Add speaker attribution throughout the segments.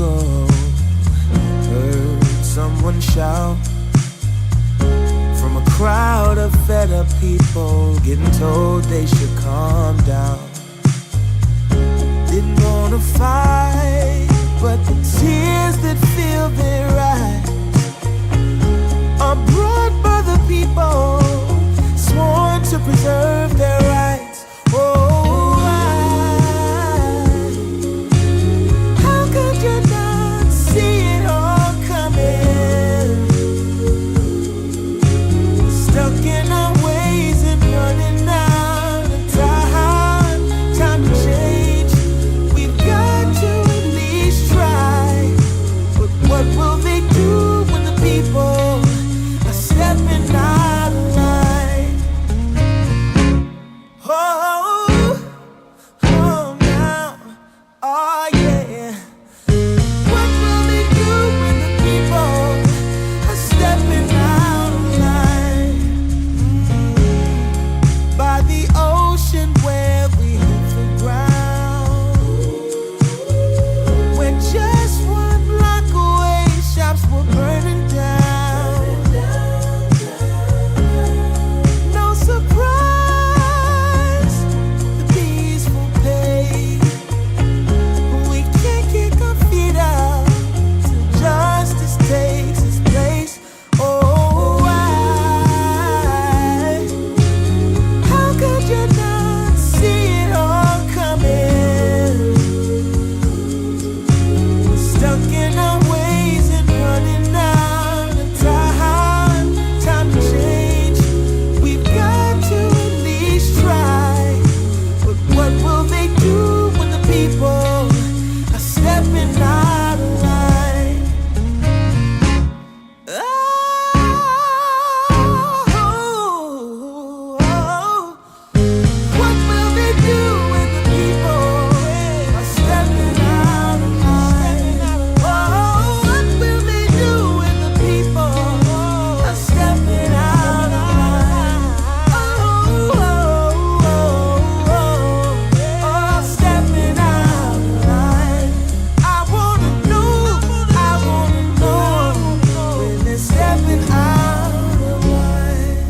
Speaker 1: ago, heard someone shout from a crowd of fed up people, getting told they should calm down. Didn't wanna fight, but the tears that fill their eyes are brought by the people sworn to preserve their rights. Oh, how could you not see it all coming? Stuck in our ways and running out of time. Time to change. We've got to at least try. But what will they do when the people are stepping out of line? Oh, oh now, oh yeah. What will they do when the people are stepping out of line? By the ocean where we hit the ground, when just one block away shops were burning down. No surprise, the peaceful pay. We can't kick our feet out till justice takes its place. Oh, how could you not see it all coming? Stuck in our ways and running out of time. Time to change. We've got to at least try. But what will they do when the people are stepping out of line? What will they do when the people are stepping out of line? What will they do when the people are stepping out of line? Stepping out of line. I wanna know when they're stepping out of line.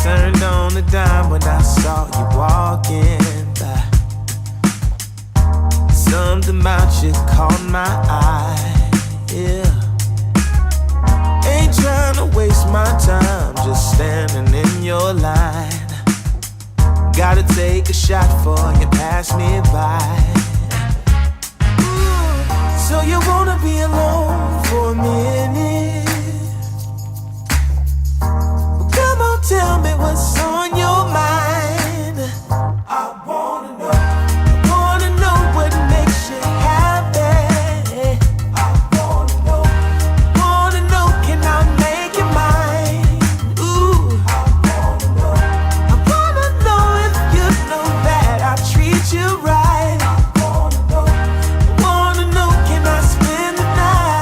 Speaker 1: Turned on the dime when I saw you walking by. Something about you caught my eye. Yeah. Ain't trying to waste my time, just standing in your line. Gotta take a shot before you pass me by. So you wanna be alone for a minute? Come on, tell me what's on your mind. I wanna know what makes you happy. I wanna know, can I make you mine? Ooh, I wanna know if you know that I treat you right. I wanna know, can I spend the night?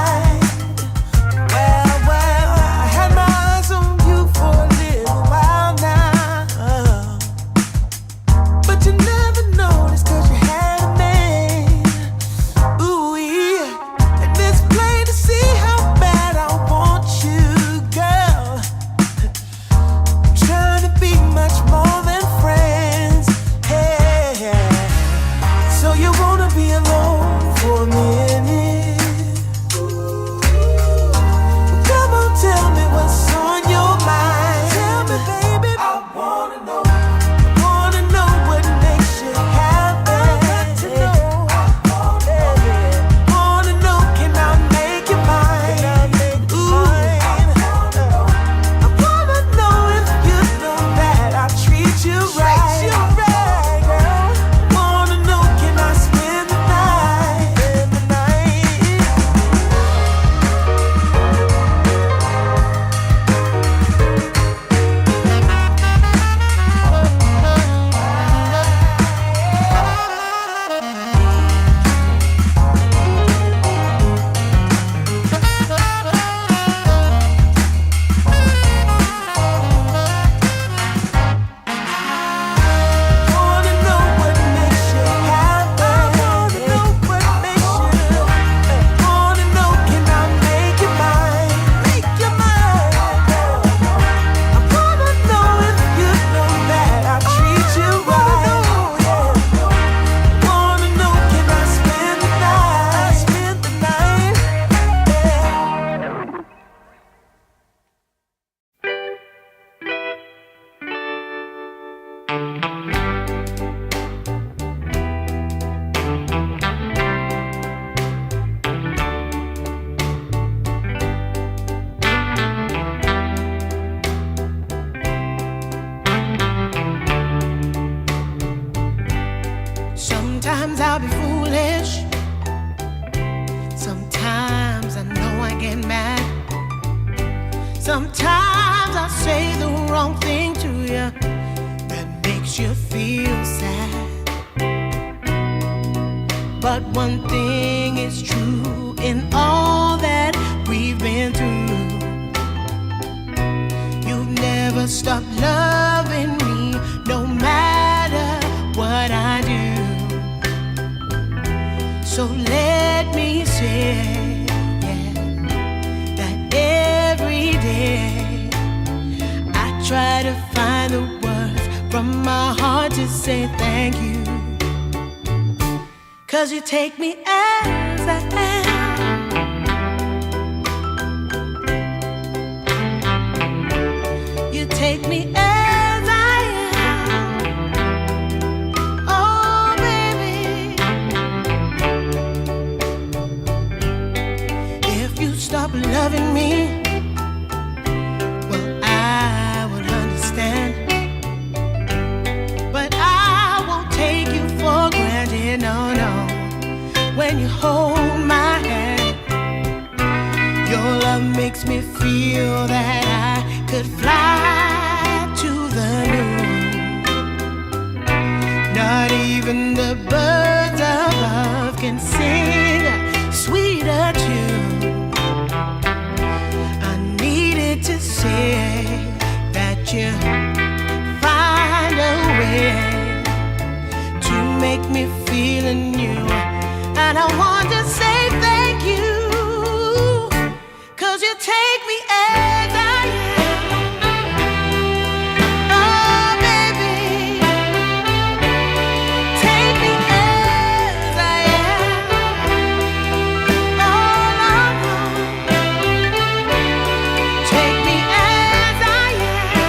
Speaker 1: get mad. Sometimes I say the wrong thing to you that makes you feel sad. But one thing is true in all that we've been through. You've never stopped loving me, no matter what I do. So let me say, yeah, that every day I try to find the words from my heart to say thank you. 'Cause you take me as I am. You take me as I am. Oh, baby. If you stop loving me, well, I would understand. But I won't take you for granted, no, no. When you hold my hand, your love makes me feel that I could fly to the moon. Not even the birds above can sing a sweeter tune. I needed to say that you find a way to make me feel anew. And I want to say thank you, 'cause you take me as I am. Oh, baby, take me as I am. Oh, no, no. Take me as I am.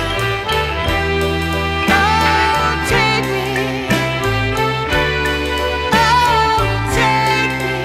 Speaker 1: Oh, take me. Oh, take me.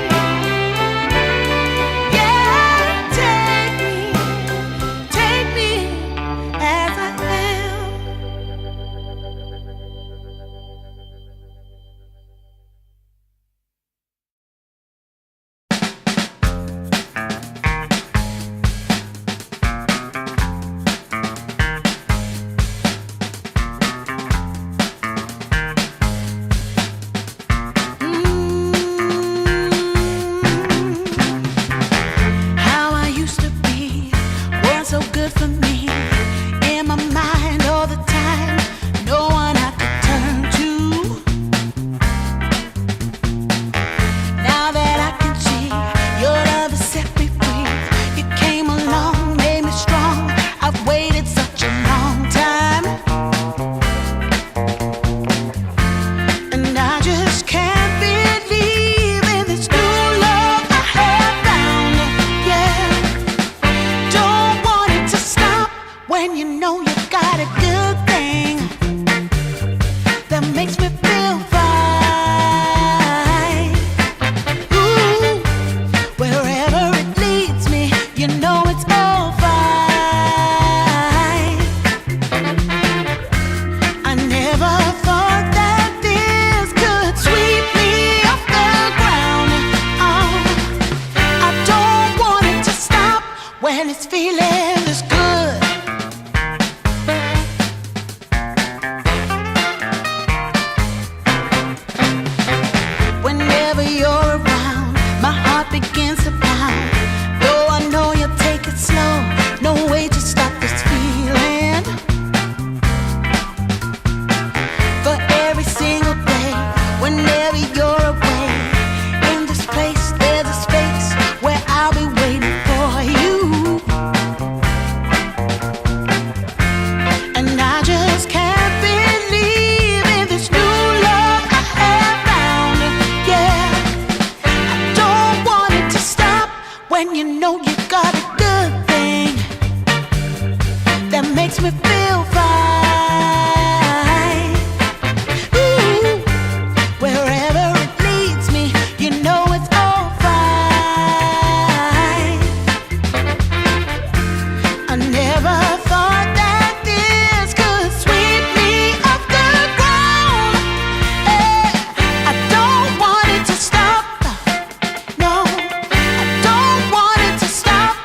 Speaker 1: Stop.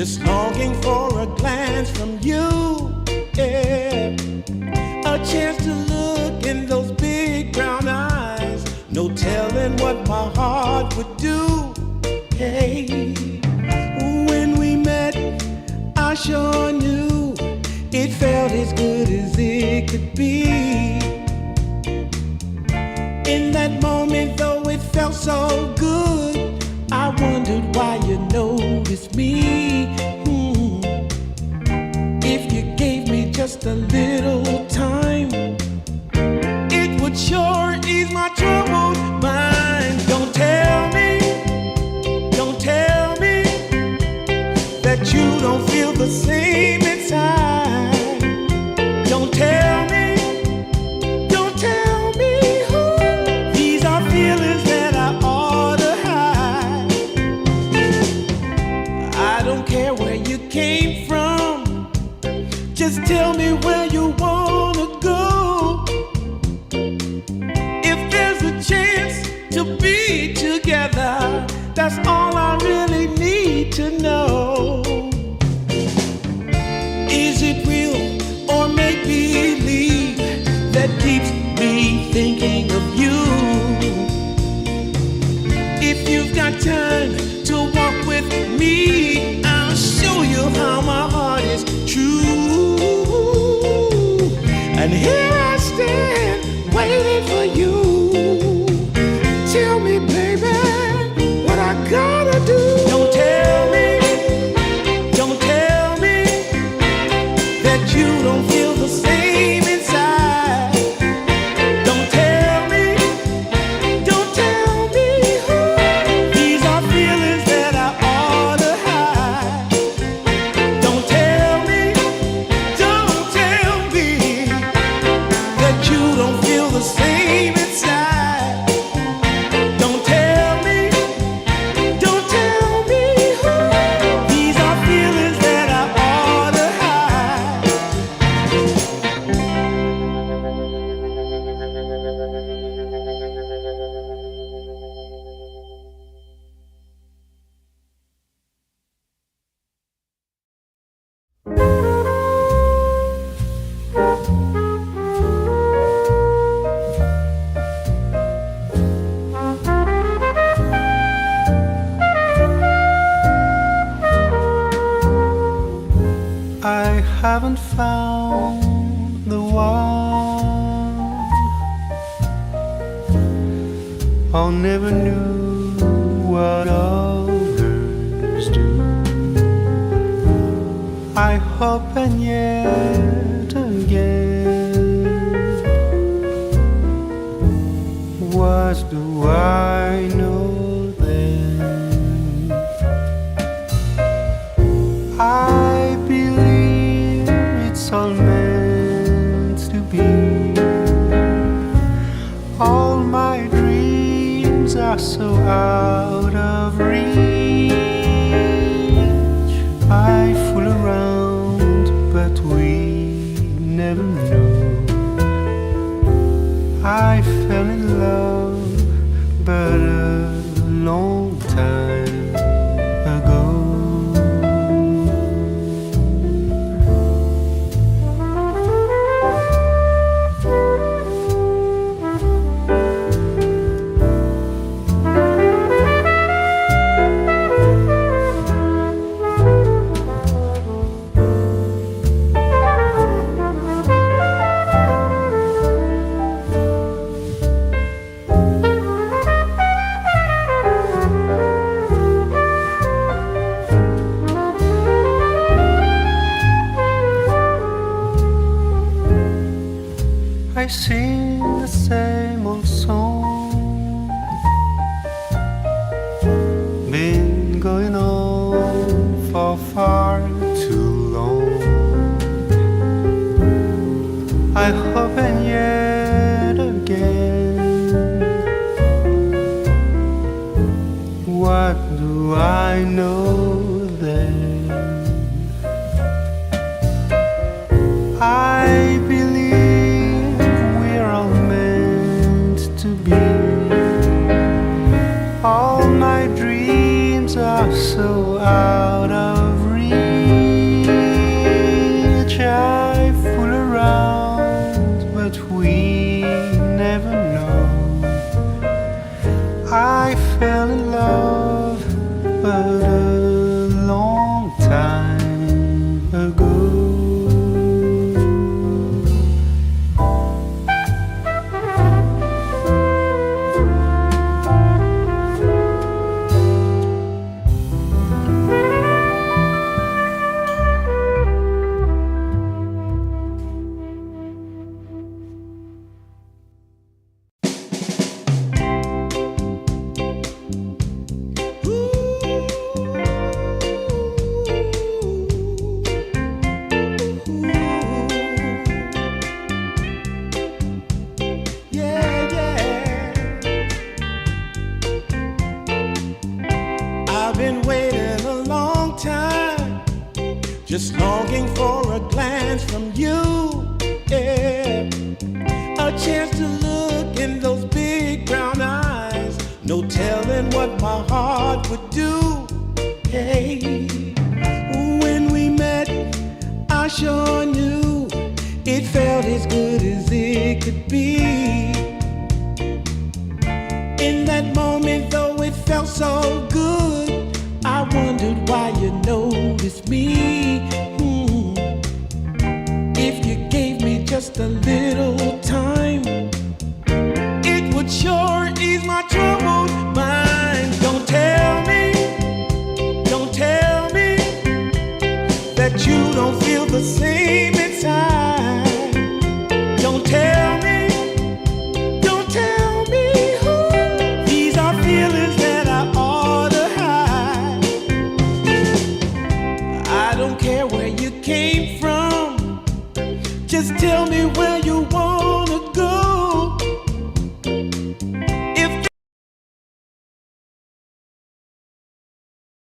Speaker 1: just longing for a glance from you. Yeah. A chance to look in those big brown eyes. No telling what my heart would do. Hey, when we met, I sure knew it felt as good as it could be. In that moment, though it felt so good, I wondered why you noticed me. If you gave me just a little time, it would sure ease my troubled mind. Don't tell me that you don't feel the same inside. Don't tell me, these are feelings that I ought to hide. I don't care where you came from, just tell me where you wanna go. If there's a chance to be together, that's all I really need to know. Is it real or make believe that keeps me thinking of you? If you've got time to walk with me, I'll show you how my heart is true. And here I stand waiting for you. Tell me, baby, what I gotta do. Don't tell me that you don't feel the same inside. Don't tell me, these are feelings that I ought to hide. Don't tell me that you don't feel the same inside. Don't tell me, these are feelings that I ought to hide.
Speaker 2: I haven't found the one. I never knew what others do. I hope and yet again, what do I know then? I believe it's all meant to be. All my dreams are so out of reach. I fool around, but we never know. I fell in love, but a long time ago. I sing the same old song, been going on for far too long. I hope and yet again, what do I know then? I believe we're all meant to be. All my dreams are so out of reach.
Speaker 1: just longing for a glance from you. Yeah. A chance to look in those big brown eyes. No telling what my heart would do. Hey, when we met, I sure knew it felt as good as it could be. In that moment, though it felt so good, I wondered why you noticed me. If you gave me just a little time, it would sure ease my troubled mind. Don't tell me that you don't feel the same inside. Don't tell me who. These are feelings that I ought to hide. I don't care where you came from, just tell me where you wanna go. If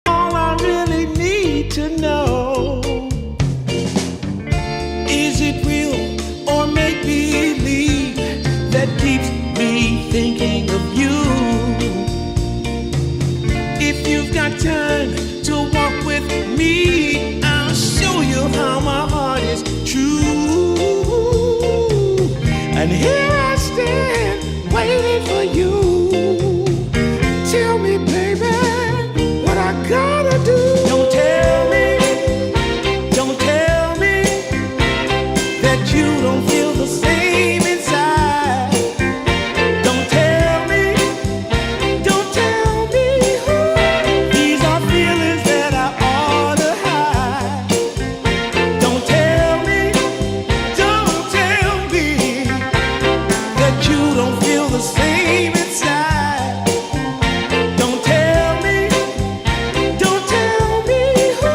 Speaker 1: all I really need to know, is it real or make believe that keeps me thinking of you? If you've got time to walk with me, I'll show you how my heart is true. And here I stand, waiting for you. Tell me, baby, what I gotta do. Don't tell me that you don't feel the same inside. Don't tell me who. These are feelings that I ought to hide. Don't tell me that you don't feel the same inside. Don't tell me who.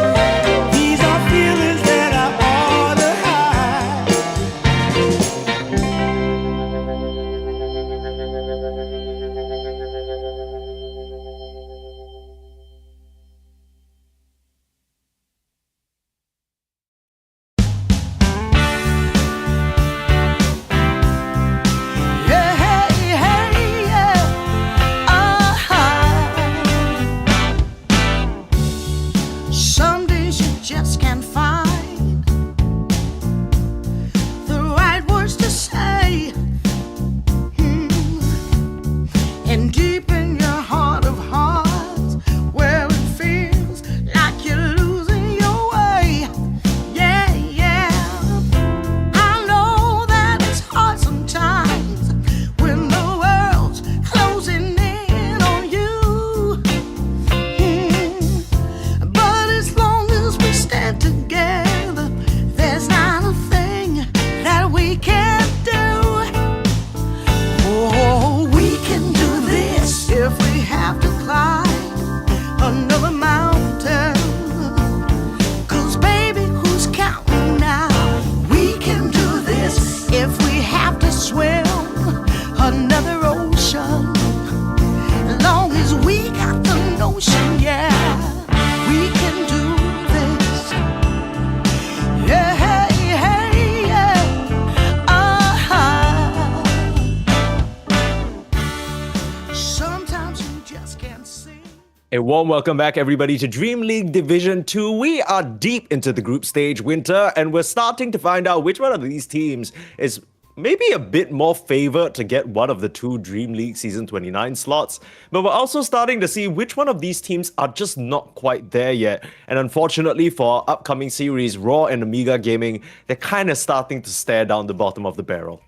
Speaker 1: These are feelings that I ought to hide. Yeah, hey, hey, yeah. Some days you just can't find the right words to say. And deep in your heart of hearts, where it feels like you're losing your way. Yeah, yeah. I know that it's hard sometimes when the world's closing in on you. But as long as we stand together, there's not a thing that we can't do. Oh, we can do this if we have to climb another mountain. 'Cause baby, who's counting now? We can do this if we have to swim another ocean. As long as we got the notion, yeah, we can do this. Yeah, hey, hey, yeah. Sometimes you just can't see.
Speaker 3: A warm welcome back, everybody, to DreamLeague Division 2. We are deep into the group stage, Winter, and we're starting to find out which one of these teams is maybe a bit more favored to get one of the two DreamLeague Season 29 slots. But we're also starting to see which one of these teams are just not quite there yet. And unfortunately for our upcoming series, Raw and Amiga Gaming, they're kind of starting to stare down the bottom of the barrel.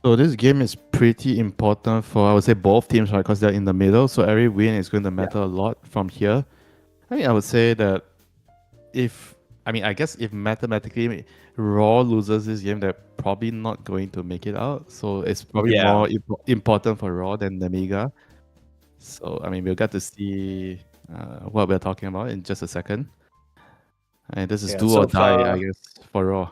Speaker 4: So this game is pretty important for, I would say, both teams, right? Because they're in the middle. So every win is going to matter a lot from here. I mean, I would say that I guess if mathematically Raw loses this game, they're probably not going to make it out. So it's probably more important for Raw than the Amiga. So, I mean, we'll get to see what we're talking about in just a second. And this is
Speaker 3: Yeah,
Speaker 4: do
Speaker 3: so
Speaker 4: or die,
Speaker 3: far-
Speaker 4: I guess, for Raw.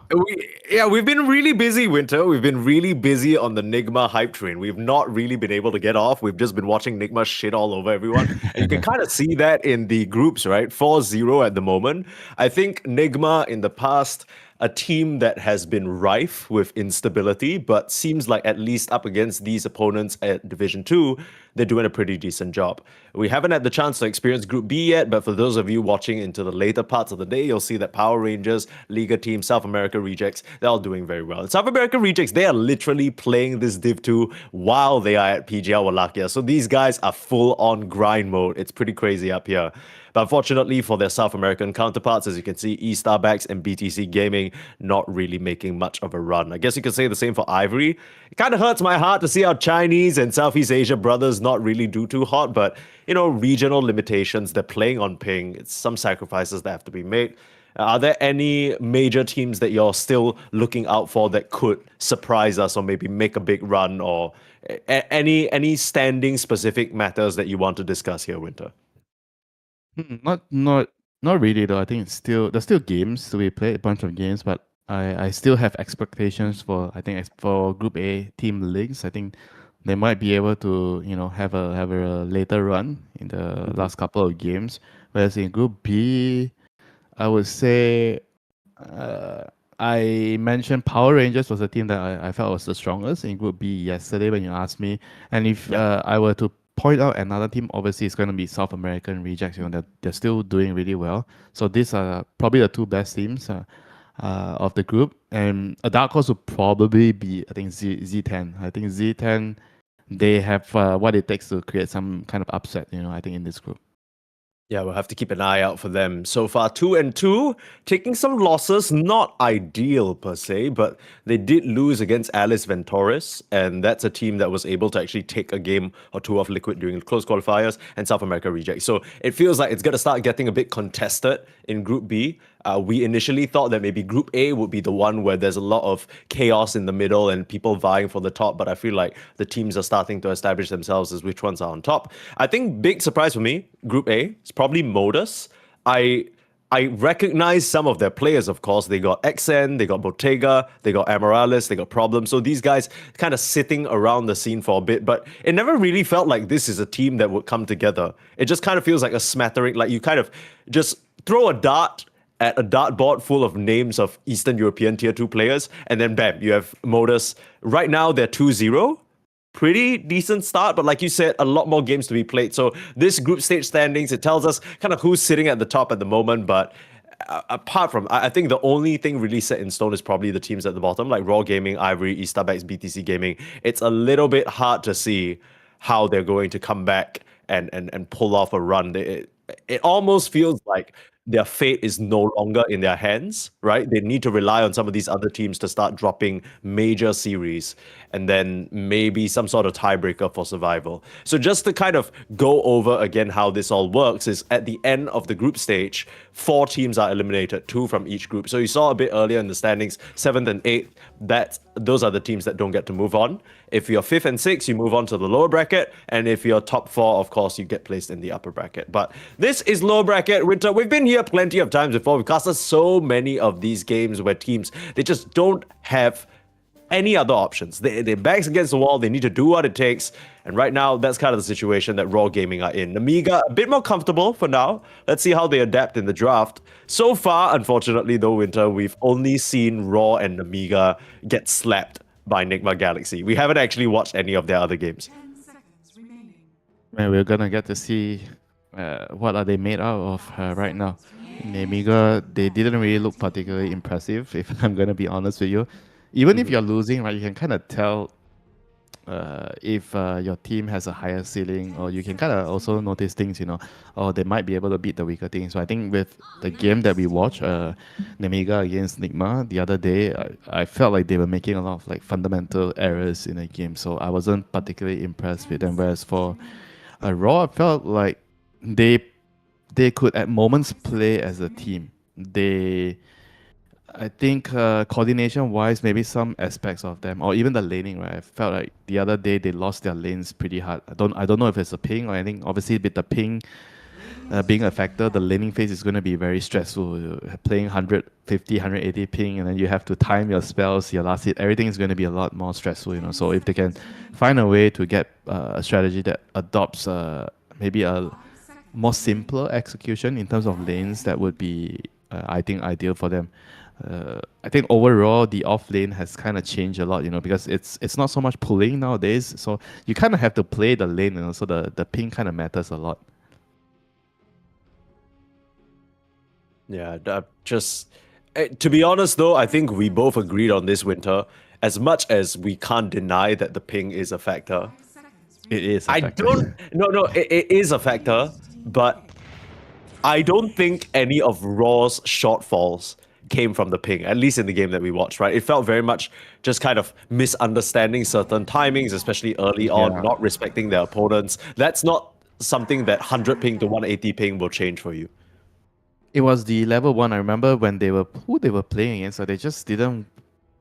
Speaker 3: We've been really busy, Winter. We've been really busy on the Nigma hype train. We've not really been able to get off. We've just been watching Nigma shit all over everyone. And you can kind of see that in the groups, right? 4-0 at the moment. I think Nigma in the past, a team that has been rife with instability, but seems like at least up against these opponents at Division 2, they're doing a pretty decent job. We haven't had the chance to experience Group B yet, but for those of you watching into the later parts of the day, you'll see that Power Rangers, Liga Team, South America Rejects, they're all doing very well. And South America Rejects, they are literally playing this Div 2 while they are at PGL Wallachia. So these guys are full on grind mode. It's pretty crazy up here. But unfortunately for their South American counterparts, as you can see, Starbucks and BTC Gaming not really making much of a run. I guess you could say the same for Ivory. It kind of hurts my heart to see our Chinese and Southeast Asia brothers not really do too hot, but regional limitations, they're playing on ping. It's some sacrifices that have to be made. Are there any major teams that you're still looking out for that could surprise us or maybe make a big run, or any standing specific matters that you want to discuss here, Winter?
Speaker 4: Not really though. I think there's still games to be played, a bunch of games, but I still have expectations for for Group A team leagues. I think they might be able to have a later run in the last couple of games. Whereas in Group B, I would say I mentioned Power Rangers was a team that I felt was the strongest in Group B yesterday when you asked me. And if I were to point out another team, obviously it's going to be South American Rejects. They're still doing really well. So these are probably the two best teams of the group. And a dark horse would probably be, I think, Z10. I think Z10, they have what it takes to create some kind of upset, I think, in this group.
Speaker 3: Yeah, we'll have to keep an eye out for them. So far, 2-2, taking some losses, not ideal per se, but they did lose against Alice Ventorus, and that's a team that was able to actually take a game or two off Liquid during the close qualifiers and South America Reject. So it feels like it's going to start getting a bit contested in Group B. We initially thought that maybe Group A would be the one where there's a lot of chaos in the middle and people vying for the top, but I feel like the teams are starting to establish themselves as which ones are on top. I think big surprise for me, Group A, is probably Modus. I recognize some of their players, of course. They got XN, they got Bottega, they got Amorales, they got Problem. So these guys kind of sitting around the scene for a bit, but it never really felt like this is a team that would come together. It just kind of feels like a smattering, like you kind of just throw a dart at a dartboard full of names of Eastern European Tier 2 players, and then bam, you have Modus. Right now, they're 2-0. Pretty decent start, but like you said, a lot more games to be played. So this group stage standings, it tells us kind of who's sitting at the top at the moment, but apart from, I think the only thing really set in stone is probably the teams at the bottom, like Raw Gaming, Ivory, Starbucks, BTC Gaming. It's a little bit hard to see how they're going to come back and pull off a run. It almost feels like their fate is no longer in their hands, right? They need to rely on some of these other teams to start dropping major series and then maybe some sort of tiebreaker for survival. So just to kind of go over again how this all works is at the end of the group stage, 4 teams are eliminated, 2 from each group. So you saw a bit earlier in the standings, 7th and 8th, those are the teams that don't get to move on. If you're 5th and 6th, you move on to the lower bracket. And if you're top 4, of course, you get placed in the upper bracket. But this is lower bracket. Winter, we've been here plenty of times before. We've casted so many of these games where teams, they just don't have any other options. Their backs against the wall. They need to do what it takes. And right now, that's kind of the situation that Raw Gaming are in. Amiga, a bit more comfortable for now. Let's see how they adapt in the draft. So far, unfortunately, though, Winter, we've only seen Raw and Amiga get slapped by Nigma Galaxy. We haven't actually watched any of their other games.
Speaker 4: Man, we're gonna get to see what are they made out of right now. In Amiga, they didn't really look particularly impressive, if I'm gonna be honest with you. Even if you're losing, right, you can kind of tell if your team has a higher ceiling, or you can kind of also notice things, or they might be able to beat the weaker teams. So I think with the game that we watched, Nemiga against Nigma the other day, I felt like they were making a lot of like fundamental errors in the game. So I wasn't particularly impressed with them. Whereas for Raw, I felt like they could at moments play as a team. I think coordination-wise, maybe some aspects of them, or even the laning, right? I felt like the other day they lost their lanes pretty hard. I don't know if it's a ping or anything. Obviously, with the ping, being a factor, the laning phase is going to be very stressful. You're playing 150, 180 ping, and then you have to time your spells, your last hit. Everything is going to be a lot more stressful, you know. So if they can find a way to get a strategy that adopts maybe a more simpler execution in terms of lanes, that would be, I think, ideal for them. I think overall the off lane has kind of changed a lot, you know, because it's not so much pulling nowadays. So you kind of have to play the lane, you know. So the ping kind of matters a lot.
Speaker 3: Yeah, to be honest though, I think we both agreed on this, Winter. As much as we can't deny that the ping is a factor,
Speaker 4: It is. A
Speaker 3: I
Speaker 4: factor.
Speaker 3: don't. No, it is a factor, but I don't think any of Raw's shortfalls came from the ping, at least in the game that we watched, right? It felt very much just kind of misunderstanding certain timings, especially early on,
Speaker 4: Yeah.
Speaker 3: not respecting their opponents. That's not something that 100 ping to 180 ping will change for you.
Speaker 4: It was the level 1. I remember when they were playing against, so they just didn't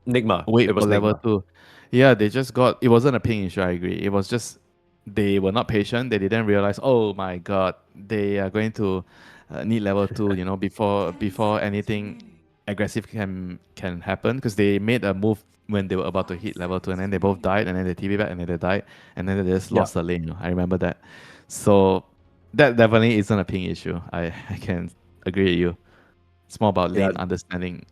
Speaker 3: Nigma.
Speaker 4: wait
Speaker 3: It was
Speaker 4: for level
Speaker 3: Nigma.
Speaker 4: 2. Yeah, they just got. It wasn't a ping issue. I agree. It was just they were not patient. They didn't realize. Oh my god, they are going to need level 2. You know, before anything aggressive can happen, because they made a move when they were about to hit level 2, and then they both died, and then they TV back, and then they died, and then they just lost the lane. You know, I remember that. So that definitely isn't a ping issue. I can agree with you. It's more about lane understanding.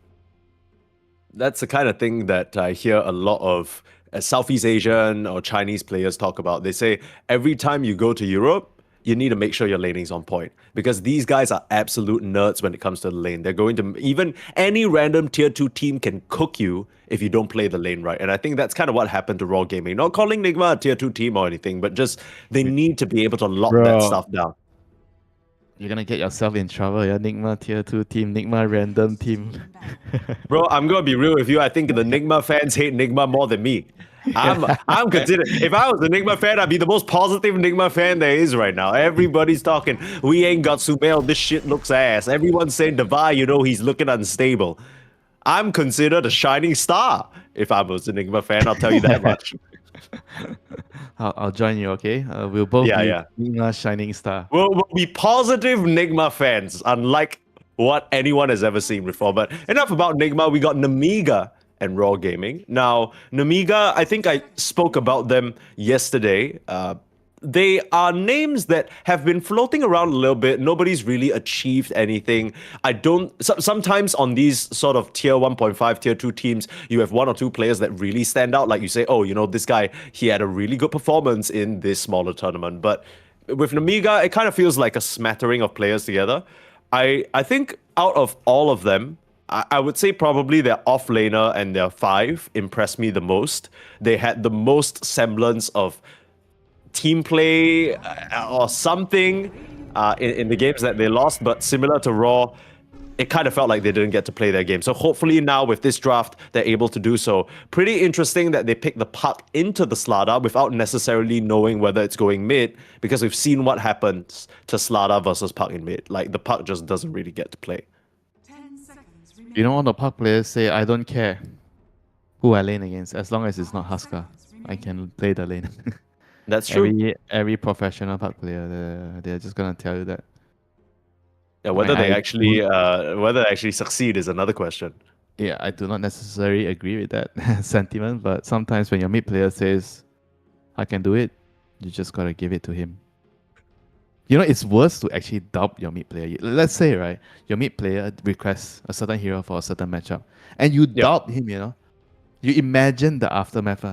Speaker 3: That's the kind of thing that I hear a lot of Southeast Asian or Chinese players talk about. They say every time you go to Europe, you need to make sure your laning's on point, because these guys are absolute nerds when it comes to the lane. They're going to, even any random tier 2 team can cook you if you don't play the lane right. And I think that's kind of what happened to Raw Gaming. Not calling Nigma a tier 2 team or anything, but just they need to be able to lock that
Speaker 4: Bro.
Speaker 3: stuff down.
Speaker 4: You're gonna get yourself in trouble. Yeah, Nigma tier 2 team, Nigma random team.
Speaker 3: Bro, I'm gonna be real with you. I think the Nigma fans hate Nigma more than me. I'm considered, if I was a Nigma fan, I'd be the most positive Nigma fan there is right now. Everybody's talking, we ain't got Sumail, this shit looks ass. Everyone's saying Devi, you know, he's looking unstable. I'm considered a shining star if I was a Nigma fan, I'll tell you that much.
Speaker 4: I'll join you, okay? We'll both
Speaker 3: Yeah,
Speaker 4: be
Speaker 3: yeah.
Speaker 4: Nigma shining star.
Speaker 3: We'll be positive Nigma fans, unlike what anyone has ever seen before. But enough about Nigma. We got Namiga and Raw Gaming. Now, Namiga, I think I spoke about them yesterday. They are names that have been floating around a little bit. Nobody's really achieved anything. Sometimes on these sort of tier 1.5, tier 2 teams, you have one or two players that really stand out. Like you say, oh, you know, this guy, he had a really good performance in this smaller tournament. But with Namiga, it kind of feels like a smattering of players together. I think out of all of them, I would say probably their offlaner and their 5 impressed me the most. They had the most semblance of team play or something in the games that they lost, but similar to Raw, it kind of felt like they didn't get to play their game. So hopefully now with this draft, they're able to do so. Pretty interesting that they picked the puck into the Slada without necessarily knowing whether it's going mid, because we've seen what happens to Slada versus puck in mid. Like, the puck just doesn't really get to play.
Speaker 4: You know, all the puck players say, I don't care who I lane against, as long as it's not Husker. I can play the lane.
Speaker 3: That's true.
Speaker 4: Every professional puck player, they're just gonna tell you that.
Speaker 3: Yeah, whether they
Speaker 4: I
Speaker 3: actually succeed is another question.
Speaker 4: Yeah, I do not necessarily agree with that sentiment, but sometimes when your mid player says, I can do it, you just gotta give it to him. You know, it's worse to actually dub your mid player. Let's say, right, your mid player requests a certain hero for a certain matchup, and you dub him, you know. You imagine the aftermath.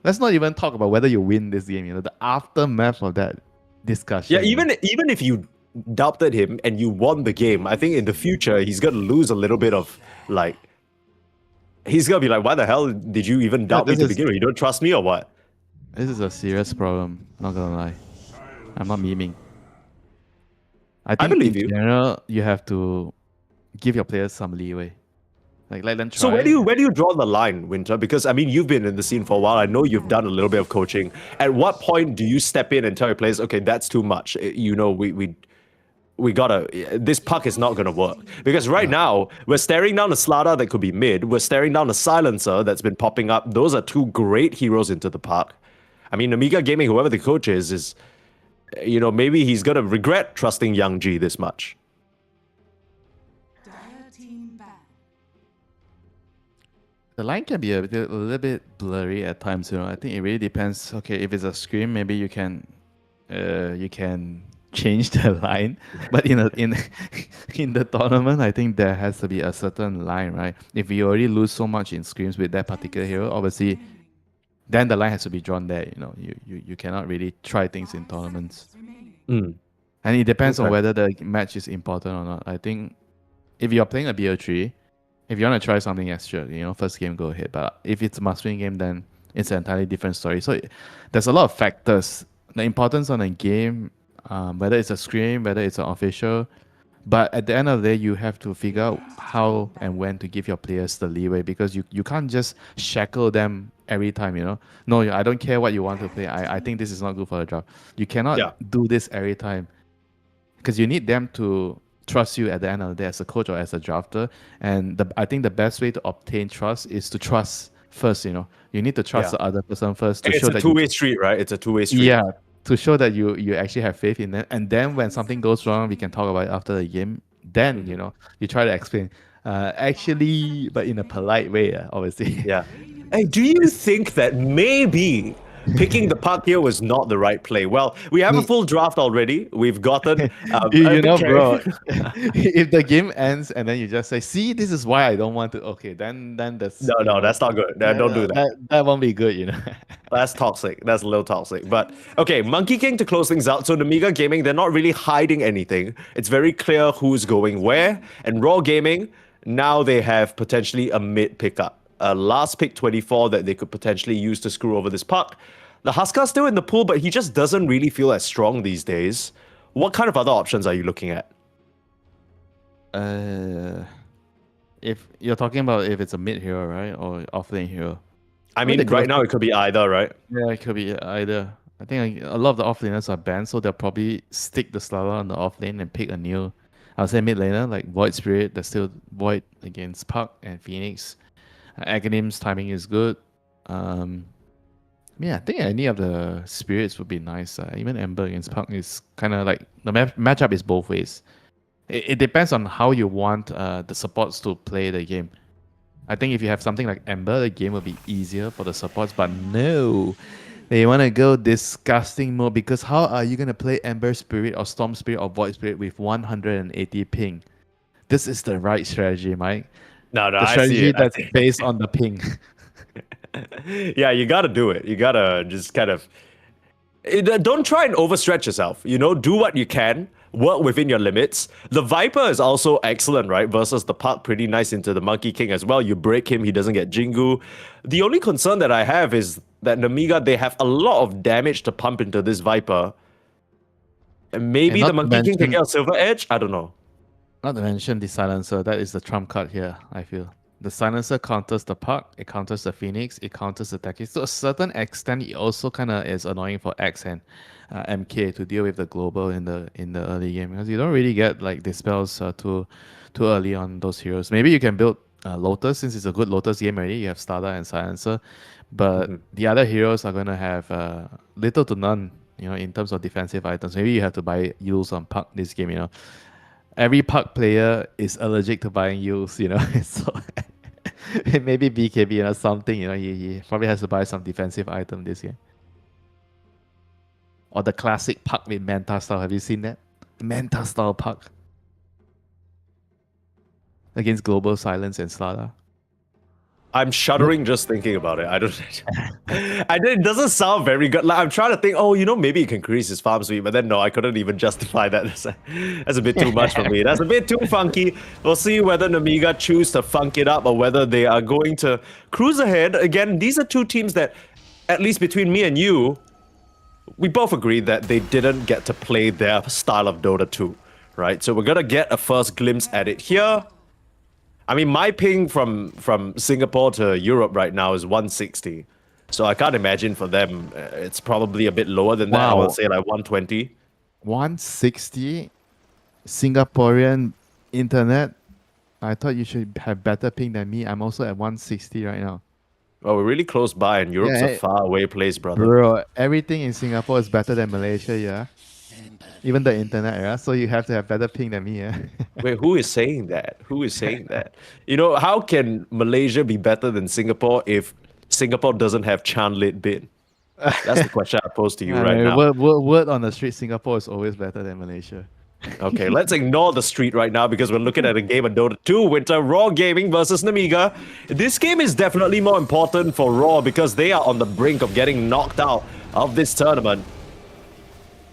Speaker 4: Let's not even talk about whether you win this game, you know, the aftermath of that discussion.
Speaker 3: Yeah, even if you doubted him and you won the game, I think in the future he's gonna lose a little bit of, like, he's gonna be like, why the hell did you even doubt me to begin with? You don't trust me or what?
Speaker 4: This is a serious problem, not gonna lie. I'm not memeing. I think
Speaker 3: believe
Speaker 4: in
Speaker 3: you.
Speaker 4: general, you have to give your players some leeway. Like, let them try.
Speaker 3: So where do you draw the line, Winter? Because I mean, you've been in the scene for a while. I know you've done a little bit of coaching. At what point do you step in and tell your players, okay, that's too much. You know, we gotta. This puck is not gonna work, because right now we're staring down a Slada that could be mid. We're staring down a Silencer that's been popping up. Those are two great heroes into the puck. I mean, Amiga Gaming, whoever the coach is maybe he's gonna regret trusting Young G this much.
Speaker 4: The line can be a little bit blurry at times, I think it really depends. Okay, if it's a scrim, maybe you can change the line. But in in the tournament, I think there has to be a certain line, right? If you already lose so much in scrims with that particular hero, obviously, then the line has to be drawn there. You cannot really try things in tournaments.
Speaker 3: Mm.
Speaker 4: And it depends on
Speaker 3: Okay.
Speaker 4: whether the match is important or not. I think if you're playing a BO3, if you want to try something extra, first game, go ahead. But if it's a must-win game, then it's an entirely different story. So there's a lot of factors. The importance on a game, whether it's a scrim, whether it's an official. But at the end of the day, you have to figure out how and when to give your players the leeway, because you can't just shackle them every time, No, I don't care what you want to play. I think this is not good for the draft. You cannot do this every time, because you need them to trust you at the end of the day as a coach or as a drafter. And I think the best way to obtain trust is to trust first. You need to trust the other person first to
Speaker 3: It's
Speaker 4: show
Speaker 3: a
Speaker 4: that
Speaker 3: two-way street, right? It's a two-way street.
Speaker 4: yeah, to show that you actually have faith in them. And then when something goes wrong, we can talk about it after the game. Then you try to explain, actually, but in a polite way, obviously.
Speaker 3: Yeah. Hey, do you think that maybe picking the puck here was not the right play? Well, we have a full draft already. We've gotten.
Speaker 4: Bro, if the game ends and then you just say, "See, this is why I don't want to," okay, then that's
Speaker 3: No, that's not good. Don't do that.
Speaker 4: That won't be good.
Speaker 3: That's toxic. That's a little toxic. But okay, Monkey King to close things out. So Namiga Gaming, they're not really hiding anything. It's very clear who's going where. And Raw Gaming, now they have potentially a mid pickup. A last pick 24 that they could potentially use to screw over this puck. The Huskar's still in the pool, but he just doesn't really feel as strong these days. What kind of other options are you looking at?
Speaker 4: If you're talking about if it's a mid hero, right, or offlane hero.
Speaker 3: I mean, right now it could be either, right?
Speaker 4: Yeah, it could be either. I think a lot of the offlaners are banned, so they'll probably stick the Slava on the offlane and pick a new, I'll say mid laner, like Void Spirit. There's still Void against Puck and Phoenix. Aghanim's timing is good. I think any of the spirits would be nice. Even Ember against Puck is kind of like the matchup is both ways. It depends on how you want the supports to play the game. I think if you have something like Ember, the game will be easier for the supports. But no, they want to go disgusting mode, because how are you going to play Ember Spirit or Storm Spirit or Void Spirit with 180 ping? This is the right strategy, Mike.
Speaker 3: No,
Speaker 4: The strategy that's based on the ping.
Speaker 3: Yeah, you gotta do it. You gotta just kind of don't try and overstretch yourself. Do what you can, work within your limits. The Viper is also excellent, right? Versus the Puck, pretty nice into the Monkey King as well. You break him, he doesn't get Jingu. The only concern that I have is that Namiga, they have a lot of damage to pump into this Viper. And maybe
Speaker 4: And
Speaker 3: the
Speaker 4: not to
Speaker 3: Monkey King can
Speaker 4: mention-
Speaker 3: get a Silver Edge? I don't know.
Speaker 4: Not to mention the silencer. That is the trump card here, I feel. The silencer counters the Puck, it counters the Phoenix, it counters the Taki. To a certain extent, it also kind of is annoying for X and MK to deal with the global in the early game, because you don't really get like dispels too early on those heroes. Maybe you can build Lotus, since it's a good Lotus game already. You have Stada and Silencer, but the other heroes are going to have little to none, in terms of defensive items. Maybe you have to buy Yules on Puck this game. Every Puck player is allergic to buying Yules, so maybe BKB or something, he probably has to buy some defensive item this game. Or the classic Puck with Manta style. Have you seen that? Manta style Puck against Global Silence and Slada.
Speaker 3: I'm shuddering just thinking about it. I don't. It doesn't sound very good. Like, I'm trying to think. Oh, maybe he can increase his farm speed, but then no, I couldn't even justify that. That's a bit too much for me. That's a bit too funky. We'll see whether Namiga choose to funk it up or whether they are going to cruise ahead. Again, these are two teams that, at least between me and you, we both agree that they didn't get to play their style of Dota 2, right? So we're gonna get a first glimpse at it here. I mean, my ping from Singapore to Europe right now is 160. So I can't imagine for them, it's probably a bit lower than that. I
Speaker 4: Wow.
Speaker 3: would say like 120.
Speaker 4: 160 Singaporean internet. I thought you should have better ping than me. I'm also at 160 right now.
Speaker 3: Well, we're really close by, and Europe's
Speaker 4: Yeah,
Speaker 3: a far away place, brother.
Speaker 4: Bro, everything in Singapore is better than Malaysia, yeah? even the internet era. So you have to have better ping than me. Yeah.
Speaker 3: Wait, who is saying that? Who is saying that? You know, how can Malaysia be better than Singapore if Singapore doesn't have Chan-lit bin? That's the question I pose to you right now.
Speaker 4: Word on the street, Singapore is always better than Malaysia.
Speaker 3: Okay, let's ignore the street right now because we're looking at a game of Dota 2 Winter Raw Gaming versus Namiga. This game is definitely more important for Raw because they are on the brink of getting knocked out of this tournament.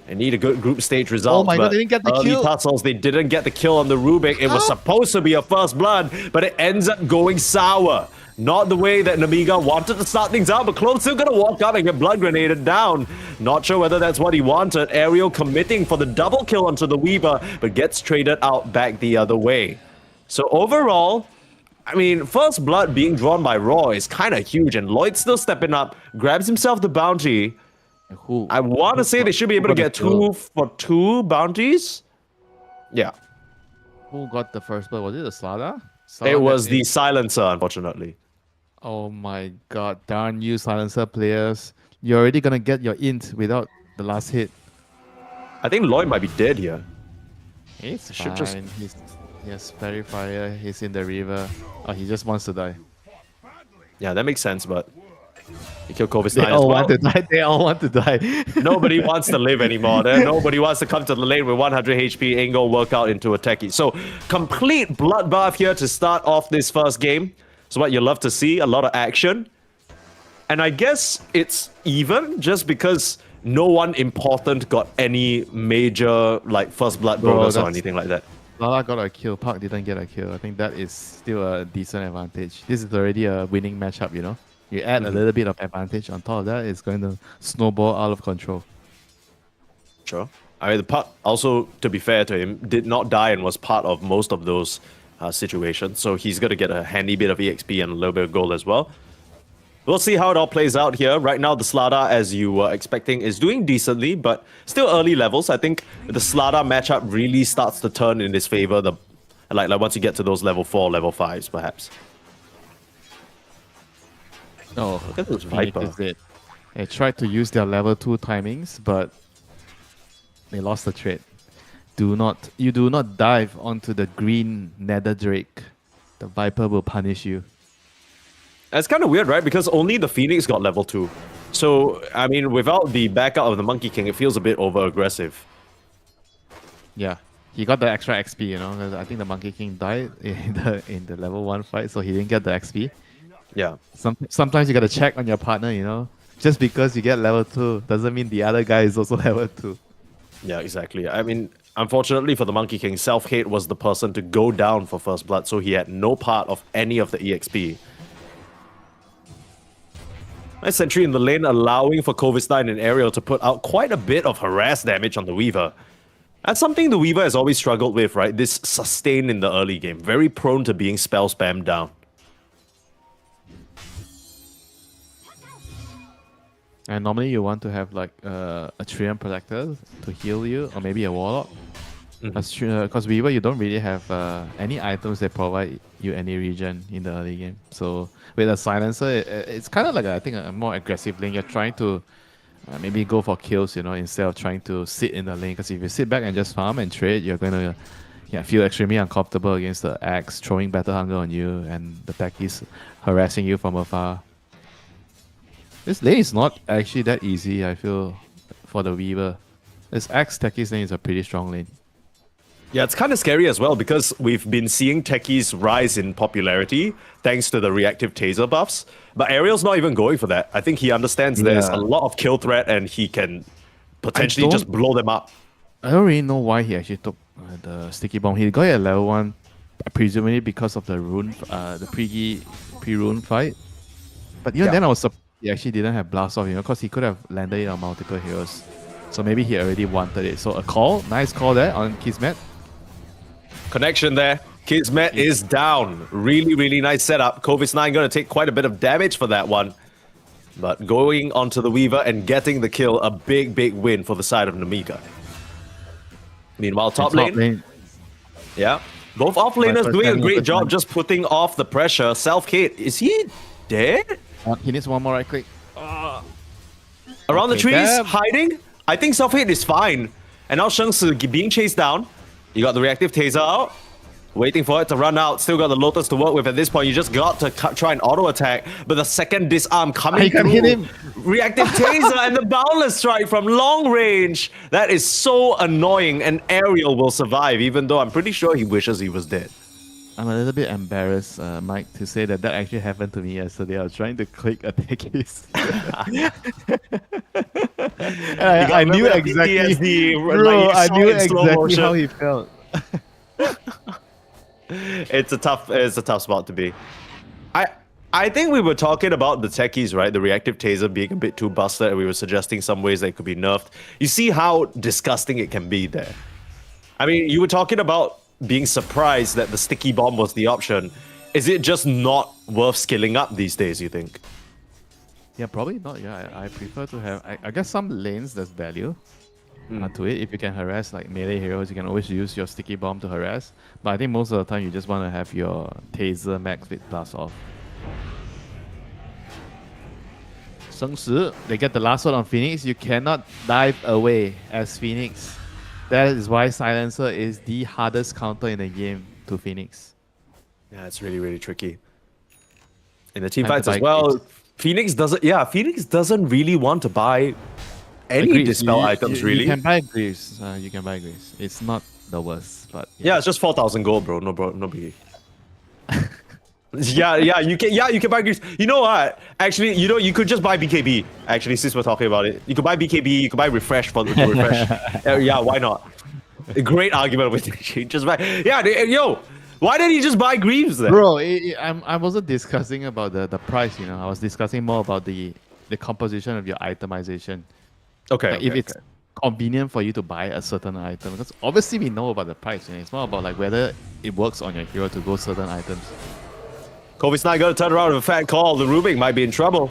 Speaker 3: They need a good group stage result.
Speaker 4: Oh my god, they didn't get the
Speaker 3: early
Speaker 4: kill.
Speaker 3: tussles, they didn't get the kill on the Rubik. It was supposed to be a first blood, but it ends up going sour. Not the way that Namiga wanted to start things out, but Clove's still gonna walk up and get blood grenaded down. Not sure whether that's what he wanted. Ariel committing for the double kill onto the Weaver, but gets traded out back the other way. So overall, I mean, first blood being drawn by Raw is kind of huge, and Lloyd's still stepping up, grabs himself the bounty. I want to say they should be able to get 2 for 2 bounties. Yeah.
Speaker 4: Who got the first blood? Was it the Slada?
Speaker 3: It was the Silencer, unfortunately.
Speaker 4: Oh my god, darn you Silencer players. You're already gonna get your int without the last hit.
Speaker 3: I think Lloyd might be dead here.
Speaker 4: It's
Speaker 3: Should
Speaker 4: fine.
Speaker 3: just-
Speaker 4: He's Fairy Fire, he's in the river. Oh, he just wants to die.
Speaker 3: Yeah, that makes sense, but he killed Kovis
Speaker 4: They
Speaker 3: 9 as
Speaker 4: all
Speaker 3: well.
Speaker 4: want to die. They all want to die.
Speaker 3: Nobody wants to live anymore. Nobody wants to come to the lane with 100 HP. Ain't gonna work out into a techie. So, complete bloodbath here to start off this first game. So what you love to see, a lot of action. And I guess it's even just because no one important got any major like first blood
Speaker 4: Bro,
Speaker 3: bonus or
Speaker 4: that's-
Speaker 3: anything like that.
Speaker 4: Lala got a kill, Park didn't get a kill. I think that is still a decent advantage. This is already a winning matchup, you know? You add a little bit of advantage on top of that, it's going to snowball out of control.
Speaker 3: Sure. I mean, the puck also, to be fair to him, did not die and was part of most of those situations. So he's going to get a handy bit of EXP and a little bit of gold as well. We'll see how it all plays out here. Right now, the Slada, as you were expecting, is doing decently, but still early levels. I think the Slada matchup really starts to turn in his favor. Like once you get to those level 4, level 5s, perhaps.
Speaker 4: Oh,
Speaker 3: Look at this
Speaker 4: Phoenix
Speaker 3: Viper.
Speaker 4: is dead. They tried to use their level 2 timings, but they lost the trade. You do not dive onto the green Nether Drake. The Viper will punish you.
Speaker 3: It's kind of weird, right? Because only the Phoenix got level 2. So, I mean, without the backup of the Monkey King, it feels a bit over-aggressive.
Speaker 4: Yeah, he got the extra XP, you know. 'Cause I think the Monkey King died in the level 1 fight, so he didn't get the XP.
Speaker 3: Yeah.
Speaker 4: Sometimes you gotta check on your partner, you know. Just because you get level 2 doesn't mean the other guy is also level 2.
Speaker 3: Yeah, exactly. I mean, unfortunately for the Monkey King, Self-Hate was the person to go down for First Blood, so he had no part of any of the EXP. Nice sentry in the lane, allowing for Kovis9 and Ariel to put out quite a bit of harass damage on the Weaver. That's something the Weaver has always struggled with, right? This sustain in the early game. Very prone to being spell spammed down.
Speaker 4: And normally you want to have like a Treant Protector to heal you, or maybe a Warlock. Because Weaver, you don't really have any items that provide you any regen in the early game. So with a Silencer, it's kind of like I think a more aggressive lane. You're trying to maybe go for kills, you know, instead of trying to sit in the lane. Because if you sit back and just farm and trade, you're going to feel extremely uncomfortable against the Axe, throwing Battle Hunger on you, and the techies harassing you from afar. This lane is not actually that easy, I feel, for the Weaver. This Axe techies lane is a pretty strong lane.
Speaker 3: Yeah, it's kind of scary as well because we've been seeing techies rise in popularity thanks to the reactive taser buffs. But Ariel's not even going for that. I think he understands there's a lot of kill threat and he can potentially just blow them up.
Speaker 4: I don't really know why he actually took the Sticky Bomb. He got it at level 1, presumably because of the rune, the pre-rune fight. But even then I was surprised he actually didn't have Blast Off, you know, because he could have landed it on multiple heroes. So maybe he already wanted it. So a call, nice call there on Kismet.
Speaker 3: Connection there. Kismet is down. Really, really nice setup. Kovis9 going to take quite a bit of damage for that one. But going onto the Weaver and getting the kill, a big, big win for the side of Namiga. Meanwhile, top lane. Yeah. Both offlaners doing a great job just putting off the pressure. Self-Hate, is he dead?
Speaker 4: He needs one more right click.
Speaker 3: Around the trees,
Speaker 4: damn.
Speaker 3: hiding? I think Self-Hate is fine. And now Sheng Si being chased down. You got the reactive taser out. Waiting for it to run out. Still got the Lotus to work with at this point. You just got to try and auto attack. But the second disarm coming
Speaker 4: can
Speaker 3: through.
Speaker 4: hit him.
Speaker 3: Reactive taser and the boundless strike from long range. That is so annoying. And Ariel will survive, even though I'm pretty sure he wishes he was dead.
Speaker 4: I'm a little bit embarrassed, Mike, to say that actually happened to me yesterday. I was trying to click a techies. I knew exactly.
Speaker 3: PTSD,
Speaker 4: Bro,
Speaker 3: like,
Speaker 4: I
Speaker 3: saw
Speaker 4: knew
Speaker 3: in slow
Speaker 4: exactly
Speaker 3: motion.
Speaker 4: how he felt.
Speaker 3: It's a tough spot to be. I think we were talking about the techies, right? The reactive taser being a bit too busted, and we were suggesting some ways that it could be nerfed. You see how disgusting it can be there. I mean, you were talking about being surprised that the sticky bomb was the option. Is it just not worth skilling up these days, you think?
Speaker 4: Yeah, probably not. Yeah, I prefer to have. I guess some lanes there's value to it. If you can harass like melee heroes, you can always use your sticky bomb to harass. But I think most of the time you just want to have your taser max with blast off. Sheng Si, they get the last one on Phoenix. You cannot dive away as Phoenix. That is why Silencer is the hardest counter in the game to Phoenix.
Speaker 3: Yeah, it's really, really tricky. In the team
Speaker 4: And
Speaker 3: fights
Speaker 4: to
Speaker 3: as
Speaker 4: buy
Speaker 3: well,
Speaker 4: creeps.
Speaker 3: Phoenix doesn't really want to buy any
Speaker 4: Agreed.
Speaker 3: dispel items, really.
Speaker 4: You can buy Greaves. You can buy Greaves. It's not the worst, but
Speaker 3: Yeah, it's just 4,000 gold, bro. No biggie. you can buy greaves. You know what? Actually, you could just buy BKB. Actually, since we're talking about it, you could buy BKB. You could buy refresh for the refresh. Yeah, why not? A great argument with just buy. Yeah, why didn't you just buy greaves then?
Speaker 4: bro, I wasn't discussing about the price. I was discussing more about the composition of your itemization.
Speaker 3: Okay,
Speaker 4: Like if it's convenient for you to buy a certain item, because obviously we know about the price. It's more about like whether it works on your hero to go certain items.
Speaker 3: Kobe's not gonna turn around with a fat call. The Rubik might be in trouble.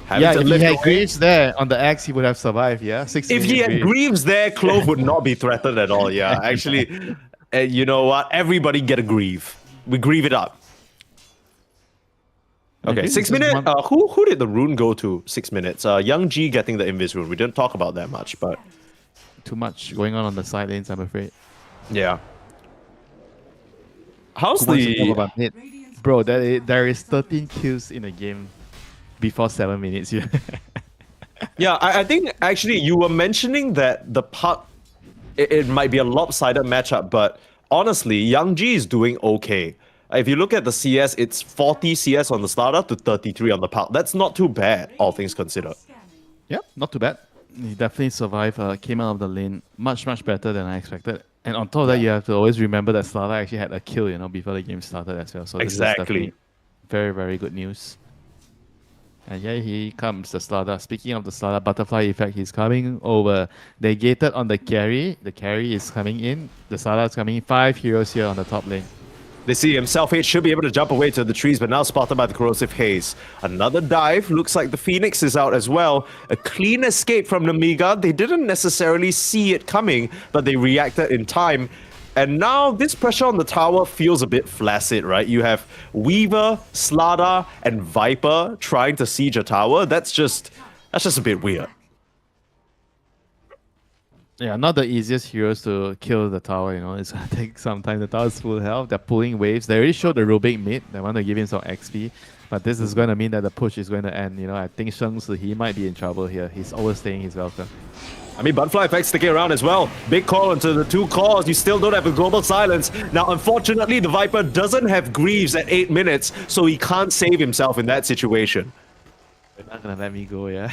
Speaker 3: Having
Speaker 4: Yeah,
Speaker 3: to
Speaker 4: if he
Speaker 3: lift
Speaker 4: had
Speaker 3: away.
Speaker 4: Greaves there on the axe, he would have survived. Yeah, 6
Speaker 3: If he
Speaker 4: million
Speaker 3: had Greaves there, Clove would not be threatened at all. Yeah, actually, you know what? Everybody get a Grieve. We grieve it up. Okay,
Speaker 4: Maybe
Speaker 3: 6
Speaker 4: this is
Speaker 3: minutes.
Speaker 4: one-
Speaker 3: Who did the rune go to? 6 minutes. Young G getting the Invis rune. We didn't talk about that much, but
Speaker 4: Too much going on the side lanes, I'm afraid.
Speaker 3: yeah. How's
Speaker 4: Who wants to talk
Speaker 3: the?
Speaker 4: about mid? Bro, there is 13 kills in a game before 7 minutes here.
Speaker 3: Yeah, I think actually you were mentioning that the puck, it might be a lopsided matchup, but honestly, Young G is doing okay. If you look at the CS, it's 40 CS on the starter to 33 on the puck. That's not too bad, all things considered.
Speaker 4: Yep, not too bad. He definitely survived, came out of the lane much better than I expected. And on top of that, you have to always remember that Slada actually had a kill, before the game started as well. So this is
Speaker 3: Exactly.
Speaker 4: definitely very, very good news. And yeah, here comes the Slada. Speaking of the Slada butterfly effect, he's coming over. They gated on the carry. The carry is coming in. The Slada is coming in. 5 heroes here on the top lane.
Speaker 3: They see him. Self-Hate should be able to jump away to the trees, but now spotted by the Corrosive Haze. Another dive. Looks like the Phoenix is out as well. A clean escape from Namiga. They didn't necessarily see it coming, but they reacted in time. And now this pressure on the tower feels a bit flaccid, right? You have Weaver, Slada, and Viper trying to siege a tower. That's just a bit weird.
Speaker 4: Yeah, not the easiest heroes to kill the tower, It's gonna take some time. The tower's full health. They're pulling waves. They already showed the Rubik mid. They want to give him some XP. But this is going to mean that the push is going to end. I think Sheng Si, he might be in trouble here. He's overstaying his welcome.
Speaker 3: I mean, Butterfly Effect sticking around as well. Big call into the 2 cores. You still don't have a global silence. Now, unfortunately, the Viper doesn't have Greaves at 8 minutes, so he can't save himself in that situation.
Speaker 4: They're not going to let me go, yeah?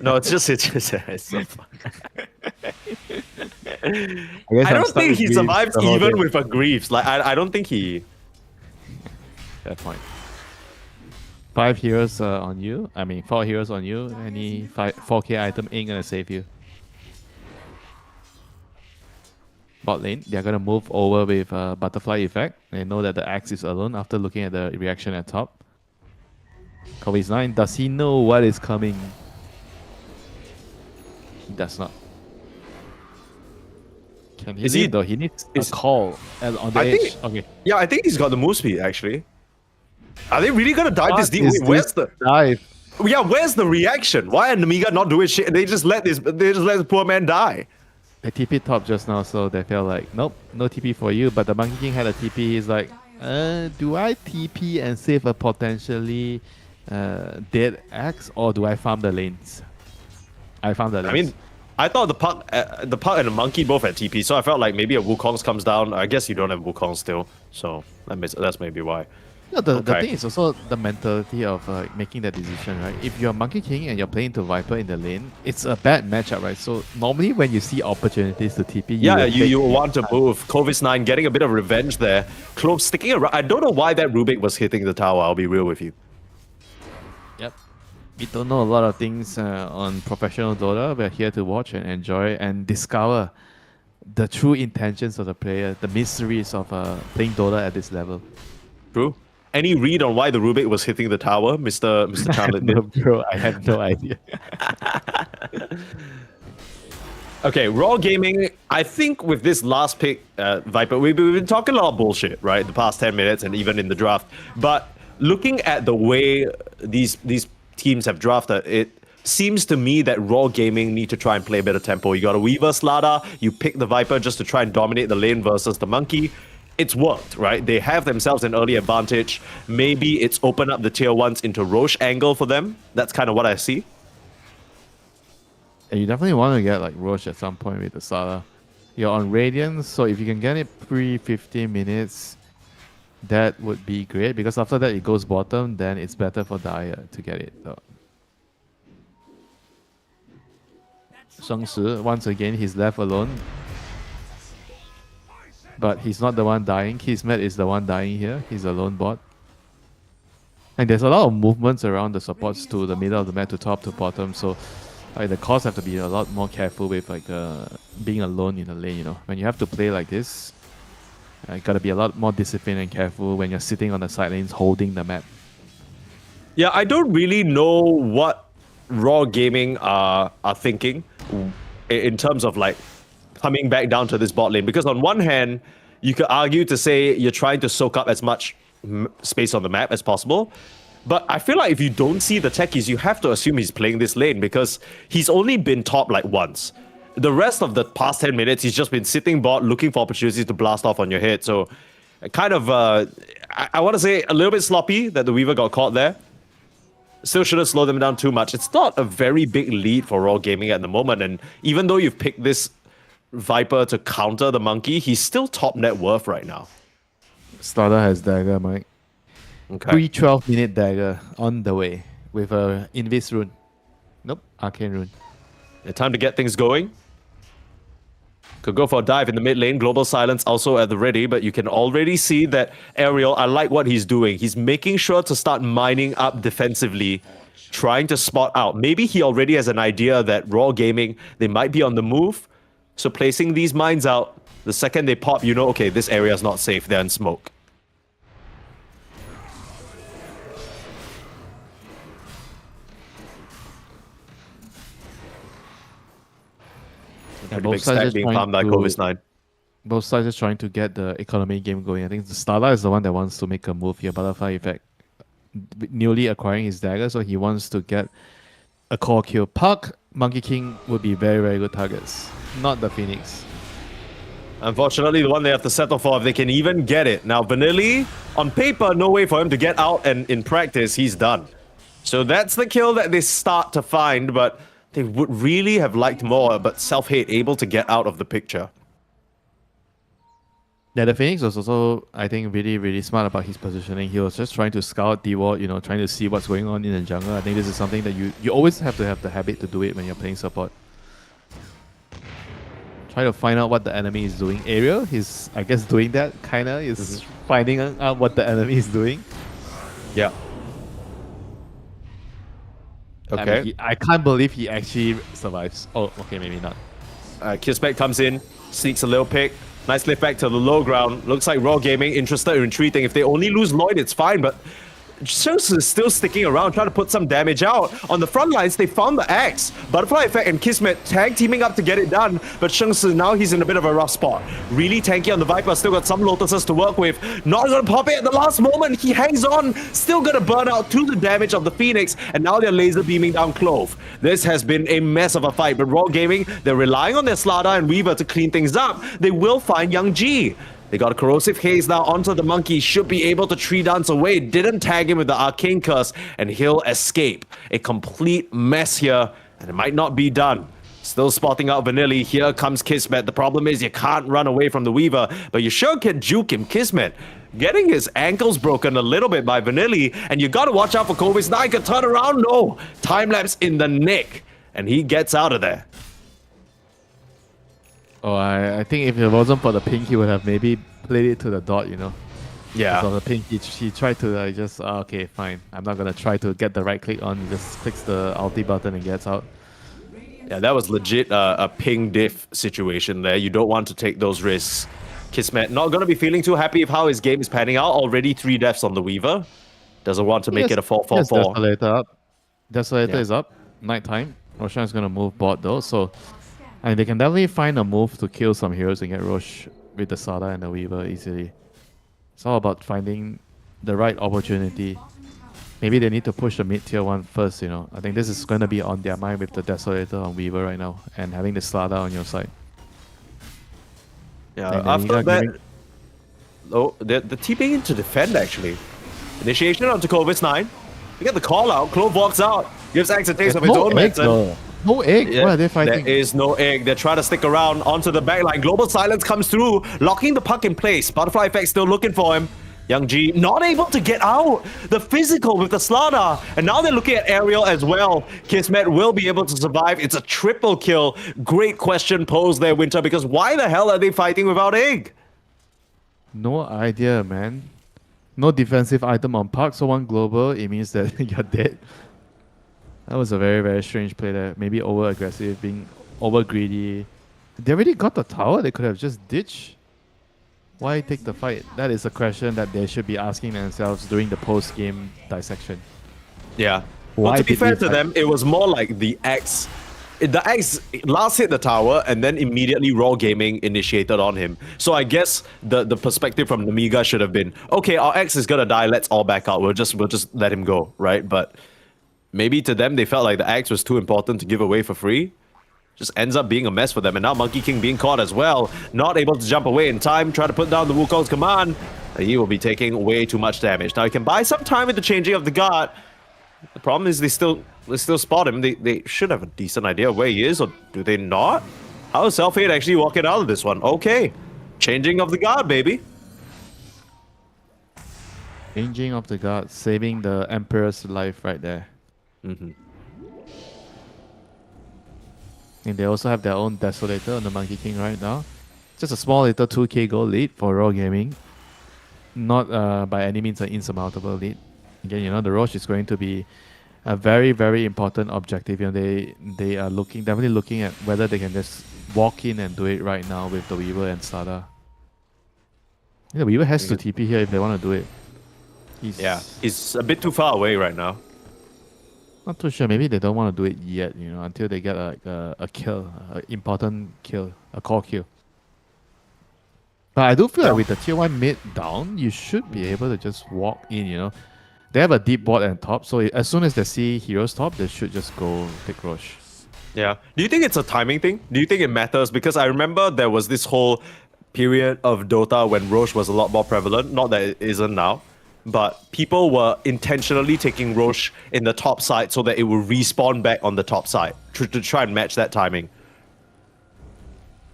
Speaker 3: No, it's so fun. I don't think he survives even with a Greaves. Like, I don't think he...
Speaker 4: Fair point. 5 heroes on you. 4 heroes on you. Any 4k item ain't gonna save you. Bot lane, they're gonna move over with butterfly effect. They know that the axe is alone after looking at the reaction at top. Kobe's 9, does he know what is coming? He does not. Can he
Speaker 3: Is he-
Speaker 4: leave though? He needs a call on the
Speaker 3: I
Speaker 4: edge.
Speaker 3: think-
Speaker 4: Okay.
Speaker 3: Yeah, I think he's got the move speed, actually. Are they really gonna dive this deep? Wait, where's the...
Speaker 4: dive?
Speaker 3: Yeah, where's the reaction? Why are Namiga not doing shit? They just let this poor man die.
Speaker 4: I TP top just now, so they felt like, nope, no TP for you. But the Monkey King had a TP. He's like, do I TP and save a potentially dead axe, or do I farm the lanes? I found the lanes.
Speaker 3: I mean, I thought the puck and the monkey both had TP, so I felt like maybe a Wukong's comes down. I guess you don't have Wukong still, so that's maybe why.
Speaker 4: No, the
Speaker 3: Okay.
Speaker 4: thing is also the mentality of making that decision, right? If you're Monkey King and you're playing to Viper in the lane, it's a bad matchup, right? So normally when you see opportunities to TP,
Speaker 3: Yeah,
Speaker 4: will
Speaker 3: you
Speaker 4: take-
Speaker 3: want to move. Clovis9 getting a bit of revenge there. Clove sticking around. I don't know why that Rubik was hitting the tower, I'll be real with you.
Speaker 4: Yep. We don't know a lot of things on professional Dota. We're here to watch and enjoy and discover the true intentions of the player, the mysteries of playing Dota at this level.
Speaker 3: True. Any read on why the Rubik was hitting the tower, Mr. Chandler?
Speaker 4: No, bro, I have no idea.
Speaker 3: Okay, Raw Gaming, I think with this last pick, Viper, we've been talking a lot of bullshit, right? The past 10 minutes and even in the draft. But looking at the way these teams have drafted, it seems to me that Raw Gaming need to try and play a bit of tempo. You got a Weaver Slada, you pick the Viper just to try and dominate the lane versus the Monkey. It's worked, right? They have themselves an early advantage. Maybe it's opened up the tier 1s into Roche angle for them. That's kind of what I see.
Speaker 4: And you definitely want to get like Roche at some point with the Sala. You're on Radiance, so if you can get it pre-15 minutes, that would be great. Because after that it goes bottom, then it's better for Daya to get it. So. Shengshi, once again, he's left alone. But he's not the one dying. Kismet is the one dying here. He's a lone bot. And there's a lot of movements around the supports to the middle of the map, to top to bottom. So the cores have to be a lot more careful with being alone in the lane. You know, when you have to play like this, you gotta be a lot more disciplined and careful when you're sitting on the side lanes holding the map.
Speaker 3: Yeah, I don't really know what Raw Gaming are thinking in terms of like coming back down to this bot lane, because on one hand you could argue to say you're trying to soak up as much space on the map as possible, but I feel like if you don't see the techies, you have to assume he's playing this lane because he's only been top like once. The rest of the past 10 minutes he's just been sitting bot looking for opportunities to blast off on your head. So kind of I want to say a little bit sloppy that the Weaver got caught there. Still shouldn't slow them down too much. It's not a very big lead for Raw Gaming at the moment, and even though you've picked this Viper to counter the Monkey, he's still top net worth right now.
Speaker 4: Starter has dagger, Mike.
Speaker 3: Okay.
Speaker 4: Pre-12-minute dagger on the way with a Invis rune. Nope, Arcane rune.
Speaker 3: Time to get things going. Could go for a dive in the mid lane. Global Silence also at the ready, but you can already see that Ariel, I like what he's doing. He's making sure to start mining up defensively, trying to spot out. Maybe he already has an idea that Raw Gaming, they might be on the move. So placing these mines out, the second they pop, you know, okay, this area is not safe. They're in smoke. Pretty big stack being farmed by Clovis9.
Speaker 4: Both sides are trying to get the economy game going. I think the Starla is the one that wants to make a move here. Butterfly Effect newly acquiring his dagger, so he wants to get a core kill. Puck, Monkey King would be very, very good targets. Not the Phoenix.
Speaker 3: Unfortunately, the one they have to settle for if they can even get it. Now, Vanilli, on paper, no way for him to get out, and in practice, he's done. So that's the kill that they start to find, but they would really have liked more, but Self-Hate able to get out of the picture.
Speaker 4: Yeah, the Phoenix was also, I think, really, really smart about his positioning. He was just trying to scout D-Ward, you know, trying to see what's going on in the jungle. I think this is something that you always have to have the habit to do it when you're playing support. Try to find out what the enemy is doing. Ariel, he's, I guess, doing that, kinda. Is finding out what the enemy is doing.
Speaker 3: Yeah. Okay.
Speaker 4: I mean, I can't believe he actually survives. Oh, okay, maybe not.
Speaker 3: Kismet comes in, sneaks a little pick. Nice lift back to the low ground. Looks like Raw Gaming interested in retreating. If they only lose Lloyd, it's fine, but Shengsi is still sticking around, trying to put some damage out. On the front lines, they found the Axe. Butterfly Effect and Kismet tag teaming up to get it done, but Shengsi now he's in a bit of a rough spot. Really tanky on the Viper, still got some Lotuses to work with. Not gonna pop it at the last moment, he hangs on, still gonna burn out through the damage of the Phoenix, and now they're laser beaming down Clove. This has been a mess of a fight, but Raw Gaming, they're relying on their Slada and Weaver to clean things up. They will find Young G. They got a Corrosive Haze now onto the Monkey, should be able to tree dance away, didn't tag him with the Arcane Curse, and he'll escape. A complete mess here, and it might not be done. Still spotting out Vanilli, here comes Kismet. The problem is you can't run away from the Weaver, but you sure can juke him. Kismet getting his ankles broken a little bit by Vanilli, and you gotta watch out for Kovis. Now he can turn around, no! Time-lapse in the nick, and he gets out of there.
Speaker 4: Oh, I think if it wasn't for the pink, he would have maybe played it to the dot, you know.
Speaker 3: Yeah.
Speaker 4: So the pink, he tried to just, okay, fine. I'm not going to try to get the right click on. He just clicks the ulti button and gets out.
Speaker 3: Yeah, that was legit a ping diff situation there. You don't want to take those risks. Kismet not going to be feeling too happy with how his game is panning out. Already 3 deaths on the Weaver. Doesn't want to make it a 4-4-4.
Speaker 4: Desolator up. Desolator
Speaker 3: Yeah.
Speaker 4: is up. Nighttime. Roshan is going to move bot though, so... And they can definitely find a move to kill some heroes and get Rosh with the Sada and the Weaver easily. It's all about finding the right opportunity. Maybe they need to push the mid tier one first, you know. I think this is going to be on their mind with the Desolator on Weaver right now and having the Sada on your side.
Speaker 3: Yeah,
Speaker 4: And then
Speaker 3: after
Speaker 4: you got
Speaker 3: that...
Speaker 4: giving-
Speaker 3: Oh, the TPing in to defend actually. Initiation onto Clovis 9. We get the call out. Clove walks out. Gives Axe a taste of his own medicine.
Speaker 4: No egg.
Speaker 3: Yeah,
Speaker 4: What are they fighting?
Speaker 3: There is no egg. They're trying to stick around onto the backline. Global Silence comes through, locking the puck in place. Butterfly Effect still looking for him. Young G not able to get out. The physical with the Slada. And now they're looking at Aerial as well. Kismet will be able to survive. It's a triple kill. Great question posed there, Winter, because why the hell are they fighting without egg?
Speaker 4: No idea, man. No defensive item on Park, so one global, it means that you're dead. That was a very, very strange play there. Maybe over-aggressive, being over-greedy. They already got the tower. They could have just ditched. Why take the fight? That is a question that they should be asking themselves during the post-game dissection.
Speaker 3: Yeah. Well,
Speaker 4: Why
Speaker 3: to be
Speaker 4: did
Speaker 3: fair
Speaker 4: we
Speaker 3: to
Speaker 4: fight?
Speaker 3: them, it was more like the X. The X last hit the tower and then immediately Raw Gaming initiated on him. So I guess the perspective from Namiga should have been, okay, our X is gonna die, let's all back out. We'll just let him go, right? But maybe to them they felt like the Axe was too important to give away for free. Just ends up being a mess for them. And now Monkey King being caught as well. Not able to jump away in time. Try to put down the Wukong's command. And he will be taking way too much damage. Now he can buy some time with the changing of the guard. The problem is they still spot him. They should have a decent idea of where he is, or do they not? How is Self-Hate actually walking out of this one? Okay. Changing of the guard, baby.
Speaker 4: Changing of the guard, saving the Emperor's life right there.
Speaker 3: Mm-hmm.
Speaker 4: And they also have their own Desolator on the Monkey King right now. Just a small little 2k gold lead for Raw Gaming. Not by any means an insurmountable lead. Again, you know, the Roche is going to be a very, very important objective. You know, they are definitely looking at whether they can just walk in and do it right now with the Weaver and Sada. Yeah, the Weaver has to TP here if they want to do it.
Speaker 3: He's a bit too far away right now.
Speaker 4: Not too sure. Maybe they don't want to do it yet, you know, until they get a kill, an important kill, a core kill. But I do feel like with the tier 1 mid down, you should be able to just walk in, you know. They have a deep bot and top, so as soon as they see heroes top, they should just go take Roche.
Speaker 3: Yeah. Do you think it's a timing thing? Do you think it matters? Because I remember there was this whole period of Dota when Roche was a lot more prevalent. Not that it isn't now. But people were intentionally taking Roche in the top side so that it will respawn back on the top side to try and match that timing.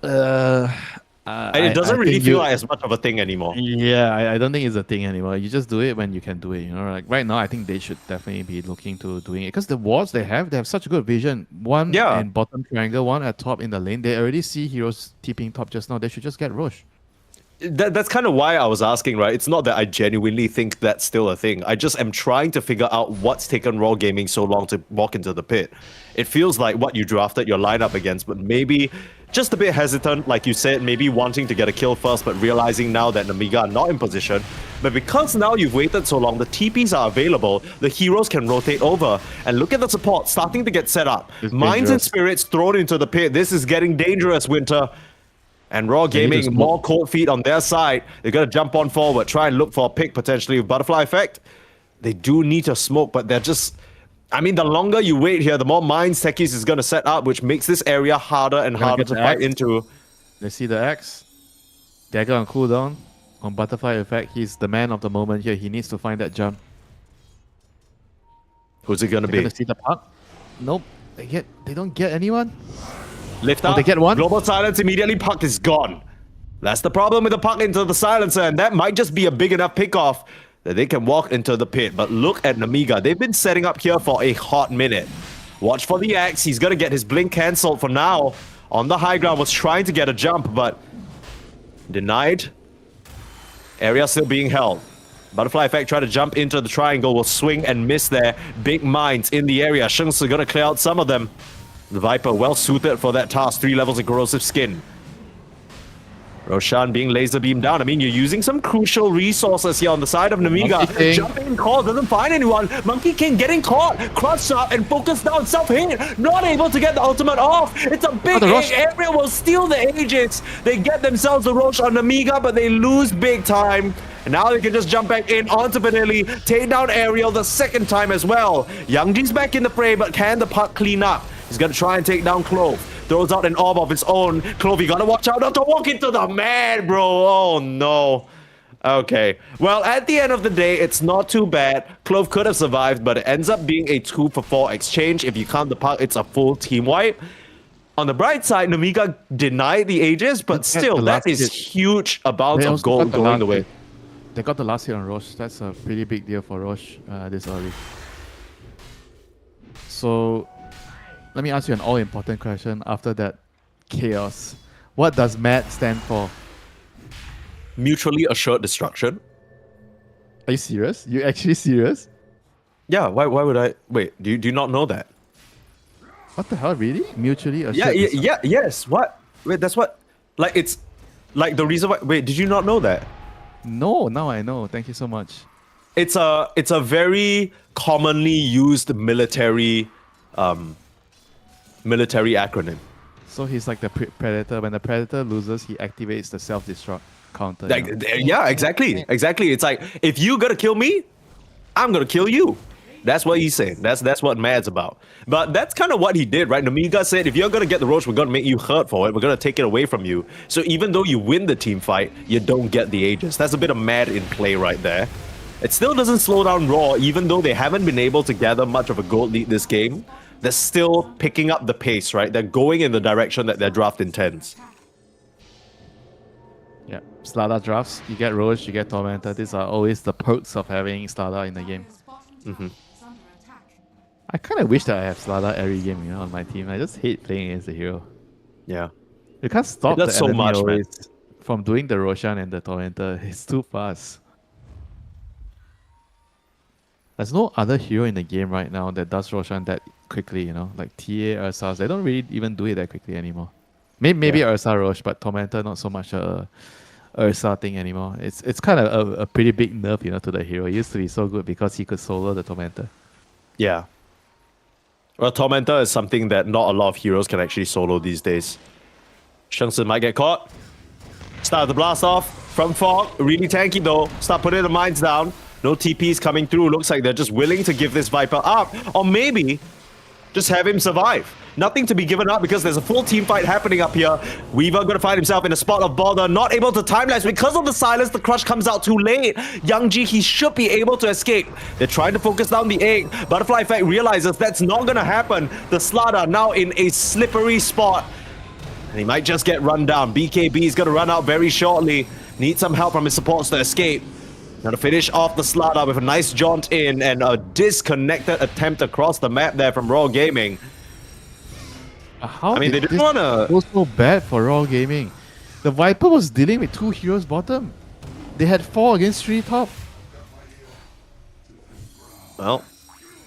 Speaker 3: And it doesn't really feel like as much of a thing anymore.
Speaker 4: Yeah, I don't think it's a thing anymore. You just do it when you can do it. You know, like right now, I think they should definitely be looking to doing it because the wards they have such good vision. One in bottom triangle, one at top in the lane. They already see heroes TPing top just now. They should just get Roche.
Speaker 3: That's kind of why I was asking, right? It's not that I genuinely think that's still a thing. I just am trying to figure out what's taken Raw Gaming so long to walk into the pit. It feels like what you drafted your lineup against, but maybe just a bit hesitant, like you said, maybe wanting to get a kill first, but realizing now that Namiga are not in position. But because now you've waited so long, the TPs are available, the heroes can rotate over. And look at the support starting to get set up.
Speaker 4: It's
Speaker 3: Minds and
Speaker 4: dangerous.
Speaker 3: Spirits thrown into the pit. This is getting dangerous, Winter. And Raw
Speaker 4: need to
Speaker 3: Gaming,
Speaker 4: smoke.
Speaker 3: more cold feet on their side. They're going to jump on forward, try and look for a pick potentially with Butterfly Effect. They do need to smoke, but they're just... I mean, the longer you wait here, the more mines Techies is going to set up, which makes this area harder and
Speaker 4: Gonna
Speaker 3: harder
Speaker 4: get
Speaker 3: to
Speaker 4: the
Speaker 3: fight
Speaker 4: axe.
Speaker 3: into.
Speaker 4: Let's see the X. Dagger on cooldown. On Butterfly Effect, he's the man of the moment here. He needs to find that jump.
Speaker 3: Who's it going to
Speaker 4: They're
Speaker 3: be?
Speaker 4: gonna see the puck. Nope. They don't get anyone.
Speaker 3: Lift
Speaker 4: Oh,
Speaker 3: up.
Speaker 4: they get one?
Speaker 3: Global Silence immediately. Puck is gone. That's the problem with the puck into the silencer, and that might just be a big enough pickoff that they can walk into the pit. But look at Namiga. They've been setting up here for a hot minute. Watch for the axe. He's going to get his blink cancelled for now. On the high ground, was trying to get a jump, but denied. Area still being held. Butterfly Effect try to jump into the triangle, will swing and miss there. Big mines in the area. Shengsi going to clear out some of them. The Viper well suited for that task. 3 levels of corrosive skin. Roshan being laser beamed down. I mean, you're using some crucial resources here on the side of
Speaker 4: Monkey
Speaker 3: Namiga.
Speaker 4: King.
Speaker 3: Jumping call, doesn't find anyone. Monkey King getting caught, crushed up and focused down, self-hit. Not able to get the ultimate off. It's a big
Speaker 4: the Rosh.
Speaker 3: egg. Ariel will steal the Aegis. They get themselves the Rosh on Namiga, but they lose big time. And now they can just jump back in onto Vanilli, take down Ariel the second time as well. Youngji's back in the fray, but can the puck clean up? He's going to try and take down Clove. Throws out an orb of his own. Clove, you gotta watch out not to walk into the man, bro. Oh, no. Okay. Well, at the end of the day, it's not too bad. Clove could have survived, but it ends up being a 2-for-4 exchange. If you count the puck, it's a full team wipe. On the bright side, Namiga denied the Aegis, but
Speaker 4: Look at
Speaker 3: still,
Speaker 4: the
Speaker 3: that
Speaker 4: last
Speaker 3: is
Speaker 4: hit.
Speaker 3: huge amounts
Speaker 4: They
Speaker 3: of
Speaker 4: also
Speaker 3: gold
Speaker 4: got the
Speaker 3: going
Speaker 4: last
Speaker 3: away.
Speaker 4: hit. They got the last hit on Roche. That's a pretty big deal for Roche this early. So, let me ask you an all-important question after that chaos. What does MAD stand for?
Speaker 3: Mutually assured destruction.
Speaker 4: Are you serious? You actually serious?
Speaker 3: Yeah, why would I... Wait, do you not know that?
Speaker 4: What the hell, really? Mutually assured
Speaker 3: Yeah,
Speaker 4: destruction?
Speaker 3: yes. What? Wait, that's what... Like, it's... Like, the reason why... Wait, did you not know that?
Speaker 4: No, now I know. Thank you so much.
Speaker 3: It's a very commonly used military acronym.
Speaker 4: So he's like the predator. When the predator loses, he activates the self-destruct counter.
Speaker 3: Like,
Speaker 4: you know?
Speaker 3: yeah, exactly. It's like, if you gonna kill me, I'm gonna kill you. That's what he's saying. That's what Mad's about. But that's kind of what he did, right? Namiga said, if you're gonna get the Roach, we're gonna make you hurt for it. We're gonna take it away from you. So even though you win the team fight, you don't get the Aegis. That's a bit of Mad in play right there. It still doesn't slow down Raw, even though they haven't been able to gather much of a gold lead this game. They're still picking up the pace, right? They're going in the direction that their draft intends.
Speaker 4: Yeah. Slada drafts, you get Roche, you get Tormentor. These are always the perks of having Slada in the game. I kind of wish that I have Slada every game, you know, on my team. I just hate playing against the hero.
Speaker 3: Yeah.
Speaker 4: You can't stop
Speaker 3: That's
Speaker 4: the
Speaker 3: so
Speaker 4: enemy
Speaker 3: much, man.
Speaker 4: always from doing the Roshan and the Tormentor. It's too fast. There's no other hero in the game right now that does Roshan that quickly, you know, like TA, Ursa's. They don't really even do it that quickly anymore. Maybe Ursa Roche, but Tormentor not so much a Ursa thing anymore. It's kind of a pretty big nerf, you know, to the hero. It used to be so good because he could solo the Tormentor.
Speaker 3: Yeah. Well, Tormentor is something that not a lot of heroes can actually solo these days. Shengsi might get caught. Start the blast off from Fog. Really tanky though. Start putting the mines down. No TPs coming through. Looks like they're just willing to give this Viper up. Or maybe just have him survive. Nothing to be given up because there's a full team fight happening up here. Weaver gonna find himself in a spot of bother. Not able to timelapse because of the silence. The crush comes out too late. Youngji, he should be able to escape. They're trying to focus down the egg. Butterfly Effect realizes that's not gonna happen. The Slada now in a slippery spot. And he might just get run down. BKB is gonna run out very shortly. Needs some help from his supports to escape. Gonna finish off the Slada with a nice jaunt in and a disconnected attempt across the map there from Raw Gaming.
Speaker 4: How
Speaker 3: I mean, they
Speaker 4: did
Speaker 3: didn't
Speaker 4: this
Speaker 3: wanna...
Speaker 4: go so bad for Raw Gaming? The Viper was dealing with 2 heroes bottom. They had 4 against 3 top.
Speaker 3: Well,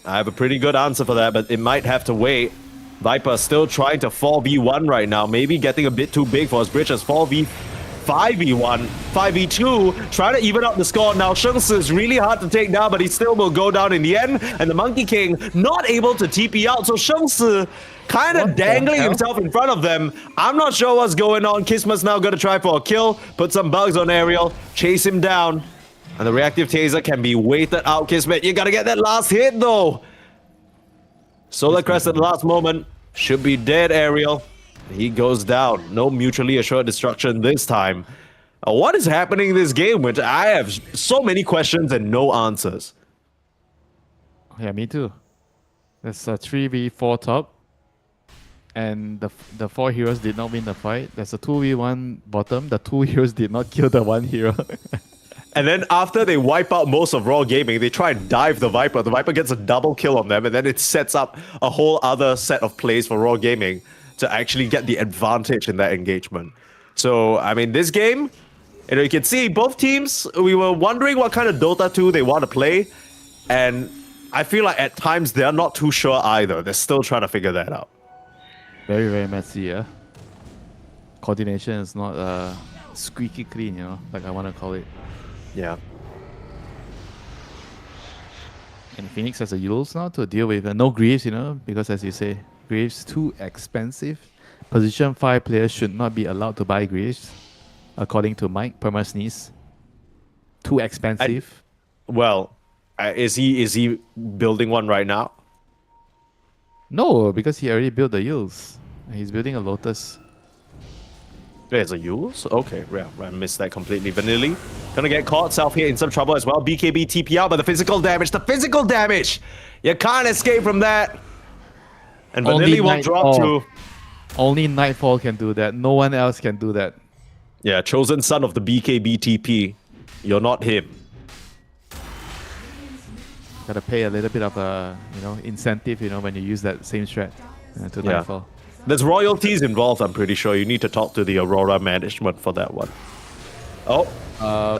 Speaker 3: I have a pretty good answer for that, but it might have to wait. Viper still trying to 4v1 right now. Maybe getting a bit too big for his bridges. 5v1, 5v2, trying to even up the score. Now, Shengsi is really hard to take down, but he still will go down in the end. And the Monkey King not able to TP out. So Shengsi kind of dangling himself in front of them. I'm not sure what's going on. Kismet's now going to try for a kill. Put some bugs on Ariel. Chase him down. And the reactive taser can be waited out. Kismet, you got to get that last hit, though. Solar Crest at the last moment. Should be dead, Ariel. He goes down. No mutually assured destruction this time. What is happening in this game? Which I have so many questions and no answers.
Speaker 4: Yeah, me too. There's a 3v4 top. And the 4 heroes did not win the fight. There's a 2v1 bottom. The 2 heroes did not kill the 1 hero.
Speaker 3: And then after they wipe out most of Raw Gaming, they try and dive the Viper. The Viper gets a double kill on them, and then it sets up a whole other set of plays for Raw Gaming to actually get the advantage in that engagement. So, I mean, this game, you can see both teams, we were wondering what kind of Dota 2 they want to play. And I feel like at times they're not too sure either. They're still trying to figure that out.
Speaker 4: Very, very messy, yeah. Coordination is not squeaky clean, you know, like I want to call it.
Speaker 3: Yeah.
Speaker 4: And Phoenix has a Yules now to deal with. No Greaves, you know, because as you say, Greaves too expensive. Position 5 players should not be allowed to buy Greaves, according to Mike Perma-Sneeze. Too expensive.
Speaker 3: Well, is he building one right now?
Speaker 4: No, because he already built the Yules. He's building a Lotus.
Speaker 3: There's a Yules? Okay, yeah, I missed that completely. Vanilli gonna get caught self here in some trouble as well. BKB TP out, but the physical damage! You can't escape from that. And Vanilli will drop too.
Speaker 4: Only Nightfall can do that. No one else can do that.
Speaker 3: Yeah, chosen son of the BKB TP. You're not him.
Speaker 4: Gotta pay a little bit of a incentive, when you use that same strat to Nightfall.
Speaker 3: There's royalties involved, I'm pretty sure. You need to talk to the Aurora management for that one. Oh.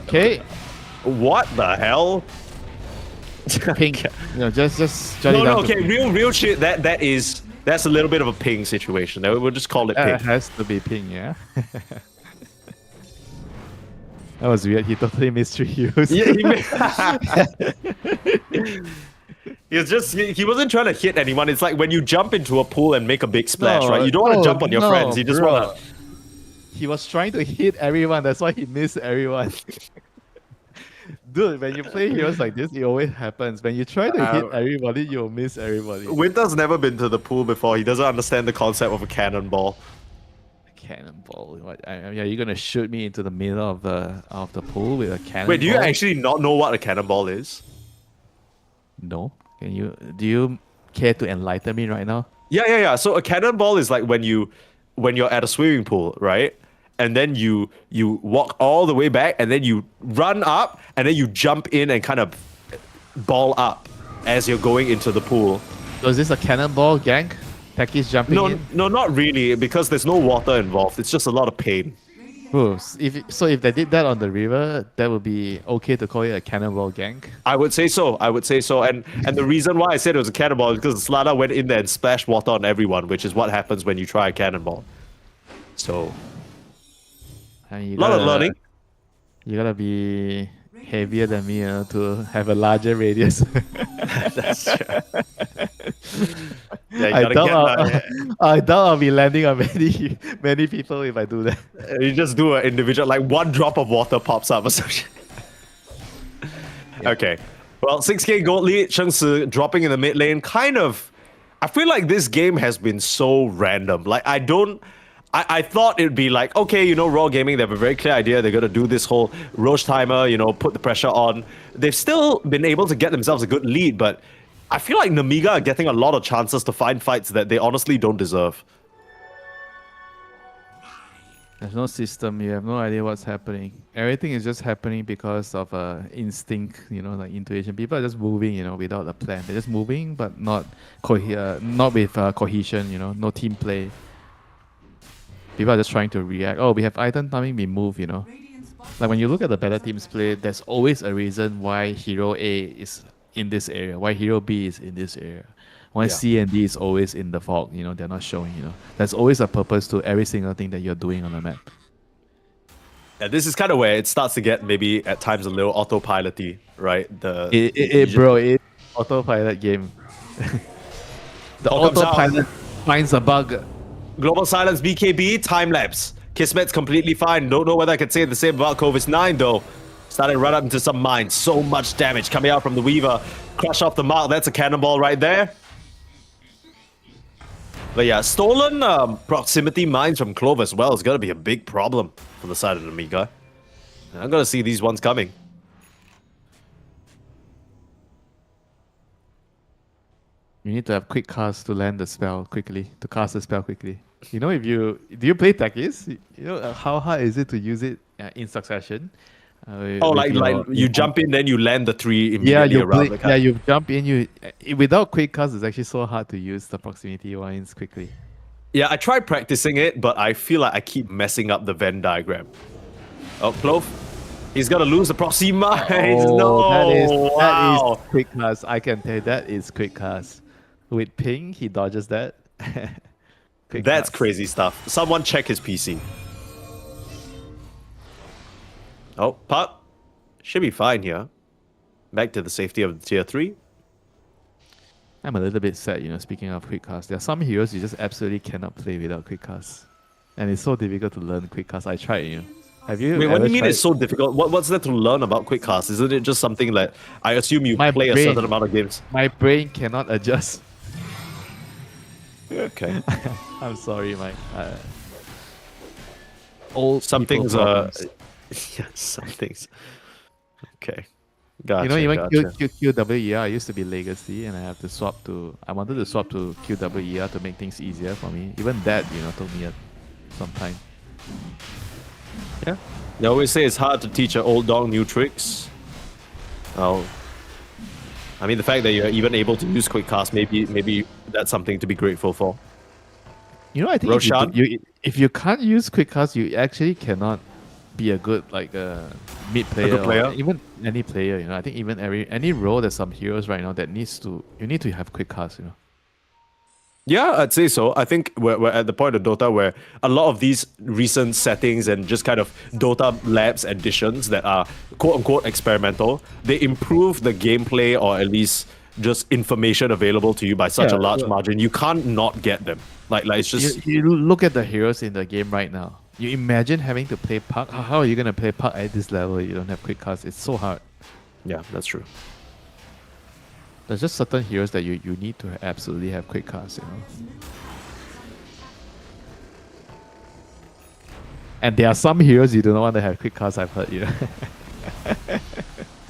Speaker 4: Okay.
Speaker 3: What the hell?
Speaker 4: Pink. Just jot it down.
Speaker 3: No, okay, real shit. That's a little bit of a ping situation. We'll just call it ping.
Speaker 4: It has to be ping, yeah. That was weird. He totally missed 3 heroes.
Speaker 3: Yeah, he wasn't trying to hit anyone. It's like when you jump into a pool and make a big splash, right? You don't want to jump on your friends. You just want to.
Speaker 4: He was trying to hit everyone. That's why he missed everyone. Dude, when you play heroes like this, it always happens. When you try to hit everybody, you'll miss everybody.
Speaker 3: Winter's never been to the pool before. He doesn't understand the concept of a cannonball.
Speaker 4: Cannonball? What? Are you gonna shoot me into the middle of the pool with a cannonball?
Speaker 3: Wait, do you actually not know what a cannonball is?
Speaker 4: No. Do you care to enlighten me right now?
Speaker 3: Yeah. So a cannonball is like when you're at a swimming pool, right? And then you walk all the way back, and then you run up, and then you jump in and kind of ball up as you're going into the pool.
Speaker 4: So is this a cannonball gank? Techies jumping in?
Speaker 3: No, not really, because there's no water involved. It's just a lot of pain.
Speaker 4: Oh, if they did that on the river, that would be okay to call it a cannonball gank.
Speaker 3: I would say so. And the reason why I said it was a cannonball is because Slada went in there and splashed water on everyone, which is what happens when you try a cannonball. So, a lot of learning.
Speaker 4: You gotta be heavier than me to have a larger radius.
Speaker 3: That's true.
Speaker 4: I doubt I'll be landing on many people if I do that.
Speaker 3: You just do an individual, like one drop of water pops up or something. Okay. Well, 6k gold lead, Shengsi dropping in the mid lane. I feel like this game has been so random. Like, I thought it'd be like, okay, Raw Gaming, they have a very clear idea. They're going to do this whole Roche timer, put the pressure on. They've still been able to get themselves a good lead, but I feel like Namiga are getting a lot of chances to find fights that they honestly don't deserve.
Speaker 4: There's no system. You have no idea what's happening. Everything is just happening because of instinct, like intuition. People are just moving, without a plan. They're just moving, but not with cohesion, no team play. People are just trying to react. Oh, we have item timing, we move, you know. Like when you look at the better teams play, there's always a reason why hero A is in this area, why hero B is in this area. Why C and D is always in the fog, you know, they're not showing, you know. There's always a purpose to every single thing that you're doing on the map.
Speaker 3: And this is kind of where it starts to get maybe at times a little autopilot-y, right?
Speaker 4: Bro, it's autopilot game. The
Speaker 3: All comes out.
Speaker 4: autopilot finds a bug.
Speaker 3: Global Silence BKB, time lapse. Kismet's completely fine. Don't know whether I could say the same about Covis 9 though. Started to run up into some mines. So much damage coming out from the Weaver. Crush off the mark. That's a cannonball right there. But yeah, stolen proximity mines from Clove as well is going to be a big problem from the side of the Amiga. I'm going to see these ones coming.
Speaker 4: You need to have quick cast to land the spell quickly, to cast the spell quickly. You know, do you play Takis? You know how hard is it to use it in succession?
Speaker 3: You jump in, then you land the 3 immediately around the card.
Speaker 4: Yeah, you jump in. Without quick cast, it's actually so hard to use the proximity lines quickly.
Speaker 3: Yeah, I tried practicing it, but I feel like I keep messing up the Venn diagram. Oh, Clove. He's gonna lose the proxy mines.
Speaker 4: Oh,
Speaker 3: no,
Speaker 4: that is quick cast. I can tell you that is quick cast. With ping, he dodges that.
Speaker 3: That's crazy stuff. Someone check his PC. Oh, Puck. Should be fine here. Back to the safety of the tier 3.
Speaker 4: I'm a little bit sad, you know, speaking of quick cast. There are some heroes you just absolutely cannot play without quick cast. And it's so difficult to learn quick cast. I tried, you know. Have you?
Speaker 3: Wait, what do you mean
Speaker 4: tried?
Speaker 3: it's so difficult? What's there to learn about quick cast? Isn't it just something like I assume you play a certain amount of games?
Speaker 4: My brain cannot adjust.
Speaker 3: Okay.
Speaker 4: I'm sorry, Mike.
Speaker 3: Some things
Speaker 4: are.
Speaker 3: Yeah, some things. Okay. Gotcha.
Speaker 4: You know, even
Speaker 3: gotcha.
Speaker 4: QWER, I used to be Legacy, and I wanted to swap to QWER to make things easier for me. Even that, you know, took me some time.
Speaker 3: Yeah. They always say it's hard to teach an old dog new tricks. Oh. I mean, the fact that you're even able to use quick cast, maybe that's something to be grateful for.
Speaker 4: You know, I think if you can't use quick cast, you actually cannot be a good mid player, or even any player. You know, I think even any role, there's some heroes right now that you need to have quick cast. You know.
Speaker 3: Yeah, I'd say so. I think we're at the point of Dota where a lot of these recent settings and just kind of Dota Labs additions that are quote-unquote experimental, they improve the gameplay or at least just information available to you by such a large margin. You can't not get them. Like it's just...
Speaker 4: You look at the heroes in the game right now. You imagine having to play Puck. How are you going to play Puck at this level? You don't have quick cast. It's so hard.
Speaker 3: Yeah, that's true.
Speaker 4: There's just certain heroes that you need to absolutely have quick cast, you know. And there are some heroes you do not want to have quick cast, I've heard, you know.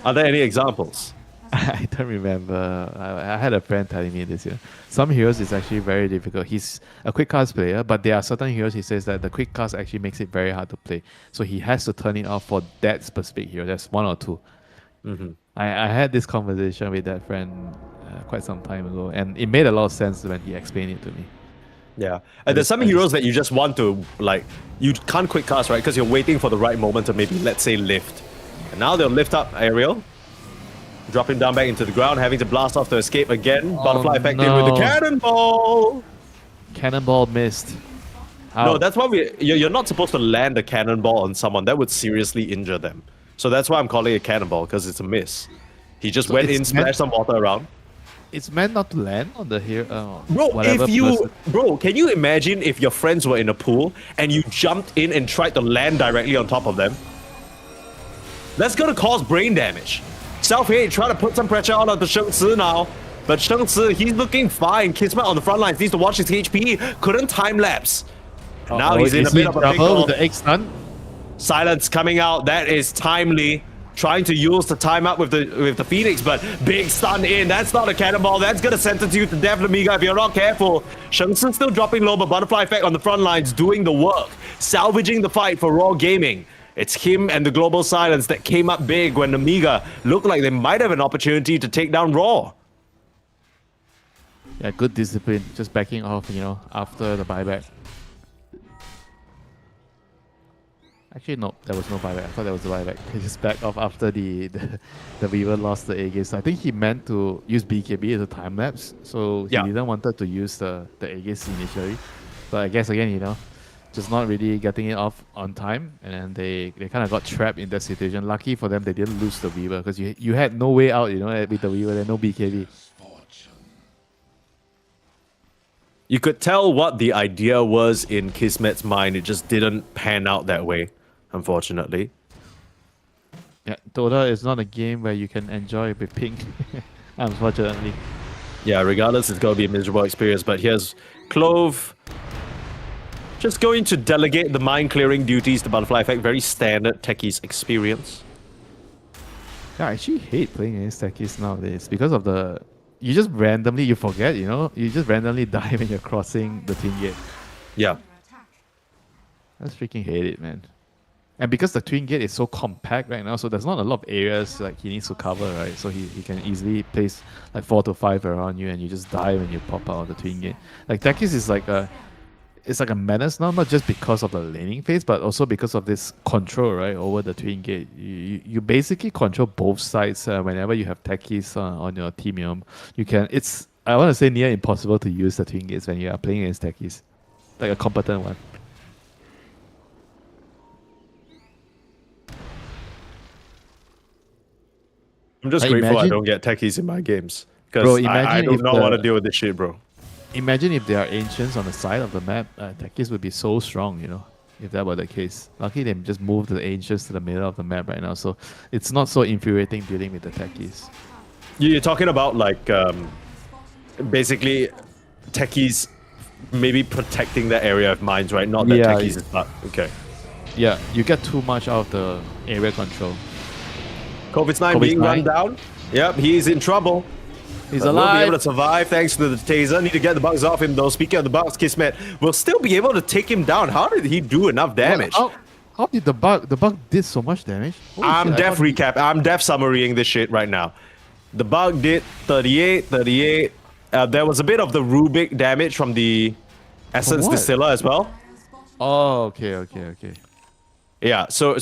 Speaker 3: Are there any examples?
Speaker 4: I don't remember. I had a friend telling me this, you know. Some heroes is actually very difficult. He's a quick cast player, but there are certain heroes he says that the quick cast actually makes it very hard to play. So he has to turn it off for that specific hero. There's one or two.
Speaker 3: Mm-hmm.
Speaker 4: I had this conversation with that friend quite some time ago, and it made a lot of sense when he explained it to me.
Speaker 3: Yeah, and there's some heroes that you just want to, like, you can't quick cast, right? Because you're waiting for the right moment to maybe, let's say, lift. And now they'll lift up Ariel, drop him down back into the ground, having to blast off to escape again. Butterfly effect in with the cannonball!
Speaker 4: Cannonball missed.
Speaker 3: No, that's why you're not supposed to land a cannonball on someone. That would seriously injure them. So that's why I'm calling it cannonball, because it's a miss. He just went in, splashed some water around.
Speaker 4: It's meant not to land on the hero.
Speaker 3: Bro, can you imagine if your friends were in a pool and you jumped in and tried to land directly on top of them? That's gonna cause brain damage. Self-hate, trying to put some pressure on the Sheng Tzu now. But Sheng Tzu, he's looking fine. Kismet on the front lines needs to watch his HP. Couldn't time lapse. Now he's in a bit of a pickle.
Speaker 4: The X stun.
Speaker 3: Silence coming out. That is timely. Trying to use the timeout with the Phoenix, but big stun in. That's not a cannonball. That's gonna sentence you to death, Lamiga, if you're not careful. Sheng Tzu still dropping low, but butterfly effect on the front lines doing the work, salvaging the fight for Raw Gaming. It's him and the Global Silence that came up big when Amiga looked like they might have an opportunity to take down Raw.
Speaker 4: Yeah, good discipline. Just backing off, you know, after the buyback. Actually, no, there was no buyback. I thought there was a buyback. He just backed off after the Weaver lost the A game. So I think he meant to use BKB as a time lapse. So he
Speaker 3: Yeah.
Speaker 4: didn't wanted to use the A game initially. But I guess again, just not really getting it off on time, and then they kind of got trapped in that situation. Lucky for them, they didn't lose the Weaver because you had no way out. With the Weaver, there's no BKB.
Speaker 3: You could tell what the idea was in Kismet's mind. It just didn't pan out that way, unfortunately.
Speaker 4: Yeah, Dota is not a game where you can enjoy with pink, unfortunately.
Speaker 3: Yeah, regardless, it's going to be a miserable experience. But here's Clove. Just going to delegate the mind clearing duties to Butterfly Effect. Very standard techies experience.
Speaker 4: Yeah, I actually hate playing against techies nowadays because of you just randomly, forget, you just randomly die when you're crossing the twin gate.
Speaker 3: Yeah.
Speaker 4: I just freaking hate it, man. And because the twin gate is so compact right now, so there's not a lot of areas like he needs to cover, right? So he can easily place like 4 to 5 around you, and you just die when you pop out of the twin gate. Like techies is like a menace now, not just because of the laning phase, but also because of this control, right, over the twin gate. You basically control both sides whenever you have techies on your team. It's, I want to say, near impossible to use the twin gates when you are playing against techies, like a competent one.
Speaker 3: I'm just
Speaker 4: Like,
Speaker 3: grateful I
Speaker 4: imagine-
Speaker 3: don't get techies in my games.
Speaker 4: Bro,
Speaker 3: Because I
Speaker 4: imagine
Speaker 3: do
Speaker 4: if
Speaker 3: not
Speaker 4: the-
Speaker 3: want to deal with this shit, bro.
Speaker 4: Imagine if there are ancients on the side of the map, techies would be so strong, if that were the case. Lucky they just moved the ancients to the middle of the map right now, so it's not so infuriating dealing with the techies.
Speaker 3: You're talking about like basically techies maybe protecting that area of mines, right? Not that
Speaker 4: Yeah,
Speaker 3: techies is not. Okay.
Speaker 4: Yeah, you get too much out of the area control.
Speaker 3: COVID-9 being run down. Yep, he's in trouble.
Speaker 4: He's
Speaker 3: But we'll be
Speaker 4: alive.
Speaker 3: able to survive thanks to the taser. Need to get the bugs off him though. Speaking of the bugs, Kismet will still be able to take him down. How did he do enough damage?
Speaker 4: How did the bug did so much damage? Holy
Speaker 3: I'm
Speaker 4: shit, I
Speaker 3: def
Speaker 4: thought he-
Speaker 3: recap. I'm def summarying this shit right now. The bug did 38. There was a bit of the Rubik damage from the Essence
Speaker 4: what?
Speaker 3: Distiller as well.
Speaker 4: Oh, okay.
Speaker 3: Yeah, so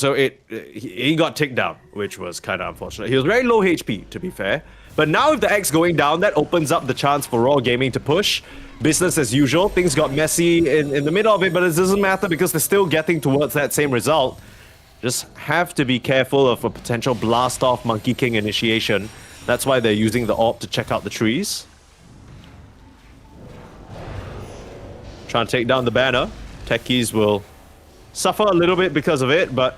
Speaker 3: he got ticked down, which was kind of unfortunate. He was very low HP, to be fair. But now with the X going down, that opens up the chance for Raw Gaming to push. Business as usual. Things got messy in the middle of it, but it doesn't matter because they're still getting towards that same result. Just have to be careful of a potential blast-off Monkey King initiation. That's why they're using the AWP to check out the trees. Trying to take down the banner. Techies will suffer a little bit because of it, but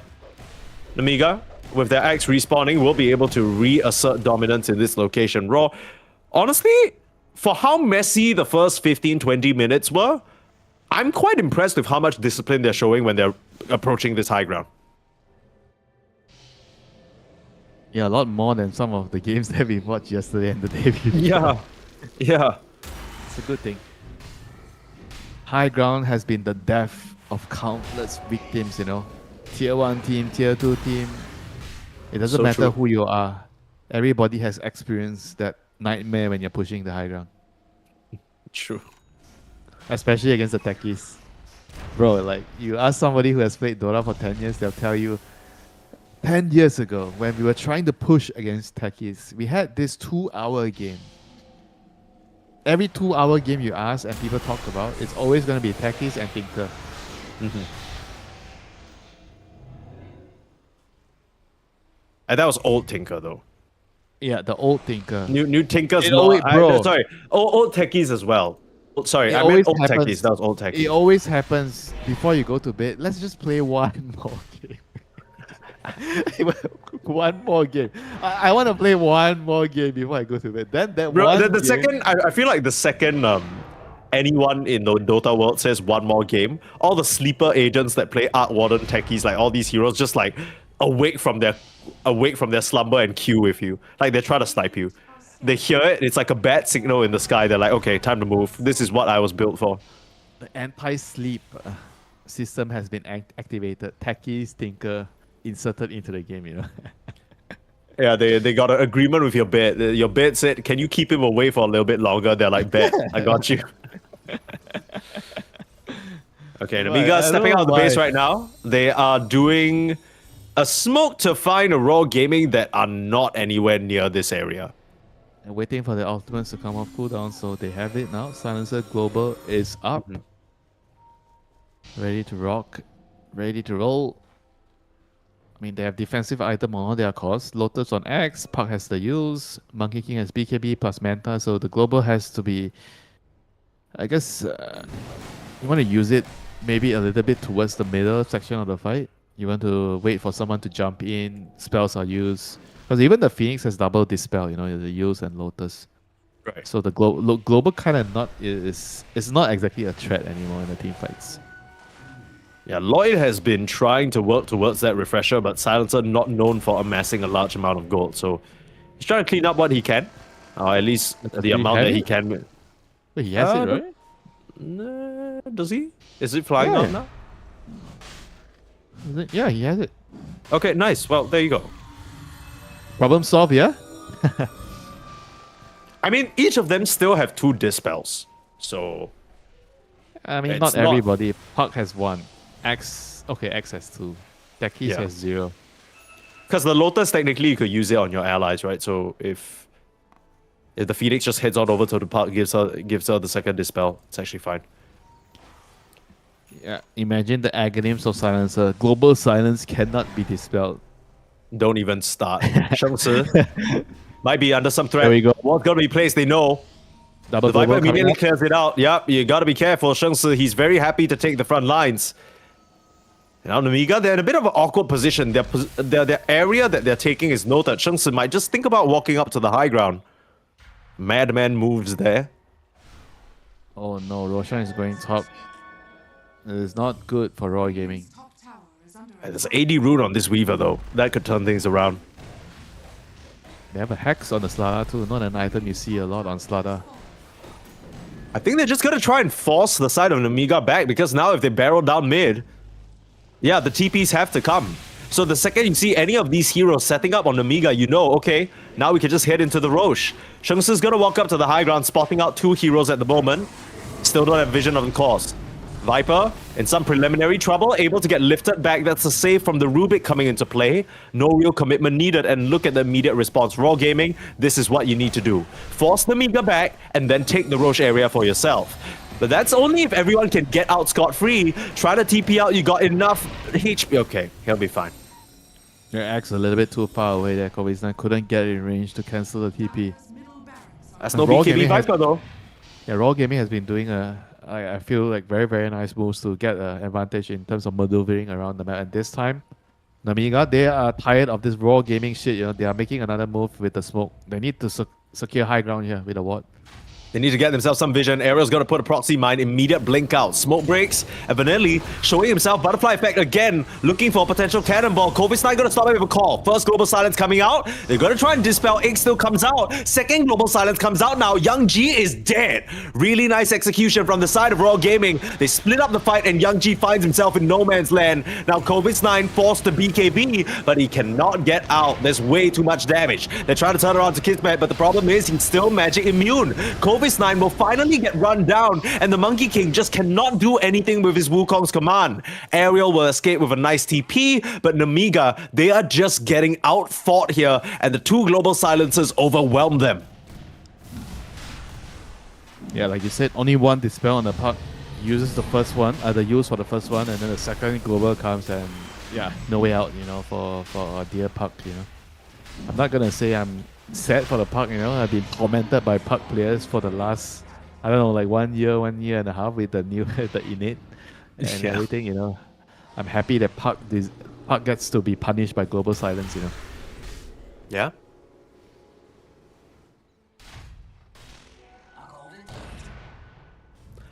Speaker 3: Namiga, with their X respawning, will be able to reassert dominance in this location. Raw, honestly, for how messy the first 15-20 minutes were, I'm quite impressed with how much discipline they're showing when they're approaching this high ground.
Speaker 4: Yeah, a lot more than some of the games that we watched yesterday and the day before.
Speaker 3: Yeah.
Speaker 4: It's a good thing. High ground has been the death of countless victims, Tier 1 team, Tier 2 team. It doesn't
Speaker 3: So
Speaker 4: matter
Speaker 3: true.
Speaker 4: who you are. Everybody has experienced that nightmare when you're pushing the high ground.
Speaker 3: True.
Speaker 4: Especially against the techies. Bro, like, you ask somebody who has played Dota for 10 years, they'll tell you, 10 years ago, when we were trying to push against techies, we had this 2-hour game. Every 2-hour game you ask and people talk about, it's always going to be techies and Tinker.
Speaker 3: And that was old Tinker, though.
Speaker 4: Yeah, the old Tinker.
Speaker 3: New Tinker's
Speaker 4: It
Speaker 3: not...
Speaker 4: always- bro.
Speaker 3: sorry, old techies as well. Sorry,
Speaker 4: It
Speaker 3: I meant
Speaker 4: always
Speaker 3: old
Speaker 4: happens.
Speaker 3: techies. That was old techies.
Speaker 4: It always happens before you go to bed. Let's just play one more game. One more game. I want to play one more game before I go to bed. Then that
Speaker 3: Bro,
Speaker 4: one
Speaker 3: the
Speaker 4: game,
Speaker 3: second, I feel like the second anyone in the Dota world says one more game, all the sleeper agents that play Arc Warden techies, like all these heroes, just like awake from their slumber and queue with you. Like they're trying to snipe you. They hear it, it's like a bad signal in the sky. They're like, okay, time to move. This is what I was built for.
Speaker 4: the anti-sleep system has been activated. Techies, Tinker inserted into the game,
Speaker 3: Yeah, they got an agreement with your bed. Your bed said, can you keep him away for a little bit longer? They're like, bet, I got you. Okay,
Speaker 4: Right,
Speaker 3: Namiga
Speaker 4: I
Speaker 3: stepping
Speaker 4: don't
Speaker 3: out of the
Speaker 4: know
Speaker 3: base
Speaker 4: why.
Speaker 3: right now. They are doing a smoke to find a Raw Gaming that are not anywhere near this area.
Speaker 4: And waiting for the ultimates to come off cooldown, so they have it now. Silencer Global is up. Ready to rock. Ready to roll. I mean, they have defensive item on all their cores. Lotus on X, Puck has the use, Monkey King has BKB plus Manta, so the global has to be, I guess, you want to use it maybe a little bit towards the middle section of the fight. You want to wait for someone to jump in, spells are used. Because even the Phoenix has double dispel, you know, the use and Lotus.
Speaker 3: Right.
Speaker 4: So the global kind of not is not exactly a threat anymore in the team fights.
Speaker 3: Yeah, Lloyd has been trying to work towards that refresher, but Silencer not known for amassing a large amount of gold. So he's trying to clean up what he can, or at least the
Speaker 4: he
Speaker 3: amount
Speaker 4: have
Speaker 3: that he
Speaker 4: it?
Speaker 3: can.
Speaker 4: Wait, he has it,
Speaker 3: no-
Speaker 4: right?
Speaker 3: Does he? Is it flying
Speaker 4: Yeah.
Speaker 3: out now?
Speaker 4: Is it? Yeah, he has it.
Speaker 3: Okay, nice. Well, there you go.
Speaker 4: Problem solved, yeah?
Speaker 3: I mean, each of them still have 2 dispels. So
Speaker 4: I mean,
Speaker 3: It's
Speaker 4: not
Speaker 3: not-
Speaker 4: everybody. Puck has 1. X has 2. Dekis
Speaker 3: Yeah.
Speaker 4: has 0.
Speaker 3: because the Lotus technically you could use it on your allies, right? So if the Phoenix just heads on over to the park, gives her the second dispel, it's actually fine.
Speaker 4: Yeah, imagine the agonyms of Silencer. Global silence cannot be dispelled.
Speaker 3: Don't even start. Sheng Tzu might be under some threat.
Speaker 4: There we go.
Speaker 3: What's gonna be placed? They know.
Speaker 4: Double
Speaker 3: The Viper
Speaker 4: global coming
Speaker 3: immediately
Speaker 4: up.
Speaker 3: clears it out. Yep, you gotta be careful. Sheng Tzu, he's very happy to take the front lines. Now, Namiga, they're in a bit of an awkward position. Their area that they're taking is noted. Sheng Tzu might just think about walking up to the high ground. Madman moves there.
Speaker 4: Oh no, Roshan is going top. It is not good for Raw Gaming.
Speaker 3: There's 80 rune on this Weaver, though. That could turn things around.
Speaker 4: They have a Hex on the Slada too, not an item you see a lot on Slada.
Speaker 3: I think they're just gonna try and force the side of Namiga back, because now if they barrel down mid, yeah, the TPs have to come. So the second you see any of these heroes setting up on Namiga, you know, okay, now we can just head into the Roche. Sheng Tzu's gonna walk up to the high ground, spotting out 2 heroes at the moment. Still don't have vision of the cause. Viper, in some preliminary trouble, able to get lifted back. That's a save from the Rubik coming into play. No real commitment needed, and look at the immediate response. Raw Gaming, this is what you need to do. Force Namiga back, and then take the Roche area for yourself. But that's only if everyone can get out scot-free. Try to TP out, you got enough HP. Okay, he'll be fine.
Speaker 4: Your X a little bit too far away there, Kobe9 couldn't get in range to cancel the TP.
Speaker 3: That's no
Speaker 4: Raw
Speaker 3: BKB
Speaker 4: Gaming has-
Speaker 3: Viper, though.
Speaker 4: Yeah, Raw Gaming has been doing I feel like very, very nice moves to get an advantage in terms of maneuvering around the map. And this time, Namiga, they are tired of this Raw Gaming shit. You know, they are making another move with the smoke. They need to secure high ground here with the ward.
Speaker 3: They need to get themselves some vision. Ariel's going to put a proxy mine, immediate blink out. Smoke breaks, and Vanelli showing himself butterfly effect again, looking for a potential cannonball. Kovi's not going to stop him with a call. First global silence coming out. They're going to try and dispel. Ink still comes out. Second global silence comes out now. Young G is dead. Really nice execution from the side of Raw Gaming. They split up the fight, and Young G finds himself in no man's land. Now Kovi's 9 forced to BKB, but he cannot get out. There's way too much damage. They're trying to turn around to Kismet, but the problem is he's still magic immune. Kovi's 9 will finally get run down, and the Monkey King just cannot do anything with his Wukong's command. Ariel will escape with a nice TP, but Namiga, they are just getting out-fought here, and the 2 global silences overwhelm them.
Speaker 4: Yeah, like you said, only 1 dispel on the puck. Uses the first one, the use for the first one, and then the second global comes, and yeah, no way out, you know, for our dear puck, you know. I'm not gonna say I'm sad for the puck, you know. I've been tormented by puck players for the last, I don't know, like 1 year and a half with the new the innate and
Speaker 3: Yeah.
Speaker 4: everything, you know. I'm happy that puck gets to be punished by global silence, you know.
Speaker 3: Yeah?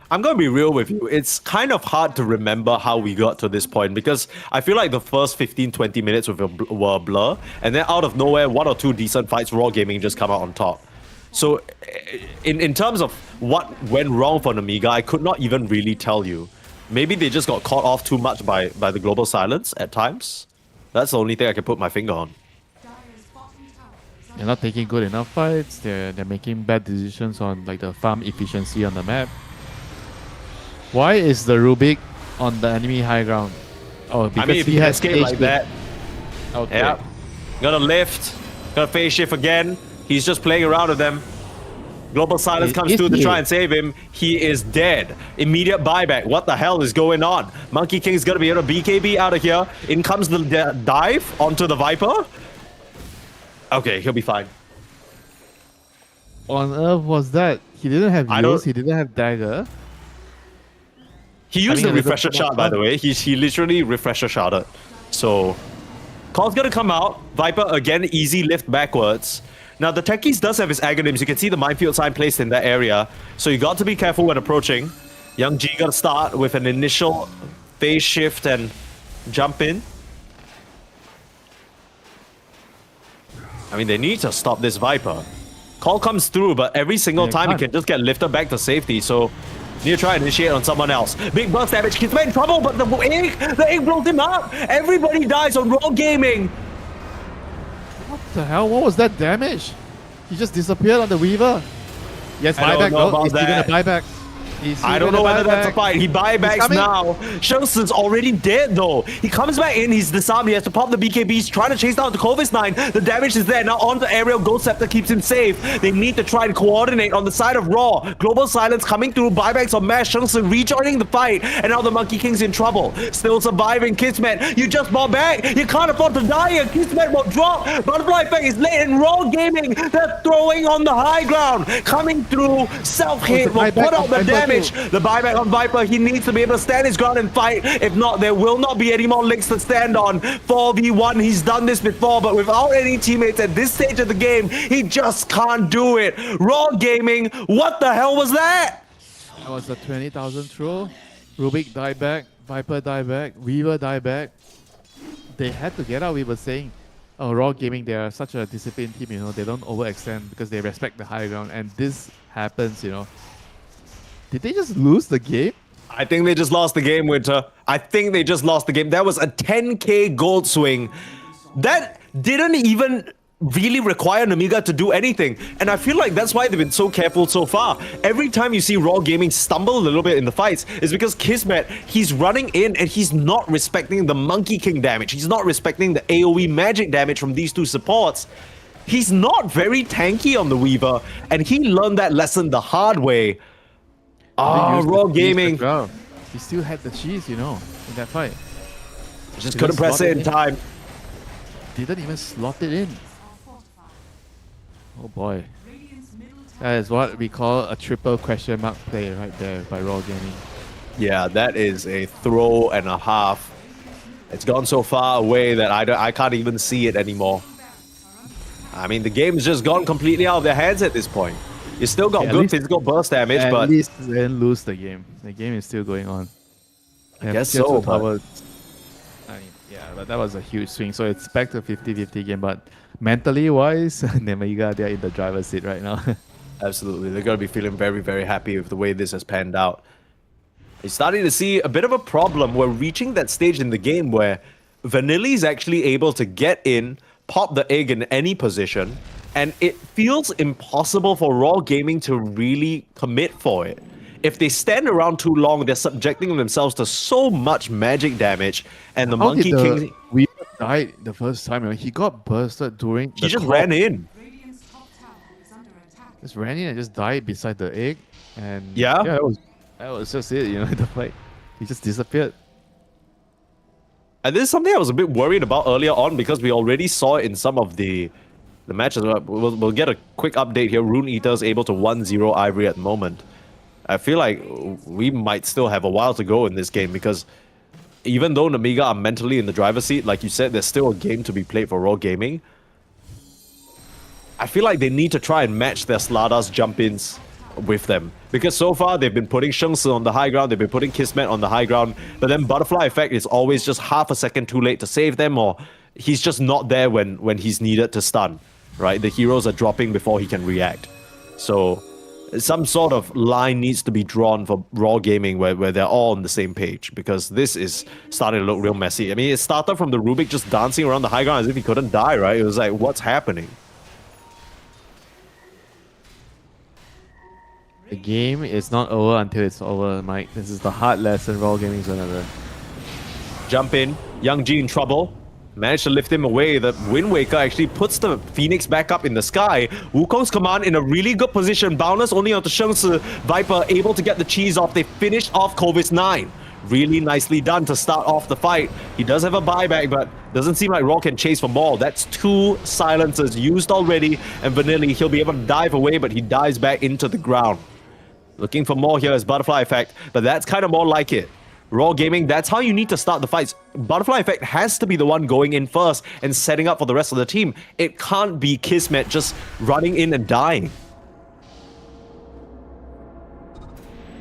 Speaker 3: I'm going to be real with you. It's kind of hard to remember how we got to this point, because I feel like the first 15-20 minutes were a blur, and then out of nowhere, 1 or 2 decent fights, Raw Gaming just come out on top. So in terms of what went wrong for Namiga, I could not even really tell you. Maybe they just got caught off too much by the global silence at times. That's the only thing I can put my finger on.
Speaker 4: They're not taking good enough fights. They're making bad decisions on like the farm efficiency on the map. Why is the Rubik on the enemy high ground. Oh, because
Speaker 3: I mean, if he
Speaker 4: he
Speaker 3: can
Speaker 4: has
Speaker 3: escape like
Speaker 4: stage
Speaker 3: that,
Speaker 4: Okay.
Speaker 3: yeah. Gonna lift, gonna phase shift again. He's just playing around with them. Global Silence comes
Speaker 4: Is
Speaker 3: through to
Speaker 4: he?
Speaker 3: try and save him. He is dead. Immediate buyback. What the hell is going on? Monkey King's gonna be able to BKB out of here. In comes the dive onto the Viper. Okay, he'll be fine.
Speaker 4: On earth was that? He didn't have
Speaker 3: I don't-
Speaker 4: use, he didn't have dagger.
Speaker 3: He used
Speaker 4: mean,
Speaker 3: the
Speaker 4: it was a
Speaker 3: refresher shot, by the way. He literally refresher shotted. So, Call's gonna come out. Viper again, easy lift backwards. Now, the Techies does have his Aghanims. You can see the minefield sign placed in that area. So you got to be careful when approaching. Young G gotta start with an initial phase shift and jump in. I mean, they need to stop this Viper. Call comes through, but every single
Speaker 4: Yeah,
Speaker 3: time he
Speaker 4: can't.
Speaker 3: can just get lifted back to safety. So need to try and initiate on someone else. Big burst damage. He's in trouble, but the egg blows him up. Everybody dies on Raw Gaming.
Speaker 4: What the hell? What was that damage? He just disappeared on the Weaver. Yes,
Speaker 3: I don't
Speaker 4: buyback
Speaker 3: know
Speaker 4: though.
Speaker 3: about
Speaker 4: Is he gonna
Speaker 3: that.
Speaker 4: buy back?
Speaker 3: I don't know whether that's a fight. He buybacks
Speaker 4: coming.
Speaker 3: now. Shelson's already dead though. He comes back in, he's disarmed, he has to pop the BKBs, trying to chase down the Clovis 9. The damage is there. Now onto Aerial, Ghost Scepter keeps him safe. They need to try and coordinate on the side of Raw. Global Silence coming through, buybacks on Mash, Shelson rejoining the fight, and now the Monkey King's in trouble. Still surviving, Kismet. You just bought back. You can't afford to die here. Kismet will drop. Butterfly Effect is late in Raw Gaming. They're throwing on the high ground. Coming through, self-hit will
Speaker 4: buyback
Speaker 3: put out
Speaker 4: on
Speaker 3: the
Speaker 4: Viper
Speaker 3: damage.
Speaker 4: too.
Speaker 3: The buyback on Viper, he needs to be able to stand his ground and fight. If not, there will not be any more legs to stand on. 4v1, he's done this before, but without any teammates at this stage of the game, he just can't do it. Raw Gaming, what the hell was that?
Speaker 4: That was a 20,000 throw. Rubik die back. Viper die back. Weaver die back. They had to get out. We were saying, oh, Raw Gaming, they are such a disciplined team, you know. They don't overextend because they respect the high ground. And this happens, you know. Did they just lose the game?
Speaker 3: I think they just lost the game, Winter. I think they just lost the game. That was a 10k gold swing. That didn't even really require Namiga to do anything. And I feel like that's why they've been so careful so far. Every time you see Raw Gaming stumble a little bit in the fights, is because Kismet, he's running in and he's not respecting the Monkey King damage. He's not respecting the AoE magic damage from these two supports. He's not very tanky on the Weaver, and he learned that lesson the hard way.
Speaker 4: They used
Speaker 3: Raw
Speaker 4: the cheese
Speaker 3: Gaming.
Speaker 4: as well. He still had the cheese, you know, in that fight.
Speaker 3: Just
Speaker 4: Didn't
Speaker 3: couldn't press
Speaker 4: slot
Speaker 3: it in time.
Speaker 4: Didn't even slot it in. Oh boy. That is what we call a triple question mark play right there by Raw Gaming.
Speaker 3: Yeah, that is a throw and a half. It's gone so far away that I can't even see it anymore. I mean, the game's just gone completely out of their hands at this point. You still got
Speaker 4: Yeah, at
Speaker 3: good
Speaker 4: least-
Speaker 3: physical burst damage,
Speaker 4: At
Speaker 3: but
Speaker 4: least they didn't lose the game. The game is still going on.
Speaker 3: I guess so, but-
Speaker 4: Towers. I mean, yeah, but that was a huge swing. So it's back to 50-50 game. But mentally wise, Namiga, they're in the driver's seat right now.
Speaker 3: absolutely, they're going to be feeling very, very happy with the way this has panned out. You're starting to see a bit of a problem. We're reaching that stage in the game where Vanilli is actually able to get in, pop the egg in any position, and it feels impossible for Raw Gaming to really commit for it. If they stand around too long, they're subjecting themselves to so much magic damage, and the
Speaker 4: How
Speaker 3: Monkey
Speaker 4: did
Speaker 3: King,
Speaker 4: Weaver died the first time? You know, he got bursted during
Speaker 3: he just ran in.
Speaker 4: Just ran in and just died beside the egg. And
Speaker 3: Yeah?
Speaker 4: that was just it, you know, the fight. He just disappeared.
Speaker 3: And this is something I was a bit worried about earlier on because we already saw it in some of the matches. We'll get a quick update here. Rune Eater is able to 1-0 Ivory at the moment. I feel like we might still have a while to go in this game because even though Namiga are mentally in the driver's seat, like you said, there's still a game to be played for Raw Gaming. I feel like they need to try and match their Slada's jump-ins with them. Because so far, they've been putting Shengsi on the high ground, they've been putting Kismet on the high ground, but then Butterfly Effect is always just half a second too late to save them, or he's just not there when he's needed to stun, right? The heroes are dropping before he can react. So some sort of line needs to be drawn for Raw Gaming where they're all on the same page, because this is starting to look real messy. I mean, it started from the Rubik just dancing around the high ground as if he couldn't die, right? It was like, what's happening?
Speaker 4: The game is not over until it's over, Mike. This is the hard lesson Raw Gaming is gonna learn.
Speaker 3: Jump in. Young G in trouble. Managed to lift him away. The Wind Waker actually puts the Phoenix back up in the sky. Wukong's command in a really good position. Boundless only onto Shengsi. Viper able to get the cheese off. They finished off Kovis 9. Really nicely done to start off the fight. He does have a buyback, but doesn't seem like Raw can chase for more. That's 2 silencers used already. And Vanilli, he'll be able to dive away, but he dives back into the ground. Looking for more here is Butterfly Effect, but that's kind of more like it. Raw Gaming, that's how you need to start the fights. Butterfly Effect has to be the one going in first and setting up for the rest of the team. It can't be Kismet just running in and dying.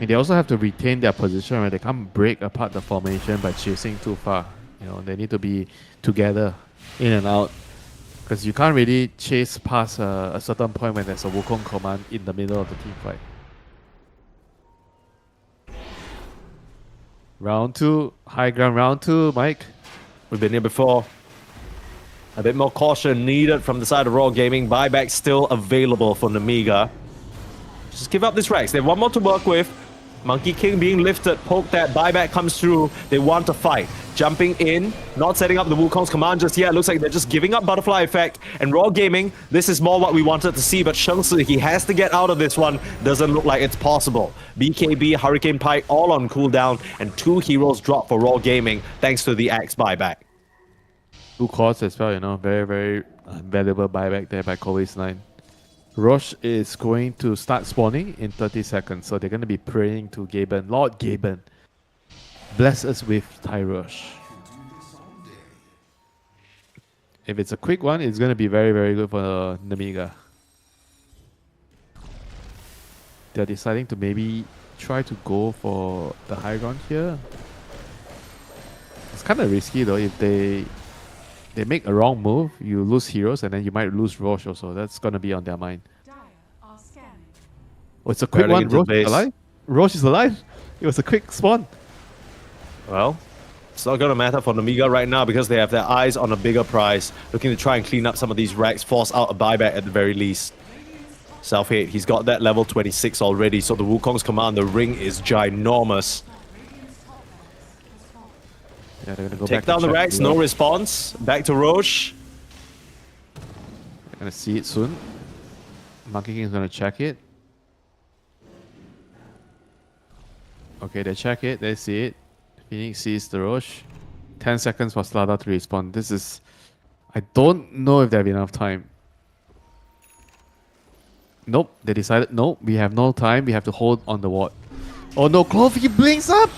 Speaker 4: And they also have to retain their position, right? They can't break apart the formation by chasing too far. You know, they need to be together, in and out. Because you can't really chase past a certain point when there's a Wukong command in the middle of the team fight. Round 2, high ground round 2, Mike.
Speaker 3: We've been here before. A bit more caution needed from the side of Raw Gaming. Buyback still available for Namiga. Just give up this Rex. They have one more to work with. Monkey King being lifted, poke that, buyback comes through. They want to fight. Jumping in, not setting up the Wukong's command just yet. Looks like they're just giving up Butterfly Effect. And Raw Gaming, this is more what we wanted to see, but Shengsi, he has to get out of this one. Doesn't look like it's possible. BKB, Hurricane Pike, all on cooldown, and 2 heroes drop for Raw Gaming, thanks to the Axe buyback.
Speaker 4: 2 cores as well, you know, very, very valuable buyback there by Kovis 9. Roche is going to start spawning in 30 seconds, so they're going to be praying to Gaben. Lord Gaben, bless us with Tyrosh. If it's a quick one, it's going to be very, very good for Namiga. They're deciding to maybe try to go for the high ground here. It's kind of risky though. If they make a wrong move, you lose heroes and then you might lose Roche also. That's going to be on their mind. Oh, it's a quick one. Roche is alive? Roche is alive? It was a quick spawn.
Speaker 3: Well, it's not going to matter for Namiga right now because they have their eyes on a bigger prize. Looking to try and clean up some of these racks, force out a buyback at the very least. Self-hate, he's got that level 26 already, so the Wukong's command, the ring is ginormous.
Speaker 4: Yeah, they're gonna go
Speaker 3: Take
Speaker 4: back
Speaker 3: down
Speaker 4: to
Speaker 3: the
Speaker 4: check
Speaker 3: racks, no response. Back to Roche.
Speaker 4: They're gonna see it soon. Monkey King is gonna check it. Okay, they check it, they see it. Phoenix sees the Roche. 10 seconds for Slada to respawn. This is... I don't know if they have enough time. Nope, they decided, no, we have no time, we have to hold on the ward. Oh no, Clovey blinks up!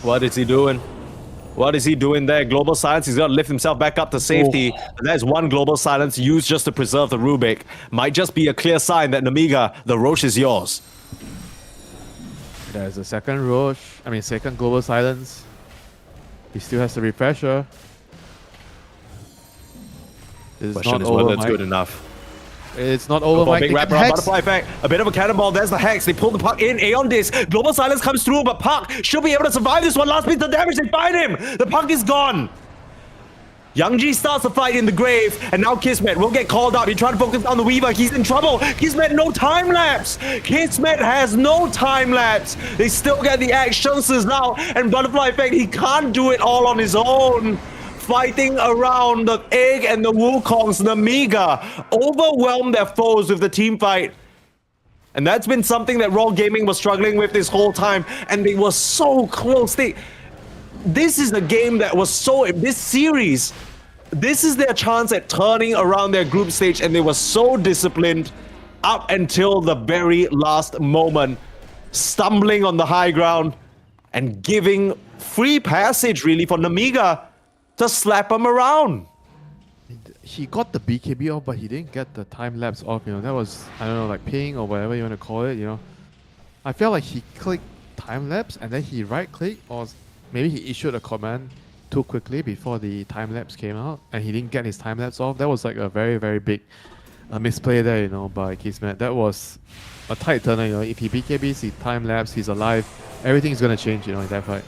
Speaker 3: What is he doing? What is he doing there? Global Silence, he's got to lift himself back up to safety.
Speaker 4: Oh.
Speaker 3: There's one Global Silence used just to preserve the Rubik. Might just be a clear sign that Namiga, the Roche is yours.
Speaker 4: There's a second second Global Silence. He still has the refresher. This is
Speaker 3: Question
Speaker 4: not
Speaker 3: is
Speaker 4: over,
Speaker 3: whether it's
Speaker 4: Mike.
Speaker 3: good enough.
Speaker 4: It's not over,
Speaker 3: For a
Speaker 4: Mike.
Speaker 3: big
Speaker 4: They
Speaker 3: wrap
Speaker 4: get
Speaker 3: around
Speaker 4: hexed.
Speaker 3: Butterfly Effect. A bit of a cannonball. There's the Hex. They pull the puck in. Aeon Disc. Global Silence comes through, but Puck should be able to survive this one. Last piece of damage. They find him. The Puck is gone. Young G starts the fight in the grave, and now Kismet will get called up. He tried to focus on the Weaver. He's in trouble. Kismet, no time lapse. Kismet has no time lapse. They still get the actions now, and Butterfly Effect, he can't do it all on his own. Fighting around the Egg and the Wukongs, Namiga overwhelmed their foes with the team fight. And that's been something that Raw Gaming was struggling with this whole time, and they were so close. This is a game that was this series, this is their chance at turning around their group stage, and they were so disciplined up until the very last moment, stumbling on the high ground and giving free passage really for Namiga to slap him around.
Speaker 4: He got the BKB off, but he didn't get the time lapse off. You know, that was, I don't know, like ping or whatever you want to call it. You know, I felt like he clicked time lapse and then he right clicked, or maybe he issued a command too quickly before the time lapse came out, and he didn't get his time lapse off. That was like a very, very big misplay there, you know, by Kismet. That was a tight turner. You know, if he BKBs, he time lapse, he's alive, everything's gonna change. You know, in that fight.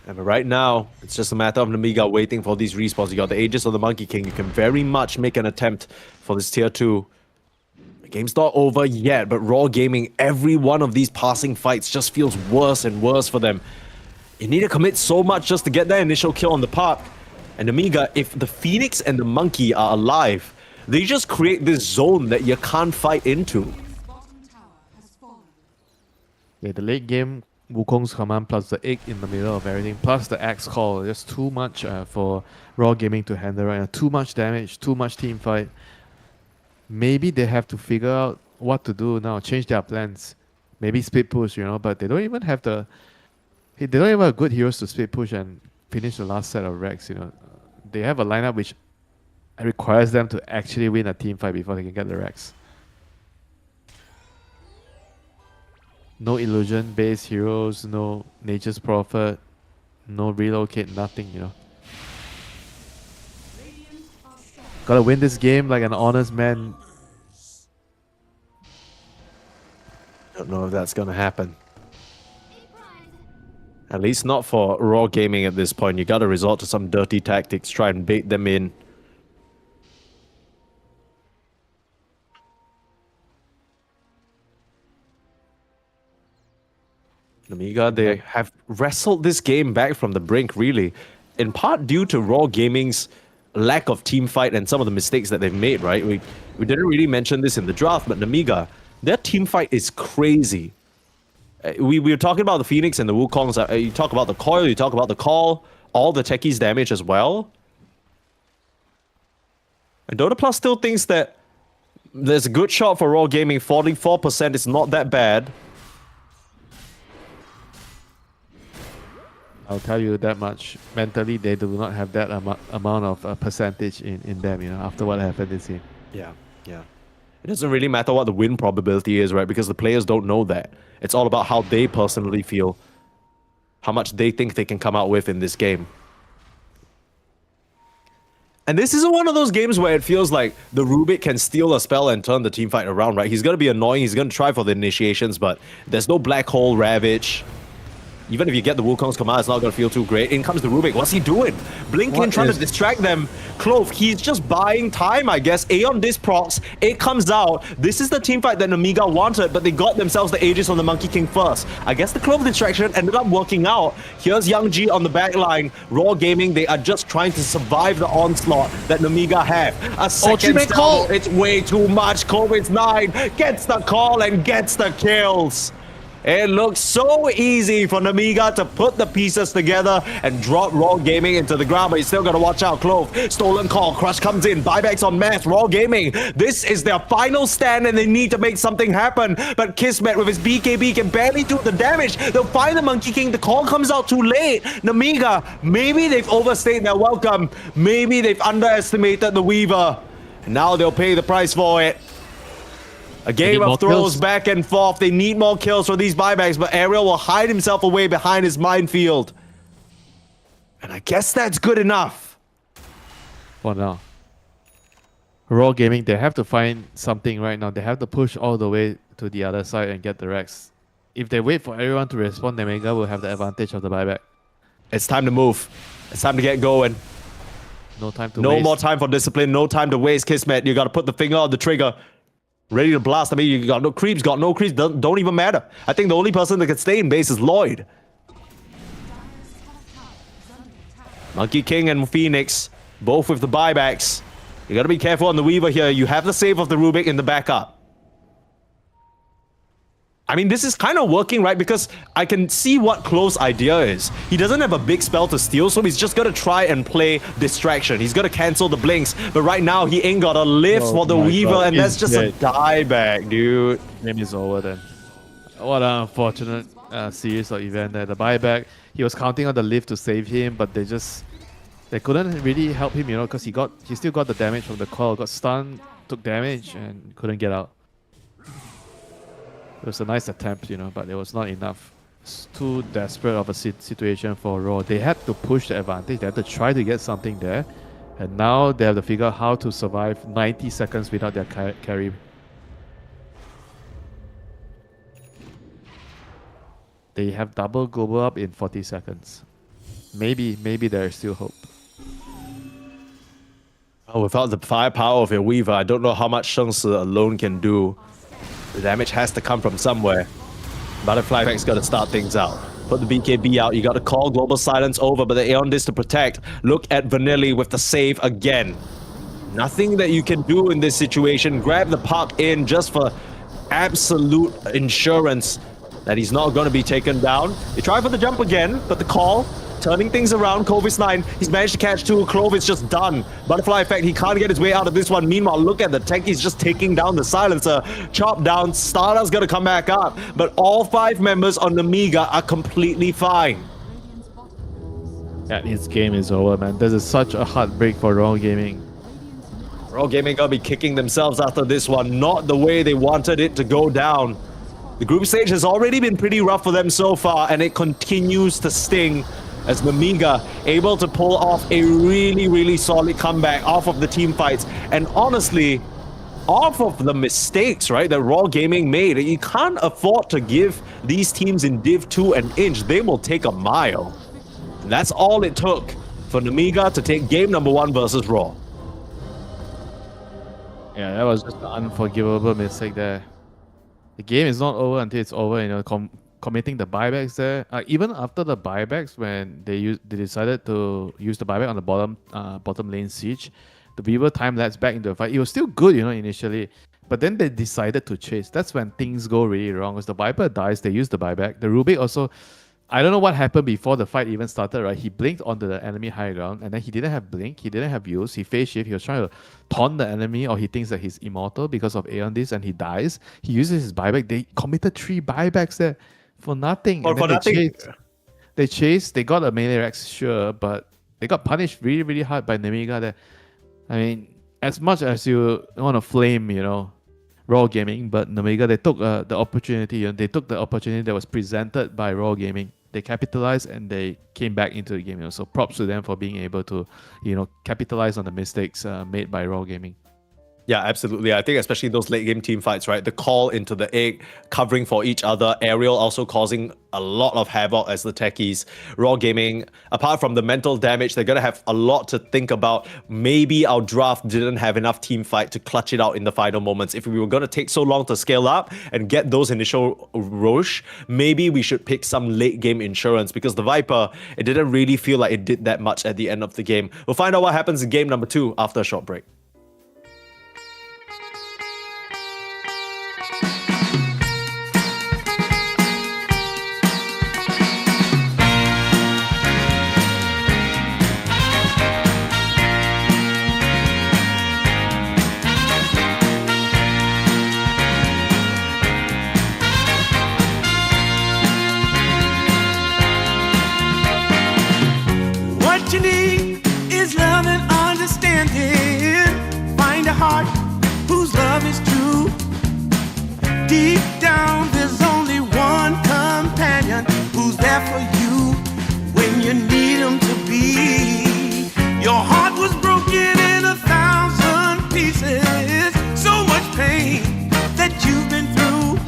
Speaker 3: And right now, it's just a matter of Namiga waiting for these respawns. You got the Aegis of the Monkey King. You can very much make an attempt for this tier 2. The game's not over yet, but Raw Gaming, every one of these passing fights just feels worse and worse for them. You need to commit so much just to get that initial kill on the park. And Amiga, if the Phoenix and the Monkey are alive, they just create this zone that you can't fight into.
Speaker 4: Yeah, the late game Wukong's command plus the egg in the middle of everything, plus the axe call, just too much for Raw Gaming to handle right now. Too much damage, too much team fight. Maybe they have to figure out what to do now, change their plans. Maybe split push, but they don't even have they don't even have good heroes to split push and finish the last set of Rex, They have a lineup which requires them to actually win a team fight before they can get the Rex. No illusion-based heroes, no Nature's Prophet, no relocate, nothing, Gotta win this game like an honest man.
Speaker 3: Don't know if that's gonna happen. At least not for Raw Gaming at this point. You gotta resort to some dirty tactics, try and bait them in. Amiga, they have wrestled this game back from the brink, really. In part due to Raw Gaming's lack of team fight and some of the mistakes that they've made, right? We didn't really mention this in the draft, but Amiga, their team fight is crazy. We were talking about the Phoenix and the Wukongs. You talk about the coil, you talk about the call, all the techies damage as well. And Dota Plus still thinks that there's a good shot for Raw Gaming. 44% is not that bad.
Speaker 4: I'll tell you that much. Mentally, they do not have that amount of percentage in them, after what happened this game.
Speaker 3: Yeah. It doesn't really matter what the win probability is, right? Because the players don't know that. It's all about how they personally feel, how much they think they can come out with in this game. And this isn't one of those games where it feels like the Rubik can steal a spell and turn the team fight around, right? He's going to be annoying, he's going to try for the initiations, but there's no Black Hole Ravage. Even if you get the Wukong's command, it's not going to feel too great. In comes the Rubik. What's he doing? Blinking, trying to distract them. Clove, he's just buying time, I guess. Aeon disc procs. It comes out. This is the team fight that Amiga wanted, but they got themselves the Aegis on the Monkey King first. I guess the Clove distraction ended up working out. Here's Young G on the back line. Raw Gaming, they are just trying to survive the onslaught that Amiga have. A second call. It's way too much. Clove's 9 gets the call and gets the kills. It looks so easy for Namiga to put the pieces together and drop Raw Gaming into the ground, but you still gotta watch out. Clove, stolen call, Crush comes in, buybacks on mass. Raw Gaming, this is their final stand and they need to make something happen. But Kismet with his BKB can barely do the damage. They'll find the Monkey King, the call comes out too late. Namiga, maybe they've overstayed their welcome. Maybe they've underestimated the Weaver. And now they'll pay the price for it. A game of throws back and forth. They need more kills for these buybacks, but Ariel will hide himself away behind his minefield. And I guess that's good enough.
Speaker 4: For now. Raw Gaming, they have to find something right now. They have to push all the way to the other side and get the Rex. If they wait for everyone to respond, then Mega will have the advantage of the buyback.
Speaker 3: It's time to move. It's time to get going.
Speaker 4: No time to waste.
Speaker 3: No more time for discipline. No time to waste, Kismet. You gotta put the finger on the trigger. Ready to blast. I mean, you got no creeps, don't even matter. I think the only person that can stay in base is Lloyd. Monkey King and Phoenix, both with the buybacks. You gotta be careful on the Weaver here. You have the save of the Rubik in the backup. I mean, this is kind of working, right? Because I can see what Clove's idea is. He doesn't have a big spell to steal, so he's just gonna try and play distraction. He's gonna cancel the blinks, but right now he ain't got a lift for the Weaver, and that's just a dieback, dude.
Speaker 4: Game is over then. What an unfortunate series of event there. The buyback, he was counting on the lift to save him, but they couldn't really help him, because he still got the damage from the coil, got stunned, took damage, and couldn't get out. It was a nice attempt, but it was not enough. It's too desperate of a situation for Raw. They had to push the advantage. They had to try to get something there. And now they have to figure out how to survive 90 seconds without their carry. They have double global up in 40 seconds. Maybe there is still hope.
Speaker 3: Without the firepower of your Weaver, I don't know how much Sheng Si alone can do. The damage has to come from somewhere. Butterfly Effect's got to start things out. Put the BKB out. You got to call Global Silence over, but the Aeon Disc to protect. Look at Vanilli with the save again. Nothing that you can do in this situation. Grab the puck in just for absolute insurance that he's not going to be taken down. They try for the jump again, but the call, turning things around. Clovis 9, he's managed to catch 2. Clovis just done. Butterfly Effect, he can't get his way out of this one. Meanwhile, look at the tank, he's just taking down the silencer. Chop down, Stardust's gonna come back up. But all 5 members on the Amiga are completely fine.
Speaker 4: Yeah, this game is over, man. This is such a heartbreak for Raw Gaming.
Speaker 3: Raw Gaming gonna be kicking themselves after this one. Not the way they wanted it to go down. The group stage has already been pretty rough for them so far, and it continues to sting as the Amiga able to pull off a really, really solid comeback off of the team fights. And honestly, off of the mistakes, right, that Raw Gaming made. You can't afford to give these teams in Div 2 an inch. They will take a mile. And that's all it took for Amiga to take game number 1 versus Raw.
Speaker 4: Yeah, that was just an unforgivable mistake there. The game is not over until it's over, you know, committing the buybacks there. Even after the buybacks, when they decided to use the buyback on the bottom lane siege, the Weaver time lapse back into the fight. It was still good, you know, initially. But then they decided to chase. That's when things go really wrong. Because the Viper dies, they use the buyback. The Rubik also, I don't know what happened before the fight even started, right? He blinked onto the enemy high ground, and then he didn't have blink, he didn't have use, he phase shift, he was trying to taunt the enemy, or he thinks that he's immortal because of Aeon Disc, and he dies. He uses his buyback. They committed 3 buybacks there for nothing.
Speaker 3: Or
Speaker 4: and
Speaker 3: for nothing.
Speaker 4: They chased, they got a melee Rex, sure, but they got punished really, really hard by Nemiga there. I mean, as much as you want to flame, you know, Raw Gaming, but Nemiga, they took the opportunity, they took the opportunity that was presented by Raw Gaming. They capitalized and they came back into the game. You know, so props to them for being able to, you know, capitalize on the mistakes made by Raw Gaming.
Speaker 3: Yeah, absolutely. I think especially those late game team fights, right? The call into the egg, covering for each other. Ariel also causing a lot of havoc as the techies. Raw Gaming, apart from the mental damage, they're going to have a lot to think about. Maybe our draft didn't have enough team fight to clutch it out in the final moments. If we were going to take so long to scale up and get those initial Roche, maybe we should pick some late game insurance, because the Viper, it didn't really feel like it did that much at the end of the game. We'll find out what happens in game number 2 after a short break.
Speaker 1: What you need is love and understanding. Find a heart whose love is true. Deep down, there's only one companion who's there for you when you need him to be. Your heart was broken in 1,000 pieces. So much pain that you've been through.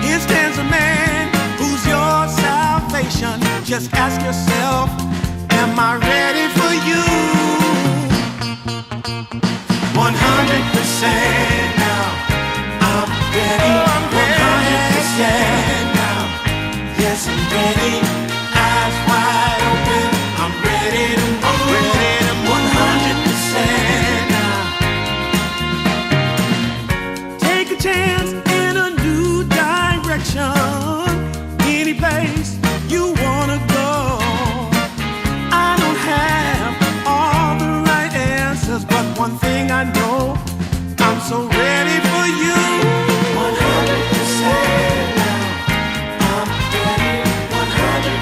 Speaker 1: Here stands a man who's your salvation. Just ask yourself, am I ready for you? 100% now. I'm ready. 100% now. Yes, I'm ready. Eyes wide open. I'm ready to move. 100% now. Take a chance in a new direction. Any place you wanna go. I don't have all the right answers, but one thing I know, I'm so ready for you. 100% now. I'm ready. 100%.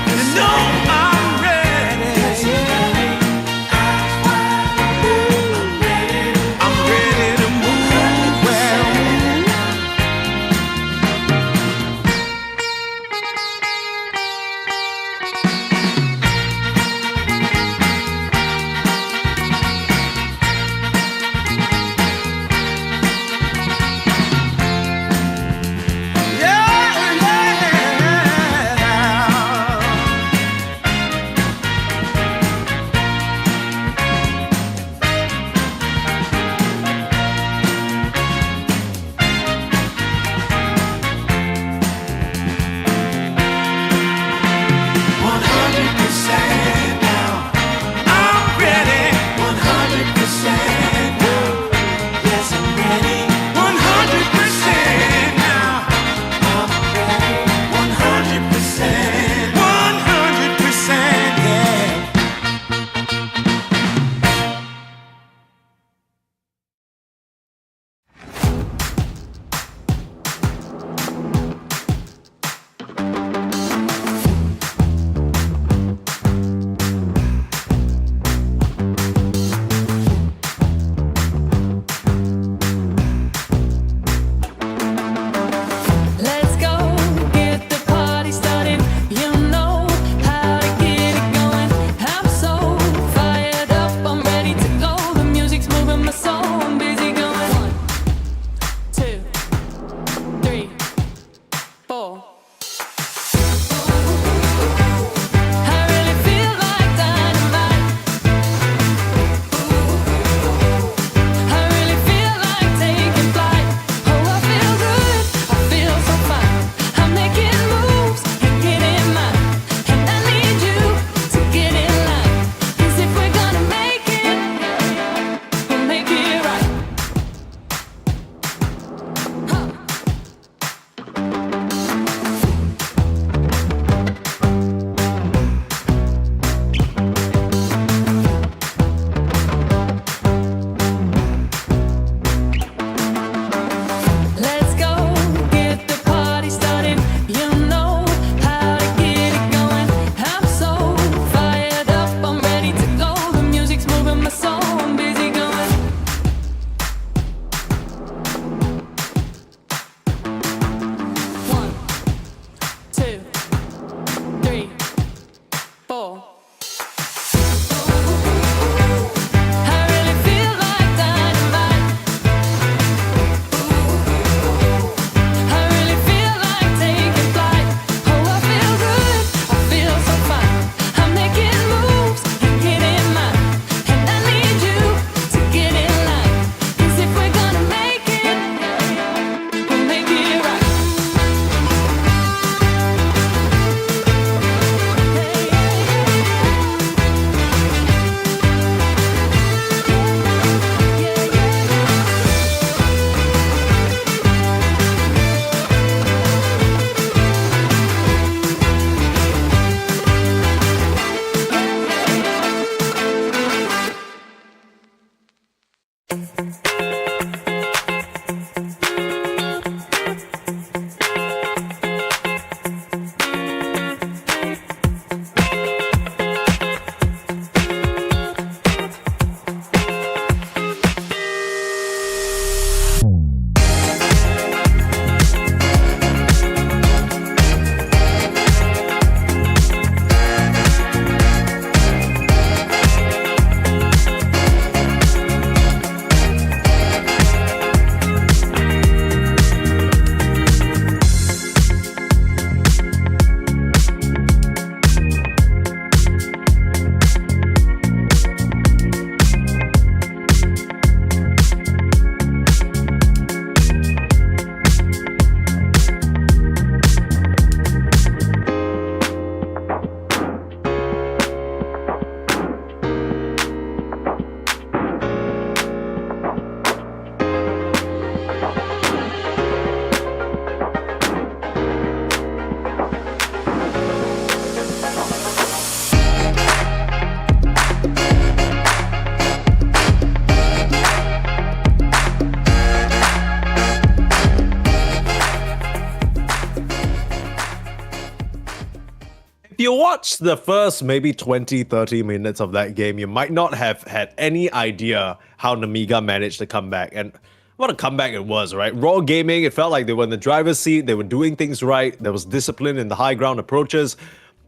Speaker 3: watched the first maybe 20, 30 minutes of that game, you might not have had any idea how Namiga managed to come back. And what a comeback it was, right? Raw Gaming, it felt like they were in the driver's seat, they were doing things right, there was discipline in the high ground approaches.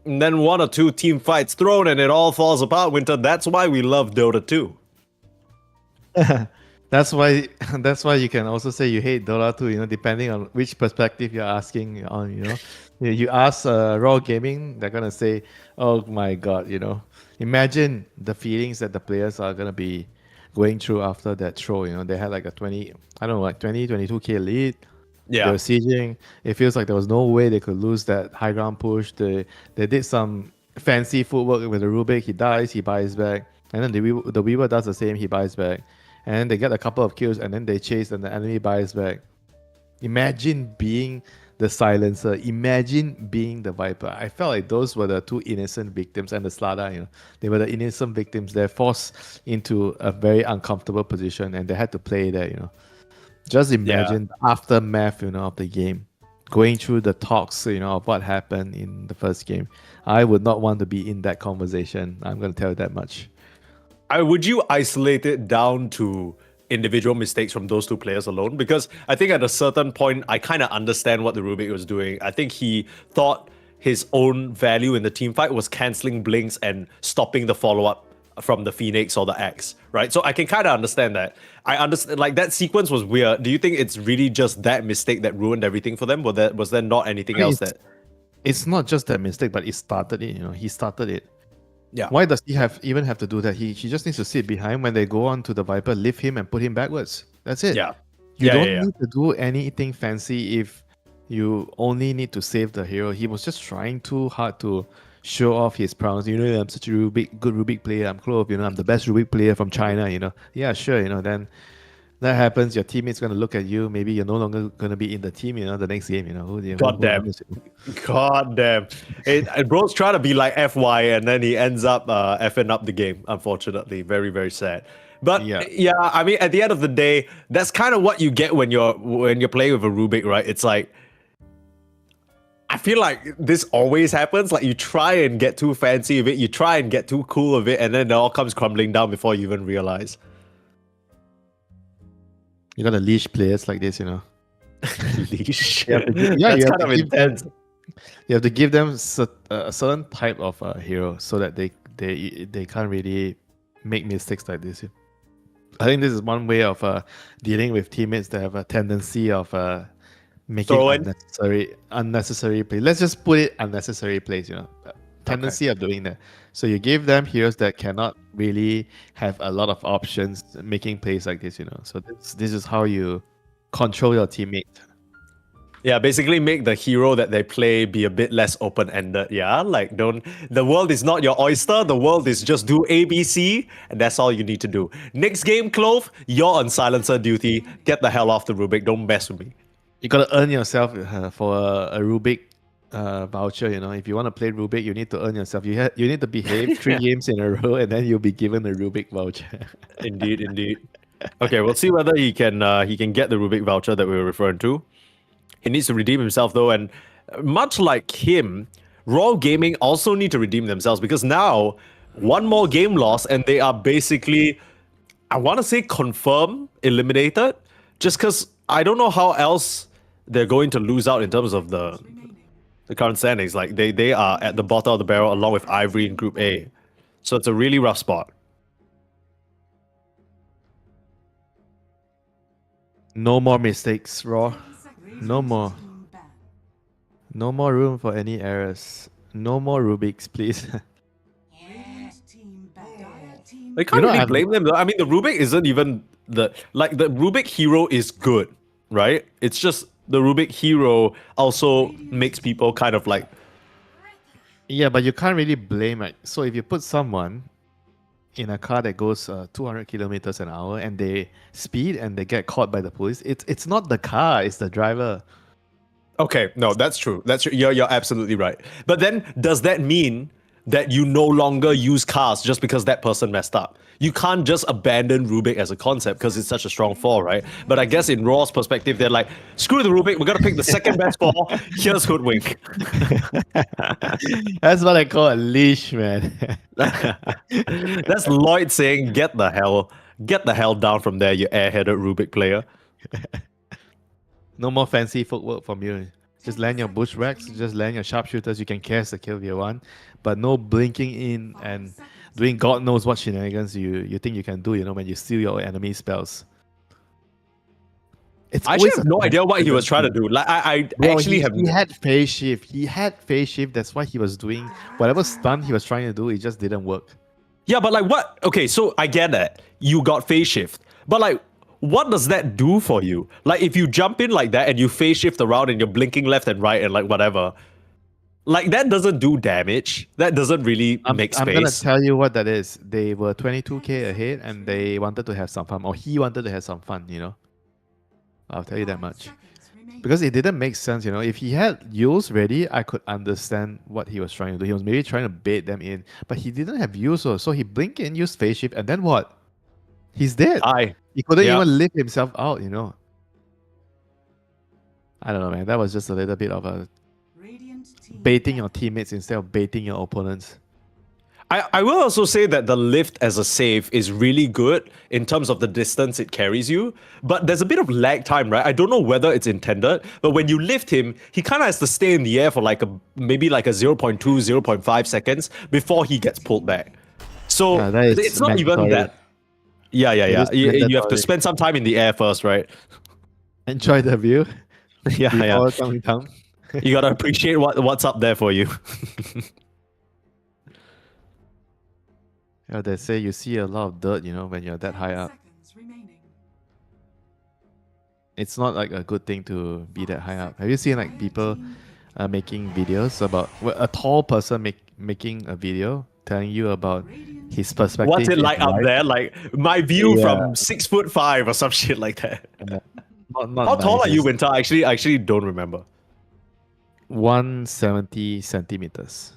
Speaker 3: And then one or two team fights thrown and it all falls apart, Winter. That's why we love Dota 2.
Speaker 4: That's why you can also say you hate Dota 2, depending on which perspective you're asking on, You ask Raw Gaming, they're gonna say, oh my god, Imagine the feelings that the players are gonna be going through after that throw, They had like a 22k lead.
Speaker 3: Yeah.
Speaker 4: They were sieging. It feels like there was no way they could lose that high ground push. They did some fancy footwork with the Rubik. He dies, he buys back. And then the Weaver does the same, he buys back. And then they get a couple of kills and then they chase and the enemy buys back. Imagine being the silencer. Imagine being the Viper. I felt like those were the two innocent victims, and the Slada, they were the innocent victims. They're forced into a very uncomfortable position and they had to play there, Just imagine the aftermath, of the game. Going through the talks, of what happened in the first game. I would not want to be in that conversation. I'm going to tell you that much.
Speaker 3: Would you isolate it down to individual mistakes from those two players alone? Because I think at a certain point, I kind of understand what the Rubik was doing. I think he thought his own value in the team fight was cancelling blinks and stopping the follow-up from the Phoenix or the Axe, right? So I can kind of understand that. I understand, like, that sequence was weird. Do you think it's really just that mistake that ruined everything for them? Was there not anything else that...
Speaker 4: It's not just that mistake, but it started it, He started it.
Speaker 3: Yeah.
Speaker 4: Why does he even have to do that? He just needs to sit behind when they go on to the Viper, lift him and put him backwards. That's it.
Speaker 3: Yeah.
Speaker 4: You don't need to do anything fancy if you only need to save the hero. He was just trying too hard to show off his prowess. I'm such a good Rubik player. I'm Clove, I'm the best Rubik player from China, Yeah, sure, then that happens, your teammate's going to look at you. Maybe you're no longer going to be in the team, the next game,
Speaker 3: God damn. Bro's trying to be like FY and then he ends up effing up the game, unfortunately. Very, very sad. But yeah, I mean, at the end of the day, that's kind of what you get when you're playing with a Rubik, right? It's like, I feel like this always happens. Like, you try and get too fancy with it, you try and get too cool with it, and then it all comes crumbling down before you even realize.
Speaker 4: You gotta leash players like this,
Speaker 3: Leash?
Speaker 4: That's
Speaker 3: kind of intense.
Speaker 4: You have to give them a certain type of hero so that they can't really make mistakes like this. I think this is one way of dealing with teammates that have a tendency of making unnecessary plays. Let's just put it unnecessary plays, tendency of doing that. So you give them heroes that cannot really have a lot of options making plays like this, So this is how you control your teammate.
Speaker 3: Yeah, basically make the hero that they play be a bit less open-ended. Yeah, like the world is not your oyster. The world is just do ABC, and that's all you need to do. Next game, Clove, you're on silencer duty. Get the hell off the Rubik. Don't mess with me.
Speaker 4: You gotta earn yourself for a Rubik voucher. If you want to play Rubik, you need to earn yourself. You need to behave 3 games in a row, and then you'll be given a Rubik voucher.
Speaker 3: Indeed. Okay, we'll see whether he can get the Rubik voucher that we were referring to. He needs to redeem himself though, and much like him, Raw Gaming also need to redeem themselves, because now one more game loss and they are basically, I want to say, confirmed eliminated. Just because I don't know how else they're going to lose out in terms of the current standings. Like they are at the bottom of the barrel along with Ivory in Group A, so it's a really rough spot.
Speaker 4: No more mistakes, Raw. No more. No more room for any errors. No more Rubiks, please.
Speaker 3: I can't really blame them though. I mean, the Rubik isn't even the Rubik hero is good, right? It's just the Rubik hero also makes people kind of like...
Speaker 4: Yeah, but you can't really blame it. So if you put someone in a car that goes 200 kilometers an hour and they speed and they get caught by the police, it's not the car, it's the driver.
Speaker 3: Okay, no, that's true. That's true. You're absolutely right. But then, does that mean that you no longer use cast just because that person messed up. You can't just abandon Rubik as a concept because it's such a strong 4, right? But I guess in Raw's perspective, they're like, screw the Rubik, we're gonna pick the second best 4. Here's Hoodwink.
Speaker 4: That's what I call a leash, man.
Speaker 3: That's Lloyd saying, get the hell down from there, you airheaded Rubik player.
Speaker 4: No more fancy footwork from you. Just land your bushwhacks, just land your sharpshooters. You can cast the kill if you want, but no blinking in and doing God knows what shenanigans you think you can do. You know, when you steal your enemy spells. It's
Speaker 3: I actually have no idea what he was trying to do. Like I actually have.
Speaker 4: He had phase shift. He had phase shift. That's why he was doing whatever stun he was trying to do. It just didn't work.
Speaker 3: Yeah, but like what? Okay, so I get that you got phase shift, but like, what does that do for you? Like, if you jump in like that and you phase shift around and you're blinking left and right and like whatever, like that doesn't do damage. That doesn't really make space.
Speaker 4: I'm gonna tell you what that is. They were 22k ahead and they wanted to have some fun, or he wanted to have some fun. You know, I'll tell you that much. Because it didn't make sense, you know. If he had Yules ready, I could understand what he was trying to do. He was maybe trying to bait them in, but he didn't have Yules, so he blinked in, used phase shift, and then what? He's dead. He couldn't even lift himself out, you know. I don't know, man. That was just a little bit of a baiting your teammates instead of baiting your opponents.
Speaker 3: I will also say that the lift as a save is really good in terms of the distance it carries you, but there's a bit of lag time, right? I don't know whether it's intended, but when you lift him, he kind of has to stay in the air for like maybe like a 0.2, 0.5 seconds before he gets pulled back. So it's not even that. Yeah. You have to spend some time in the air first, right?
Speaker 4: Enjoy the view.
Speaker 3: Yeah.
Speaker 4: Coming down.
Speaker 3: You gotta appreciate what's up there for you.
Speaker 4: Yeah, they say you see a lot of dirt, you know, when you're that high up. It's not like a good thing to be that high up. Have you seen like people making videos about a tall person making a video telling you about his perspective?
Speaker 3: What's it like up there? Like my view from 6'5" or some shit like that.
Speaker 4: Not
Speaker 3: How tall are you, Winter? I actually don't remember.
Speaker 4: 170 centimeters.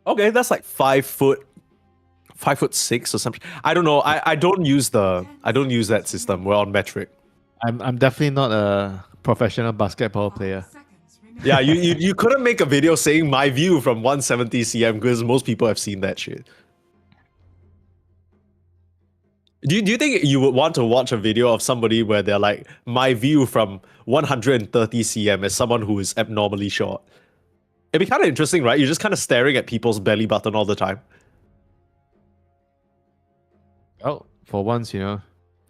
Speaker 3: Okay, that's like 5'6" or something. I don't know. I don't use that system. We're on metric.
Speaker 4: I'm definitely not a professional basketball player.
Speaker 3: Yeah, you couldn't make a video saying my view from 170 cm because most people have seen that shit. Do you think you would want to watch a video of somebody where they're like, my view from 130 cm as someone who is abnormally short? It'd be kind of interesting, right? You're just kind of staring at people's belly button all the time.
Speaker 4: Oh, for once, you know,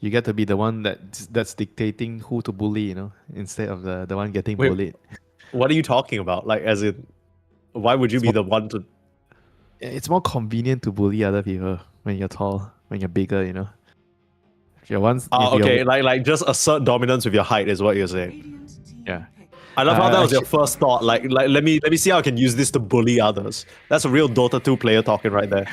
Speaker 4: you get to be the one that's dictating who to bully, you know, instead of the one getting bullied.
Speaker 3: What are you talking about? Like, as in, why would you be the one to...
Speaker 4: It's more convenient to bully other people when you're tall, when you're bigger, you know. If you're once...
Speaker 3: okay, like just assert dominance with your height is what you're saying.
Speaker 4: Yeah.
Speaker 3: I love how that was your first thought. Like let me see how I can use this to bully others. That's a real Dota 2 player talking right there.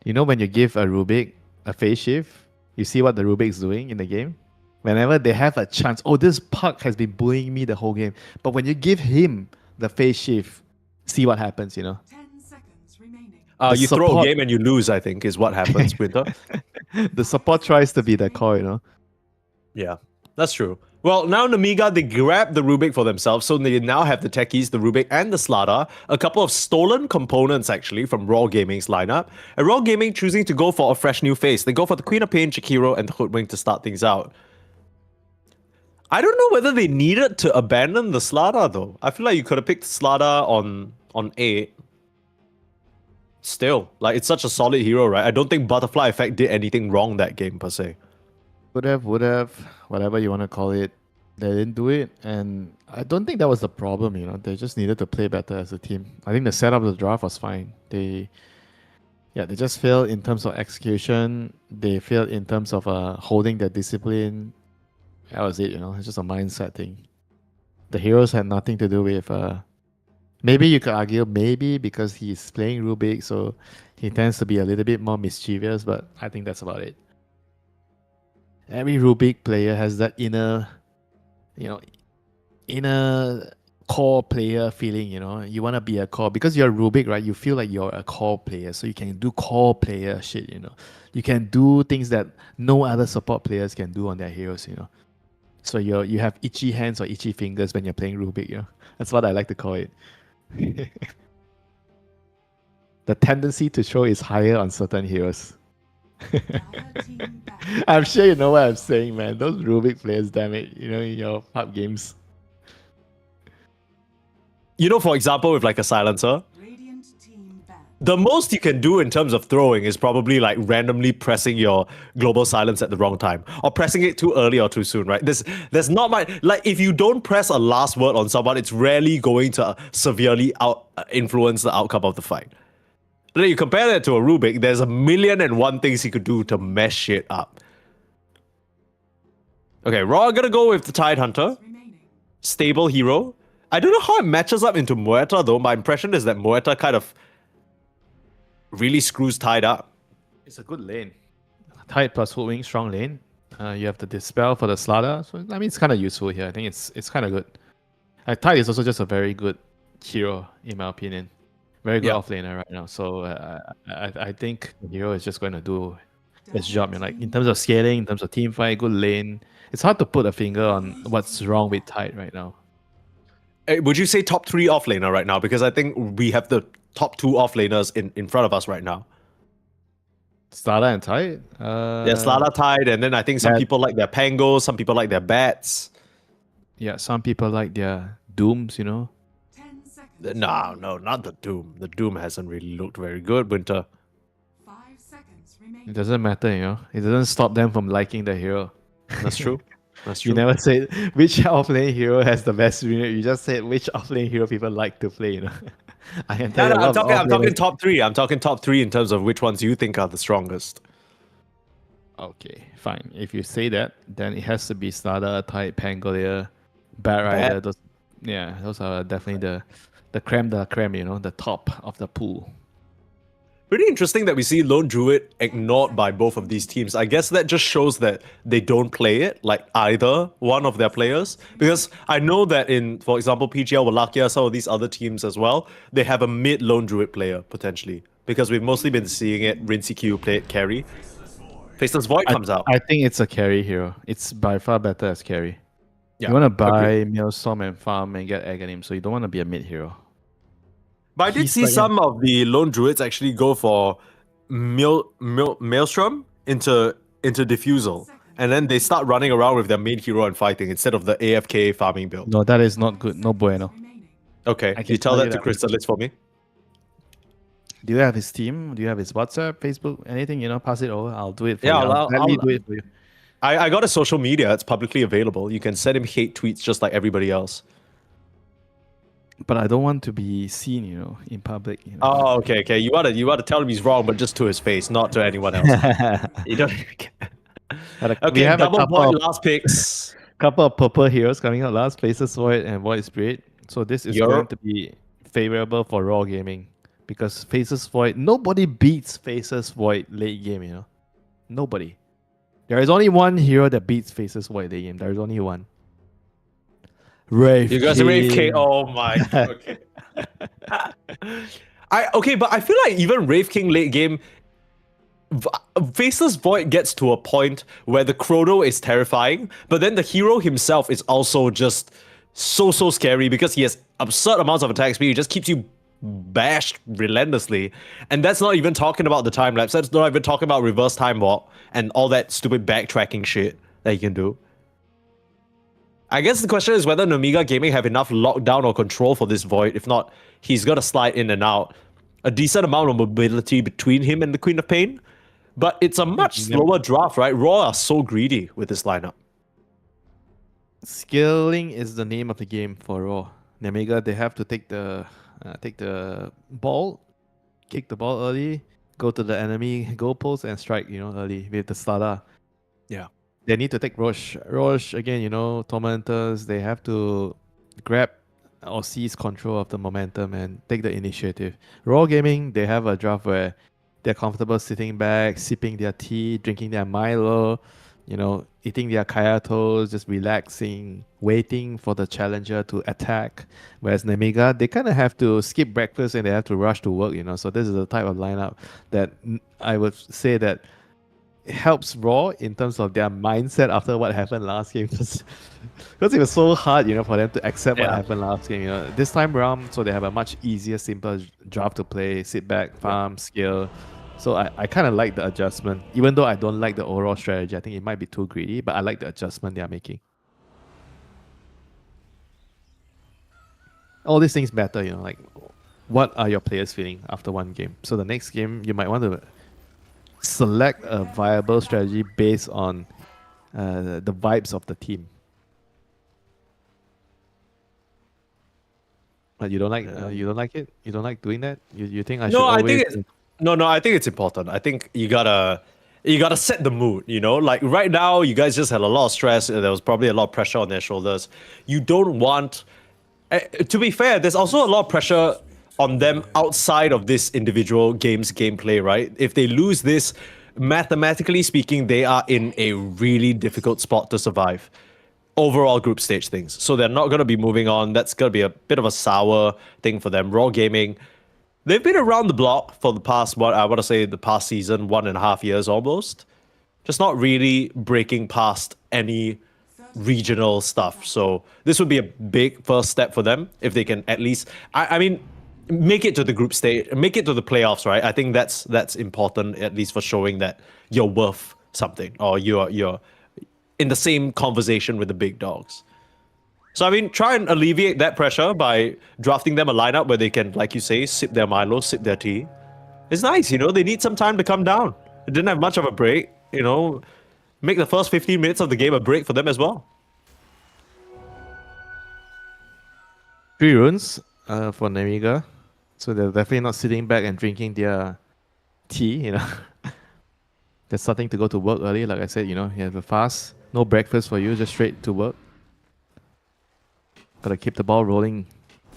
Speaker 4: You know, when you give a Rubik a phase shift, you see what the Rubik's doing in the game? Whenever they have a chance, oh, this puck has been bullying me the whole game. But when you give him the phase shift, see what happens, you know?
Speaker 1: 10 seconds remaining.
Speaker 3: You throw a game and you lose, I think, is what happens, Winter.
Speaker 4: The support tries to be the core, you know?
Speaker 3: Yeah, that's true. Well, now Namiga, they grabbed the Rubik for themselves, so they now have the Techies, the Rubik, and the Slada, a couple of stolen components, actually, from Raw Gaming's lineup, and Raw Gaming choosing to go for a fresh new face. They go for the Queen of Pain, Chikiro, and the Hoodwink to start things out. I don't know whether they needed to abandon the Slada, though. I feel like you could have picked Slada on 8. Still, like, it's such a solid hero, right? I don't think Butterfly Effect did anything wrong that game, per se.
Speaker 4: Would have, whatever you want to call it. They didn't do it, and I don't think that was the problem, you know. They just needed to play better as a team. I think the setup of the draft was fine. They just failed in terms of execution. They failed in terms of holding their discipline. That was it, you know. It's just a mindset thing. The heroes had nothing to do with... maybe you could argue, maybe because he's playing Rubik, so he tends to be a little bit more mischievous, but I think that's about it. Every Rubik player has that inner core player feeling, you know. You want to be a core because you're Rubik, right? You feel like you're a core player, so you can do core player shit, you know. You can do things that no other support players can do on their heroes, you know. So you have itchy hands or itchy fingers when you're playing Rubik, you know. That's what I like to call it. The tendency to throw is higher on certain heroes. I'm sure you know what I'm saying, man. Those Rubik players, damn it, you know, in your pub games.
Speaker 3: You know, for example, with like a silencer, the most you can do in terms of throwing is probably like randomly pressing your global silence at the wrong time or pressing it too early or too soon, right? There's not much, like if you don't press a last word on someone, it's rarely going to severely influence the outcome of the fight. Then you compare that to a Rubik, there's 1,000,001 things he could do to mess shit up. Okay, Raw, gonna go with the Tide Hunter. Stable hero. I don't know how it matches up into Muerta though. My impression is that Muerta kind of really screws Tide up.
Speaker 4: It's a good lane. Tide plus Hoodwing, strong lane. You have the Dispel for the Slaughter. So I mean, it's kind of useful here. I think it's kind of good. Tide is also just a very good hero, in my opinion. Very good offlaner right now. So I think the hero is just going to do its job. And like in terms of scaling, in terms of team fight, good lane. It's hard to put a finger on what's wrong with Tide right now.
Speaker 3: Would you say top 3 offlaner right now? Because I think we have the top 2 offlaners in front of us right now.
Speaker 4: Slada and Tide?
Speaker 3: There's Slada, Tide, and then I think some people like their Pangos, some people like their Bats.
Speaker 4: Yeah, some people like their Dooms, you know.
Speaker 3: No, not the Doom. The Doom hasn't really looked very good, Winter.
Speaker 1: 5 seconds remaining.
Speaker 4: It doesn't matter, you know. It doesn't stop them from liking the hero.
Speaker 3: That's true. That's true.
Speaker 4: You never said which offlane hero has the best win rate. You just said which offlane hero people like to play, you know. I can tell
Speaker 3: I'm talking top 3. I'm talking top 3 in terms of which ones you think are the strongest.
Speaker 4: Okay, fine. If you say that, then it has to be Slada, Tide, Pangolier, Bat Rider. Those are definitely the creme de la creme, you know, the top of the pool.
Speaker 3: Pretty interesting that we see Lone Druid ignored by both of these teams. I guess that just shows that they don't play it, like either one of their players. Because I know that in, for example, PGL, Wallachia, some of these other teams as well, they have a mid Lone Druid player, potentially. Because we've mostly been seeing it, Rincy Q play it carry. Faceless Void comes out.
Speaker 4: I think it's a carry hero. It's by far better as carry.
Speaker 3: Yeah,
Speaker 4: you want to buy Maelstrom and farm and get Aghanim, so you don't want to be a mid hero.
Speaker 3: But I did see some of the Lone Druids actually go for Maelstrom into Diffusal. And then they start running around with their main hero and fighting instead of the AFK farming build.
Speaker 4: No, that is not good. No bueno.
Speaker 3: Okay, can you tell that to Crystallis for me?
Speaker 4: Do you have his team? Do you have his WhatsApp, Facebook, anything? You know, pass it over. I'll do it for
Speaker 3: you.
Speaker 4: I'll do it for you.
Speaker 3: I got a social media. It's publicly available. You can send him hate tweets just like everybody else.
Speaker 4: But I don't want to be seen, you know, in public. You know?
Speaker 3: Oh, okay. You want to tell him he's wrong, but just to his face, not to anyone else. You don't. Okay,
Speaker 4: we have
Speaker 3: double Void last picks.
Speaker 4: Couple of purple heroes coming out last, Faceless Void and Void Spirit. So this is going to be favorable for Raw Gaming because Faceless Void, nobody beats Faceless Void late game, you know. Nobody. There is only one hero that beats Faceless Void late game. There is only one. Wraith.
Speaker 3: You guys are Wraith King. Oh my. Okay. But I feel like even Wraith King late game, Faceless Void gets to a point where the Chrono is terrifying, but then the hero himself is also just so scary because he has absurd amounts of attack speed. He just keeps you bashed relentlessly, and that's not even talking about the time lapse. That's not even talking about reverse time walk and all that stupid backtracking shit that you can do. I guess the question is whether Nomiga Gaming have enough lockdown or control for this Void. If not, he's gonna slide in and out. A decent amount of mobility between him and the Queen of Pain, but it's a much slower draft, right? Raw are so greedy with this lineup.
Speaker 4: Scaling is the name of the game for Raw. Nomiga, they have to take the ball, kick the ball early, go to the enemy goalpost and strike, you know, early with the Slada.
Speaker 3: Yeah.
Speaker 4: They need to take Roche. Roche, again, you know, Tormentors, they have to grab or seize control of the momentum and take the initiative. Raw Gaming, they have a draft where they're comfortable sitting back, sipping their tea, drinking their Milo, eating their kaya toast, just relaxing, waiting for the challenger to attack. Whereas Nemiga, they kind of have to skip breakfast and they have to rush to work, So this is the type of lineup that I would say that helps Raw in terms of their mindset after what happened last game. Because it was so hard, for them to accept what happened last game. This time around, so they have a much easier, simpler draft to play, sit back, farm, skill. So I kind of like the adjustment, even though I don't like the overall strategy. I think it might be too greedy, but I like the adjustment they are making. All these things matter, like what are your players feeling after one game. So the next game, you might want to select a viable strategy based on the vibes of the team. But you don't like it? You don't like doing that? You think I should always...
Speaker 3: I think it's I think it's important. I think you gotta set the mood, Like right now, you guys just had a lot of stress. There was probably a lot of pressure on their shoulders. You don't want... to be fair, there's also a lot of pressure on them outside of this individual game's gameplay, right? If they lose this, mathematically speaking, they are in a really difficult spot to survive. Overall group stage things. So they're not going to be moving on. That's going to be a bit of a sour thing for them. Raw Gaming, they've been around the block for the past, the past season, 1.5 years almost. Just not really breaking past any regional stuff. So this would be a big first step for them if they can at least, I mean, make it to the group stage, make it to the playoffs, right? I think that's important, at least for showing that you're worth something, or you're in the same conversation with the big dogs. So I mean, try and alleviate that pressure by drafting them a lineup where they can, like you say, sip their Milo, sip their tea. It's nice, they need some time to come down. They didn't have much of a break, Make the first 15 minutes of the game a break for them as well.
Speaker 4: 3 runes for Nemiga. So they're definitely not sitting back and drinking their tea, They're starting to go to work early. Like I said, you have a fast, no breakfast for you, just straight to work. Gotta keep the ball rolling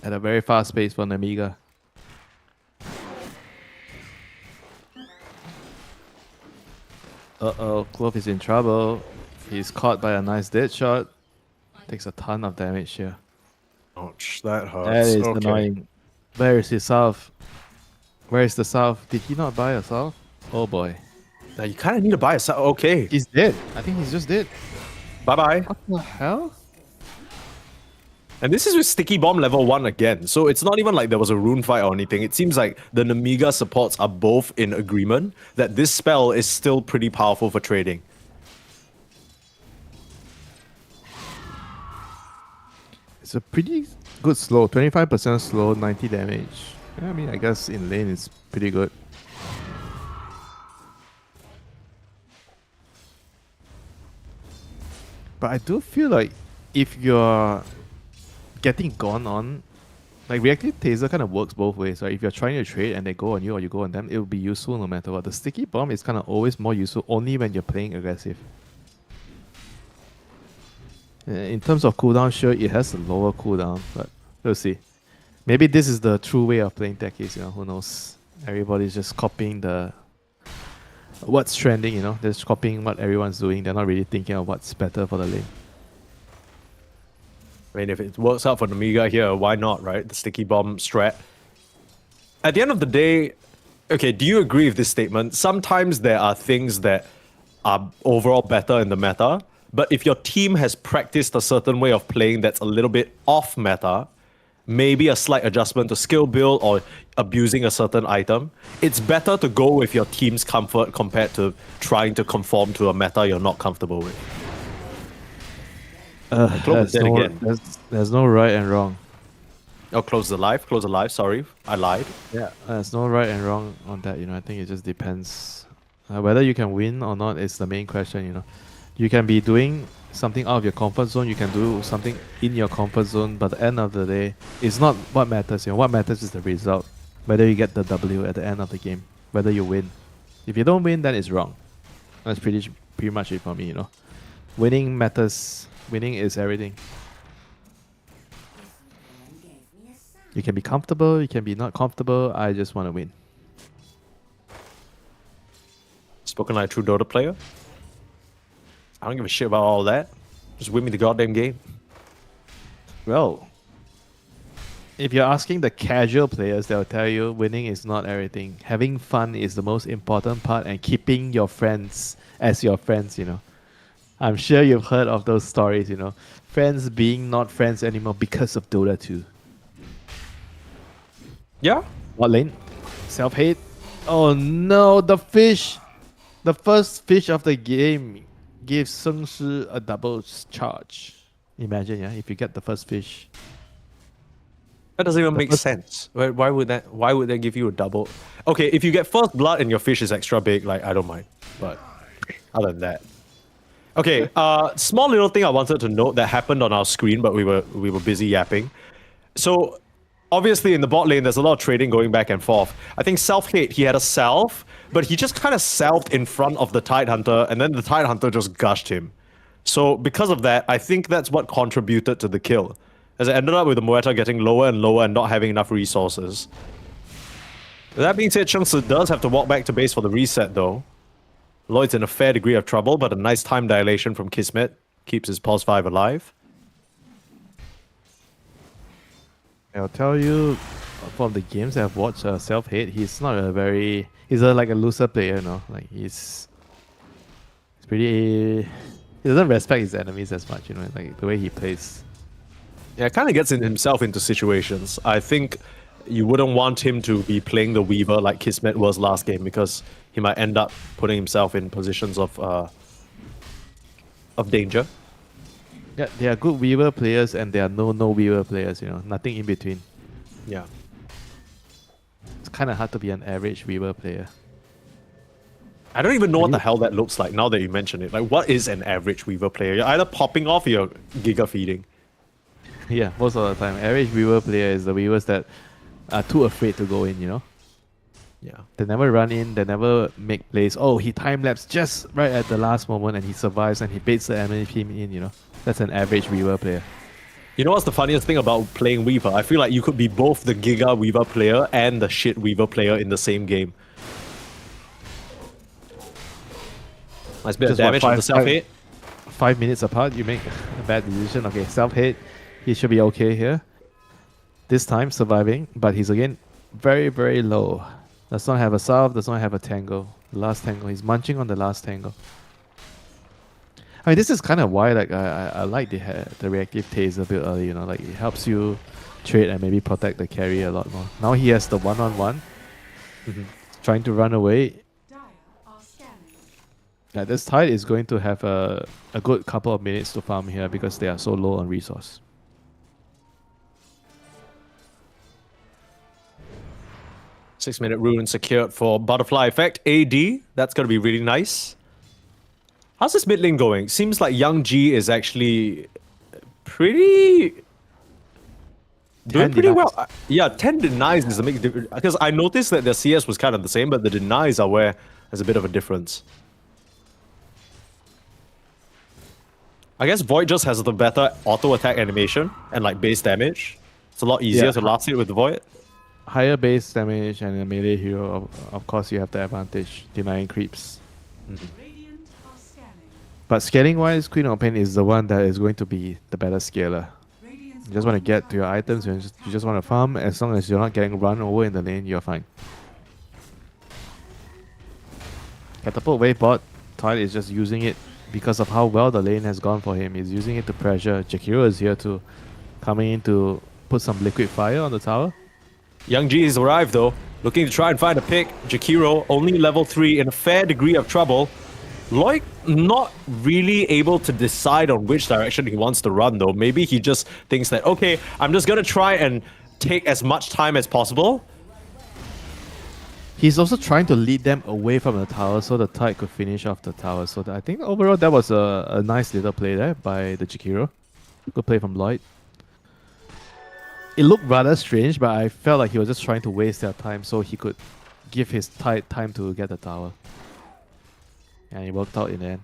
Speaker 4: at a very fast pace for Nemiga. Uh-oh, Clove is in trouble. He's caught by a nice dead shot. Takes a ton of damage here.
Speaker 3: Ouch, that hurts.
Speaker 4: That is annoying. Where is his salve? Where is the salve? Did he not buy a salve? Oh boy.
Speaker 3: Now you kind of need to buy a salve. Okay.
Speaker 4: He's dead. I think he's just dead.
Speaker 3: Bye-bye.
Speaker 4: What the hell?
Speaker 3: And this is with Sticky Bomb level 1 again. So it's not even like there was a rune fight or anything. It seems like the Nemiga supports are both in agreement that this spell is still pretty powerful for trading.
Speaker 4: It's a pretty good slow. 25% slow, 90 damage. Yeah, I mean, I guess in lane it's pretty good. But I do feel like if you're getting gone on, like reactive taser kind of works both ways, right? If you're trying to trade and they go on you or you go on them, it will be useful no matter what. The sticky bomb is kind of always more useful only when you're playing aggressive. In terms of cooldown, sure, it has a lower cooldown, but we'll see. Maybe this is the true way of playing techies, who knows? Everybody's just copying what's trending, they're just copying what everyone's doing. They're not really thinking of what's better for the lane.
Speaker 3: I mean, if it works out for Nemiga here, why not, right? The sticky bomb strat. At the end of the day, okay, do you agree with this statement? Sometimes there are things that are overall better in the meta, but if your team has practiced a certain way of playing that's a little bit off meta, maybe a slight adjustment to skill build or abusing a certain item, it's better to go with your team's comfort compared to trying to conform to a meta you're not comfortable with.
Speaker 4: There's no right and wrong.
Speaker 3: Oh, close the live, sorry. I lied.
Speaker 4: Yeah, there's no right and wrong on that, I think it just depends. Whether you can win or not is the main question, You can be doing something out of your comfort zone, you can do something in your comfort zone, but at the end of the day, it's not what matters, What matters is the result. Whether you get the W at the end of the game, whether you win. If you don't win, then it's wrong. That's pretty much it for me, Winning matters. Winning is everything. You can be comfortable, you can be not comfortable. I just want to win.
Speaker 3: Spoken like a true Dota player. I don't give a shit about all that. Just win me the goddamn game.
Speaker 4: Well, if you're asking the casual players, they'll tell you winning is not everything. Having fun is the most important part, and keeping your friends as your friends, you know. I'm sure you've heard of those stories, you know. Friends being not friends anymore because of Dota 2.
Speaker 3: Yeah?
Speaker 4: What lane? Self-hate? Oh no, the fish! The first fish of the game gives Seng Shi a double charge. Imagine, yeah, if you get the first fish.
Speaker 3: That doesn't even make
Speaker 4: first-
Speaker 3: sense. Why would that? Why would they give you a double? Okay, if you get first blood and your fish is extra big, like I don't mind. But other than that, okay. Small little thing I wanted to note that happened on our screen, but we were busy yapping. So obviously in the bot lane, there's a lot of trading going back and forth. I think self-hate, he had a self, but he just kind of selfed in front of the Tidehunter, and then the Tidehunter just gushed him. So because of that, I think that's what contributed to the kill. As it ended up with the Muerta getting lower and lower and not having enough resources. That being said, Chengsi does have to walk back to base for the reset though. Lloyd's in a fair degree of trouble, but a nice time dilation from Kismet keeps his pulse 5 alive.
Speaker 4: I'll tell you, from the games I've watched, self-hate, he's not a very... He's like a loser player, you know? Like, he's pretty... He doesn't respect his enemies as much, you know? Like, the way he plays.
Speaker 3: Yeah, kind of gets himself into situations. I think you wouldn't want him to be playing the Weaver like Kismet was last game, because he might end up putting himself in positions of danger.
Speaker 4: Yeah, they are good Weaver players and there are no Weaver players, you know? Nothing in between.
Speaker 3: Yeah.
Speaker 4: It's kind of hard to be an average Weaver player.
Speaker 3: I don't even know what the hell that looks like now that you mention it. Like, what is an average Weaver player? You're either popping off or you're giga feeding.
Speaker 4: Yeah, most of the time. Average Weaver player is the Weavers that are too afraid to go in, you know?
Speaker 3: Yeah.
Speaker 4: They never run in, they never make plays. Oh, he time-lapse just right at the last moment and he survives and he baits the enemy team in, you know? That's an average Weaver player.
Speaker 3: You know what's the funniest thing about playing Weaver? I feel like you could be both the giga Weaver player and the shit Weaver player in the same game. Nice bit of damage on the self-hit.
Speaker 4: 5 minutes apart, you make a bad decision. Okay, self-hit. He should be okay here. This time, surviving, but he's again very, very low. Does not have a salve, does not have a tango. The last tango, he's munching on the last tango. I mean, this is kind of why like I like the reactive taste a bit early, you know, like it helps you trade and maybe protect the carry a lot more. Now he has the one-on-one, trying to run away. Yeah, this Tide is going to have a good couple of minutes to farm here because they are so low on resource.
Speaker 3: Six-minute rune secured for Butterfly Effect. AD, that's going to be really nice. How's this mid lane going? Seems like Young G is actually doing pretty well. Yeah, 10 denies is a big difference. Because I noticed that their CS was kind of the same, but the denies are where there's a bit of a difference. I guess Void just has the better auto attack animation and like base damage. It's a lot easier to last hit with the Void.
Speaker 4: Higher base damage and a melee hero, of course you have the advantage, denying creeps. But scaling wise, Queen of Pain is the one that is going to be the better scaler. You just want to get to your items, you just want to farm. As long as you're not getting run over in the lane, you're fine. Catapult wave bot, Tide is just using it because of how well the lane has gone for him. He's using it to pressure. Jakiro is here too, coming in to put some liquid fire on the tower.
Speaker 3: Young G has arrived though, looking to try and find a pick. Jakiro, only level 3, in a fair degree of trouble. Lloyd not really able to decide on which direction he wants to run though. Maybe he just thinks that, okay, I'm just gonna try and take as much time as possible.
Speaker 4: He's also trying to lead them away from the tower so the Tide could finish off the tower. So I think overall that was a nice little play there by the Jakiro. Good play from Lloyd. It looked rather strange, but I felt like he was just trying to waste their time so he could give his Tide time to get the tower. And it worked out in the end.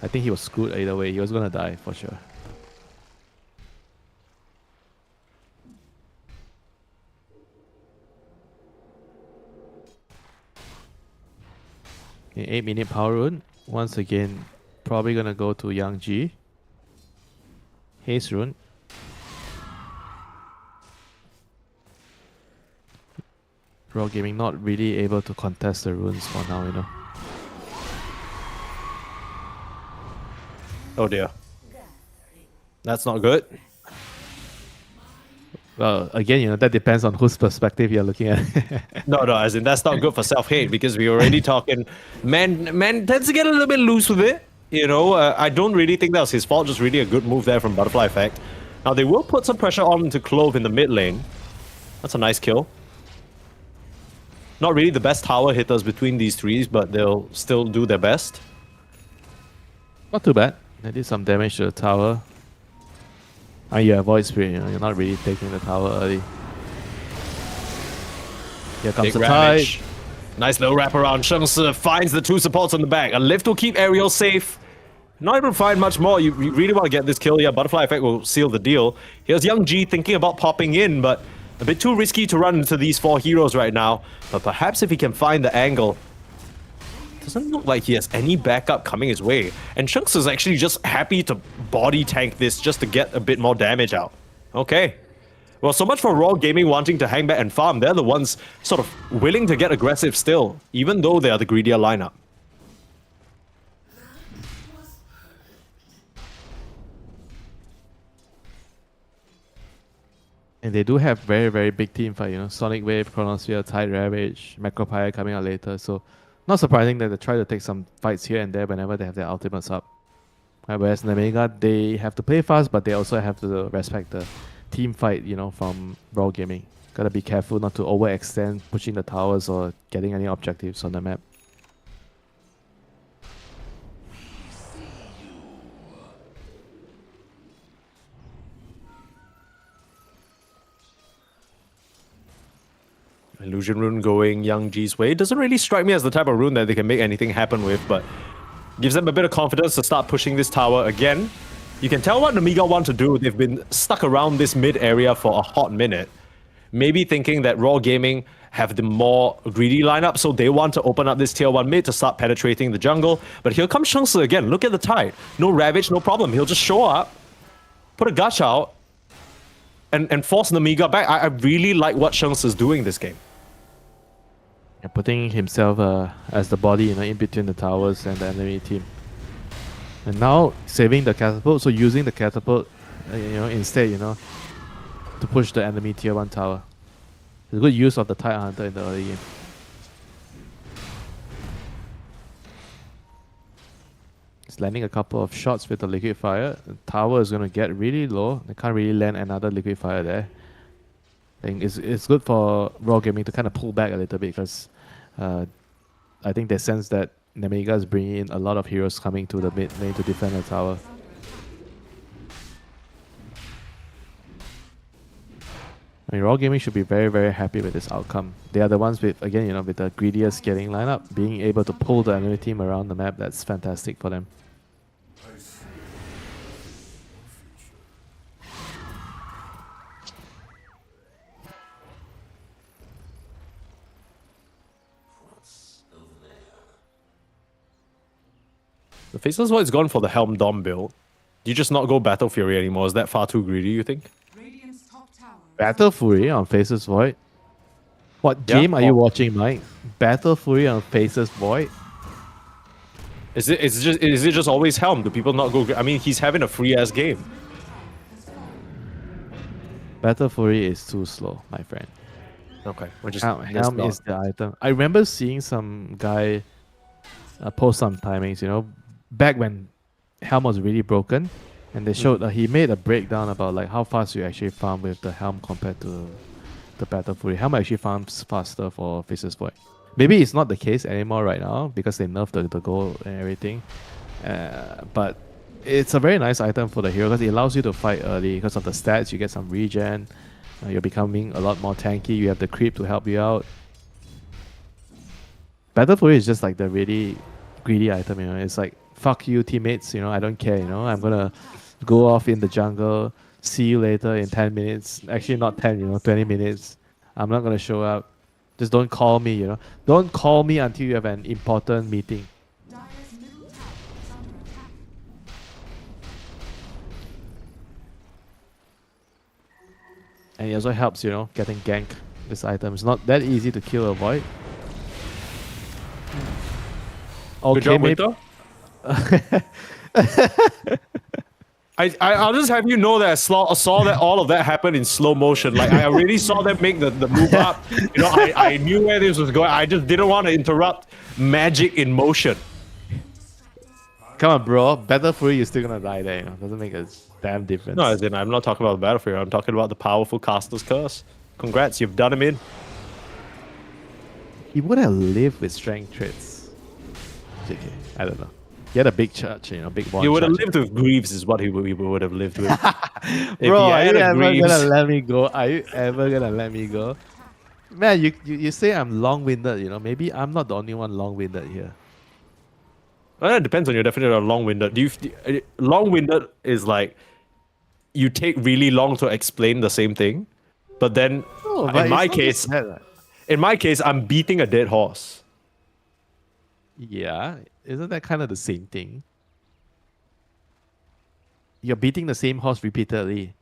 Speaker 4: I think he was screwed either way. He was gonna die for sure. Okay, 8-minute power rune.
Speaker 5: once again, probably gonna go to Yang Ji. Haze Rune. Raw Gaming not really able to contest the runes for now, you know.
Speaker 3: Oh dear. That's not good.
Speaker 5: Well, again, you know, that depends on whose perspective you're looking at.
Speaker 3: No, as in that's not good for self-hate because we're already talking. Man tends to get a little bit loose with it. You know, I don't really think that was his fault. Just really a good move there from Butterfly Effect. Now they will put some pressure on to Clove in the mid lane. That's a nice kill. Not really the best tower hitters between these threes, but they'll still do their best.
Speaker 5: Not too bad. They did some damage to the tower. And you avoid spirit, you know, you're not really taking the tower early. Here comes
Speaker 3: Big
Speaker 5: the tide.
Speaker 3: damage. Nice little wraparound. Shengsi finds the two supports on the back. A lift will keep Ariel safe. Not able to find much more. You really want to get this kill here. Butterfly Effect will seal the deal. Here's Young G thinking about popping in, but a bit too risky to run into these four heroes right now. But perhaps if he can find the angle. Doesn't look like he has any backup coming his way. And Chunks is actually just happy to body tank this just to get a bit more damage out. Okay. Well, so much for Raw Gaming wanting to hang back and farm. They're the ones sort of willing to get aggressive still, even though they are the greedier lineup.
Speaker 5: And they do have very, very big team fight, you know. Sonic Wave, Chronosphere, Tide Ravage, Macropire coming out later. So, not surprising that they try to take some fights here and there whenever they have their ultimates up. Whereas Nemega, they have to play fast, but they also have to respect the team fight, you know, from Raw Gaming. Gotta be careful not to overextend pushing the towers or getting any objectives on the map.
Speaker 3: Illusion Rune going Young G's way. Doesn't really strike me as the type of rune that they can make anything happen with, but gives them a bit of confidence to start pushing this tower again. You can tell what Nemiga want to do. They've been stuck around this mid area for a hot minute. Maybe thinking that Raw Gaming have the more greedy lineup, so they want to open up this tier 1 mid to start penetrating the jungle. But here comes Shengsi again. Look at the tide. No Ravage, no problem. He'll just show up, put a gush out, and force Nemiga back. I really like what Shengsi is doing this game.
Speaker 5: Yeah, putting himself as the body, you know, in between the towers and the enemy team. And now saving the catapult, so using the catapult, you know, instead, you know, to push the enemy tier 1 tower. It's a good use of the Tide Hunter in the early game. It's landing a couple of shots with the liquid fire. The tower is going to get really low. They can't really land another liquid fire there. I think it's good for Raw Gaming to kind of pull back a little bit because I think they sense that Nemega is bringing in a lot of heroes coming to the mid lane to defend the tower. I mean, Raw Gaming should be very, very happy with this outcome. They are the ones with, again, you know, with the greedier scaling lineup, being able to pull the enemy team around the map. That's fantastic for them.
Speaker 3: The Faceless Void's gone for the Helm Dom build. Do you just not go Battle Fury anymore? Is that far too greedy, you think?
Speaker 5: Battle Fury on Faceless Void? What
Speaker 3: Yeah,
Speaker 5: game are you watching, Mike? Battle Fury on Faceless Void?
Speaker 3: Is it just always Helm? Do people not go? I mean, he's having a free ass game.
Speaker 5: Battle Fury is too slow, my friend.
Speaker 3: Okay, we're just
Speaker 5: Helm is the item. I remember seeing some guy post some timings, you know, back when Helm was really broken, and they showed he made a breakdown about like how fast you actually farm with the Helm compared to the Battle Fury. Helm actually farms faster for Faceless Void. Maybe it's not the case anymore right now because they nerfed the goal and everything, but it's a very nice item for the hero because it allows you to fight early because of the stats. You get some regen, you're becoming a lot more tanky, you have the creep to help you out. Battle Fury is just like the really greedy item, you know. It's like, fuck you teammates, you know, I don't care, you know. I'm gonna go off in the jungle, see you later in 10 minutes. Actually not 10, you know, 20 minutes. I'm not gonna show up. Just don't call me, you know. Don't call me until you have an important meeting. And it also helps, you know, getting gank this item. It's not that easy to kill a void. Okay,
Speaker 3: Good job,
Speaker 5: maybe.
Speaker 3: Winter. I'll just have you know that I saw that all of that happen in slow motion. Like I already saw them make the move up. You know, I knew where this was going. I just didn't want to interrupt magic in motion.
Speaker 5: Come on, bro. Battlefield, you're still gonna die there. You know? Doesn't make a damn difference.
Speaker 3: No, as in, I'm not talking about the battlefield. I'm talking about the powerful caster's curse. Congrats, you've done him in.
Speaker 5: He would have lived with strength traits. JK, I don't know. He had a big charge, you know, big one.
Speaker 3: He would have lived with Greaves, is what he would have lived with.
Speaker 5: Bro, are you
Speaker 3: a
Speaker 5: ever
Speaker 3: Greaves-
Speaker 5: gonna let me go? Are you ever gonna let me go? Man, you say I'm long-winded, you know. Maybe I'm not the only one long-winded here.
Speaker 3: Well, it depends on your definition of long-winded. Long-winded is like you take really long to explain the same thing, but then
Speaker 5: Oh, but
Speaker 3: in my
Speaker 5: it's not
Speaker 3: case,
Speaker 5: just that, right?
Speaker 3: in my case, I'm beating a dead horse.
Speaker 5: Yeah, isn't that kind of the same thing? You're beating the same horse repeatedly.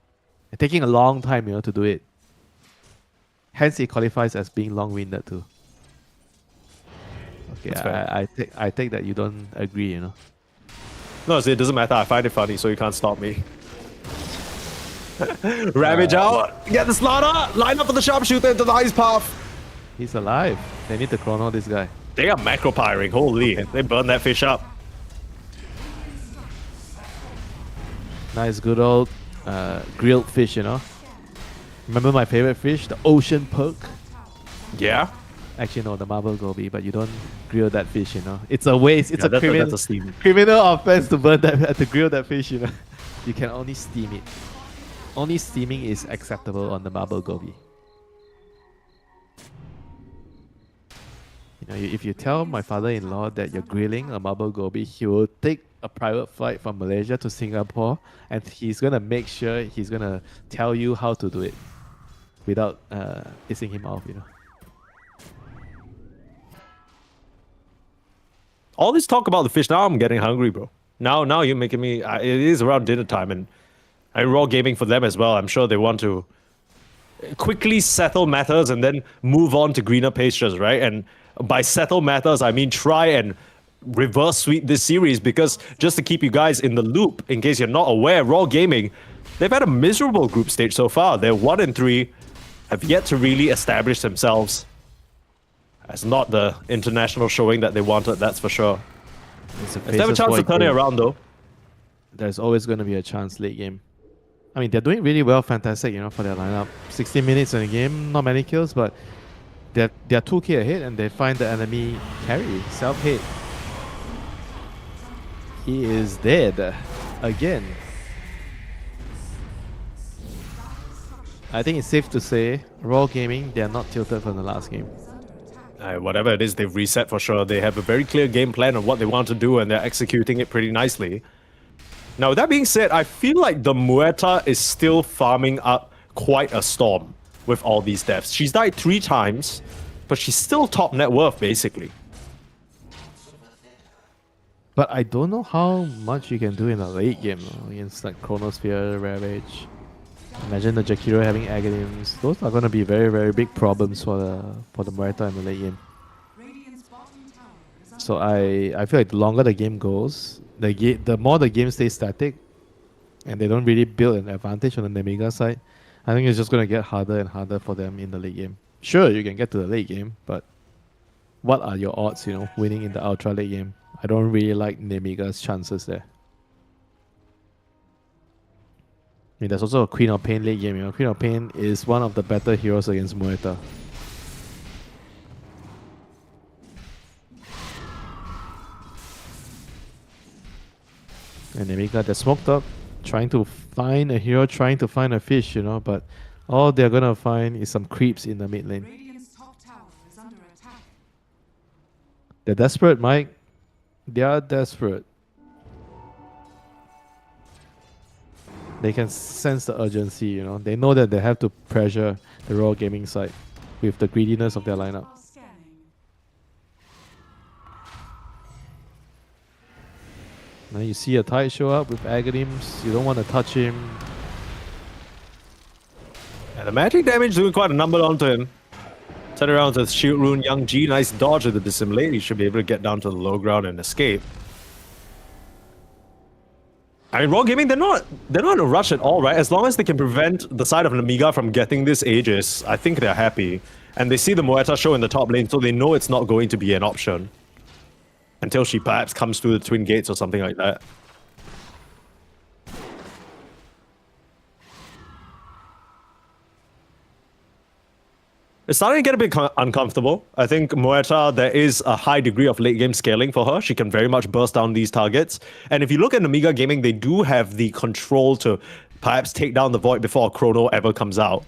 Speaker 5: And taking a long time, you know, to do it. Hence, it qualifies as being long-winded too. Okay,
Speaker 3: That's fair.
Speaker 5: I take that you don't agree, you know.
Speaker 3: No, it doesn't matter. I find it funny, so you can't stop me. Ravage out, get the slaughter, line up for the sharpshooter into the ice path.
Speaker 5: He's alive. They need to chrono this guy.
Speaker 3: They are macro pyring, holy. They burn that fish up.
Speaker 5: Nice, good old grilled fish, you know. Remember my favorite fish, the ocean perk?
Speaker 3: Yeah?
Speaker 5: Actually, no, the marble goby, but you don't grill that fish, you know. It's a waste. It's
Speaker 3: Yeah,
Speaker 5: a
Speaker 3: that's
Speaker 5: criminal,
Speaker 3: a steam.
Speaker 5: criminal offense to burn that, to grill that fish, you know. You can only steam it. Only steaming is acceptable on the marble goby. You know, if you tell my father-in-law that you're grilling a marble goby, he will take a private flight from Malaysia to Singapore, and he's gonna make sure he's gonna tell you how to do it without pissing him off, you know.
Speaker 3: All this talk about the fish, now I'm getting hungry, bro. Now you're making me... it is around dinner time, and raw gaming for them as well. I'm sure they want to quickly settle matters and then move on to greener pastures, right? And by settle matters, I mean try and reverse sweep this series, because just to keep you guys in the loop, in case you're not aware, Raw Gaming, they've had a miserable group stage so far. They're 1-3, have yet to really establish themselves as not the international showing that they wanted, that's for sure.
Speaker 5: It's a
Speaker 3: They have a chance to turn it around, though.
Speaker 5: There's always going to be a chance late game. I mean, they're doing really well, fantastic, you know, for their lineup. 60 minutes in a game, not many kills, but they're 2k ahead and they find the enemy carry, self-hit. He is dead again. I think it's safe to say, Raw Gaming, they're not tilted from the last game.
Speaker 3: Whatever it is, they've reset for sure. They have a very clear game plan of what they want to do, and they're executing it pretty nicely. Now, with that being said, I feel like the Muerta is still farming up quite a storm with all these deaths. She's died 3 times, but she's still top net worth, basically.
Speaker 5: But I don't know how much you can do in a late game though, against like Chronosphere, Ravage. Imagine the Jakiro having Aghanim's. Those are going to be very, very big problems for the Muerta in the late game. So I feel like the longer the game goes, the more the game stays static, and they don't really build an advantage on the Nemiga side, I think it's just going to get harder and harder for them in the late game. Sure, you can get to the late game, but what are your odds, you know, winning in the ultra late game? I don't really like Nemiga's chances there. I mean, there's also a Queen of Pain late game, you know. Queen of Pain is one of the better heroes against Muerta. And Nemiga, they're smoked up, trying to find a hero, trying to find a fish, you know, but all they're gonna find is some creeps in the mid lane.
Speaker 6: Radiant's top tower is under attack.
Speaker 5: They're desperate, Mike. They are desperate. They can sense the urgency, you know. They know that they have to pressure the Raw Gaming side with the greediness of their lineup.
Speaker 6: Are scanning.
Speaker 5: Now you see a Tide show up with Aghanims. You don't want to touch him.
Speaker 3: And the magic damage doing quite a number onto him. Turn around to Shield Rune, Young G, nice dodge with the Dissimulate. He should be able to get down to the low ground and escape. I mean, Raw Gaming, they're not in a rush at all, right? As long as they can prevent the side of Namiga from getting this Aegis, I think they're happy. And they see the Moeta show in the top lane, so they know it's not going to be an option. Until she perhaps comes through the Twin Gates or something like that. It's starting to get a bit uncomfortable. I think Moeta, there is a high degree of late game scaling for her. She can very much burst down these targets. And if you look at Amiga Gaming, they do have the control to perhaps take down the Void before a Chrono ever comes out.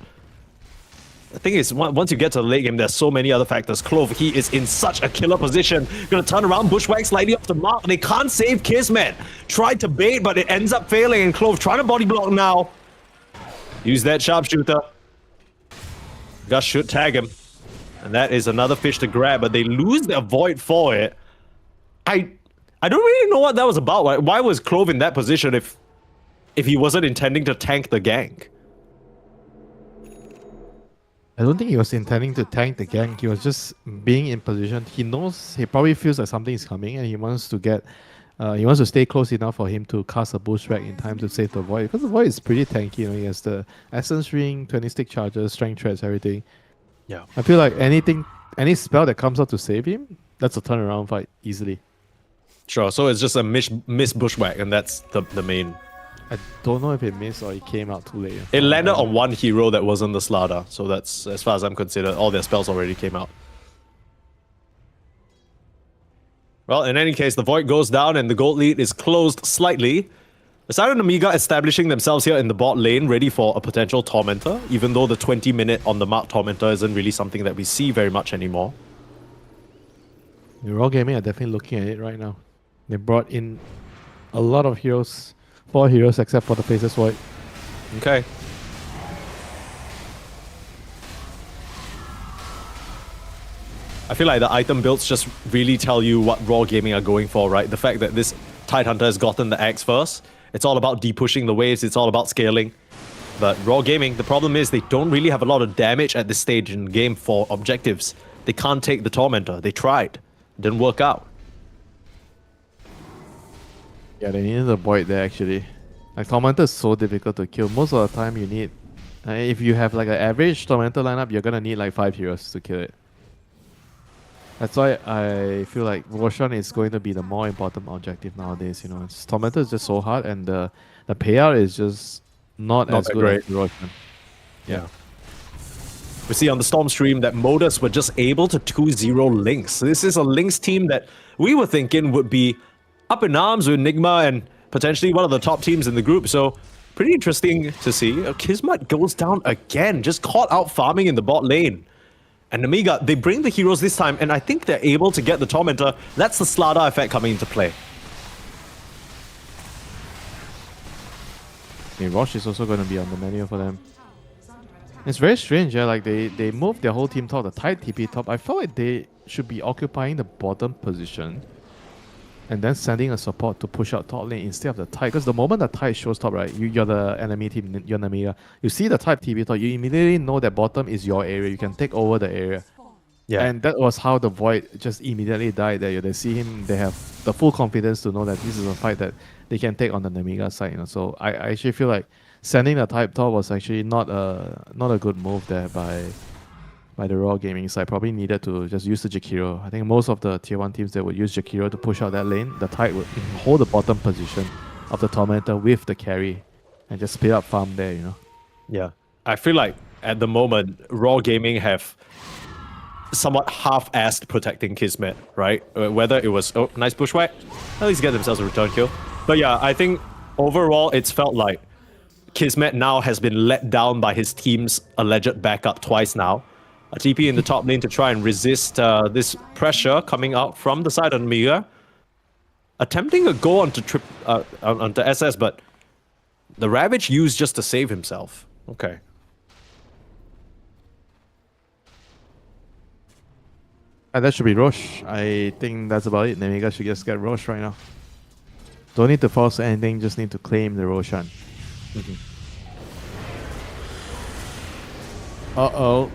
Speaker 3: The thing is, once you get to the late game, there's so many other factors. Clove, he is in such a killer position. Gonna turn around, Bushwhack slightly off the mark. They can't save Kismet. Tried to bait, but it ends up failing. And Clove trying to body block now. Use that sharpshooter. Gus should tag him. And that is another fish to grab, but they lose their Void for it. I don't really know what that was about. Why was Clove in that position if he wasn't intending to tank the gank?
Speaker 5: I don't think he was intending to tank the gank. He was just being in position. He knows, he probably feels like something is coming, and he wants to get, he wants to stay close enough for him to cast a Bushwhack in time to save the Void. Because the Void is pretty tanky. You know, he has the Essence Ring, 20 stick charges, Strength Threads, everything.
Speaker 3: Yeah.
Speaker 5: I feel like any spell that comes out to save him, that's a turnaround fight easily.
Speaker 3: Sure, so it's just a miss Bushwhack, and that's the main.
Speaker 5: I don't know if it missed or it came out too late.
Speaker 3: It landed on one hero that wasn't the Slardar, so that's, as far as I'm concerned, all their spells already came out. Well, in any case, the Void goes down and the gold lead is closed slightly. Aside and Amiga establishing themselves here in the bot lane, ready for a potential Tormentor, even though the 20-minute on the mark Tormentor isn't really something that we see very much anymore.
Speaker 5: Raw Gaming are definitely looking at it right now. They brought in a lot of heroes, 4 heroes except for the Faceless Void.
Speaker 3: Okay. I feel like the item builds just really tell you what Raw Gaming are going for, right? The fact that this Tidehunter has gotten the axe first, it's all about de-pushing the waves, it's all about scaling. But Raw Gaming, the problem is they don't really have a lot of damage at this stage in the game for objectives. They can't take the Tormentor. They tried. Didn't work out.
Speaker 5: Yeah, they needed a Void there actually. Like Tormentor is so difficult to kill. Most of the time you need, if you have like an average Tormentor lineup, you're gonna need like 5 heroes to kill it. That's why I feel like Roshan is going to be the more important objective nowadays. You know, Tormentor is just so hard, and the payout is just not as good
Speaker 3: great.
Speaker 5: as Roshan.
Speaker 3: Yeah. We see on the Storm stream that Modus were just able to 2-0 Lynx. So this is a Lynx team that we were thinking would be up in arms with Enigma and potentially one of the top teams in the group. So pretty interesting to see. Kismet goes down again, just caught out farming in the bot lane. And Amiga, they bring the heroes this time, and I think they're able to get the Tormentor. That's the Slardar effect coming into play.
Speaker 5: Okay, Rosh is also going to be on the menu for them. It's very strange, yeah. Like they moved their whole team top, the Tide TP top. I felt like they should be occupying the bottom position, and then sending a support to push out top lane instead of the Tide. Because the moment the Tide shows top, right, you're the enemy team, you're Namiga. You see the Tide TP top, you immediately know that bottom is your area. You can take over the area.
Speaker 3: Yeah.
Speaker 5: And that was how the Void just immediately died there. They see him, they have the full confidence to know that this is a fight that they can take on the Namiga side. You know, so I actually feel like sending the Tide top was actually not a good move there by the Raw Gaming side. Probably needed to just use the Jakiro. I think most of the tier 1 teams that would use Jakiro to push out that lane, the Tide would hold the bottom position of the Tormentor with the carry and just split up farm there, you know.
Speaker 3: Yeah. I feel like at the moment, Raw Gaming have somewhat half-assed protecting Kismet, right? Whether it was, oh, nice Bushwhack. At least get themselves a return kill. But yeah, I think overall it's felt like Kismet now has been let down by his team's alleged backup twice now. A TP in the top lane to try and resist this pressure coming out from the side of Amiga. Attempting a go onto SS, but the Ravage used just to save himself. Okay.
Speaker 5: And that should be Rosh. I think that's about it. Namiga should just get Rosh right now. Don't need to force anything, just need to claim the Roshan. Uh-oh.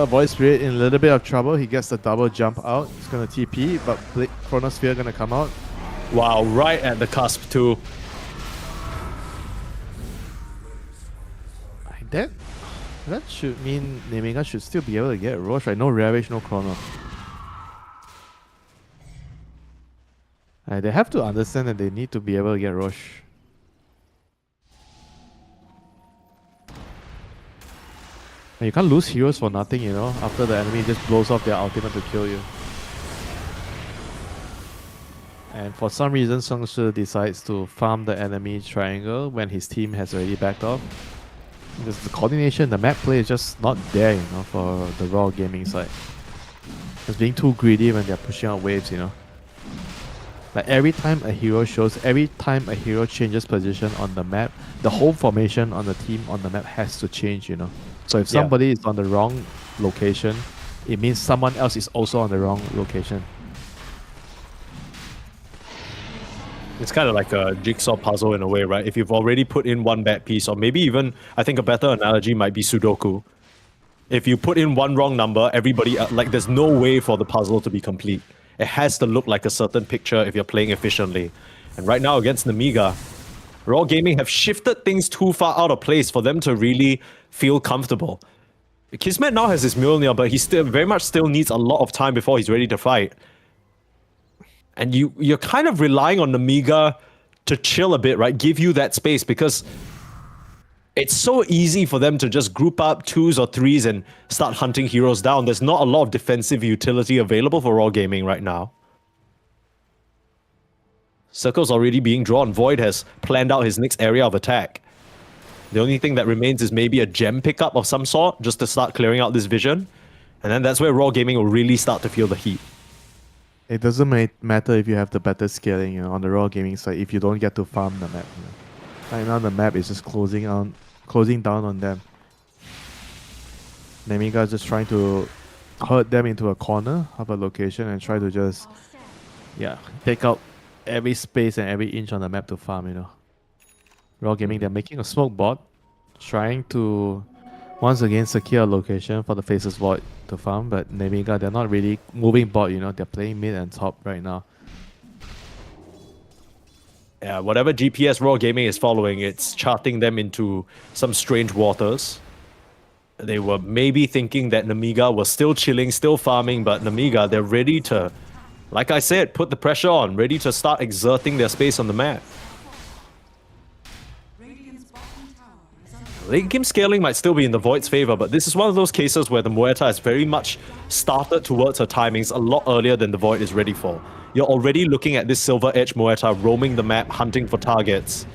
Speaker 5: Void Spirit in a little bit of trouble. He gets the double jump out. He's gonna TP, but Chronosphere gonna come out.
Speaker 3: Wow, right at the cusp too.
Speaker 5: Like that should mean Nemiga should still be able to get Roche, right? No Ravage, no Chrono. They have to understand that they need to be able to get Roche. And you can't lose heroes for nothing, you know, after the enemy just blows off their ultimate to kill you. And for some reason, Sung Shi decides to farm the enemy triangle when his team has already backed off. Because the coordination, the map play is just not there, you know, for the Raw gaming side. It's being too greedy when they're pushing out waves, you know. Like every time a hero changes position on the map, the whole formation on the team on the map has to change, you know. So if somebody is on the wrong location, it means someone else is also on the wrong location.
Speaker 3: It's kind of like a jigsaw puzzle in a way, right? If you've already put in one bad piece, or maybe even, I think a better analogy might be Sudoku. If you put in one wrong number, everybody, like there's no way for the puzzle to be complete. It has to look like a certain picture if you're playing efficiently. And right now against Nemiga, Raw Gaming have shifted things too far out of place for them to really feel comfortable. Kismet now has his Mjolnir, but he still very much still needs a lot of time before he's ready to fight. And you're kind of relying on Nemiga to chill a bit, right? Give you that space, because it's so easy for them to just group up 2s or 3s and start hunting heroes down. There's not a lot of defensive utility available for Raw Gaming right now. Circle's already being drawn. Void has planned out his next area of attack. The only thing that remains is maybe a gem pickup of some sort, just to start clearing out this vision. And then that's where Raw Gaming will really start to feel the heat.
Speaker 5: It doesn't matter if you have the better scaling, you know, on the Raw Gaming side, if you don't get to farm the map. You know. Right now the map is just closing down on them. Nemiga is just trying to herd them into a corner of a location and try to just, take out every space and every inch on the map to farm, you know. Raw Gaming, they're making a smoke bot, trying to once again secure a location for the Faceless Void to farm, but Nemiga, they're not really moving bot, you know, they're playing mid and top right now.
Speaker 3: Yeah, whatever GPS Raw Gaming is following, it's charting them into some strange waters. They were maybe thinking that Nemiga was still chilling, still farming, but Nemiga, they're ready to, like I said, put the pressure on, ready to start exerting their space on the map. Late game scaling might still be in the Void's favor, but this is one of those cases where the Muerta has very much started towards her timings a lot earlier than the Void is ready for. You're already looking at this Silver Edge Muerta roaming the map, hunting for targets.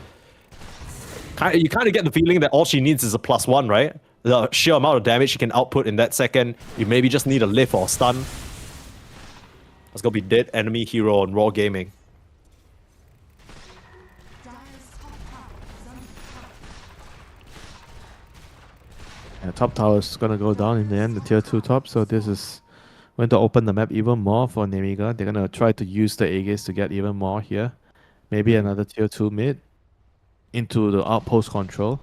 Speaker 3: You kind of get the feeling that all she needs is a +1, right? The sheer amount of damage she can output in that second. You maybe just need a lift or a stun. That's gonna be dead enemy hero on Raw Gaming.
Speaker 5: Yeah, top tower is gonna go down in the end, the tier 2 top, so this is going to open the map even more for Nemiga. They're gonna try to use the Aegis to get even more here. Maybe another tier 2 mid into the outpost control.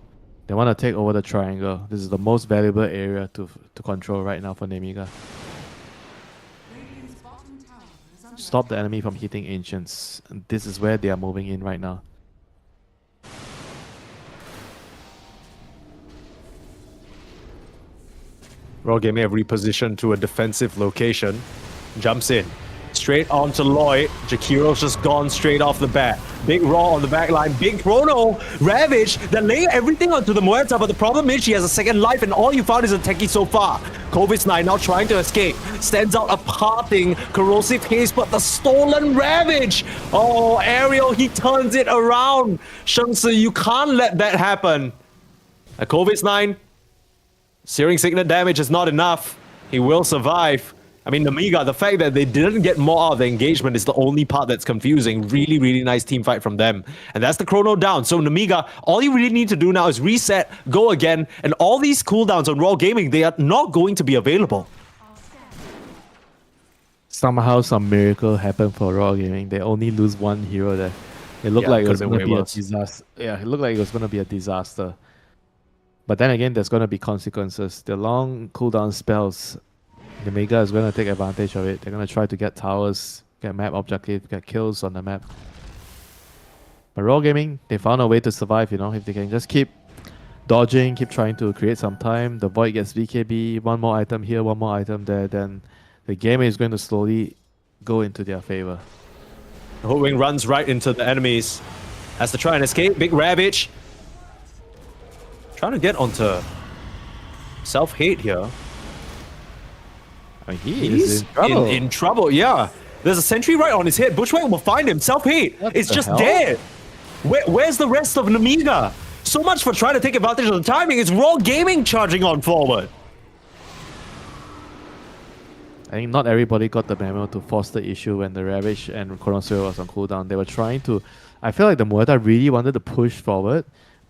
Speaker 5: They want to take over the triangle. This is the most valuable area to control right now for Nemiga. Stop the enemy from hitting Ancients. This is where they are moving in right now.
Speaker 3: Raw Gaming have repositioned to a defensive location. Jumps in. Straight onto Lloyd. Jakiro's just gone straight off the bat. Big Raw on the back line. Big Chrono. Ravage. They're laying everything onto the Muerta, but the problem is she has a second life and all you found is a techie so far. Covid-9 now trying to escape. Stands out a parting corrosive haze, but the stolen Ravage. Oh, Ariel, he turns it around. Shengsi, you can't let that happen. A Covid-9. Searing Signet damage is not enough. He will survive. I mean, Nemiga, the fact that they didn't get more out of the engagement is the only part that's confusing. Really, really nice team fight from them. And that's the Chrono down. So Nemiga, all you really need to do now is reset, go again, and all these cooldowns on Raw Gaming, they are not going to be available.
Speaker 5: Somehow some miracle happened for Raw Gaming. They only lose one hero there. It looked like it was going to be a disaster. Yeah, it looked like it was going to be a disaster. But then again, there's going to be consequences. The long cooldown spells, the Mega is going to take advantage of it. They're going to try to get towers, get map objective, get kills on the map. But Raw Gaming, they found a way to survive, you know, if they can just keep dodging, keep trying to create some time. The Void gets BKB, one more item here, one more item there, then the game is going to slowly go into their favor.
Speaker 3: The Hoodwink runs right into the enemies. Has to try and escape. Big Ravage. Trying to get onto Self-Hate here.
Speaker 5: I mean, he
Speaker 3: He's
Speaker 5: is in trouble.
Speaker 3: in trouble, yeah. There's a sentry right on his head. Bushwhack will find him. Self-Hate.
Speaker 5: What
Speaker 3: It's
Speaker 5: the
Speaker 3: just
Speaker 5: hell?
Speaker 3: dead. Where's the rest of Namiga? So much for trying to take advantage of the timing. It's Raw Gaming charging on forward.
Speaker 5: I think not everybody got the memo to force the issue when the Ravage and Chronosphere was on cooldown. They were trying to... I feel like the Muerta really wanted to push forward,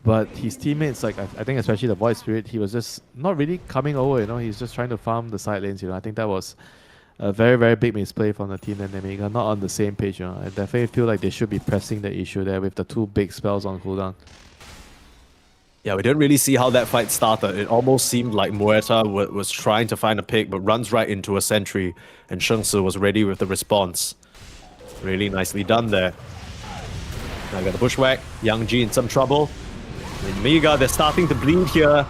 Speaker 5: but his teammates, like I think especially the Void Spirit, he was just not really coming over, you know. He's just trying to farm the side lanes, you know. I think that was a very, very big misplay from the team and Namiga. Not on the same page, you know. I definitely feel like they should be pressing the issue there with the two big spells on cooldown.
Speaker 3: Yeah, we didn't really see how that fight started. It almost seemed like Muerta was trying to find a pick, but runs right into a sentry, and Shengsi was ready with the response. Really nicely done there. Now got the Bushwhack. Yang Ji in some trouble. And Mega, they're starting to bleed here.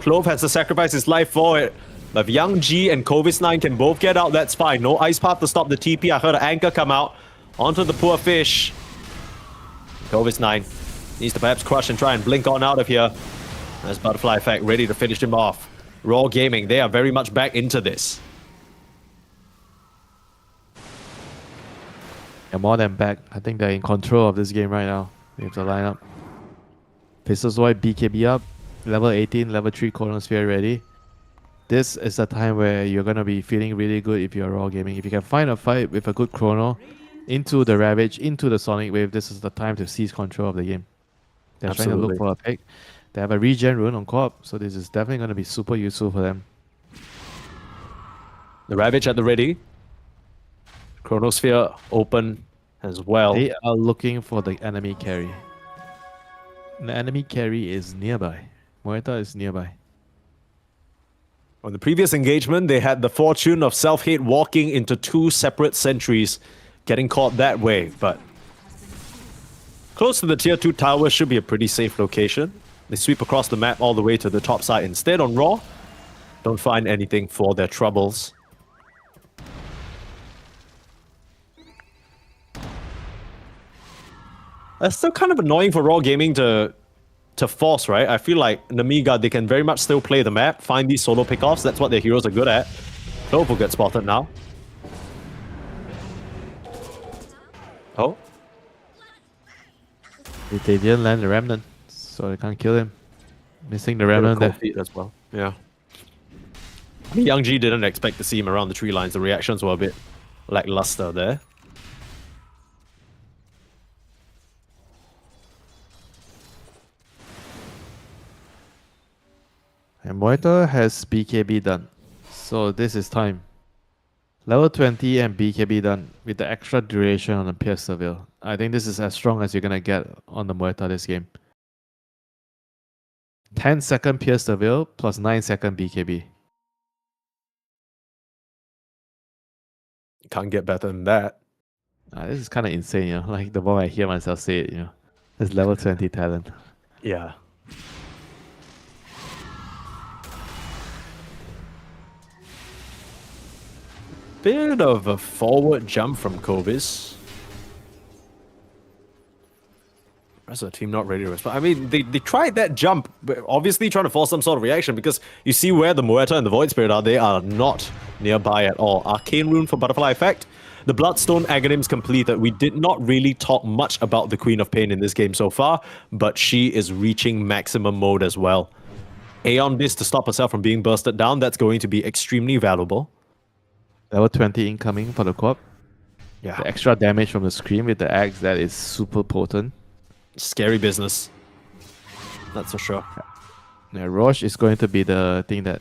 Speaker 3: Clove has to sacrifice his life for it. But if Yang Ji and Kovis9 can both get out, that's fine. No Ice Path to stop the TP. I heard an anchor come out onto the poor fish. Kovis9 needs to perhaps crush and try and blink on out of here. There's Butterfly Effect ready to finish him off. Raw Gaming, they are very much back into this.
Speaker 5: They're more than back. I think they're in control of this game right now. They have the lineup. Pistols Void, BKB up. Level 18, level 3 Chronosphere ready. This is the time where you're going to be feeling really good if you're Raw Gaming. If you can find a fight with a good Chrono into the Ravage, into the Sonic Wave, this is the time to seize control of the game. They're trying to look
Speaker 3: Absolutely.
Speaker 5: for a pick. They have a regen rune on co-op, so this is definitely going to be super useful for them.
Speaker 3: The Ravage at the ready. Chronosphere open as well.
Speaker 5: They are looking for the enemy carry. The enemy carry is nearby. Muerta is nearby.
Speaker 3: On the previous engagement, they had the fortune of Self-Hate walking into two separate sentries, getting caught that way, but close to the tier 2 tower should be a pretty safe location. They sweep across the map all the way to the top side instead on Raw. Don't find anything for their troubles. That's still kind of annoying for Raw Gaming to force, right? I feel like Namiga, they can very much still play the map, find these solo pickoffs. That's what their heroes are good at. Clove will get spotted now. Oh,
Speaker 5: They didn't land the Remnant, so they can't kill him. Missing the Remnant
Speaker 3: cold
Speaker 5: there.
Speaker 3: feet as well. Yeah. I mean, Yang Ji didn't expect to see him around the tree lines. The reactions were a bit lackluster there.
Speaker 5: And Muerta has BKB done. So this is time. Level 20 and BKB done with the extra duration on the Pierce Surveil. I think this is as strong as you're going to get on the Muerta this game. 10-second Pierce Surveil plus 9-second BKB.
Speaker 3: Can't get better than that.
Speaker 5: This is kind of insane, you know. Like the more I hear myself say it, you know. This level 20 talent.
Speaker 3: Yeah. Bit of a forward jump from Kovis. Rest of the team not ready to respond. I mean, they tried that jump, but obviously trying to force some sort of reaction because you see where the Muerta and the Void Spirit are. They are not nearby at all. Arcane Rune for Butterfly Effect. The Bloodstone Aghanims completed. We did not really talk much about the Queen of Pain in this game so far, but she is reaching maximum mode as well. Aeon Beast to stop herself from being bursted down. That's going to be extremely valuable.
Speaker 5: Level 20 incoming for the co-op.
Speaker 3: Yeah.
Speaker 5: The extra damage from the Scream with the axe, that is super potent.
Speaker 3: Scary business. That's for sure.
Speaker 5: Yeah, Roche is going to be the thing that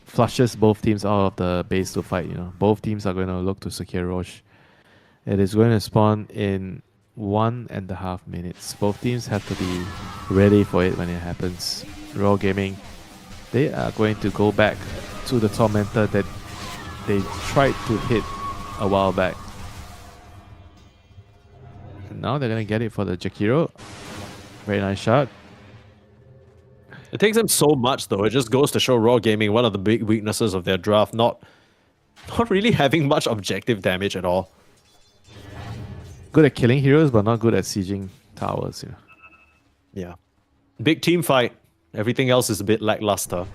Speaker 5: flushes both teams out of the base to fight, you know. Both teams are going to look to secure Roche. It is going to spawn in 1.5 minutes. Both teams have to be ready for it when it happens. Raw Gaming They are going to go back to the Tormentor that they tried to hit a while back. And now they're going to get it for the Jakiro. Very nice shot.
Speaker 3: It takes them so much, though. It just goes to show Raw Gaming, one of the big weaknesses of their draft, not really having much objective damage at all.
Speaker 5: Good at killing heroes, but not good at sieging towers. You know.
Speaker 3: Yeah. Big team fight. Everything else is a bit lackluster.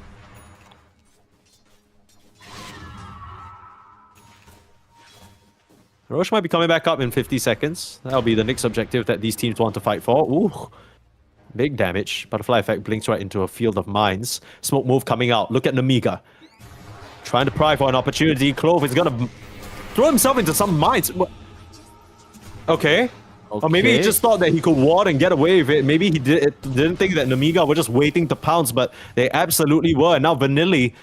Speaker 3: Roche might be coming back up in 50 seconds. That'll be the next objective that these teams want to fight for. Ooh. Big damage. Butterfly effect blinks right into a field of mines. Smoke move coming out. Look at Namiga. Trying to pry for an opportunity. Clove is gonna throw himself into some mines. Okay. Or maybe he just thought that he could ward and get away with it. Maybe he didn't think that Namiga were just waiting to pounce, but they absolutely were. And now Vanilli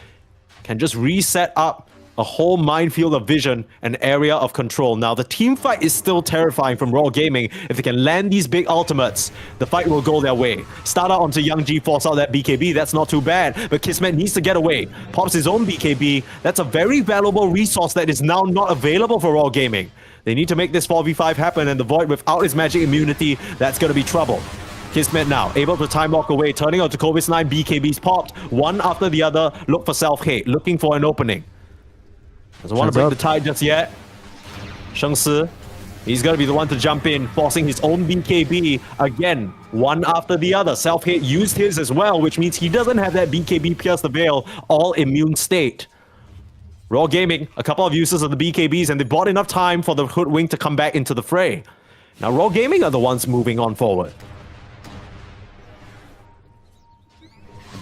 Speaker 3: can just reset up a whole minefield of vision and area of control. Now, the team fight is still terrifying from Raw Gaming. If they can land these big ultimates, the fight will go their way. Start out onto Young G, force out that BKB. That's not too bad, but Kismet needs to get away. Pops his own BKB. That's a very valuable resource that is now not available for Raw Gaming. They need to make this 4v5 happen, and the Void without his magic immunity, that's going to be trouble. Kismet now, able to time walk away, turning onto Kovis 9, BKBs popped. One after the other, look for self-hate, looking for an opening. Doesn't want to break the tide just yet. Sheng Si, he's going to be the one to jump in, forcing his own BKB again, one after the other. Self-hate used his as well, which means he doesn't have that BKB pierce the veil, all immune state. Raw Gaming, a couple of uses of the BKBs, and they bought enough time for the Hoodwink to come back into the fray. Now, Raw Gaming are the ones moving on forward.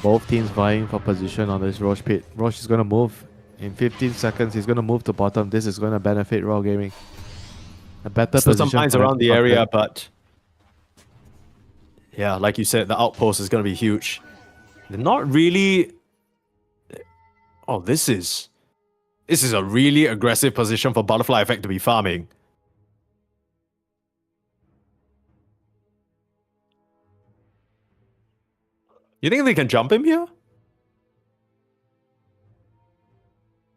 Speaker 5: Both teams vying for position on this Roche pit. Roche is going to move. In 15 seconds, he's going to move to bottom. This is going to benefit Raw Gaming. A better
Speaker 3: Still
Speaker 5: position.
Speaker 3: some mines around the area, but yeah, like you said, the outpost is going to be huge. They're not really. Oh, this is a really aggressive position for Butterfly Effect to be farming. You think they can jump him here?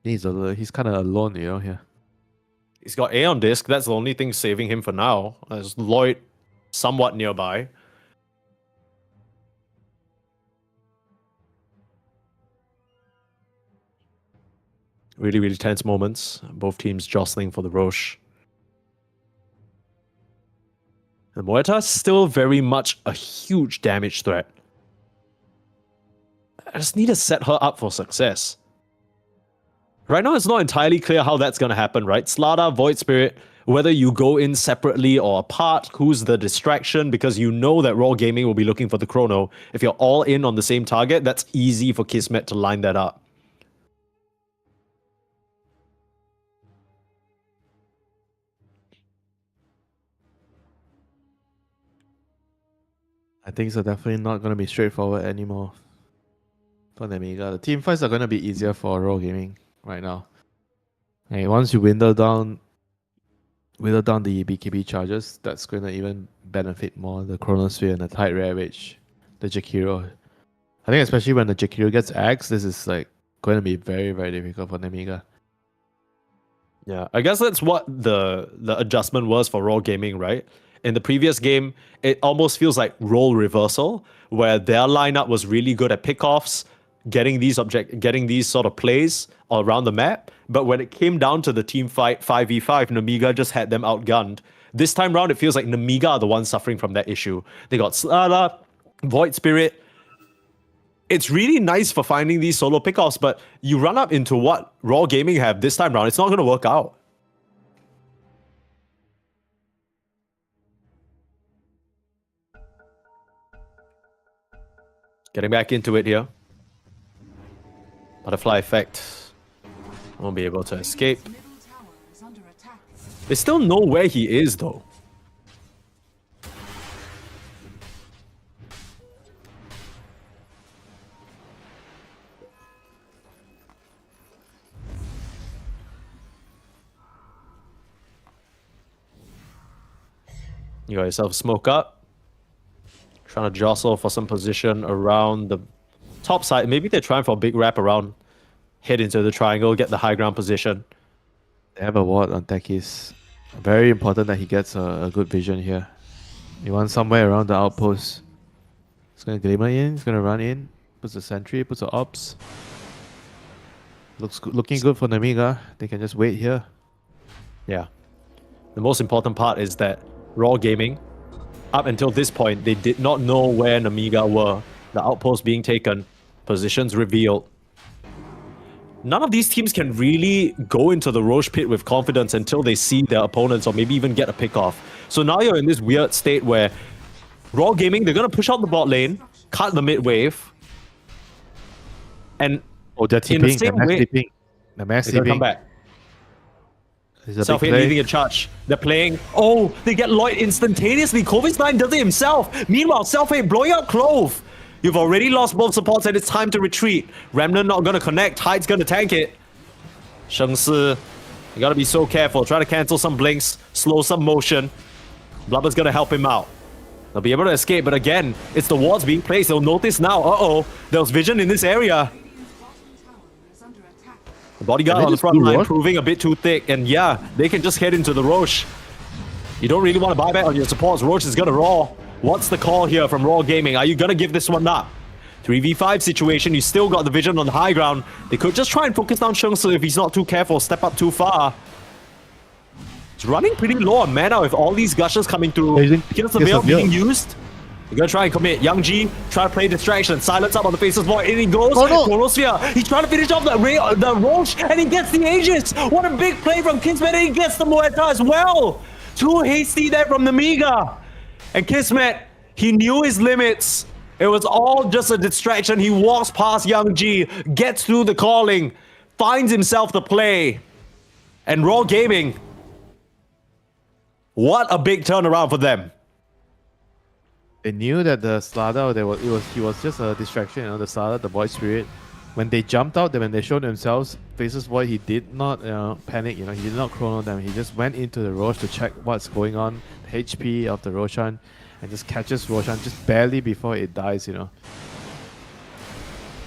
Speaker 5: He's kind of alone, you know, here.
Speaker 3: He's got A on disc. That's the only thing saving him for now. There's Lloyd somewhat nearby. Really, really tense moments. Both teams jostling for the Roche. The Moeta is still very much a huge damage threat. I just need to set her up for success. Right now, it's not entirely clear how that's going to happen, right? Slada, Void Spirit, whether you go in separately or apart, who's the distraction, because you know that Raw Gaming will be looking for the Chrono. If you're all in on the same target, that's easy for Kismet to line that up.
Speaker 5: I think it's definitely not going to be straightforward anymore for Namiga. The team fights are going to be easier for Raw Gaming right now. Hey, once you whittle down the BKB charges, that's going to even benefit more the Chronosphere and the Tide Ravage, the Jakiro. I think especially when the Jakiro gets axed, this is like going to be very, very difficult for Namiga.
Speaker 3: Yeah, I guess that's what the adjustment was for Raw Gaming, right? In the previous game, it almost feels like role reversal, where their lineup was really good at pickoffs, getting these sort of plays around the map. But when it came down to the team fight 5v5, Namiga just had them outgunned. This time round, it feels like Namiga are the ones suffering from that issue. They got Slada, Void Spirit. It's really nice for finding these solo pickoffs, but you run up into what Raw Gaming have this time round, it's not going to work out. Getting back into it here. Butterfly effect. Won't be able to escape.
Speaker 6: Middle tower is under attack.
Speaker 3: They still know where he is, though. You got yourself smoke up. Trying to jostle for some position around the top side, maybe they're trying for a big wrap around, head into the triangle, get the high ground position.
Speaker 5: They have a ward on Tekis. Very important that he gets a good vision here. He wants somewhere around the outpost. He's gonna glimmer in, he's gonna run in, puts a sentry, puts a ops. Looking good for Namiga. They can just wait here.
Speaker 3: Yeah. The most important part is that Raw Gaming, up until this point, they did not know where Namiga were. The outpost being taken, positions revealed. None of these teams can really go into the Roche pit with confidence until they see their opponents or maybe even get a pick off. So now you're in this weird state where Raw Gaming, they're going to push out the bot lane, cut the mid wave, and
Speaker 5: Oh, they're
Speaker 3: in the
Speaker 5: TPing.
Speaker 3: same way,
Speaker 5: The mass
Speaker 3: they're going to come
Speaker 5: TPing.
Speaker 3: back.
Speaker 5: It's a big
Speaker 3: Self-hit
Speaker 5: play.
Speaker 3: leading a charge. They're playing. Oh, they get Lloyd instantaneously. Kovi's9 does it himself. Meanwhile, Self-hit blowing out Clove. You've already lost both supports and it's time to retreat. Remnant not gonna connect. Hyde's gonna tank it. Sheng Si, you gotta be so careful. Try to cancel some blinks, slow some motion. Blubber's gonna help him out. They'll be able to escape, but again, it's the wards being placed. They'll notice now. Uh-oh, there was vision in this area.
Speaker 6: Is under attack.
Speaker 3: The bodyguard
Speaker 5: Can they
Speaker 3: on the
Speaker 5: just
Speaker 3: front
Speaker 5: do
Speaker 3: line
Speaker 5: what?
Speaker 3: proving a bit too thick, and yeah, they can just head into the Roche. You don't really want to buy back on your supports. Roche is gonna Raw. What's the call here from Raw Gaming? Are you gonna give this one up? 3v5 situation, you still got the vision on the high ground. They could just try and focus down Sheng Si if he's not too careful, step up too far. It's running pretty low on mana with all these gushes coming through. Kills the veil being used. You're gonna try and commit. Young G, try to play distraction. Silence up on the Faceless Void. In he goes.
Speaker 5: Oh, no.
Speaker 3: Chronosphere. He's trying to finish off the Roche, and he gets the Aegis. What a big play from Kismet, and he gets the Muerta as well. Too hasty there from Namiga. And Kismet, he knew his limits. It was all just a distraction. He walks past Young G, gets through the calling, finds himself the play. And Raw Gaming, what a big turnaround for them.
Speaker 5: They knew that the Slada, he was just a distraction, you know, the Slada, the Void Spirit. When they jumped out, when they showed themselves, Faces Void, he did not panic, you know, he did not chrono them. He just went into the Roche to check what's going on, the HP of the Roshan, and just catches Roshan just barely before it dies, you know.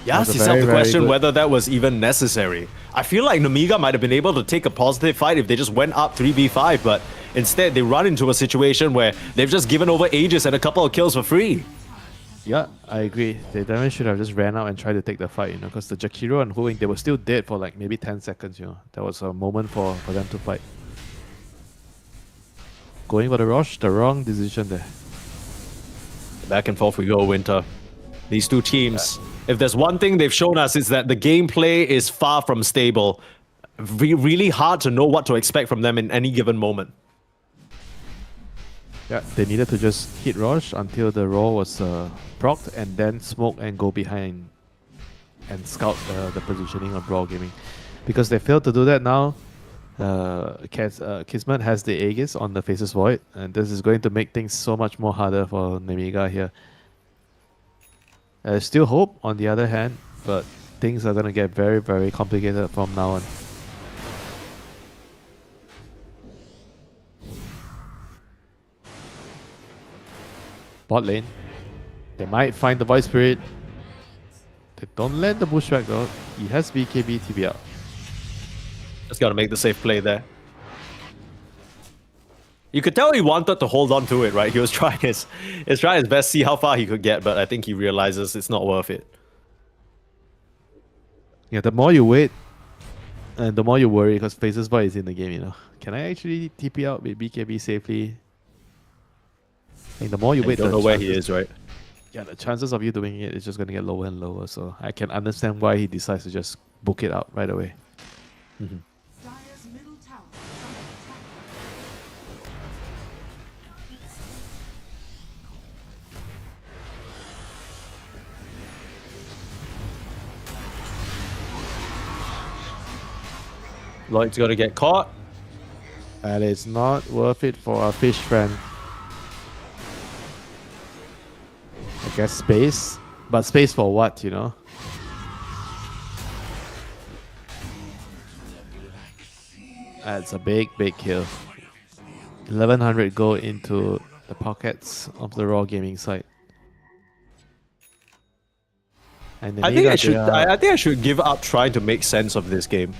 Speaker 3: You ask
Speaker 5: That's a
Speaker 3: yourself the
Speaker 5: very, very
Speaker 3: question
Speaker 5: good-
Speaker 3: whether that was even necessary. I feel like Namiga might have been able to take a positive fight if they just went up 3v5, but instead they run into a situation where they've just given over Aegis and a couple of kills for free.
Speaker 5: Yeah, I agree. They definitely should have just ran out and tried to take the fight, you know, because the Jakiro and Huing, they were still dead for like maybe 10 seconds, you know. That was a moment for them to fight. Going for the Roche, the wrong decision there.
Speaker 3: Back and forth we go, Winter. These two teams, if there's one thing they've shown us, is that the gameplay is far from stable. Really hard to know what to expect from them in any given moment.
Speaker 5: Yeah, they needed to just hit Roche until the roll was procced and then smoke and go behind and scout the positioning of Raw Gaming. Because they failed to do that now, Kismet has the Aegis on the Faceless Void, and this is going to make things so much more harder for Namiga here. Still hope on the other hand, but things are going to get very, very complicated from now on. Bot lane. They might find the Void Spirit. They don't let the Bushwhack though. He has BKB TB out.
Speaker 3: Just gotta make the safe play there. You could tell he wanted to hold on to it, right? He was trying his best, see how far he could get, but I think he realizes it's not worth it.
Speaker 5: Yeah, the more you wait, and the more you worry because Faceless Void is in the game, you know. Can I actually TP out with BKB safely? And the more you
Speaker 3: And
Speaker 5: wait,
Speaker 3: you don't
Speaker 5: the
Speaker 3: know where he
Speaker 5: chances-
Speaker 3: is, right?
Speaker 5: Yeah, the chances of you doing it is just going to get lower and lower. So I can understand why he decides to just book it out right away.
Speaker 6: Dire's middle tower is under attack.
Speaker 3: Lloyd's gonna get caught.
Speaker 5: And it's not worth it for a fish friend. I guess space. But space for what, you know? That's a big, big kill. 1100 go into the pockets of the Raw Gaming side. And
Speaker 3: I think I
Speaker 5: Nemiga,
Speaker 3: should.
Speaker 5: they are-
Speaker 3: I think I should give up trying to make sense of this game.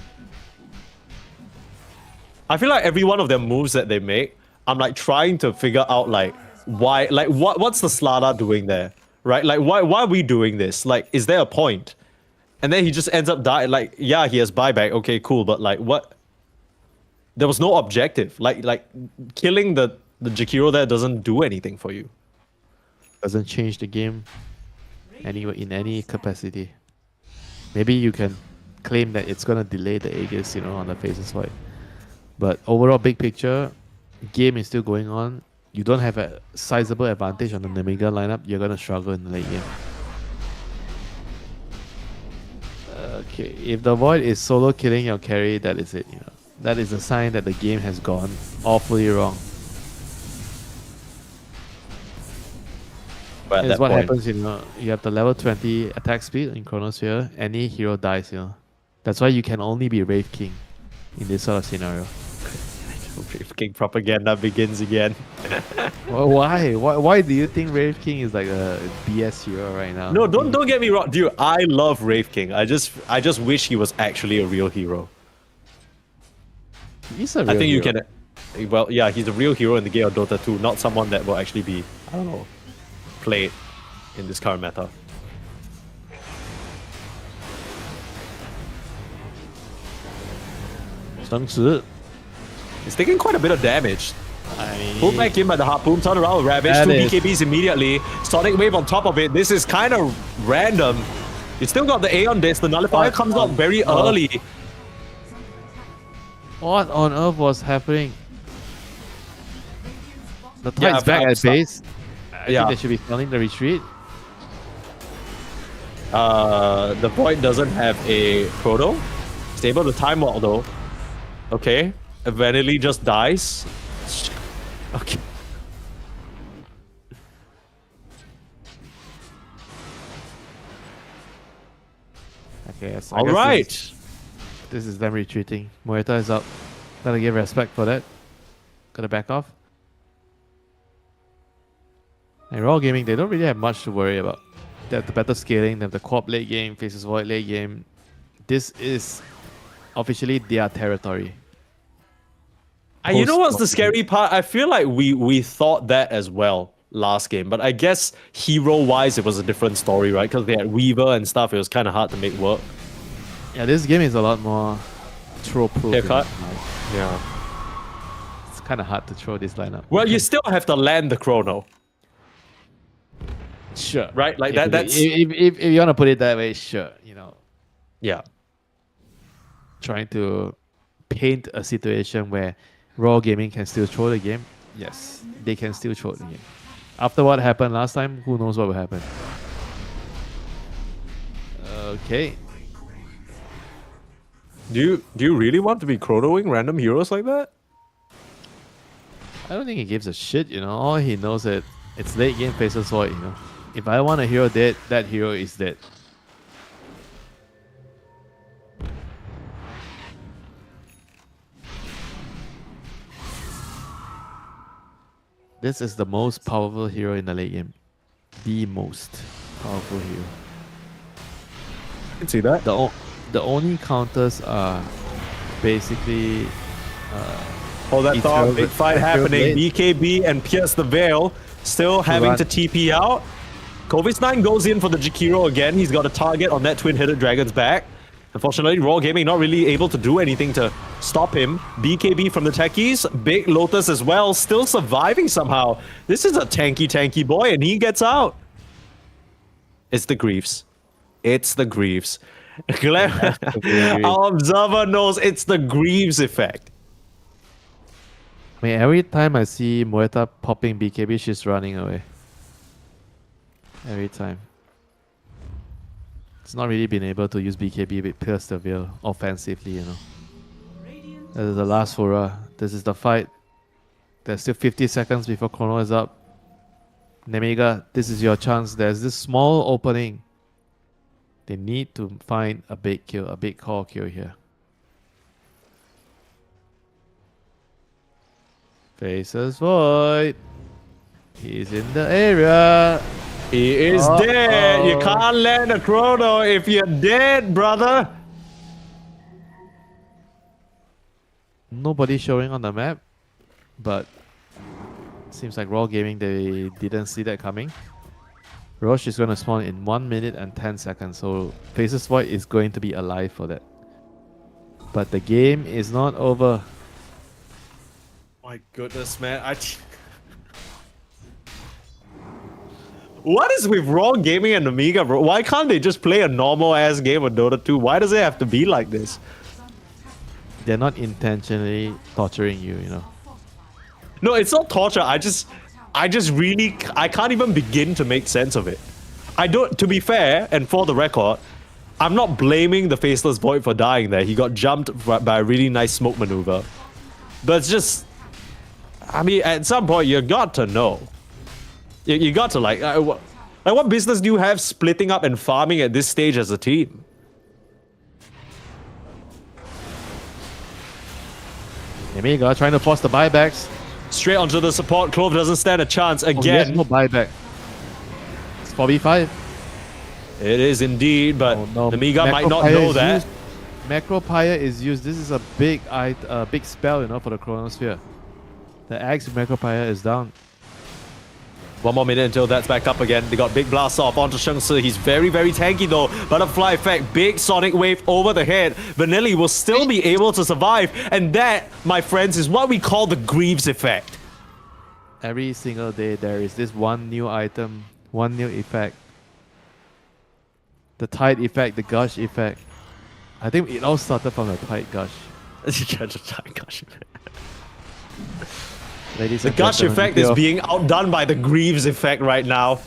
Speaker 3: I feel like every one of their moves that they make, I'm like trying to figure out like why, like what's the Slada doing there, right? Like why are we doing this? Like, is there a point? And then he just ends up dying. Like, yeah, he has buyback. Okay, cool, but like what? There was no objective. Like killing the Jakiro there doesn't do anything for you.
Speaker 5: doesn't change the game in any capacity. Maybe you can claim that it's gonna delay the Aegis, on the Faces fight. But overall, big picture, game is still going on. You don't have a sizable advantage on the Nemiga lineup. You're gonna struggle in the late game. Okay, if the Void is solo killing your carry, that is it. That is a sign that the game has gone awfully wrong.
Speaker 3: But at
Speaker 5: It's
Speaker 3: that
Speaker 5: what
Speaker 3: point,
Speaker 5: happens, you have the level 20 attack speed in Chronosphere, any hero dies, That's why you can only be Wraith King in this sort of scenario.
Speaker 3: Wraith King propaganda begins again.
Speaker 5: Well, why? Why do you think Wraith King is like a BS hero right now?
Speaker 3: No, don't get me wrong, dude. I love Wraith King. I just wish he was actually a real hero.
Speaker 5: He's a real
Speaker 3: I think you
Speaker 5: hero.
Speaker 3: can. Well, yeah, he's a real hero in the game of Dota 2, not someone that will actually be, I don't know, played in this current meta.
Speaker 5: Shang-Chi.
Speaker 3: He's taking quite a bit of damage.
Speaker 5: I
Speaker 3: Pulled back in by the Harpoon, turn around with Ravage,
Speaker 5: That
Speaker 3: two
Speaker 5: is-
Speaker 3: BKBs immediately. Sonic Wave on top of it. This is kind of random. You still got the Aeon Disc. The Nullifier comes out very early.
Speaker 5: What on earth was happening? The
Speaker 3: Yeah,
Speaker 5: Tide's back
Speaker 3: I'm
Speaker 5: at
Speaker 3: stuck.
Speaker 5: base. I
Speaker 3: Yeah.
Speaker 5: think they should be selling the retreat.
Speaker 3: The Void doesn't have a Chrono. He's able to time walk though. Okay. Eventually just dies. Okay.
Speaker 5: Okay, so
Speaker 3: All right.
Speaker 5: This is them retreating. Moeta is up. Gotta give respect for that. Gotta back off. And Raw Gaming, they don't really have much to worry about. They have the better scaling, they have the co-op late game, faces void late game. This is officially their territory.
Speaker 3: And you know what's the
Speaker 5: Post-
Speaker 3: scary part? I feel like we thought that as well last game, but I guess hero-wise it was a different story, right? Because they had Weaver and stuff. It was kind of hard to make work.
Speaker 5: Yeah, this game is a lot more throw-proof.
Speaker 3: Haircut?
Speaker 5: Yeah. It's kind of hard to throw this lineup.
Speaker 3: Well, you still have to land the Chrono,
Speaker 5: Sure.
Speaker 3: right? Like
Speaker 5: If,
Speaker 3: that's
Speaker 5: if you want to put it that way, sure.
Speaker 3: yeah.
Speaker 5: Trying to paint a situation where Raw Gaming can still throw the game. Yes, they can still throw the game. After what happened last time, who knows what will happen. Okay.
Speaker 3: Do you really want to be chronoing random heroes like that?
Speaker 5: I don't think he gives a shit, All he knows that it's late game faces void, If I want a hero dead, that hero is dead. This is the most powerful hero in the late game. The most powerful hero.
Speaker 3: I can see that.
Speaker 5: The only counters are basically
Speaker 3: Hold that
Speaker 5: It's
Speaker 3: thought.
Speaker 5: over.
Speaker 3: Big fight
Speaker 5: I feel
Speaker 3: happening.
Speaker 5: late.
Speaker 3: BKB and Pierce the Veil still having
Speaker 5: run.
Speaker 3: to TP out. Kovic9 goes in for the Jakiro again. He's got a target on that twin-headed dragon's back. Unfortunately, Raw Gaming not really able to do anything to stop him. BKB from the techies. Big Lotus as well. Still surviving somehow. This is a tanky boy, and he gets out. It's the Greaves. It's the Greaves. Our observer knows it's the Greaves effect.
Speaker 5: I mean, every time I see Moeta popping BKB, she's running away. Every time. It's not really been able to use BKB with Pierce the Veil offensively, This is the last Fura. This is the fight. There's still 50 seconds before Chrono is up. Nemiga, this is your chance. There's this small opening. They need to find a big kill, a big core kill here. Faces void. He's in the area.
Speaker 3: He is dead. You can't land a chrono if you're dead, brother.
Speaker 5: Nobody showing on the map, but seems like Raw Gaming, they didn't see that coming. Roche is going to spawn in 1 minute and 10 seconds, so Faceless Void is going to be alive for that. But the game is not over.
Speaker 3: My goodness, man. What is with Raw Gaming and Amiga, bro? Why can't they just play a normal ass game of Dota 2? Why does it have to be like this?
Speaker 5: They're not intentionally torturing you, you know.
Speaker 3: No, it's not torture. I just really, I can't even begin to make sense of it. To be fair, and for the record, I'm not blaming the Faceless Void for dying there. He got jumped by a really nice smoke maneuver. But it's just, I mean, at some point, you got to know. You got to what business do you have splitting up and farming at this stage as a team?
Speaker 5: Amiga trying to force the buybacks.
Speaker 3: Straight onto the support. Clove doesn't stand a chance
Speaker 5: Yes,
Speaker 3: again.
Speaker 5: no buyback. It's 4v5.
Speaker 3: It is indeed, but Amiga might not
Speaker 5: Macropire
Speaker 3: know
Speaker 5: is
Speaker 3: that.
Speaker 5: used. Macropire is used. This is a big spell, you know, for the Chronosphere. The Axe Macropire is down.
Speaker 3: 1 more minute until that's back up again. They got big blast off onto Sheng Si. He's very, very tanky though. Butterfly effect, big sonic wave over the head. Vanilli will still be able to survive. And that, my friends, is what we call the Greaves effect.
Speaker 5: Every single day there is this one new item, one new effect. The Tide effect, the Gush effect. I think it all started from the Tide Gush. Ladies
Speaker 3: The
Speaker 5: and
Speaker 3: Gush
Speaker 5: gentlemen,
Speaker 3: effect is being outdone by the Greaves effect right now.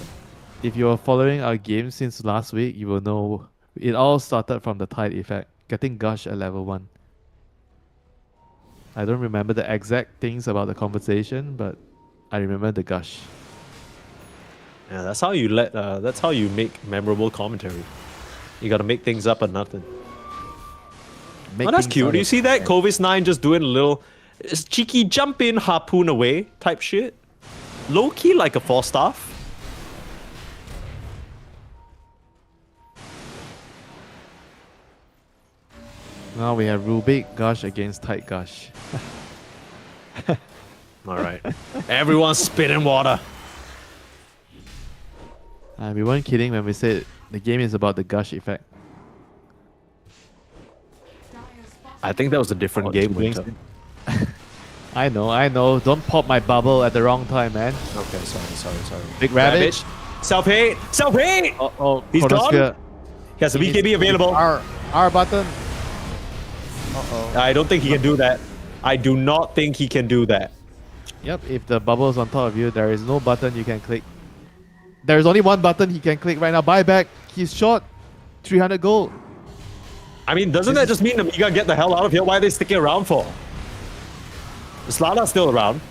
Speaker 5: if you're following our game since last week, you will know it all started from the Tide effect, getting Gush at level 1. I don't remember the exact things about the conversation, but I remember the Gush.
Speaker 3: Yeah, that's how you make memorable commentary. You gotta make things up or nothing.
Speaker 5: Make
Speaker 3: Oh, that's
Speaker 5: things
Speaker 3: cute.
Speaker 5: out
Speaker 3: Do you
Speaker 5: of-
Speaker 3: see that? Covis 9 just doing a little cheeky jump in, harpoon away type shit. Low key like a 4-staff.
Speaker 5: Now we have Rubik Gush against Tide Gush.
Speaker 3: Alright. Everyone's spitting water.
Speaker 5: We weren't kidding when we said the game is about the Gush effect.
Speaker 3: I think that was a different game, Winter.
Speaker 5: I know. Don't pop my bubble at the wrong time, man.
Speaker 3: Okay, sorry.
Speaker 5: Big rabbit.
Speaker 3: Savage. Self-hate! Self-hate!
Speaker 5: Oh,
Speaker 3: He's
Speaker 5: Chronosphere.
Speaker 3: gone? He has a BKB available.
Speaker 5: R button.
Speaker 3: I don't think he can do that. I do not think he can do that.
Speaker 5: Yep, if the bubble is on top of you, there is no button you can click. There's only one button he can click right now. Buyback. He's short. 300 gold.
Speaker 3: I mean, doesn't that just mean Amiga get the hell out of here? Why are they sticking around for? Slada's still around.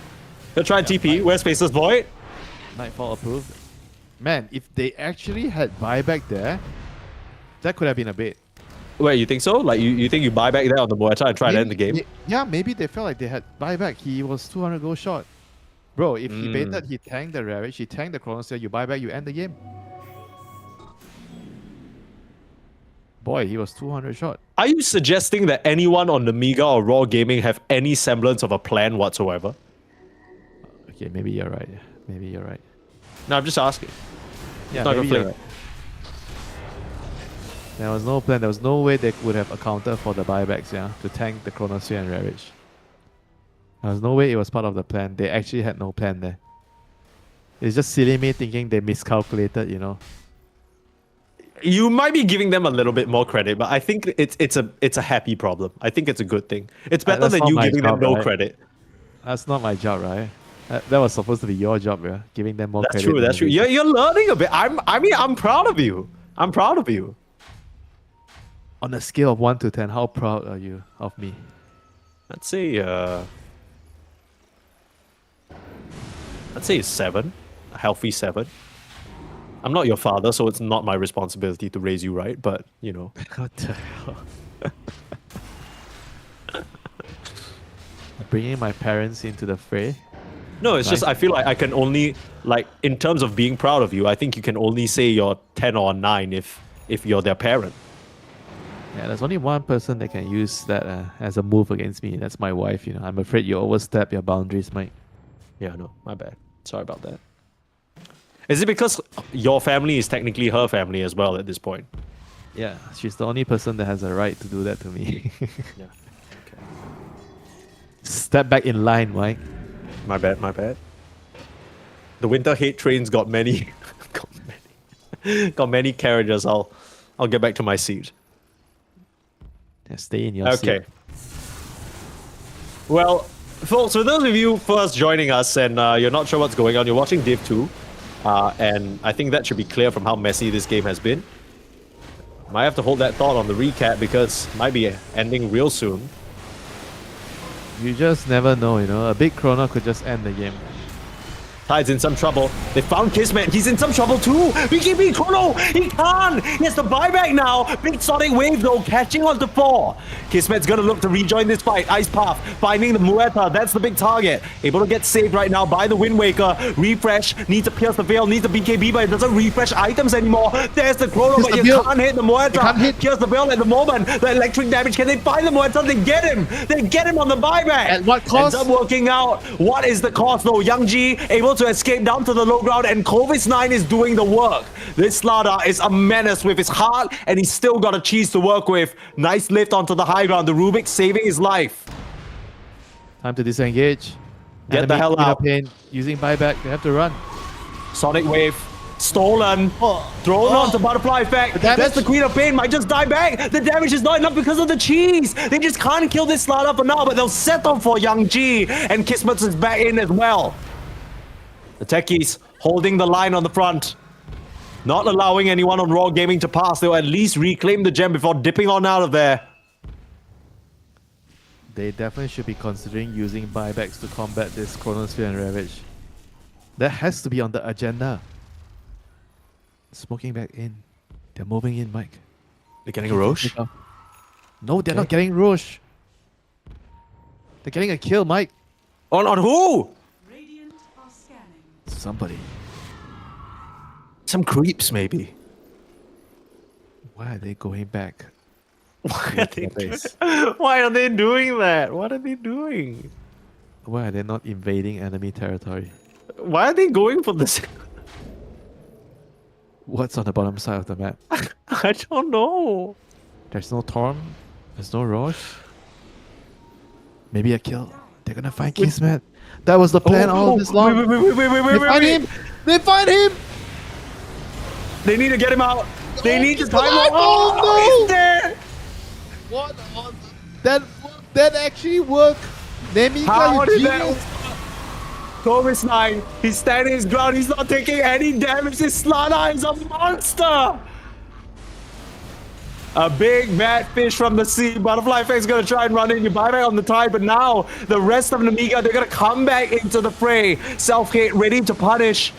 Speaker 3: He'll try TP. Where's Faceless Void?
Speaker 5: Nightfall approved. Man, if they actually had buyback there, that could have been a bait.
Speaker 3: Wait, you think so? Like, you think you buy back there on the Moeta and try to end the game?
Speaker 5: Yeah, maybe they felt like they had buyback. He was 200 gold short. Bro, if he baited, he tanked the Ravage, he tanked the Chronosphere, you buy back, you end the game. Boy, he was 200 short.
Speaker 3: Are you suggesting that anyone on the Amiga or Raw Gaming have any semblance of a plan whatsoever?
Speaker 5: Okay, maybe you're right. Maybe you're right.
Speaker 3: No, I'm just asking.
Speaker 5: Yeah,
Speaker 3: Not
Speaker 5: maybe
Speaker 3: even
Speaker 5: you're
Speaker 3: fling.
Speaker 5: right. There was no plan. There was no way they would have accounted for the buybacks, yeah, to tank the Chronosphere and Ravage. There was no way it was part of the plan. They actually had no plan there. It's just silly me thinking they miscalculated, you know.
Speaker 3: You might be giving them a little bit more credit, but I think it's a happy problem. I think it's a good thing. It's better
Speaker 5: That's
Speaker 3: than
Speaker 5: not
Speaker 3: you
Speaker 5: my
Speaker 3: giving them
Speaker 5: job,
Speaker 3: no
Speaker 5: right?
Speaker 3: credit.
Speaker 5: That's not my job, right? That was supposed to be your job, yeah? Giving them more
Speaker 3: That's
Speaker 5: credit.
Speaker 3: true. That's true. You're learning a bit. I'm proud of you. I'm proud of you.
Speaker 5: On a scale of 1 to 10, how proud are you of me?
Speaker 3: Let's say it's 7. A healthy 7. I'm not your father, so it's not my responsibility to raise you right, but you know.
Speaker 5: What the hell? Bringing my parents into the fray.
Speaker 3: No, it's just I feel like I can only like in terms of being proud of you. I think you can only say you're 10 or 9 if you're their parent.
Speaker 5: Yeah, there's only one person that can use that as a move against me. That's my wife. I'm afraid you overstep your boundaries, Mike.
Speaker 3: Yeah, no, my bad. Sorry about that. Is it because your family is technically her family as well at this point?
Speaker 5: Yeah, she's the only person that has a right to do that to me.
Speaker 3: Yeah. Okay.
Speaker 5: Step back in line, Mike.
Speaker 3: My bad, my bad. The winter hate train's got many got many carriages. I'll get back to my seat.
Speaker 5: Yeah, stay in your seat.
Speaker 3: Okay. Well, folks, for those of you first joining us and you're not sure what's going on, you're watching Div 2. And I think that should be clear from how messy this game has been. Might have to hold that thought on the recap because it might be ending real soon.
Speaker 5: You just never know, A big chrono could just end the game.
Speaker 3: Tide's in some trouble. They found Kismet. He's in some trouble too. BKB Chrono. He can't. He has to buy back now. Big Sonic Wave though, catching on to 4. Kismet's gonna look to rejoin this fight. Ice Path finding the Muerta. That's the big target. Able to get saved right now by the Wind Waker. Refresh. Needs to pierce the veil. Needs the BKB, but it doesn't refresh items anymore. There's the Chrono, but you can't hit the Muerta. Pierce the veil at the moment. The electric damage. Can they find the Muerta? They get him. They get him on the buyback.
Speaker 5: At what cost?
Speaker 3: Ends up working out. What is the cost though? Young G able to escape down to the low ground, and Kovis9 is doing the work. This Slada is a menace with his heart, and he's still got a cheese to work with. Nice lift onto the high ground. The Rubik saving his life.
Speaker 5: Time to disengage.
Speaker 3: Get the hell out.
Speaker 5: Pain. Using buyback, they have to run.
Speaker 3: Sonic Wave. Stolen. Thrown onto Butterfly Effect. That's the Queen of Pain. Might just die back. The damage is not enough because of the cheese. They just can't kill this Slada for now, but they'll settle for Young G. And Kismet is back in as well. The techies holding the line on the front. Not allowing anyone on Raw Gaming to pass. They'll at least reclaim the gem before dipping on out of there.
Speaker 5: They definitely should be considering using buybacks to combat this Chronosphere and Ravage. That has to be on the agenda. Smoking back in. They're moving in, Mike.
Speaker 3: They're getting a Roche?
Speaker 5: No, they're not getting Roche. They're getting a kill, Mike.
Speaker 3: On who?
Speaker 6: Radiant are scanning.
Speaker 5: Somebody.
Speaker 3: Some creeps, maybe.
Speaker 5: Why are they going back?
Speaker 3: Why are they doing that? What are they doing?
Speaker 5: Why are they not invading enemy territory?
Speaker 3: Why are they going for this?
Speaker 5: What's on the bottom side of the map?
Speaker 3: I don't know.
Speaker 5: There's no Torm. There's no Roche. Maybe a kill. They're gonna find Kismet. That was the plan all this long.
Speaker 3: Wait,
Speaker 5: Find him! They find him!
Speaker 3: They need to get him out. They need to time him.
Speaker 5: Oh, no!
Speaker 3: He's there.
Speaker 5: What? That actually worked. Nemika,
Speaker 3: How
Speaker 5: you
Speaker 3: did that
Speaker 5: genius.
Speaker 3: work? Kovis9, he's standing his ground. He's not taking any damage. This Slana is a monster. A big mad fish from the sea. Butterfly Effect's gonna try and run in. You buy back on the tide, but now the rest of Namiga, they're gonna come back into the fray. Self-hate ready to punish.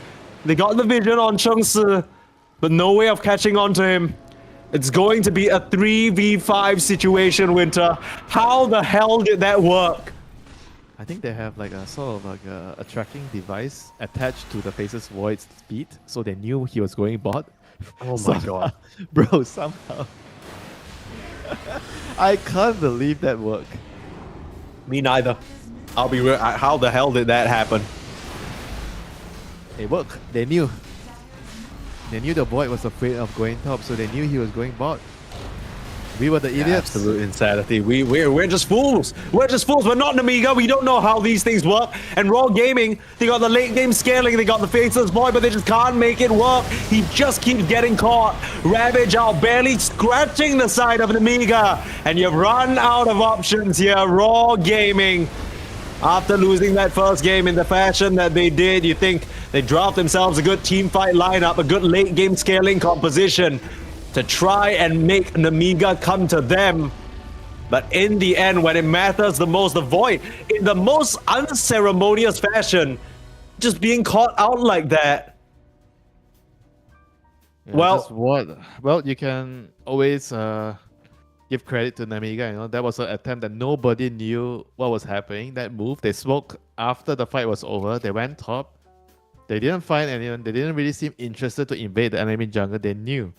Speaker 3: They got the vision on Chengsi, but no way of catching on to him. It's going to be a 3v5 situation, Winter. How the hell did that work?
Speaker 5: I think they have like a sort of like a tracking device attached to the Face's Void's speed, so they knew he was going bot.
Speaker 3: Oh my god.
Speaker 5: Bro, somehow. I can't believe that worked.
Speaker 3: Me neither. I'll be real. How the hell did that happen?
Speaker 5: It worked. They knew. They knew the Void was afraid of going top, so they knew he was going bot. We were the idiots.
Speaker 3: Absolute insanity. We're just fools. We're just fools. We're not an Amiga. We don't know how these things work. And Raw Gaming, they got the late game scaling. They got the Faceless Void, but they just can't make it work. He just keeps getting caught. Ravage out, barely scratching the side of an Amiga. And you've run out of options here. Raw Gaming. After losing that first game in the fashion that they did, you think they draft themselves a good team fight lineup, a good late game scaling composition to try and make Namiga come to them. But in the end, when it matters the most, the Void, in the most unceremonious fashion, just being caught out like that.
Speaker 5: Yeah,
Speaker 3: Well-
Speaker 5: just what? Well, you can always give credit to Namiga. You know, that was an attempt that nobody knew what was happening. That move, they spoke after the fight was over. They went top. They didn't find anyone. They didn't really seem interested to invade the enemy jungle. They knew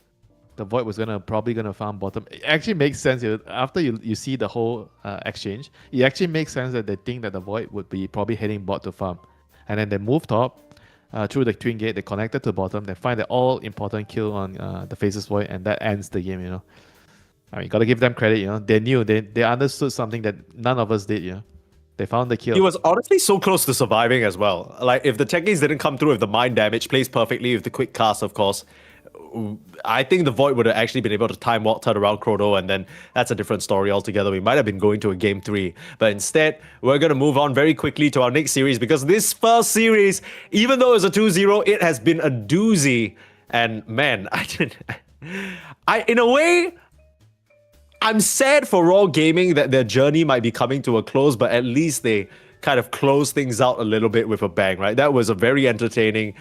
Speaker 5: the Void was probably gonna farm bottom. It actually makes sense. After you see the whole exchange, it actually makes sense that they think that the Void would be probably heading bot to farm, and then they move top through the twin gate. They connected to bottom. They find the all important kill on the Faceless Void, and that ends the game. You know, I mean, gotta give them credit. You know, they knew they understood something that none of us did. You know, they found the kill.
Speaker 3: He was honestly so close to surviving as well. Like, if the techies didn't come through, if the mind damage plays perfectly with the quick cast, of course, I think the Void would have actually been able to time walk, turn around Chrono, and then that's a different story altogether. We might have been going to a game 3. But instead, we're going to move on very quickly to our next series, because this first series, even though it's a 2-0, it has been a doozy. And man, in a way, I'm sad for Raw Gaming that their journey might be coming to a close, but at least they kind of close things out a little bit with a bang, right? That was a very entertaining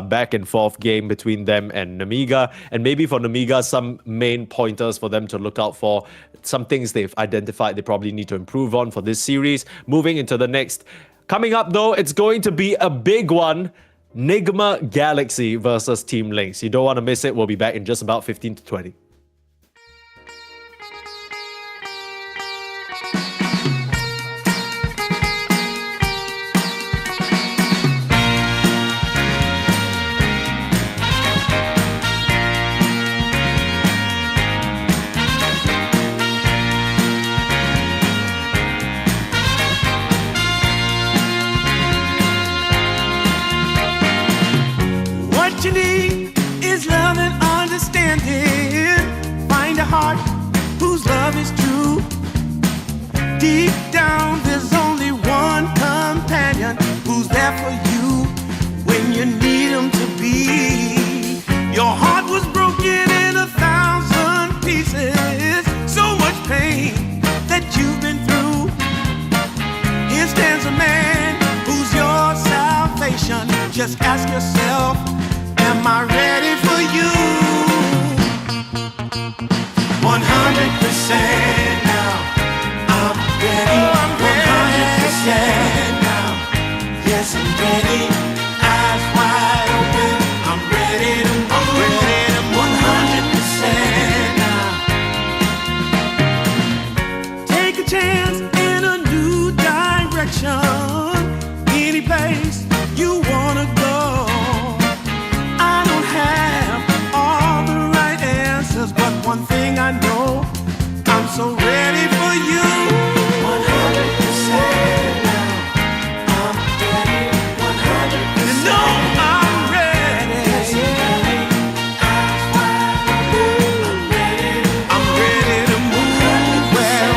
Speaker 3: back and forth game between them and Namiga. And maybe for Namiga, some main pointers for them to look out for, some things they've identified they probably need to improve on for this series. Moving into the next. Coming up though, it's going to be a big one. Nigma Galaxy versus Team Lynx. You don't want to miss it. We'll be back in just about 15 to 20.
Speaker 1: What you need is love and understanding. Find a heart whose love is true. Deep down, there's only one companion who's there for you when you need him to be. Your heart was broken in 1,000 pieces. So much pain that you've been through. Here stands a man who's your salvation. Just ask yourself, am I ready for you? 100% now. I'm ready. 100% now. Yes, I'm ready. Eyes wide open. I'm ready to move. I'm ready to move. 100% now. Take a chance in a new direction. Any place you wanna go. I don't have all the right answers, but one thing I know, I'm so ready for you. 100% now. I'm ready. 100%. You know I'm ready. Yes, I'm ready. Eyes wide open. I'm ready to move. Well,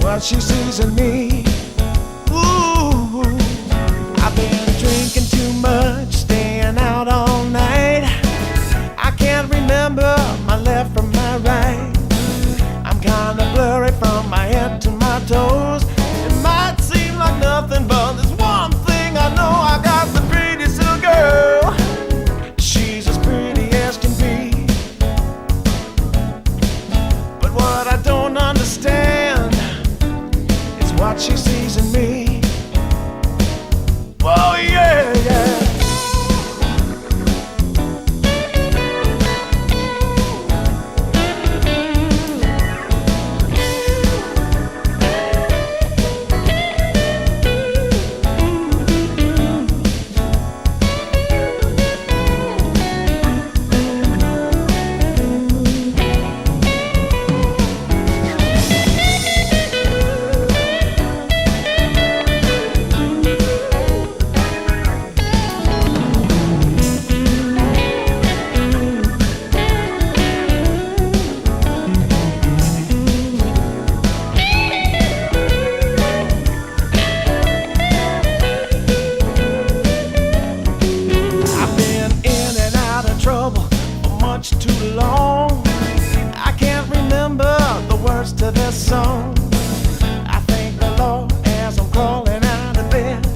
Speaker 1: what she sees in me. Ooh, I've been drinking too much, staying out all night. I can't remember my left from my right. I'm kinda blurry from my head to my toes. It might seem like nothing, but there's one thing I know. I got the prettiest little girl. She's as pretty as can be. But what I don't understand is what she sees in me. Oh yeah, yeah. I've been in and out of trouble for much too long. I can't remember the words to this song. I thank the Lord as I'm crawling out of bed.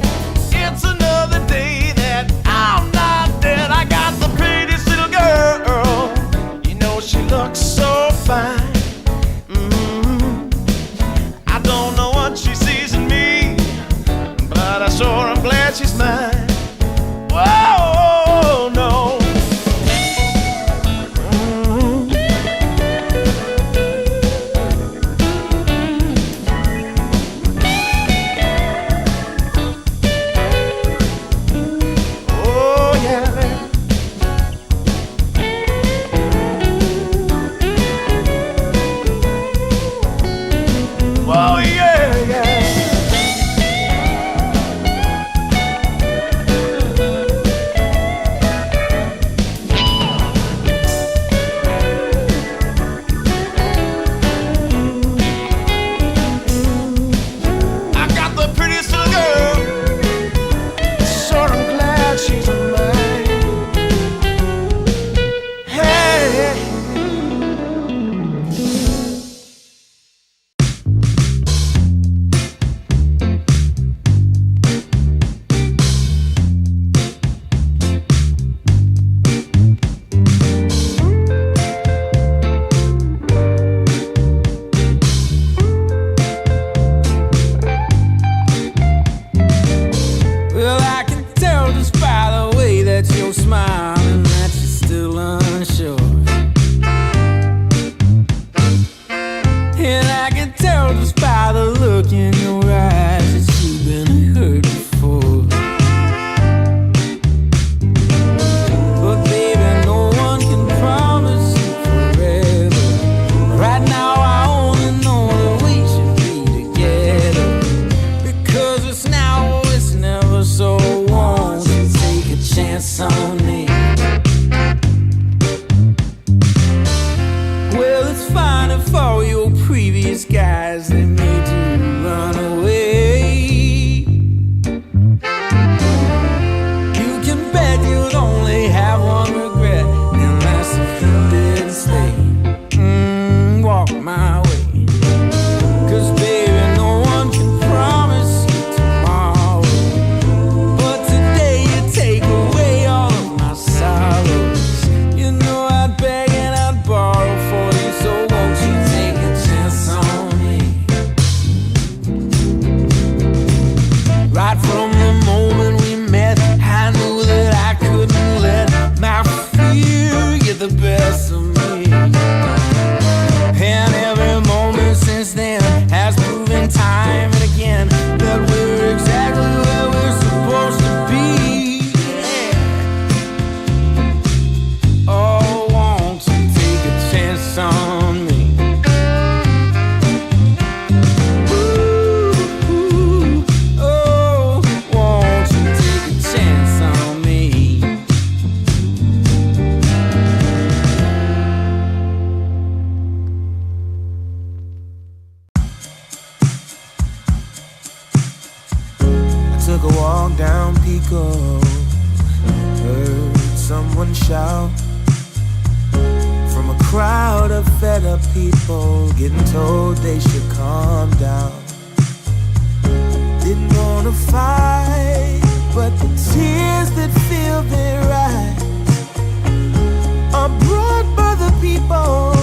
Speaker 1: It's another day that I'm not dead. I got the prettiest little girl. You know she looks so fine. I don't know what she sees in me, but I sure am glad she's mine. Whoa, no. Oh, yeah. Oh, yeah, yeah. I got the prettiest little girl. Sure I'm glad she's mine. Hey.
Speaker 7: Well, I can tell just by the way that you're smiling that you're still unsure. And I can tell just by the look in your eyes that you've been hurt before. But baby, no one can promise you forever. Right now I only know that we should be together. Because it's now or it's never, so won't you take a chance on me? Well, it's fine if all your previous guys they made you run away. You can bet you'd only have one regret, and that's if you didn't stay. Walk my way. 'Cause baby, no one can promise you tomorrow. But today you take away all of my sorrows. You know I'd beg and I'd borrow for you, so won't you take a chance on me? Right from the moment we met, I knew that I couldn't let my fear get the best of me. And every moment since then has proven time and again that we're exactly where we're supposed to be. Yeah. Oh, won't you take a chance on me? Ooh, oh, won't you take a chance on me?
Speaker 1: Took a walk down Pico, heard someone shout from a crowd of fed up people, getting told they should calm down. Didn't wanna fight, but the tears that fill their eyes are brought by the people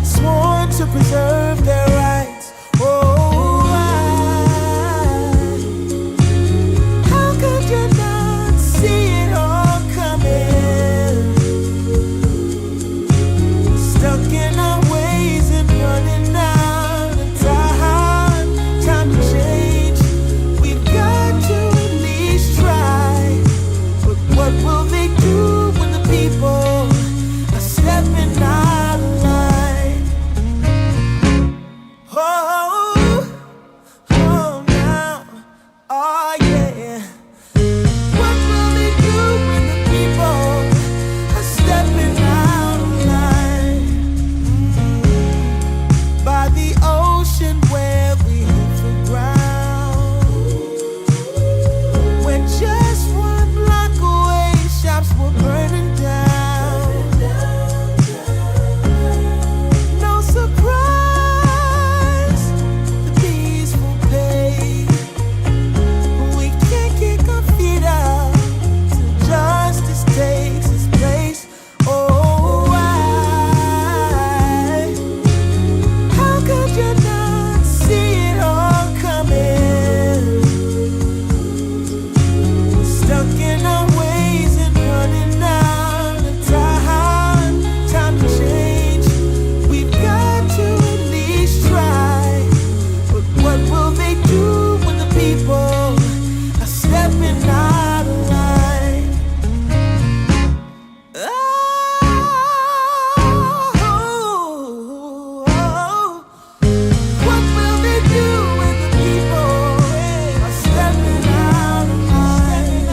Speaker 1: sworn to preserve their rights. Oh, how could you not see it all coming? Stuck in our ways and running out of time. Time to change. We've got to at least try. But what will they do when the people are stepping out of line? Oh, oh now, oh yeah. What will they do when the people are stepping out of line? By the ocean where we hit the ground, when just one block away shops were burning down. No surprise, the peaceful pay. We can't kick our feet out till justice takes its place. Oh, how could you not see it all coming? Stuck in our ways and running out of time. Time to change. We've got to at least try. But what will they do when the people are stepping out of line? What will they do when the people are stepping out of line?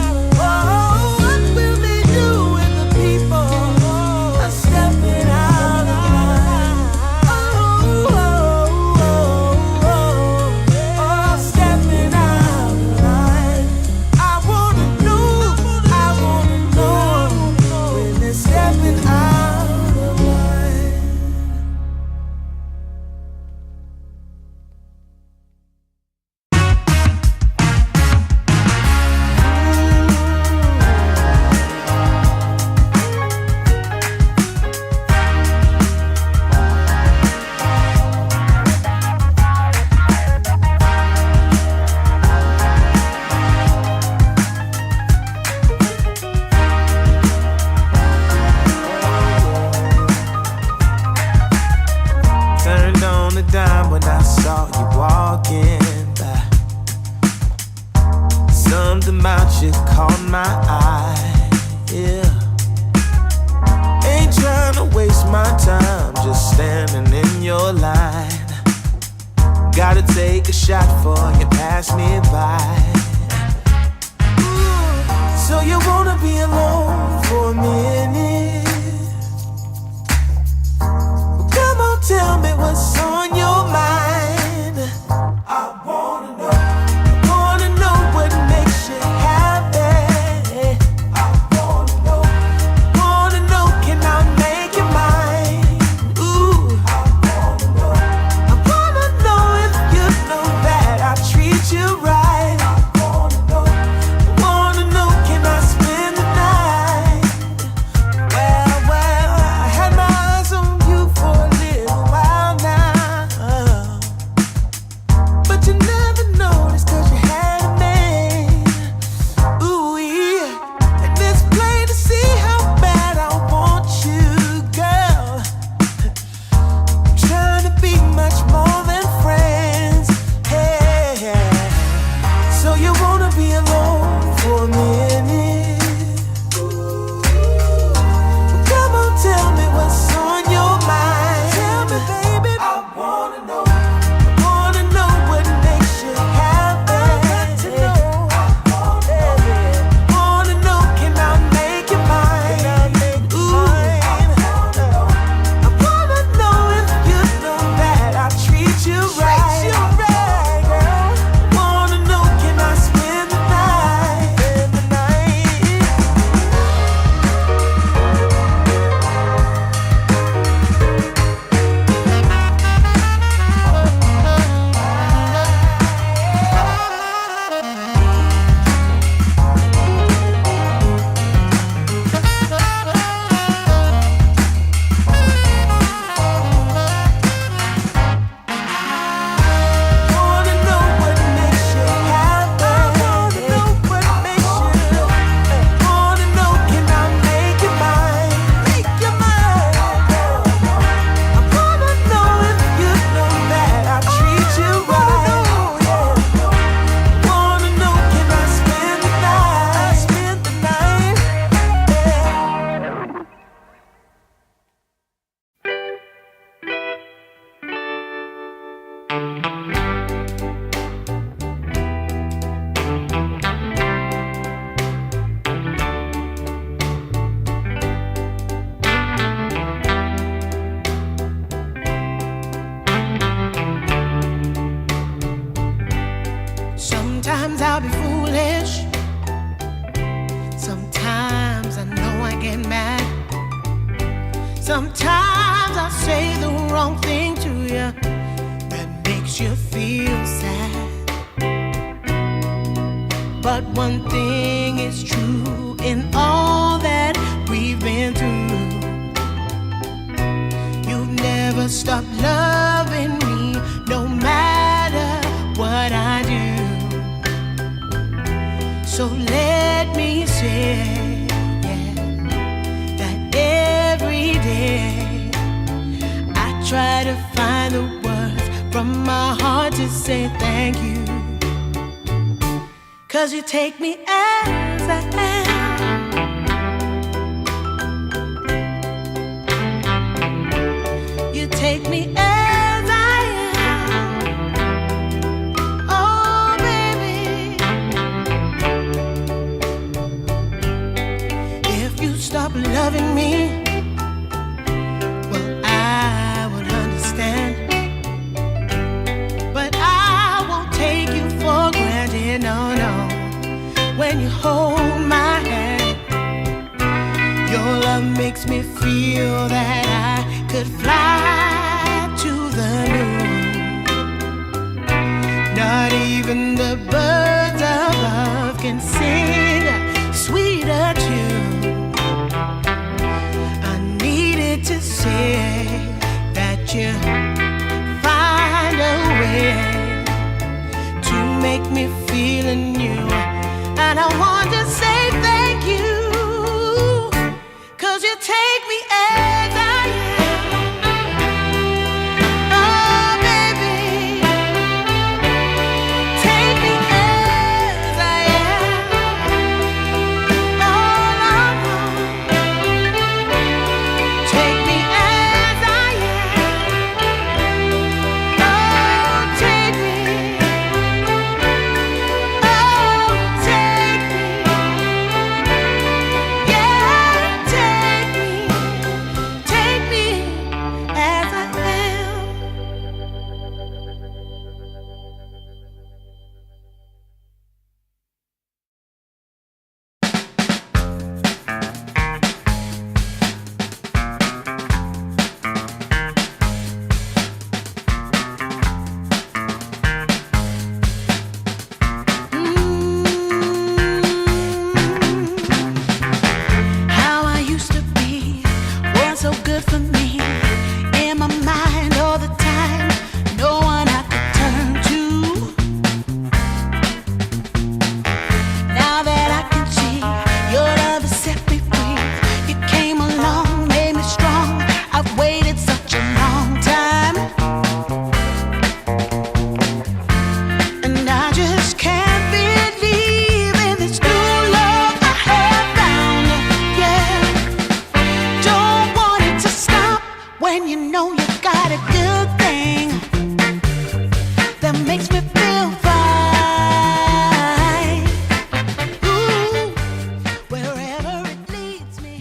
Speaker 1: What will they do when the people are stepping out of line? Stepping out of line. I wanna know when they're stepping out of line. Turned on the dime when I saw you walking by. Something about you caught my eye, yeah. Ain't trying to waste my time, just standing in your line. Gotta take a shot before you pass me by. So you wanna be alone for a minute? Come on, tell me what's on your mind. I wanna know what makes you happy. I wanna know, can I make you mine? Ooh, I wanna know if you know that I treat you right. I wanna know, can I spend the night? Well, I had my eyes on you for a little while now. Sometimes I'll be foolish. Sometimes I know I get mad. Sometimes I say the wrong thing to you that makes you feel sad. But one thing is true in all that we've been through. You've never stopped loving me, no matter what I do. So let me say, yeah, that every day I try to find the words from my heart to say thank you. 'Cause you take me as I am. You take me as I am. Oh, baby. If you stop loving me, well, I would understand. But I won't take you for granted, no, no. When you hold my hand, your love makes me feel that I could fly to the moon. Not even the birds above can sing a sweeter tune. I needed to say that you find a way to make me feel anew. And I want to say thank you, 'cause you take me as I am. Oh, baby, take me as I am. Oh, no, take me as I am. Oh, take me.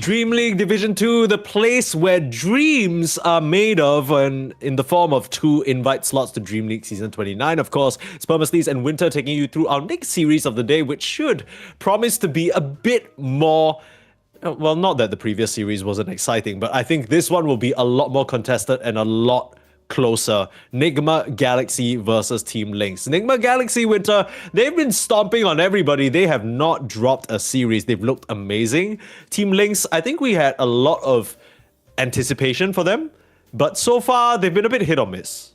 Speaker 3: DreamLeague Division 2, the place where dreams are made of, and in the form of 2 invite slots to DreamLeague Season 29, of course. It's Permaslees and Winter taking you through our next series of the day, which should promise to be a bit more... Well, not that the previous series wasn't exciting, but I think this one will be a lot more contested and a lot closer. Nigma Galaxy versus Team Lynx. Nigma Galaxy, Winter, they've been stomping on everybody. They have not dropped a series. They've looked amazing. Team Lynx, I think we had a lot of anticipation for them, but so far they've been a bit hit or miss.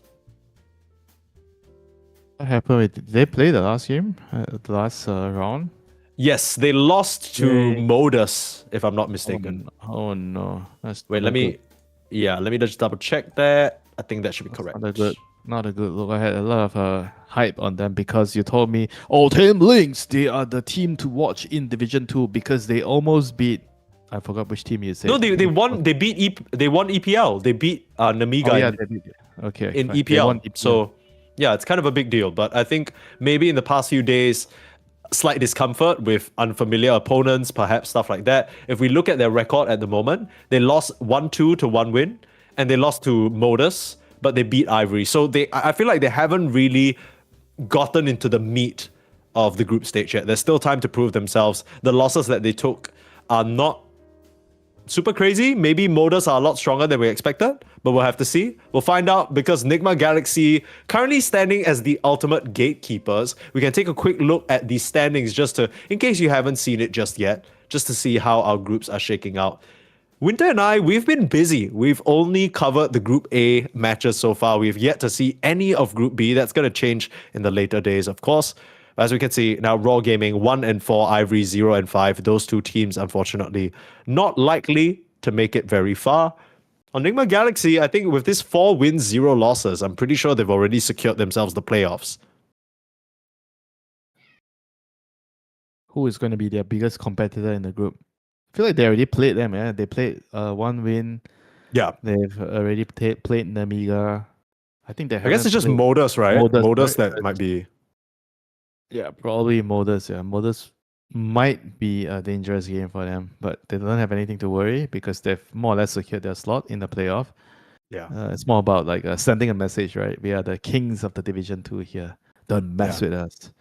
Speaker 4: What happened? Did they play the last game? The last round?
Speaker 3: Yes, they lost to Modus, if I'm not mistaken.
Speaker 4: Oh no.
Speaker 3: Wait, let me just double check that. I think that should be correct.
Speaker 4: Not a good look. I had a lot of hype on them because you told me, oh, Team Lynx, they are the team to watch in Division 2 because they almost beat... I forgot which team you said.
Speaker 3: No, they won. They won EPL. They beat Namiga.
Speaker 4: Oh, yeah, they beat. Okay.
Speaker 3: In
Speaker 4: fine.
Speaker 3: EPL. So yeah, it's kind of a big deal. But I think maybe in the past few days, slight discomfort with unfamiliar opponents, perhaps stuff like that. If we look at their record at the moment, they lost 1-2 to 1 win, and they lost to Modus, but they beat Ivory. So I feel like they haven't really gotten into the meat of the group stage yet. There's still time to prove themselves. The losses that they took are not super crazy. Maybe Modus are a lot stronger than we expected, but we'll have to see. We'll find out because Nigma Galaxy currently standing as the ultimate gatekeepers. We can take a quick look at the standings just to, in case you haven't seen it just yet, just to see how our groups are shaking out. Winter and I, we've been busy. We've only covered the Group A matches so far. We've yet to see any of Group B. That's going to change in the later days, of course. As we can see now, Raw Gaming 1 and 4, Ivory 0 and 5. Those two teams, unfortunately, not likely to make it very far. On Nigma Galaxy, I think with this 4 wins, 0 losses, I'm pretty sure they've already secured themselves the playoffs.
Speaker 5: Who is going to be their biggest competitor in the group? I feel like they already played them, yeah. They played 1 win.
Speaker 3: Yeah.
Speaker 5: They've already played Namiga. I think they
Speaker 3: I guess it's just Modus, right? Modus that might be...
Speaker 5: Yeah, probably Modus. Yeah, Modus might be a dangerous game for them, but they don't have anything to worry because they've more or less secured their slot in the playoff.
Speaker 3: Yeah.
Speaker 5: It's more about like sending a message, right? We are the kings of the Division 2 here. Don't mess with us.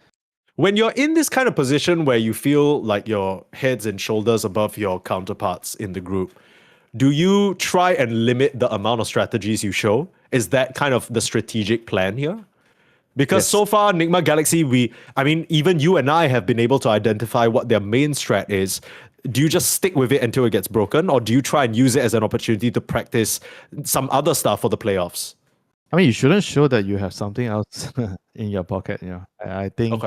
Speaker 3: When you're in this kind of position where you feel like you're heads and shoulders above your counterparts in the group, do you try and limit the amount of strategies you show? Is that kind of the strategic plan here? Because so far, Nigma Galaxy, even you and I have been able to identify what their main strat is. Do you just stick with it until it gets broken? Or do you try and use it as an opportunity to practice some other stuff for the playoffs?
Speaker 5: I mean, you shouldn't show that you have something else in your pocket. You know, I think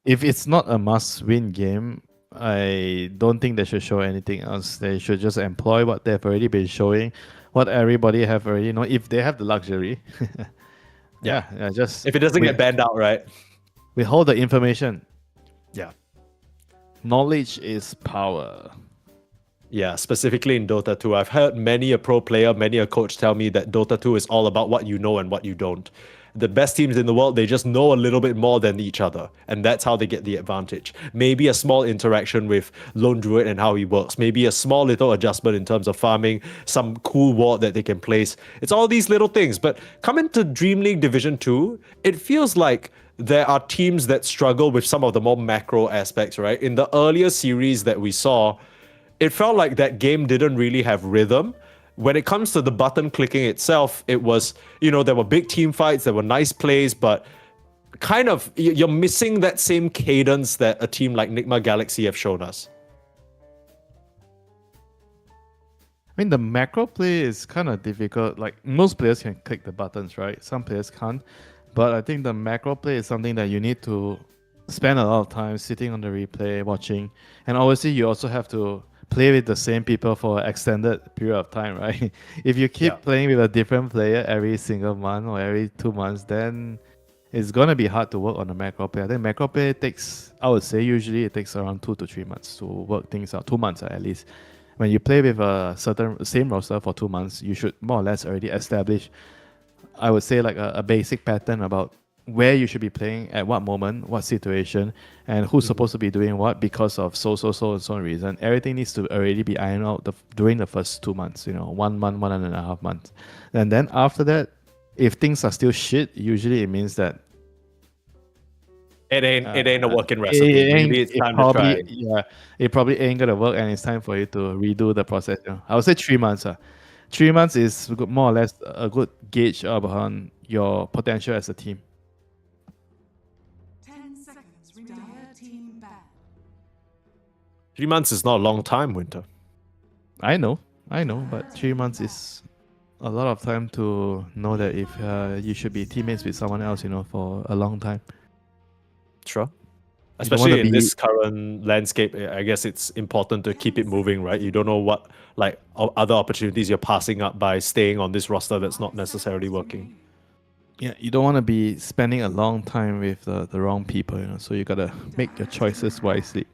Speaker 5: if it's not a must-win game, I don't think they should show anything else. They should just employ what they've already been showing, what everybody have already known, if they have the luxury. Yeah, just
Speaker 3: if it doesn't get banned out, right?
Speaker 5: We hold the information.
Speaker 3: Yeah.
Speaker 5: Knowledge is power.
Speaker 3: Yeah, specifically in Dota 2. I've heard many a pro player, many a coach tell me that Dota 2 is all about what you know and what you don't. The best teams in the world, they just know a little bit more than each other. And that's how they get the advantage. Maybe a small interaction with Lone Druid and how he works. Maybe a small little adjustment in terms of farming, some cool ward that they can place. It's all these little things. But coming to DreamLeague Division 2, it feels like there are teams that struggle with some of the more macro aspects, right? In the earlier series that we saw, it felt like that game didn't really have rhythm. When it comes to the button clicking itself, it was, there were big team fights, there were nice plays, but kind of you're missing that same cadence that a team like Nigma Galaxy have shown us.
Speaker 5: I mean, the macro play is kind of difficult. Like, most players can click the buttons, right? Some players can't. But I think the macro play is something that you need to spend a lot of time sitting on the replay, watching. And obviously, you also have to play with the same people for an extended period of time, right? If you keep playing with a different player every single month or every 2 months, then it's going to be hard to work on the macro play. I think macro play takes, I would say usually it takes around 2 to 3 months to work things out. 2 months at least. When you play with a same roster for 2 months, you should more or less already establish, I would say, like a basic pattern about where you should be playing at what moment, what situation, and who's supposed to be doing what because of so and so reason. Everything needs to already be ironed out during the first 2 months, 1 month, 1.5 months. And then after that, if things are still shit, usually it means that
Speaker 3: it ain't a working recipe. Maybe it's time to try.
Speaker 5: Yeah, it probably ain't gonna work, and it's time for you to redo the process. I would say 3 months. 3 months is more or less a good gauge on your potential as a team.
Speaker 6: 10 seconds. Dire team back.
Speaker 3: 3 months is not a long time, Winter.
Speaker 5: I know, but 3 months is a lot of time to know that if you should be teammates with someone else, for a long time.
Speaker 3: Sure. Especially in this current landscape, I guess it's important to keep it moving, right? You don't know what other opportunities you're passing up by staying on this roster that's not necessarily working.
Speaker 5: Yeah, you don't want to be spending a long time with the wrong people, so you gotta make your choices wisely.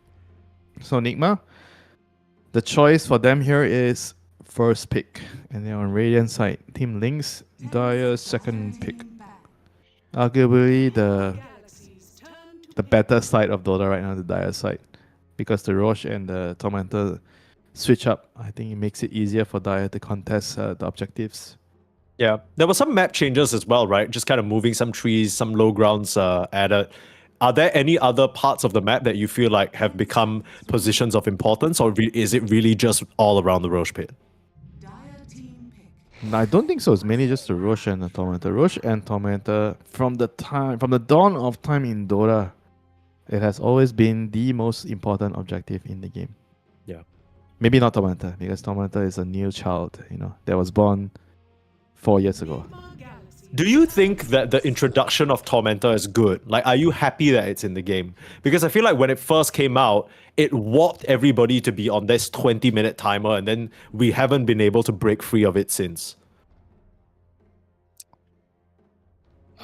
Speaker 5: So Nigma, the choice for them here is first pick, and they're on Radiant side. Team Lynx, Dire second pick. Arguably the better side of Dota right now, the Dire side, because the Roche and the Tormentor switch up. I think it makes it easier for Dire to contest the objectives.
Speaker 3: Yeah, there were some map changes as well, right? Just kind of moving some trees, some low grounds added. are there any other parts of the map that you feel like have become positions of importance, or is it really just all around the Roche pit?
Speaker 6: Dire team pick.
Speaker 5: I don't think so. It's mainly just the Roche and the Tormentor. Roche and Tormentor, from the dawn of time in Dota, it has always been the most important objective in the game.
Speaker 3: Yeah.
Speaker 5: Maybe not Tormentor, because Tormentor is a new child, that was born 4 years ago.
Speaker 3: Do you think that the introduction of Tormentor is good? Like, are you happy that it's in the game? Because I feel like when it first came out, it warped everybody to be on this 20-minute timer, and then we haven't been able to break free of it since.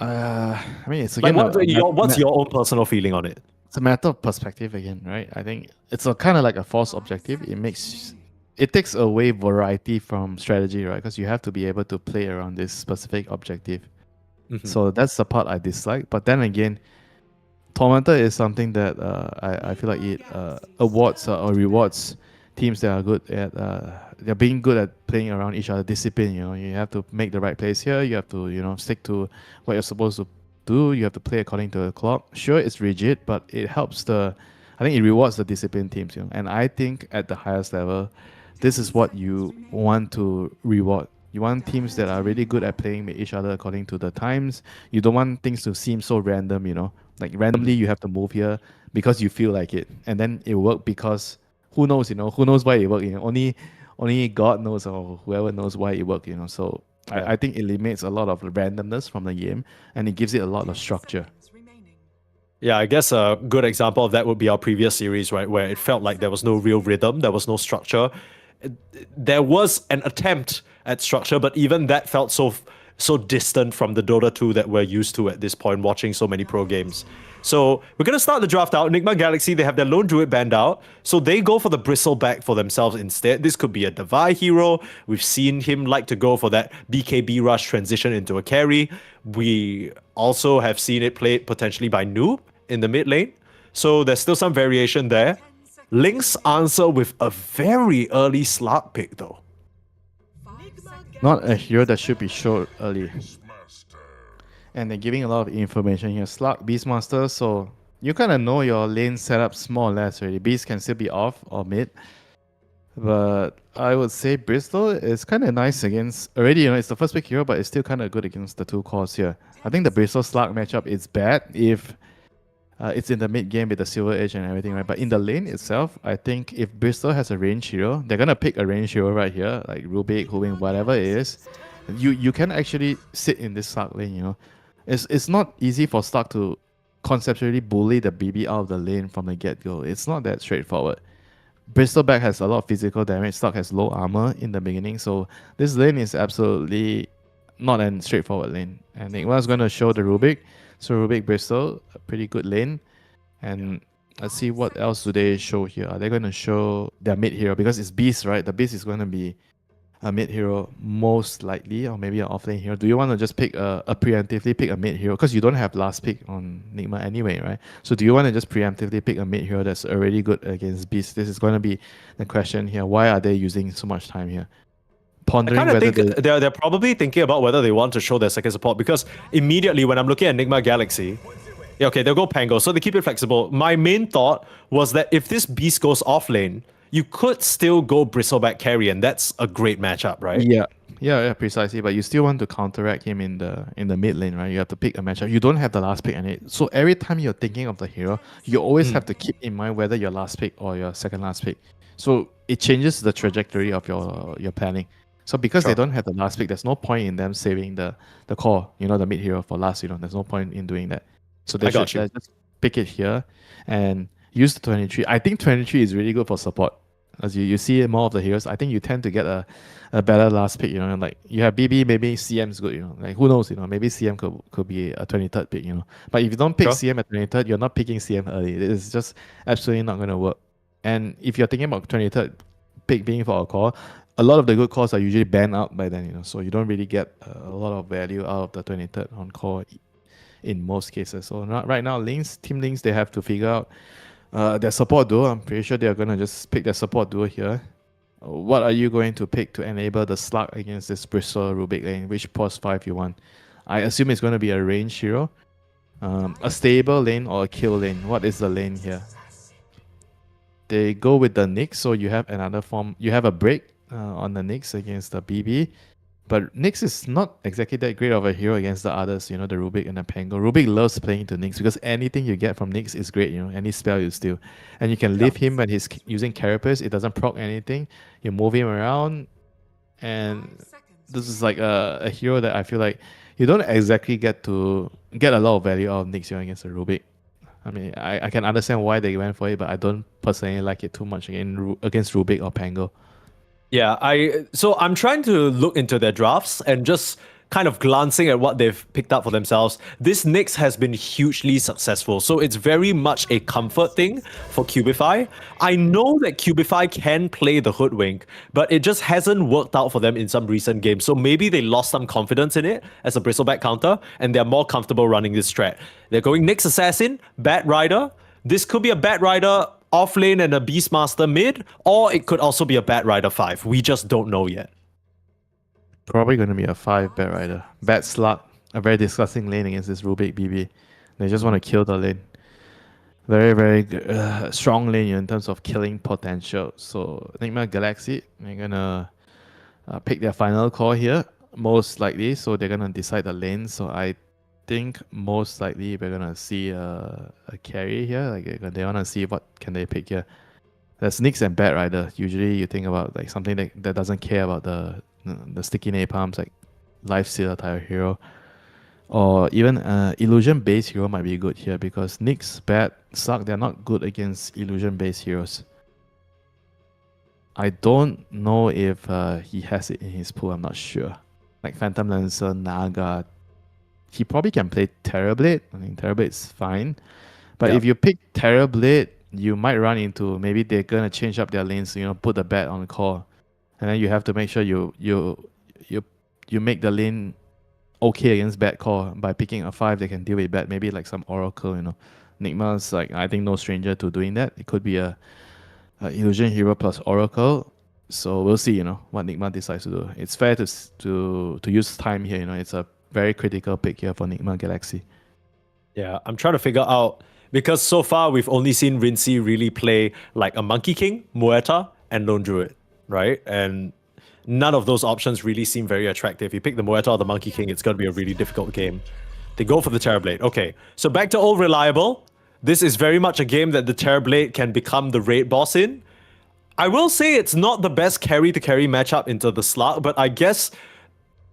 Speaker 5: I mean, it's
Speaker 3: Like,
Speaker 5: again
Speaker 3: what's your own personal feeling on it?
Speaker 5: it's a matter of perspective again, right? I think it's a kind of like a false objective. It takes away variety from strategy, right? Because you have to be able to play around this specific objective. So that's the part I dislike. But then again, Tormentor is something that I feel like it awards or rewards teams that are good at they're being good at playing around each other. Discipline, you have to make the right plays here. You have to stick to what you're supposed to do. You have to play according to the clock. Sure, it's rigid, but it helps I think it rewards the disciplined teams. And I think at the highest level, this is what you want to reward. You want teams that are really good at playing with each other according to the times. You don't want things to seem so random, Like randomly you have to move here because you feel like it. And then it worked because who knows, who knows why it worked, Only God knows, or whoever knows why it worked, So I think it eliminates a lot of randomness from the game, and it gives it a lot of structure.
Speaker 3: Yeah, I guess a good example of that would be our previous series, right? Where it felt like there was no real rhythm, there was no structure. There was an attempt at structure, but even that felt so distant from the Dota 2 that we're used to at this point, watching so many pro games. So we're going to start the draft out. Enigma Galaxy, they have their lone druid banned out. So they go for the bristleback for themselves instead. This could be a Devi hero. We've seen him like to go for that BKB rush transition into a carry. We also have seen it played potentially by Noob in the mid lane. So there's still some variation there. Lynx answer with a very early Slark pick though.
Speaker 5: Not a hero that should be showed early. And they're giving a lot of information here. Slark, Beastmaster, so you kind of know your lane setup more or less already. Beast can still be off or mid. But I would say Bristol is kind of nice against... Already, it's the first pick hero, but it's still kind of good against the two cores here. I think the Bristol Slark matchup is bad if it's in the mid game with the Silver Edge and everything, right? But in the lane itself, I think if Bristol has a range hero, they're going to pick a range hero right here, like Rubik, Hubing, whatever it is. You can actually sit in this Slark lane, It's not easy for Slark to conceptually bully the BB out of the lane from the get-go. It's not that straightforward. Bristleback has a lot of physical damage. Slark has low armor in the beginning, so this lane is absolutely not a straightforward lane. And Enigma's going to show the Rubik. So Rubik, Bristol, a pretty good lane. And let's see what else do they show here. Are they going to show their mid hero? Because it's Beast, right? The Beast is going to be a mid hero most likely, or maybe an offlane hero. Do you want to just pick preemptively pick a mid hero? Because you don't have last pick on Enigma anyway, right? So do you want to just preemptively pick a mid hero that's already good against Beast? This is going to be the question here. Why are they using so much time here? Pondering
Speaker 3: I
Speaker 5: whether
Speaker 3: think they're probably thinking about whether they want to show their second support, because immediately when I'm looking at Enigma Galaxy, yeah, okay, they'll go Pango, so they keep it flexible. My main thought was that if this Beast goes off lane, you could still go Bristleback carry, and that's a great matchup, right?
Speaker 5: Yeah, precisely. But you still want to counteract him in the mid lane, right? You have to pick a matchup. You don't have the last pick in it. So every time you're thinking of the hero, you always have to keep in mind whether your last pick or your second last pick. So it changes the trajectory of your planning. So because they don't have the last pick, there's no point in them saving the core, the mid hero for last. There's no point in doing that. So they should just pick it here and use the 23. I think 23 is really good for support. As you see more of the heroes, I think you tend to get a better last pick. Like you have BB, maybe CM is good. Like who knows? Maybe CM could be a 23rd pick. But if you don't pick CM at 23rd, you're not picking CM early. It's just absolutely not going to work. And if you're thinking about 23rd pick being for a core, a lot of the good cores are usually banned out by then. So you don't really get a lot of value out of the 23rd on core in most cases. So right now, Team Links, they have to figure out their support duo. I'm pretty sure they're going to just pick their support duo here. What are you going to pick to enable the Slark against this Bristol Rubik lane? Which pause 5 you want? I assume it's going to be a range hero. A stable lane or a kill lane. What is the lane here? They go with the Nyx, so you have another form. You have a break on the Nyx against the BB. But Nyx is not exactly that great of a hero against the others, the Rubik and the Pango. Rubik loves playing into Nyx because anything you get from Nyx is great, any spell you steal. And you can leave him when he's using Carapace, it doesn't proc anything. You move him around, and this is like a hero that I feel like you don't exactly get a lot of value out of Nyx against the Rubik. I mean, I can understand why they went for it, but I don't personally like it too much against Rubik or Pango.
Speaker 3: Yeah, I'm trying to look into their drafts and just kind of glancing at what they've picked up for themselves. This Nyx has been hugely successful, so it's very much a comfort thing for Cubify. I know that Cubify can play the Hoodwink, but it just hasn't worked out for them in some recent games. So maybe they lost some confidence in it as a bristleback counter, and they're more comfortable running this strat. They're going Nyx Assassin, Bat Rider. This could be a Bat Rider off lane and a Beastmaster mid, or it could also be a Bat Rider 5. We just don't know yet.
Speaker 5: Probably going to be a 5 Bat Rider. Bat Slug, a very disgusting lane against this Rubik BB. They just want to kill the lane. Very, very strong lane in terms of killing potential. So Enigma Galaxy, they're going to pick their final call here, most likely. So they're going to decide the lane. So I think most likely we're going to see a carry here. Like they want to see what can they pick here. There's Nyx and Bat Rider. Usually you think about like something that doesn't care about the sticky napalms, like Lifestealer type hero, or even illusion based hero might be good here because Nyx, Bat, Slug, they're not good against illusion based heroes. I don't know if he has it in his pool. I'm not sure. Like Phantom Lancer, Naga, he probably can play Terrorblade. I mean, Terrorblade's fine, but if you pick Terrorblade, you might run into maybe they're gonna change up their lanes. Put the Bat on the core. And then you have to make sure you make the lane okay against Bat core by picking a 5 they can deal with Bat. Maybe like some Oracle, Nigma's like I think no stranger to doing that. It could be a illusion hero plus Oracle. So we'll see, what Nigma decides to do. It's fair to use time here, It's a very critical pick here for Nigma Galaxy.
Speaker 3: Yeah, I'm trying to figure out because so far we've only seen Rincy really play like a Monkey King, Muerta, and Lone Druid. Right? And none of those options really seem very attractive. If you pick the Muerta or the Monkey King, it's going to be a really difficult game. They go for the Terrorblade. Okay, so back to Old Reliable. This is very much a game that the Terrorblade can become the raid boss in. I will say it's not the best carry-to-carry matchup into the Slug, but I guess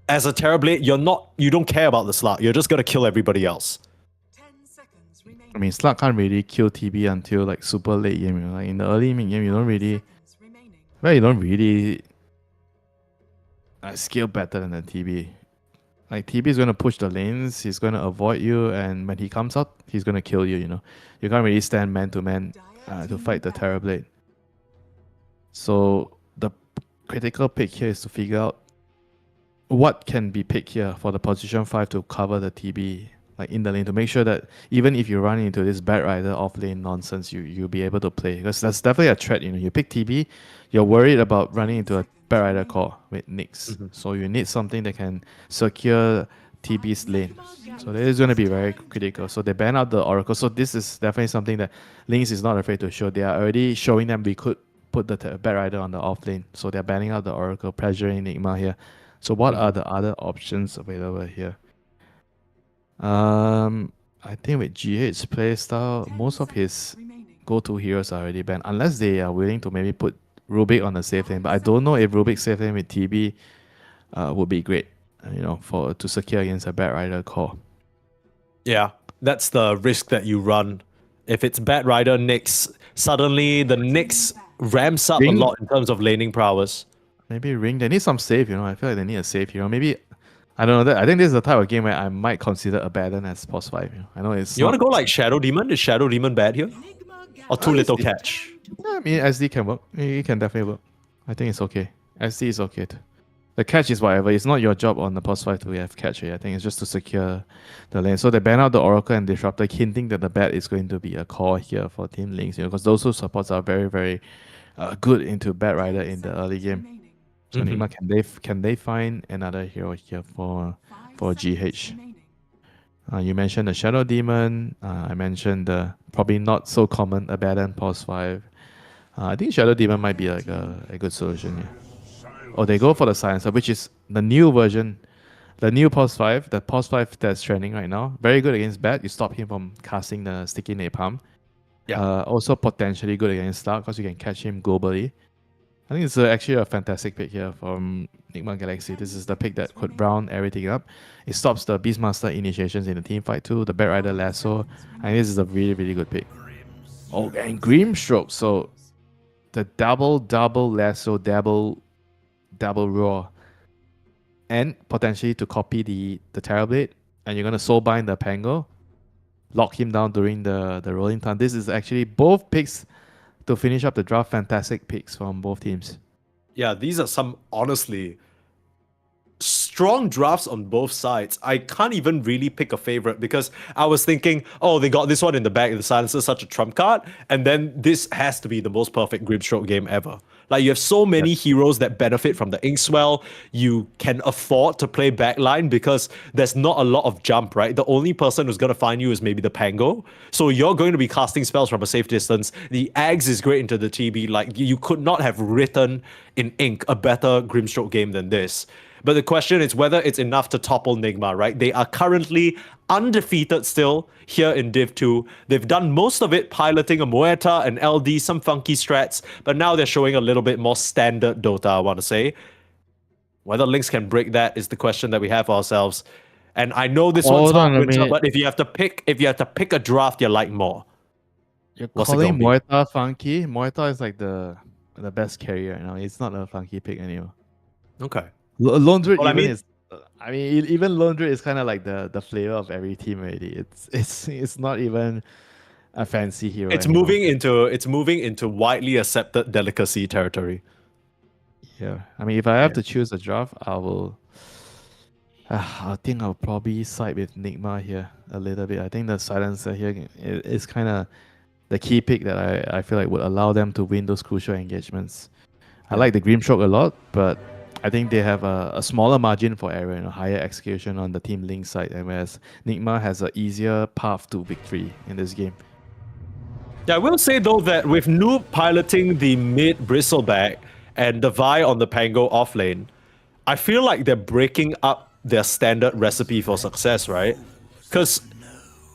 Speaker 3: as a Terrorblade, you don't care about the Slug. You're just going to kill everybody else.
Speaker 6: 10 seconds remaining.
Speaker 5: I mean, Slug can't really kill TB until like super late game. Like in the early mid game, you don't really scale better than the TB. Like TB is going to push the lanes, he's going to avoid you, and when he comes out, he's going to kill you, You can't really stand man to man to fight the Terrorblade. So the critical pick here is to figure out what can be picked here for the position 5 to cover the TB like in the lane, to make sure that even if you run into this Bat Rider off lane nonsense, you'll be able to play. Because that's definitely a threat, You pick TB, you're worried about running into a Bat Rider core with Nyx. So you need something that can secure TB's lane. So that is going to be very critical. So they ban out the Oracle. So this is definitely something that Lynx is not afraid to show. They are already showing them we could put the Bat Rider on the off lane. So they're banning out the Oracle, pressuring Enigma here. So what are the other options available here? I think with GH's playstyle, most of his go-to heroes are already banned, unless they are willing to maybe put Rubik on the safe lane. But I don't know if Rubik safe lane with TB would be great, to secure against a Bat Rider core.
Speaker 3: Yeah, that's the risk that you run. If it's Bat Rider Nyx, suddenly the Nyx ramps up a lot in terms of laning prowess.
Speaker 5: Maybe Ring, they need some save, I feel like they need a save hero. Maybe, I don't know, I think this is the type of game where I might consider Abaddon as pos 5. I know it's
Speaker 3: You want to go like Shadow Demon? Is Shadow Demon bad here? Or too little catch?
Speaker 5: Yeah, I mean, SD can work. It can definitely work. I think it's okay. SD is okay too. The catch is whatever. It's not your job on the pos 5 to have catch here. I think it's just to secure the lane. So they ban out the Oracle and Disruptor, hinting that the bat is going to be a core here for Team Lynx, because those two supports are very, very good into Bat Rider in the early game. So Enigma, can they find another hero here for GH? You mentioned the Shadow Demon. I mentioned the probably not so common Abaddon Pulse 5. I think Shadow Demon might be like a good solution. Yeah. Or they go for the Silencer, which is the new version, the new Pulse 5, the Pulse 5 that's trending right now. Very good against Bat. You stop him from casting the Sticky Napalm.
Speaker 3: Yeah.
Speaker 5: Also potentially good against Stark because you can catch him globally. I think it's actually a fantastic pick here from Nigma Galaxy. This is the pick that could brown everything up. It stops the Beastmaster initiations in the team fight too, the Bat Rider Lasso. I think this is a really, really good pick. Oh, and Grimstroke. So the double Lasso, double Roar. And potentially to copy the Terrorblade. And you're going to Soulbind the Pango. Lock him down during the rolling time. This is actually both picks to finish up the draft. Fantastic picks from both teams.
Speaker 3: Yeah, these are some honestly strong drafts on both sides. I can't even really pick a favorite because I was thinking, oh, they got this one in the bag. The Silencer is such a trump card. And then this has to be the most perfect Grimstroke game ever. Like, you have so many heroes that benefit from the Inkswell. You can afford to play backline because there's not a lot of jump, right? The only person who's going to find you is maybe the Pango. So you're going to be casting spells from a safe distance. The Ags is great into the TB. Like, you could not have written in ink a better Grimstroke game than this. But the question is whether it's enough to topple Nigma, right? They are currently undefeated still here in Div 2. They've done most of it piloting a Muerta, an LD, some funky strats, but now they're showing a little bit more standard Dota, I want to say. Whether Lynx can break that is the question that we have for ourselves. And I know this one's hard, Winter, but if you have to pick a draft you like more.
Speaker 5: You're calling Muerta funky? Muerta is like the best carrier right now. It's not a funky pick anymore.
Speaker 3: Okay.
Speaker 5: Lone Druid
Speaker 3: even
Speaker 5: Lone Druid is kind of like the flavor of every team already. It's not even a fancy hero.
Speaker 3: It's
Speaker 5: anymore.
Speaker 3: moving into widely accepted delicacy territory.
Speaker 5: Yeah, I mean, if I have to choose a draft, I think I'll probably side with Nigma here a little bit. I think the Silencer here is kind of the key pick that I feel like would allow them to win those crucial engagements. I like the Grimstroke a lot, but I think they have a smaller margin for error and a higher execution on the Team Link side, and whereas Nigma has an easier path to victory in this game.
Speaker 3: Yeah, I will say though that with Noob piloting the mid Bristleback and the Vi on the Pango offlane, I feel like they're breaking up their standard recipe for success, right? Because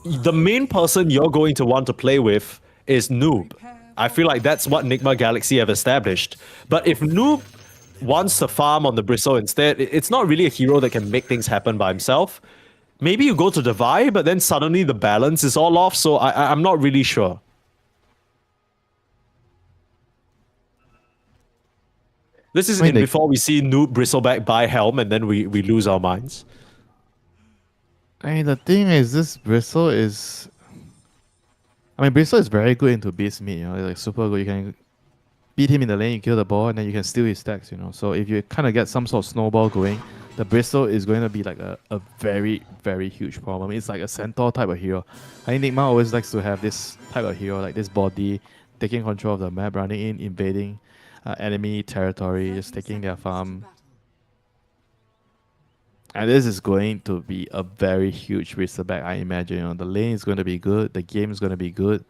Speaker 3: the main person you're going to want to play with is Noob. I feel like that's what Nigma Galaxy have established. But if Noob wants to farm on the Bristle instead, it's not really a hero that can make things happen by himself. Maybe you go to the Vi, but then suddenly the balance is all off, so I'm not really sure. This is before we see Noob Bristleback buy Helm and then we lose our minds.
Speaker 5: I mean, the thing is, this Bristle is... I mean, Bristle is very good into beast meat, you know, it's like super good. You can beat him in the lane, you kill the ball, and then you can steal his stacks, you know. So if you kind of get some sort of snowball going, the Bristle is going to be like a very, very huge problem. It's like a centaur type of hero. I think Nigma always likes to have this type of hero, like this body, taking control of the map, running in, invading enemy territory, just taking their farm. And this is going to be a very huge Bristleback, I imagine. You know, the lane is going to be good, the game is going to be good.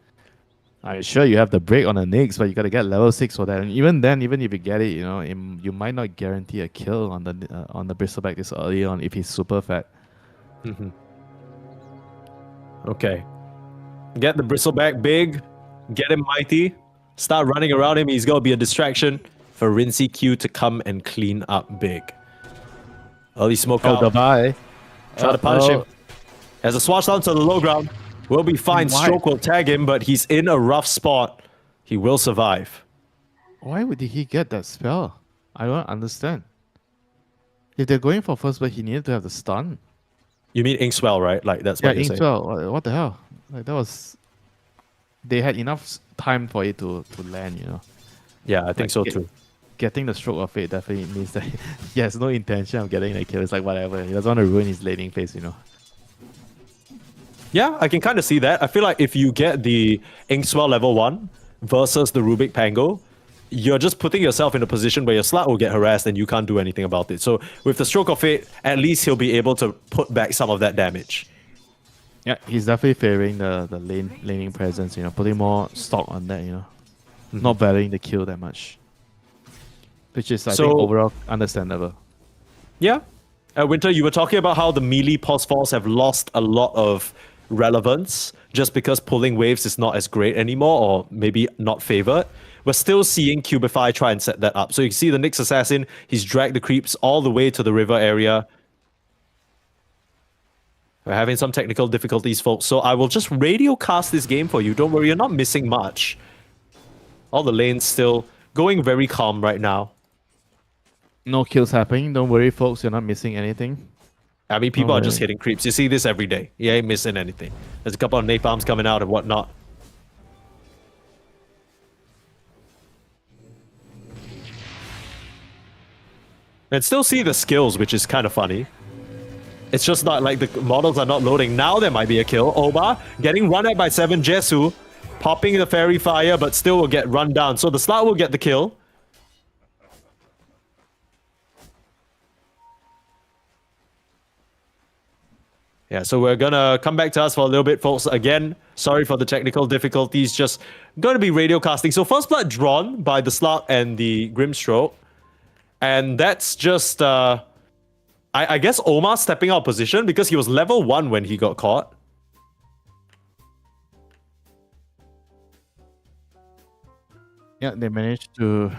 Speaker 5: I'm sure you have the break on the Nyx, but you got to get level 6 for that. And even then, even if you get it, you know, you might not guarantee a kill on the Bristleback this early on if he's super fat.
Speaker 3: Okay. Get the Bristleback big, get him mighty, start running around him. He's going to be a distraction for Rinsey Q to come and clean up big. Early smoke out.
Speaker 5: Goodbye.
Speaker 3: Try to punish him. Has a swatch down to the low ground. Will be fine.
Speaker 5: Why?
Speaker 3: Stroke will tag him, but he's in a rough spot. He will survive.
Speaker 5: Why would he get that spell? I don't understand. If they're going for first blood, he needed to have the stun.
Speaker 3: You mean Inkswell, right? Like, that's what you're saying.
Speaker 5: Inkswell. What the hell? Like, that was... They had enough time for it to land, you know.
Speaker 3: Yeah, I think so too.
Speaker 5: Getting the stroke of fate definitely means that he has no intention of getting the kill. It's like whatever. He doesn't want to ruin his laning phase, you know.
Speaker 3: Yeah, I can kind of see that. I feel like if you get the Inkswell level 1 versus the Rubik Pango, you're just putting yourself in a position where your slut will get harassed and you can't do anything about it. So with the Stroke of Fate, at least he'll be able to put back some of that damage.
Speaker 5: Yeah, he's definitely favoring the laning presence, putting more stock on that, not valuing the kill that much. Which is, I think,
Speaker 3: So-
Speaker 5: overall understandable.
Speaker 3: Yeah. Winter, you were talking about how the melee pulse falls have lost a lot of relevance just because pulling waves is not as great anymore, or maybe not favored. We're still seeing Cubify try and set that up. So you can see the Nyx Assassin, he's dragged the creeps all the way to the river area. We're having some technical difficulties, folks, so I will just radio cast this game for you. Don't worry, you're not missing much. All the lanes still going very calm right now.
Speaker 5: No kills happening. Don't worry, folks. You're not missing anything.
Speaker 3: I mean, people are just
Speaker 5: Alright.
Speaker 3: hitting creeps. You see this every day. You ain't missing anything. There's a couple of napalms coming out and whatnot. And still see the skills, which is kind of funny. It's just not like the models are not loading. Now there might be a kill. Oba getting run at by 7 Jesu. Popping the fairy fire, but still will get run down. So the Slut will get the kill. Yeah, so we're gonna come back to us for a little bit, folks. Again, sorry for the technical difficulties. Just gonna be radio casting. So first blood drawn by the Slut and the Grimstroke. And that's just, I guess Omar stepping out of position because he was level 1 when he got caught.
Speaker 5: Yeah, they managed to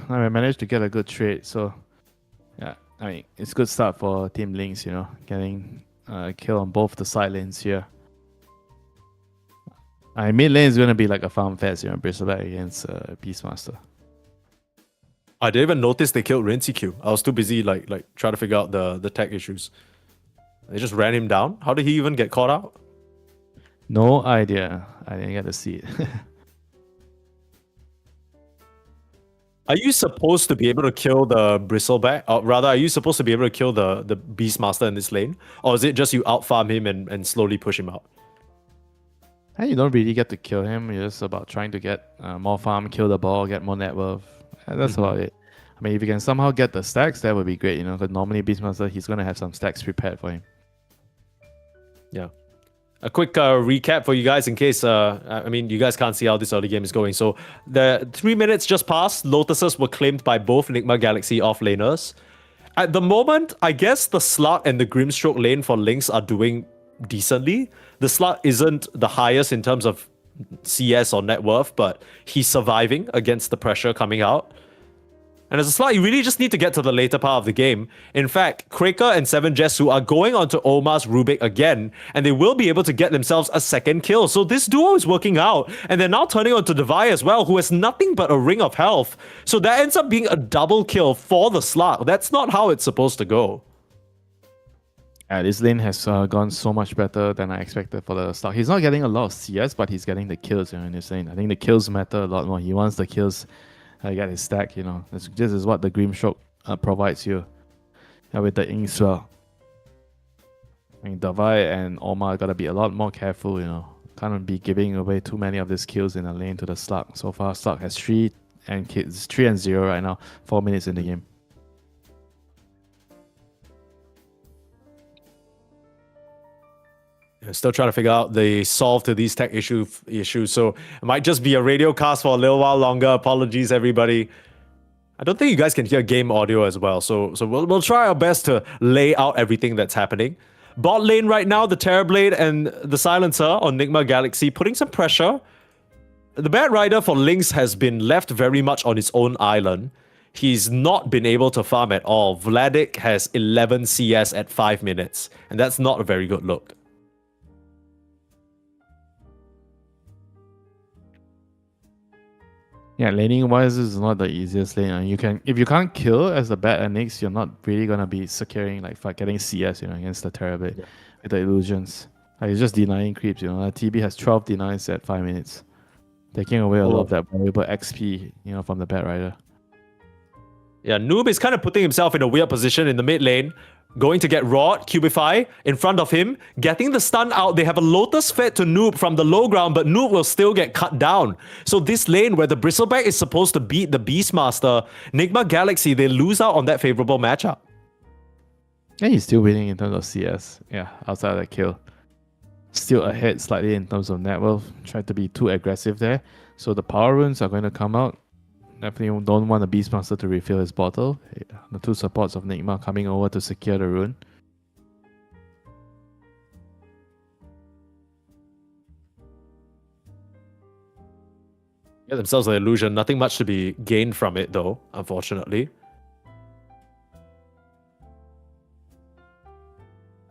Speaker 5: get a good trade. So, yeah, I mean, it's a good start for Team Lynx, getting a kill on both the side lanes here. Mid lane is going to be like a farm fest, Bristleback against Beastmaster.
Speaker 3: I didn't even notice they killed Rinsey Q. I was too busy like trying to figure out the tech issues. They just ran him down. How did he even get caught out?
Speaker 5: No idea. I didn't get to see it.
Speaker 3: Are you supposed to be able to kill the Bristleback? Or rather, are you supposed to be able to kill the Beastmaster in this lane? Or is it just you out-farm him and slowly push him out?
Speaker 5: You don't really get to kill him. You're just about trying to get more farm, kill the ball, get more net worth. And that's about it. I mean, if you can somehow get the stacks, that would be great, because normally Beastmaster, he's going to have some stacks prepared for him.
Speaker 3: Yeah. A quick recap for you guys in case, I mean, you guys can't see how this early game is going. So the 3 minutes just passed. Lotuses were claimed by both Enigma Galaxy offlaners. At the moment, I guess the Slut and the Grimstroke lane for Lynx are doing decently. The Slut isn't the highest in terms of CS or net worth, but he's surviving against the pressure coming out. And as a Slut, you really just need to get to the later part of the game. In fact, Kraker and 7 Jesu are going onto Omar's Rubik again, and they will be able to get themselves a second kill. So this duo is working out, and they're now turning onto Devi as well, who has nothing but a ring of health. So that ends up being a double kill for the Slut. That's not how it's supposed to go.
Speaker 5: Yeah, this lane has gone so much better than I expected for the Slut. He's not getting a lot of CS, but he's getting the kills in this lane. I think the kills matter a lot more. He wants the kills. Get his stack, This is what the Grimstroke provides you with the Ink Swell. I mean, Davai and Omar gotta be a lot more careful, Can't be giving away too many of these kills in the lane to the Slug. So far, Slug has 3 and 0 right now, 4 minutes in the game.
Speaker 3: Still trying to figure out the solve to these tech issues. So it might just be a radio cast for a little while longer. Apologies, everybody. I don't think you guys can hear game audio as well. So we'll try our best to lay out everything that's happening. Bot lane right now, the Terrorblade and the Silencer on Enigma Galaxy putting some pressure. The Bad Rider for Lynx has been left very much on his own island. He's not been able to farm at all. Vladik has 11 CS at 5 minutes, and that's not a very good look.
Speaker 5: Yeah, laning wise, this is not the easiest lane. If you can't kill as the bad Nyx, you're not really gonna be securing getting CS, against the Terrorblade with the illusions. It's just denying creeps, TB has 12 denies at 5 minutes, taking away a lot of that valuable XP, from the Bad Rider.
Speaker 3: Yeah, Noob is kind of putting himself in a weird position in the mid lane. Going to get Rod, Cubify in front of him, getting the stun out. They have a Lotus fed to Noob from the low ground, but Noob will still get cut down. So this lane where the Bristleback is supposed to beat the Beastmaster, Enigma Galaxy, they lose out on that favorable matchup.
Speaker 5: Yeah, he's still winning in terms of CS. Yeah, outside of that kill. still ahead slightly in terms of net worth. Tried to be too aggressive there. So the power runes are going to come out. Definitely don't want the Beastmaster to refill his bottle. The two supports of Nigma coming over to secure the rune.
Speaker 3: Get themselves an illusion. Nothing much to be gained from it, though, unfortunately.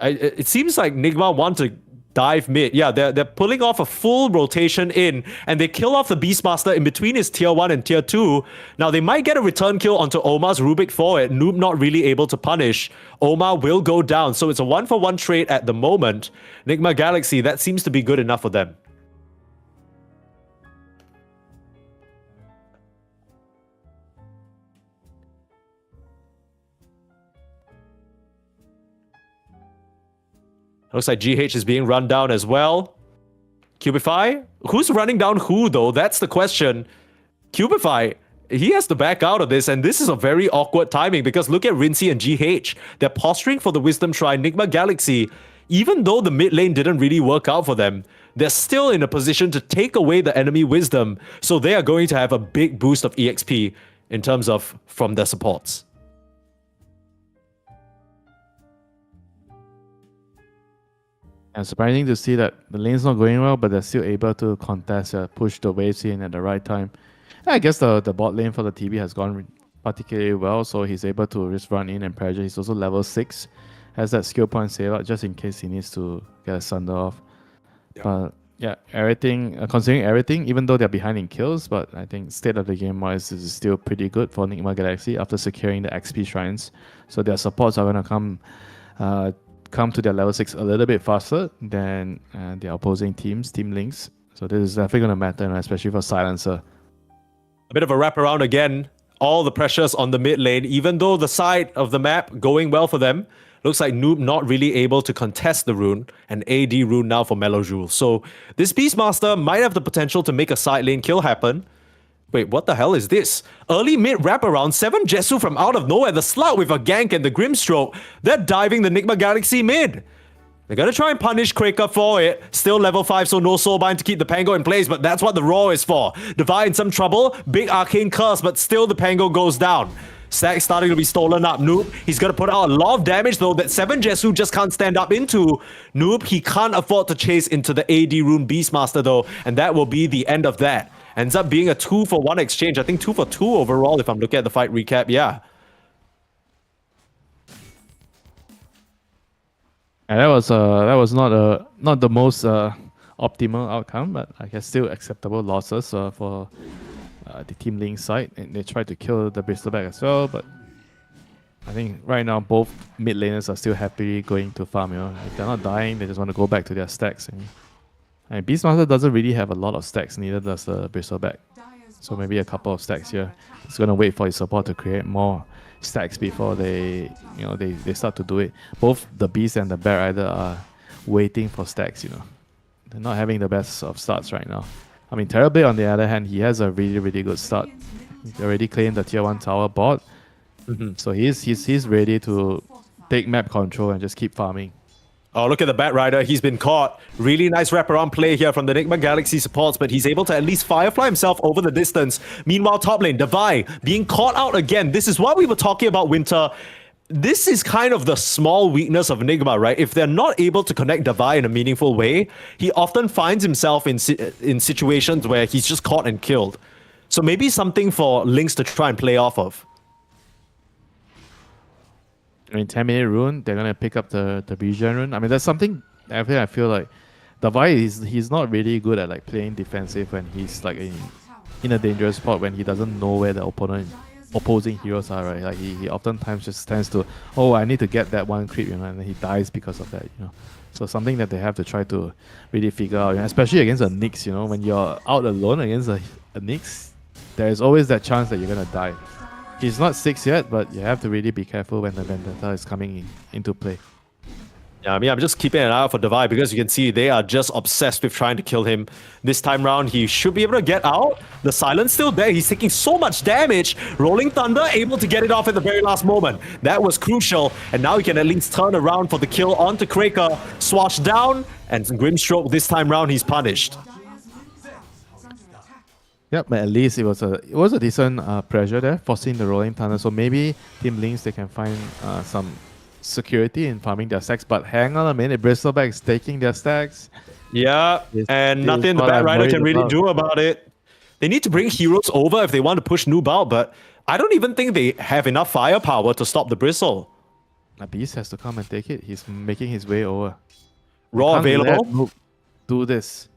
Speaker 3: It seems like Nigma want to dive mid. Yeah, they're pulling off a full rotation in, and they kill off the Beastmaster in between his tier 1 and tier 2. Now, they might get a return kill onto Omar's Rubik for it. Noob not really able to punish. Omar will go down, so it's a 1-for-1 trade at the moment. Nigma Galaxy, that seems to be good enough for them. Looks like GH is being run down as well. Cubify? Who's running down who, though? That's the question. Cubify, he has to back out of this, and this is a very awkward timing because look at Rincy and GH. They're posturing for the Wisdom Shrine. Nigma Galaxy, even though the mid lane didn't really work out for them, they're still in a position to take away the enemy Wisdom, so they are going to have a big boost of EXP in terms of from their supports.
Speaker 5: And surprising to see that the lane's not going well, but they're still able to contest, push the waves in at the right time. And I guess the bot lane for the TB has gone particularly well, so he's able to just run in and pressure. He's also level 6, has that skill point save out just in case he needs to get a Sunder off. Yeah. But yeah, everything, considering everything, even though they're behind in kills, but I think state of the game wise, this is still pretty good for Nigma Galaxy after securing the XP shrines. So their supports are going to come to their level 6 a little bit faster than their opposing teams, Team Links. So this is definitely going to matter, especially for Silencer.
Speaker 3: A bit of a wraparound again. All the pressures on the mid lane, even though the side of the map going well for them. Looks like Noob not really able to contest the rune, an AD rune now for Melojule. So this Beastmaster might have the potential to make a side lane kill happen. Wait, what the hell is this? Early mid wraparound, 7 Jesu from out of nowhere, the Slout with a gank and the Grimstroke. They're diving the Nigma Galaxy mid. They're gonna try and punish Quaker for it. Still level 5, so no Soulbind to keep the Pango in place, but that's what the Raw is for. Devi in some trouble, big Arcane Curse, but still the Pango goes down. Stack starting to be stolen up. Noob, he's gonna put out a lot of damage though that 7 Jesu just can't stand up into. Noob, he can't afford to chase into the AD rune Beastmaster though, and that will be the end of that. Ends up being a 2-for-1 exchange. I think 2 for 2 overall if I'm looking at the fight recap, yeah.
Speaker 5: And that was not the most optimal outcome, but I guess still acceptable losses for the Team Link side. And they tried to kill the Bristleback as well, but I think right now both mid laners are still happily going to farm. If they're not dying, they just want to go back to their stacks. And Beastmaster doesn't really have a lot of stacks, neither does the Bristleback. So maybe a couple of stacks here. He's gonna wait for his support to create more stacks before they start to do it. Both the Beast and the Bat Rider are waiting for stacks, They're not having the best of starts right now. I mean, Terrorblade on the other hand, he has a really, really good start. He already claimed the tier 1 tower bot. So he's ready to take map control and just keep farming.
Speaker 3: Oh, look at the Bat Rider. He's been caught. Really nice wraparound play here from the Nigma Galaxy supports, but he's able to at least Firefly himself over the distance. Meanwhile, top lane, Devi being caught out again. This is what we were talking about, Winter. This is kind of the small weakness of Nigma, right? If they're not able to connect Devi in a meaningful way, he often finds himself in situations where he's just caught and killed. So maybe something for Lynx to try and play off of.
Speaker 5: I mean, 10-minute rune, they're going to pick up the regen rune. I mean, that's something I feel like Devi, he's not really good at like playing defensive when he's like in a dangerous spot when he doesn't know where the opposing heroes are, right? Like he oftentimes just tends to, oh, I need to get that one creep, and then he dies because of that, So something that they have to try to really figure out, especially against a Nyx, when you're out alone against a Nyx, there is always that chance that you're going to die. He's not 6 yet, but you have to really be careful when the Vendetta is coming into play.
Speaker 3: Yeah, I mean, I'm just keeping an eye out for Devi because you can see they are just obsessed with trying to kill him. This time round, he should be able to get out. The silence still there. He's taking so much damage. Rolling Thunder able to get it off at the very last moment. That was crucial. And now he can at least turn around for the kill onto Kraker. Swash down. And Grimstroke this time round, he's punished.
Speaker 5: Yep, but at least it was a decent pressure there, forcing the rolling thunder. So maybe Team Lynx, they can find some security in farming their stacks. But hang on a minute, Bristleback is taking their stacks.
Speaker 3: Yeah, and nothing the Bat Rider can really do about it. They need to bring heroes over if they want to push Noob out, but I don't even think they have enough firepower to stop the Bristle.
Speaker 5: A Beast has to come and take it. He's making his way over.
Speaker 3: Raw
Speaker 5: Can't let
Speaker 3: available.
Speaker 5: Noob do this.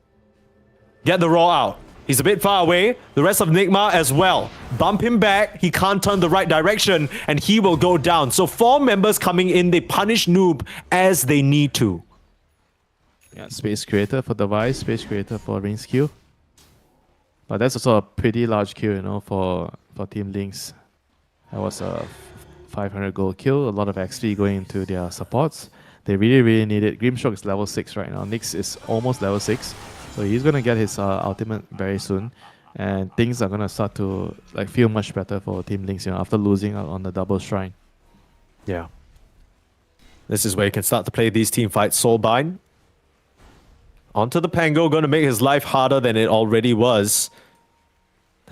Speaker 3: Get the Raw out. He's a bit far away. The rest of Nigma as well. Bump him back. He can't turn the right direction, and he will go down. So 4 members coming in. They punish Noob as they need to.
Speaker 5: Yeah, Space Creator for Device, Space Creator for Rin's Q. But that's also a pretty large kill, you know, for Team Lynx. That was a 500 gold kill. A lot of XP going into their supports. They really, really need it. Grimstroke is level 6 right now. Nyx is almost level 6. So he's going to get his ultimate very soon. And things are going to start to feel much better for Team Lynx, you know, after losing out on the double shrine.
Speaker 3: Yeah. This is where you can start to play these team fights. Soulbind. Onto the Pango, going to make his life harder than it already was.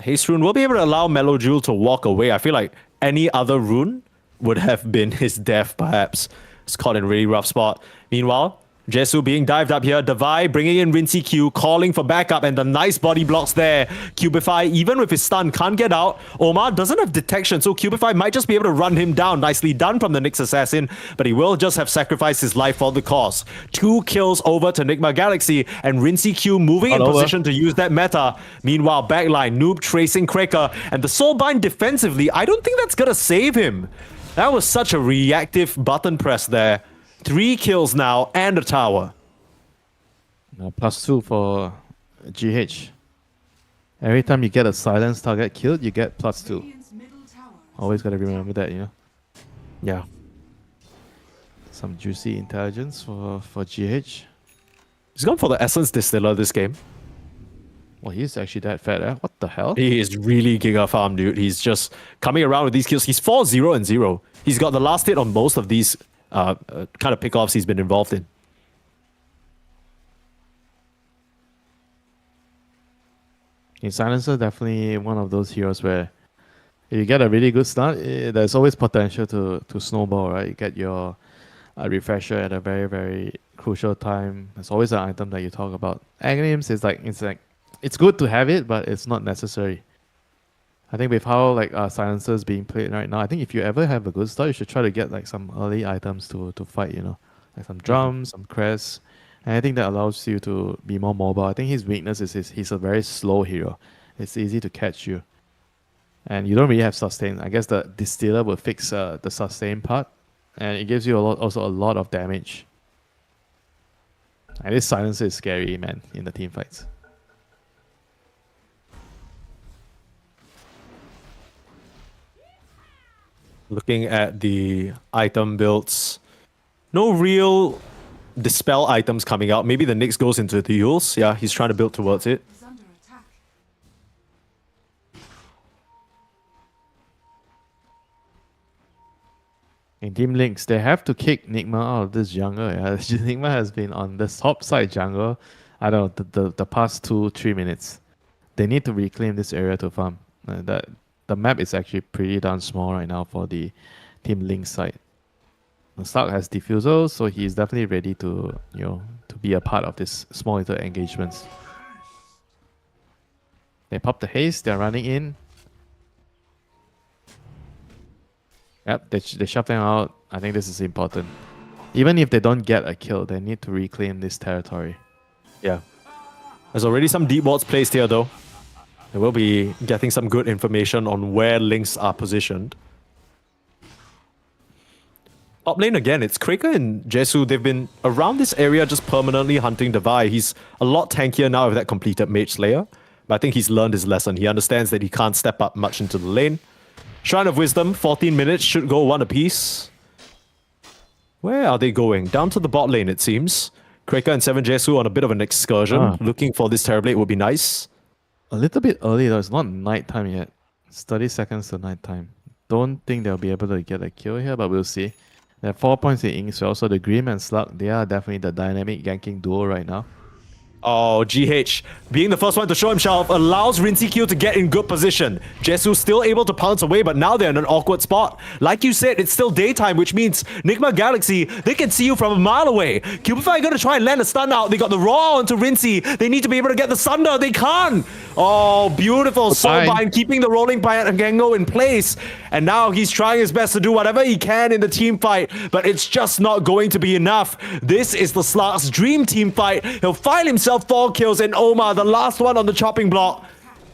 Speaker 3: Haste Rune will be able to allow Melojule to walk away. I feel like any other rune would have been his death, perhaps. It's caught in a really rough spot. Meanwhile, Jesu being dived up here. Devi bringing in Rinsey Q, calling for backup, and the nice body blocks there. Cubify, even with his stun, can't get out. Omar doesn't have detection, so Cubify might just be able to run him down. Nicely done from the Nyx Assassin, but he will just have sacrificed his life for the cause. 2 kills over to Nigma Galaxy, and Rinsey Q moving in position to use that meta. Meanwhile, backline, Noob tracing Kraker, and the Soulbind defensively, I don't think that's gonna save him. That was such a reactive button press there. 3 kills now and a tower.
Speaker 5: +2 for GH. Every time you get a silence target killed, you get +2. Always gotta remember that, you know.
Speaker 3: Yeah.
Speaker 5: Some juicy intelligence for GH.
Speaker 3: He's gone for the Essence Distiller this game.
Speaker 5: Well, he's actually that fat, eh? What the hell?
Speaker 3: He is really giga farm, dude. He's just coming around with these kills. He's 4-0 and 0. He's got the last hit on most of these kind of pickoffs he's been involved in.
Speaker 5: Silencer definitely one of those heroes where if you get a really good start, there's always potential to snowball, right? You get your refresher at a very, very crucial time. There's always an item that you talk about. Aghanim's is it's good to have it, but it's not necessary. I think with how Silencer is being played right now, I think if you ever have a good start, you should try to get some early items to fight, you know, like some drums, some crests, and I think that allows you to be more mobile. I think his weakness is he's a very slow hero. It's easy to catch you, and you don't really have sustain. I guess the Distiller will fix the sustain part, and it gives you also a lot of damage. And this Silencer is scary, man, in the team fights.
Speaker 3: Looking at the item builds, no real dispel items coming out. Maybe the Nyx goes into the heals. Yeah, he's trying to build towards it.
Speaker 6: Is under attack.
Speaker 5: In Team Lynx, they have to kick Nigma out of this jungle. Yeah, Nigma has been on the top side jungle, I don't know, the past 2-3 minutes. They need to reclaim this area to farm. The map is actually pretty darn small right now for the Team Lynx side. The Stark has Diffusal, so he's definitely ready to be a part of this small little engagements. They pop the haste, they're running in. Yep, they shove them out. I think this is important. Even if they don't get a kill, they need to reclaim this territory.
Speaker 3: Yeah. There's already some deep wards placed here, though. They will be getting some good information on where Lynx are positioned. Top lane again, it's Kraker and Jesu. They've been around this area just permanently hunting Devi. He's a lot tankier now with that completed Mage Slayer. But I think he's learned his lesson. He understands that he can't step up much into the lane. Shrine of Wisdom, 14 minutes, should go 1 apiece. Where are they going? Down to the bot lane, it seems. Kreka and 7Jesu on a bit of an excursion. Looking for this Terrorblade would be nice.
Speaker 5: A little bit early though. It's not nighttime yet. It's 30 seconds to nighttime. Don't think they'll be able to get a kill here, but we'll see. They have 4 points in Inks. Also, the Grim and Slug, they are definitely the dynamic ganking duo right now.
Speaker 3: Oh, GH, being the first one to show himself allows Rincy Q to get in good position. Jesu still able to pounce away, but now they're in an awkward spot. Like you said, it's still daytime, which means Nigma Galaxy, they can see you from a mile away. Cubify gonna try and land a stun out. They got the Raw onto Rincy. They need to be able to get the Sunder. They can't. Oh, beautiful. Soulbind keeping the rolling Gango in place. And now he's trying his best to do whatever he can in the team fight, but it's just not going to be enough. This is the Slark's dream team fight. He'll find himself 4 kills, and Omar, the last one on the chopping block,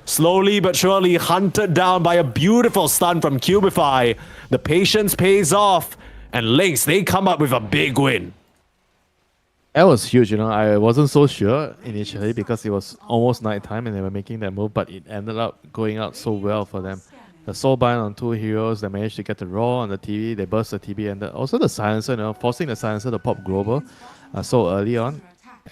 Speaker 3: slowly but surely hunted down by a beautiful stun from Cubify. The patience pays off, and Lynx, they come up with a big win.
Speaker 5: That was huge, you know. I wasn't so sure initially because it was almost nighttime and they were making that move, but it ended up going out so well for them. The Soulbind on 2 heroes, they managed to get the Raw on the TV, they burst the TV, and also the Silencer, you know, forcing the Silencer to pop global so early on.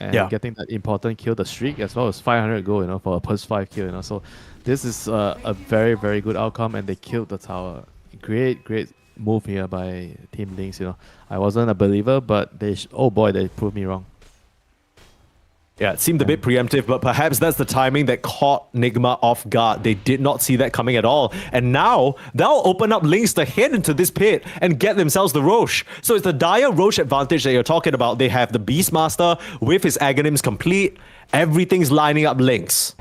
Speaker 5: And getting that important kill, the streak, as well as 500 gold, you know, for a +5 kill, you know. So this is a very, very good outcome, and they killed the tower. Great move here by Team Lynx, you know. I wasn't a believer, but they proved me wrong.
Speaker 3: Yeah, it seemed a bit preemptive, but perhaps that's the timing that caught Nigma off guard. They did not see that coming at all. And now, they'll open up Lynx to head into this pit and get themselves the Roche. So it's the dire Roche advantage that you're talking about. They have the Beastmaster with his Aghanims complete. Everything's lining up Lynx.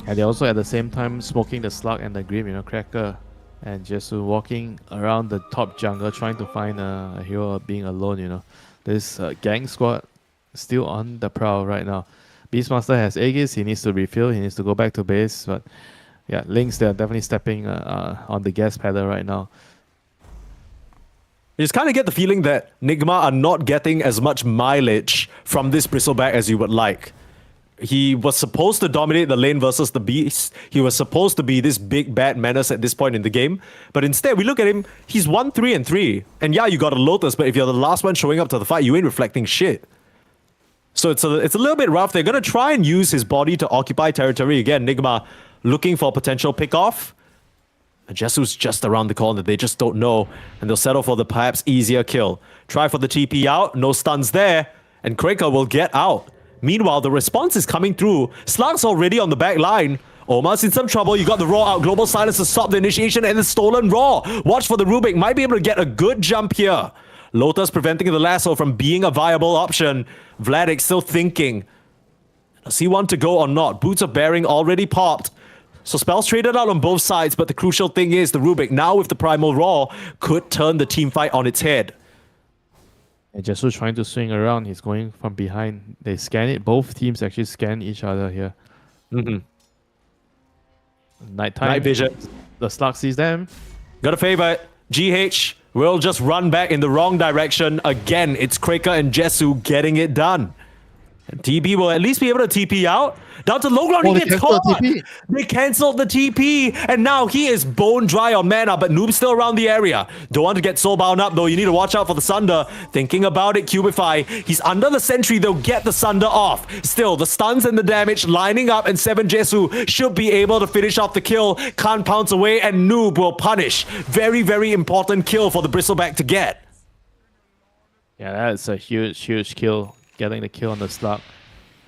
Speaker 5: And they're also at the same time smoking the Slug and the Grim, you know, Cracker and Jesu walking around the top jungle trying to find a hero being alone, you know. This gang squad still on the prowl right now. Beastmaster has Aegis, he needs to refill, he needs to go back to base, but yeah, Lynx, they're definitely stepping on the gas pedal right now.
Speaker 3: You just kind of get the feeling that Nigma are not getting as much mileage from this Bristleback as you would like. He was supposed to dominate the lane versus the Beast. He was supposed to be this big bad menace at this point in the game. But instead, we look at him, he's 1-3-3. And yeah, you got a Lotus, but if you're the last one showing up to the fight, you ain't reflecting shit. So it's a little bit rough. They're going to try and use his body to occupy territory again. Nigma looking for potential pick-off. And Jesu's just around the corner. They just don't know. And they'll settle for the perhaps easier kill. Try for the TP out. No stuns there. And Kreka will get out. Meanwhile, the response is coming through. Slug's already on the back line. Omar's in some trouble. You got the Raw out. Global Silence to stop the initiation and the stolen Raw. Watch for the Rubik. Might be able to get a good jump here. Lotus preventing the lasso from being a viable option. Vladik still thinking. Does he want to go or not? Boots of Bearing already popped. So spells traded out on both sides, but the crucial thing is the Rubik, now with the Primal Raw, could turn the team fight on its head.
Speaker 5: And Jesu trying to swing around, he's going from behind. They scan it, both teams actually scan each other here. Nighttime.
Speaker 3: Night vision.
Speaker 5: The Slug sees them.
Speaker 3: Got a favor. GH will just run back in the wrong direction. Again, it's Kreka and Jesu getting it done. And TP will at least be able to TP out. Down to low ground, he gets caught. They cancelled the TP, and now he is bone dry on mana, but Noob's still around the area. Don't want to get soulbound up, though. You need to watch out for the Sunder. Thinking about it, Cubify. He's under the sentry. They'll get the Sunder off. Still, the stuns and the damage lining up, and 7Jesu should be able to finish off the kill. Can't pounce away, and Noob will punish. Very, very important kill for the Bristleback to get.
Speaker 5: Yeah, that's a huge kill. Getting the kill on the Slug.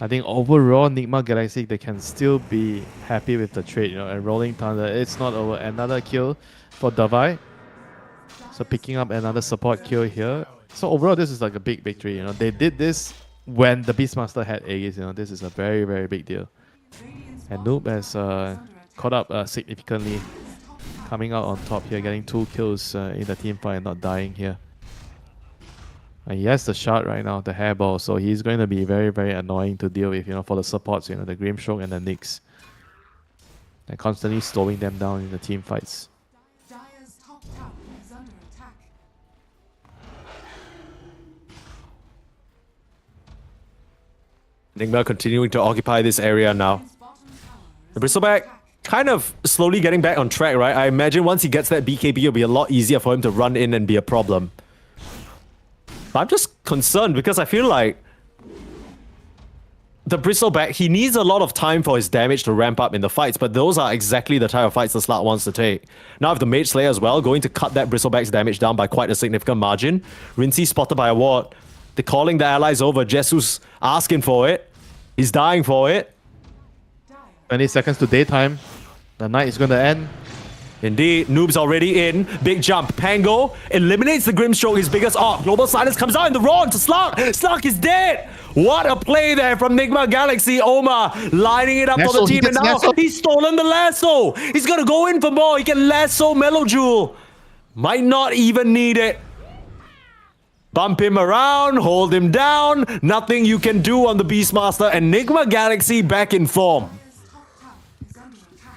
Speaker 5: I think overall, Nigma Galaxy, they can still be happy with the trade, you know, and Rolling Thunder, it's not over. Another kill for Davai. So picking up another support kill here. So overall, this is like a big victory, you know. They did this when the Beastmaster had Aegis, you know. This is a very, very big deal. And Noob has caught up significantly, coming out on top here, getting 2 kills in the team fight and not dying here. And he has the shard right now, the hairball, so he's going to be very, very annoying to deal with, you know, for the supports, you know, the Grimstroke and the Nyx. And constantly slowing them down in the team fights.
Speaker 6: Dire's top tower is under attack.
Speaker 3: Nigma continuing to occupy this area now. The Bristleback kind of slowly getting back on track, right? I imagine once he gets that BKB, it'll be a lot easier for him to run in and be a problem. But I'm just concerned because I feel like the Bristleback, he needs a lot of time for his damage to ramp up in the fights, but those are exactly the type of fights the Slut wants to take. Now if the Mage Slayer as well, going to cut that Bristleback's damage down by quite a significant margin. Rincey spotted by a ward. They're calling the allies over. Jesus asking for it. He's dying for it.
Speaker 5: 20 seconds to daytime. The night is going to end.
Speaker 3: Indeed, Noob's already in. Big jump. Pango eliminates the Grimstroke, his biggest ARC. Global Silence comes out in the wrong to Slug. Slug is dead. What a play there from Nigma Galaxy. Omar lining it up for the
Speaker 5: Lasso, he
Speaker 3: team. And
Speaker 5: gets
Speaker 3: now
Speaker 5: lasso.
Speaker 3: he's stolen the lasso. He's going to go in for more. He can lasso Melojewel. Might not even need it. Bump him around, hold him down. Nothing you can do on the Beastmaster. And Nigma Galaxy back in form.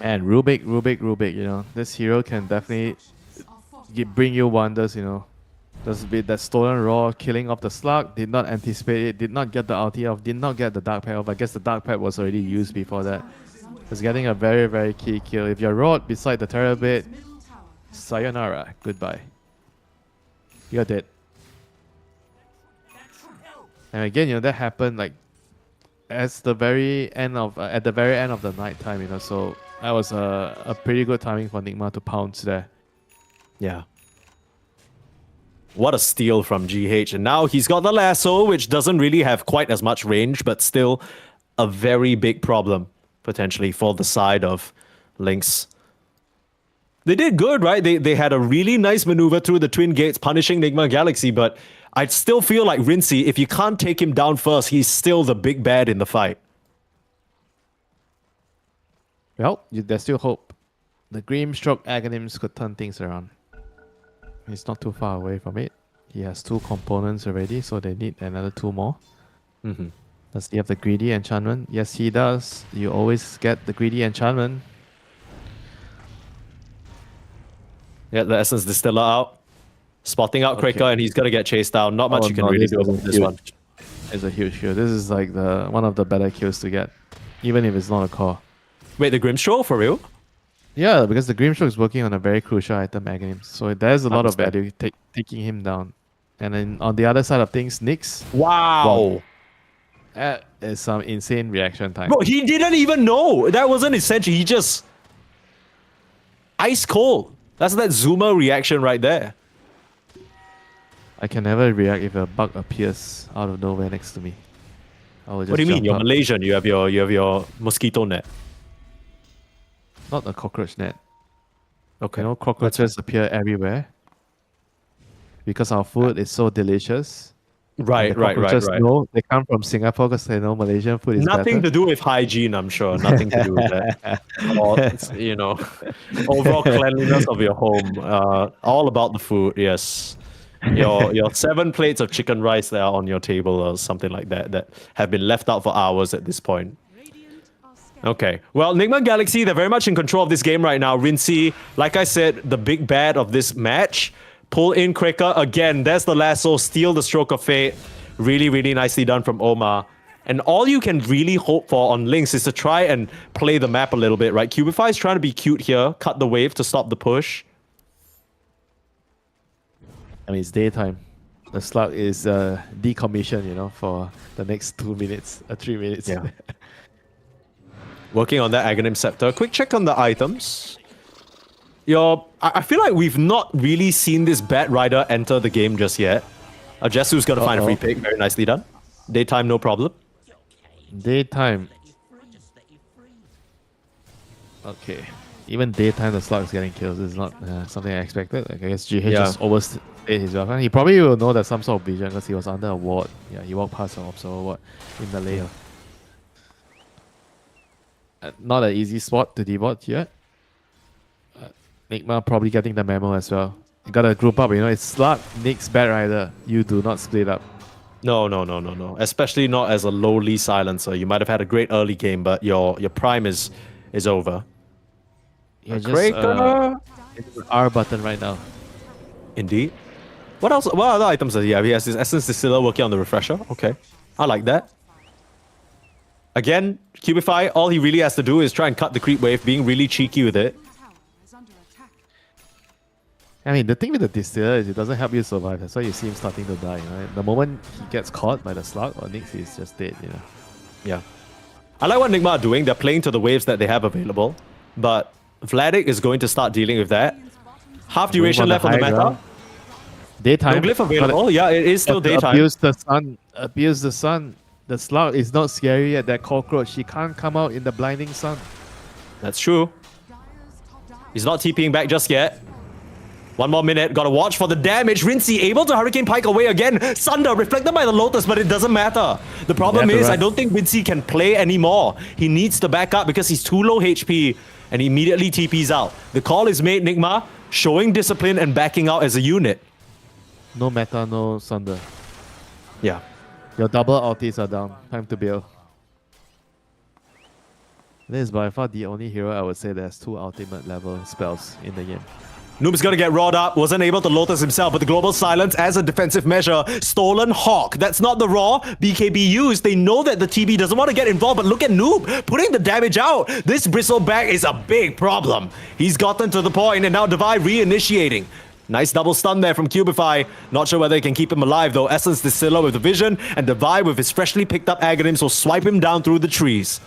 Speaker 5: And Rubik, you know, this hero can definitely bring you wonders, you know. There's a bit that stolen raw, killing off the Slug, did not anticipate it, did not get the ulti off, did not get the Dark Pack off. I guess the Dark Pack was already used before that. It's getting a very, very key kill. If you're Rod beside the Terrabit, sayonara, goodbye. You're dead. And again, you know, that happened like at the very end of the night time, you know, so that was a pretty good timing for Nigma to pounce there.
Speaker 3: Yeah. What a steal from GH. And now he's got the lasso, which doesn't really have quite as much range, but still a very big problem, potentially, for the side of Lynx. They did good, right? They had a really nice maneuver through the Twin Gates, punishing Nigma Galaxy, but I still feel like Rincey, if you can't take him down first, he's still the big bad in the fight.
Speaker 5: Well, there's still hope. The Grimstroke Aghanims could turn things around. He's not too far away from it. He has 2 components already, so they need another 2 more. Does he have the Greedy Enchantment? Yes, he does. You always get the Greedy Enchantment.
Speaker 3: Yeah, the Essence Distiller out. Spotting out Kraker, and he's gonna get chased down. Not much you can really do about this one.
Speaker 5: It's a huge kill. This is like one of the better kills to get, even if it's not a core.
Speaker 3: Wait, the Grimstroke, for real?
Speaker 5: Yeah, because the Grimstroke is working on a very crucial item, Aghanim. So there's a lot of
Speaker 3: Understand.
Speaker 5: value taking him down. And then on the other side of things, Nyx.
Speaker 3: Wow.
Speaker 5: That is some insane reaction time.
Speaker 3: Bro, he didn't even know. That wasn't essential. He just... Ice cold. That's that Zuma reaction right there.
Speaker 5: I can never react if a bug appears out of nowhere next to me. I will just
Speaker 3: What do you mean?
Speaker 5: jump
Speaker 3: You're
Speaker 5: up.
Speaker 3: Malaysian. You have your mosquito net.
Speaker 5: Not a cockroach net.
Speaker 3: Okay.
Speaker 5: You know, cockroaches appear everywhere. Because our food is so delicious.
Speaker 3: Right.
Speaker 5: Cockroaches know they come from Singapore because they know Malaysian food is
Speaker 3: Nothing
Speaker 5: better.
Speaker 3: to do with hygiene, I'm sure. Nothing to do with that. Or, you know, overall cleanliness of your home. All about the food, yes. Your 7 plates of chicken rice that are on your table or something like that have been left out for hours at this point. Okay. Well, Nigma Galaxy, they're very much in control of this game right now. Rincey, like I said, the big bad of this match. Pull in Kraker again. There's the lasso. Steal the Stroke of Fate. Really, really nicely done from Omar. And all you can really hope for on Lynx is to try and play the map a little bit, right? Cubify is trying to be cute here. Cut the wave to stop the push.
Speaker 5: I mean, it's daytime. The slug is decommissioned, you know, for the next 2 minutes, 3 minutes.
Speaker 3: Yeah. Working on that Aghanim Scepter. Quick check on the items. I feel like we've not really seen this Bat Rider enter the game just yet. Jesu's gonna find a free pick. Very nicely done. Daytime, no problem.
Speaker 5: Daytime. Okay. Even daytime, the slug is getting kills. It's not something I expected. Like, I guess GH just overstayed his welcome. He probably will know that some sort of vision because he was under a ward. Yeah, he walked past an observer ward in the lane. Not an easy spot to debot yet. Nigma probably getting the memo as well. You gotta group up, you know, it's Slug, Nyx, Bat Rider. You do not split up.
Speaker 3: No. Especially not as a lowly silencer. You might have had a great early game, but your prime is over.
Speaker 5: You're just
Speaker 3: Kraker.
Speaker 5: it's the R button right now.
Speaker 3: Indeed. What else? What other items does he have? He has his Essence Distiller working on the Refresher. Okay. I like that. Again, Cubify, all he really has to do is try and cut the creep wave, being really cheeky with it.
Speaker 5: I mean, the thing with the distiller is it doesn't help you survive. That's why you see him starting to die. Right? The moment he gets caught by the slug or Nyx, he's just dead.
Speaker 3: Yeah. I like what Nigma are doing. They're playing to the waves that they have available. But Vladik is going to start dealing with that. Half duration
Speaker 5: on the
Speaker 3: left on the
Speaker 5: high
Speaker 3: meta.
Speaker 5: ground. Daytime.
Speaker 3: No glyph available. Yeah, it is still daytime.
Speaker 5: Abuse the sun. Abuse the sun. The slug is not scary yet. That cockroach. She can't come out in the blinding sun.
Speaker 3: That's true. He's not TPing back just yet. 1 more minute. Gotta watch for the damage. Rinsey able to Hurricane Pike away again. Sunder reflected by the Lotus, but it doesn't matter. The problem is, I don't think Rinsey can play anymore. He needs to back up because he's too low HP and he immediately TPs out. The call is made, Nigma, showing discipline and backing out as a unit.
Speaker 5: No meta, no Sunder.
Speaker 3: Yeah.
Speaker 5: Your double ultis are down. Time to bail. This is by far the only hero I would say that has 2 ultimate level spells in the game.
Speaker 3: Noob's gonna get roared up, wasn't able to Lotus himself, but the global silence as a defensive measure. Stolen Hawk, that's not the raw BKB used. They know that the TB doesn't want to get involved, but look at Noob putting the damage out. This bristleback is a big problem. He's gotten to the point, and now Devi reinitiating. Nice double stun there from Cubify. Not sure whether they can keep him alive though. Essence Distiller with the vision, and Devi with his freshly picked up Aghanims will swipe him down through the trees.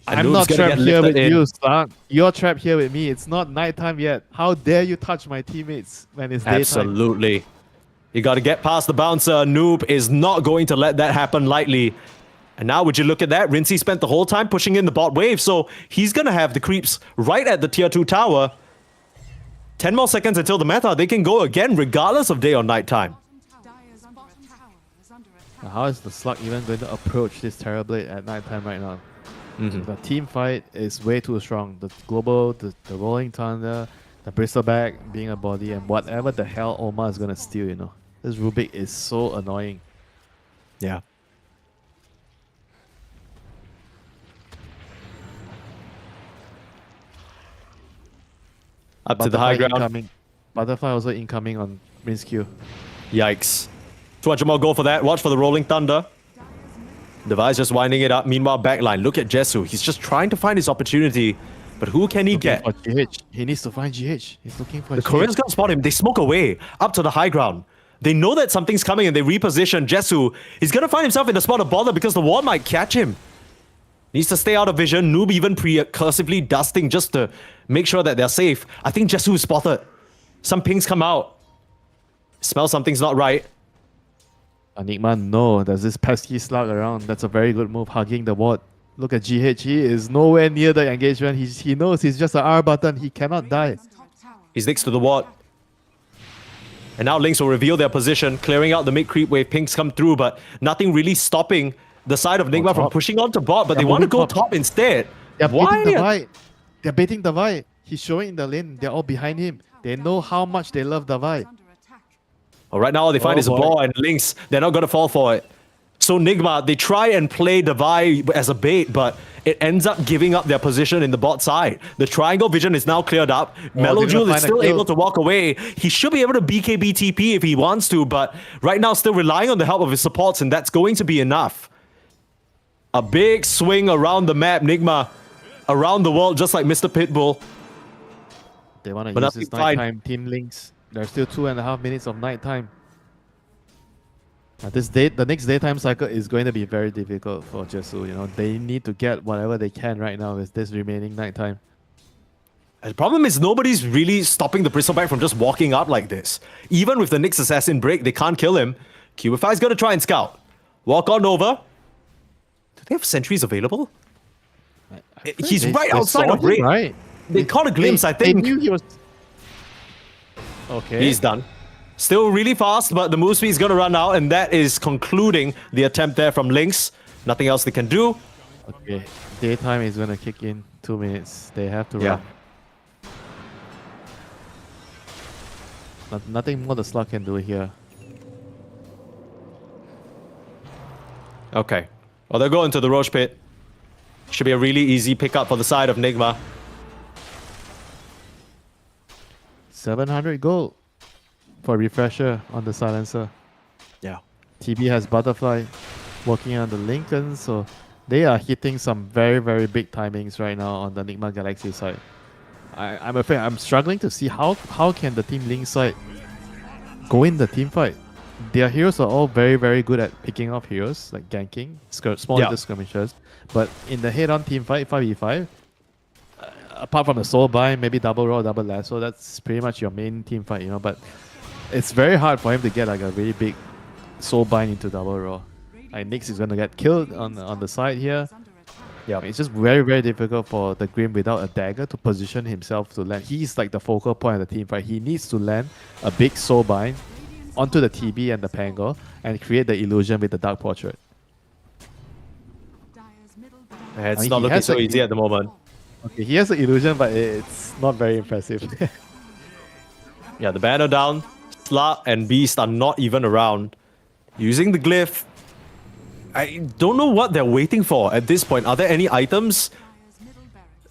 Speaker 3: And
Speaker 5: I'm
Speaker 3: Noob's
Speaker 5: not
Speaker 3: gonna
Speaker 5: trapped
Speaker 3: get
Speaker 5: here with
Speaker 3: lifted in.
Speaker 5: you, Slug. You're trapped here with me. It's not nighttime yet. How dare you touch my teammates when it's daytime?
Speaker 3: Absolutely. You got to get past the bouncer. Noob is not going to let that happen lightly. And now would you look at that? Rinsey spent the whole time pushing in the bot wave, so he's going to have the creeps right at the tier 2 tower. 10 more seconds until the meta. They can go again regardless of day or night time.
Speaker 6: Dire's bottom tower is under attack.
Speaker 5: Now, how is the Slug even going to approach this Terrorblade at nighttime right now? The team fight is way too strong. The global, the rolling thunder, the bristleback being a body, and whatever the hell Oma is gonna steal, This Rubik is so annoying.
Speaker 3: Yeah. Up to the high ground.
Speaker 5: Incoming. Butterfly also incoming on Rinse Q.
Speaker 3: Yikes. 200 more gold for that. Watch for the rolling thunder. Devi's just winding it up. Meanwhile, backline. Look at Jesu. He's just trying to find his opportunity. But who can he get?
Speaker 5: For GH. He needs to find GH. He's looking for
Speaker 3: The
Speaker 5: GH.
Speaker 3: Koreans gonna spot him. They smoke away up to the high ground. They know that something's coming and they reposition Jesu. He's gonna find himself in the spot of bother because the wall might catch him. Needs to stay out of vision. Noob even precursively dusting just to make sure that they're safe. I think Jesu is spotted. Some pings come out. Smell something's not right.
Speaker 5: Enigma, no. There's this pesky slug around. That's a very good move, hugging the ward. Look at GH. He is nowhere near the engagement. He knows he's just an R button. He cannot die.
Speaker 6: Top tower.
Speaker 3: He's next to the ward. And now Lynx will reveal their position, clearing out the mid creep wave. Pings come through, but nothing really stopping the side of Nigma from
Speaker 5: top.
Speaker 3: pushing on to bot, but
Speaker 5: They're
Speaker 3: they want to
Speaker 5: moving
Speaker 3: go
Speaker 5: top.
Speaker 3: top instead.
Speaker 5: They're
Speaker 3: Why?
Speaker 5: baiting the Vi. They're baiting the Vi. He's showing in the lane. They're all behind him. They know how much they love the Vi.
Speaker 6: Under attack.
Speaker 3: Well, right now all they find
Speaker 5: Oh,
Speaker 3: is a
Speaker 5: boy.
Speaker 3: ball and Lynx. They're not going to fall for it. So Nigma, they try and play Devi as a bait, but it ends up giving up their position in the bot side. The triangle vision is now cleared up.
Speaker 5: they're gonna
Speaker 3: Melojule is
Speaker 5: find a
Speaker 3: still
Speaker 5: kill.
Speaker 3: able to walk away. He should be able to BKB TP if he wants to, but right now still relying on the help of his supports, and that's going to be enough. A big swing around the map, Nigma. Around the world, just like Mr. Pitbull.
Speaker 5: They want to
Speaker 3: But
Speaker 5: use
Speaker 3: nothing
Speaker 5: this
Speaker 3: fine.
Speaker 5: nighttime team links. There's still 2.5 minutes of nighttime. The next daytime cycle is going to be very difficult for Jesu. They need to get whatever they can right now with this remaining nighttime.
Speaker 3: The problem is nobody's really stopping the Bristleback from just walking up like this. Even with the Nyx Assassin break, they can't kill him. Cubify's gonna try and scout. Walk on over. Do they have sentries available? He's
Speaker 5: They-
Speaker 3: right
Speaker 5: they
Speaker 3: outside
Speaker 5: saw
Speaker 3: of
Speaker 5: him,
Speaker 3: Raid.
Speaker 5: right?
Speaker 3: They caught a glimpse, I
Speaker 5: They
Speaker 3: think.
Speaker 5: knew he was. Okay.
Speaker 3: He's done. Still really fast, but the move speed is gonna run out, and that is concluding the attempt there from Lynx. Nothing else they can do.
Speaker 5: Okay. Daytime is gonna kick in 2 minutes. They have to
Speaker 3: Yeah.
Speaker 5: run. Nothing more the Slug can do here.
Speaker 3: Okay. Well, they'll go into the Roche Pit. Should be a really easy pickup for the side of Nigma.
Speaker 5: 700 gold for refresher on the silencer.
Speaker 3: Yeah.
Speaker 5: TB has Butterfly working on the Lincoln, so they are hitting some very, very big timings right now on the Enigma Galaxy side. I'm afraid I'm struggling to see how can the Team Link side go in the team fight. Their heroes are all very, very good at picking off heroes, like ganking, small
Speaker 3: Yeah.
Speaker 5: little skirmishers. But in the head-on team fight, 5v5, apart from the soul bind, maybe double roll, double lasso, that's pretty much your main team fight, But it's very hard for him to get like a really big soul bind into double roll. Like Nyx is gonna get killed on the side here.
Speaker 3: Yeah.
Speaker 5: It's just very, very difficult for the Grim without a dagger to position himself to land. He's like the focal point of the team fight. He needs to land a big soul bind onto the TB and the Pango and create the illusion with the Dark Portrait.
Speaker 6: Dyer's middle
Speaker 3: It's
Speaker 5: I mean,
Speaker 3: not
Speaker 5: he
Speaker 3: looking
Speaker 5: has
Speaker 3: so
Speaker 5: a-
Speaker 3: easy at the moment.
Speaker 5: Okay, he has the illusion, but it's not very impressive.
Speaker 3: Yeah, the banner down. Slut and Beast are not even around. Using the glyph. I don't know what they're waiting for at this point. Are there any items?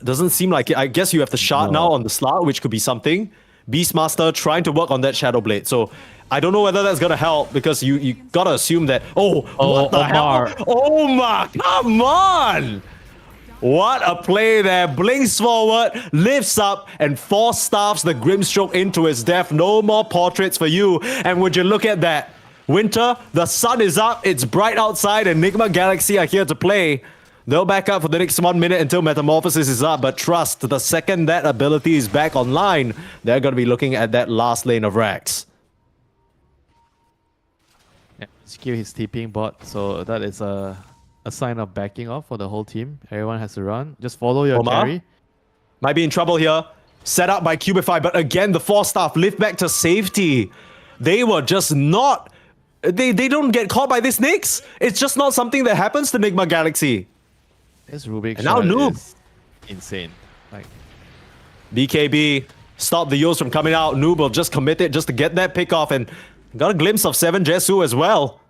Speaker 3: Doesn't seem like it. I guess you have the shard now on the Slut, which could be something. Beastmaster trying to work on that Shadow Blade. So I don't know whether that's gonna help because you gotta assume that. Oh, what the
Speaker 5: Omar.
Speaker 3: hell? Omar, come on! What a play there. Blinks forward, lifts up, and force-staffs the Grimstroke into his death. No more portraits for you. And would you look at that? Winter, the sun is up, it's bright outside, and Enigma Galaxy are here to play. They'll back up for the next 1 minute until Metamorphosis is up, but trust, the second that ability is back online, they're going to be looking at that last lane of racks.
Speaker 5: Yeah, Skill his TPing bot, so that is a sign of backing off for the whole team. Everyone has to run. Just follow your
Speaker 3: Omar?
Speaker 5: carry.
Speaker 3: Might be in trouble here. Set up by Cubify, but again, the Force Staff lift back to safety. They were just not... They don't get caught by this Nyx. It's just not something that happens to Enigma Galaxy.
Speaker 5: This Rubik
Speaker 3: And now
Speaker 5: shot
Speaker 3: Noob.
Speaker 5: is insane. Like,
Speaker 3: BKB stop the Yos from coming out. Noob will just commit it just to get that pick off and got a glimpse of 7 Jesu as well.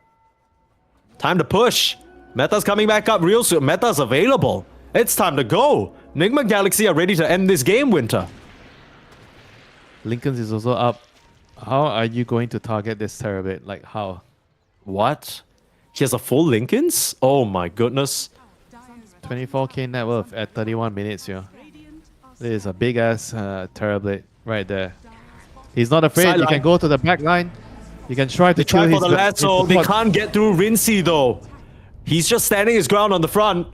Speaker 3: Time to push. Meta's coming back up real soon. Meta's available. It's time to go. Enigma Galaxy are ready to end this game, Winter.
Speaker 5: Lincoln's is also up. How are you going to target this Terrorblade? Like, how?
Speaker 3: What? He has a full Lincolns? Oh my goodness.
Speaker 5: 24k net worth at 31 minutes, This is a big ass Terrorblade right there. He's not afraid.
Speaker 3: Sideline.
Speaker 5: You can go to the back line. You can try to
Speaker 3: They
Speaker 5: kill
Speaker 3: try
Speaker 5: his
Speaker 3: for the lasso. They can't get through Rincy though. He's just standing his ground on the front.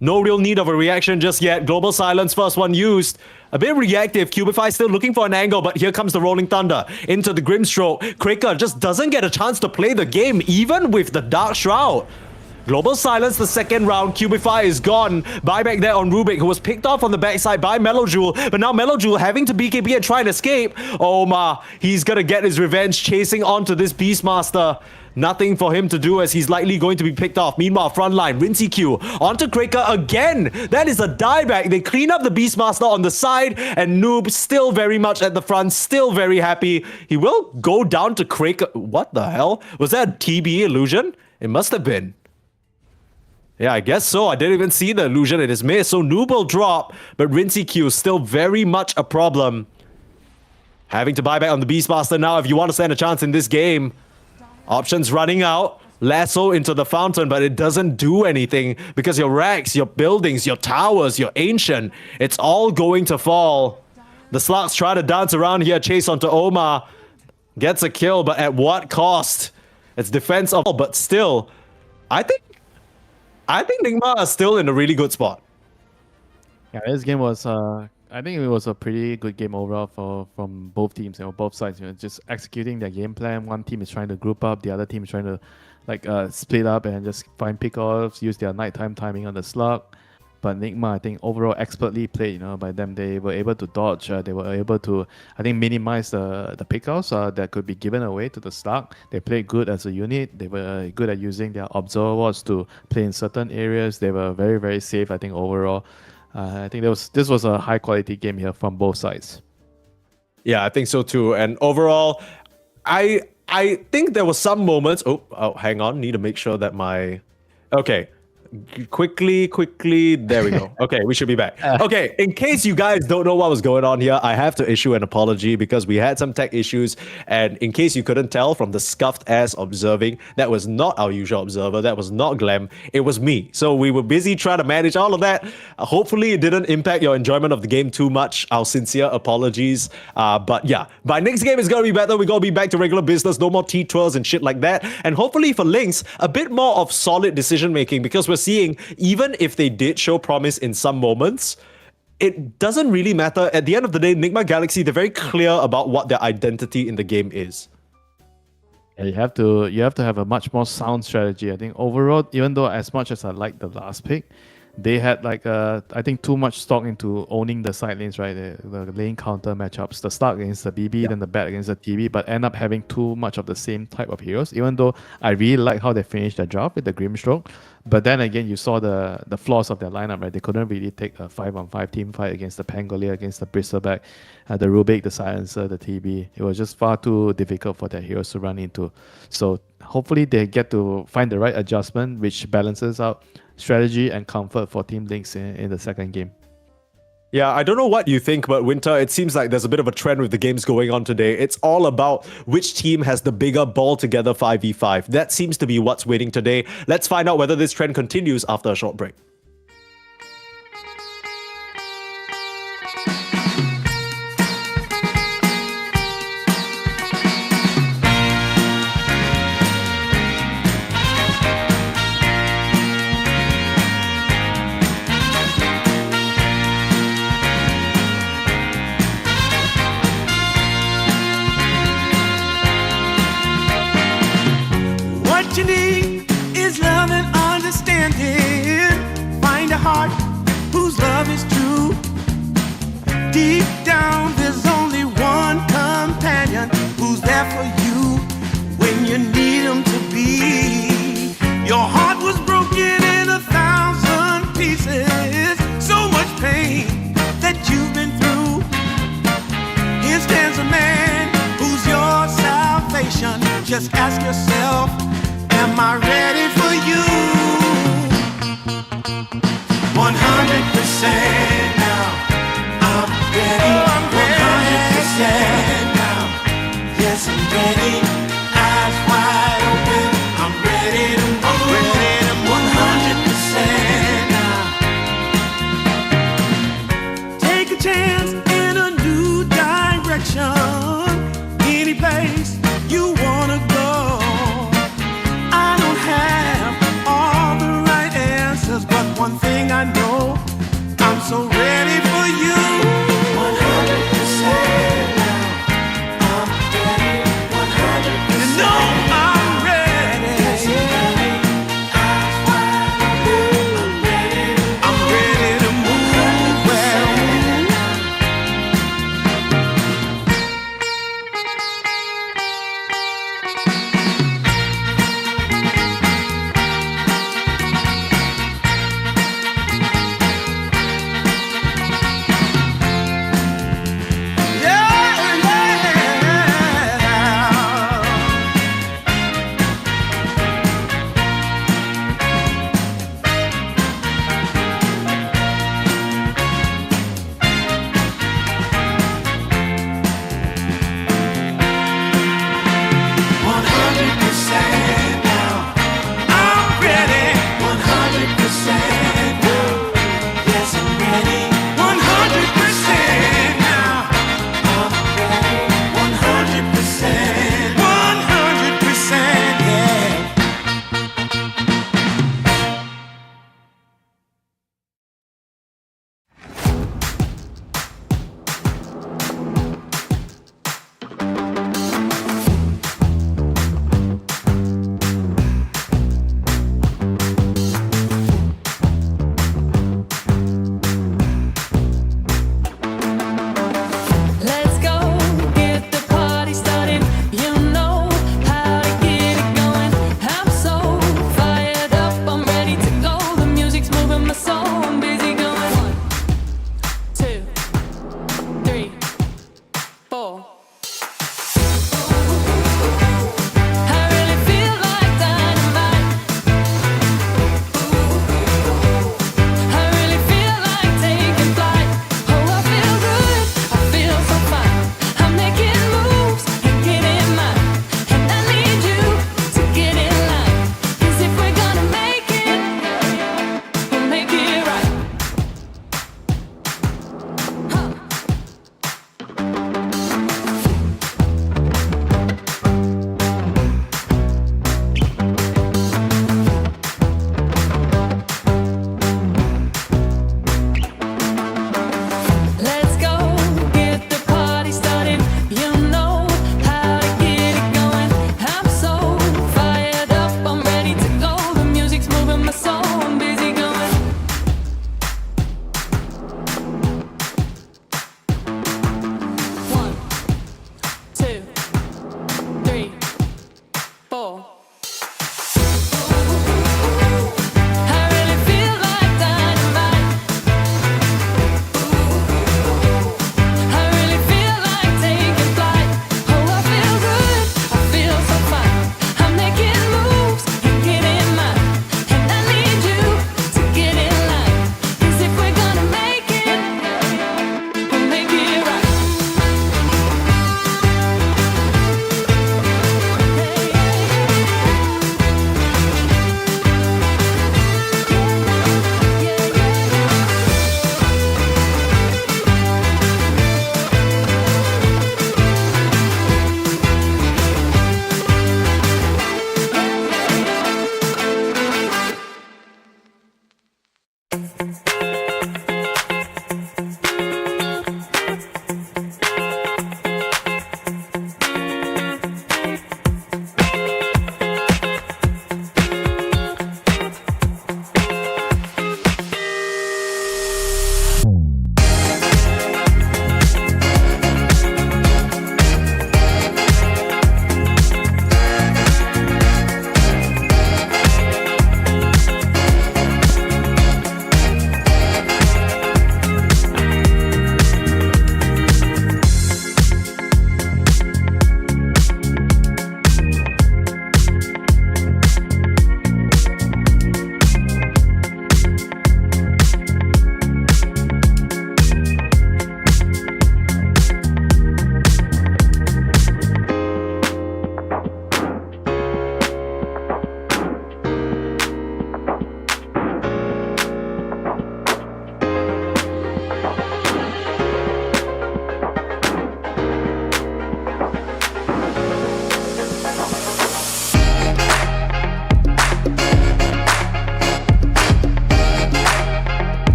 Speaker 3: No real need of a reaction just yet. Global Silence, first one used. A bit reactive. Cubify still looking for an angle, but here comes the Rolling Thunder into the Grimstroke. Kraker just doesn't get a chance to play the game, even with the Dark Shroud. Global Silence, the second round. Cubify is gone. Buyback there on Rubik, who was picked off on the backside by Melojule. But now Melojule having to BKB and try and escape. Omar, he's gonna get his revenge, chasing onto this Beastmaster. Nothing for him to do as he's likely going to be picked off. Meanwhile, frontline, Rincy Q onto Kraker again. That is a dieback. They clean up the Beastmaster on the side, and Noob still very much at the front, still very happy. He will go down to Kraker. What the hell? Was that a TB illusion? It must have been. Yeah, I guess so. I didn't even see the illusion. It is missed. So Noob will drop, but Rincy Q still very much a problem. Having to buy back on the Beastmaster now if you want to stand a chance in this game. Options running out. Lasso into the fountain, but it doesn't do anything because your racks, your buildings, your towers, your ancient, it's all going to fall. The Slugs try to dance around here, chase onto Omar. Gets a kill, but at what cost? It's defense of, but still, I think Nigma are still in a really good spot.
Speaker 5: Yeah, this game was I think it was a pretty good game overall from both teams, both sides. Just executing their game plan. One team is trying to group up, the other team is trying to split up and just find pickoffs, use their nighttime timing on the slug. But Nigma, I think overall expertly played. By them, they were able to dodge. They were able to, I think, minimize the pickoffs that could be given away to the slug. They played good as a unit. They were good at using their observer wards to play in certain areas. They were very, very safe. I think overall. I think this was a high quality game here from both sides.
Speaker 3: Yeah, I think so too. And overall, I think there were some moments. Oh, hang on. Need to make sure that my... Okay. Quickly. There we go. Okay, we should be back. Okay, in case you guys don't know what was going on here, I have to issue an apology because we had some tech issues. And in case you couldn't tell from the scuffed ass observing, that was not our usual observer. That was not Glem. It was me. So we were busy trying to manage all of that. Hopefully, it didn't impact your enjoyment of the game too much. Our sincere apologies. But yeah, by next game is going to be better. We're going to be back to regular business. No more T12s and shit like that. And hopefully for Lynx, a bit more of solid decision making because we're seeing, even if they did show promise in some moments, it doesn't really matter. At the end of the day, Nigma Galaxy, they're very clear about what their identity in the game is.
Speaker 5: Yeah, you have to have a much more sound strategy. I think overall, even though as much as I like the last pick, they had I think too much stock into owning the side lanes, right? The lane counter matchups, the start against the BB, then the bat against the TB, but end up having too much of the same type of heroes. Even though I really like how they finished their job with the Grimstroke, but then again, you saw the flaws of their lineup, right? They couldn't really take a 5-on-5 team fight against the Pangolier, against the Bristleback, the Rubik, the Silencer, the TB. It was just far too difficult for their heroes to run into. So hopefully they get to find the right adjustment, which balances out strategy and comfort for Team Lynx in the second game.
Speaker 3: Yeah, I don't know what you think, but Winter, it seems like there's a bit of a trend with the games going on today. It's all about which team has the bigger ball together 5v5. That seems to be what's winning today. Let's find out whether this trend continues after a short break.
Speaker 1: What you need is love and understanding. Find a heart whose love is true. Deep down, there's only one companion who's there for you when you need him to be. Your heart was broken in 1,000 pieces. So much pain that you've been through. Here stands a man who's your salvation. Just ask yourself, am I ready for you? 100% now. I'm ready. 100% now. Yes, I'm ready. Eyes wide open. I'm ready to move. 100% now. Take a chance in a new direction. Any place you wanna go. I don't have all the right answers, but one thing I know, I'm so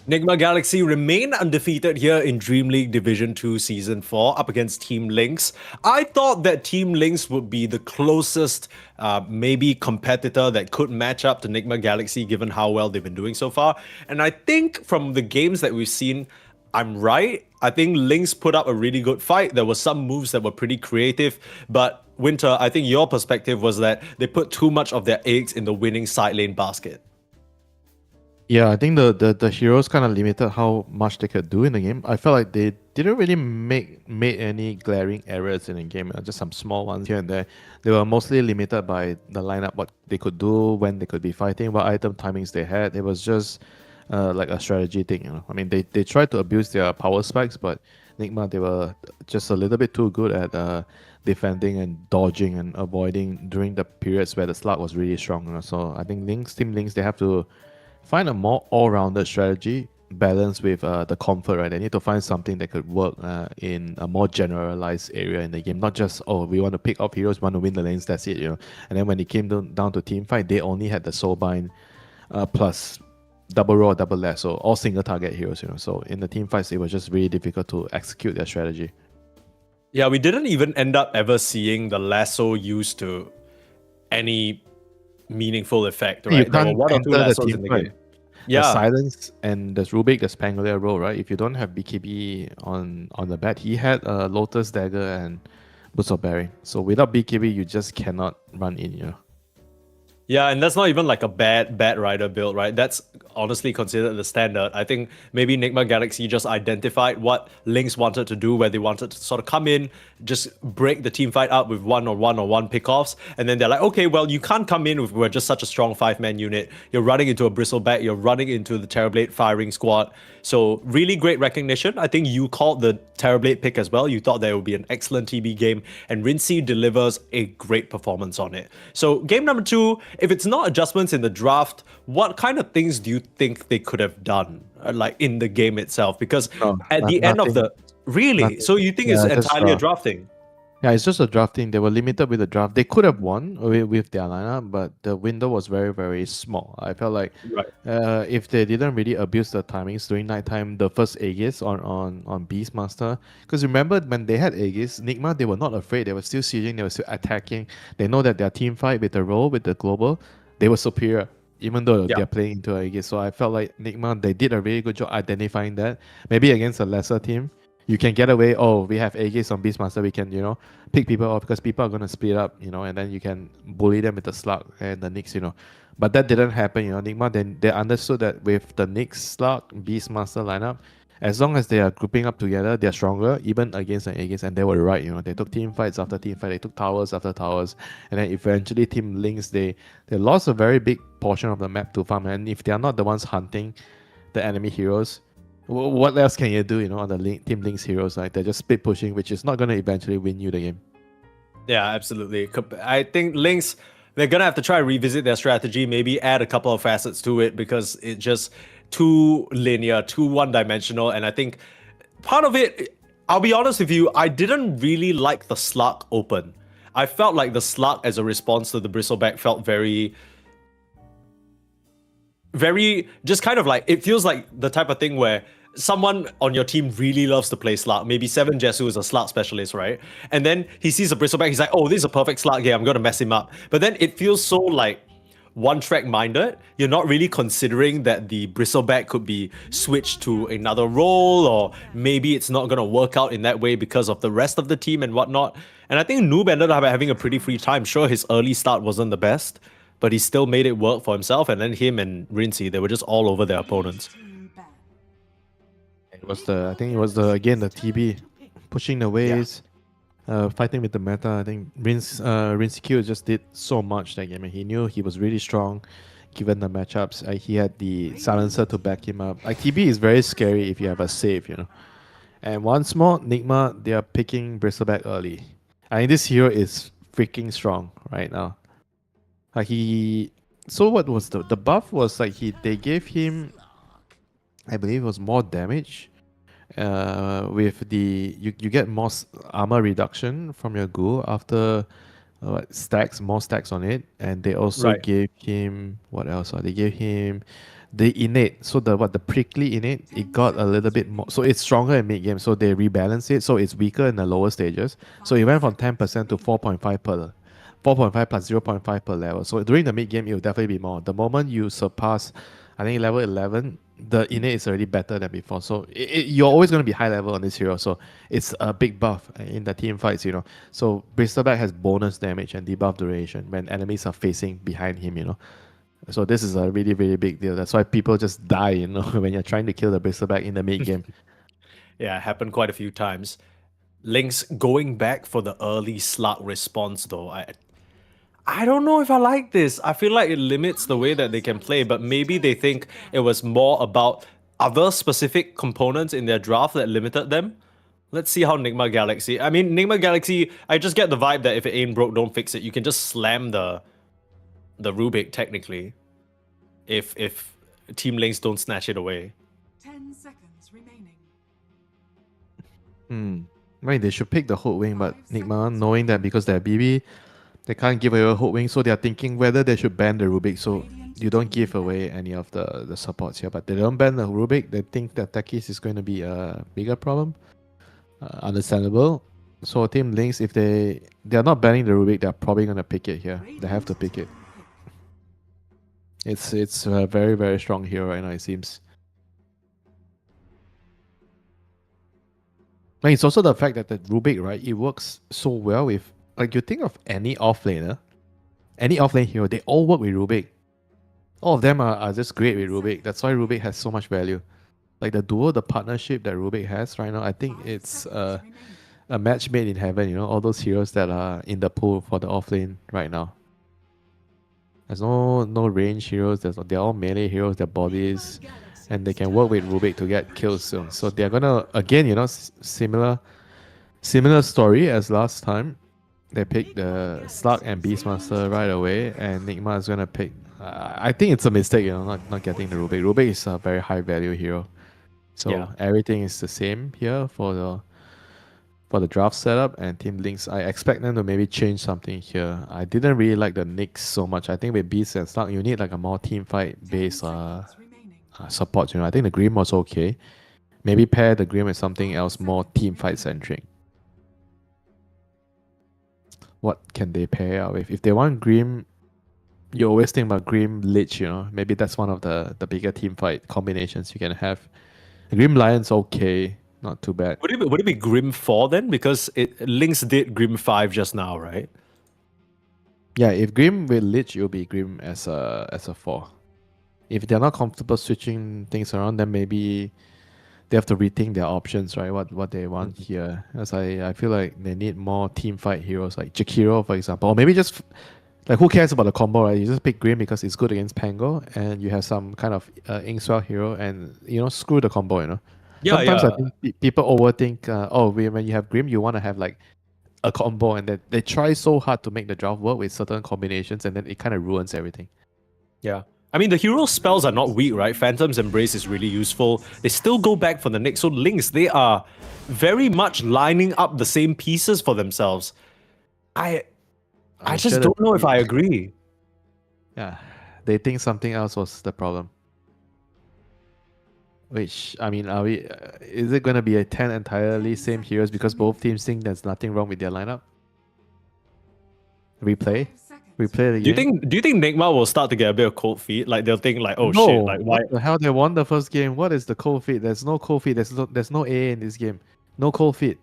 Speaker 3: Nigma Galaxy remain undefeated here in DreamLeague Division 2 Season 4 up against Team Lynx. I thought that Team Lynx would be the closest maybe competitor that could match up to Nigma Galaxy given how well they've been doing so far. And I think from the games that we've seen, I'm right. I think Lynx put up a really good fight. There were some moves that were pretty creative, but Winter, I think your perspective was that they put too much of their eggs in the winning side lane basket.
Speaker 5: Yeah, I think the heroes kind of limited how much they could do in the game. I felt like they didn't really made any glaring errors in the game, just some small ones here and there. They were mostly limited by the lineup, what they could do, when they could be fighting, what item timings they had. It was just like a strategy thing, you know. I mean, they tried to abuse their power spikes, but Nigma, they were just a little bit too good at defending and dodging and avoiding during the periods where the slug was really strong, you know. So I think Team Lynx, they have to find a more all-rounded strategy balanced with the comfort, right? They need to find something that could work in a more generalized area in the game, not just, oh, we want to pick up heroes, want to win the lanes, that's it, you know. And then when it came down to team fight, they only had the soulbind plus double roll, double lasso, all single target heroes, you know. So in the team fights, it was just really difficult to execute their strategy.
Speaker 3: Yeah, we didn't even end up ever seeing the lasso used to any meaningful effect, right?
Speaker 5: You
Speaker 3: There were
Speaker 5: can't
Speaker 3: one or two
Speaker 5: enter the
Speaker 3: lassos
Speaker 5: team
Speaker 3: in the
Speaker 5: fight.
Speaker 3: game.
Speaker 5: There's
Speaker 3: Yeah,
Speaker 5: Silence and there's Rubik, there's Pangolier roll, right? If you don't have BKB on the bat, he had a Lotus Dagger and Boots of Bearing. So without BKB, you just cannot run in, you know.
Speaker 3: yeah, and that's not even like a bad rider build, right? That's honestly considered the standard. I think maybe Nigma Galaxy just identified what Lynx wanted to do, where they wanted to sort of come in, just break the team fight up with one-on-one pickoffs, and then they're like, okay, well, you can't come in with we're just such a strong 5-man unit. You're running into a Bristleback, you're running into the Terrorblade firing squad. So really great recognition. I think you called the Terrorblade pick as well. You thought there would be an excellent TB game, and Rincy delivers a great performance on it. So game number 2, if it's not adjustments in the draft, what kind of things do you think they could have done, like in the game itself? Because at the end of the really, so you think it's
Speaker 5: Yeah, just
Speaker 3: entirely a
Speaker 5: draft.
Speaker 3: draft thing?
Speaker 5: Yeah, it's just a drafting. They were limited with the draft. They could have won with their lineup, but the window was very, very small. I felt like
Speaker 3: Right.
Speaker 5: if they didn't really abuse the timings during nighttime, the first Aegis on Beastmaster. Because remember, when they had Aegis, Nigma, they were not afraid. They were still sieging, they were still attacking. They know that their team fight with the role, with the global, they were superior, even though
Speaker 3: Yeah.
Speaker 5: they're playing into Aegis. So I felt like Nigma, they did a really good job identifying that. Maybe against a lesser team, you can get away. Oh, we have Aegis on Beastmaster. We can, pick people off because people are going to split up, and then you can bully them with the Slug and the Nyx, But that didn't happen, Nigma, then they understood that with the Nyx, Slug, Beastmaster lineup, as long as they are grouping up together, they're stronger, even against an Aegis. And they were right, They took team fights after team fight. They took towers after towers. And then eventually Team Lynx, they lost a very big portion of the map to farm. And if they are not the ones hunting the enemy heroes, what else can you do, on the Team Lynx heroes? Like, they're just split pushing, which is not going to eventually win you the game.
Speaker 3: Yeah, absolutely. I think Lynx, they're going to have to try to revisit their strategy, maybe add a couple of facets to it because it's just too linear, too one-dimensional. And I think part of it, I'll be honest with you, I didn't really like the Slug open. I felt like the Slug as a response to the Bristleback felt very just kind of like, it feels like the type of thing where someone on your team really loves to play Slug. Maybe Seven Jesu is a Slug specialist, right? And then he sees a Bristleback, he's like, oh, this is a perfect Slug game, I'm going to mess him up. But then it feels so like one-track minded. You're not really considering that the Bristleback could be switched to another role, or maybe it's not going to work out in that way because of the rest of the team and whatnot. And I think Noob ended up having a pretty free time. Sure, his early start wasn't the best, but he still made it work for himself. And then him and Rincy, they were just all over their opponents.
Speaker 5: It was the TB pushing the waves, fighting with the meta. I think Rincy Q just did so much that game. He knew he was really strong given the matchups. He had the silencer to back him up. Like, TB is very scary if you have a save, And once more, Nigma, they are picking Bristleback early. I think this hero is freaking strong right now. So what was the buff was like they gave him, I believe it was more damage. With the you get more armor reduction from your ghoul after more stacks on it, and they also
Speaker 3: Right.
Speaker 5: gave him what else? They gave him the innate, so the prickly innate, it got a little bit more, so it's stronger in mid game, so they rebalance it, so it's weaker in the lower stages. So it went from 10% to 4.5 per 4.5 plus 0.5 per level. So during the mid game, it will definitely be more. The moment you surpass, I think level 11, the innate is already better than before. So you're always going to be high level on this hero. So it's a big buff in the team fights, you know. So Bristleback has bonus damage and debuff duration when enemies are facing behind him, you know. So this is a really, really big deal. That's why people just die, you know, when you're trying to kill the Bristleback in the mid game.
Speaker 3: Yeah, it happened quite a few times. Lynx going back for the early slug response though. I don't know if I like this. I feel like it limits the way that they can play, but maybe they think it was more about other specific components in their draft that limited them. Let's see how Nigma Galaxy. I mean, Nigma Galaxy, I just get the vibe that if it ain't broke, don't fix it. You can just slam the Rubik technically if Team Lynx don't snatch it away.
Speaker 6: 10 seconds remaining.
Speaker 5: Right, they should pick the hook wing, but Nigma, knowing that because they're BB, they can't give away a hook wing, so they're thinking whether they should ban the Rubik, so you don't give away any of the supports here. But they don't ban the Rubik, they think that Takis is going to be a bigger problem. Understandable. So Team Lynx, if they're not banning the Rubik, they're probably going to pick it here. They have to pick it. It's a very, very strong hero right now, it seems. Like, it's also the fact that the Rubik, right, it works so well with, like, you think of any offlaner, any offlane hero, they all work with Rubik. All of them are just great with Rubik. That's why Rubik has so much value. Like the duo, the partnership that Rubik has right now, I think it's a match made in heaven, you know, all those heroes that are in the pool for the offlane right now. There's no range heroes, they're all melee heroes, their bodies, and they can work with Rubik to get kills soon. So they're gonna, again, you know, similar story as last time. They picked the Slug and Beastmaster right away, and Nigma is gonna pick. I think it's a mistake, you know, not getting the Rubik. Rubik is a very high value hero, so everything is the same here for the draft setup. And Team Lynx, I expect them to maybe change something here. I didn't really like the Nyx so much. I think with Beast and Slug, you need like a more team fight based support. You know, I think the Grim was okay. Maybe pair the Grim with something else more team fight centric. What can they pair up with? If they want Grim, you always think about Grim Lich, you know. Maybe that's one of the bigger team fight combinations you can have. Grim Lion's okay, not too bad.
Speaker 3: Would it be Grim 4 then? Because Lynx did Grim 5 just now, right?
Speaker 5: Yeah, if Grim with Lich, it'll be Grim as a 4. If they're not comfortable switching things around, then maybe they have to rethink their options, right? What they want here. As I feel like they need more team fight heroes, like Jakiro, for example. Or maybe just, like, who cares about the combo, right? You just pick Grim because it's good against Pango, and you have some kind of Inkswell hero, and, you know, screw the combo, you know? Sometimes I think people overthink, when you have Grim, you want to have, like, a combo, and they try so hard to make the draft work with certain combinations, and then it kind of ruins everything.
Speaker 3: Yeah. I mean, the hero spells are not weak, right? Phantom's Embrace is really useful. They still go back for the Nyx. So Lynx, they are very much lining up the same pieces for themselves. I just don't know if I agree.
Speaker 5: Yeah, they think something else was the problem. Which, I mean, are we? Is it going to be a 10 entirely same heroes because both teams think there's nothing wrong with their lineup? Replay the game.
Speaker 3: Do you think Nigma will start to get a bit of cold feet? Like they'll think like, oh
Speaker 5: No,
Speaker 3: shit, like why?
Speaker 5: What the hell? They won the first game. What is the cold feet? There's no cold feet. There's no A in this game. No cold feet.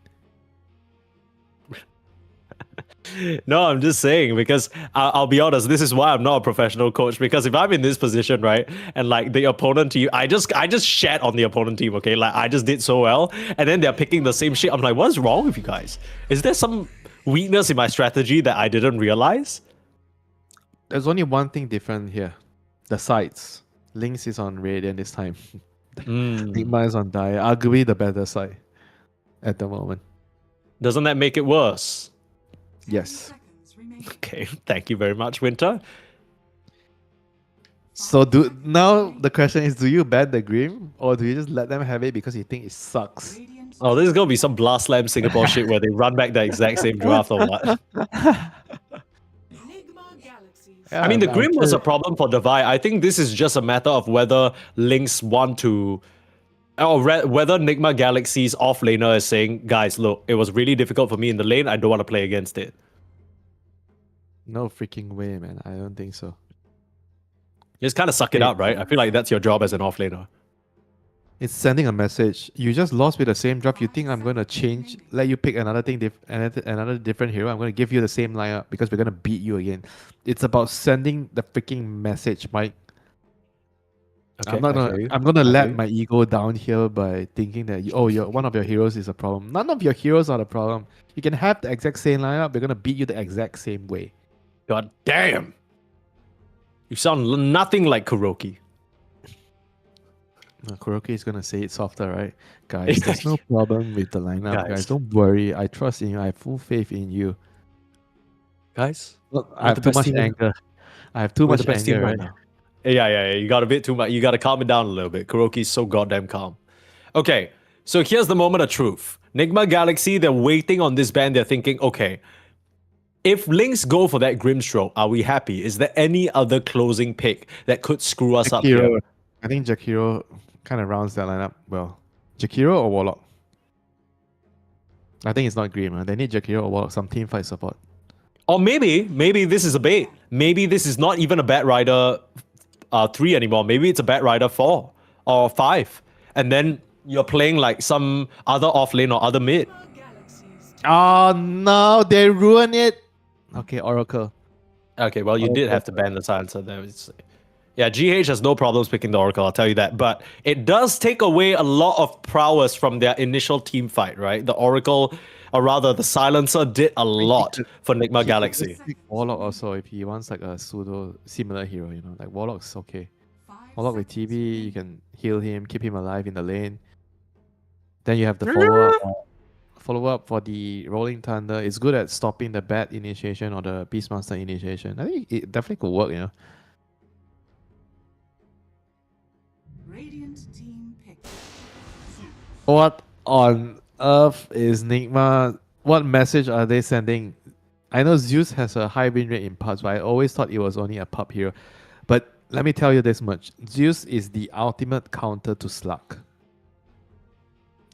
Speaker 3: No, I'm just saying because I'll be honest. This is why I'm not a professional coach. Because if I'm in this position, right, and like the opponent team, I just shat on the opponent team. Okay, like I just did so well, and then they're picking the same shit. I'm like, what's wrong with you guys? Is there some weakness in my strategy that I didn't realize?
Speaker 5: There's only one thing different here. The sides. Lynx is on Radiant this time. Nigma is on Dire. Arguably the better side at the moment.
Speaker 3: Doesn't that make it worse?
Speaker 5: Yes.
Speaker 3: Okay, thank you very much, Winter.
Speaker 5: So now the question is, do you ban the Grim or do you just let them have it because you think it sucks?
Speaker 3: Oh, this is gonna be some Blast Slam Singapore shit where they run back the exact same draft or what? I mean, the
Speaker 5: I'm
Speaker 3: Grim was
Speaker 5: sure-
Speaker 3: a problem for Devi. I think this is just a matter of whether Lynx want to, or whether Nigma Galaxy's offlaner is saying, guys, look, it was really difficult for me in the lane. I don't want to play against it.
Speaker 5: No freaking way, man. I don't think so.
Speaker 3: Just kind of suck it up, right? I feel like that's your job as an offlaner.
Speaker 5: It's sending a message. You just lost with the same drop. You think I'm going to change, let you pick another thing, another different hero. I'm going to give you the same lineup because we're going to beat you again. It's about sending the freaking message, Mike.
Speaker 3: Okay,
Speaker 5: I'm not
Speaker 3: I
Speaker 5: gonna.
Speaker 3: hear you.
Speaker 5: I'm gonna
Speaker 3: I
Speaker 5: let
Speaker 3: hear you.
Speaker 5: my ego down here by thinking that one of your heroes is a problem. None of your heroes are the problem. You can have the exact same lineup. We're gonna beat you the exact same way.
Speaker 3: God damn. You sound nothing like Kuroki.
Speaker 5: Kuroki is gonna say it softer, right? Guys, there's no problem with the lineup.
Speaker 3: Guys.
Speaker 5: Guys, don't worry. I trust in you. I have full faith in you.
Speaker 3: Guys,
Speaker 5: I have too much anger. I have too much anger right now.
Speaker 3: Yeah. You got a bit too much. You got to calm it down a little bit. Kuroki's so goddamn calm. Okay, so here's the moment of truth. Nigma Galaxy, they're waiting on this ban. They're thinking, okay, if Lynx go for that Grimstroke, are we happy? Is there any other closing pick that could screw us up here?
Speaker 5: I think Jakiro kind of rounds that lineup well. Jakiro or Warlock? I think it's not Grim. They need Jakiro or Warlock, some team fight support.
Speaker 3: Or maybe this is a bait. Maybe this is not even a Bat Rider 3 anymore. Maybe it's a Bat Rider 4 or 5. And then you're playing like some other off lane or other mid.
Speaker 5: Oh no, they ruined it. Okay, Oracle.
Speaker 3: Okay, well, you did have to ban the silencer there. Yeah, GH has no problems picking the Oracle, I'll tell you that. But it does take away a lot of prowess from their initial team fight, right? The Oracle, or rather the silencer, did a lot for Nigma Galaxy.
Speaker 5: Warlock also, if he wants like a pseudo similar hero, like Warlock's okay. Warlock with TB, you can heal him, keep him alive in the lane. Then you have the follow up for the Rolling Thunder. It's good at stopping the Bat initiation or the Beastmaster initiation. I think it definitely could work,
Speaker 6: Radiant team pick.
Speaker 5: What on earth is Nigma? What message are they sending? I know Zeus has a high win rate in pubs, but I always thought it was only a pub hero. But let me tell you this much. Zeus is the ultimate counter to Slug.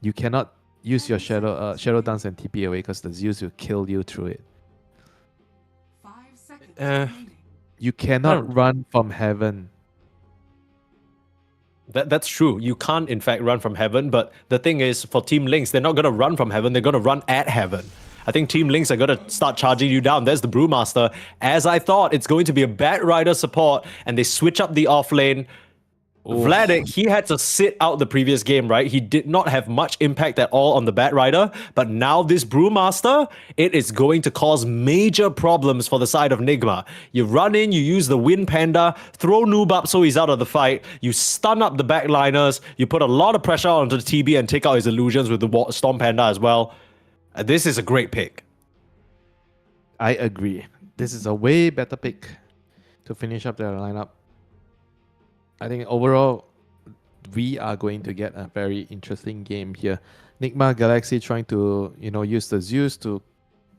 Speaker 5: You cannot use your Shadow Dance and TP away because the Zeus will kill you through it.
Speaker 6: 5 seconds
Speaker 3: Uh,
Speaker 6: remaining.
Speaker 5: You cannot run from heaven.
Speaker 3: That's true. You can't, in fact, run from heaven. But the thing is, for Team Lynx, they're not going to run from heaven. They're going to run at heaven. I think Team Lynx are going to start charging you down. There's the Brewmaster. As I thought, it's going to be a Bat Rider support, and they switch up the off lane. Vladik, he had to sit out the previous game, right? He did not have much impact at all on the Bat Rider, but now this Brewmaster, it is going to cause major problems for the side of Nigma. You run in, you use the Wind Panda, throw Noob up so he's out of the fight, you stun up the backliners, you put a lot of pressure onto the TB and take out his illusions with the Storm Panda as well. This is a great pick.
Speaker 5: I agree. This is a way better pick to finish up their lineup. I think overall, we are going to get a very interesting game here. Nigma Galaxy trying to, use the Zeus to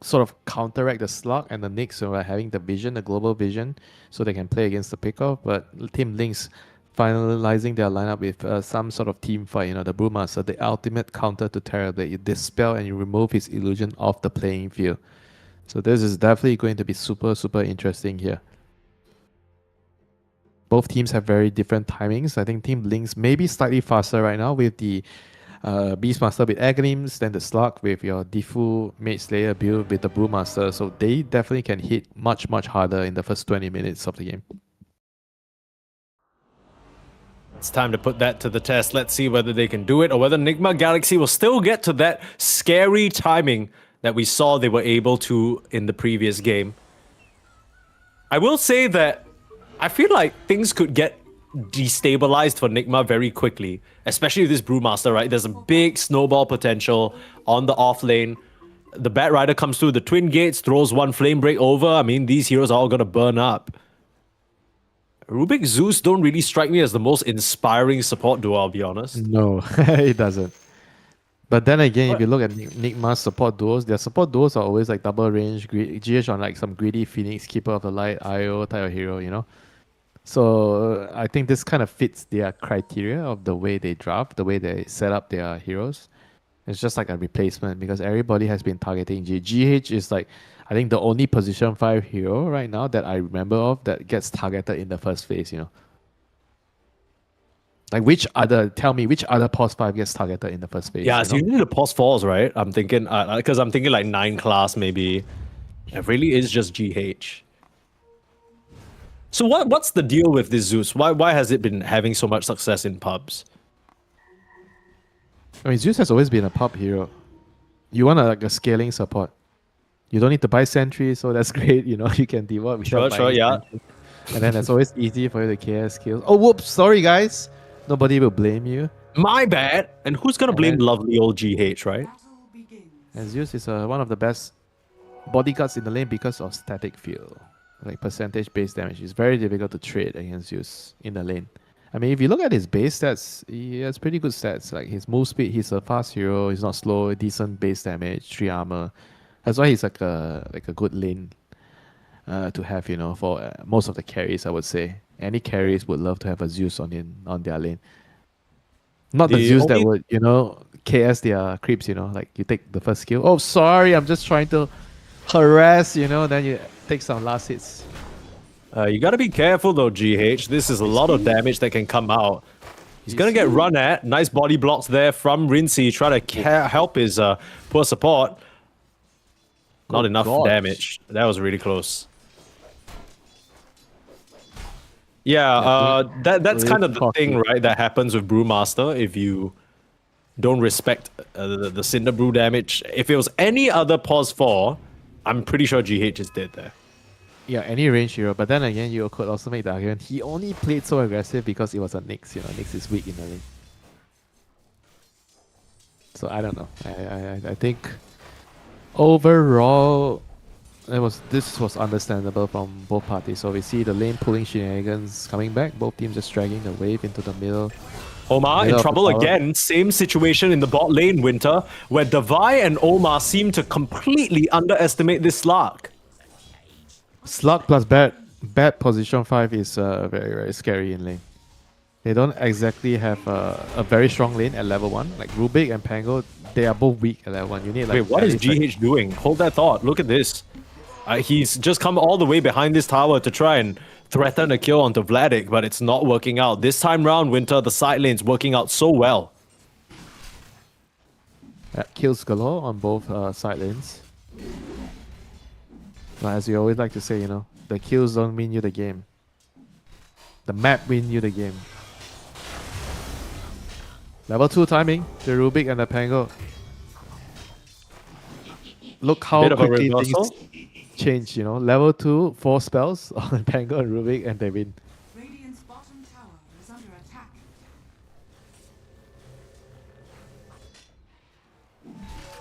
Speaker 5: sort of counteract the Slug, and the Nyx are having the vision, the global vision, so they can play against the pickoff. But Team Lynx finalizing their lineup with some sort of team fight, the Brewmaster, the ultimate counter to Terrorblade. You dispel and you remove his illusion off the playing field. So this is definitely going to be super, super interesting here. Both teams have very different timings. I think Team Lynx may be slightly faster right now with the Beastmaster with Aghanim's, then the Slug with your Diffu Mage Slayer build with the Brewmaster. So they definitely can hit much, much harder in the first 20 minutes of the game.
Speaker 3: It's time to put that to the test. Let's see whether they can do it or whether Nigma Galaxy will still get to that scary timing that we saw they were able to in the previous game. I will say that I feel like things could get destabilized for Nigma very quickly, especially with this Brewmaster, right? There's a big snowball potential on the off lane. The Bat Rider comes through the Twin Gates, throws one Flame Break over. I mean, these heroes are all going to burn up. Rubik Zeus don't really strike me as the most inspiring support duo, I'll be honest.
Speaker 5: No, it doesn't. But then again, if you look at Nigma's support duos, their support duos are always like double range, GH on like some greedy Phoenix, Keeper of the Light, IO type of hero, you know? So I think this kind of fits their criteria of the way they draft, the way they set up their heroes. It's just like a replacement because everybody has been targeting GH is like, I think the only position 5 hero right now that I remember of that gets targeted in the first phase, you know? Like tell me which other pos 5 gets targeted in the first phase?
Speaker 3: Yeah,
Speaker 5: you
Speaker 3: so
Speaker 5: know?
Speaker 3: you need the pos 4s, right? I'm thinking, because I'm thinking like 9 class maybe. It really is just GH. So what's the deal with this Zeus? Why has it been having so much success in pubs?
Speaker 5: I mean, Zeus has always been a pub hero. You want like a scaling support. You don't need to buy sentry, so that's great. You know, you can devote without
Speaker 3: Sure, yeah.
Speaker 5: sentry. And then it's always easy for you to KS kills. Oh, whoops! Sorry, guys. Nobody will blame you.
Speaker 3: My bad. And who's gonna blame lovely old GH, right?
Speaker 6: Battle begins.
Speaker 5: And Zeus is one of the best bodyguards in the lane because of static field, like percentage base damage. It's very difficult to trade against Zeus in the lane. I mean, if you look at his base stats, he has pretty good stats. Like his move speed, he's a fast hero. He's not slow. Decent base damage, 3 armor. That's why he's like a good lane to have, you know, for most of the carries. I would say any carries would love to have a Zeus on their lane. Not the Zeus that would, you know, KS their creeps. You know, like you take the first skill. Oh, sorry, I'm just trying to harass. You know, then you take some last hits.
Speaker 3: You gotta be careful though, GH. This is a lot of damage that can come out. He's gonna get run at. Nice body blocks there from Rinsey. Try to help his poor support. Not enough damage. That was really close. Yeah, that's kind of the thing, right? That happens with Brewmaster if you don't respect the Cinder Brew damage. If it was any other pos 4, I'm pretty sure GH is dead there.
Speaker 5: Yeah, any range hero. But then again, you could also make the argument he only played so aggressive because it was a Nyx. You know, Nyx is weak in the lane. So I don't know. I think overall, this was understandable from both parties. So we see the lane pulling shenanigans coming back. Both teams just dragging the wave into the middle.
Speaker 3: Omar in trouble again. Same situation in the bot lane, Winter, where Davai and Omar seem to completely underestimate this Slark.
Speaker 5: Slug plus bad position 5 is very, very scary in lane. They don't exactly have a very strong lane at level 1. Like Rubik and Pango, they are both weak at level 1. You need like.
Speaker 3: Wait, what is GH doing? Hold that thought. Look at this. He's just come all the way behind this tower to try and threaten a kill onto Vladik, but it's not working out. This time round, Winter, the side lane's working out so well.
Speaker 5: Kills galore on both side lanes. But as you always like to say, you know, the kills don't win you the game. The map win you the game. Level 2 timing, the Rubik and the Pango. Look how quickly things change, you know. Level 2, 4 spells on Pango and Rubik and they win.
Speaker 6: Radiant's bottom tower is under attack.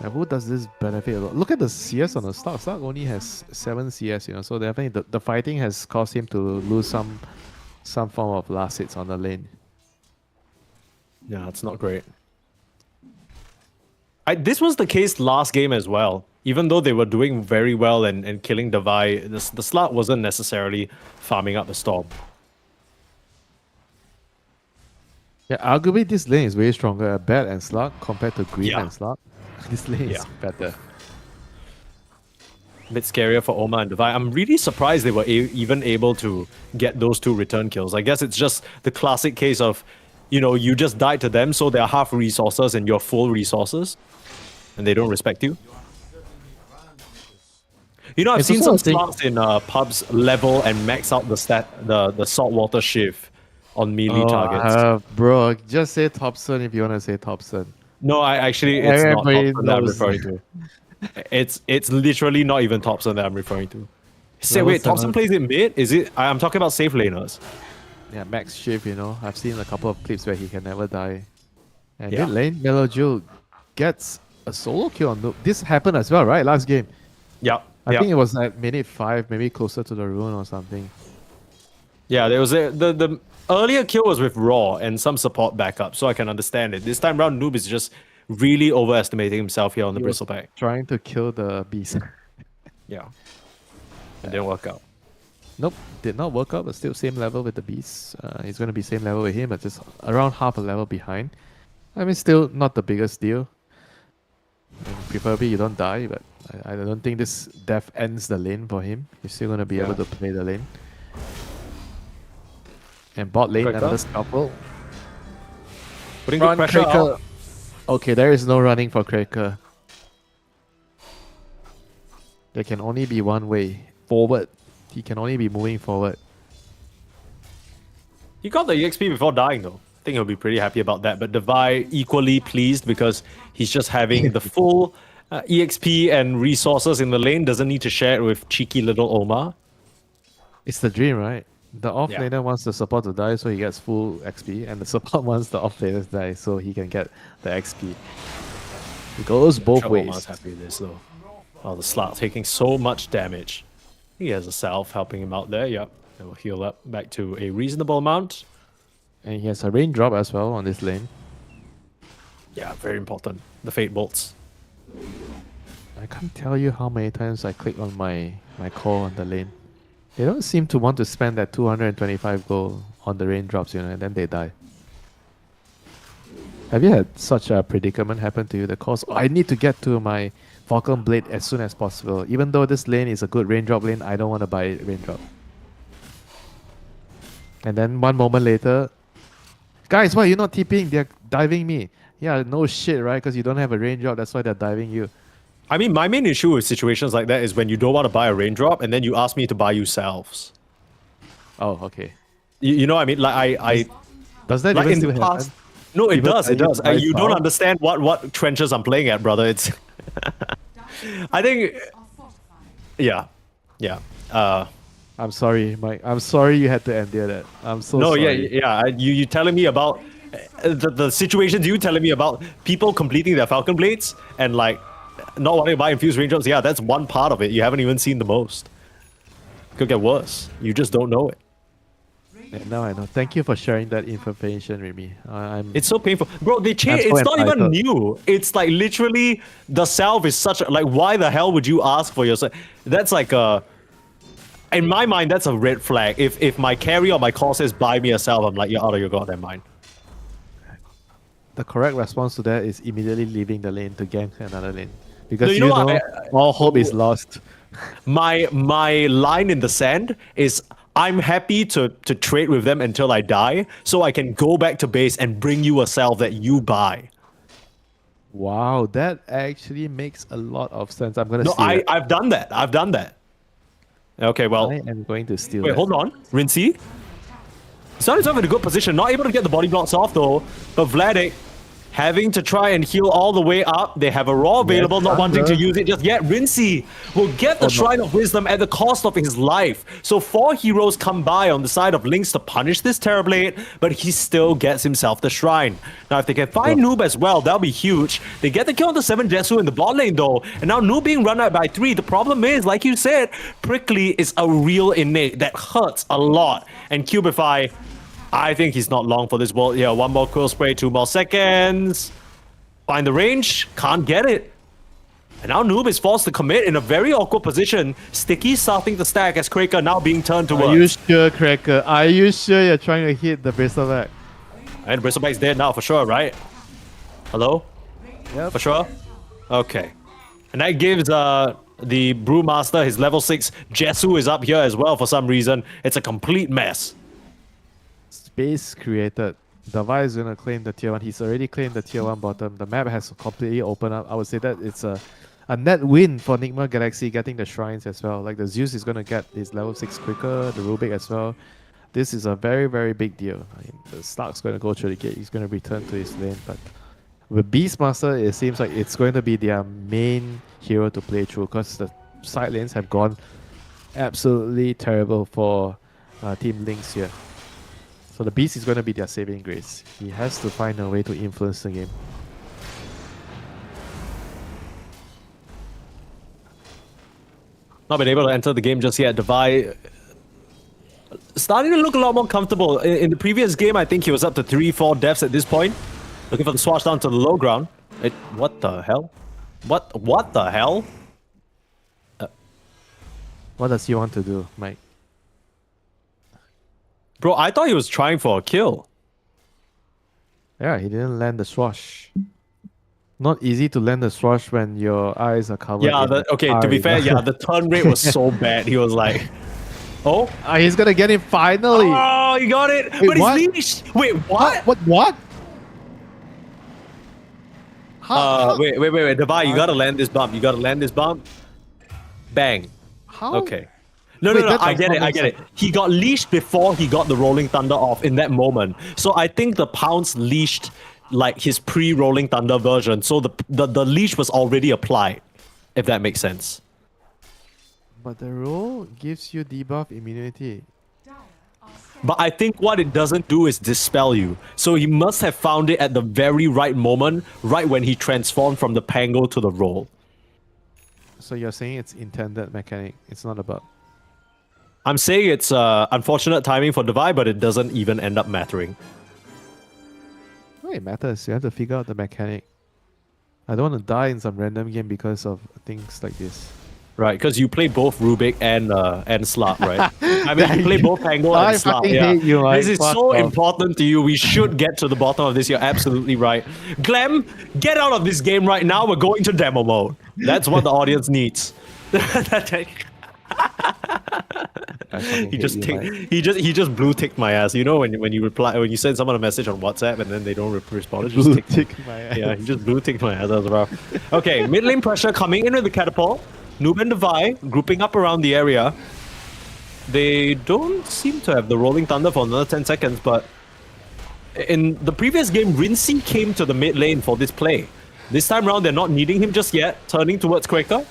Speaker 5: And who does this benefit a lot? Look at the CS on the Stark. Stark only has 7 CS, you know, so definitely the fighting has caused him to lose some form of last hits on the lane.
Speaker 3: Yeah, it's not great. This was the case last game as well. Even though they were doing very well and killing Davai, the Slark wasn't necessarily farming up the storm.
Speaker 5: Yeah, arguably this lane is way stronger at Bat and Slug compared to Green
Speaker 3: Yeah.
Speaker 5: and Slug. This lane is better.
Speaker 3: A bit scarier for Oma and Davai. I'm really surprised they were even able to get those 2 return kills. I guess it's just the classic case of, you know, you just died to them, so they're half resources and you're full resources, and they don't respect you. You know, I've seen some slots in pubs level and max out the saltwater shift on melee targets.
Speaker 5: Bro, just say Thompson if you want to say Thompson.
Speaker 3: No, it's not Thompson that I'm referring to. It's literally not even Thompson that I'm referring to. Say, wait, Thompson plays in mid? Is it? I'm talking about safe laners.
Speaker 5: Yeah, max shift, you know. I've seen a couple of clips where he can never die. And
Speaker 3: Yeah.
Speaker 5: mid lane, Melodic gets a solo kill on Noob. This happened as well, right? Last game.
Speaker 3: Yeah.
Speaker 5: I think it was like minute 5, maybe closer to the rune or something.
Speaker 3: Yeah, there was the earlier kill was with Raw and some support backup, so I can understand it. This time round, Noob is just really overestimating himself here on the
Speaker 5: He was
Speaker 3: bristleback.
Speaker 5: trying to kill the beast.
Speaker 3: Yeah. It didn't work out.
Speaker 5: Nope, did not work out, but still same level with the beast. He's going to be same level with him, but just around half a level behind. I mean, still not the biggest deal. And preferably you don't die, but I don't think this death ends the lane for him. He's still going to be able to play the lane. And bot lane,
Speaker 3: Cracker.
Speaker 5: another scuffle.
Speaker 3: Putting good
Speaker 5: Run,
Speaker 3: pressure
Speaker 5: Cracker.
Speaker 3: out.
Speaker 5: Okay, there is no running for Cracker. There can only be one way. Forward. He can only be moving forward.
Speaker 3: He got the EXP before dying though. I think he'll be pretty happy about that. But Devi equally pleased because he's just having the full EXP and resources in the lane. Doesn't need to share it with cheeky little Omar.
Speaker 5: It's the dream, right? The off
Speaker 3: Yeah.
Speaker 5: laner wants the support to die so he gets full XP, and the support wants the off laner to die so he can get the XP. It goes both
Speaker 3: Sure,
Speaker 5: ways.
Speaker 3: Omar's happy with this though. Oh, the Slut taking so much damage. He has a self helping him out there. Yep. It will heal up back to a reasonable amount.
Speaker 5: And he has a raindrop as well on this lane.
Speaker 3: Yeah, very important. The Fate Bolts.
Speaker 5: I can't tell you how many times I click on my call on the lane. They don't seem to want to spend that 225 gold on the raindrops, and then they die. Have you had such a predicament happen to you that calls, I need to get to my Falcon Blade as soon as possible. Even though this lane is a good raindrop lane, I don't want to buy raindrop. And then one moment later, guys, why are you not TPing? They're diving me. Yeah, no shit, right? Because you don't have a raindrop, that's why they're diving you.
Speaker 3: I mean, my main issue with situations like that is when you don't want to buy a raindrop and then you ask me to buy you salves.
Speaker 5: Oh, okay.
Speaker 3: You know what I mean? Like I
Speaker 5: Does that
Speaker 3: like
Speaker 5: even
Speaker 3: in
Speaker 5: still
Speaker 3: the
Speaker 5: happen?
Speaker 3: past. No, it
Speaker 5: Even
Speaker 3: does. It
Speaker 5: when you
Speaker 3: does.
Speaker 5: buy
Speaker 3: You don't
Speaker 5: salve?
Speaker 3: understand what trenches I'm playing at, brother. It's. I think. Yeah, yeah.
Speaker 5: I'm sorry, Mike. I'm sorry you had to endure that. I'm so
Speaker 3: No,
Speaker 5: sorry.
Speaker 3: yeah. You telling me about the situations you telling me about people completing their Falcon Blades and like not wanting to buy infused raindrops. Yeah, that's one part of it. You haven't even seen the most. Could get worse. You just don't know it.
Speaker 5: Yeah, now I know. Thank you for sharing that information with me. I'm.
Speaker 3: It's so painful, bro. They changed.
Speaker 5: I'm so
Speaker 3: It's not even
Speaker 5: entitled.
Speaker 3: new. It's like literally the salve is such a, like. Why the hell would you ask for yourself? That's like a. In my mind, that's a red flag. If my carry or my call says buy me a salve, I'm like, you're out of your goddamn mind.
Speaker 5: The correct response to that is immediately leaving the lane to gank another lane. Because
Speaker 3: No,
Speaker 5: you
Speaker 3: you
Speaker 5: know,
Speaker 3: know what?
Speaker 5: all hope is lost.
Speaker 3: My line in the sand is I'm happy to trade with them until I die, so I can go back to base and bring you a salve that you buy.
Speaker 5: Wow, that actually makes a lot of sense. I'm gonna
Speaker 3: No,
Speaker 5: steal it.
Speaker 3: I've done that. I've done that. Okay, well,
Speaker 5: I am going to steal
Speaker 3: wait,
Speaker 5: that.
Speaker 3: hold on. Rinsey. Starting himself in a good position, not able to get the body blocks off though, but Vladik having to try and heal all the way up. They have a raw available, not wanting to use it just yet. Rinsey will get the Shrine of Wisdom at the cost of his life. So 4 heroes come by on the side of Lynx to punish this Terrorblade, but he still gets himself the Shrine. Now if they can find Noob as well, that'll be huge. They get the kill on the 7 Jetsu in the bot lane though, and now Noob being run out by 3. The problem is, like you said, Prickly is a real innate that hurts a lot. And Cubify, I think he's not long for this world. Yeah, 1 more Quill Spray, 2 more seconds. Find the range, can't get it. And now Noob is forced to commit in a very awkward position. Sticky starting to stack as Cracker now being turned towards.
Speaker 5: Are you sure, Cracker? Are you sure you're trying to hit the bristleback?
Speaker 3: And Bristleback's dead now for sure, right? Hello?
Speaker 5: Yep.
Speaker 3: For sure? Okay. And that gives the Brewmaster his level 6. Jesu is up here as well for some reason. It's a complete mess.
Speaker 5: Space created. Devi is going to claim the tier 1. He's already claimed the tier 1 bottom. The map has completely opened up. I would say that it's a net win for Nigma Galaxy getting the shrines as well. Like the Zeus is going to get his level 6 quicker, the Rubik as well. This is a very, very big deal. I mean, the Stark's going to go through the gate. He's going to return to his lane. But with Beastmaster, it seems like it's going to be their main hero to play through because the side lanes have gone absolutely terrible for Team Lynx here. So the Beast is going to be their saving grace. He has to find a way to influence the game.
Speaker 3: Not been able to enter the game just yet. Devi starting to look a lot more comfortable. In the previous game, I think he was up to 3-4 deaths at this point. Looking for the swatch down to the low ground. What the hell? What the hell?
Speaker 5: What does he want to do, Mike?
Speaker 3: Bro, I thought he was trying for a kill.
Speaker 5: Yeah, he didn't land the swash. Not easy to land the swash when your eyes are covered.
Speaker 3: Yeah,
Speaker 5: in
Speaker 3: okay, to be fair, yeah, the turn rate was so bad. He was like, oh,
Speaker 5: he's gonna get it finally.
Speaker 3: oh, he got it.
Speaker 5: Wait,
Speaker 3: but
Speaker 5: what?
Speaker 3: he's leashed. Wait, what?
Speaker 5: What? How?
Speaker 3: Wait, Devi, you gotta land this bump. You gotta land this bump. Bang.
Speaker 5: How?
Speaker 3: Okay. No,
Speaker 5: Wait,
Speaker 3: no,
Speaker 5: that
Speaker 3: I
Speaker 5: does
Speaker 3: get
Speaker 5: not
Speaker 3: it, I
Speaker 5: make
Speaker 3: get it. He got leashed before he got the Rolling Thunder off in that moment. So I think the Pounce leashed like his pre-Rolling Thunder version. So the leash was already applied, if that makes sense.
Speaker 5: But the roll gives you debuff immunity.
Speaker 3: But I think what it doesn't do is dispel you. So he must have found it at the very right moment, right when he transformed from the Pango to the roll.
Speaker 5: So you're saying it's intended mechanic. It's not a bug.
Speaker 3: I'm saying it's unfortunate timing for Devi, but it doesn't even end up mattering.
Speaker 5: No, it matters. You have to figure out the mechanic. I don't want to die in some random game because of things like this.
Speaker 3: Right, because you play both Rubik and Slut, right? I mean, you play both Pango and
Speaker 5: I
Speaker 3: Slut.
Speaker 5: fucking
Speaker 3: Yeah.
Speaker 5: hate you,
Speaker 3: This
Speaker 5: Mike.
Speaker 3: is
Speaker 5: Fuck
Speaker 3: so
Speaker 5: off.
Speaker 3: important to you. We should get to the bottom of this. You're absolutely right. Glenn, get out of this game right now. We're going to demo mode. That's what the audience needs. He just blue ticked my ass. You know when you send someone a message on WhatsApp and then they don't respond. It just
Speaker 5: Blue
Speaker 3: tick
Speaker 5: tick my ass.
Speaker 3: Yeah, he just blue ticked my ass. That was rough. Okay, mid lane pressure coming in with the catapult. Noob and Devi grouping up around the area. They don't seem to have the Rolling Thunder for another 10 seconds, but in the previous game, Rincy came to the mid lane for this play. This time around, they're not needing him just yet. Turning towards Quaker.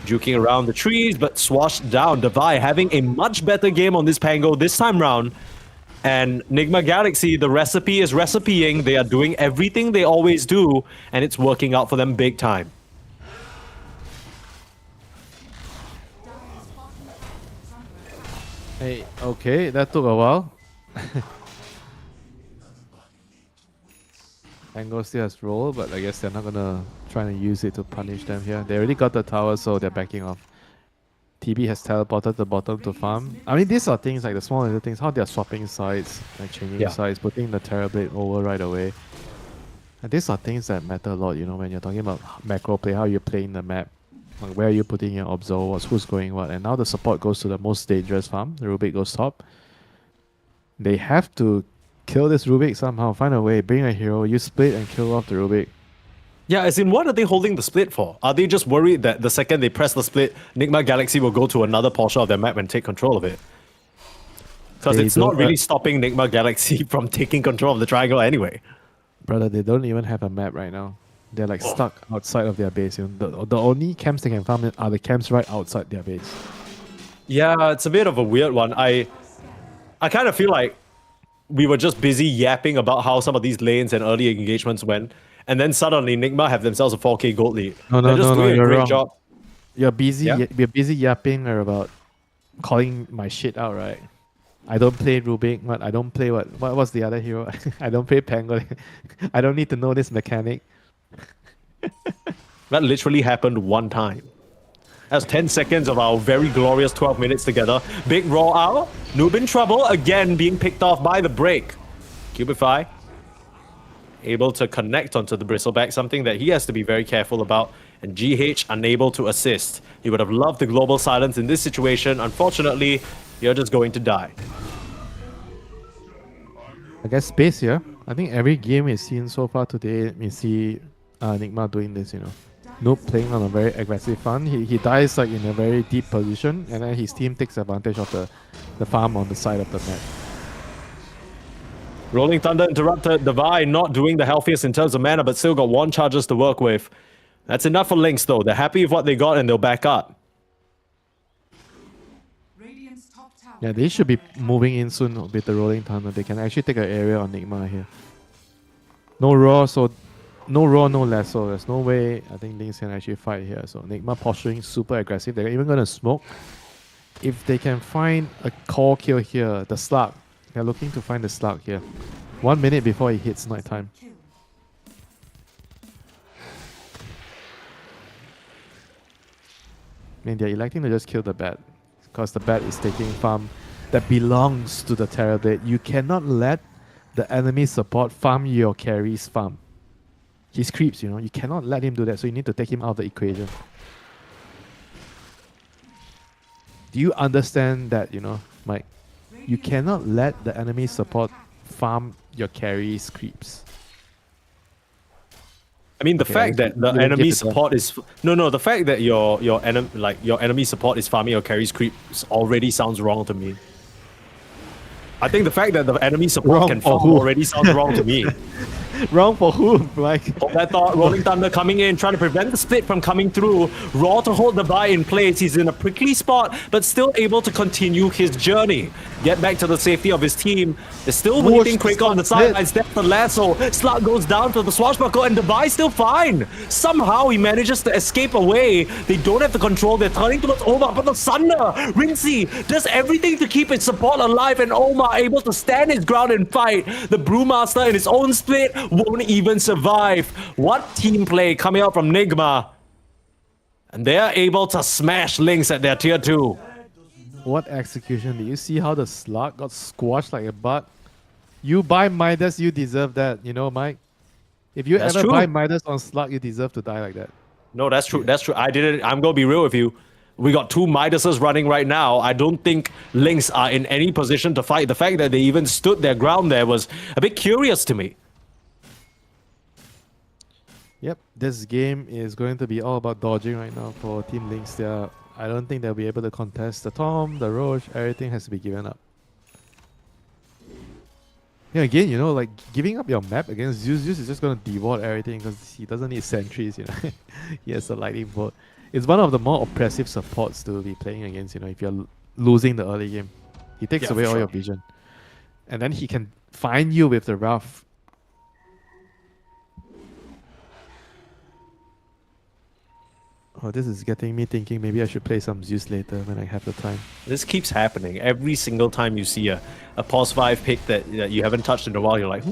Speaker 3: Juking around the trees, but swashed down. Devi having a much better game on this Pango this time round. And Nigma Galaxy, the recipe is recipeing. They are doing everything they always do, and it's working out for them big time.
Speaker 5: Hey, okay, that took a while. Angle still has roll, but I guess they're not gonna try to use it to punish them here. They already got the tower, so they're backing off. TB has teleported the bottom to farm. I mean, these are things like the small little things, how they're swapping sides, like changing sides, putting the Terror Blade over right away. And these are things that matter a lot, you know, when you're talking about macro play, how you're playing the map. Like where you're putting your observer, who's going what, and now the support goes to the most dangerous farm. The Rubik goes top. They have to kill this Rubik somehow, find a way, bring a hero, you split and kill off the Rubik.
Speaker 3: Yeah, as in, what are they holding the split for? Are they just worried that the second they press the split, Nigma Galaxy will go to another portion of their map and take control of it? Because it's not really stopping Nigma Galaxy from taking control of the triangle anyway.
Speaker 5: Brother, they don't even have a map right now. They're like stuck outside of their base. You know? The only camps they can farm are the camps right outside their base.
Speaker 3: Yeah, it's a bit of a weird one. I kind of feel like we were just busy yapping about how some of these lanes and early engagements went, and then suddenly Nigma have themselves a 4K gold lead. They're just doing a
Speaker 5: you're
Speaker 3: great
Speaker 5: wrong.
Speaker 3: job.
Speaker 5: You're busy.
Speaker 3: Yeah?
Speaker 5: You're busy yapping about calling my shit out, right? I don't play Rubik. What? I don't play what? What was the other hero? I don't play Pangolin. I don't need to know this mechanic.
Speaker 3: That literally happened one time. That's 10 seconds of our very glorious 12 minutes together. Big roll out. Noob in trouble. Again, being picked off by the break. Cubify able to connect onto the bristleback, something that he has to be very careful about. And GH unable to assist. He would have loved the global silence in this situation. Unfortunately, you're just going to die.
Speaker 5: I guess space here. I think every game we've seen so far today, we see Nigma doing this, you know. Noob playing on a very aggressive front. He dies like in a very deep position, and then his team takes advantage of the farm on the side of the map.
Speaker 3: Rolling Thunder interrupted. Devi not doing the healthiest in terms of mana, but still got one charges to work with. That's enough for Lynx though. They're happy with what they got and they'll back up.
Speaker 6: Radiant's top tower.
Speaker 5: Yeah, they should be moving in soon with the Rolling Thunder. They can actually take an area on Nigma here. No Raw, so no Raw, no Lasso. There's no way I think Lynx can actually fight here. So Nigma posturing super aggressive. They're even going to smoke. If they can find a core kill here, the Slug. They're looking to find the Slug here. 1 minute before he hits nighttime.
Speaker 6: Kill.
Speaker 5: mean, they're electing to just kill the bat because the bat is taking farm that belongs to the Terrorblade. You cannot let the enemy support farm your carry's farm. He's creeps, you know. You cannot let him do that, so you need to take him out of the equation. Do you understand that, you know, Mike? You cannot let the enemy support farm your carry's creeps.
Speaker 3: I mean, the
Speaker 5: Okay,
Speaker 3: fact that the
Speaker 5: you don't
Speaker 3: enemy
Speaker 5: give it that.
Speaker 3: support is the fact that your enemy support is farming your carry's creeps already sounds wrong to me. I think the fact that the enemy support
Speaker 5: Wrong
Speaker 3: can
Speaker 5: for
Speaker 3: farm
Speaker 5: who?
Speaker 3: already sounds wrong to me.
Speaker 5: Wrong for whom, Mike?
Speaker 3: I thought Rolling Thunder coming in, trying to prevent the split from coming through. Raw to hold the buy in place. He's in a prickly spot, but still able to continue his journey. Get back to the safety of his team. They're still
Speaker 5: Whoosh,
Speaker 3: waiting quick on the
Speaker 5: split.
Speaker 3: sidelines. That's the lasso. Slug goes down to the swashbuckle, and the buy still fine. Somehow he manages to escape away. They don't have the control. They're turning towards Omar, but the Sunder, Rinsey, does everything to keep his support alive, and Omar able to stand his ground and fight. The Brewmaster in his own split won't even survive. What team play coming out from Nigma? And they are able to smash Lynx at their tier 2.
Speaker 5: What execution? Did you see how the slug got squashed like a butt? You buy Midas, you deserve that, you know, Mike? If you
Speaker 3: That's
Speaker 5: ever
Speaker 3: true.
Speaker 5: buy Midas on slug, you deserve to die like that.
Speaker 3: No, that's true. That's true. I didn't. I'm gonna be real with you. We got 2 Midases running right now. I don't think Lynx are in any position to fight. The fact that they even stood their ground there was a bit curious to me.
Speaker 5: Yep, this game is going to be all about dodging right now for Team Lynx. I don't think they'll be able to contest the Tom, the Roche, everything has to be given up. Yeah, again, you know, like giving up your map against Zeus, Zeus is just going to devour everything because he doesn't need sentries, you know. He has a lightning bolt. It's one of the more oppressive supports to be playing against, you know, if you're losing the early game. He takes
Speaker 3: Yeah,
Speaker 5: away
Speaker 3: for
Speaker 5: all
Speaker 3: sure.
Speaker 5: your vision. And then he can find you with the rough. Oh, this is getting me thinking maybe I should play some Zeus later when I have the time.
Speaker 3: This keeps happening. Every single time you see a pos 5 pick that you haven't touched in a while, you're like,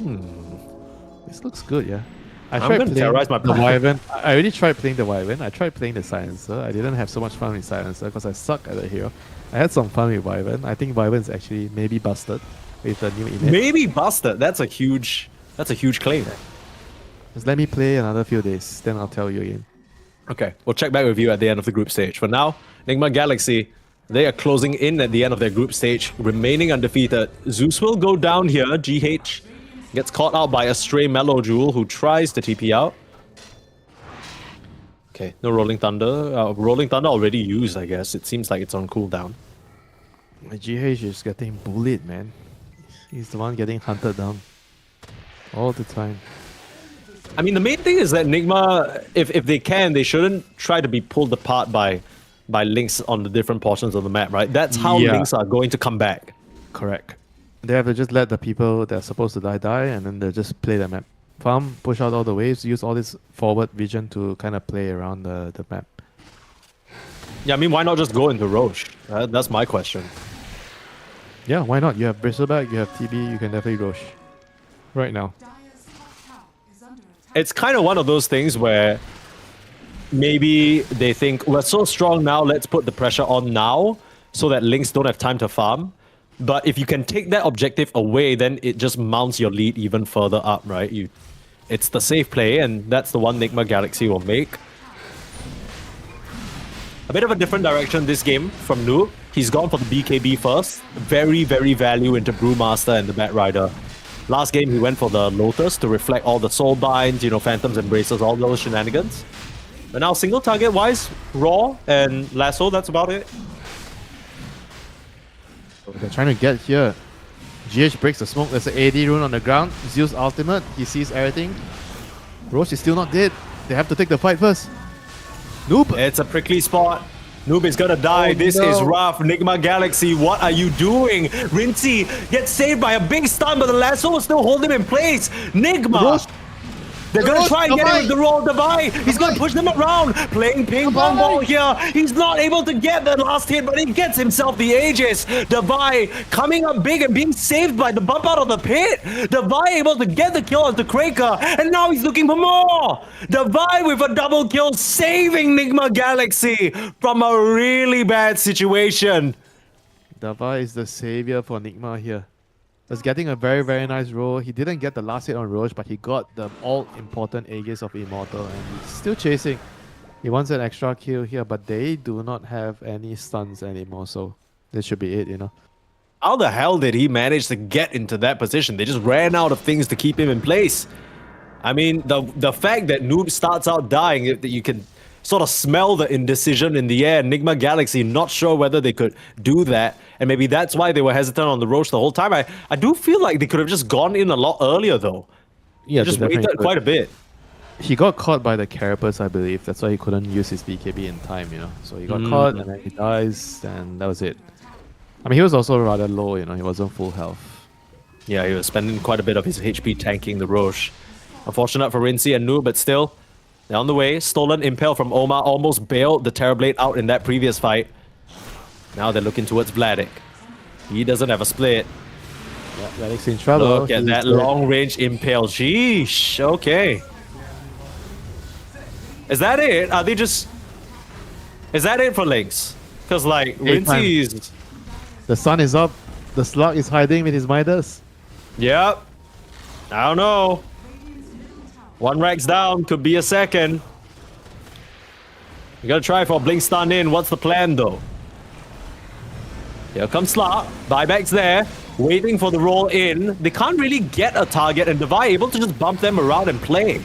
Speaker 5: This looks good, yeah. I
Speaker 3: I'm
Speaker 5: tried
Speaker 3: gonna
Speaker 5: playing
Speaker 3: terrorize my
Speaker 5: the
Speaker 3: plan.
Speaker 5: Wyvern. I already tried playing the Wyvern. I tried playing the Silencer. I didn't have so much fun with Silencer because I suck at the hero. I had some fun with Wyvern. I think Wyvern's actually maybe busted with the new init.
Speaker 3: maybe busted. That's a huge claim.
Speaker 5: Just let me play another few days, then I'll tell you again.
Speaker 3: Okay, we'll check back with you at the end of the group stage. For now, Nigma Galaxy, they are closing in at the end of their group stage, remaining undefeated. Zeus will go down here. GH gets caught out by a stray Mellow Jewel who tries to TP out. Okay, no Rolling Thunder. Rolling Thunder already used, I guess. It seems like it's on cooldown.
Speaker 5: My GH is getting bullied, man. He's the one getting hunted down all the time.
Speaker 3: I mean, the main thing is that Nigma, if they can, they shouldn't try to be pulled apart by Lynx on the different portions of the map, right? That's how
Speaker 5: Yeah.
Speaker 3: Lynx are going to come back.
Speaker 5: Correct. They have to just let the people that are supposed to die, and then they just play the map. Farm, push out all the waves, use all this forward vision to kind of play around the map.
Speaker 3: Yeah, I mean, why not just go into Roche? That's my question.
Speaker 5: Yeah, why not? You have Bristleback, you have TB, you can definitely Roche. Right now.
Speaker 6: Dire's top tower is under attack.
Speaker 3: It's kind of one of those things where maybe they think, we're so strong now, let's put the pressure on now so that Lynx don't have time to farm. But if you can take that objective away, then it just mounts your lead even further up, right? It's the safe play, and that's the one Nigma Galaxy will make. A bit of a different direction this game from Noob. He's gone for the BKB first. Very, very value into Brewmaster and the Bat Rider. Last game, he went for the Lotus to reflect all the Soul Binds, you know, Phantoms, Embraces, all those shenanigans. But now, single target-wise, Raw and Lasso, that's about it.
Speaker 5: They're trying to get here. GH breaks the smoke. There's an AD rune on the ground. Zeus ultimate. He sees everything. Roche is still not dead. They have to take the fight first. Nope.
Speaker 3: It's a prickly spot. Noob is gonna die.
Speaker 5: Oh,
Speaker 3: This
Speaker 5: no.
Speaker 3: is rough. Nigma Galaxy, what are you doing? Rinsey gets saved by a big stun, but the lasso will still hold him in place. Nigma! They're going to try and get him with the roll of Divine. He's going to push them around, playing ping pong ball here. He's not able to get the last hit, but he gets himself the Aegis. Divine coming up big and being saved by the bump out of the pit. Divine able to get the kill onto Kraker, and now he's looking for more. Divine with a double kill, saving Nigma Galaxy from a really bad situation.
Speaker 5: Dava is the savior for Nigma here. Was getting a very, very nice roll. He didn't get the last hit on Roche, but he got the all-important Aegis of Immortal, and he's still chasing. He wants an extra kill here, but they do not have any stuns anymore, so this should be it, you know.
Speaker 3: How the hell did he manage to get into that position? They just ran out of things to keep him in place. I mean, the fact that Noob starts out dying, that you can sort of smell the indecision in the air. Nigma Galaxy not sure whether they could do that, and maybe that's why they were hesitant on the Roche the whole time. I do feel like they could have just gone in a lot earlier though.
Speaker 5: Yeah,
Speaker 3: they just waited quite a bit.
Speaker 5: He got caught by the Carapace, I believe. That's why he couldn't use his BKB in time, you know. So he got caught and then he dies, and that was it. I mean, he was also rather low, you know. He wasn't full health.
Speaker 3: Yeah, he was spending quite a bit of his HP tanking the Roche. Unfortunate for Rincy and Noob, but still, they're on the way. Stolen Impale from Omar almost bailed the Terrorblade out in that previous fight. Now they're looking towards Vladik. He doesn't have a split.
Speaker 5: Yeah, Vladik's in trouble.
Speaker 3: Look at that long-range Impale. Sheesh, okay. Is that it? Are they just... Is that it for Lynx? Because, like, Rincy's...
Speaker 5: The sun is up. The slug is hiding with his Midas.
Speaker 3: Yep. I don't know. One Rex down, could be a second. You gotta try for a blink stun in. What's the plan though? Here comes Slark. Buyback's there, waiting for the roll in. They can't really get a target, and Devi able to just bump them around and play.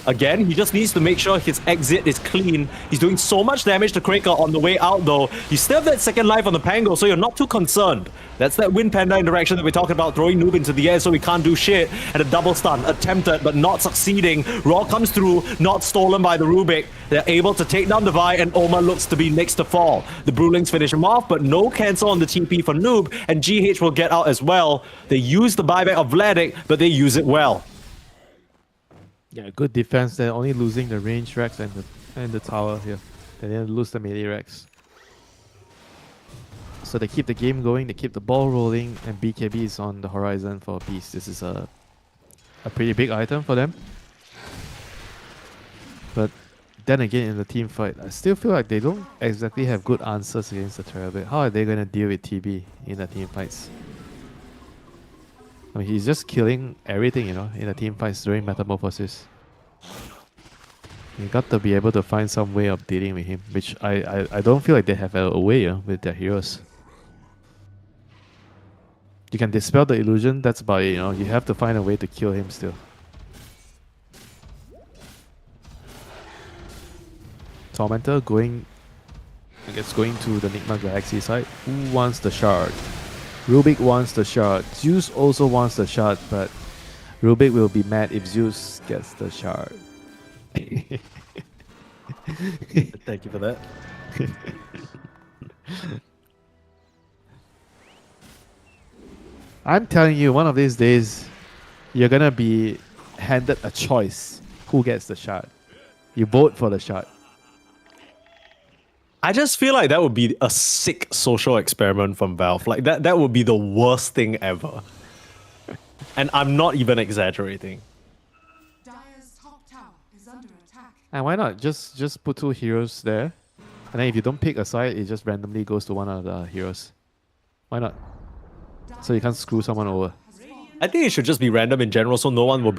Speaker 3: Again, he just needs to make sure his exit is clean. He's doing so much damage to Kraker on the way out though. You still have that second life on the Pango, so you're not too concerned. That's that Wind Panda interaction that we're talking about, throwing Noob into the air so he can't do shit. And a double stun, attempted but not succeeding. Raw comes through, not stolen by the Rubik. They're able to take down Devi, and Oma looks to be next to fall. The Brewlings finish him off, but no cancel on the TP for Noob, and GH will get out as well. They use the buyback of Vladik, but they use it well.
Speaker 5: Yeah, good defense. They're only losing the range Rex and the tower here. They didn't lose the melee Rex. So they keep the game going, they keep the ball rolling, and BKB is on the horizon for Beast. This is a pretty big item for them. But then again, in the team fight, I still feel like they don't exactly have good answers against the Terrorblade. How are they going to deal with TB in the team fights? I mean, he's just killing everything, you know, in the team fights during Metamorphosis. You got to be able to find some way of dealing with him, which I don't feel like they have a way with their heroes. You can dispel the illusion, that's about it, you know. You have to find a way to kill him still. Tormentor going, I guess, going to the Nigma Galaxy side. Who wants the shard? Rubik wants the shard. Zeus also wants the shard, but Rubik will be mad if Zeus gets the shard.
Speaker 3: Thank you for that.
Speaker 5: I'm telling you, one of these days, you're gonna be handed a choice. Who gets the shard? You vote for the shard.
Speaker 3: I just feel like that would be a sick social experiment from Valve. Like that would be the worst thing ever. And I'm not even exaggerating.
Speaker 6: Dire's top tower is under attack.
Speaker 5: And why not? Just put two heroes there. And then if you don't pick a side, it just randomly goes to one of the heroes. Why not? So you can't screw someone over.
Speaker 3: I think it should just be random in general, so no one will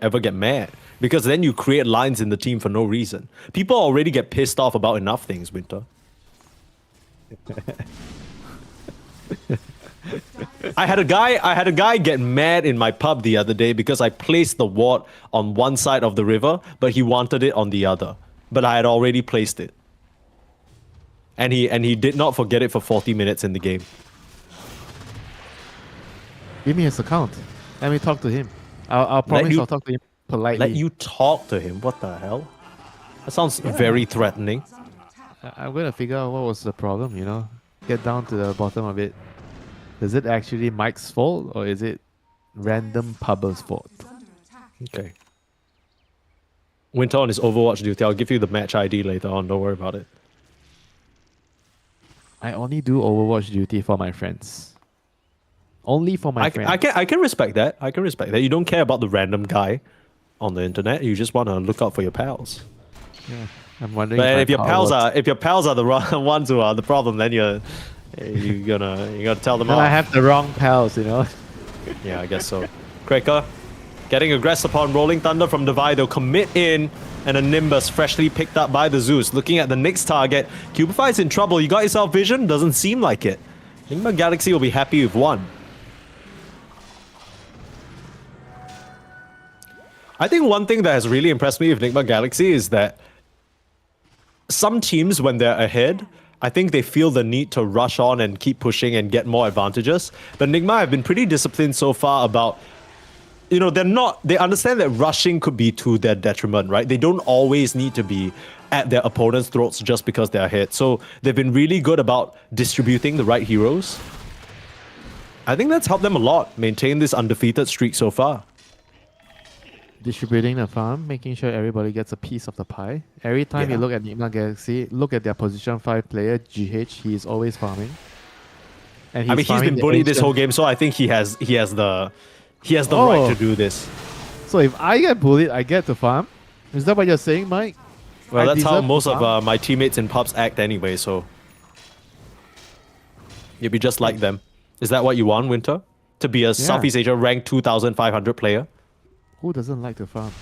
Speaker 3: ever get mad. Because then you create lines in the team for no reason. People already get pissed off about enough things, Winter. I had a guy get mad in my pub the other day because I placed the ward on one side of the river, but he wanted it on the other. But I had already placed it. And he did not forget it for 40 minutes in the game.
Speaker 5: Give me his account. Let me talk to him. I'll promise I'll talk to him politely.
Speaker 3: Let you talk to him? What the hell? That sounds very threatening.
Speaker 5: I'm gonna figure out what was the problem, you know? Get down to the bottom of it. Is it actually Mike's fault or is it random pubber's fault?
Speaker 3: Okay. Winter on his Overwatch duty. I'll give you the match ID later on. Don't worry about it.
Speaker 5: I only do Overwatch duty for my friends. Only for my friends.
Speaker 3: I can respect that. I can respect that. You don't care about the random guy on the internet. You just want to look out for your pals.
Speaker 5: Yeah. I'm wondering.
Speaker 3: But if your
Speaker 5: my
Speaker 3: pals
Speaker 5: power
Speaker 3: are the ones who are the problem, then you're gonna tell them
Speaker 5: Then
Speaker 3: off.
Speaker 5: I have the wrong pals, you know.
Speaker 3: Yeah, I guess so. Cracker getting aggressive upon Rolling Thunder from Divide. They'll commit in, and a Nimbus freshly picked up by the Zeus. Looking at the next target, Cubify's in trouble. You got yourself vision? Doesn't seem like it. Enigma Galaxy will be happy with one. I think one thing that has really impressed me with Enigma Galaxy is that some teams, when they're ahead, I think they feel the need to rush on and keep pushing and get more advantages. But Enigma have been pretty disciplined so far about, they understand that rushing could be to their detriment, right? They don't always need to be at their opponent's throats just because they're ahead. So they've been really good about distributing the right heroes. I think that's helped them a lot maintain this undefeated streak so far.
Speaker 5: Distributing the farm, making sure everybody gets a piece of the pie. Every time you look at Enigma Galaxy, look at their position 5 player, GH, he is always farming. And
Speaker 3: He's been bullied this whole game, so I think he has the right to do this.
Speaker 5: So if I get bullied, I get to farm? Is that what you're saying, Mike?
Speaker 3: Well,
Speaker 5: I
Speaker 3: that's how
Speaker 5: deserve to
Speaker 3: most of
Speaker 5: farm?
Speaker 3: my teammates in pubs act anyway, so you'll be just like them. Is that what you want, Winter? To be a Southeast Asia ranked 2,500 player?
Speaker 5: Who doesn't like to farm?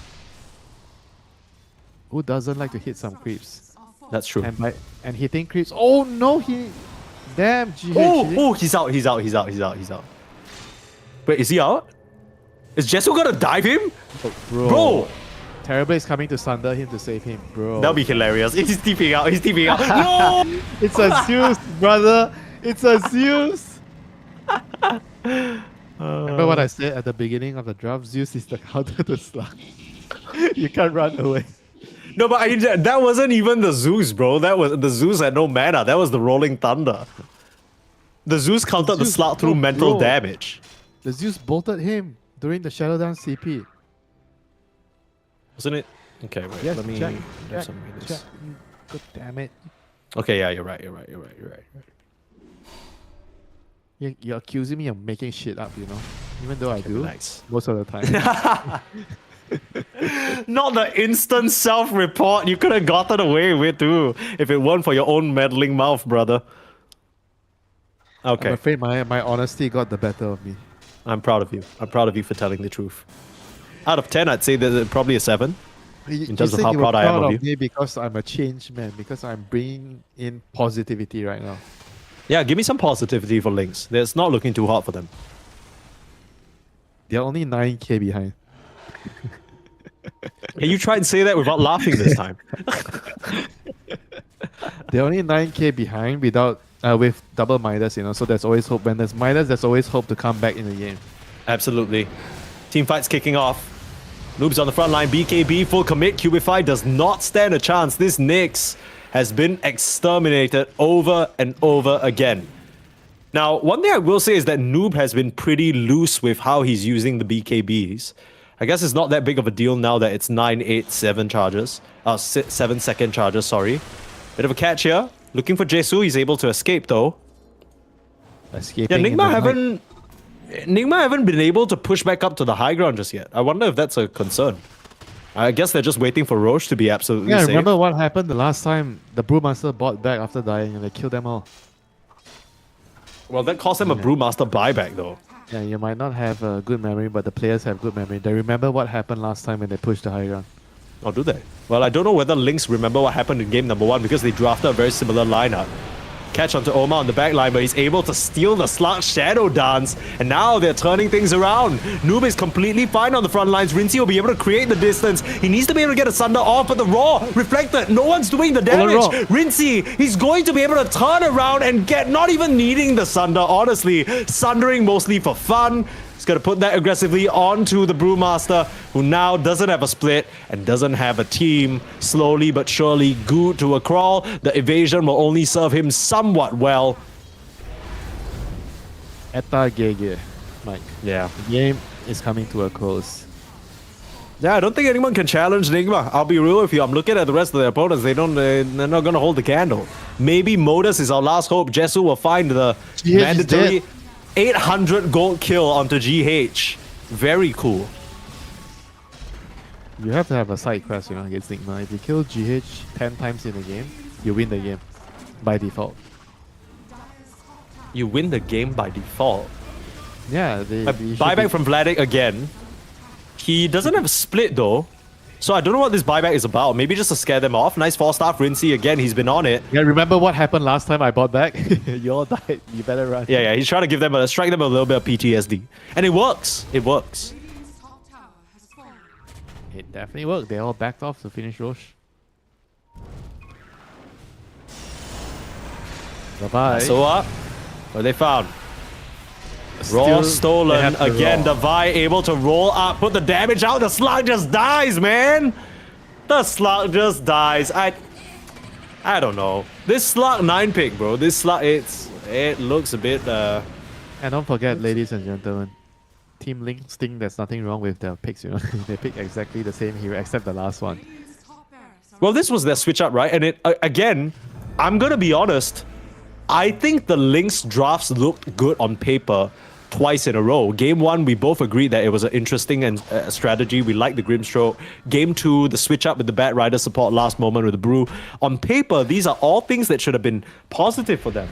Speaker 5: Who doesn't like to hit some creeps?
Speaker 3: That's true.
Speaker 5: And hitting creeps. Oh no, damn, GH.
Speaker 3: He's out. Wait, is he out? Is Jesu gonna dive him? Bro!
Speaker 5: Terrible is coming to sunder him to save him, bro.
Speaker 3: That'll be hilarious. He's TPing out. No!
Speaker 5: It's a Zeus, brother. It's a Zeus. Remember what I said at the beginning of the draft? Zeus is the counter to Slug. You can't run away.
Speaker 3: No, but that wasn't even the Zeus, bro. The Zeus had no mana. That was the Rolling Thunder. The Zeus countered the Slug through mental damage.
Speaker 5: The Zeus bolted him during the Shadow Dance CP.
Speaker 3: Wasn't it? Okay, wait.
Speaker 5: Yes,
Speaker 3: let me
Speaker 5: check.
Speaker 3: this.
Speaker 5: God damn it.
Speaker 3: Okay, yeah, you're right.
Speaker 5: You're accusing me of making shit up, you know? Even though I do,
Speaker 3: relax.
Speaker 5: most of the time.
Speaker 3: Not the instant self-report you could have gotten away with too, if it weren't for your own meddling mouth, brother. Okay.
Speaker 5: I'm afraid my honesty got the better of me.
Speaker 3: I'm proud of you. I'm proud of you for telling the truth. Out of 10, I'd say that probably a 7. In terms of how proud I am of you.
Speaker 5: Me because I'm a changed man, because I'm bringing in positivity right now.
Speaker 3: Yeah, give me some positivity for Lynx. It's not looking too hot for them.
Speaker 5: They're only 9k behind.
Speaker 3: Can you try and say that without laughing this time?
Speaker 5: They're only 9k behind without with double Midas, you know, so there's always hope. When there's Midas, there's always hope to come back in the game.
Speaker 3: Absolutely. Team fight's kicking off. Noobs on the front line. BKB full commit. Cubify does not stand a chance. This Nyx has been exterminated over and over again. Now, one thing I will say is that Noob has been pretty loose with how he's using the BKBs. I guess it's not that big of a deal now that it's 9, 8, 7 charges. 7-second charges, sorry. Bit of a catch here. Looking for Jesu. He's able to escape though.
Speaker 5: Escaping.
Speaker 3: Yeah, Nigma haven't been able to push back up to the high ground just yet. I wonder if that's a concern. I guess they're just waiting for Roche to be absolutely safe.
Speaker 5: Remember what happened the last time the Brewmaster bought back after dying and they killed them all.
Speaker 3: Well, that cost them a Brewmaster buyback though.
Speaker 5: Yeah, you might not have a good memory, but the players have good memory. They remember what happened last time when they pushed the high ground.
Speaker 3: Oh, do they? Well, I don't know whether Lynx remember what happened in game number 1 because they drafted a very similar lineup. Catch onto Oma on the back line, but he's able to steal the Slug Shadow Dance. And now they're turning things around. Noob is completely fine on the front lines. Rinsey will be able to create the distance. He needs to be able to get a Sunder off, but the Raw reflected. No one's doing the damage. Rinsey, he's going to be able to turn around and get, not even needing the Sunder, honestly. Sundering mostly for fun. He's going to put that aggressively onto the Brewmaster, who now doesn't have a split and doesn't have a team. Slowly but surely, good to a crawl. The evasion will only serve him somewhat well.
Speaker 5: Etta GG, Mike.
Speaker 3: Yeah.
Speaker 5: The game is coming to a close.
Speaker 3: Yeah, I don't think anyone can challenge Nigma. I'll be real with you. I'm looking at the rest of their opponents. They're not gonna hold the candle. Maybe Modus is our last hope. Jesu will find the
Speaker 5: GH is
Speaker 3: mandatory
Speaker 5: dead.
Speaker 3: 800 gold kill onto GH. Very cool.
Speaker 5: You have to have a side quest, against Nigma. If you kill GH 10 times in a game, you win the game by default.
Speaker 3: You win the game by default.
Speaker 5: Yeah,
Speaker 3: Buyback from Vladik again. He doesn't have a split though. So I don't know what this buyback is about. Maybe just to scare them off. Nice 4-star Rinsey again. He's been on it.
Speaker 5: Yeah, remember what happened last time I bought back? You all died. You better run.
Speaker 3: Yeah. He's trying to strike them a little bit of PTSD. And it works. It works.
Speaker 6: Radiant's top tower has fallen.
Speaker 5: It definitely worked. They all backed off to finish Roche. Bye-bye.
Speaker 3: So what? What they found? Raw
Speaker 5: Still, they
Speaker 3: stolen
Speaker 5: have to
Speaker 3: again.
Speaker 5: roll.
Speaker 3: Devi able to roll up, put the damage out. The slug just dies, man. The slug just dies. I don't know. This slug 9 pick, bro. This slug it looks a bit
Speaker 5: And don't forget, ladies and gentlemen, Team Links think there's nothing wrong with their picks, They pick exactly the same hero except the last one.
Speaker 6: Radiant's top barracks are
Speaker 3: well, this was their switch up, right? And it again, I'm gonna be honest. I think the Lynx drafts looked good on paper twice in a row. Game 1, we both agreed that it was an interesting and strategy. We liked the Grimstroke. Game 2, the switch up with the Bat Rider support last moment with the Brew. On paper, these are all things that should have been positive for them.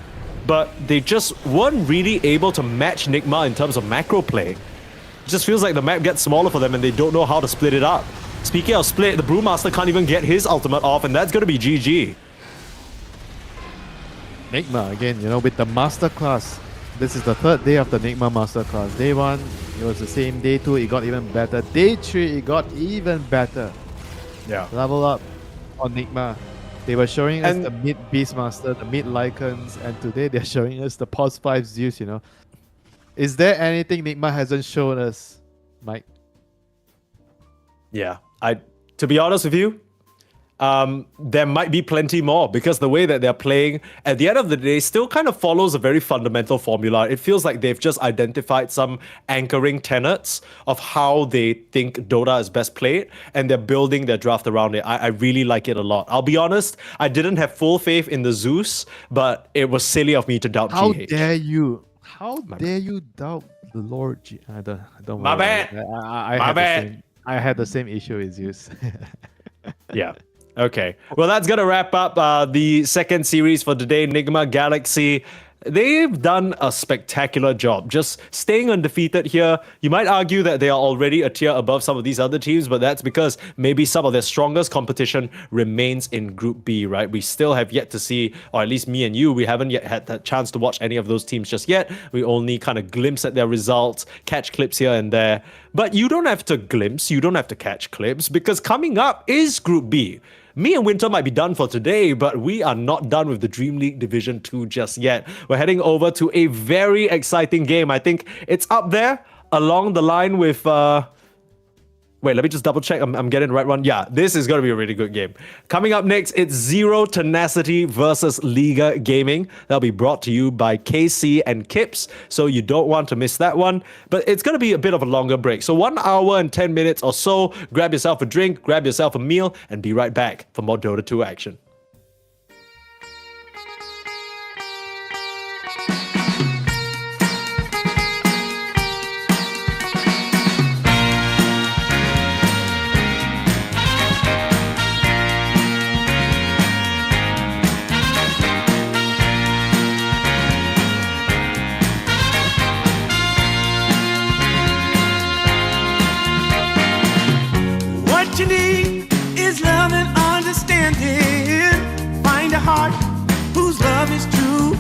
Speaker 3: But they just weren't really able to match Nigma in terms of macro play. It just feels like the map gets smaller for them and they don't know how to split it up. Speaking of split, the Brewmaster can't even get his ultimate off, and that's going to be GG.
Speaker 5: Nigma, again, with the Masterclass. This is the 3rd day of the Nigma Masterclass. Day 1, it was the same. Day 2, it got even better. Day 3, it got even better.
Speaker 3: Yeah.
Speaker 5: Level up on Nigma. They were showing us
Speaker 3: And-
Speaker 5: the mid Beastmaster, the mid Lycans, and today they're showing us the Pulse 5 Zeus, Is there anything Nigma hasn't shown us, Mike?
Speaker 3: Yeah, to be honest with you, there might be plenty more because the way that they're playing, at the end of the day, still kind of follows a very fundamental formula. It feels like they've just identified some anchoring tenets of how they think Dota is best played, and they're building their draft around it. I really like it a lot. I'll be honest, I didn't have full faith in the Zeus, but it was silly of me to doubt
Speaker 5: How
Speaker 3: GH.
Speaker 5: dare you? How dare you doubt the Lord? I don't
Speaker 3: My
Speaker 5: worry
Speaker 3: bad.
Speaker 5: about it. I
Speaker 3: My
Speaker 5: had
Speaker 3: bad.
Speaker 5: The same, I had the same issue with Zeus.
Speaker 3: Yeah. Okay. Well, that's going to wrap up the second series for today, Nigma Galaxy. They've done a spectacular job just staying undefeated here. You might argue that they are already a tier above some of these other teams, but that's because maybe some of their strongest competition remains in Group B, right? We still have yet to see, or at least me and you, we haven't yet had the chance to watch any of those teams just yet. We only kind of glimpse at their results, catch clips here and there. But you don't have to glimpse, you don't have to catch clips, because coming up is Group B. Me and Winter might be done for today, but we are not done with the DreamLeague Division 2 just yet. We're heading over to a very exciting game. I think it's up there along the line with... Wait, let me just double check. I'm getting the right one. Yeah, this is going to be a really good game. Coming up next, it's Zero Tenacity versus Liga Gaming. That'll be brought to you by KC and Kips, so you don't want to miss that one. But it's going to be a bit of a longer break. So 1 hour and 10 minutes or so. Grab yourself a drink, grab yourself a meal, and be right back for more Dota 2 action.
Speaker 1: What you need is love and understanding. Find a heart whose love is true.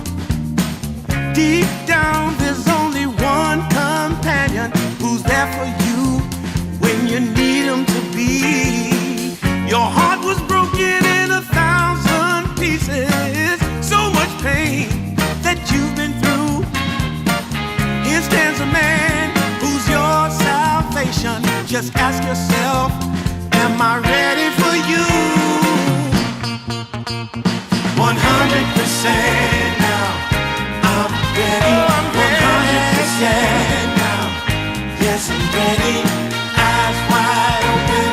Speaker 1: Deep down, there's only one companion who's there for you when you need him to be. Your heart was broken in 1,000 pieces. So much pain that you've been through. Here stands a man who's your salvation. Just ask yourself, am I ready for you? 100% now. I'm ready. 100% now. Yes, I'm ready. Eyes wide open.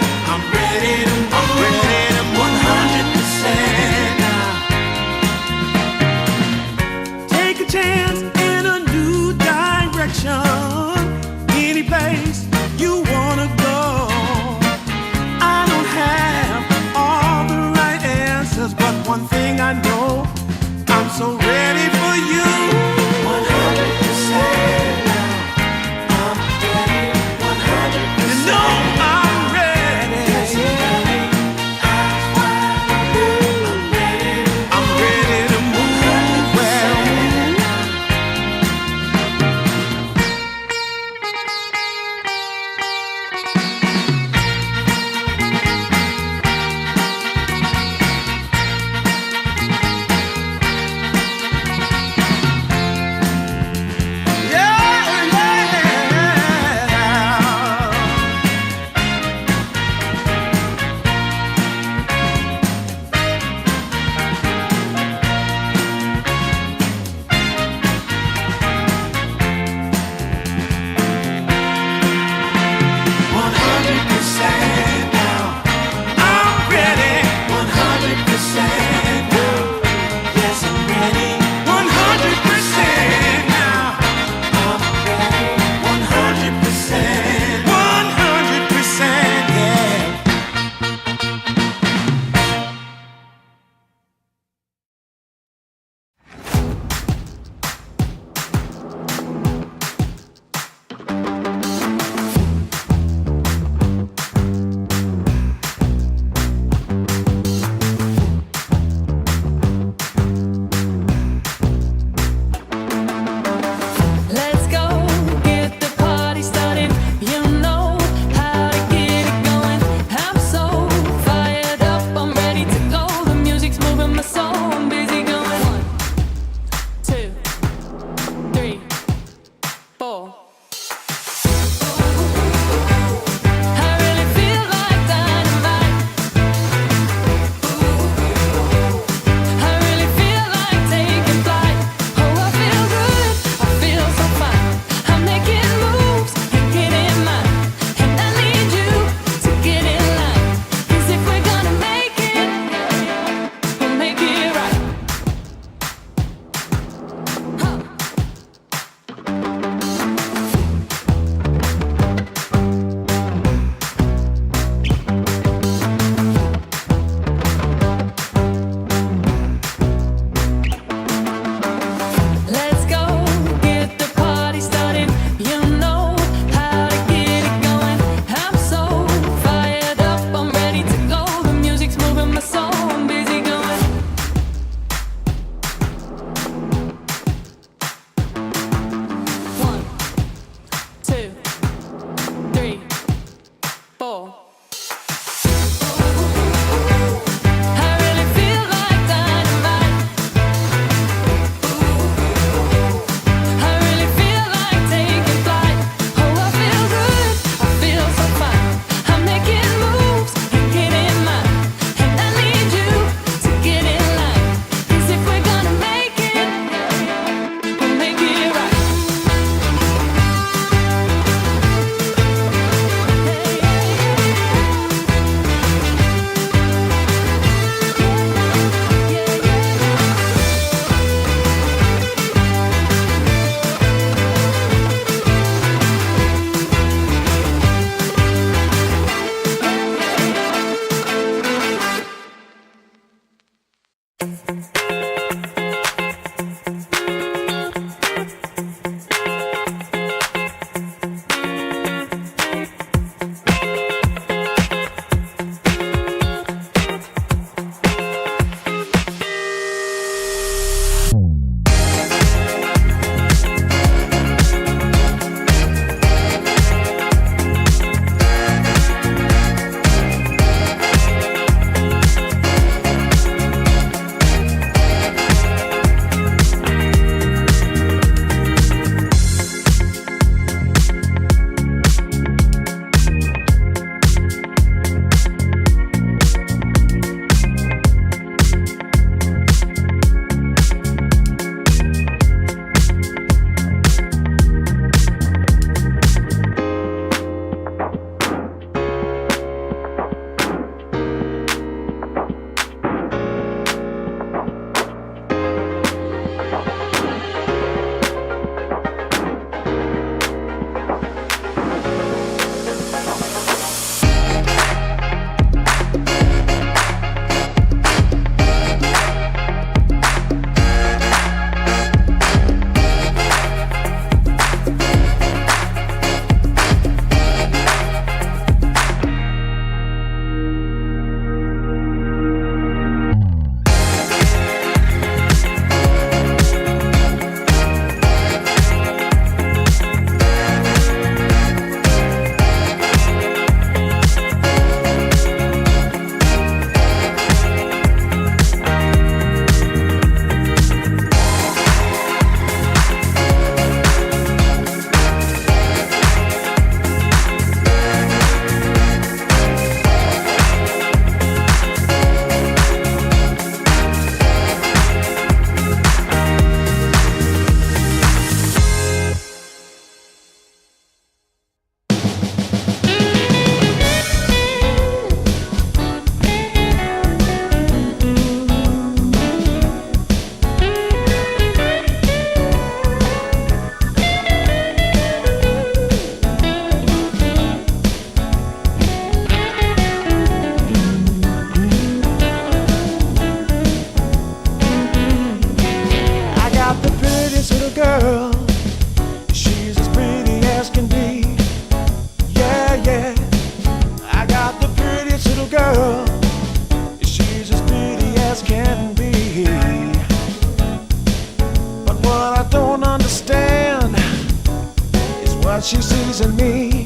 Speaker 1: she sees in me.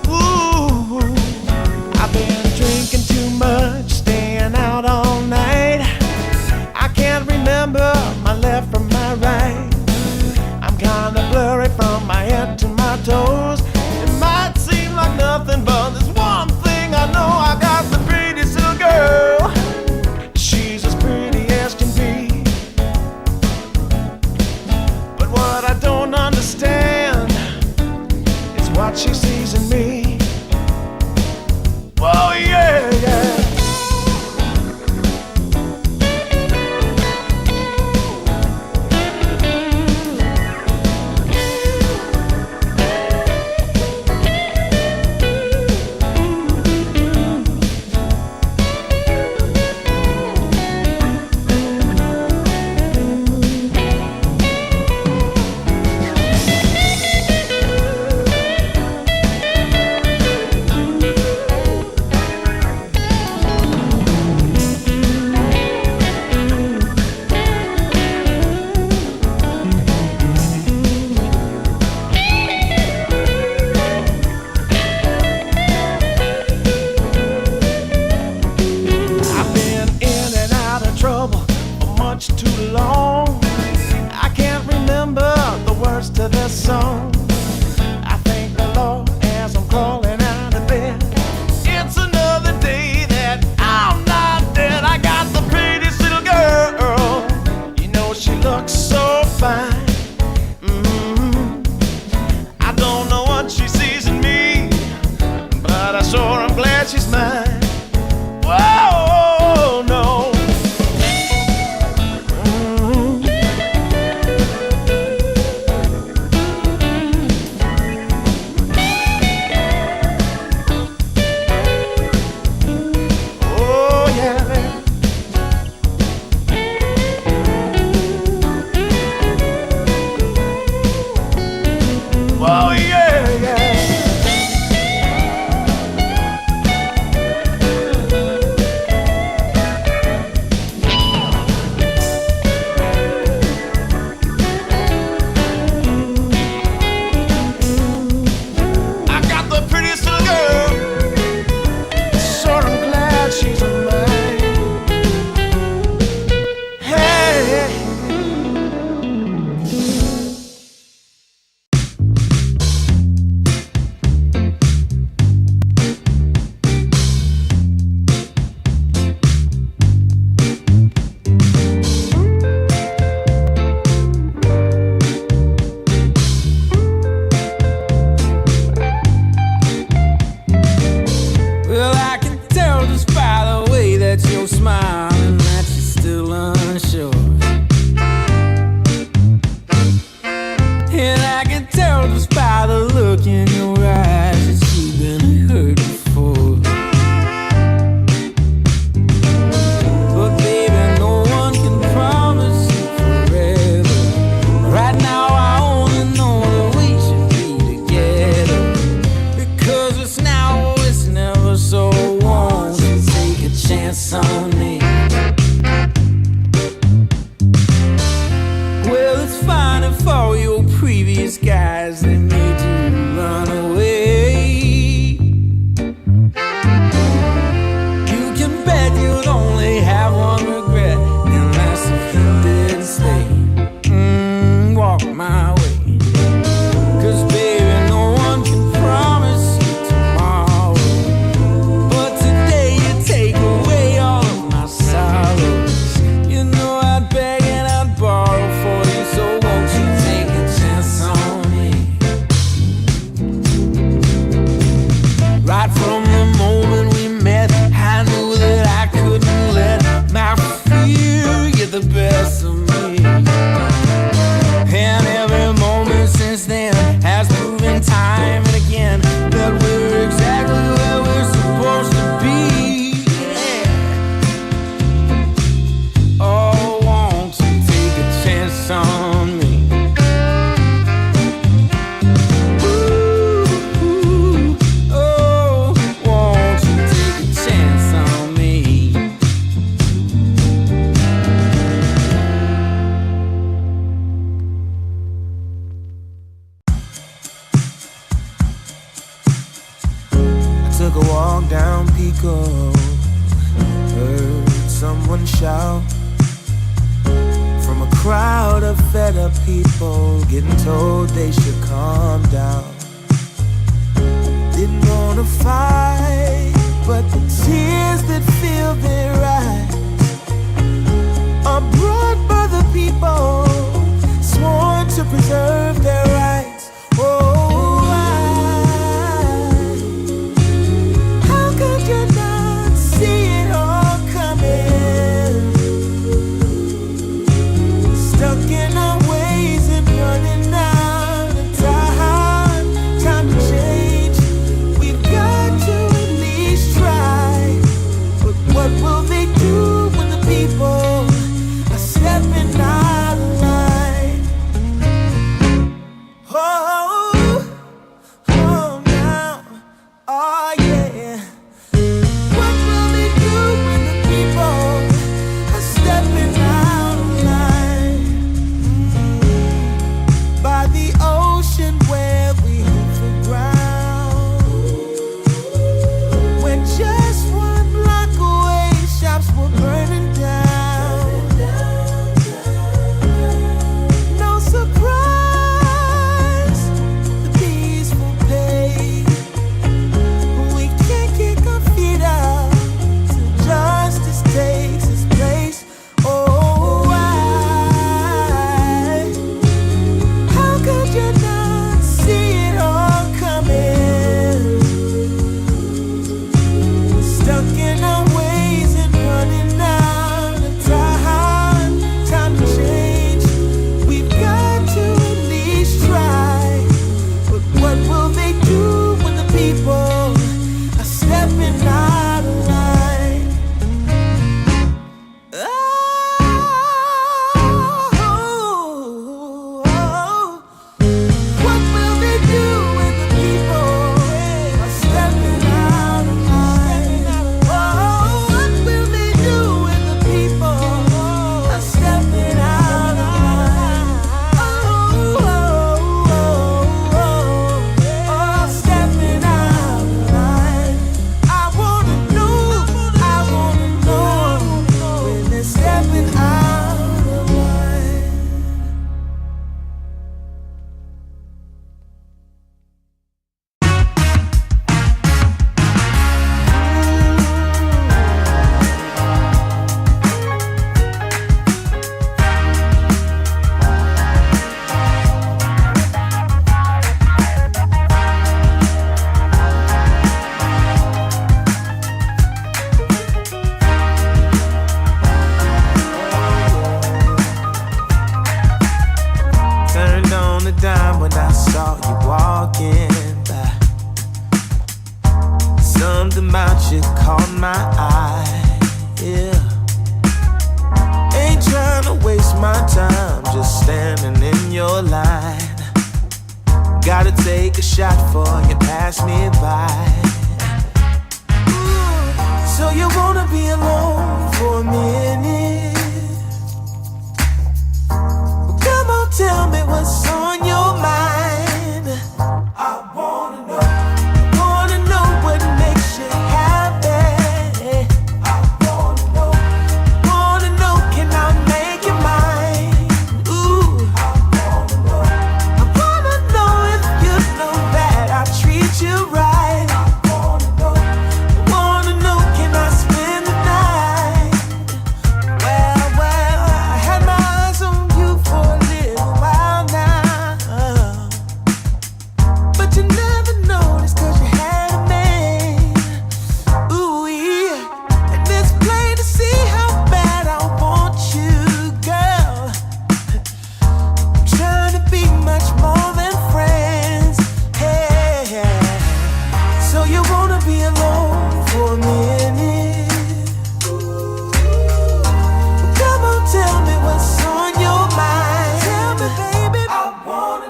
Speaker 1: Ooh, I've been drinking too much, staying out all night. I can't remember my left from my right. I'm kinda blurry from my head to my toes. It might seem like nothing, but there's one thing I know. I got the prettiest little girl. She's as pretty as can be. But what I don't understand is what she sees in me. Oh yeah, yeah. I've been in and out of trouble for much too long. I can't remember the words to this song. I thank the Lord as I'm crawling out of bed. It's another day that I'm not dead. I got the prettiest little girl. You know she looks so fine. I don't know what she sees in me, but I sure am glad she's mine. Whoa, no. Oh, yeah. Oh, yeah, yeah. took a walk down Pico. Heard someone shout from a crowd of fed up people, getting told they should calm down. Didn't wanna fight, but the tears that fill their eyes are brought by the people sworn to preserve their rights. Oh, how could you not see it all coming? Stuck in our ways and running out of time. Time to change. We've got to at least try. But what will they do when the people are stepping out of line? Oh, oh now, oh yeah. What will they do when the people are stepping out of line? By the ocean where we hit the ground, when just one block away shops were burning down. No surprise, the peaceful pay. We can't kick our feet out till justice takes its place. Oh, how could you not see it all coming? Stuck in our ways and running out of time. Time to change. We've got to at least try. But what will they do when the people are stepping out of line? Oh, what will they do when the people are stepping out of line? Oh, what will they do when the people are stepping out of line? Oh, stepping out of line. I wanna know when they're stepping out of line. Turned on the dime when I saw you walking by. Something about you caught my eye, yeah. Ain't trying to waste my time, just standing in your line. Gotta take a shot for you pass me by. So you wanna be alone for a minute? Well, come on, tell me what's on your mind. I wanna know what makes you happy. I wanna know, can I make you mine? Ooh, I wanna know if you know that I treat you right. I wanna know, can I spend the night? Well, I had my eyes on you for a little while now, but you never noticed 'cause you had a man. Ooh, yeah, and it's plain to see how bad I want you, girl. I'm trying to be much more than friends. Hey, so you wanna be alone for a minute? Come on, tell me what's on your mind. Tell me, baby. I wanna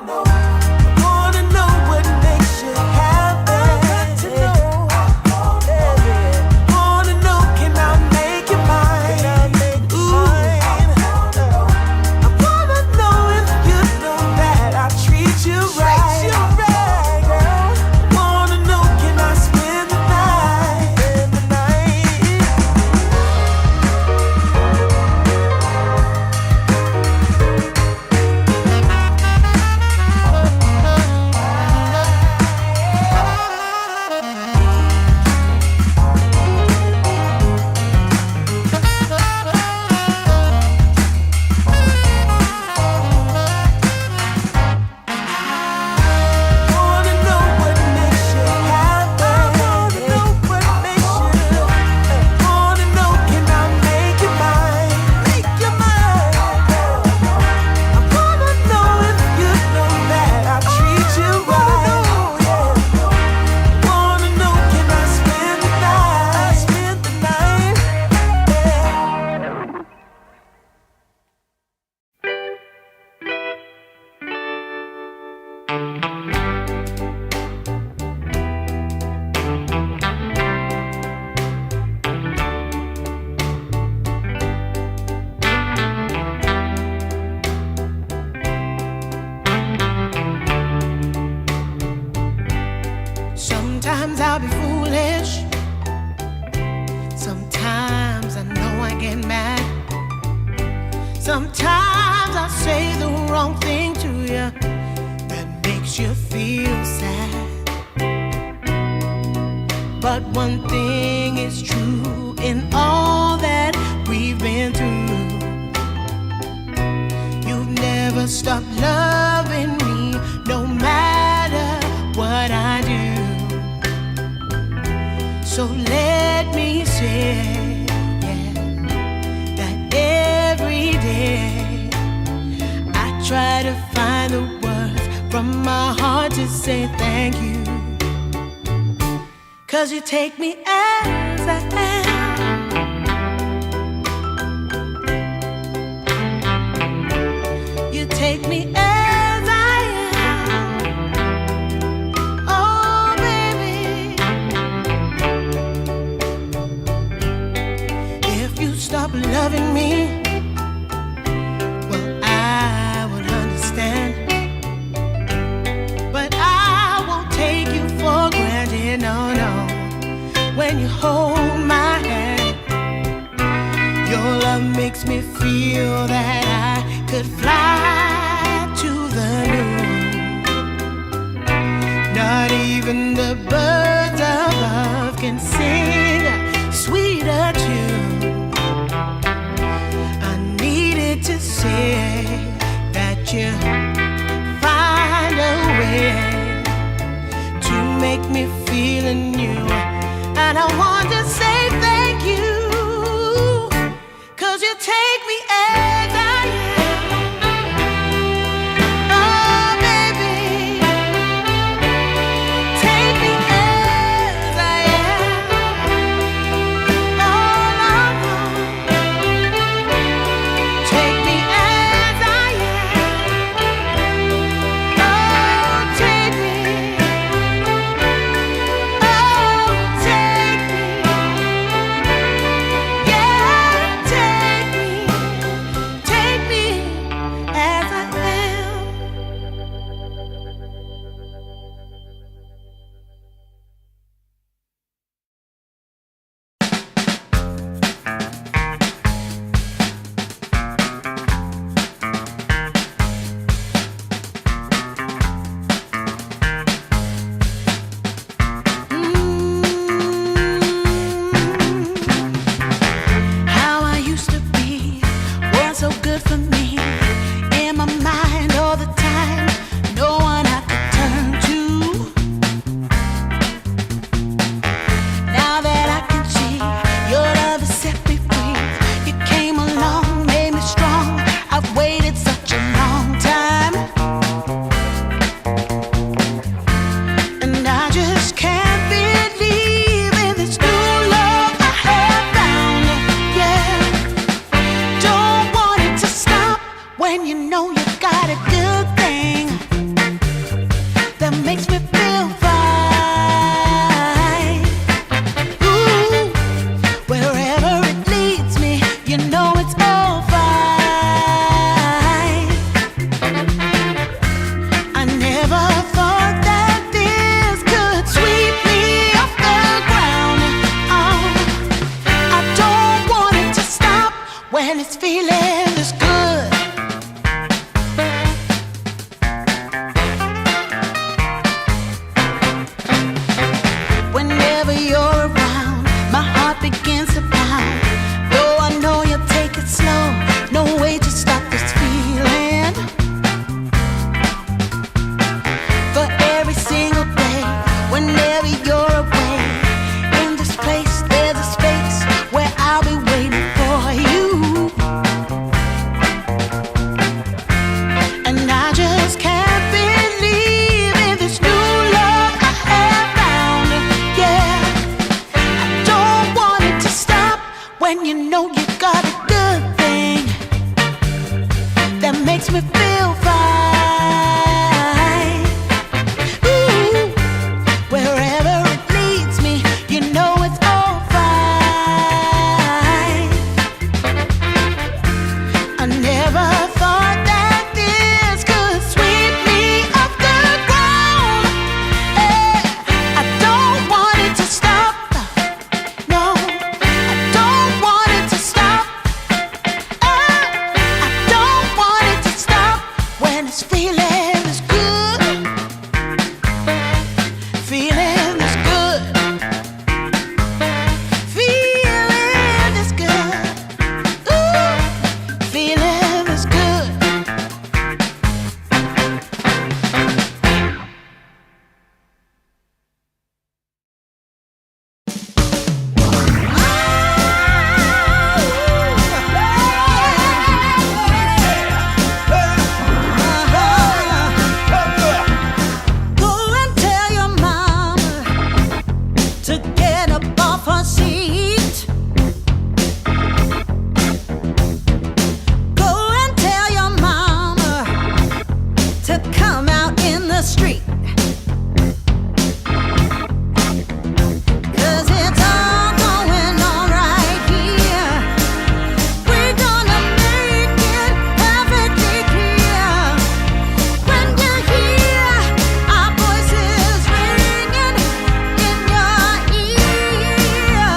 Speaker 1: know what makes you happy. Wanna know, can I make you mine? Ooh, I wanna know if you know that I treat you right. Wanna know, can I spend the night? I'll be foolish. Sometimes I know I get mad. Sometimes I say the wrong thing to you that makes you feel sad. But one thing is true in all that we've been through. You've never stopped loving me, no matter what I do. So let me say, yeah, that every day I try to find the words from my heart to say thank you. 'Cause you take me as I am. You take me as I am. Oh, baby. If you stop loving me, well, I would understand. But I won't take you for granted, no, no. When you hold my hand, your love makes me feel that I could fly to the moon. Not even the birds above can sing a sweeter tune. I needed to say that you find a way to make me feel anew. And I want to say thank you, 'cause you take me as I am. Oh, baby, take me as I am. Oh, no, no. Take me as I am. Oh, take me. Oh, take me.
Speaker 8: to get up off her seat. Go and tell your mama to come out in the street. 'Cause it's all going on right here. We're gonna make it perfectly clear. When you hear our voices ringing in your ear,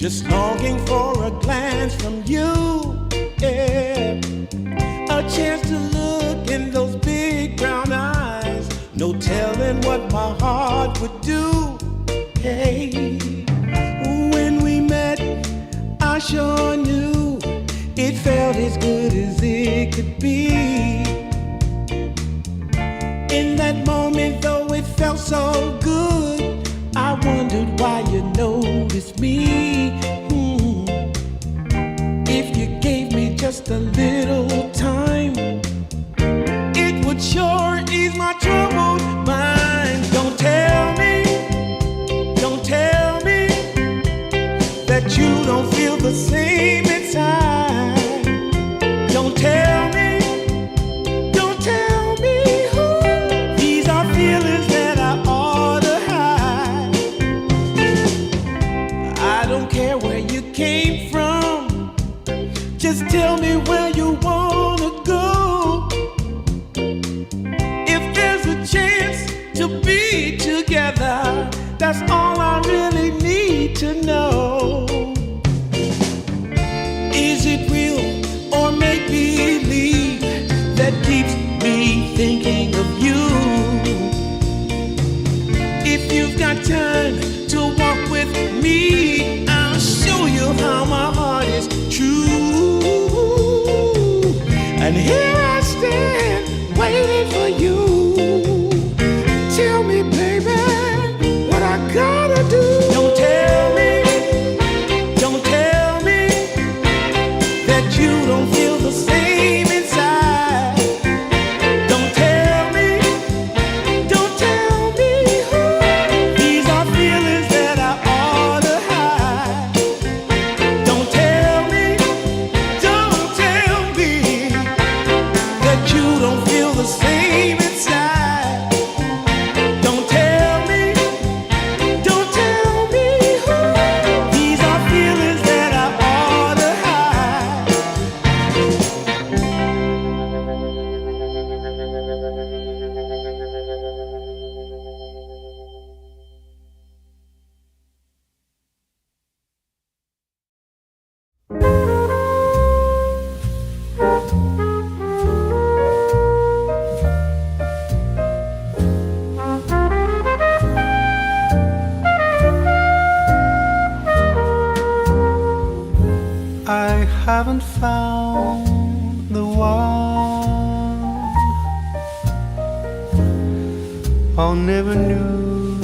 Speaker 1: just longing for a glance from you. Yeah. A chance to look in those big brown eyes. No telling what my heart would do. Hey, when we met, I sure knew it felt as good as it could be. In that moment, though it felt so good, I wondered why you noticed me. If you gave me just a little time, it would sure ease my troubled mind. Don't tell me that you don't feel the same inside. Don't tell me who. These are feelings that I ought to hide. I don't care where you came from, just tell me where you wanna go. If there's a chance to be together, that's all I really need to know. Is it real or make believe that keeps me thinking of you? If you've got time to walk with me, I'll show you how my heart is true. And here I stand waiting for you. Tell me, baby, what I gotta do. Don't tell me that you don't feel the same inside. Don't tell me who. These are feelings that I ought to hide. Don't tell me that you don't feel the same inside. Don't tell me who. These are feelings that I ought to hide.
Speaker 2: I haven't found the one. I never knew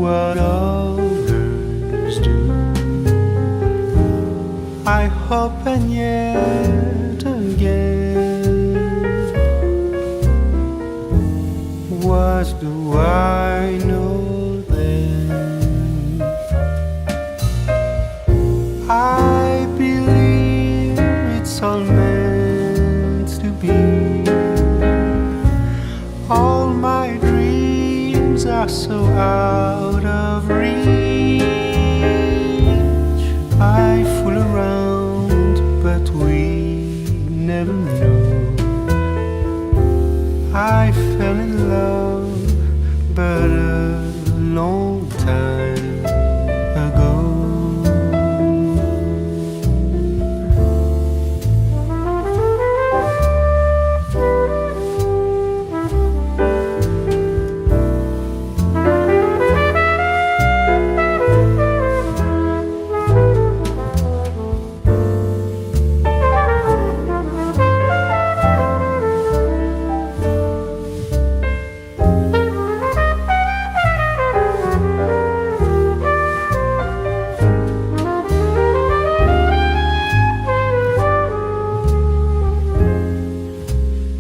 Speaker 2: what others do. I hope and yet again, what do I know then? I believe it's all meant to be. All my dreams are so out of reach. I fool around, but we never know. I fell in love, but a long time ago.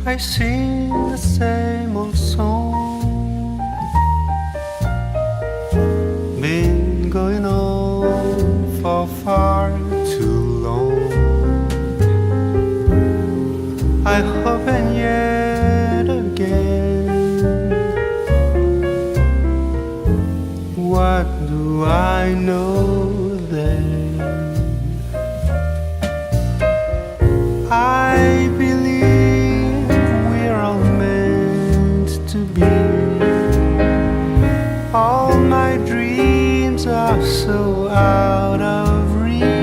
Speaker 2: I sing the same old song, been going on for far too long. I hope and yet again, what do I know then? I believe we're all meant to be. All my dreams are so out of reach.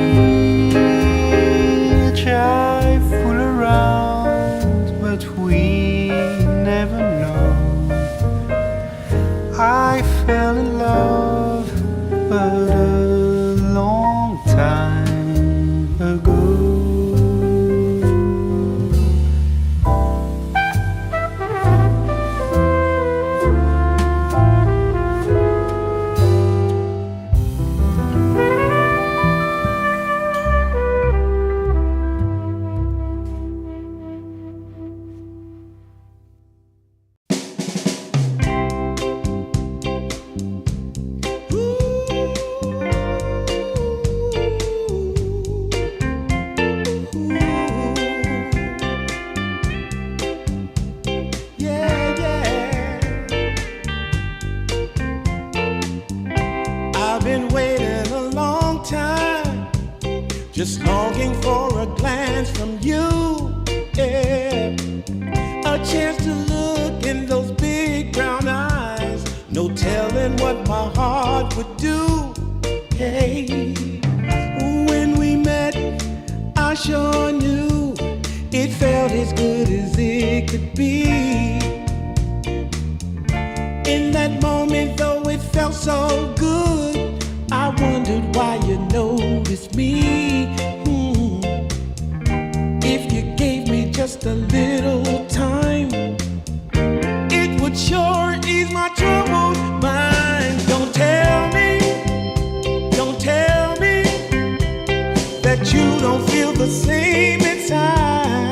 Speaker 1: it could be. In that moment, though it felt so good, I wondered why you noticed me. If you gave me just a little time, it would sure ease my troubled mind. Don't tell me that you don't feel the same inside.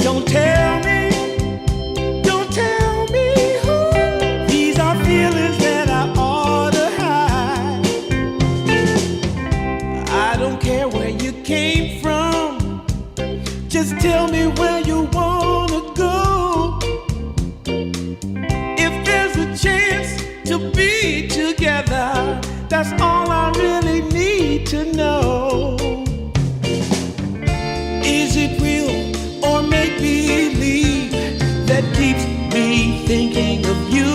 Speaker 1: Don't tell me who. These are feelings that I ought to hide. I don't care where you came from, just tell me where you wanna go. If there's a chance to be together, that's all I really need to know. Is it real or make believe that keeps me thinking of you?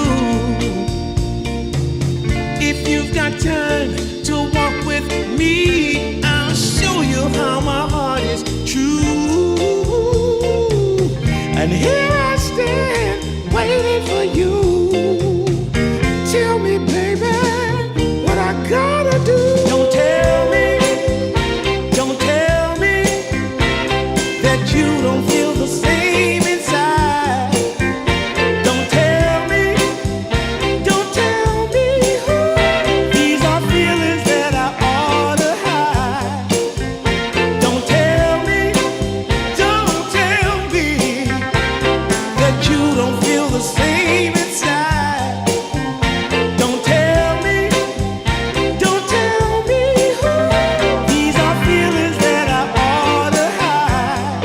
Speaker 1: If you've got time to walk with me, I'll show you how my heart is true. And here I stand waiting for you. Tell me, baby, what I gotta do. Don't tell me that you don't feel the same inside. Don't tell me who. These are feelings that I ought to hide. Don't tell me that you don't feel the same inside. Don't tell me who. These are feelings that I ought to hide.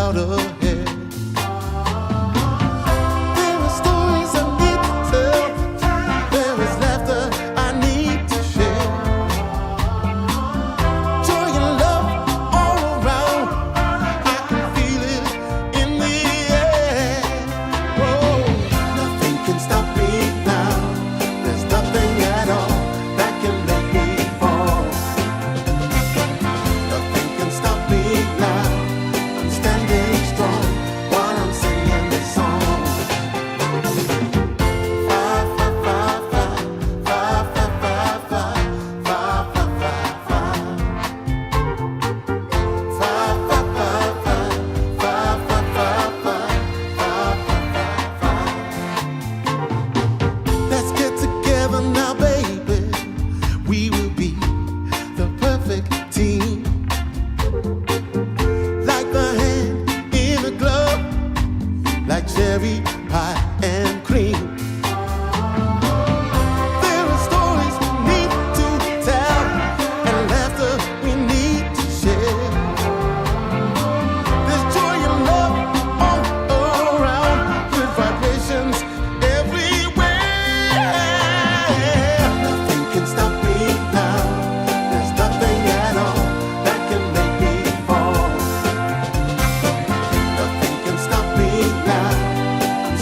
Speaker 1: out ahead. There are stories I need to tell. There is laughter I need to share. Joy and love all around. I can feel it in the air. Oh, nothing can stop me now. There's nothing at all that can make me fall. Nothing can stop me now. I'm standing strong while I'm singing this song. Fa fa fa fa fa fa fa fa fa fa fa fa. Fa fa fa fa fa fa fa fa fa fa fa. Let's get together now, baby. We will be the perfect team. Like the hand in a glove, like cherry pie and cream. There are stories we need to tell, and laughter we need to share. There's joy and love all around, good vibrations everywhere. Nothing can stop me now. There's nothing at all that can make me fall. Nothing can stop me now. I'm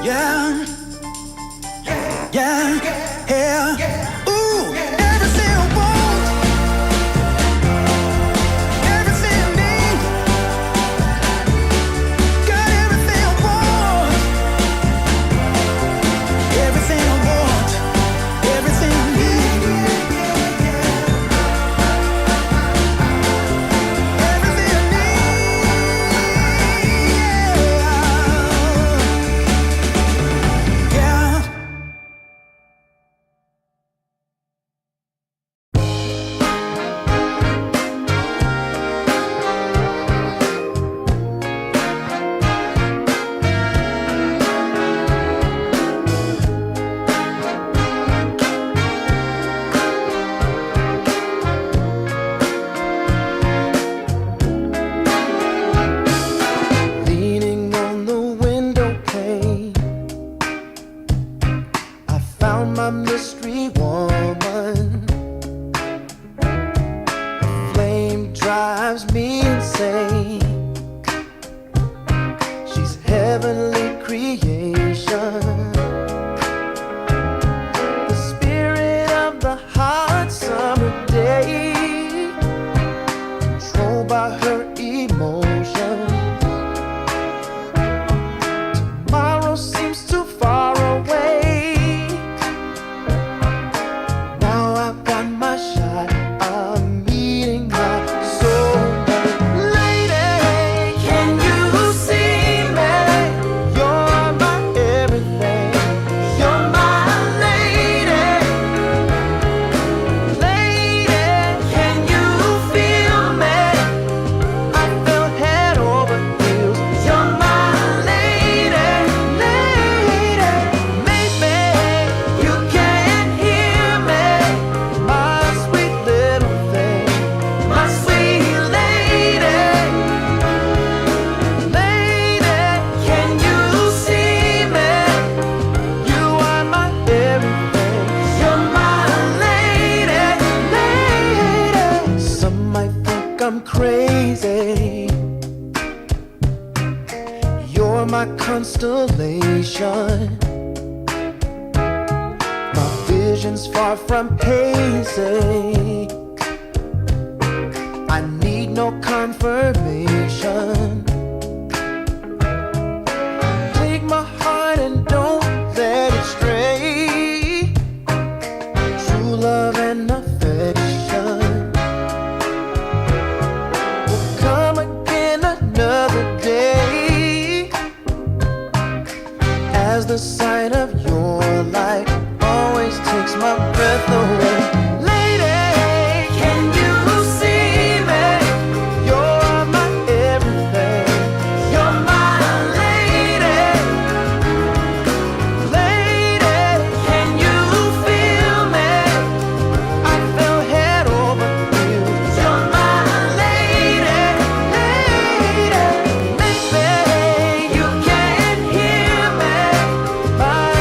Speaker 7: Yeah, yeah, yeah. Ooh, everything I want, everything I need. Got everything I want, everything I want, everything I need. Everything I need. Yeah. Leaning on the window pane, I found my mystery woman. The flame drives me insane. She's heavenly creation, the spirit of the hot summer day, controlled by her emotion. Tomorrow seems too far away. Now I've got my shot. I'm meeting my soulmate. Lady, can you see me? You're my everything. You're my lady. Lady, can you feel me? I fell head over heels. You're my lady, lady. Maybe you can't hear me, my sweet little thing, my sweet lady. Lady, can you see me? You are my everything. You're my lady, lady. Some might think I'm crazy. You're my constellation. My vision's far from hazy. I need no confirmation. Take my heart and don't let it stray. True love and affection will come again another day. As the sight of your light always takes my breath away. Lady, can you see me? You're my everything. You're my lady. Lady, can you feel me? I fell head over heels. You're my lady, lady. Maybe you can't hear me, my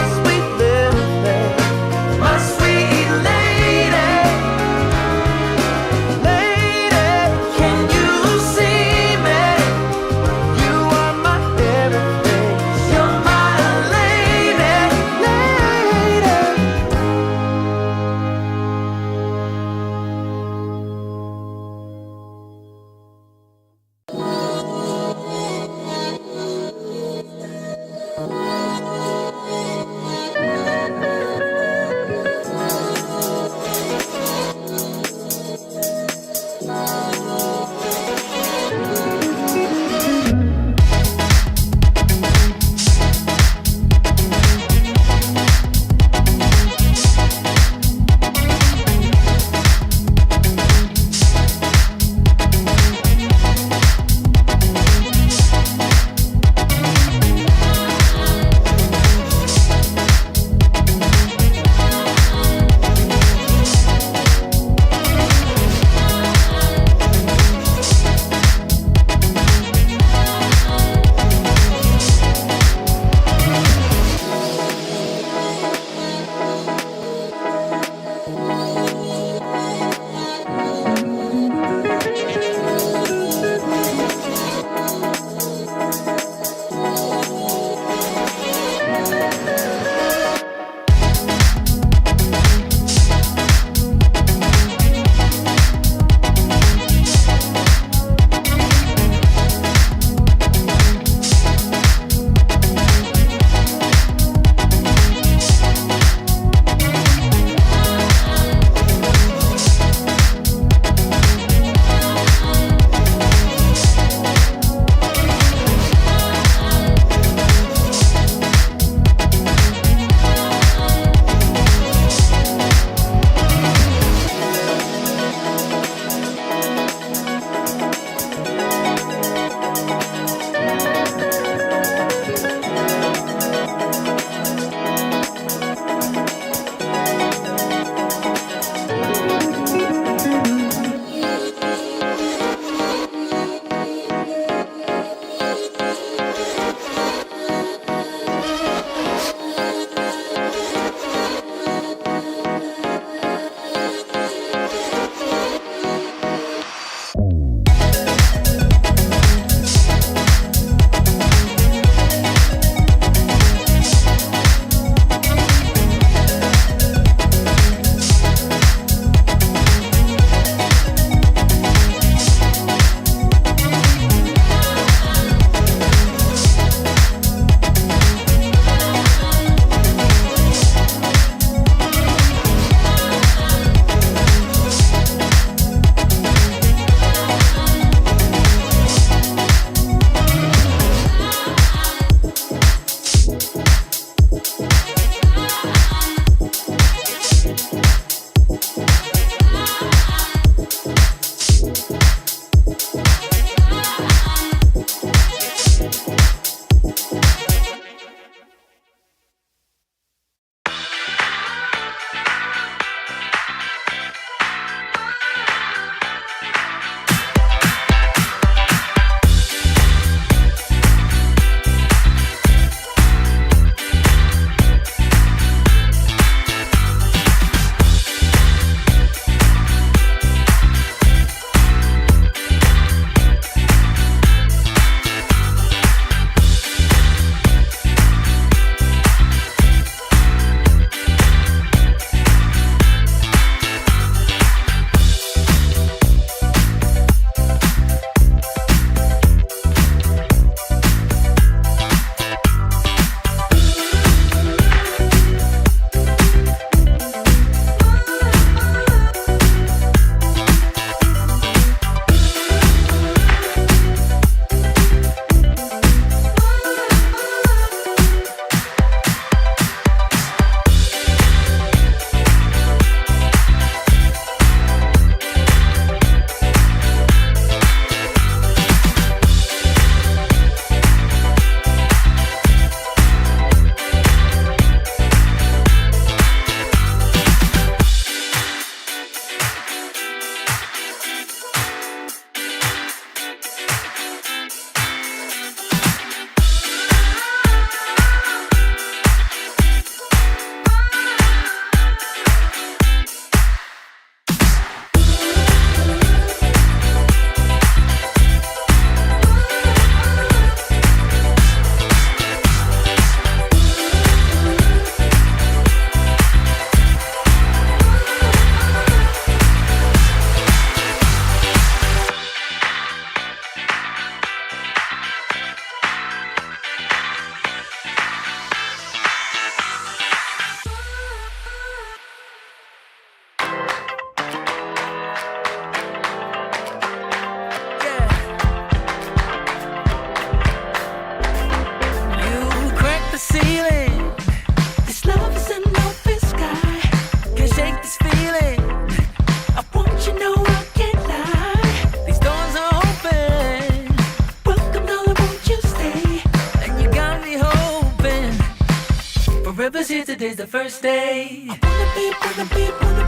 Speaker 7: Forever's here, today's the first day. Wanna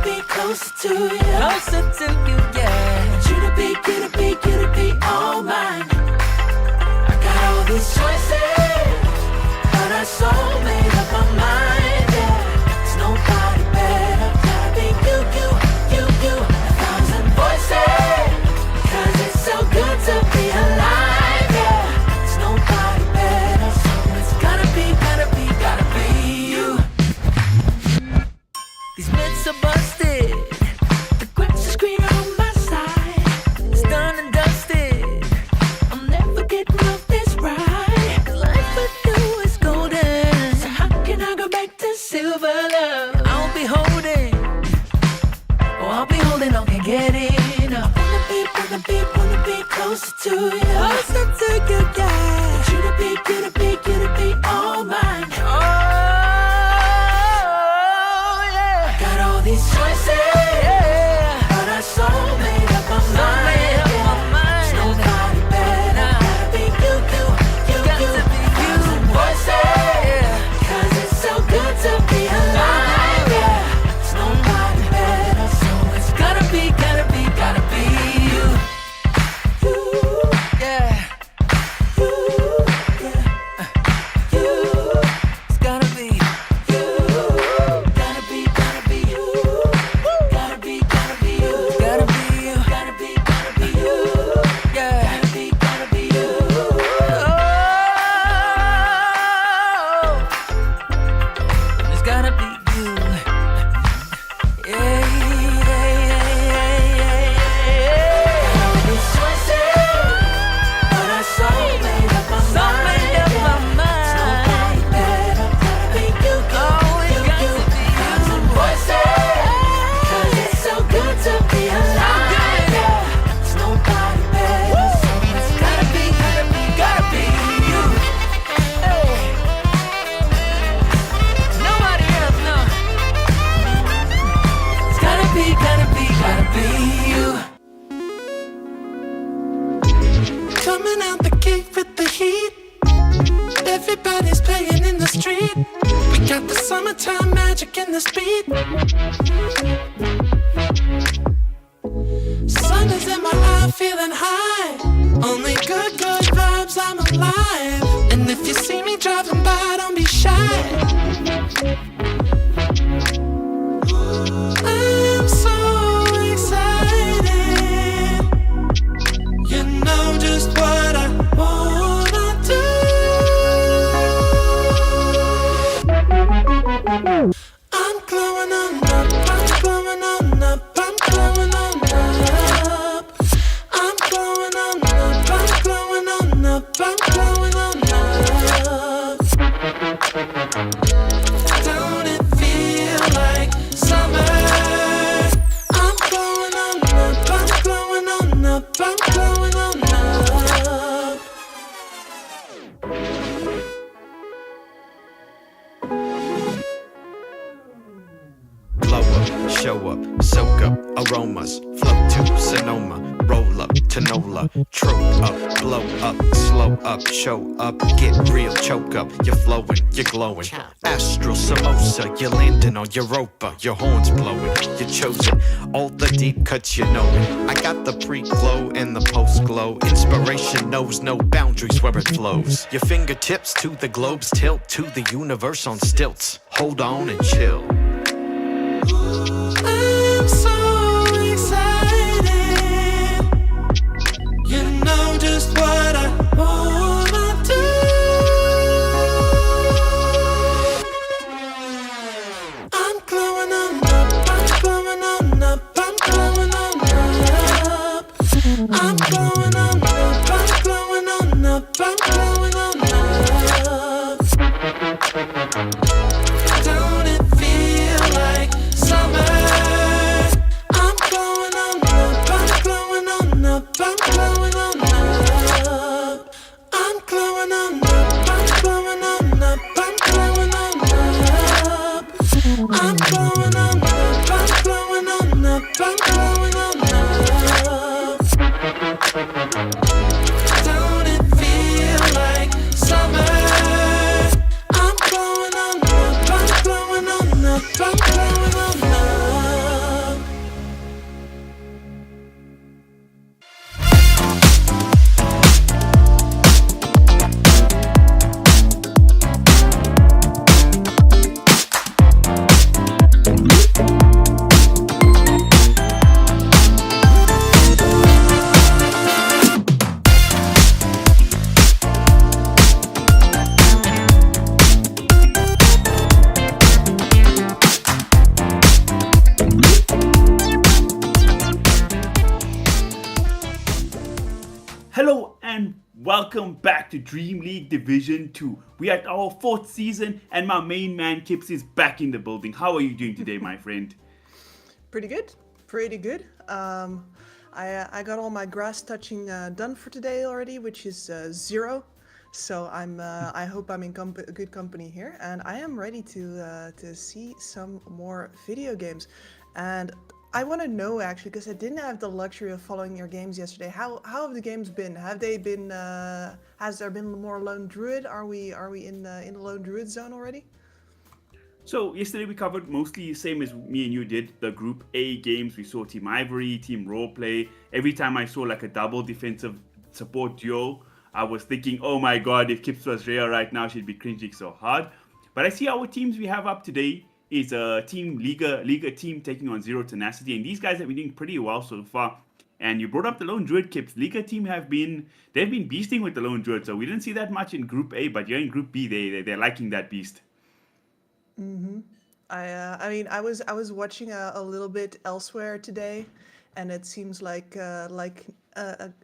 Speaker 7: be closer to you. Closer to you, yeah. Want you to be all mine. I got all these choices, but I so made up my mind, yeah. There's nobody better. Gotta be you. 1,000 voices, 'cause it's so good to be alive, yeah. There's nobody better, so it's gotta be you. These myths are busted. The grass is greener on my side. It's done and dusted. I'm never getting off this ride. 'Cause life with you is golden. So how can I go back to silver love? I'll be holding on, can't get enough. Wanna be closer to you. Closer to you, yeah. Want you to be all mine. Oh, yeah. I got all these choices, yeah. But I so made up my mind. There's nobody better. Gotta be you. Got to be you. Voices, yeah. 'Cause it's so good to be alive, yeah. There's nobody better, so it's gotta be you. Yeah. It's gotta be you. Gotta be you. Gotta be you. Gotta be you. Yeah. Gotta be you. Oh. It's gotta be you. Yeah. These choices, but I so made up my mind. Nobody better. Gotta be you. Thousand voices, 'cause it's so good to be alive, yeah. There's nobody better, so it's gotta be you. Hey. Nobody else, no. It's gotta be you.
Speaker 1: Coming out the gate with the heat. Everybody's playing in the street. We got the summertime magic in this beat. Sun is in my eye, feeling high. Only good vibes, I'm alive. And if you see me driving by, don't be shy. I'm so excited. You know just what I wanna do. I'm glowing on up, I'm glowing on up, I'm glowing on up. I'm glowing on up, I'm glowing on up, I'm glowing on up. Don't it feel like summer? I'm glowing on up, I'm glowing on up, I'm glowing on up.
Speaker 9: Blow up, show up, soak up aromas, flow to Sonoma, roll up to Nola, trope up, blow up, slow up, show up, get real, choke up, you're flowing, you're glowing, astral samosa, you're landing on Europa, your horns blowing, you're chosen, all the deep cuts you know it. I got the pre-glow and the post-glow, inspiration knows no boundaries where it flows, your fingertips to the globes tilt to the universe on stilts, hold on and chill.
Speaker 1: I'm so excited. You know just what I wanna do. I'm glowing on up, I'm glowing on up, I'm glowing on up. I'm glowing on up, I'm glowing on up, I'm glowing on up. Don't it feel
Speaker 10: welcome back to Dream League Division 2. We are at our 4th season and my main man Kips is back in the building. How are you doing today, my friend?
Speaker 11: Pretty good, pretty good. I got all my grass touching done for today already, which is 0. So I hope I'm in good company here, and I am ready to see some more video games. And I want to know actually, because I didn't have the luxury of following your games yesterday. How have the games been? Have they been? Has there been more lone druid? Are we in the lone druid zone already?
Speaker 10: So yesterday we covered mostly the same as me and you did, the Group A games. We saw Team Ivory, Team Roleplay. Every time I saw like a double defensive support duo, I was thinking, oh my god, if Kips was Rhea right now, she'd be cringing so hard. But I see our teams we have up today is a Team Liga team taking on Zero Tenacity, and these guys have been doing pretty well so far. And you brought up the Lone Druid, Kips. Liga team they've been beasting with the Lone Druid, so we didn't see that much in Group A, but here in Group B, they're liking that beast.
Speaker 11: I mean, I was watching a little bit elsewhere today, and it seems like a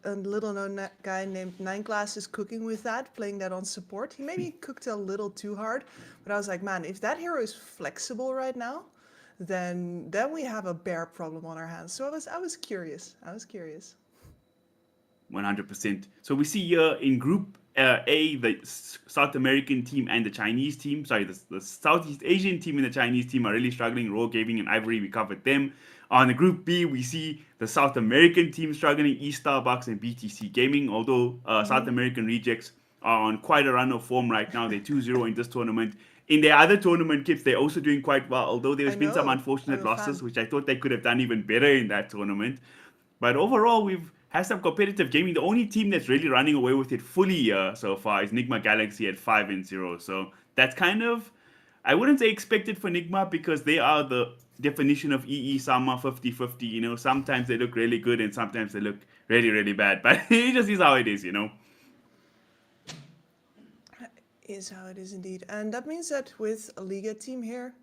Speaker 11: little known guy named Nine Glass is cooking with that, playing that on support. He maybe cooked a little too hard, but I was like, man, if that hero is flexible right now, then we have a bear problem on our hands. So I was curious.
Speaker 10: 100%. So we see here in Group A, the South American team and the Chinese team, the Southeast Asian team and the Chinese team are really struggling. Raw Gaming and Ivory, we covered them. On the Group B, we see the South American team struggling, Starbucks and BTC Gaming, although South American rejects are on quite a run of form right now. They're 2-0 in this tournament. In their other tournament, Kips, they're also doing quite well, although there's been some unfortunate losses, which I thought they could have done even better in that tournament. But overall, we've had some competitive gaming. The only team that's really running away with it fully so far is Nigma Galaxy at 5-0. So that's kind of, I wouldn't say expected for Nigma, because they are the definition of EE Sama 50-50. You know, sometimes they look really good and sometimes they look really, really bad. But it just is how it is, you know.
Speaker 11: Is how it is indeed. And that means that with a Liga team here,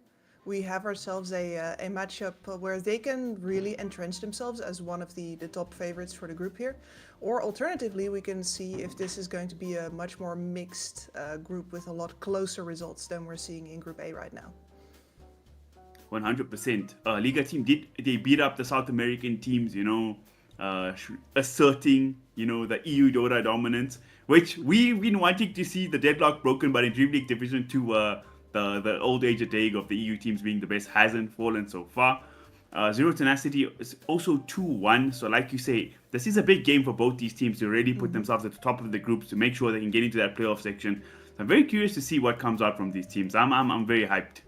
Speaker 11: we have ourselves a matchup where they can really entrench themselves as one of the top favorites for the group here. Or alternatively, we can see if this is going to be a much more mixed group with a lot closer results than we're seeing in Group A right now.
Speaker 10: 100%. Liga team they beat up the South American teams, you know, asserting, you know, the EU Dota dominance, which we've been wanting to see the deadlock broken, but in Dream League Division 2, the old age adage of the EU teams being the best hasn't fallen so far. Zero Tenacity is also 2-1, so like you say, this is a big game for both these teams to really put themselves at the top of the groups to make sure they can get into that playoff section. So I'm very curious to see what comes out from these teams. I'm very hyped.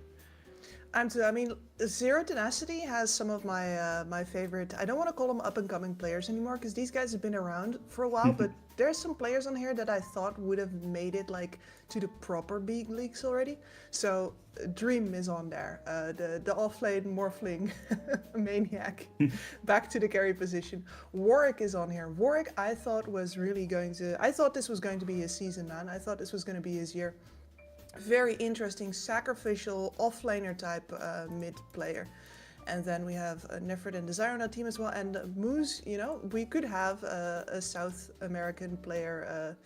Speaker 11: I mean, Zero Tenacity has some of my favorite, I don't want to call them up-and-coming players anymore, because these guys have been around for a while, but there's some players on here that I thought would have made it like to the proper big leagues already. So Dream is on there, the off-lane morphling maniac, back to the carry position. Warwick is on here. Warwick I thought this was going to be his season, man. I thought this was going to be his year. Very interesting, sacrificial, offlaner type mid player. And then we have Nefert and Desire on that team as well. And Moose, you know, we could have a South American player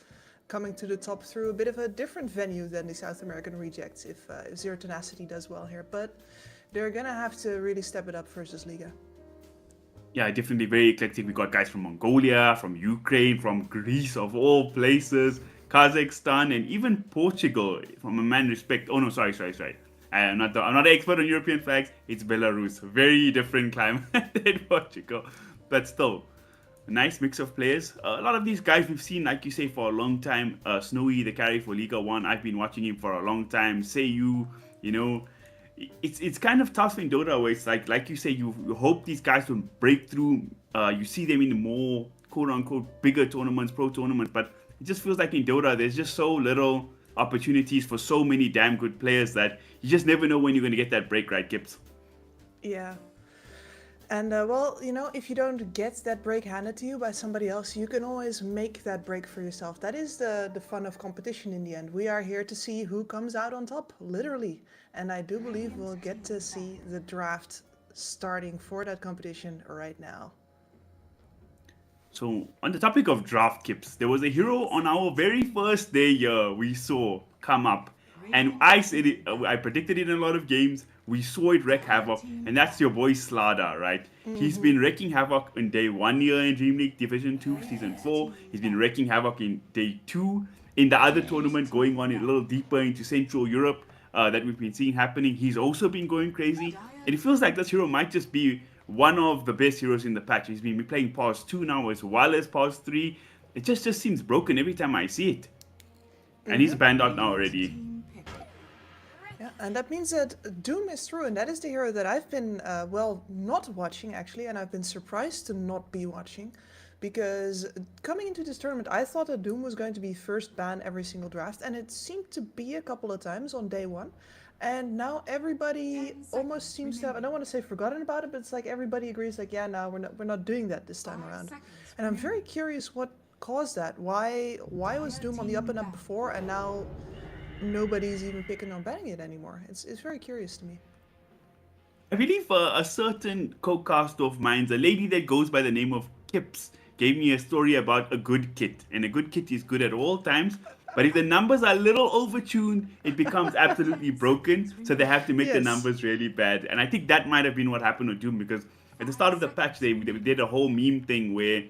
Speaker 11: coming to the top through a bit of a different venue than the South American rejects if Zero Tenacity does well here. But they're going to have to really step it up versus Liga.
Speaker 10: Yeah, definitely very eclectic. We got guys from Mongolia, from Ukraine, from Greece of all places, Kazakhstan, and even Portugal, from a man respect. Oh no, sorry. I'm not an expert on European flags. It's Belarus. Very different climate than Portugal. But still, a nice mix of players. A lot of these guys we've seen, like you say, for a long time. Snowy, the carry for Liga 1, I've been watching him for a long time. Seiyu, you know, it's kind of tough in Dota where it's like you say, you hope these guys will break through. You see them in the more quote-unquote bigger tournaments, pro tournaments, but it just feels like in Dota, there's just so little opportunities for so many damn good players that you just never know when you're going to get that break, right, Gibbs?
Speaker 11: Yeah. And well, you know, if you don't get that break handed to you by somebody else, you can always make that break for yourself. That is the fun of competition in the end. We are here to see who comes out on top, literally. And I do believe we'll get to see the draft starting for that competition right now.
Speaker 10: So, on the topic of draft kips, there was a hero on our very first day here we saw come up. And I said it, I predicted it in a lot of games. We saw it wreak havoc, and that's your boy Slada, right? He's been wreaking havoc in day 1 year in Dream League Division 2, Season 4. He's been wreaking havoc in day 2. In the other tournament going on a little deeper into Central Europe that we've been seeing happening, he's also been going crazy. And it feels like this hero might just be one of the best heroes in the patch. He's been playing Pause 2 now as well as Pause 3. It just seems broken every time I see it. And he's banned out now already.
Speaker 11: Yeah, and that means that Doom is through, and that is the hero that I've been, well, not watching actually, and I've been surprised to not be watching, because coming into this tournament, I thought that Doom was going to be first ban every single draft, and it seemed to be a couple of times on day 1. And now everybody almost seems to have, I don't want to say forgotten about it, but it's like everybody agrees like, yeah, no, we're not doing that this time around. And I'm very curious what caused that. Why was Doom on the up and up before, and now nobody's even picking on banning it anymore? It's very curious to me.
Speaker 10: I believe a certain co-cast of mine, a lady that goes by the name of Kips, gave me a story about a good kit. And a good kit is good at all times. But if the numbers are a little overtuned, it becomes absolutely broken. So they have to make the numbers really bad. And I think that might have been what happened with Doom, because at the start of the patch, they did a whole meme thing where,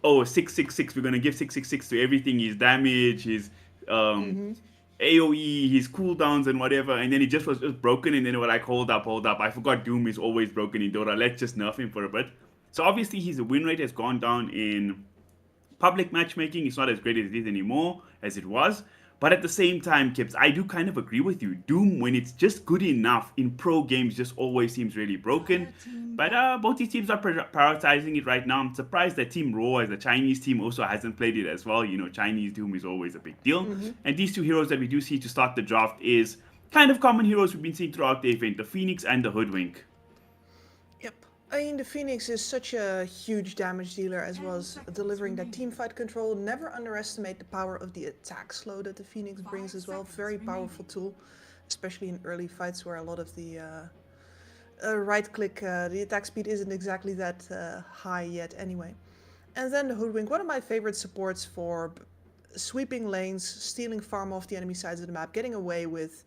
Speaker 10: oh, 666, we're going to give 666 to everything, his damage, his AoE, his cooldowns and whatever. And then it just was broken. And then they were like, hold up. I forgot Doom is always broken in Dota. Let's just nerf him for a bit. So obviously his win rate has gone down in public matchmaking. It's not as great as it is anymore as it was. But at the same time, Kips, I do kind of agree with you. Doom, when it's just good enough in pro games, just always seems really broken. But both these teams are prioritizing it right now. I'm surprised that Team Raw, as a Chinese team, also hasn't played it as well. You know, Chinese Doom is always a big deal. And these two heroes that we do see to start the draft is kind of common heroes we've been seeing throughout the event, the Phoenix and the Hoodwink.
Speaker 11: Yep. I mean, the Phoenix is such a huge damage dealer, as well as delivering that teamfight control. Never underestimate the power of the attack slow that the Phoenix brings as well. Very powerful tool, especially in early fights where a lot of the right click, the attack speed isn't exactly that high yet anyway. And then the Hoodwink, one of my favorite supports for sweeping lanes, stealing farm off the enemy sides of the map, getting away with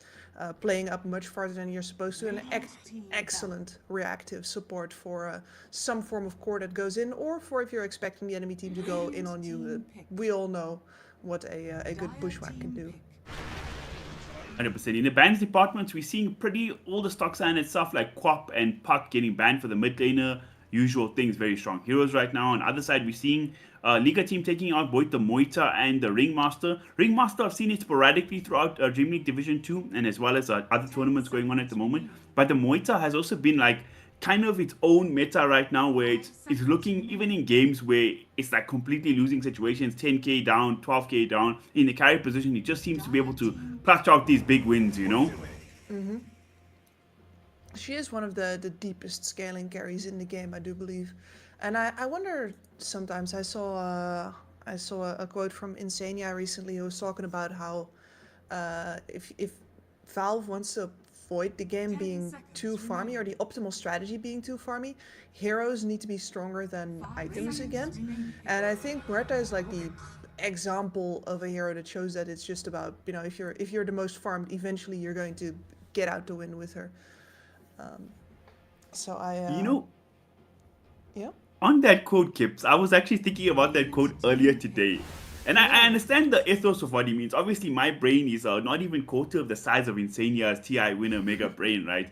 Speaker 11: playing up much farther than you're supposed to, and excellent reactive support for some form of core that goes in, or for if you're expecting the enemy team to go in on you. We all know what a good bushwhack can do.
Speaker 10: 100%. In the bans departments, we're seeing all the stock standard stuff like Quap and Puck getting banned for the mid laner. Usual things, very strong heroes right now. On the other side, we're seeing Liga team taking out both the Moita and the Ringmaster. Ringmaster, I've seen it sporadically throughout Dream League Division 2 and as well as other tournaments going on at the moment. But the Moita has also been like kind of its own meta right now, where it's looking, even in games where it's like completely losing situations, 10k down, 12k down, in the carry position, it just seems to be able to clutch out these big wins, you know?
Speaker 11: She is one of the deepest scaling carries in the game, I do believe. And I wonder sometimes, I saw a quote from Insania recently who was talking about how if Valve wants to avoid the game being too farmy, or the optimal strategy being too farmy, heroes need to be stronger than items again. And I think Muerta is like the example of a hero that shows that it's just about, you know, if you're the most farmed, eventually you're going to get out the win with her. So I
Speaker 10: you know,
Speaker 11: yeah.
Speaker 10: on that quote, Kips, I was actually thinking about that quote earlier today. And I understand the ethos of what he means. Obviously, my brain is not even quarter of the size of Insania's TI winner mega brain, right?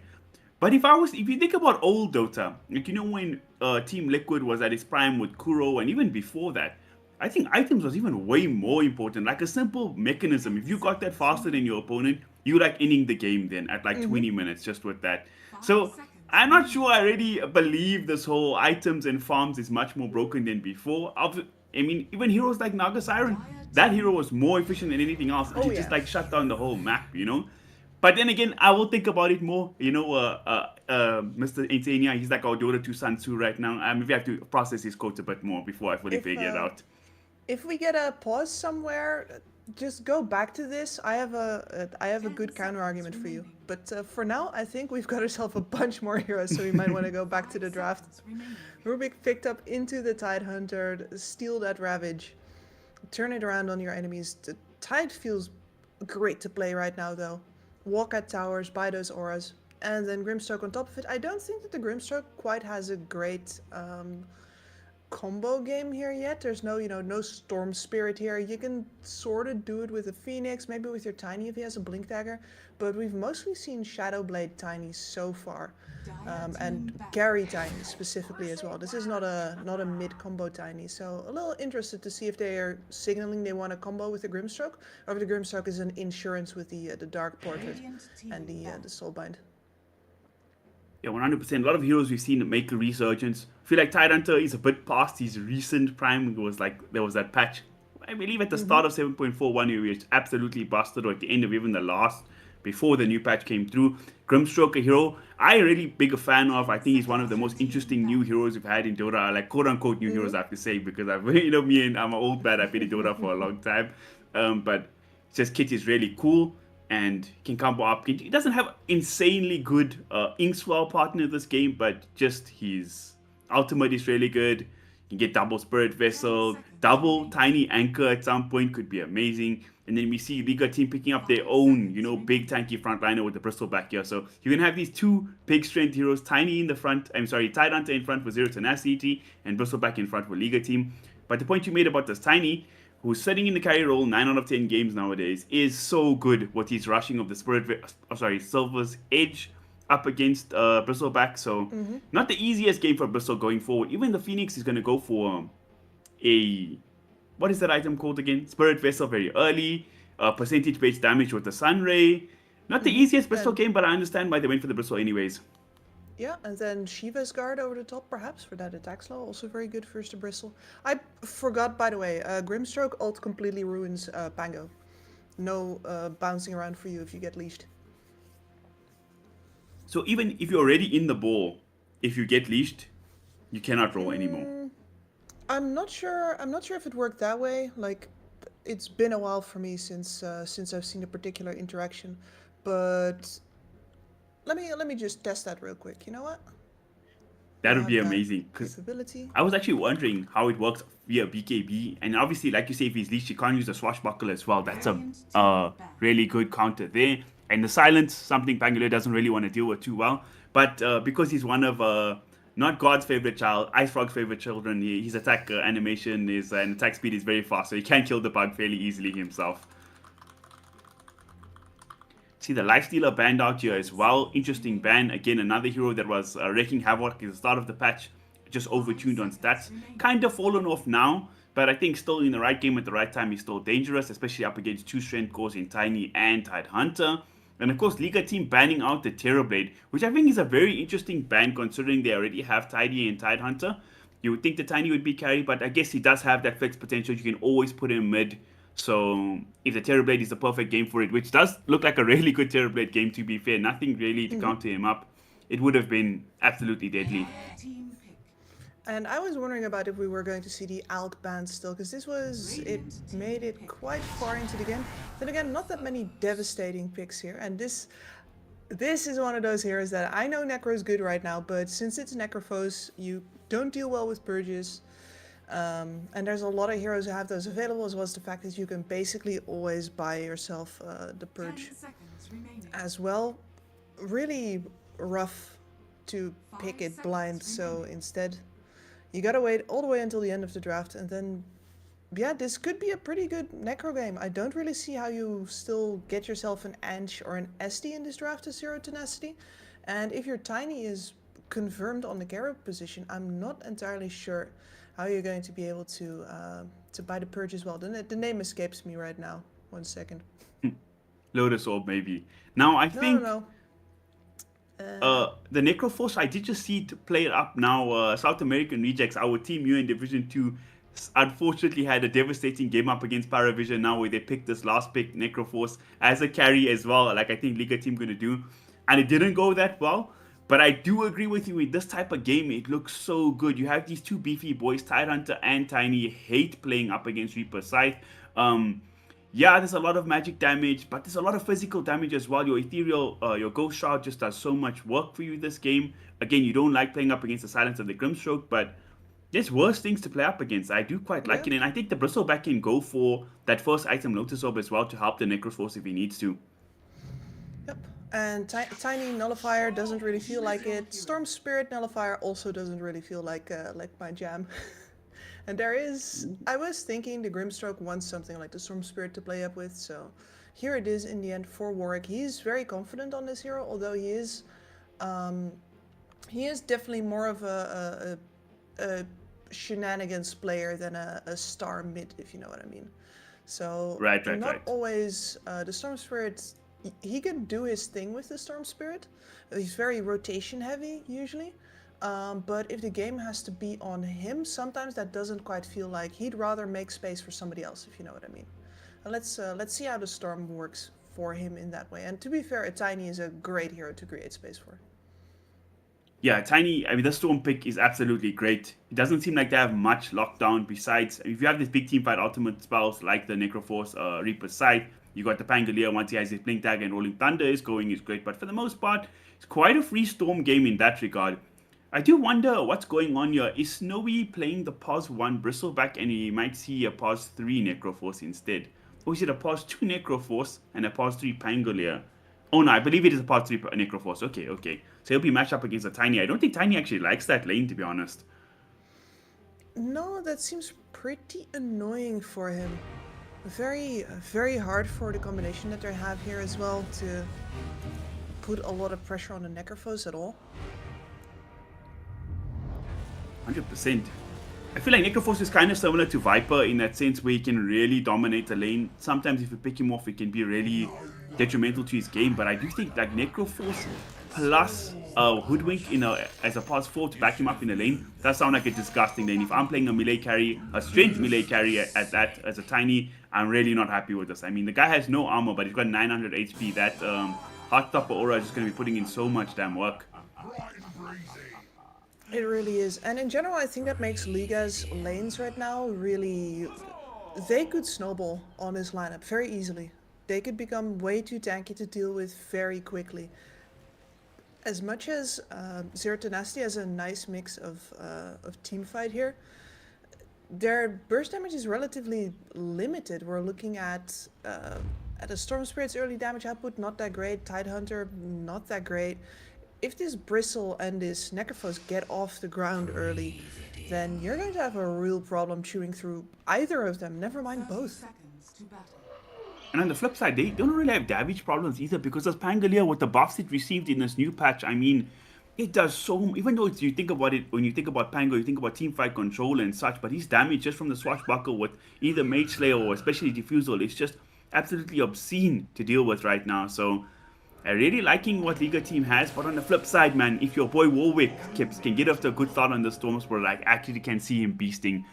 Speaker 10: But if you think about old Dota, like, you know, when Team Liquid was at its prime with Kuro, and even before that, I think items was even way more important. Like a simple mechanism. If you got that faster than your opponent, you like ending the game then at like 20 minutes just with that. So I'm not sure I really believe this whole items and farms is much more broken than before. I mean, even heroes like Naga Siren, that hero was more efficient than anything else. And just like shut down the whole map, you know? But then again, I will think about it more. You know, Mr. Insania, he's like our Dota 2 Sun Tzu right now. Maybe I have to process his quotes a bit more before I fully figure it out.
Speaker 11: If we get a pause somewhere, just go back to this. I have a good counter argument for you. But for now, I think we've got ourselves a bunch more heroes, so we might want to go back to the draft. Rubik picked up into the Tidehunter, steal that Ravage, turn it around on your enemies. The Tide feels great to play right now, though. Walk at towers, buy those auras, and then Grimstroke on top of it. I don't think that the Grimstroke quite has a great combo game here yet. There's no, no Storm Spirit here. You can sort of do it with a Phoenix, maybe with your Tiny if he has a Blink Dagger, but we've mostly seen Shadowblade Tiny so far, and Gary Tiny specifically as well. This is not a mid combo Tiny, so a little interested to see if they are signaling they want a combo with the Grimstroke, or if the Grimstroke is an insurance with the Dark Portrait and the Soulbind.
Speaker 10: Yeah, 100%. A lot of heroes we've seen make a resurgence. I feel like Tidehunter is a bit past his recent prime. It was like there was that patch, I believe, at the start of 7.41 where we was absolutely busted, or at the end of even the last, before the new patch came through. Grimstroke, a hero I'm really big a fan of. I think he's one of the most interesting new heroes we've had in Dota. Like quote unquote new heroes, I have to say, because I've me and I'm an old bat. I've been in Dota for a long time, but just Kit is really cool. And can combo up. He doesn't have insanely good Inkswell partner in this game, but just his ultimate is really good. You can get double Spirit Vessel, double Tiny Anchor at some point could be amazing. And then we see Liga team picking up their own, big tanky frontliner with the Bristol back here. So you can have these two big strength heroes, Tiny in the front, Tidehunter in front for Zero Tenacity, and Bristol back in front for Liga team. But the point you made about this Tiny, who's sitting in the carry role 9 out of 10 games nowadays, is so good with his rushing of the Silver's Edge up against Bristleback. So not the easiest game for Bristol going forward. Even the Phoenix is going to go for what is that item called again? Spirit Vessel very early, percentage-based damage with the Sunray. Not the easiest Bristol game, but I understand why they went for the Bristol anyways.
Speaker 11: Yeah, and then Shiva's Guard over the top, perhaps, for that attack slow. Also very good versus the Bristle. I forgot, by the way, Grimstroke ult completely ruins Pango. No bouncing around for you if you get leashed.
Speaker 10: So even if you're already in the ball, if you get leashed, you cannot roll anymore.
Speaker 11: I'm not sure if it worked that way. Like, it's been a while for me since I've seen a particular interaction, but let me just test that real quick. You know what?
Speaker 10: That would be amazing. Because
Speaker 11: capability.
Speaker 10: I was actually wondering how it works via BKB, and obviously, like you say, if he's leashed, you can't use the swashbuckle as well. That's a really good counter there. And the silence, something Pangolin doesn't really want to deal with too well. But because he's one of not God's favorite child, Ice Frog's favorite children, his attack animation is and attack speed is very fast, so he can kill the bug fairly easily himself. See the Lifestealer banned out here as well. Interesting ban. Again, another hero that was wreaking havoc at the start of the patch. Just overtuned on stats. Kind of fallen off now, but I think still in the right game at the right time he's still dangerous, especially up against two strength cores in Tiny and Tidehunter. And of course, Liga team banning out the Terrorblade, which I think is a very interesting ban considering they already have Tidy and Tidehunter. You would think the Tiny would be carry, but I guess he does have that flex potential. You can always put him mid. So if the Terrorblade is the perfect game for it, which does look like a really good Terrorblade game to be fair, nothing really to counter him up, it would have been absolutely deadly.
Speaker 11: And I was wondering about if we were going to see the Alk ban still, because it made it quite far into the game. Then again, not that many devastating picks here, and this is one of those heroes that I know Necro is good right now, but since it's Necrophos, you don't deal well with purges. And there's a lot of heroes who have those available, as well as the fact that you can basically always buy yourself the purge as well. Really rough to pick it blind, so instead you gotta wait all the way until the end of the draft, and then yeah, this could be a pretty good Necro game. I don't really see how you still get yourself an Anch or an SD in this draft as Zero Tenacity, and if your Tiny is confirmed on the Garrett position, I'm not entirely sure how you're going to be able to buy the purge as well. The name escapes me right now. 1 second.
Speaker 10: Lotus Orb maybe. Now I think
Speaker 11: No.
Speaker 10: the Necrophos, I did just see to play it up now. South American Rejects, our team here in Division 2, unfortunately had a devastating game up against Paravision now, where they picked this last pick, Necrophos, as a carry as well, like I think Liga team going to do. And it didn't go that well. But I do agree with you, in this type of game, it looks so good. You have these two beefy boys, Tidehunter and Tiny, hate playing up against Reaper Scythe. yeah, there's a lot of magic damage, but there's a lot of physical damage as well. Your ethereal, your ghost shard just does so much work for you this game. Again, you don't like playing up against the silence of the Grimstroke, but there's worse things to play up against. I do quite like it, and I think the Bristleback can go for that first item Lotus Orb as well to help the Necroforce if he needs to.
Speaker 11: Yep. And Tiny Nullifier doesn't really feel like it. Storm Spirit Nullifier also doesn't really feel like my jam. And there is, I was thinking the Grimstroke wants something like the Storm Spirit to play up with, so here it is in the end for Warwick. He's very confident on this hero, although he is definitely more of a shenanigans player than a star mid, if you know what I mean. So
Speaker 10: Right.
Speaker 11: always the Storm Spirit. He can do his thing with the Storm Spirit. He's very rotation heavy usually. But if the game has to be on him, sometimes that doesn't quite feel like he'd rather make space for somebody else, if you know what I mean. Let's see how the Storm works for him in that way. And to be fair, a Tiny is a great hero to create space for.
Speaker 10: Yeah, Tiny, I mean, the Storm pick is absolutely great. It doesn't seem like they have much lockdown besides, if you have this big team fight ultimate spells like the Necroforce, Reaper's Sight, you got the Pangolier once he has his Blink Tag and Rolling Thunder is great. But for the most part, it's quite a free Storm game in that regard. I do wonder what's going on here. Is Snowy playing the Pos 1 Bristleback and he might see a Pos 3 Necroforce instead? Or is it a Pos 2 Necroforce and a Pos 3 Pangolier? Oh no, I believe it is a Pos 3 Necroforce. Okay. So he'll be matched up against a Tiny. I don't think Tiny actually likes that lane, to be honest.
Speaker 11: No, that seems pretty annoying for him. Very hard for the combination that they have here as well to put a lot of pressure on the Necrophos at all.
Speaker 10: 100%. I feel like Necroforce is kind of similar to Viper in that sense where he can really dominate the lane. Sometimes if you pick him off, it can be really detrimental to his game. But I do think like Necroforce plus Hoodwink as a Pos 4 to back him up in the lane, that sounds like a disgusting lane. If I'm playing a melee carry, a strength melee carry at that as a Tiny, I'm really not happy with this. I mean, the guy has no armor, but he's got 900 HP. That Heartstopper Aura is just going to be putting in so much damn work.
Speaker 11: It really is. And in general, I think that makes Liga's lanes right now really... They could snowball on this lineup very easily. They could become way too tanky to deal with very quickly. As much as Zero Tenacity has a nice mix of teamfight here, their burst damage is relatively limited. We're looking at a Storm Spirit's early damage output, not that great. Tidehunter, not that great. If this Bristle and this Necrophos get off the ground early, then you're going to have a real problem chewing through either of them, never mind both.
Speaker 6: Seconds to battle.
Speaker 10: And on the flip side, they don't really have damage problems either because as Pangolier, with the buffs it received in this new patch, I mean, it does so... Even though you think about it, when you think about Pango, you think about teamfight control and such, but his damage just from the swashbuckle with either Mage Slayer or especially Diffusal is just absolutely obscene to deal with right now. So I'm really liking what Liga team has, but on the flip side, man, if your boy Warwick can get off to a good start on the Storm Sport, I actually can see him beasting.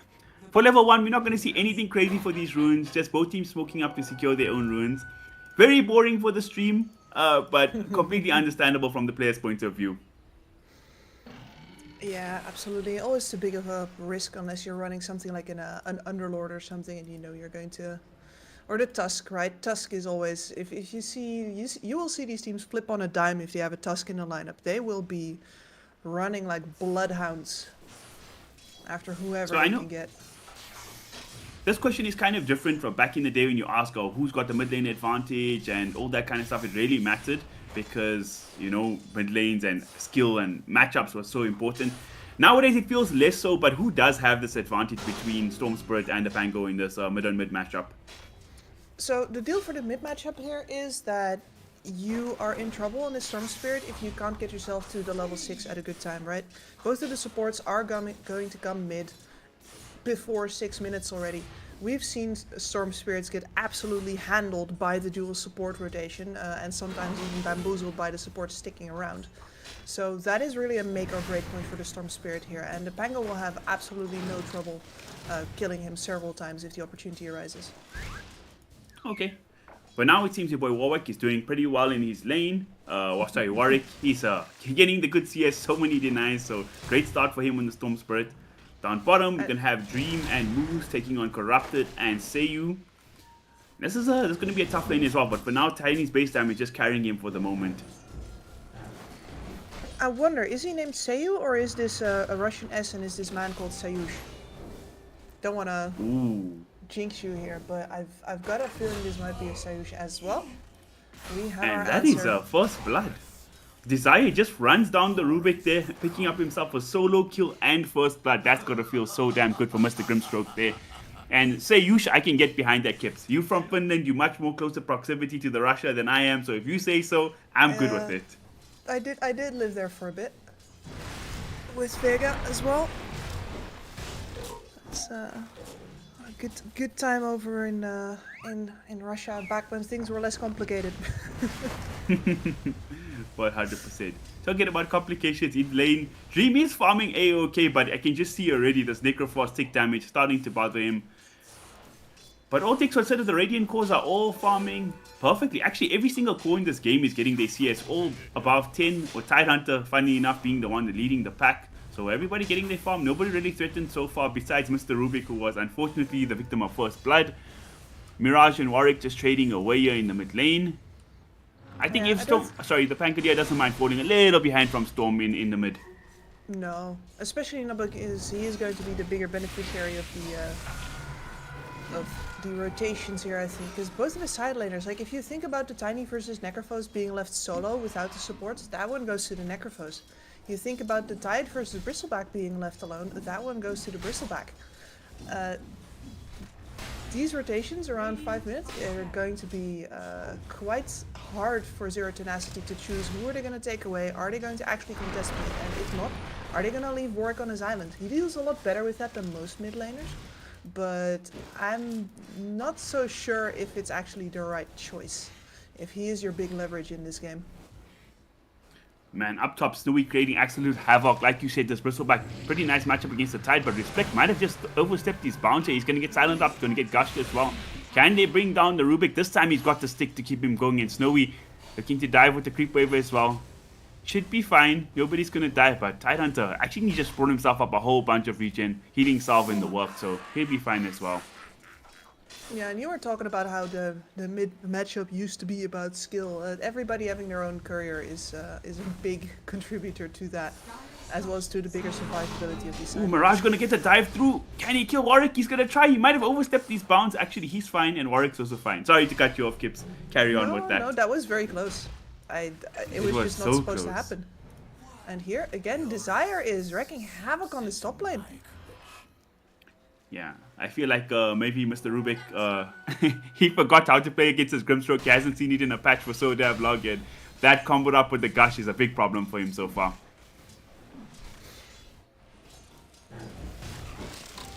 Speaker 10: For level 1, we're not going to see anything crazy for these runes, just both teams smoking up to secure their own runes. Very boring for the stream, but completely understandable from the player's point of view.
Speaker 11: Yeah, absolutely. Always too big of a risk unless you're running something like an Underlord or something and you know you're going to... Or the Tusk, right? Tusk is always... If you see... You will see these teams flip on a dime if they have a Tusk in the lineup. They will be running like bloodhounds after whoever they can get.
Speaker 10: This question is kind of different from back in the day when you ask, oh, who's got the mid lane advantage and all that kind of stuff. It really mattered because, you know, mid lanes and skill and matchups were so important. Nowadays it feels less so, but who does have this advantage between Storm Spirit and the Pango in this mid-on-mid matchup?
Speaker 11: So the deal for the mid matchup here is that you are in trouble on the Storm Spirit if you can't get yourself to the level 6 at a good time, right? Both of the supports are going to come mid before 6 minutes already. We've seen Storm Spirits get absolutely handled by the dual support rotation and sometimes even bamboozled by the support sticking around. So that is really a make or break point for the Storm Spirit here, and the Pango will have absolutely no trouble killing him several times if the opportunity arises.
Speaker 10: Okay. But now it seems your boy Warwick is doing pretty well in his lane. Warwick, he's getting the good CS, so many denies, so great start for him on the Storm Spirit. Down bottom, we can have Dream and Moose taking on Corrupted and Seiyu. This is going to be a tough lane as well, but for now, Tiny's base damage just carrying him for the moment.
Speaker 11: I wonder, is he named Sayu or is this a Russian S and is this man called Sayush? Don't want to
Speaker 10: Ooh.
Speaker 11: jinx you here, but I've got a feeling this might be a Sayush as well. We have our
Speaker 10: And that is
Speaker 11: answer.
Speaker 10: a first blood. Desire just runs down the Rubik there, picking up himself a solo kill and first blood. That's got to feel so damn good for Mr. Grimstroke there. And Sayush, I can get behind that, Kips. You from Finland, you much more closer proximity to the Russia than I am, so if you say so, I'm good with it.
Speaker 11: I did live there for a bit. With Vega as well. It's a good time over in Russia back when things were less complicated.
Speaker 10: 100%. Talking about complications in lane, Dream is farming A-OK, but I can just see already this Necroforce tick damage starting to bother him. But all things considered, the Radiant cores are all farming perfectly. Actually, every single core in this game is getting their CS all above 10, or Tidehunter, funny enough, being the one leading the pack. So everybody getting their farm. Nobody really threatened so far besides Mr. Rubik, who was unfortunately the victim of first blood. Mirage and Warwick just trading away here in the mid lane. I think if Storm, sorry, the Pancadier doesn't mind falling a little behind from Storm in the mid.
Speaker 11: No, especially Nubuk he is going to be the bigger beneficiary of the rotations here, I think, because both of the side laners, like if you think about the Tiny versus Necrophos being left solo without the supports, that one goes to the Necrophos. You think about the Tide versus Bristleback being left alone, that one goes to the Bristleback. These rotations around 5 minutes are going to be quite hard for Zero Tenacity to choose who are they going to take away. Are they going to actually contest mid? And if not, are they going to leave Warwick on his island? He deals a lot better with that than most mid laners, but I'm not so sure if it's actually the right choice, if he is your big leverage in this game.
Speaker 10: Man, up top, Snowy creating absolute havoc. Like you said, this Bristleback, pretty nice matchup against the Tide, but Respect might have just overstepped his bounty. He's going to get silent up, going to get gushed as well. Can they bring down the Rubik? This time he's got the stick to keep him going, and Snowy looking to dive with the creep wave as well. Should be fine. Nobody's going to die, but Tidehunter actually just brought himself up a whole bunch of regen, healing salve in the work, so he'll be fine as well.
Speaker 11: Yeah, and you were talking about how the mid matchup used to be about skill. Everybody having their own courier is a big contributor to that, as well as to the bigger survivability of these sides.
Speaker 10: Ooh, Mirage gonna get the dive through. Can he kill Warwick? He's gonna try. He might have overstepped these bounds. Actually, he's fine, and Warwick's also fine. Sorry to cut you off, Kips. Carry on with that.
Speaker 11: No, that was very close. It was just not
Speaker 10: so
Speaker 11: supposed to
Speaker 10: close.
Speaker 11: happen. And here, again, Desire is wreaking havoc on this top lane.
Speaker 10: Yeah, I feel like maybe Mr. Rubik, he forgot how to play against his Grimstroke. He hasn't seen it in a patch for so damn long yet. That comboed up with the Gush is a big problem for him so far.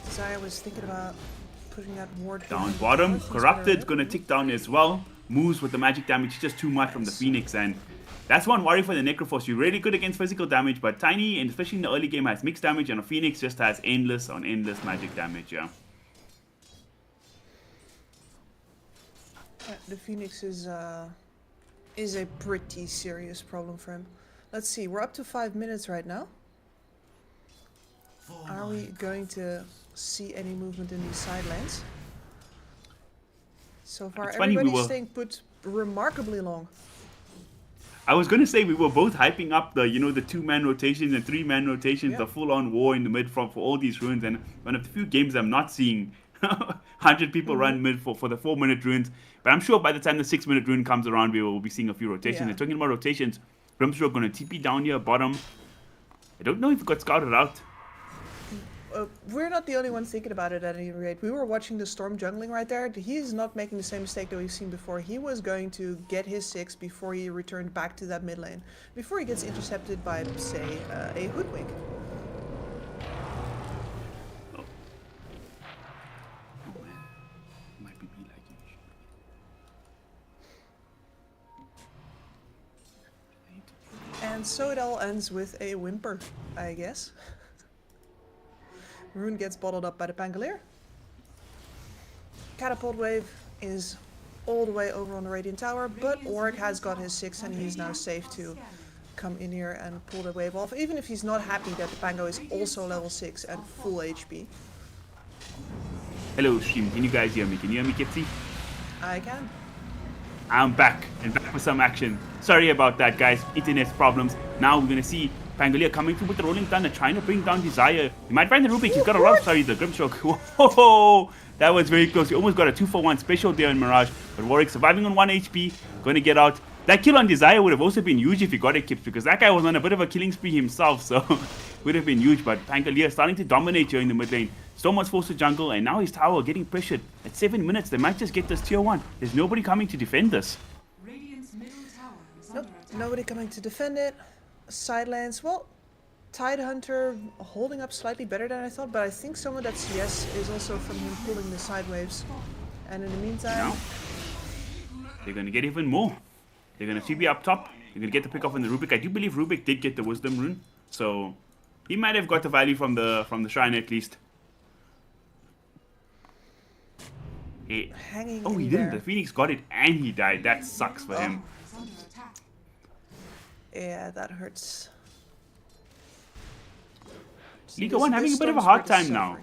Speaker 11: Desire was thinking about putting that ward
Speaker 10: Down bottom, Corrupted's gonna tick down as well. Moves with the magic damage, just too much from the Phoenix, and that's one worry for the Necroforce. You're really good against physical damage, but Tiny, and especially in the early game, has mixed damage, and a Phoenix just has endless on endless magic damage, yeah.
Speaker 11: The Phoenix is a pretty serious problem for him. Let's see, we're up to 5 minutes right now. Are we going to see any movement in these side lanes? So far,
Speaker 10: It's funny,
Speaker 11: everybody's staying put remarkably long.
Speaker 10: I was gonna say we were both hyping up the, you know, the 2-man rotations and 3-man rotations, the full-on war in the mid for all these runes, and one of the few games I'm not seeing 100 people run mid for the 4-minute runes. But I'm sure by the time the 6-minute rune comes around, we will be seeing a few rotations. And talking about rotations, Grimstroke gonna TP down here bottom. I don't know if it got scouted out.
Speaker 11: We're not the only ones thinking about it at any rate. We were watching the Storm jungling right there. He's not making the same mistake that we've seen before. He was going to get his 6 before he returned back to that mid lane. Before he gets intercepted by, say, a Hoodwink.
Speaker 10: Oh man, might be me liking it.
Speaker 11: And so it all ends with a whimper, I guess. Rune gets bottled up by the Pangolier. Catapult Wave is all the way over on the Radiant Tower, but Warwick has got his 6 and he's now safe to come in here and pull the wave off, even if he's not happy that the Pango is also level 6 and full HP.
Speaker 10: Hello stream, can you guys hear me? Can you hear me, Kipsy?
Speaker 11: I can.
Speaker 10: I'm back and back for some action. Sorry about that, guys. Internet problems. Now we're gonna see Pangolier coming through with the Rolling Thunder, trying to bring down Desire. He might find the Rubik. He's got a lot. Sorry, the Grimstroke. Whoa, that was very close. He almost got a 2-for-1 special there in Mirage. But Warwick surviving on 1 HP, going to get out. That kill on Desire would have also been huge if he got it, Kips, because that guy was on a bit of a killing spree himself, so would have been huge. But Pangolier starting to dominate here in the mid lane. Storm was forced to jungle, and now his tower getting pressured. At 7 minutes, they might just get this tier 1. There's nobody coming to defend this.
Speaker 6: Radiant's middle tower is
Speaker 11: Nope,
Speaker 6: under attack.
Speaker 11: nobody coming to defend it. Side lanes, well, Tide Hunter holding up slightly better than I thought, but I think some of that CS is also from him pulling the side waves. And in the meantime,
Speaker 10: Now, they're going to get even more. They're going to CB up top. They're going to get the pick off on the Rubik. I do believe Rubik did get the Wisdom Rune, so he might have got the value from the Shrine at least.
Speaker 11: hanging
Speaker 10: Oh,
Speaker 11: in
Speaker 10: he
Speaker 11: there.
Speaker 10: didn't. The Phoenix got it and he died. That sucks for him.
Speaker 6: Is under attack.
Speaker 11: Yeah, that hurts.
Speaker 10: Liga 1 having a bit of a hard time now.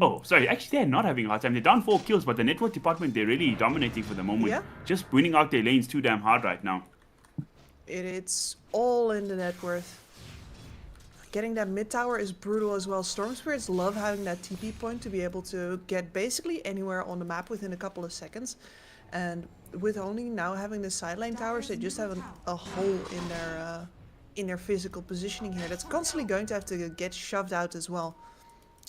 Speaker 10: Oh, sorry. Actually, they're not having a hard time. They're down 4 kills, but the network department, they're really dominating for the moment.
Speaker 11: Yeah.
Speaker 10: Just winning out their lanes too damn hard right now.
Speaker 11: It's all in the net worth. Getting that mid tower is brutal as well. Storm Spirits love having that TP point to be able to get basically anywhere on the map within a couple of seconds. And with only now having the side lane towers, they just have a hole in their physical positioning here that's constantly going to have to get shoved out as well.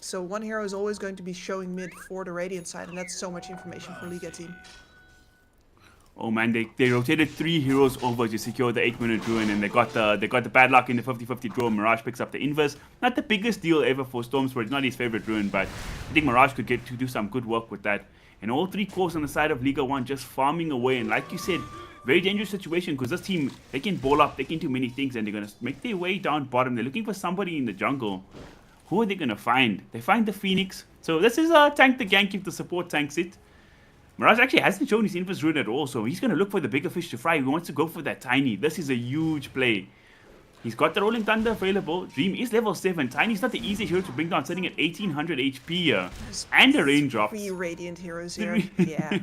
Speaker 11: So one hero is always going to be showing mid for the Radiant side, and that's so much information for Liga team.
Speaker 10: Oh man, they rotated 3 heroes over to secure the 8-minute ruin, and they got the padlock in the 50-50 draw. Mirage picks up the inverse. Not the biggest deal ever for Stormsport. It's not his favorite ruin, but I think Mirage could get to do some good work with that. And all 3 cores on the side of Liga 1 just farming away, and like you said, very dangerous situation because this team, they can ball up, they can do many things, and they're gonna make their way down bottom. They're looking for somebody in the jungle. Who are they gonna find? They find the Phoenix. So this is a tank the gank if the support tanks it. Mirage actually hasn't shown his inverse rune at all, so he's going to look for the bigger fish to fry. He wants to go for that Tiny. This is a huge play. He's got the Rolling Thunder available. Dream is level 7. Tiny's not the easiest hero to bring down, sitting at 1800 HP here. And the raindrops.
Speaker 11: 3 Radiant heroes here. Yeah.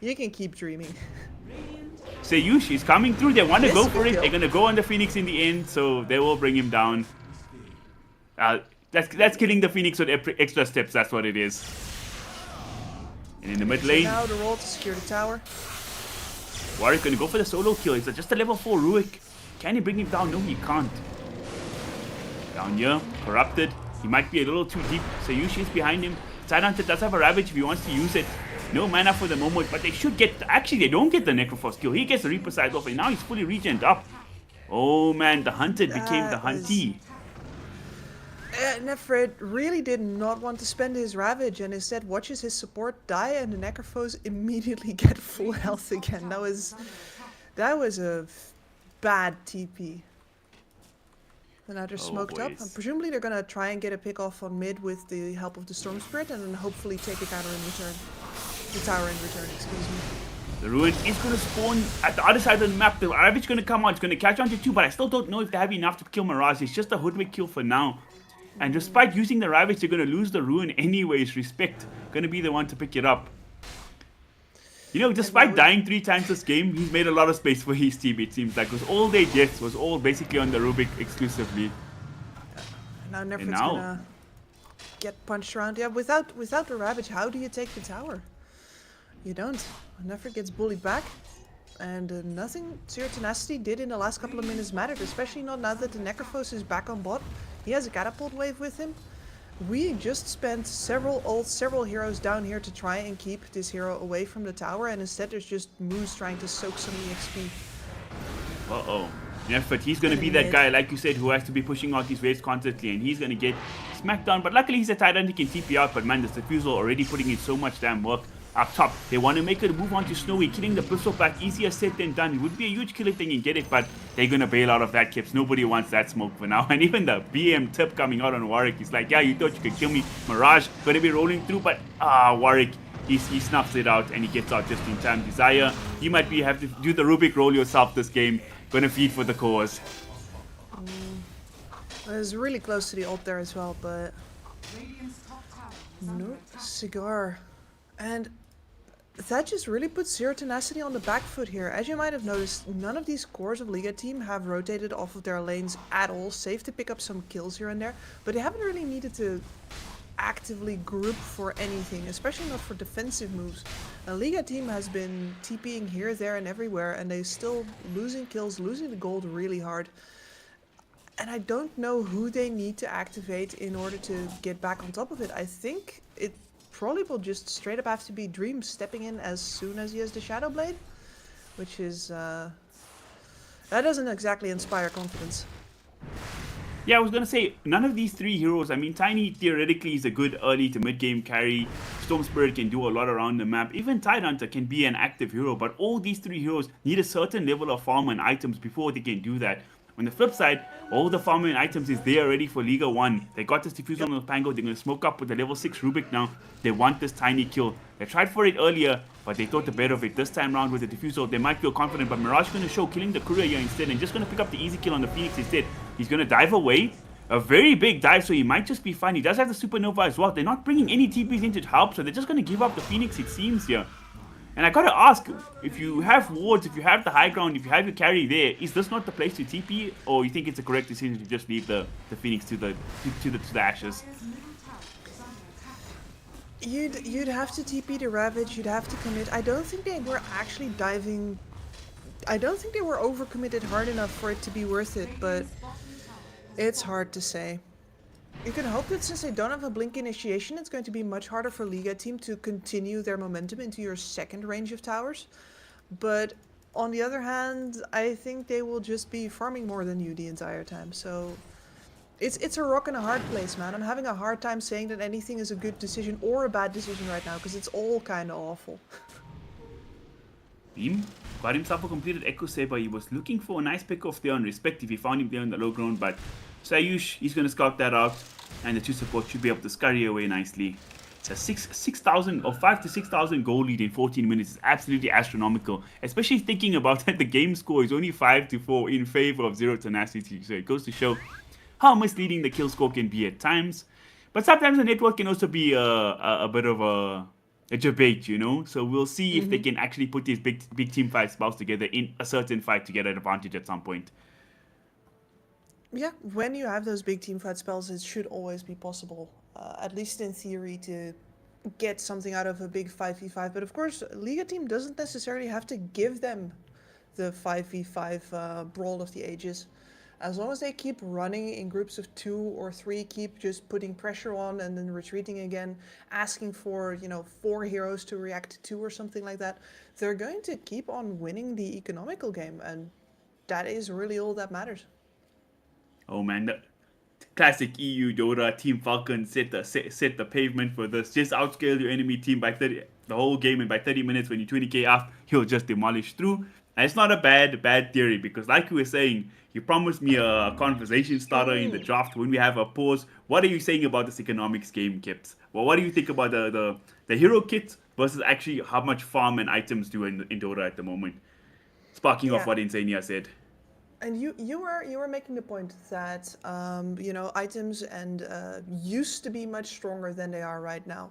Speaker 11: You can keep dreaming.
Speaker 10: Seyush is coming through. They want to
Speaker 11: Yes,
Speaker 10: go for
Speaker 11: good
Speaker 10: it.
Speaker 11: kill.
Speaker 10: They're going to go on the Phoenix in the end, so they will bring him down. That's killing the Phoenix with extra steps. That's what it is. And in the mid
Speaker 11: So
Speaker 10: lane,
Speaker 11: now the roll to secure the tower.
Speaker 10: Warwick going to go for the solo kill. It's just a level 4 Ruik. Can he bring him down? No, he can't. Down here, corrupted. He might be a little too deep. Sayushi is behind him. Tidehunter does have a Ravage if he wants to use it. No mana for the moment, but they should get... Actually, they don't get the Necroforce kill. He gets the Reaper side off, and now he's fully regened up. Oh man, the Hunted became the
Speaker 11: That was-
Speaker 10: Huntee.
Speaker 11: Nefred really did not want to spend his Ravage and instead watches his support die and the Necrophos immediately get full health again. That was a bad TP. And now they're smoked up.
Speaker 10: boys.
Speaker 11: And presumably they're gonna try and get a pick off on mid with the help of the Storm Spirit and then hopefully take a counter in return. The tower in return, excuse me.
Speaker 10: The Ruin is going to spawn at the other side of the map. The Ravage is going to come out. It's going to catch on to 2, but I still don't know if they have enough to kill Mirage. It's just a Hoodwink kill for now. And despite using the Ravage, they're going to lose the Ruin anyways. Respect going to be the one to pick it up. You know, despite dying 3 times this game, he's made a lot of space for his team, it seems like. Because all their deaths was all basically on the Rubik exclusively.
Speaker 11: Now Nefred's
Speaker 10: now-
Speaker 11: gonna get punched around. Yeah, without the Ravage, how do you take the tower? You don't. Nefred gets bullied back. And nothing Zero Tenacity did in the last couple of minutes mattered, especially not now that the Necrophos is back on bot. He has a catapult wave with him. We just spent several heroes down here to try and keep this hero away from the tower, and instead there's just Moose trying to soak some EXP.
Speaker 10: Uh-oh. Yeah, but he's going to be that guy, like you said, who has to be pushing out these waves constantly, and he's going to get smacked down. But luckily he's a tight end, he can TP out, but man, this Diffusal already putting in so much damn work. Up top, they want to make a move on to Snowy, killing the pistol back. Easier said than done. It would be a huge kill if they can get it, but they're going to bail out of that, Kips. Nobody wants that smoke for now. And even the BM tip coming out on Warwick, he's like, yeah, you thought you could kill me. Mirage going to be rolling through, but Warwick, he snuffs it out and he gets out just in time. Desire, you might have to do the Rubik roll yourself this game. Going to feed for the cause.
Speaker 11: I was really close to the ult there as well, but
Speaker 6: Radiant's top tower is under
Speaker 11: no
Speaker 6: attack.
Speaker 11: cigar. And that just really puts Zero Tenacity on the back foot here. As you might have noticed, none of these cores of Liga team have rotated off of their lanes at all, save to pick up some kills here and there, but they haven't really needed to actively group for anything, especially not for defensive moves. A Liga team has been TPing here, there, and everywhere, and they're still losing kills, losing the gold really hard. And I don't know who they need to activate in order to get back on top of it. I think it probably will just straight up have to be Dream stepping in as soon as he has the Shadow Blade, which is that doesn't exactly inspire confidence.
Speaker 10: Yeah, I was gonna say, none of these three heroes, I mean, Tiny theoretically is a good early to mid-game carry, Storm Spirit can do a lot around the map, even Tidehunter can be an active hero, but all these three heroes need a certain level of farm and items before they can do that. On the flip side, all the farm and items is there already for Liga 1. They got this Diffusal on the Pango, they're gonna smoke up with the level 6 Rubik now. They want this Tiny kill. They tried for it earlier, but they thought the better of it. This time around with the Diffusal, they might feel confident, but Mirage gonna show killing the Courier here instead and just gonna pick up the easy kill on the Phoenix instead. He's gonna dive away. A very big dive, so he might just be fine. He does have the Supernova as well. They're not bringing any TPs in to help, so they're just gonna give up the Phoenix, it seems here. And I gotta ask, if you have wards, if you have the high ground, if you have your carry there, is this not the place to TP, or you think it's a correct decision to just leave the Phoenix to the ashes?
Speaker 11: You'd have to TP the Ravage, you'd have to commit. I don't think they were actually diving. I don't think they were overcommitted hard enough for it to be worth it, but it's hard to say. You can hope that since they don't have a Blink initiation, it's going to be much harder for Liga team to continue their momentum into your second range of towers. But on the other hand, I think they will just be farming more than you the entire time. So it's a rock and a hard place, man. I'm having a hard time saying that anything is a good decision or a bad decision right now, because it's all kind of awful.
Speaker 10: Beam got himself a completed Echo Saber. He was looking for a nice pick off there on Respect if he found him there in the low ground, but Sayush, he's going to scout that out, and the two supports should be able to scurry away nicely. It's a 6,000 or 5 to 6,000 goal lead in 14 minutes is absolutely astronomical, especially thinking about that the game score is only 5-4 in favor of Zero Tenacity, so it goes to show how misleading the kill score can be at times. But sometimes the network can also be a bit of a debate, you know, so we'll see if they can actually put these big team fight spells together in a certain fight to get an advantage at some point.
Speaker 11: Yeah, when you have those big team fight spells, it should always be possible, at least in theory, to get something out of a big 5v5. But of course, Liga team doesn't necessarily have to give them the 5v5 Brawl of the Ages. As long as they keep running in groups of 2 or 3, keep just putting pressure on and then retreating again, asking for, 4 heroes to react to 2 or something like that, they're going to keep on winning the economical game, and that is really all that matters.
Speaker 10: Oh man, the classic EU Dota Team Falcon set the pavement for this. Just outscale your enemy team by 30 the whole game, and by 30 minutes when you're 20k up, he'll just demolish through. And it's not a bad theory, because like you were saying, you promised me a conversation starter in the draft when we have a pause. What are you saying about this economics game, Kips? Well, what do you think about the hero kit versus actually how much farm and items do in Dota at the moment? Sparking off what Insania said.
Speaker 11: And you were making the point that items and used to be much stronger than they are right now.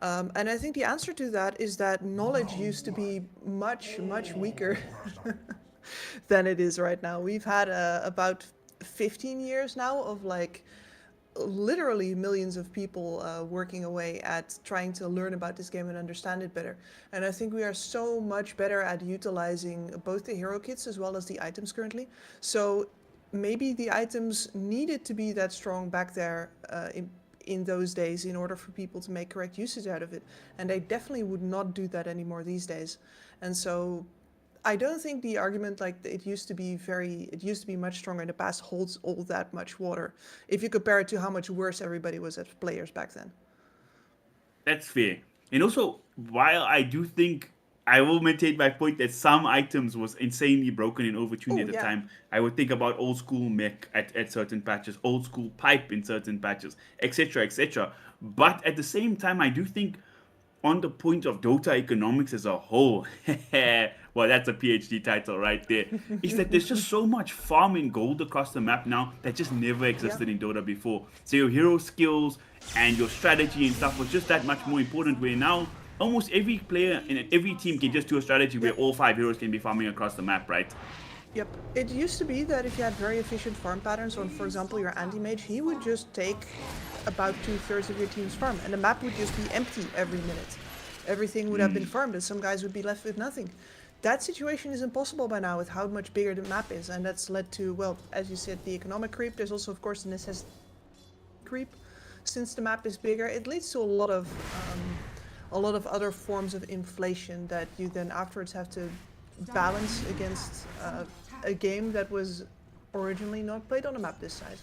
Speaker 11: And I think the answer to that is that knowledge used to be much weaker than it is right now. We've had about 15 years now of literally millions of people working away at trying to learn about this game and understand it better. And I think we are so much better at utilizing both the hero kits as well as the items currently. So maybe the items needed to be that strong back there in those days in order for people to make correct usage out of it. And they definitely would not do that anymore these days. And so I don't think the argument it used to be much stronger in the past holds all that much water if you compare it to how much worse everybody was as players back then.
Speaker 10: That's fair. And also, while I do think I will maintain my point that some items was insanely broken and overtuned at the time, I would think about old school mech at certain patches, old school pipe in certain patches, etc., etc. But at the same time, I do think on the point of Dota economics as a whole, well, that's a PhD title right there, is that there's just so much farm and gold across the map now that just never existed in Dota before. So your hero skills and your strategy and stuff was just that much more important, where now almost every player in every team can just do a strategy where all 5 heroes can be farming across the map, right?
Speaker 11: Yep. It used to be that if you had very efficient farm patterns on, for example, your anti-mage, he would just take about 2/3 of your team's farm, and the map would just be empty every minute. Everything would have been farmed, and some guys would be left with nothing. That situation is impossible by now with how much bigger the map is, and that's led to, well, as you said, the economic creep. There's also, of course, the necessity creep. Since the map is bigger, it leads to a lot of other forms of inflation that you then afterwards have to balance against a game that was originally not played on a map this size.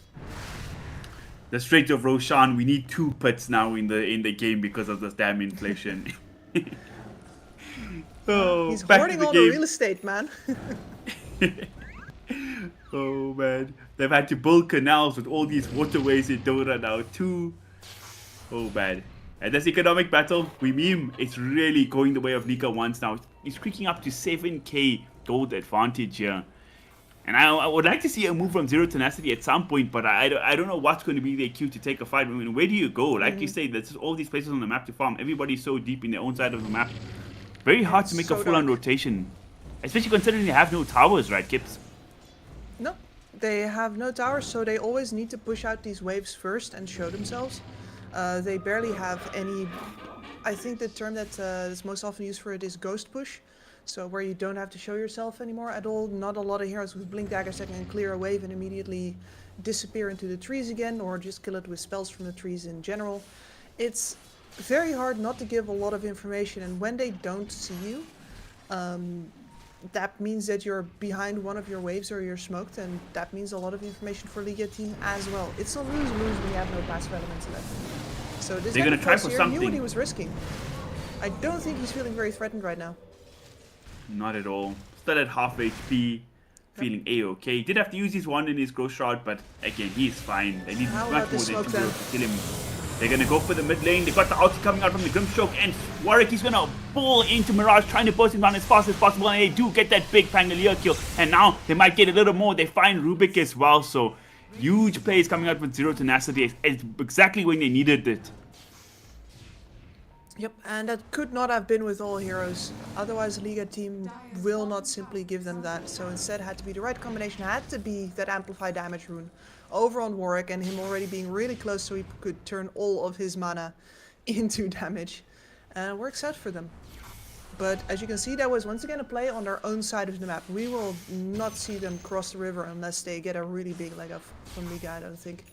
Speaker 10: The Strait of Roshan, we need 2 pits now in the game because of this damn inflation. Oh,
Speaker 11: He's
Speaker 10: back
Speaker 11: hoarding
Speaker 10: to the
Speaker 11: all
Speaker 10: game.
Speaker 11: the real estate, man.
Speaker 10: Oh man, they've had to build canals with all these waterways in Dota now too. Oh man. And this economic battle, we meme, it's really going the way of Liga 1s now. It's creaking up to 7k gold advantage here. And I would like to see a move from Zero Tenacity at some point, but I don't know what's going to be their cue to take a fight. I mean, where do you go? Like you say, there's all these places on the map to farm. Everybody's so deep in their own side of the map. Very hard to make a
Speaker 11: so
Speaker 10: full-on
Speaker 11: dark.
Speaker 10: rotation. Especially considering they have no towers, right, Kips?
Speaker 11: No, they have no towers, so they always need to push out these waves first and show themselves. They barely have any. I think the term that is most often used for it is ghost push. So where you don't have to show yourself anymore at all. Not a lot of heroes with blink daggers that can clear a wave and immediately disappear into the trees again, or just kill it with spells from the trees in general. It's very hard not to give a lot of information, and when they don't see you, that means that you're behind one of your waves or you're smoked, and that means a lot of information for Liga team as well. It's a lose-lose when you have no passive elements left. So this
Speaker 10: They're
Speaker 11: guy
Speaker 10: gonna try for
Speaker 11: here knew what
Speaker 10: something.
Speaker 11: he was risking. I don't think he's feeling very threatened right now.
Speaker 10: Not at all. Still at half HP, feeling A-okay. Did have to use his wand in his growth shot, but again, he's fine. They need
Speaker 11: How
Speaker 10: much
Speaker 11: about
Speaker 10: more
Speaker 11: the
Speaker 10: than 2
Speaker 11: smoke
Speaker 10: heroes to kill him. They're gonna go for the mid lane. They got the ulti coming out from the Grimstroke, and Warwick is gonna ball into Mirage, trying to burst him down as fast as possible, and they do get that big Pangolier kill. And now they might get a little more. They find Rubik as well, so huge plays coming out with Zero Tenacity. It's exactly when they needed it.
Speaker 11: Yep, and that could not have been with all heroes. Otherwise, Liga team will not simply give them that. So instead, had to be the right combination. Had to be that amplify damage rune over on Warwick, and him already being really close, so he could turn all of his mana into damage. And it works out for them. But as you can see, that was once again a play on their own side of the map. We will not see them cross the river unless they get a really big leg up from Liga, I don't think.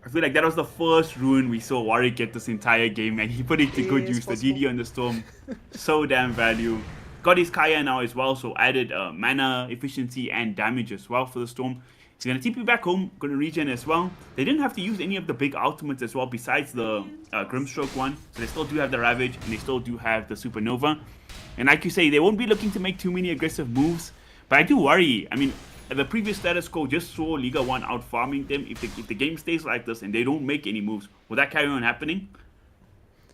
Speaker 10: I feel like that was the first rune we saw Warwick get this entire game, and he put it to good
Speaker 11: It's
Speaker 10: use. The
Speaker 11: possible.
Speaker 10: DD on the Storm, so damn value. Got his Kaya now as well, so added mana, efficiency, and damage as well for the Storm. He's going to TP back home, going to regen as well. They didn't have to use any of the big ultimates as well besides the Grimstroke one, so they still do have the Ravage, and they still do have the Supernova. And like you say, they won't be looking to make too many aggressive moves, but I do worry. I mean, the previous status quo just saw Liga 1 out farming them. If the game stays like this and they don't make any moves, will that carry on happening?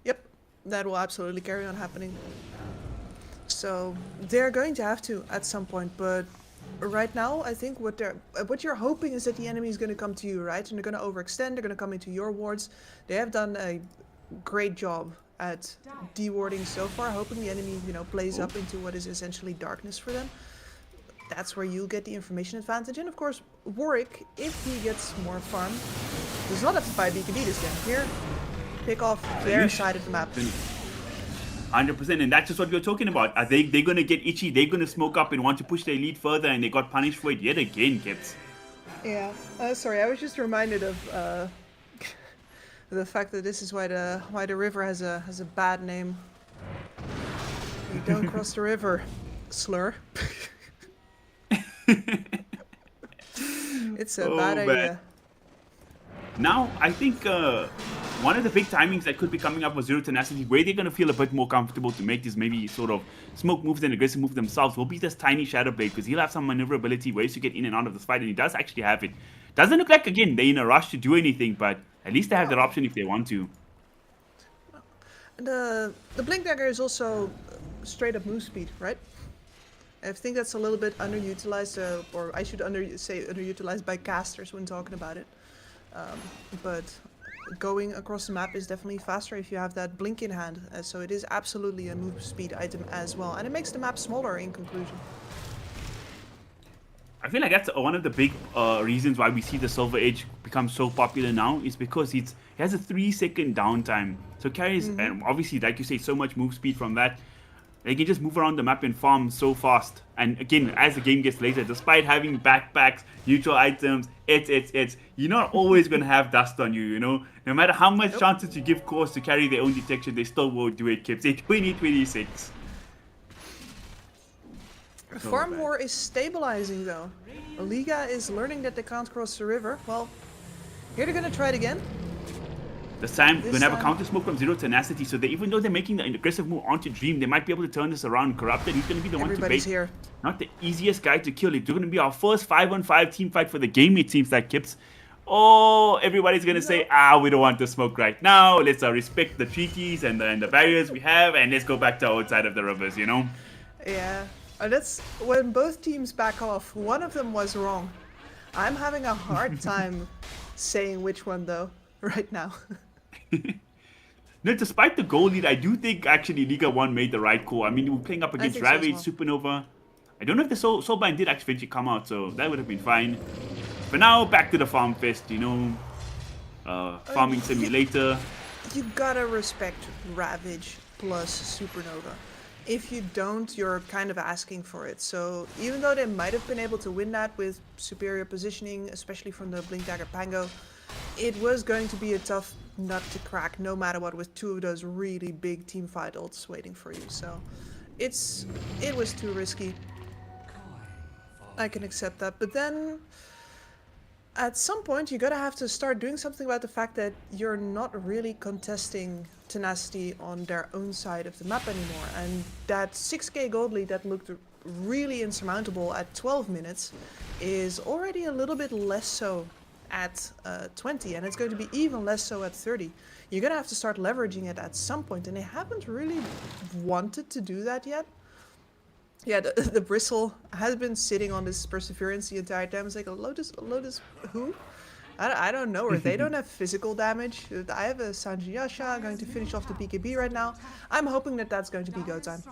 Speaker 11: Yep, that will absolutely carry on happening. So they're going to have to at some point, but right now I think what you're hoping is that the enemy is going to come to you, right? And they're going to overextend, they're going to come into your wards. They have done a great job at dewarding so far, hoping the enemy, plays up into what is essentially darkness for them. That's where you'll get the information advantage. And of course, Warwick, if he gets more farm, does not have to buy BKB this game. Here, pick off their side of the map.
Speaker 10: 100%, and that's just what we were talking about. They're going to get itchy, they're going to smoke up and want to push their lead further, and they got punished for it yet again, Kips.
Speaker 11: Yeah, sorry, I was just reminded of the fact that this is why the river has a bad name. You don't cross the river, slur. It's a bad idea.
Speaker 10: Now, I think one of the big timings that could be coming up with Zero Tenacity, where they're going to feel a bit more comfortable to make this maybe sort of smoke moves and aggressive move themselves, will be this tiny Shadow Blade, because he'll have some maneuverability, ways to get in and out of this fight, and he does actually have it. Doesn't look like, again, they're in a rush to do anything, but at least they have that option if they want to.
Speaker 11: The Blink Dagger is also straight up move speed, right? I think that's a little bit underutilized, or I should say underutilized by casters when talking about it. But going across the map is definitely faster if you have that blink in hand. So it is absolutely a move speed item as well. And it makes the map smaller in conclusion.
Speaker 10: I feel like that's one of the big reasons why we see the Silver Edge become so popular now is because he has a 3-second downtime. So carries, and obviously, like you say, so much move speed from that. They can just move around the map and farm so fast. And again, as the game gets later, despite having backpacks, neutral items, you're not always going to have dust on you, you know? No matter how much chances you give cores to carry their own detection, they still won't do it, Kips. It's 2026.
Speaker 11: Farm War is stabilizing though. Liga is learning that they can't cross the river. Well, here they're gonna try it again.
Speaker 10: This time, we're
Speaker 11: This
Speaker 10: going to have a
Speaker 11: time-
Speaker 10: counter smoke from Zero Tenacity, so that even though they're making the aggressive move onto Dream, they might be able to turn this around. Corrupted, he's going to be the one to
Speaker 11: Everybody's
Speaker 10: bait.
Speaker 11: here.
Speaker 10: Not the easiest guy to kill. It's going to be our first 5-on-5 team fight for the game, it seems like, Kips. Oh, everybody's going to say, we don't want to smoke right now. Let's respect the treaties and the barriers we have, and let's go back to our own side of the rivers, you know?
Speaker 11: Yeah, that's when both teams back off. One of them was wrong. I'm having a hard time saying which one though right now.
Speaker 10: No, despite the goal lead, I do think actually Liga 1 made the right call. I mean, we're playing up against
Speaker 11: think so as
Speaker 10: Ravage,
Speaker 11: well.
Speaker 10: Supernova. I don't know if the Soulbind did actually eventually come out, so that would have been fine. For now, back to the Farm Fest, you know. Farming Simulator.
Speaker 11: You gotta respect Ravage plus Supernova. If you don't, you're kind of asking for it. So even though they might have been able to win that with superior positioning, especially from the Blink Dagger Pango, it was going to be a tough nut to crack no matter what, with two of those really big team fight ults waiting for you. So it was too risky. I can accept that. But then at some point you gotta have to start doing something about the fact that you're not really contesting Tenacity on their own side of the map anymore. And that 6k gold lead that looked really insurmountable at 12 minutes is already a little bit less so at 20, and it's going to be even less so at 30. You're gonna have to start leveraging it at some point, and they haven't really wanted to do that yet. Yeah, the bristle has been sitting on this perseverance the entire time. It's like a Lotus who? I don't know her. They don't have physical damage. I have a Sanjiyasha going to finish off the BKB right now. I'm hoping that that's going to be go time.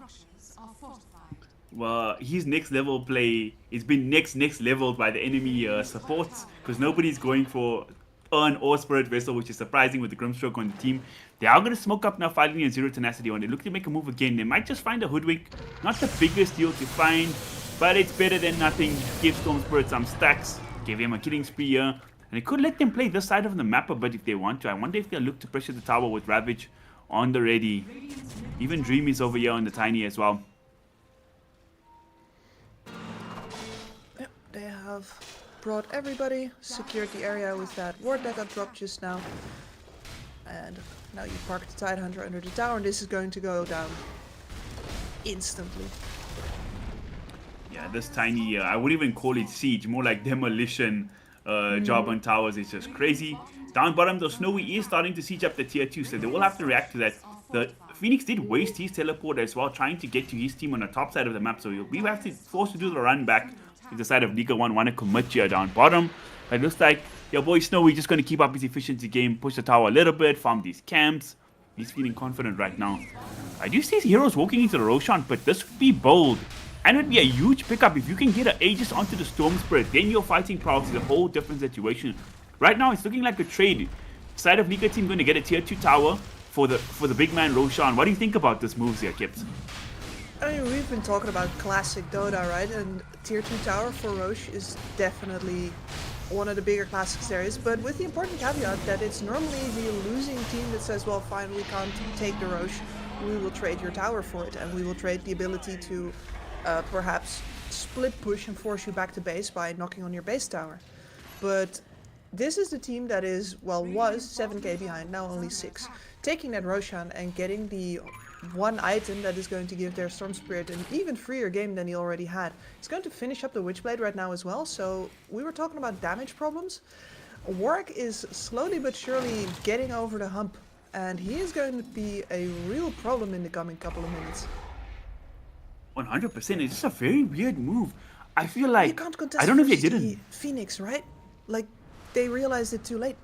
Speaker 10: Well, his next level play is been next leveled by the enemy supports, because nobody's going for Urn or Spirit Vessel, which is surprising with the Grimstroke on the team. They are going to smoke up now, fighting a Zero Tenacity on. They look to make a move again. They might just find a Hoodwink. Not the biggest deal to find, but it's better than nothing. Give Storm Spirit some stacks, give him a killing spree here, and it could let them play this side of the map a bit if they want to. I wonder if they'll look to pressure the tower with Ravage on the ready. Even Dream is over here on the Tiny as well.
Speaker 11: Yep, they have brought everybody, secured the area with that ward that got dropped just now. And now you park the Tidehunter under the tower, and this is going to go down instantly.
Speaker 10: Yeah, this Tiny, I wouldn't even call it siege, more like demolition job on towers. It's just crazy. Down bottom, though, Snowy is starting to siege up the tier 2, so they will have to react to that. The Phoenix did waste his teleport as well, trying to get to his team on the top side of the map, so we have to force to do the run back to the side of Liga 1, want to commit here down bottom. It looks like your boy Snowy just going to keep up his efficiency game, push the tower a little bit, farm these camps. He's feeling confident right now. I do see his heroes walking into the Roshan, but this would be bold. And it would be a huge pickup if you can get an Aegis onto the Storm Spirit. Then your fighting prowess is a whole different situation. Right now, it's looking like a trade. Side of Liga team going to get a tier 2 tower for the big man Roshan. What do you think about this moves here, Kips?
Speaker 11: I mean, we've been talking about classic Dota, right? And tier 2 tower for Roche is definitely one of the bigger classics there is, but with the important caveat that it's normally the losing team that says, well, fine, we can't take the Roche, we will trade your tower for it, and we will trade the ability to perhaps split push and force you back to base by knocking on your base tower. But this is the team that is, well, was 7k behind, now only 6. Taking that Roshan and getting the one item that is going to give their Storm Spirit an even freer game than he already had. He's going to finish up the Witchblade right now as well, so we were talking about damage problems. Warwick is slowly but surely getting over the hump, and he is going to be a real problem in the coming couple of minutes.
Speaker 10: 100%. It's just a very weird move. I feel like,
Speaker 11: You can't contest
Speaker 10: I don't know if they
Speaker 11: first
Speaker 10: didn't.
Speaker 11: the Phoenix, right? Like, they realized it too late.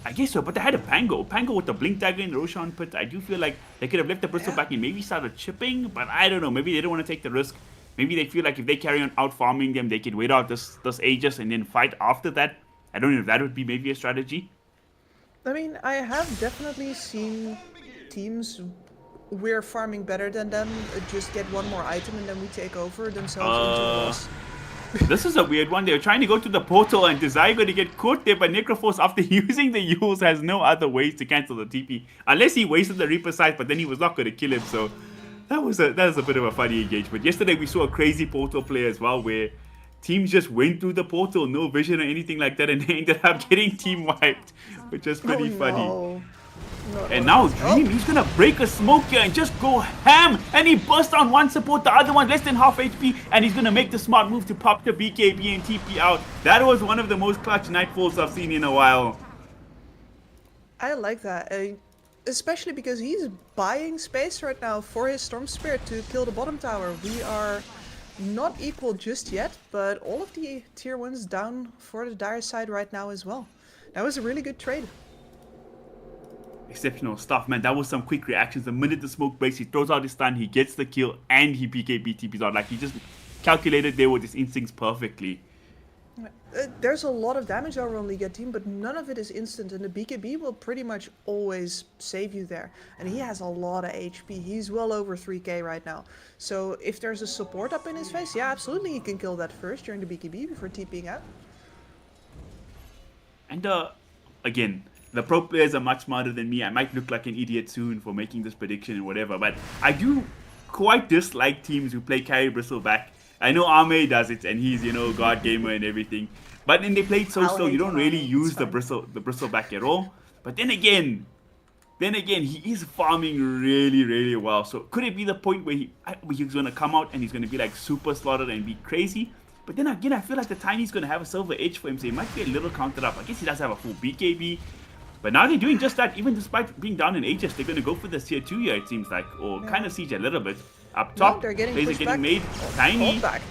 Speaker 10: I guess so, but they had a Pango. Pango with the Blink Dagger in the Roshan pit. I do feel like they could have left the Bristleback and maybe started chipping, but I don't know. Maybe they don't want to take the risk. Maybe they feel like if they carry on out farming them, they could wait out this Aegis and then fight after that. I don't know if that would be maybe a strategy.
Speaker 11: I mean, I have definitely seen teams we're farming better than them just get one more item and then we take over themselves into the boss.
Speaker 10: This is a weird one. They were trying to go to the portal and Desire going to get caught there, but Necroforce, after using the Yules, has no other ways to cancel the TP. Unless he wasted the Reaper sight, but then he was not going to kill him, so that was a bit of a funny engagement. Yesterday we saw a crazy portal play as well, where teams just went through the portal, no vision or anything like that, and they ended up getting team wiped, which is pretty funny.
Speaker 11: No.
Speaker 10: And now Dream, he's gonna break a smoke here and just go ham. And he bursts on one support, the other one less than half HP, and he's gonna make the smart move to pop the BKB and TP out. That was one of the most clutch Nightfalls I've seen in a while.
Speaker 11: I like that, especially because he's buying space right now for his Storm Spirit to kill the bottom tower. We are not equal just yet, but all of the tier 1s down for the Dire side right now as well. That was a really good trade.
Speaker 10: Exceptional stuff, man. That was some quick reactions. The minute the smoke breaks, he throws out his stun, he gets the kill, and he BKB TPs out. Like, he just calculated there with his instincts perfectly.
Speaker 11: There's a lot of damage over on Liga team, but none of it is instant, and the BKB will pretty much always save you there. And he has a lot of HP. He's well over 3k right now. So if there's a support up in his face, yeah, absolutely he can kill that first during the BKB before TPing out.
Speaker 10: And again, the pro players are much smarter than me. I might look like an idiot soon for making this prediction and whatever, but I do quite dislike teams who play carry Bristleback. I know Ame does it, and he's, you know, God Gamer and everything. But then they play it so slow, you don't really use the Bristleback at all. But then again, he is farming really, really well. So could it be the point where he's going to come out and he's going to be like super slaughtered and be crazy? But then again, I feel like the Tiny's going to have a silver edge for him, so he might be a little countered up. I guess he does have a full BKB. But now they're doing just that. Even despite being down in Aegis, they're going to go for this tier 2 here, it seems like. Or kind of siege a little bit. Up top,
Speaker 11: they're getting
Speaker 10: plays are getting made. Tiny.
Speaker 11: Back.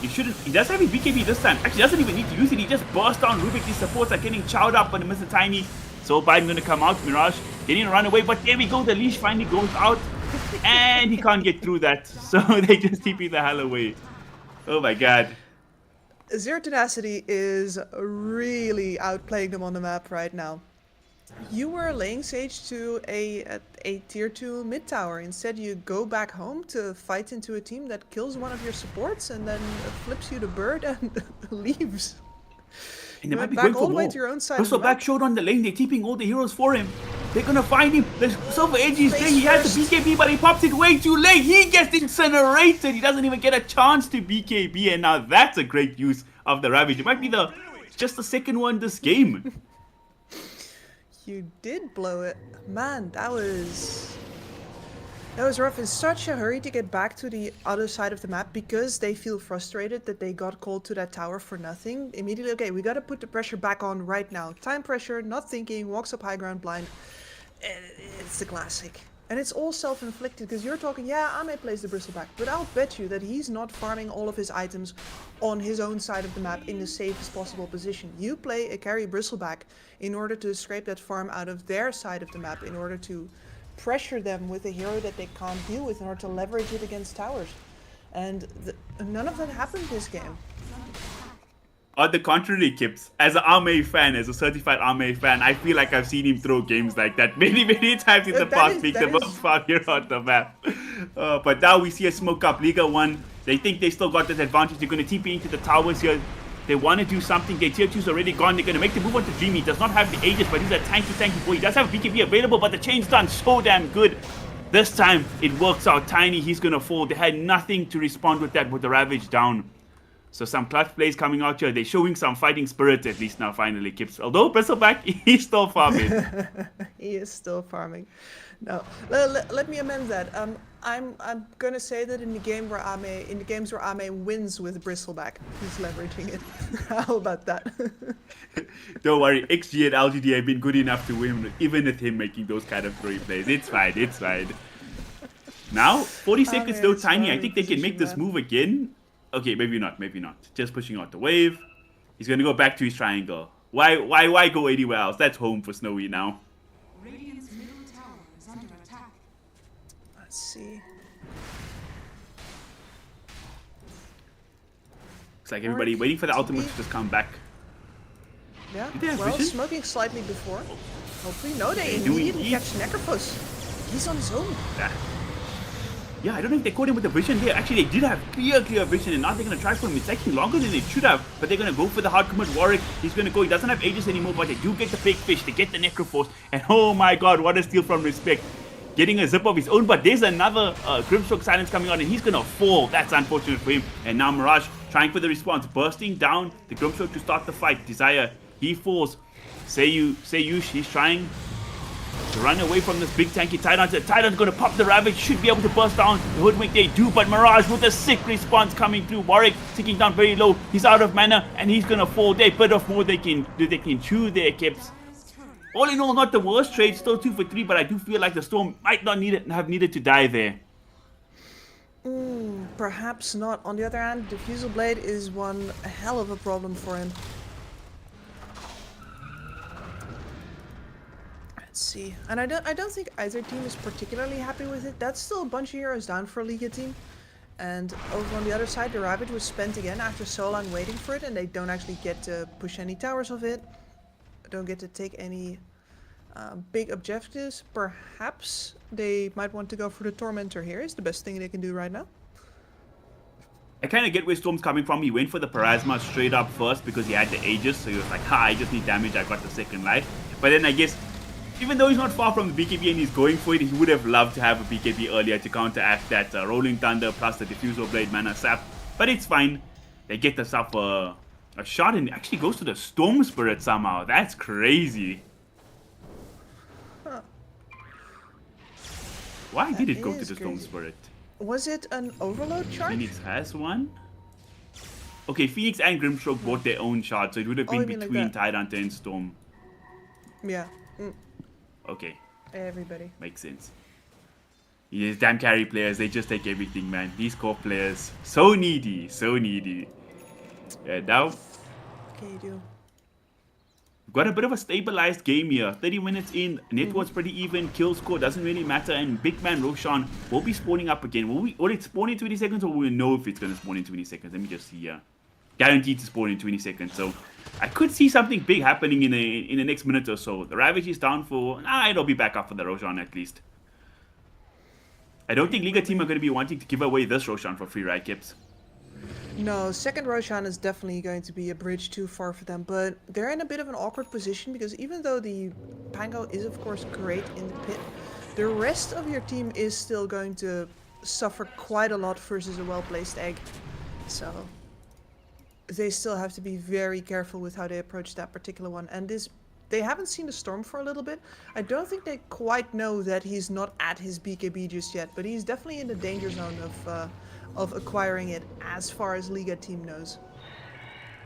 Speaker 10: He does have his BKB this time. Actually, doesn't even need to use it. He just bursts down Rubik. These supports are getting chowed up by Mr. Tiny. So Biden going to come out. Mirage getting a run away. But there we go. The leash finally goes out. And he can't get through that. So they just TP the hell away. Oh my god.
Speaker 11: Zero Tenacity is really outplaying them on the map right now. You were laying siege to a tier 2 mid tower. Instead, you go back home to fight into a team that kills one of your supports and then flips you the bird and leaves.
Speaker 10: And they might be
Speaker 11: back
Speaker 10: going
Speaker 11: all
Speaker 10: for
Speaker 11: the way
Speaker 10: more.
Speaker 11: to your own side.
Speaker 10: Bristleback showed on the lane. They're keeping all the heroes for him. They're gonna find him. The Silver Edge is there. He has the BKB, but he pops it way too late. He gets incinerated. He doesn't even get a chance to BKB, and now that's a great use of the Ravage. It might be just the second one this game.
Speaker 11: You did blow it. Man, that was rough. In such a hurry to get back to the other side of the map because they feel frustrated that they got called to that tower for nothing. Immediately, okay, we gotta put the pressure back on right now. Time pressure, not thinking, walks up high ground blind. It's the classic. And it's all self-inflicted because you're talking, yeah, Ame plays the Bristleback, but I'll bet you that he's not farming all of his items on his own side of the map in the safest possible position. You play a carry Bristleback in order to scrape that farm out of their side of the map, in order to pressure them with a hero that they can't deal with, in order to leverage it against towers. And none of that happened this game.
Speaker 10: On the contrary, Kips, as an Ame fan, as a certified Ame fan, I feel like I've seen him throw games like that many, many times in the past, being the most far hero on the map. But now we see a smoke up Liga 1. They think they still got this advantage. They're going to TP into the towers here. They want to do something. Their tier 2's already gone. They're going to make the move onto Dream. He does not have the Aegis, but he's a tanky boy. He does have BKB available, but the chain's done so damn good. This time, it works out. Tiny, he's going to fall. They had nothing to respond with that, with the Ravage down. So some clutch plays coming out here. They're showing some fighting spirit at least now, finally, Kips. Although Bristleback, he's still farming.
Speaker 11: He is still farming. No, let me amend that. I'm gonna say that in the games where Ame wins with Bristleback, he's leveraging it. How about that?
Speaker 10: Don't worry, XG and LGD have been good enough to win, even with him making those kind of throwing plays. It's fine, it's fine. Now, 40 seconds still Tiny. I think they can make this move again. Okay, maybe not. Just pushing out the wave. He's going to go back to his triangle. Why go anywhere else? That's home for Snowy now.
Speaker 6: Radiant's middle tower is under attack.
Speaker 11: Let's see.
Speaker 10: Looks like everybody waiting for the ultimate to just come back.
Speaker 11: Yeah,
Speaker 10: Did they have
Speaker 11: well,
Speaker 10: vision?
Speaker 11: smoking slightly before. Hopefully, no, they
Speaker 10: Do
Speaker 11: immediately
Speaker 10: indeed.
Speaker 11: catch Necrophos. He's on his own.
Speaker 10: Yeah, I don't know if they caught him with the vision there. Actually, they did have clear vision, and now they're going to try for him. It's taking longer than it should have, but they're going to go for the hard commit Warwick. He's going to go. He doesn't have Aegis anymore, but they do get the fake fish. They get the Necrophos, and oh my god, what a steal from Respect. Getting a zip of his own, but there's another Grimstroke Silence coming on, and he's going to fall. That's unfortunate for him. And now Mirage trying for the response, bursting down the Grimstroke to start the fight. Desire, he falls. Sayush, he's trying to run away from this big tanky Titan. Titan's going to pop the Ravage, should be able to burst down the Hoodwink. They do, but Mirage with a sick response coming through. Warwick ticking down very low. He's out of mana, and he's going to fall. They bit off more they can chew there, Kips. All in all, not the worst trade. Still 2 for 3, but I do feel like the Storm might not have needed to die there.
Speaker 11: Perhaps not. On the other hand, Diffusal Blade is one hell of a problem for him. Let's see. And I don't think either team is particularly happy with it. That's still a bunch of heroes down for a Liga team. And over on the other side, the Ravage was spent again after so long waiting for it, and they don't actually get to push any towers of it. Don't get to take any big objectives. Perhaps they might want to go for the Tormentor here. Is the best thing they can do right now.
Speaker 10: I kind of get where Storm's coming from. He went for the Parasma straight up first because he had the Aegis, so he was like, I just need damage, I got the second life. But then I guess, even though he's not far from the BKB and he's going for it, he would have loved to have a BKB earlier to counteract that Rolling Thunder plus the Diffusal Blade mana sap. But it's fine. They get themselves a shot, and it actually goes to the Storm Spirit somehow. That's crazy.
Speaker 11: Huh.
Speaker 10: Why did it go to
Speaker 11: is
Speaker 10: the Storm
Speaker 11: crazy.
Speaker 10: Spirit?
Speaker 11: Was it an overload charge?
Speaker 10: Phoenix has one. Okay, Phoenix and Grimstroke bought their own shard, so it would have been
Speaker 11: you mean like
Speaker 10: between
Speaker 11: that.
Speaker 10: Tidehunter and Storm.
Speaker 11: Yeah.
Speaker 10: Okay,
Speaker 11: Everybody.
Speaker 10: makes sense. These damn carry players, they just take everything, man. These core players, so needy, so needy. Yeah, now
Speaker 11: Okay, you do.
Speaker 10: we've got a bit of a stabilized game here. 30 minutes in, network's pretty even, kill score doesn't really matter, and big man Roshan will be spawning up again. Will it spawn in 20 seconds, or will we know if it's going to spawn in 20 seconds? Let me just see here. Guaranteed to spawn in 20 seconds, so I could see something big happening in the next minute or so. The Ravage is down for... it'll be back up for the Roshan at least. I don't think Liga team are going to be wanting to give away this Roshan for free, right, Kips?
Speaker 11: No, second Roshan is definitely going to be a bridge too far for them, but they're in a bit of an awkward position because even though the Pango is of course great in the pit, the rest of your team is still going to suffer quite a lot versus a well-placed egg. So they still have to be very careful with how they approach that particular one. And they haven't seen the Storm for a little bit. I don't think they quite know that he's not at his BKB just yet, but he's definitely in the danger zone of acquiring it as far as Liga team knows.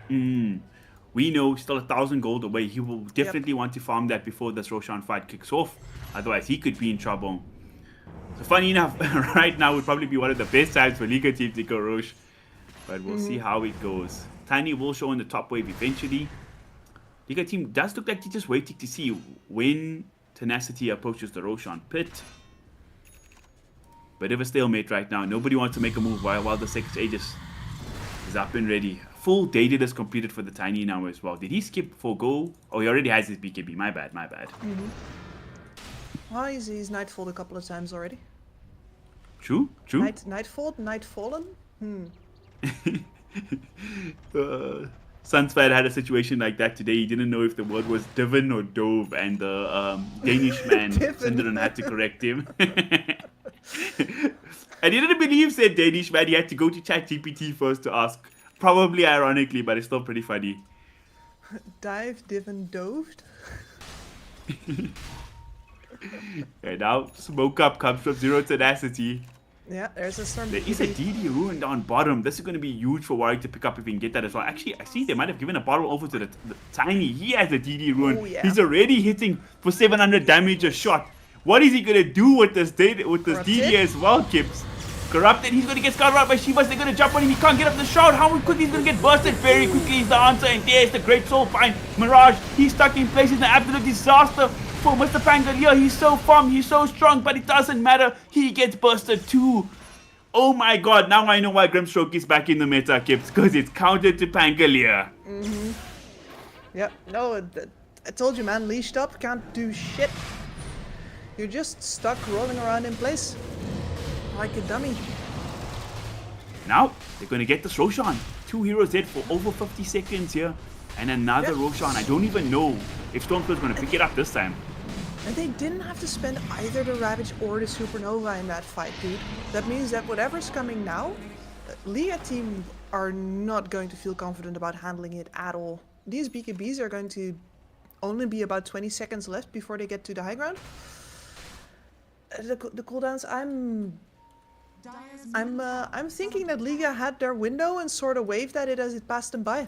Speaker 10: We know still 1,000 gold away. He will definitely want to farm that before this Roshan fight kicks off. Otherwise, he could be in trouble. So funny enough, right now would probably be one of the best times for Liga team to go Rosh. But we'll see how it goes. Tiny will show in the top wave eventually. Liga team does look like they're just waiting to see when Tenacity approaches the Roshan pit. Bit of a stalemate right now. Nobody wants to make a move while the second Aegis is up and ready. Full dated is completed for the Tiny now as well. Did he skip for go? Oh, he already has his BKB. My bad.
Speaker 11: Well, he's Nightfalled a couple of times already.
Speaker 10: True.
Speaker 11: Nightfalled? Nightfallen?
Speaker 10: Sunsfire had a situation like that today. He didn't know if the word was Divin or Dove, and the Danish man Synderen had to correct him. And he didn't believe said Danish man. He had to go to ChatGPT first to ask. Probably ironically, but it's still pretty funny.
Speaker 11: Dive, Divin, Doved?
Speaker 10: And now Smoke Up comes from Zero Tenacity.
Speaker 11: Yeah, there's a Storm.
Speaker 10: There is a DD Ruin down bottom. This is going to be huge for Warwick to pick up if he can get that as well. Actually, I see they might have given a bottle over to the Tiny. He has a DD Ruin.
Speaker 11: Oh, yeah.
Speaker 10: He's already hitting for 700 damage a shot. What is he going to do with this DD as well, Kips? Corrupted, he's going to get scouted out by Shivas. They're going to jump on him. He can't get up the shroud. How quickly he's going to get bursted? Very quickly is the answer. And there's the Great Soul Find. Mirage, he's stuck in place. It's an absolute disaster for Mr. Pangolier. He's so firm, he's so strong, but it doesn't matter. He gets bursted too. Oh my god, now I know why Grimstroke is back in the meta, Kips, because it's counted to Pangolier.
Speaker 11: Yep, no, I told you, man, leashed up, can't do shit. You're just stuck rolling around in place like a dummy.
Speaker 10: Now, they're going to get this Roshan. 2 heroes dead for over 50 seconds here. And another Roshan. I don't even know if Stormfield's going to pick it up this time.
Speaker 11: And they didn't have to spend either the Ravage or the Supernova in that fight, dude. That means that whatever's coming now, Liga team are not going to feel confident about handling it at all. These BKBs are going to only be about 20 seconds left before they get to the high ground. The cooldowns, I'm thinking that Liga had their window and sort of waved at it as it passed them by.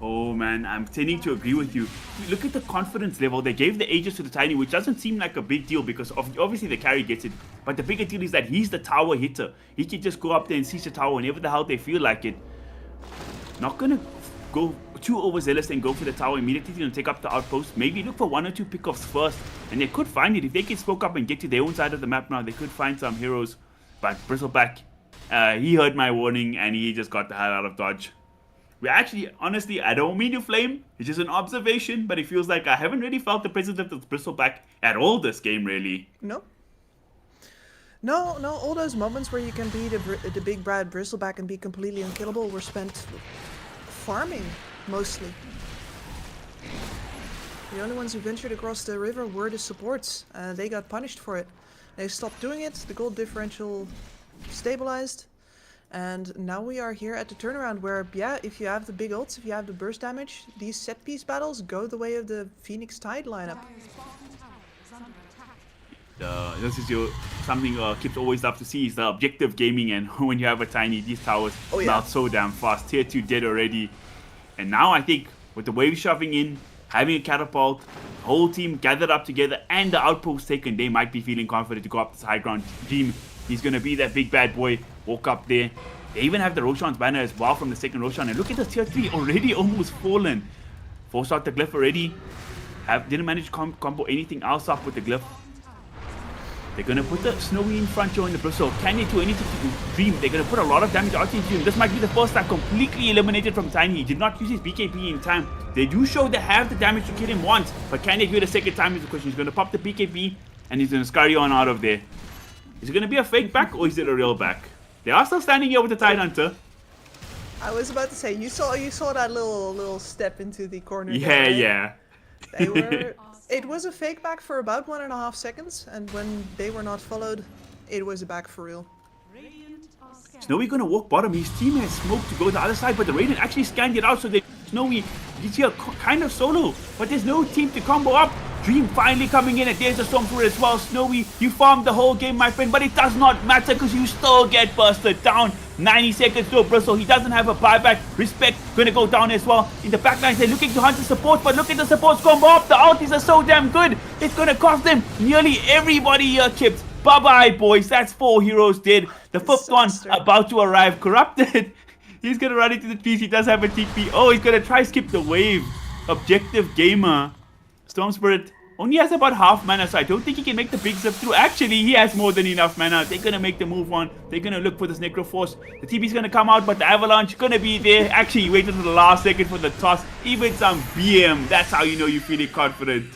Speaker 10: Oh man, I'm tending to agree with you. Look at the confidence level. They gave the Aegis to the Tiny, which doesn't seem like a big deal because obviously the carry gets it. But the bigger deal is that he's the tower hitter. He can just go up there and seize the tower whenever the hell they feel like it. Not gonna go too overzealous and go for the tower immediately. He's gonna take up the outpost. Maybe look for 1 or 2 pickoffs first. And they could find it. If they can spoke up and get to their own side of the map now, they could find some heroes. But Bristleback, he heard my warning and he just got the hell out of dodge. We actually, honestly, I don't mean to flame. It's just an observation, but it feels like I haven't really felt the presence of the Bristleback at all this game, really.
Speaker 11: No, all those moments where you can be the big bad Bristleback and be completely unkillable were spent farming, mostly. The only ones who ventured across the river were the supports. They got punished for it. They stopped doing it, the gold differential stabilized. And now we are here at the turnaround where, yeah, if you have the big ults, if you have the burst damage, these set piece battles go the way of the Phoenix Tide lineup.
Speaker 10: This is something Kips always love to see is the objective gaming, and when you have a Tiny, these towers melt so damn fast. Tier 2 dead already. And now I think with the wave shoving in, having a catapult, the whole team gathered up together and the outpost taken, they might be feeling confident to go up this high ground. Dream, he's going to be that big bad boy. Walk up there. They even have the Roshan's banner as well from the second Roshan. And look at the tier 3 already almost fallen. Forced out the glyph already. Didn't manage to combo anything else up with the glyph. They're going to put the Snowy in front here in the Bristle. Can they do anything to Dream? They're going to put a lot of damage out into him. This might be the first time completely eliminated from Tiny. He did not use his BKB in time. They do show they have the damage to kill him once. But can they do it a second time is the question. He's going to pop the BKB and he's going to scurry on out of there. Is it going to be a fake back or is it a real back? They are still standing here with the Tide Hunter.
Speaker 11: I was about to say, you saw that little step into the corner.
Speaker 10: Yeah,
Speaker 11: there, right?
Speaker 10: yeah.
Speaker 11: They were. It was a fake back for about 1.5 seconds, and when they were not followed, it was a back for real.
Speaker 10: Snowy gonna walk bottom. His team has smoke to go the other side, but the Radiant actually scanned it out, so they Snowy gets here kind of solo, but there's no team to combo up. Dream finally coming in, and there's a storm through as well. Snowy, you farmed the whole game, my friend, but it does not matter because you still get busted down. 90 seconds to a Bristle. He doesn't have a buyback. Respect gonna go down as well. In the backline, they're looking to hunt the support, but look at the supports combo up. The ultis are so damn good. It's gonna cost them nearly everybody here, Kips. Bye-bye, boys. That's 4 heroes dead. The 5th one about to arrive. Corrupted. He's gonna run into the trees. He does have a TP. Oh, he's gonna try skip the wave. Objective gamer. Storm Spirit only has about half mana, so I don't think he can make the big zip through. Actually, he has more than enough mana. They're gonna make the move on. They're gonna look for this Necro Force. The TP's gonna come out, but the Avalanche gonna be there. Actually, he waited to the last second for the toss. Even some BM. That's how you know you're feeling confident.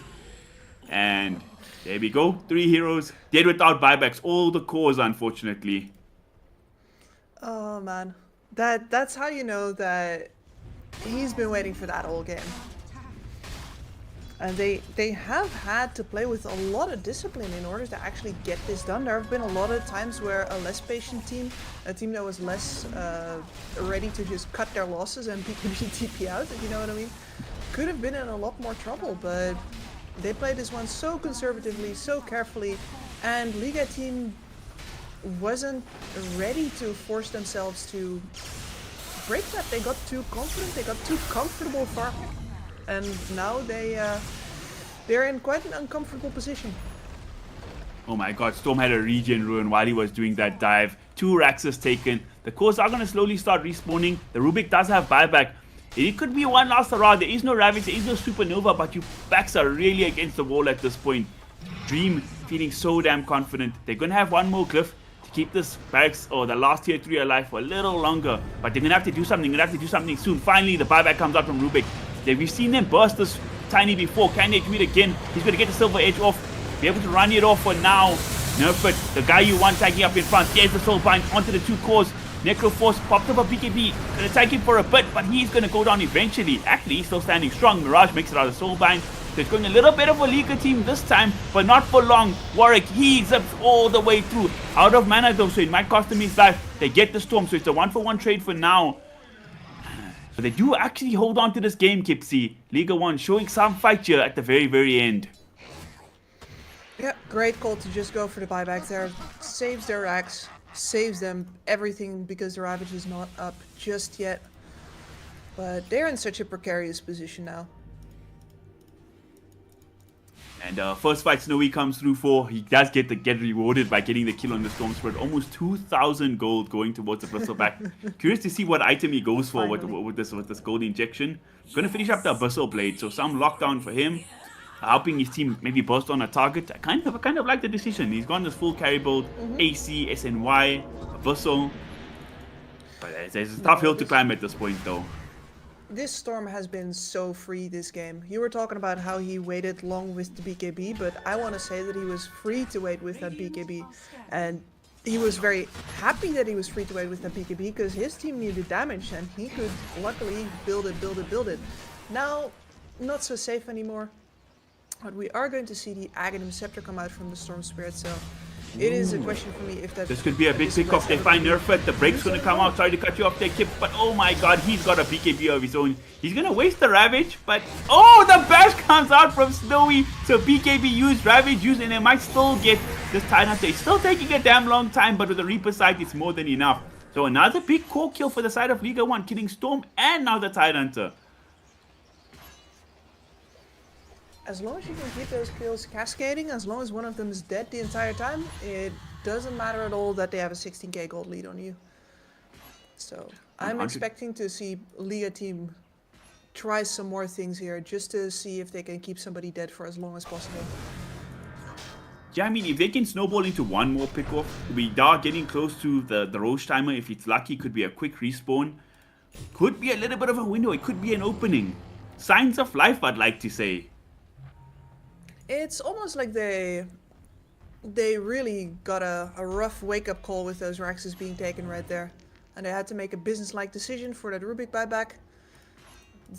Speaker 10: And there we go. 3 heroes dead without buybacks. All the cores, unfortunately.
Speaker 11: Oh man, that's how you know that he's been waiting for that whole game. And they have had to play with a lot of discipline in order to actually get this done. There have been a lot of times where a less patient team, a team that was less ready to just cut their losses and BKB TP out, if you know what I mean, could have been in a lot more trouble. But they played this one so conservatively, so carefully, and Liga team wasn't ready to force themselves to break that. They got too confident, they got too comfortable farming. And now they're in quite an uncomfortable position.
Speaker 10: Oh my god, Storm had a regen ruin while he was doing that dive. 2 Raxes taken. The cores are going to slowly start respawning. The Rubik does have buyback. It could be one last hurrah. There is no Ravage, there is no Supernova, but your backs are really against the wall at this point. Dream feeling so damn confident. They're going to have one more glyph to keep this barracks or the last tier 3 alive for a little longer. But they're going to have to do something. They're going to have to do something soon. Finally, the buyback comes out from Rubik. We've seen them burst this tiny before. Can they do it again? He's going to get the silver edge off. Be able to run it off for now. Nerf it. The guy you want tagging up in front. There's the soul bind onto the 2 cores. Necroforce popped up a BKB. Gonna tag him for a bit, but he's gonna go down eventually. Actually, he's still standing strong. Mirage makes it out of soul bind. So it's going a little bit of a Liga team this time, but not for long. Warwick, he zips all the way through. Out of mana though, so it might cost him his life. They get the Storm, so it's a 1-for-1 trade for now. But they do actually hold on to this game, Kipsy. Liga 1 showing some fight here at the very, very end.
Speaker 11: Yeah, great call to just go for the buyback there. Saves their axe, saves them everything because the Ravage is not up just yet. But they're in such a precarious position now.
Speaker 10: And first fight Snowy comes through for. He does get rewarded by getting the kill on the Storm Spirit. Almost 2,000 gold going towards the Bristleback. Curious to see what item he goes for with this gold injection. Gonna finish up the Abyssal Blade, so some lockdown for him. Helping his team maybe burst on a target. I kind of like the decision. He's gone this full carry build, AC, SNY, Abyssal. But there's a tough hill to climb at this point though.
Speaker 11: This Storm has been so free this game. You were talking about how he waited long with the BKB, but I want to say that he was free to wait with that BKB. And he was very happy that he was free to wait with that BKB because his team needed damage and he could luckily build it. Now, not so safe anymore. But we are going to see the Aghanim Scepter come out from the Storm Spirit, so it is a question for me if that...
Speaker 10: This could be a big pick-off. They find Nerf it. The break's going to come out. Sorry to cut you off there, Kip. But oh my god, he's got a BKB of his own. He's going to waste the Ravage, but... Oh, the bash comes out from Snowy. So BKB used, Ravage used, and they might still get this Tidehunter. It's still taking a damn long time, but with the Reaper side, it's more than enough. So another big core kill for the side of Liga 1, killing Storm and now the Tidehunter.
Speaker 11: As long as you can keep those kills cascading, as long as one of them is dead the entire time, it doesn't matter at all that they have a 16k gold lead on you. So I'm expecting to see Liga team try some more things here just to see if they can keep somebody dead for as long as possible.
Speaker 10: Yeah, I mean, if they can snowball into one more pick-off, we are getting close to the Roche timer. If it's lucky, could be a quick respawn. Could be a little bit of a window. It could be an opening. Signs of life, I'd like to say.
Speaker 11: It's almost like they really got a rough wake-up call with those Raxes being taken right there. And they had to make a business-like decision for that Rubik buyback.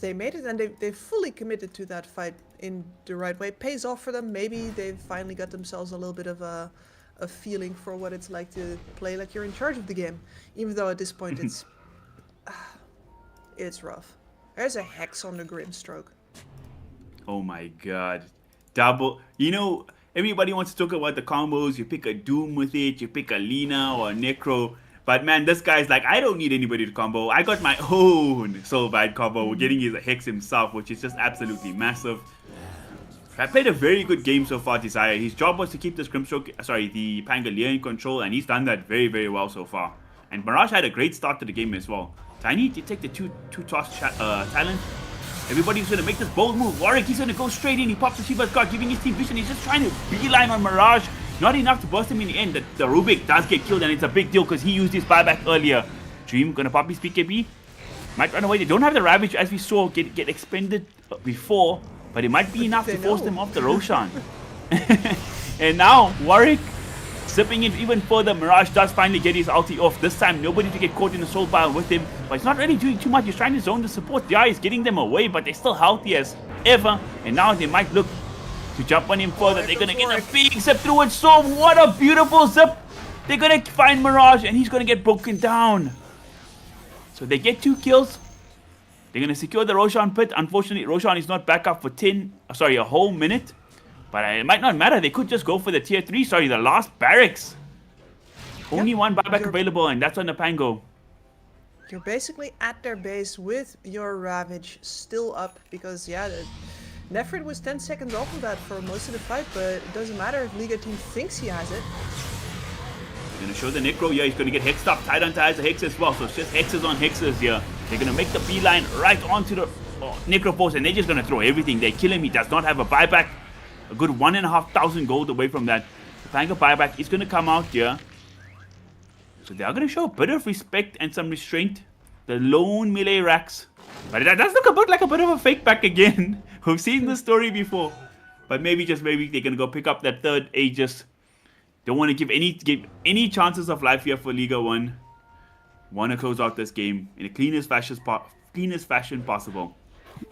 Speaker 11: They made it and they fully committed to that fight in the right way. It pays off for them. Maybe they've finally got themselves a little bit of a feeling for what it's like to play like you're in charge of the game. Even though at this point it's rough. There's a Hex on the Grimstroke.
Speaker 10: Oh my god. Double, you know, everybody wants to talk about the combos. You pick a Doom with it, you pick a Lina or a Necro. But man, this guy's like, I don't need anybody to combo. I got my own Soulbite combo. We're getting his Hex himself, which is just absolutely massive. I played a very good game so far, Desire. His job was to keep this the Pangolier in control, and he's done that very, very well so far. And Mirage had a great start to the game as well. Tiny to take the two toss talent. Everybody's going to make this bold move. Warwick, he's going to go straight in. He pops the Shiva's guard, giving his team vision. He's just trying to beeline on Mirage. Not enough to burst him in the end. The Rubik does get killed, and it's a big deal because he used his buyback earlier. Dream going to pop his BKB. Might run away. They don't have the Ravage, as we saw, get expended before. But it might be enough to force them off the Roshan. And now, Warwick zipping in even further. Mirage does finally get his ulti off. This time, nobody to get caught in the soul pile with him. But he's not really doing too much. He's trying to zone the support. The eye is getting them away, but they're still healthy as ever. And now they might look to jump on him further. They're going to get a big zip through it. So what a beautiful zip. They're going to find Mirage, and he's going to get broken down. So they get 2 kills. They're going to secure the Roshan pit. Unfortunately, Roshan is not back up for a whole minute. But it might not matter. They could just go for the tier 3. The last barracks. Only one buyback available, and that's on the Pango.
Speaker 11: You're basically at their base with your Ravage still up because, yeah, Nefrit was 10 seconds off of that for most of the fight, but it doesn't matter if Liga team thinks he has it.
Speaker 10: They're going to show the Necro here. He's going to get Hexed up, tied on ties the Hex as well. So it's just Hexes on Hexes here. They're going to make the beeline right onto the Necro Force, and they're just going to throw everything. They kill him. He does not have a buyback. A good 1,500 gold away from that. The Panga buyback is going to come out here. So they are going to show a bit of respect and some restraint. The lone melee racks. But that does look a bit like a bit of a fake back again. We've seen this story before. But maybe, just maybe, they're going to go pick up that third Aegis. Don't want to give any chances of life here for Liga 1. Want to close out this game in the cleanest fashion possible.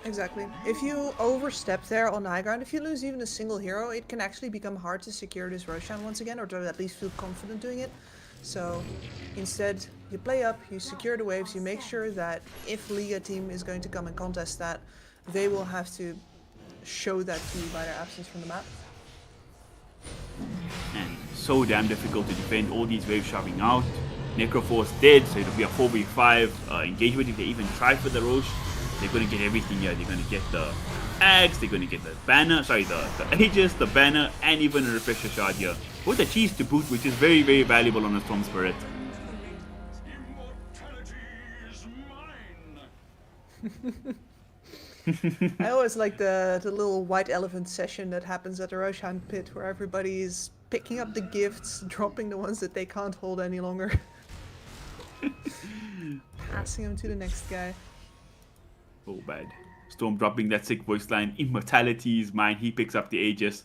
Speaker 11: Exactly. If you overstep there on high ground, if you lose even a single hero, it can actually become hard to secure this Roshan once again, or to at least feel confident doing it. So instead, you play up, you secure the waves, you make sure that if Liga team is going to come and contest that, they will have to show that to you by their absence from the map.
Speaker 10: And so damn difficult to defend all these waves shoving out. Necroforce dead, so it'll be a 4v5 engagement if they even try for the Roche. They're going to get everything here. They're going to get the Axe, they're going to get the banner, sorry, the Aegis, the banner, and even a refresher shard here. With the cheese to boot, which is very, very valuable on a Storm Spirit.
Speaker 11: I always like the little white elephant session that happens at the Roshan pit, where everybody's picking up the gifts, dropping the ones that they can't hold any longer. Passing them to the next guy.
Speaker 10: Oh, bad. Storm dropping that sick voice line. Immortality is mine. He picks up the Aegis.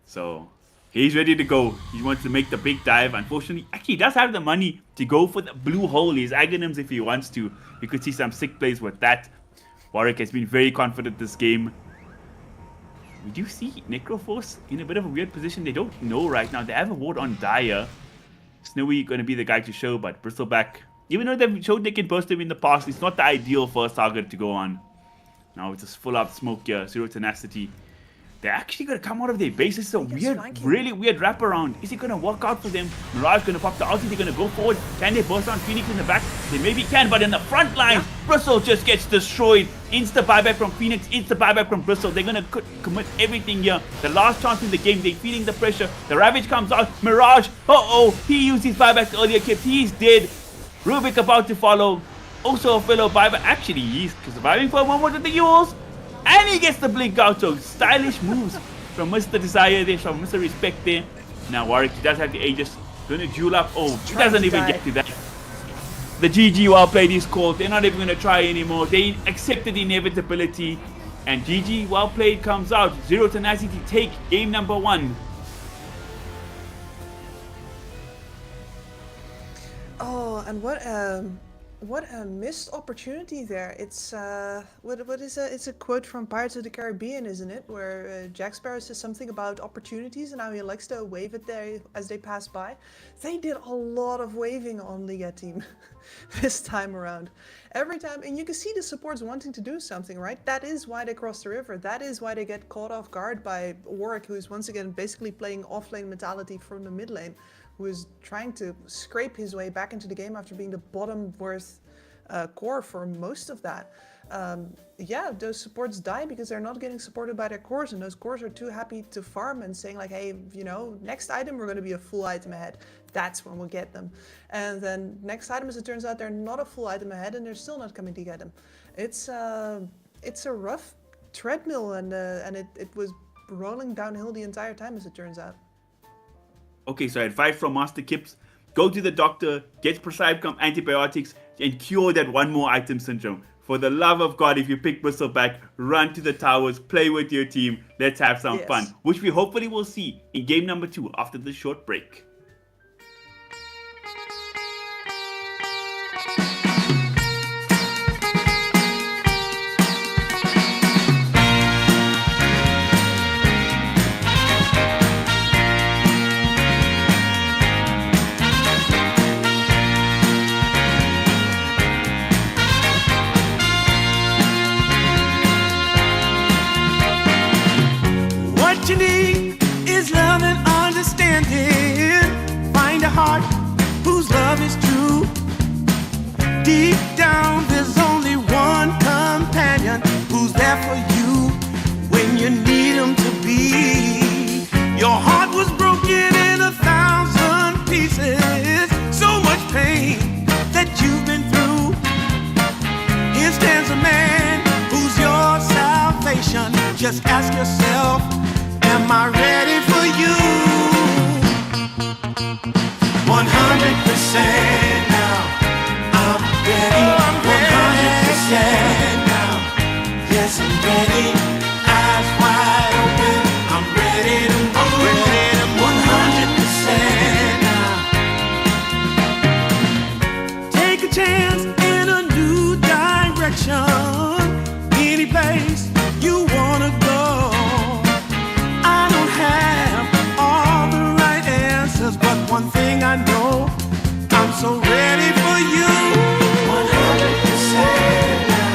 Speaker 10: So, he's ready to go. He wants to make the big dive. Unfortunately, actually, he does have the money to go for the blue hole. His Aghanims if he wants to. You could see some sick plays with that. Warwick has been very confident this game. We do see Necroforce in a bit of a weird position. They don't know right now. They have a ward on Dire. Snowy going to be the guy to show, but Bristleback, even though they've showed they can burst him in the past, it's not the ideal first target to go on. Now it's just full up smoke here, zero tenacity. They're actually going to come out of their base. It's a weird, really weird wraparound. Is it going to work out for them? Mirage going to pop the ulti. They're going to go forward. Can they burst on Phoenix in the back? They maybe can, but in the front line, Bristle just gets destroyed. Insta buyback from Phoenix, insta buyback from Bristle. They're going to commit everything here. The last chance in the game, they're feeling the pressure. The Ravage comes out. Mirage, he used his buyback earlier, kept. He's dead. Rubik about to follow. Also a fellow buyback. Actually, he's surviving for a moment with the Yules. And he gets the blink out, so stylish moves from Mr. Desire there, from Mr. Respect there. Now Warwick, he does have the Aegis, gonna duel up. Oh, he doesn't even get to that. The GG well played is called. They're not even gonna try anymore. They accepted the inevitability. And GG well played comes out. Zero tenacity take game number 1.
Speaker 11: Oh, and what a missed opportunity there. It's it's a quote from Pirates of the Caribbean, isn't it? Where Jack Sparrow says something about opportunities and how he likes to wave it there as they pass by. They did a lot of waving on Liga team this time around. Every time, and you can see the supports wanting to do something, right? That is why they cross the river. That is why they get caught off guard by Warwick, who is once again basically playing offlane mentality from the mid lane, who is trying to scrape his way back into the game after being the bottom worth core for most of that. Yeah, those supports die because they're not getting supported by their cores, and those cores are too happy to farm and saying like, hey, you know, next item we're going to be a full item ahead. That's when we'll get them. And then next item, as it turns out, they're not a full item ahead and they're still not coming to get them. It's a rough treadmill, and it was rolling downhill the entire time, as it turns out.
Speaker 10: Okay, so advice from Master Kips. Go to the doctor, get prescribed antibiotics, and cure that one more item syndrome. For the love of God, if you pick Bristleback, run to the towers, play with your team. Let's have some fun, which we hopefully will see in game number 2 after this short break.
Speaker 1: What you need is love and understanding. question. Just ask yourself, am I ready for you? 100% now. I'm ready. 100% now. Yes, I'm ready. Eyes wide open. I'm ready to move. 100% now. Take a chance in a new direction. Any place you wanna go. I don't have all the right answers, but one thing I know, I'm so ready for you. 100% now.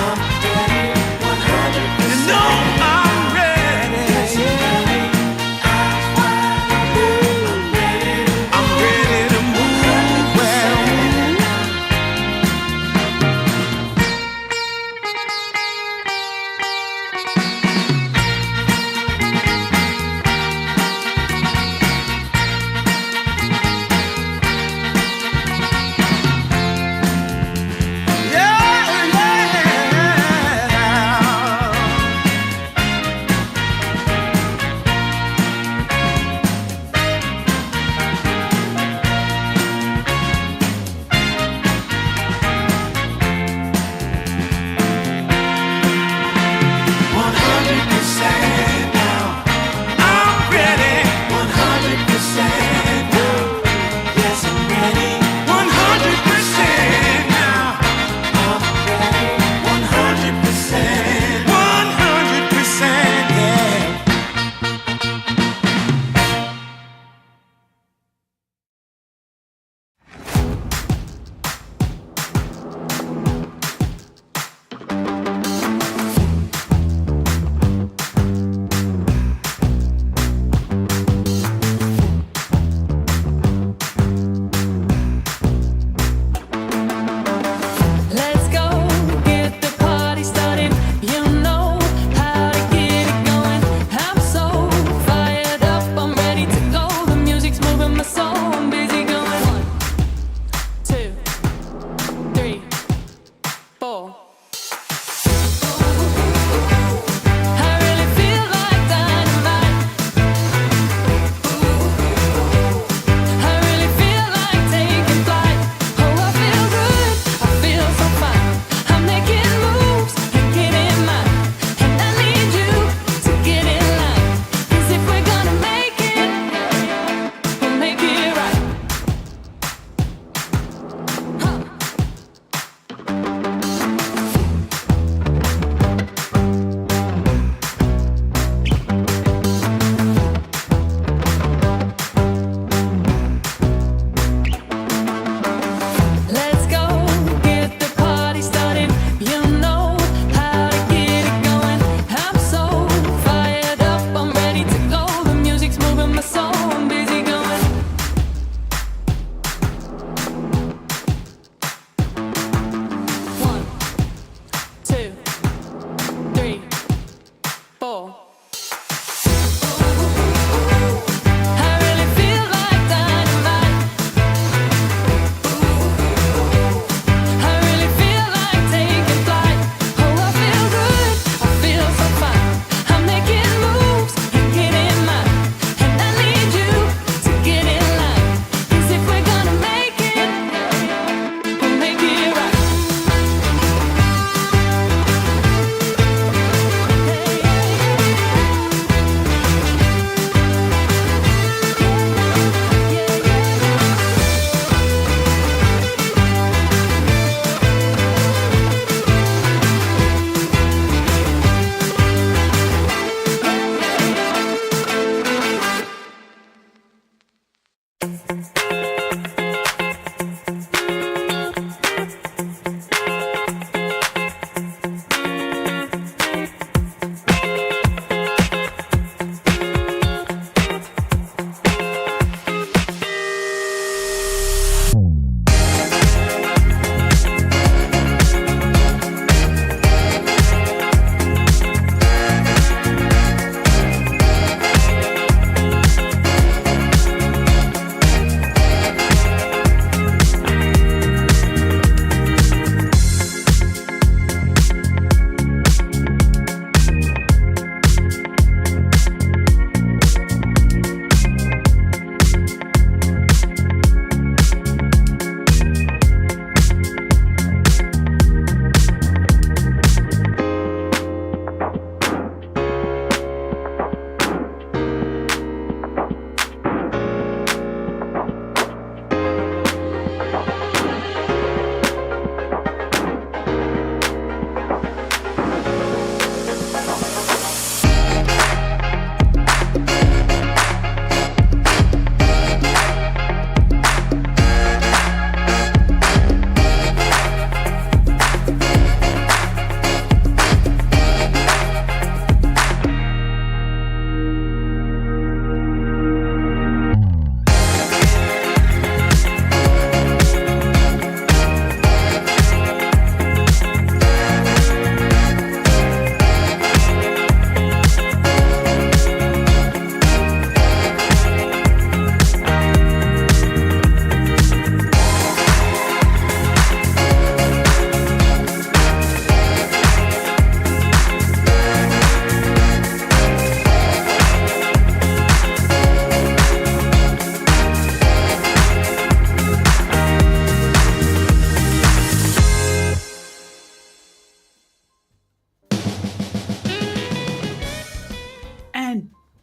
Speaker 1: I'm ready. 100%. You know I'm ready. Yes, I'm ready. Eyes wide open. I'm ready to move. Well,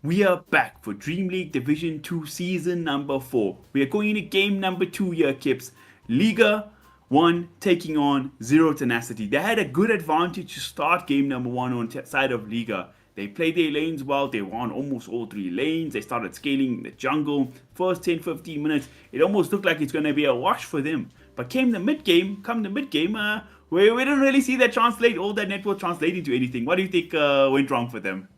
Speaker 10: We are back for Dream League Division 2 Season number 4. We are going into game number 2 here, Kips. Liga 1 taking on Zero Tenacity. They had a good advantage to start game number 1 on side of Liga. They played their lanes well, they won almost all 3 lanes, they started scaling the jungle. First 10-15 minutes, it almost looked like it's going to be a wash for them. But come the mid game, we didn't really see that translate, all that network translate into anything. What do you think went wrong for them?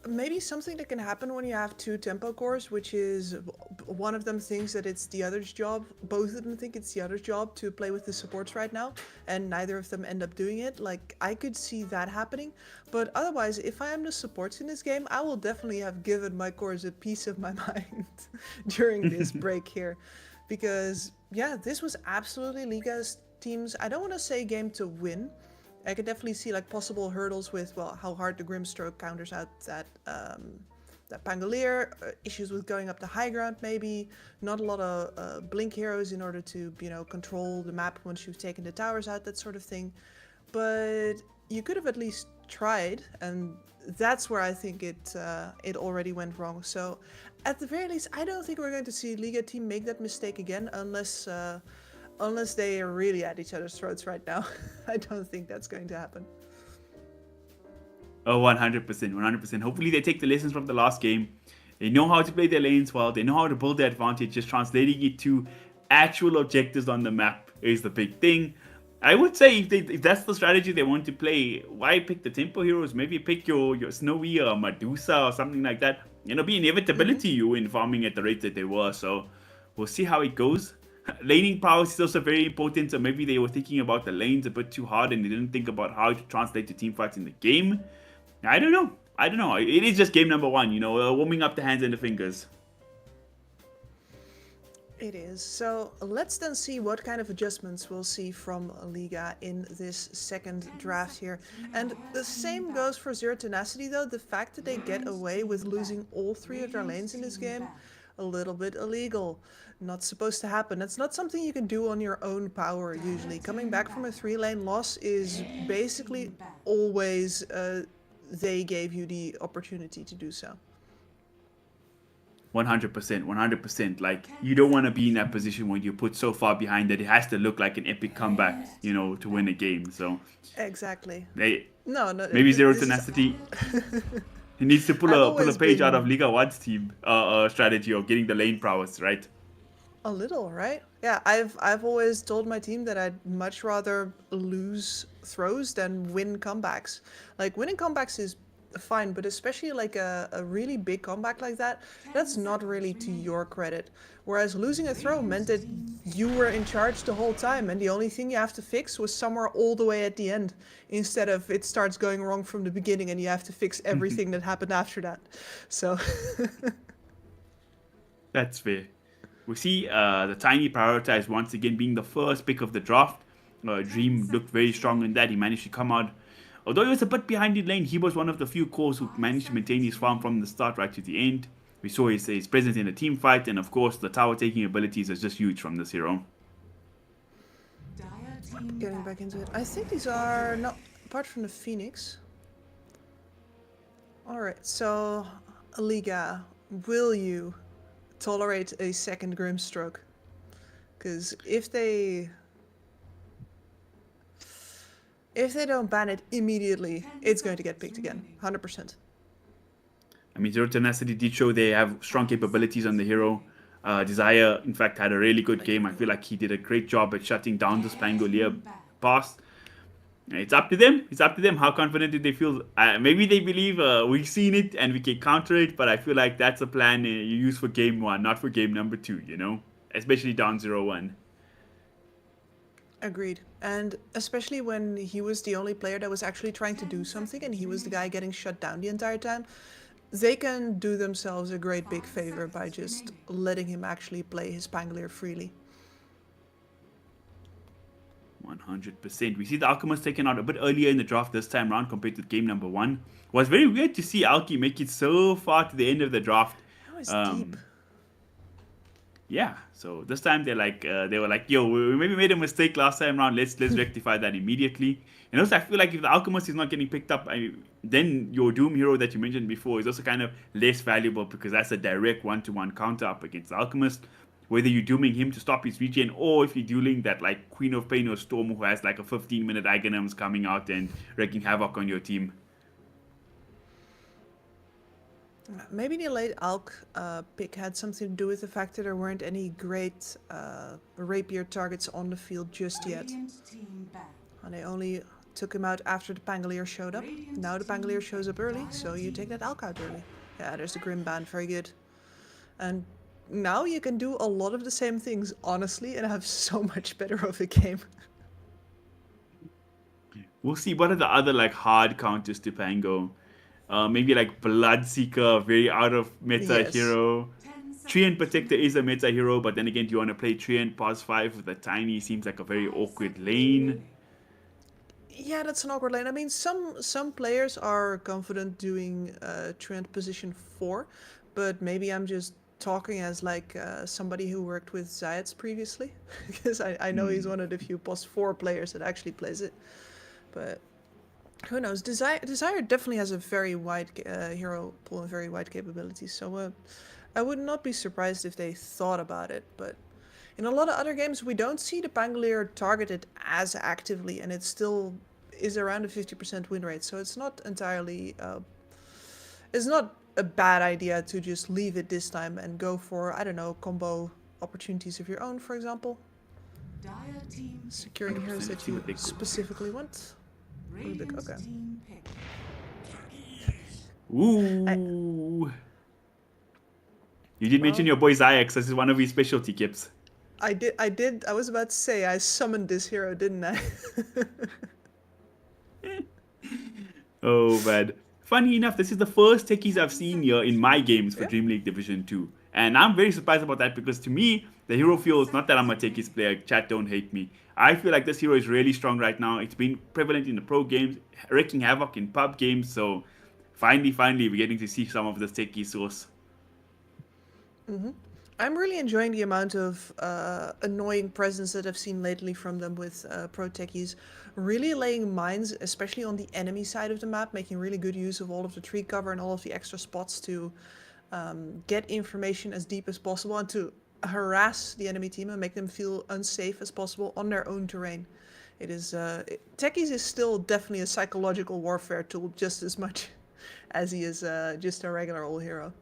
Speaker 11: Maybe something that can happen when you have 2 tempo cores, which is one of them thinks that it's the other's job. Both of them think it's the other's job to play with the supports right now, and neither of them end up doing it. Like, I could see that happening, but otherwise, if I am the supports in this game, I will definitely have given my cores a piece of my mind during this break here, because yeah, this was absolutely Liga's team's, I don't want to say game to win. I could definitely see like possible hurdles with, well, how hard the Grimstroke counters out that Pangolier, issues with going up the high ground maybe, not a lot of blink heroes in order to, you know, control the map once you've taken the towers out, that sort of thing. But you could have at least tried, and that's where I think it already went wrong. So at the very least, I don't think we're going to see Liga team make that mistake again, unless they are really at each other's throats right now. I don't think that's going to happen.
Speaker 10: Oh, 100%, 100%. Hopefully they take the lessons from the last game. They know how to play their lanes well. They know how to build their advantage. Just translating it to actual objectives on the map is the big thing. I would say if that's the strategy they want to play, why pick the tempo heroes? Maybe pick your Snowy or Medusa or something like that. It'll be inevitability you in farming at the rate that they were. So we'll see how it goes. Laning prowess is also very important, so maybe they were thinking about the lanes a bit too hard and they didn't think about how to translate to teamfights in the game. I don't know. It is just game number 1, you know, warming up the hands and the fingers.
Speaker 11: It is. So let's then see what kind of adjustments we'll see from Liga in this second draft here. And the same goes for Zero Tenacity though. The fact that they get away with losing all 3 of their lanes in this game, a little bit illegal. Not supposed to happen. That's not something you can do on your own power usually. Coming back from a 3-lane loss is basically always they gave you the opportunity to do so.
Speaker 10: 100%, 100%. Like, you don't want to be in that position when you're put so far behind that it has to look like an epic comeback, you know, to win a game. So
Speaker 11: exactly.
Speaker 10: No, maybe Zero Tenacity. He needs to pull a page out of Liga 1's team strategy of getting the lane prowess, right?
Speaker 11: A little, right? Yeah, I've always told my team that I'd much rather lose throws than win comebacks. Like, winning comebacks is fine, but especially like a really big comeback like that, that's not really to your credit. Whereas losing a throw meant that you were in charge the whole time, and the only thing you have to fix was somewhere all the way at the end, instead of it starts going wrong from the beginning and you have to fix everything that happened after that. So
Speaker 10: that's fair. We see the Tiny Prioritize once again being the first pick of the draft. Dream looked very strong in that. He managed to come out. Although he was a bit behind in lane, he was one of the few cores who managed to maintain his farm from the start right to the end. We saw his presence in the team fight, and of course the tower taking abilities is just huge from this hero.
Speaker 11: Getting back into it. I think these are not, apart from the Phoenix. Alright, so Liga, will you tolerate a second Grimstroke? Because if they don't ban it immediately, it's going to get picked again, 100%.
Speaker 10: I mean, Zero Tenacity did show they have strong capabilities on the hero. Desire, in fact, had a really good game. I feel like he did a great job at shutting down the Spangolier pass. It's up to them. It's up to them. How confident did they feel? Maybe they believe we've seen it and we can counter it, but I feel like that's a plan you use for game 1, not for game number 2, you know? Especially down 0-1.
Speaker 11: Agreed. And especially when he was the only player that was actually trying to do something and he was the guy getting shut down the entire time, they can do themselves a great big favor by just letting him actually play his Pangolier freely.
Speaker 10: 100%. We see the Alchemist taken out a bit earlier in the draft this time around compared to game number 1. It was very weird to see Alki make it so far to the end of the draft.
Speaker 11: That was deep.
Speaker 10: Yeah, so this time they were like, yo, we maybe made a mistake last time around. Let's rectify that immediately. And also, I feel like if the Alchemist is not getting picked up, then your Doom hero that you mentioned before is also kind of less valuable because that's a direct one-to-one counter up against the Alchemist. Whether you're dooming him to stop his regen, or if you're dueling that like Queen of Pain or Storm who has like a 15-minute Aghanim's coming out and wreaking havoc on your team.
Speaker 11: Maybe the late Alk pick had something to do with the fact that there weren't any great rapier targets on the field just yet.
Speaker 6: Radiant team back.
Speaker 11: And they only took him out after the Pangolier showed up. Now the Pangolier shows up early, so you take that Alk out early. Yeah, there's the Grim Band, very good. And now you can do a lot of the same things, honestly, and have so much better of a game.
Speaker 10: We'll see what are the other like hard counters to Pango. Maybe like Bloodseeker, very out of meta
Speaker 11: Yes.
Speaker 10: hero. Treant Protector is a meta hero, but then again, do you want to play Treant past 5 with a tiny? Seems like a very awkward lane.
Speaker 11: Yeah, that's an awkward lane. I mean, some players are confident doing Trent position 4, but maybe I'm just talking as like somebody who worked with Zayats previously, because I know he's one of the few post 4 players that actually plays it. But who knows? Desire definitely has a very wide hero pool and very wide capabilities. So I would not be surprised if they thought about it. But in a lot of other games, we don't see the Pangolier targeted as actively, and it still is around a 50% win rate. So it's not entirely, it's not a bad idea to just leave it this time and go for, I don't know, combo opportunities of your own, for example.
Speaker 6: Dire team
Speaker 11: Securing heroes that you
Speaker 10: Big.
Speaker 11: specifically want.
Speaker 6: Radiant
Speaker 11: okay.
Speaker 6: team pick.
Speaker 10: Ooh. You did mention your boy Zayax. This is one of his specialty kips.
Speaker 11: I did. I was about to say I summoned this hero, didn't I?
Speaker 10: Oh, man. Funny enough, this is the first techies I've seen here in my games for DreamLeague Division 2. And I'm very surprised about that because to me, the hero feels not that I'm a techies player. Chat, don't hate me. I feel like this hero is really strong right now. It's been prevalent in the pro games, wreaking havoc in pub games. So finally, we're getting to see some of this techie source.
Speaker 11: I'm really enjoying the amount of annoying presence that I've seen lately from them with pro techies. Really laying mines, especially on the enemy side of the map, making really good use of all of the tree cover and all of the extra spots to get information as deep as possible and to harass the enemy team and make them feel unsafe as possible on their own terrain. It is techies is still definitely a psychological warfare tool just as much as he is just a regular old hero.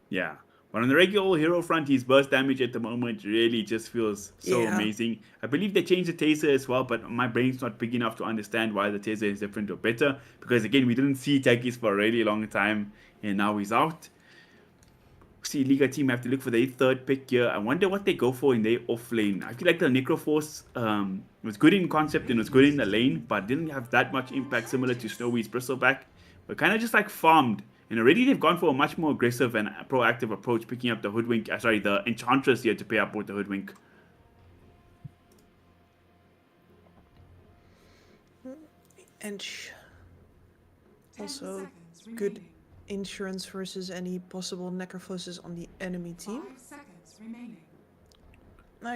Speaker 10: Yeah. But on the regular hero front, his burst damage at the moment really just feels so amazing. I believe they changed the taser as well, but my brain's not big enough to understand why the taser is different or better. Because again, we didn't see Takis for a really long time, and now he's out. See, Liga team have to look for their third pick here. I wonder what they go for in their off lane. I feel like the Necroforce was good in concept and was good in the lane, but didn't have that much impact similar to Snowy's Bristleback. But kind of just like farmed. And already they've gone for a much more aggressive and proactive approach, picking up the Hoodwink, the Enchantress here to pair up with the Hoodwink.
Speaker 11: And
Speaker 6: 10
Speaker 11: also
Speaker 6: seconds
Speaker 11: good
Speaker 6: remaining.
Speaker 11: insurance versus any possible necrophoses on the enemy team.
Speaker 6: 5 seconds remaining.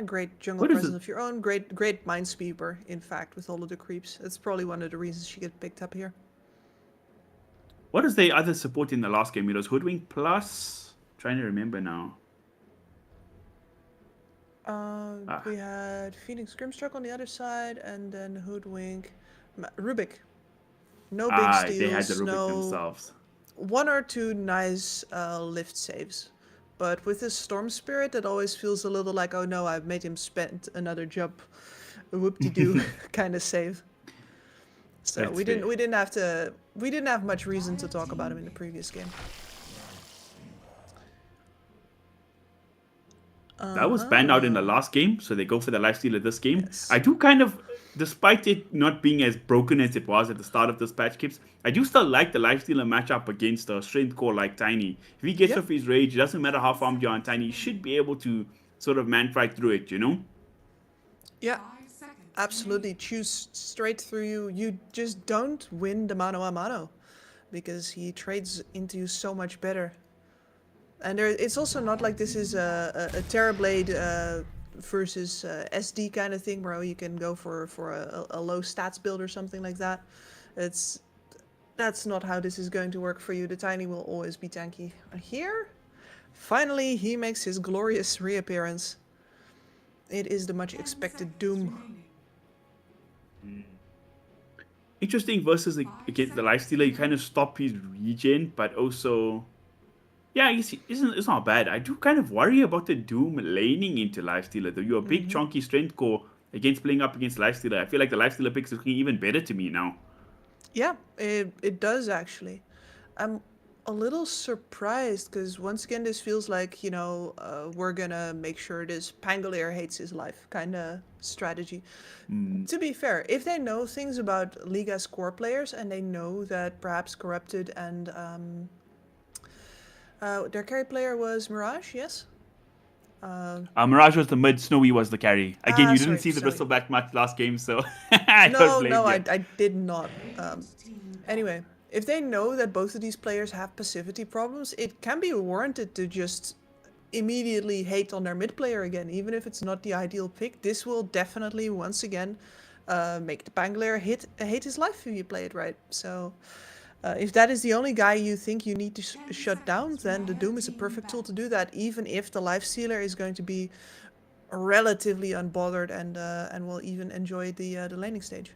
Speaker 11: Great jungle
Speaker 10: What is
Speaker 11: presence
Speaker 10: it?
Speaker 11: of your own. Great minesweeper, in fact, with all of the creeps. That's probably one of the reasons she get picked up here.
Speaker 10: What is the other support in the last game? It was Hoodwink plus... trying to remember now.
Speaker 11: We had Phoenix Grimstruck on the other side, and then Hoodwink, Rubik. No big steals.
Speaker 10: They had the Rubik
Speaker 11: no
Speaker 10: themselves.
Speaker 11: one or two nice lift saves. But with this Storm Spirit, it always feels a little like, oh no, I've made him spend another jump, a whoop-de-doo kind of save. So
Speaker 10: That's
Speaker 11: we
Speaker 10: fair.
Speaker 11: didn't have much reason to talk about him in the previous game.
Speaker 10: That was banned out in the last game, so they go for the lifesteal of this game.
Speaker 11: Yes.
Speaker 10: I do kind of, despite it not being as broken as it was at the start of this patch Kips, I do still like the lifestealer matchup against a strength core like Tiny. If he gets off his rage, it doesn't matter how farmed you are on Tiny, he should be able to sort of man-fight through it, you know?
Speaker 11: Yeah,
Speaker 6: 5 seconds
Speaker 11: absolutely. Choose straight through you. You just don't win the mano a mano because he trades into you so much better. And it's also not like this is a Terrorblade versus SD kind of thing, where you can go for a low stats build or something like that. That's not how this is going to work for you. The Tiny will always be tanky. Here, finally, he makes his glorious reappearance. It is the much expected Doom.
Speaker 10: Interesting versus against the Lifestealer. You kind of stop his regen, but also, yeah, it's not bad. I do kind of worry about the Doom laning into Lifestealer, though. You're a big, chunky strength core against playing up against Lifestealer. I feel like the Lifestealer picks is looking even better to me now.
Speaker 11: Yeah, it does actually. I'm a little surprised because once again, this feels like, we're gonna make sure this Pangolier hates his life kind of strategy. To be fair, if they know things about Liga's core players and they know that perhaps Corrupted and their carry player was Mirage, yes?
Speaker 10: Mirage was the mid, Snowy was the carry. Again, you didn't see the
Speaker 11: sorry.
Speaker 10: Bristleback match last game, so I don't blame you.
Speaker 11: I did not. Anyway, if they know that both of these players have passivity problems, it can be warranted to just immediately hate on their mid player again, even if it's not the ideal pick. This will definitely, once again, make the Pangolier hate his life if you play it right. So if that is the only guy you think you need to shut down, then the Doom is a perfect tool to do that, even if the Lifestealer is going to be relatively unbothered and will even enjoy the laning stage.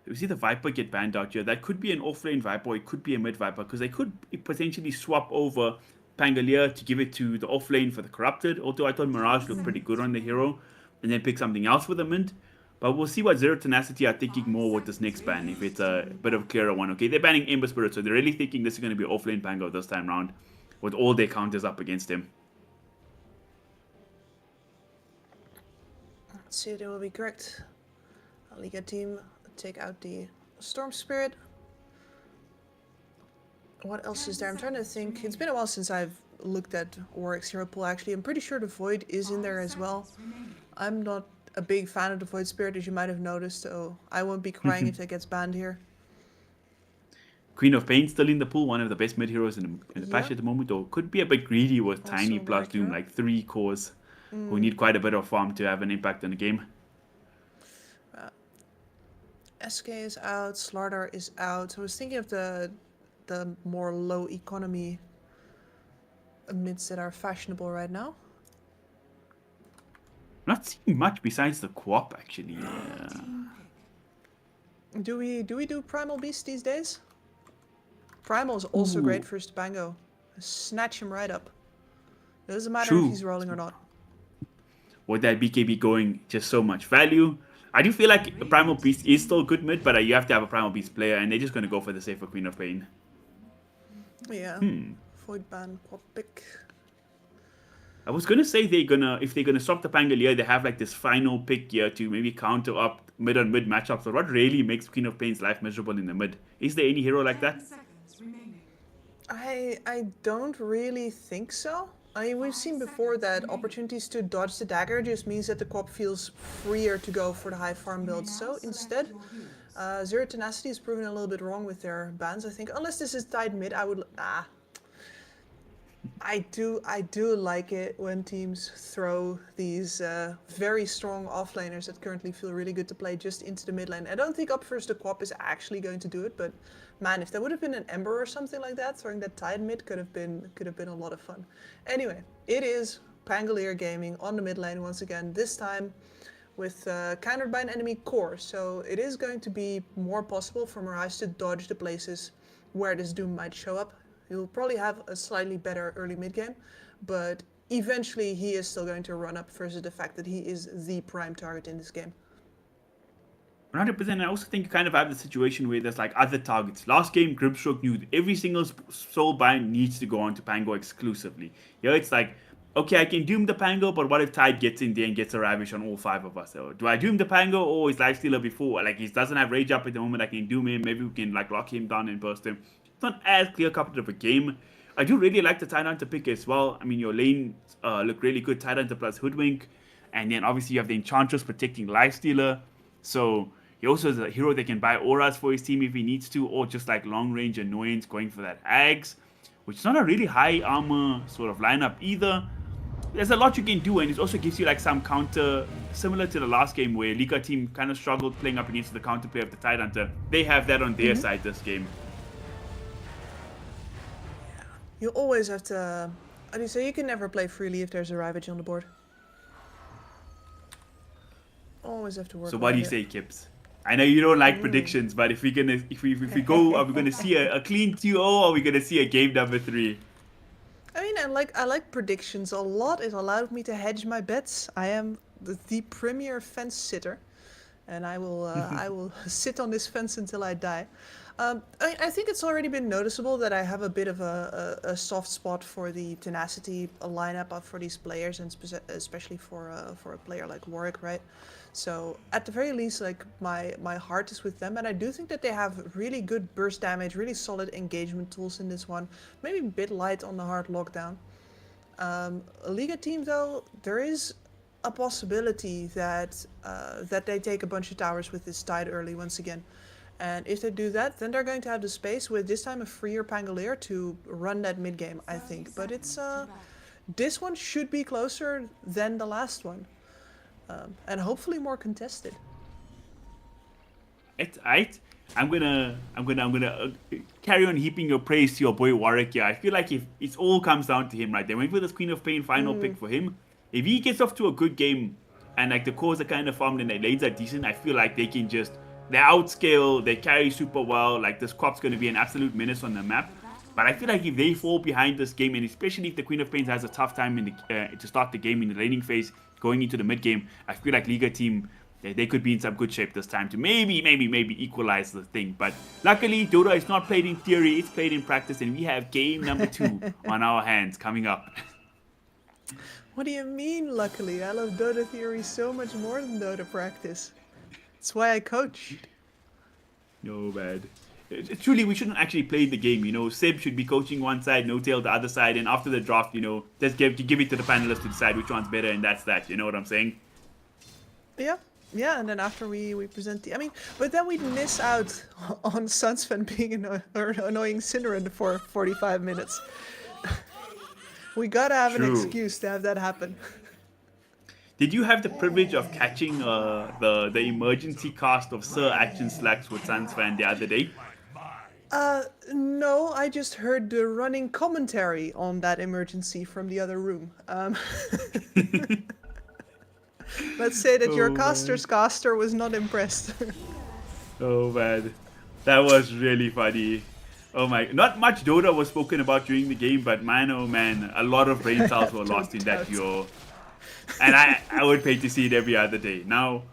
Speaker 10: We see the Viper get banned out here. That could be an off-lane Viper, or it could be a mid Viper, because they could potentially swap over Pangolier to give it to the off-lane for the Corrupted, although I thought Mirage looked pretty good on the hero, and then pick something else for the mid. But we'll see what Zero Tenacity are thinking more with this next ban, if it's a bit of a clearer one. Okay, they're banning Ember Spirit, so they're really thinking this is going to be off-lane Pango this time round, with all their counters up against him.
Speaker 11: Let's see if they will be correct. Liga team take out the Storm Spirit. What else is there? I'm trying to think. It's been a while since I've looked at Warwick's hero pool, actually. I'm pretty sure the Void is in there as well. I'm not a big fan of the Void Spirit, as you might have noticed, so I won't be crying if that gets banned here.
Speaker 10: Queen of Pain still in the pool, one of the best mid heroes in the patch at the moment, or could be a bit greedy with
Speaker 11: Also
Speaker 10: Tiny plus Doom, like 3 cores, who need quite a bit of farm to have an impact on the game.
Speaker 11: SK is out, Slardar is out. I was thinking of the more low economy mids that are fashionable right now.
Speaker 10: Not seeing much besides the co-op, actually.
Speaker 11: Do we do Primal Beast these days? Primal is also great for Bango. Snatch him right up. It doesn't matter
Speaker 10: True.
Speaker 11: if he's rolling or not.
Speaker 10: With that BKB going, just so much value. I do feel like Primal Beast is still good mid, but you have to have a Primal Beast player, and they're just going to go for the safer Queen of Pain.
Speaker 11: Yeah. Void ban, quad pick.
Speaker 10: I was gonna say if they're gonna stop the Pangolier, they have like this final pick here to maybe counter up mid on mid matchups. So what really makes Queen of Pain's life miserable in the mid? Is there any hero like that?
Speaker 11: I don't really think so. I mean, we've seen before that opportunities to dodge the dagger just means that the co-op feels freer to go for the high farm build. So instead, Zero Tenacity is proven a little bit wrong with their bans, I think. Unless this is tied mid, I would... I do like it when teams throw these very strong offlaners that currently feel really good to play just into the mid lane. I don't think up first the co-op is actually going to do it, but man, if there would have been an Ember or something like that, throwing that tide mid could have been a lot of fun. Anyway, it is Pangolier Gaming on the mid lane once again, this time with countered by an enemy core. So it is going to be more possible for Mirage to dodge the places where this Doom might show up. He'll probably have a slightly better early mid game, but eventually he is still going to run up versus the fact that he is the prime target in this game.
Speaker 10: 100%. I also think you kind of have the situation where there's like other targets. Last game, Gripstroke knew that every single soul bind needs to go on to Pango exclusively. Here it's like, okay, I can doom the Pango, but what if Tide gets in there and gets a Ravish on all 5 of us? So do I doom the Pango or is Lifestealer before? Like, he doesn't have Rage up at the moment, I can doom him, maybe we can like lock him down and burst him. It's not as clear-cut of a game. I do really like the Tidehunter pick as well. I mean, your lanes look really good. Tidehunter plus Hoodwink. And then obviously you have the Enchantress protecting Lifestealer. So he also is a hero that can buy auras for his team if he needs to, or just like long-range annoyance going for that Ags. which is not a really high armor sort of lineup either. There's a lot you can do, and it also gives you like some counter, similar to the last game where Liga team kind of struggled playing up against the counter play of the Tidehunter. They have that on their side this game.
Speaker 11: You always have to. How do you say? You can never play freely if there's a Ravage on the board. Always have to work.
Speaker 10: So what do you
Speaker 11: around
Speaker 10: say, Kips? I know you don't like predictions, but if we go, are we gonna see a clean 2-0, or are we gonna see a game number 3?
Speaker 11: I mean, I like predictions a lot. It allowed me to hedge my bets. I am the premier fence sitter, and I will sit on this fence until I die. I think it's already been noticeable that I have a bit of a soft spot for the tenacity lineup for these players, and especially for a player like Warwick, right? So at the very least, like my heart is with them, and I do think that they have really good burst damage, really solid engagement tools in this one. Maybe a bit light on the hard lockdown. A Liga team though, there is a possibility that that they take a bunch of towers with this tide early once again. And if they do that, then they're going to have the space with this time a freer Pangolier to run that mid game, I think. But it's this one should be closer than the last one. And hopefully more contested.
Speaker 10: It's right. I'm gonna carry on heaping your praise to your boy Warwick here. I feel like if it all comes down to him, right? They went for this Queen of Pain final pick for him. If he gets off to a good game and like the cores are kind of farmed and their lanes are decent, I feel like they can just they outscale, they carry super well. Like this Crop's gonna be an absolute menace on the map. But I feel like if they fall behind this game, and especially if the Queen of Pains has a tough time in the, to start the game in the laning phase, going into the mid game, I feel like Liga team, they could be in some good shape this time to maybe equalize the thing. But luckily, Dota is not played in theory, it's played in practice, and we have game number 2 on our hands coming up.
Speaker 11: What do you mean, luckily? I love Dota theory so much more than Dota practice. That's why I coach.
Speaker 10: No bad. Truly, we shouldn't actually play the game, you know. Seb should be coaching one side, No-Tail the other side, and after the draft, you know, just give it to the panelists to decide which one's better, and that's that. You know what I'm saying?
Speaker 11: Yeah, and then after we present the... I mean, but then we'd miss out on Sunsven being annoying Synderen for 45 minutes. We gotta have an excuse to have that happen.
Speaker 10: Did you have the privilege of catching the emergency cast of Sir Action Slacks with Sunsfan the other day?
Speaker 11: No, I just heard the running commentary on that emergency from the other room. Let's say that your caster's caster was not impressed.
Speaker 10: Oh man, that was really funny. Oh my, not much Dota was spoken about during the game, but man, oh man, a lot of brain cells were lost in that duo. And I would pay to see it every other day. Now,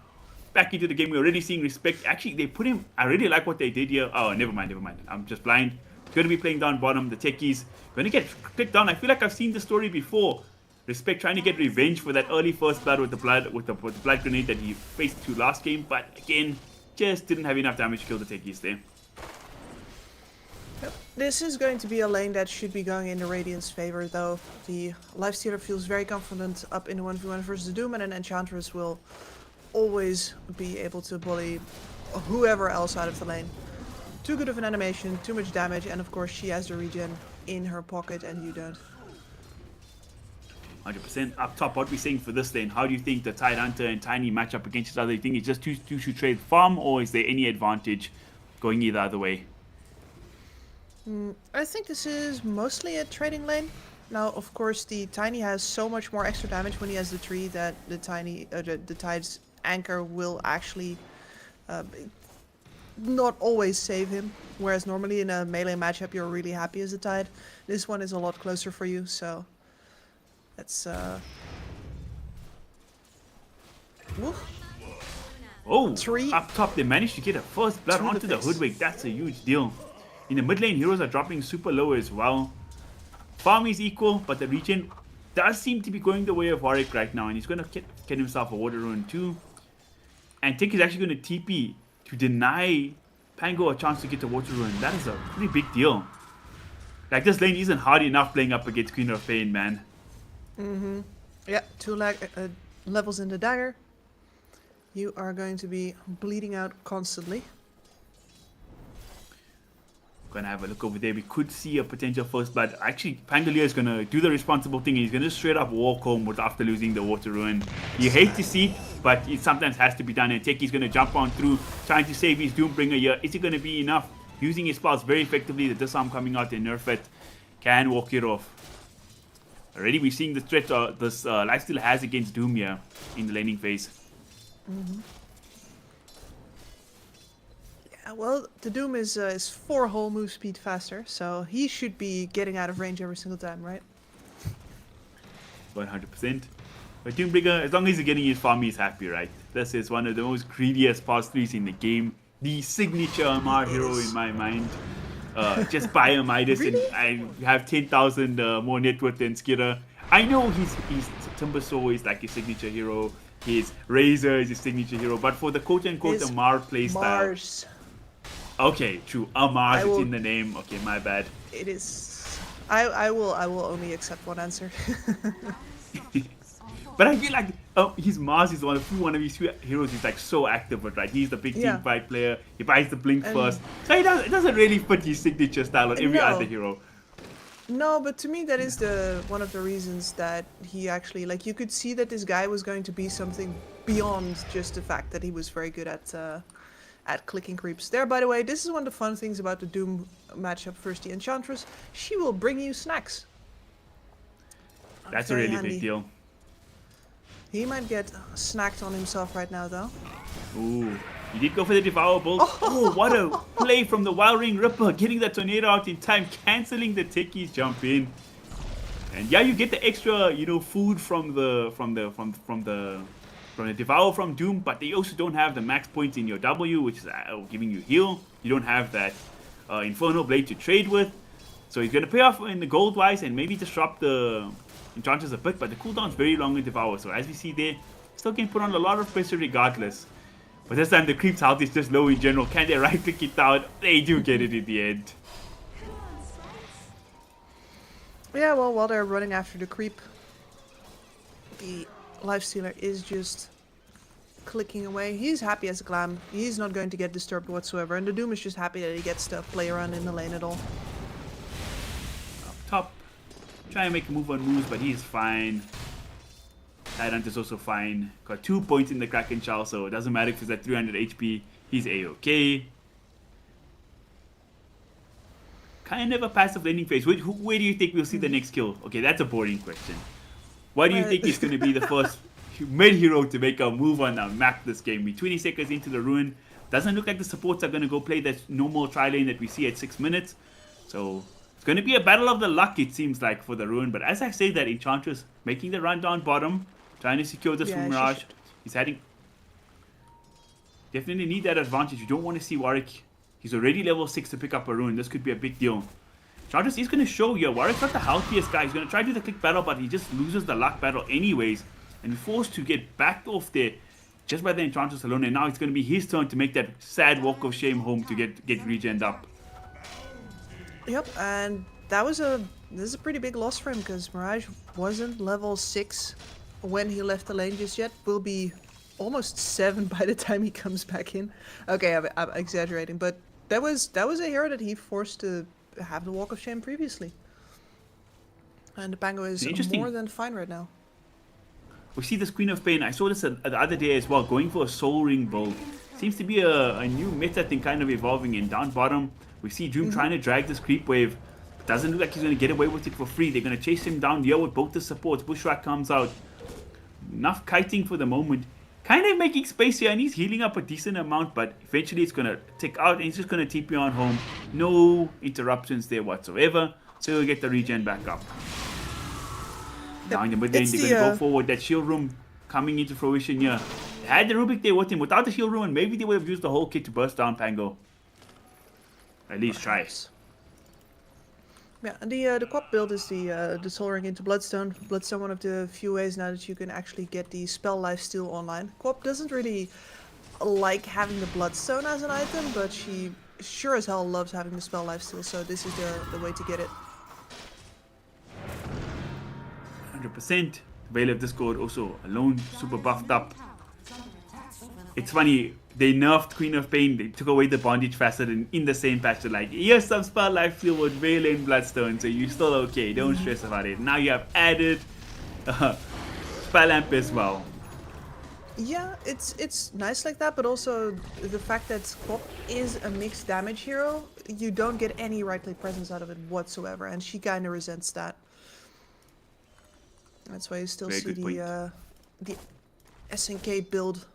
Speaker 10: back into the game, we're already seeing Respect. Actually, they put him, I really like what they did here. Oh, never mind. I'm just blind. Going to be playing down bottom, the techies. Going to get clicked down. I feel like I've seen the story before. Respect trying to get revenge for that early first blood with the blood grenade that he faced to last game. But again, just didn't have enough damage to kill the techies there.
Speaker 11: This is going to be a lane that should be going in the Radiant's favor, though. The Lifestealer feels very confident up in the 1v1 versus the Doom, and an Enchantress will always be able to bully whoever else out of the lane. Too good of an animation, too much damage, and of course she has the regen in her pocket and you don't.
Speaker 10: 100%. Up top, what we're saying for this lane, how do you think the Tidehunter and Tiny match up against each other? Do you think it's just two should trade farm, or is there any advantage going either other way?
Speaker 11: I think this is mostly a trading lane. Now, of course, the Tiny has so much more extra damage when he has the tree that the Tide's anchor will actually not always save him. Whereas normally in a melee matchup, you're really happy as a Tide. This one is a lot closer for you, so that's
Speaker 10: Oh,
Speaker 11: Tree.
Speaker 10: up top, they managed to get a first blood
Speaker 11: Through the
Speaker 10: onto the
Speaker 11: face.
Speaker 10: Hoodwink. That's a huge deal. In the mid lane, heroes are dropping super low as well. Farm is equal, but the regen does seem to be going the way of Warwick right now, and he's going to get himself a water rune too. And Tick is actually going to TP to deny Pango a chance to get the water rune. That is a pretty big deal. Like, this lane isn't hard enough playing up against Queen of Pain, man.
Speaker 11: Yeah, 2 levels in the dagger. You are going to be bleeding out constantly.
Speaker 10: Gonna have a look over there. We could see a potential first blood. Actually, Pangolier is gonna do the responsible thing. He's gonna straight up walk home after losing the water ruin. You hate to see, but it sometimes has to be done. And Techi's gonna jump on through, trying to save his Doombringer here. Is it gonna be enough? Using his spells very effectively. The disarm coming out and nerf it. Can walk it off. Already we're seeing the threat this lifesteal has against Doom here in the laning phase.
Speaker 11: Yeah, well, the Doom is 4 whole move speed faster, so he should be getting out of range every single time, right?
Speaker 10: 100%. But Doombringer, as long as he's getting his farm, he's happy, right? This is one of the most greediest pass 3s in the game. The signature MR hero in my mind. Just buy a Midas and I have 10,000 more net worth than Skidder. I know his Timbersaw is like his signature hero. His Razor is his signature hero. But for the quote-unquote
Speaker 11: His
Speaker 10: Amar playstyle...
Speaker 11: Mars.
Speaker 10: Okay, true. Amar, it's
Speaker 11: will-
Speaker 10: in the name. Okay, my bad.
Speaker 11: It is. I will only accept one answer.
Speaker 10: But I feel like his Mars is one of his few heroes who's like so active, but right, he's the big
Speaker 11: Yeah.
Speaker 10: team fight player. He buys the blink
Speaker 11: And-
Speaker 10: first, so it doesn't really fit his signature style on every
Speaker 11: No.
Speaker 10: other hero.
Speaker 11: No, but to me that is one of the reasons that he actually, like, you could see that this guy was going to be something beyond just the fact that he was very good at clicking creeps. There, by the way, this is one of the fun things about the Doom matchup versus the Enchantress. She will bring you snacks.
Speaker 10: That's a
Speaker 11: Very
Speaker 10: really
Speaker 11: handy.
Speaker 10: big deal.
Speaker 11: He might get snacked on himself right now, though.
Speaker 10: Ooh, he did go for the Devour Bolt. Oh, what a play from the Wild Ring Ripper, getting the Tornado out in time, cancelling the Techies jump in. And yeah, you get the extra, food from the Devour from Doom, but they also don't have the max points in your W, which is giving you heal. You don't have that Infernal Blade to trade with. So he's going to pay off in the gold wise and maybe disrupt the Enchantress a bit, but the cooldown's very long in Devour. So as we see there, still can put on a lot of pressure regardless. But this time the creep's health is just low in general. Can they right click it down? They do get it in the end.
Speaker 11: Yeah, well, while they're running after the creep, the Lifestealer is just clicking away. He's happy as a clam. He's not going to get disturbed whatsoever, and the Doom is just happy that he gets to play around in the lane at all.
Speaker 10: Up top, try and make a move on moves, but he's fine. Tyrant is also fine. Got 2 points in the Kraken Shell, so it doesn't matter if he's at 300 HP. He's A-okay. Kind of a passive laning phase. Where do you think we'll see the next kill? Okay, that's a boring question. Why do you think he's going to be the first mid-hero to make a move on the map this game? We're 20 seconds into the ruin. Doesn't look like the supports are going to go play that normal tri-lane that we see at 6 minutes. So it's going to be a battle of the luck, it seems like, for the ruin. But as I say that, Enchantress making the run down bottom, trying to secure this from Mirage. He's heading... Definitely need that advantage. You don't want to see Warwick. He's already level 6 to pick up a ruin. This could be a big deal. Enchantress is going to show here. Warwick's not the healthiest guy. He's going to try to do the click battle, but he just loses the luck battle anyways. And be forced to get backed off there just by the Enchantress alone. And now it's going to be his turn to make that sad walk of shame home to get regened up.
Speaker 11: Yep, and this is a pretty big loss for him because Mirage wasn't level 6 when he left the lane just yet. Will be almost 7 by the time he comes back in. Okay, I'm exaggerating, but that was a hero that he forced to have the walk of shame previously. And the Pango is more than fine right now.
Speaker 10: We see this Queen of Pain. I saw this the other day as well, going for a Soul Ring build. Seems to be a new meta thing kind of evolving in. Down bottom, we see Doom trying to drag this creep wave. Doesn't look like he's going to get away with it for free. They're going to chase him down here with both the supports. Bushwhack comes out. Enough kiting for the moment. Kind of making space here, and he's healing up a decent amount, but eventually it's going to tick out, and he's just going to TP on home. No interruptions there whatsoever, so he'll get the regen back up. Now in the mid lane, they're going to go forward. That shield room coming into fruition here. They had the Rubik there with him. Without the shield room, maybe they would have used the whole kit to burst down Pango. At least try.
Speaker 11: Yeah, and the Quap build is the Soul Ring into Bloodstone. Bloodstone, one of the few ways now that you can actually get the spell lifesteal online. Quap doesn't really like having the Bloodstone as an item, but she sure as hell loves having the spell lifesteal, so this is the way to get it.
Speaker 10: 100%. Veil of Discord also alone, super buffed up. It's funny, they nerfed Queen of Pain, they took away the bondage facet, and in the same patch they're like, here's some spell life steal with Veil and Bloodstone, so you're still okay, don't stress about it. Now you have added spell amp as well.
Speaker 11: Yeah, it's nice like that, but also the fact that Squop is a mixed damage hero, you don't get any right click presence out of it whatsoever, and she kind of resents that. That's why you still
Speaker 10: Very
Speaker 11: see
Speaker 10: good point.
Speaker 11: the SNK build.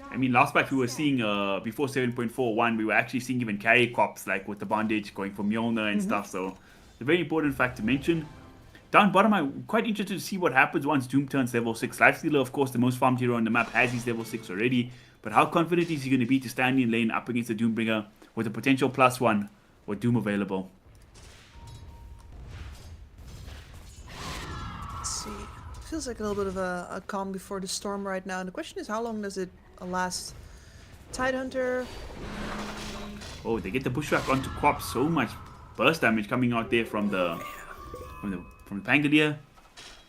Speaker 10: I mean, last patch we were seeing, before 7.41, we were actually seeing even carry cops, like with the bondage going for Mjolnir and stuff, so it's a very important fact to mention. Down bottom, I'm quite interested to see what happens once Doom turns level 6. Lifestealer, of course, the most farmed hero on the map, has his level 6 already, but how confident is he going to be to stand in lane up against the Doombringer with a potential +1 with Doom available?
Speaker 11: Let's see. Feels like a little bit of a calm before the storm right now, and the question is how long does it last? Tidehunter.
Speaker 10: Oh, they get the bushwhack onto Quap, so much burst damage coming out there from the Pangolier.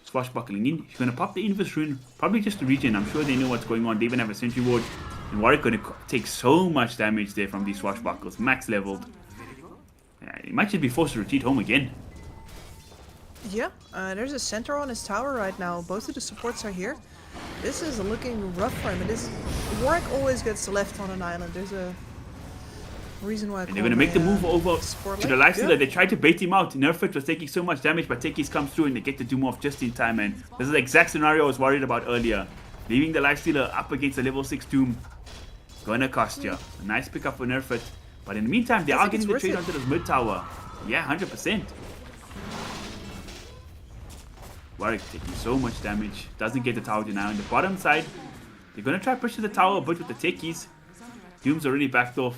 Speaker 10: Swashbuckling in. He's going to pop the Invis Rune, probably just to regen. I'm sure they know what's going on. They even have a Sentry Ward. And Warwick going to take so much damage there from these Swashbuckles. Max leveled. Yeah, he might just be forced to retreat home again.
Speaker 11: Yeah, there's a centaur on his tower right now. Both of the supports are here. This is looking rough for him. And this Warwick always gets left on an island. There's a reason why.
Speaker 10: And they're going to make the move over to the Lifestealer.
Speaker 11: Yeah.
Speaker 10: They tried to bait him out. Nerfit was taking so much damage, but Tekis comes through and they get the Doom off just in time. And this is the exact scenario I was worried about earlier. Leaving the Lifestealer up against the level 6 Doom. Gonna cost you. A nice pickup for Nerfit. But in the meantime, they are getting the trade onto this mid tower. Yeah, 100%. Warwick taking so much damage. Doesn't get the tower now. On the bottom side, they're going to try to push to the tower a bit with the techies. Doom's already backed off.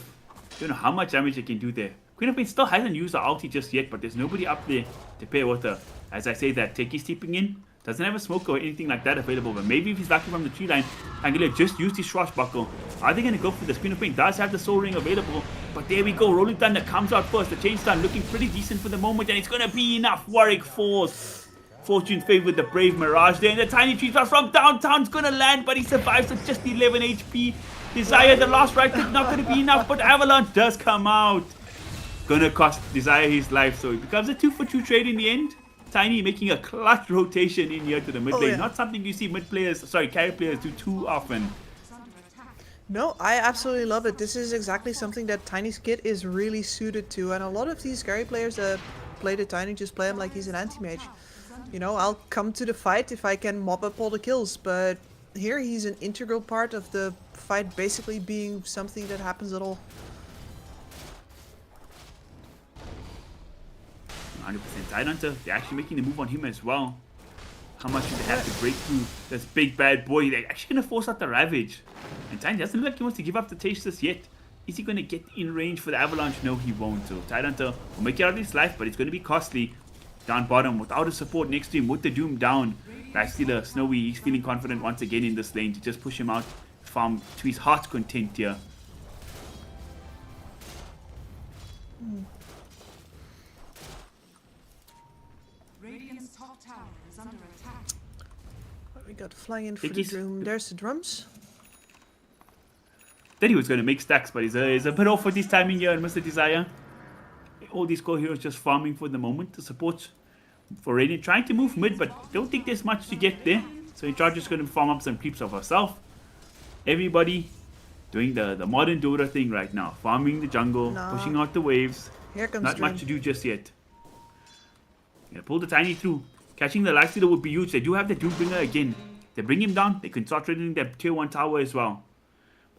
Speaker 10: Don't know how much damage they can do there. Queen of Pain still hasn't used her ulti just yet, but there's nobody up there to pair with her. As I say that, Techi's stepping in. Doesn't have a smoke or anything like that available, but maybe if he's lucky from the tree line, Pangolier just used his Swashbuckle. Are they going to go for this? Queen of Pain does have the Soul Ring available, but there we go. Rolling Thunder comes out first. The Chain Stun looking pretty decent for the moment, and it's going to be enough. Warwick falls. Fortune favored the Brave Mirage there, and the Tiny Tree Thrust from downtown's going to land, but he survives with just 11 HP. Desire, the last right click, not going to be enough, but Avalanche does come out. Gonna cost Desire his life, so it becomes a 2-for-2 trade in the end. Tiny making a clutch rotation in here to the mid lane.
Speaker 11: Yeah.
Speaker 10: Not something you see carry players do too often.
Speaker 11: No, I absolutely love it. This is exactly something that Tiny's kit is really suited to, and a lot of these carry players that play the Tiny just play him like he's an anti-mage. You know, I'll come to the fight if I can mop up all the kills, but here he's an integral part of the fight, basically being something that happens at all.
Speaker 10: 100% Tidehunter, they're actually making the move on him as well. How much do they have to break through this big bad boy? They're actually going to force out the Ravage. And Tiny doesn't look like he wants to give up the Tasteless yet. Is he going to get in range for the Avalanche? No, he won't. So Tidehunter will make it out of his life, but it's going to be costly. Down bottom, without a support next to him, with the Doom down. Lifestealer, Snowy, he's feeling confident once again in this lane to just push him out, farm to his heart's content here.
Speaker 6: Radiant's top tower is under attack.
Speaker 11: We got flying in for the
Speaker 10: Techies.
Speaker 11: Doom. There's the drums.
Speaker 10: Then he was going to make stacks, but he's a bit off with his timing here and Mr. Desire. All these core heroes just farming for the moment. The supports for Radiant trying to move mid, but don't think there's much to get there. So in charge is going to farm up some creeps of herself. Everybody doing the modern Dota thing right now. Farming the jungle, pushing out the waves.
Speaker 11: Here comes
Speaker 10: Not
Speaker 11: Dream.
Speaker 10: much to do just yet. Gonna pull the Tiny through. Catching the Lifestealer would be huge. They do have the Doombringer again. They bring him down. They can start trading their tier 1 tower as well.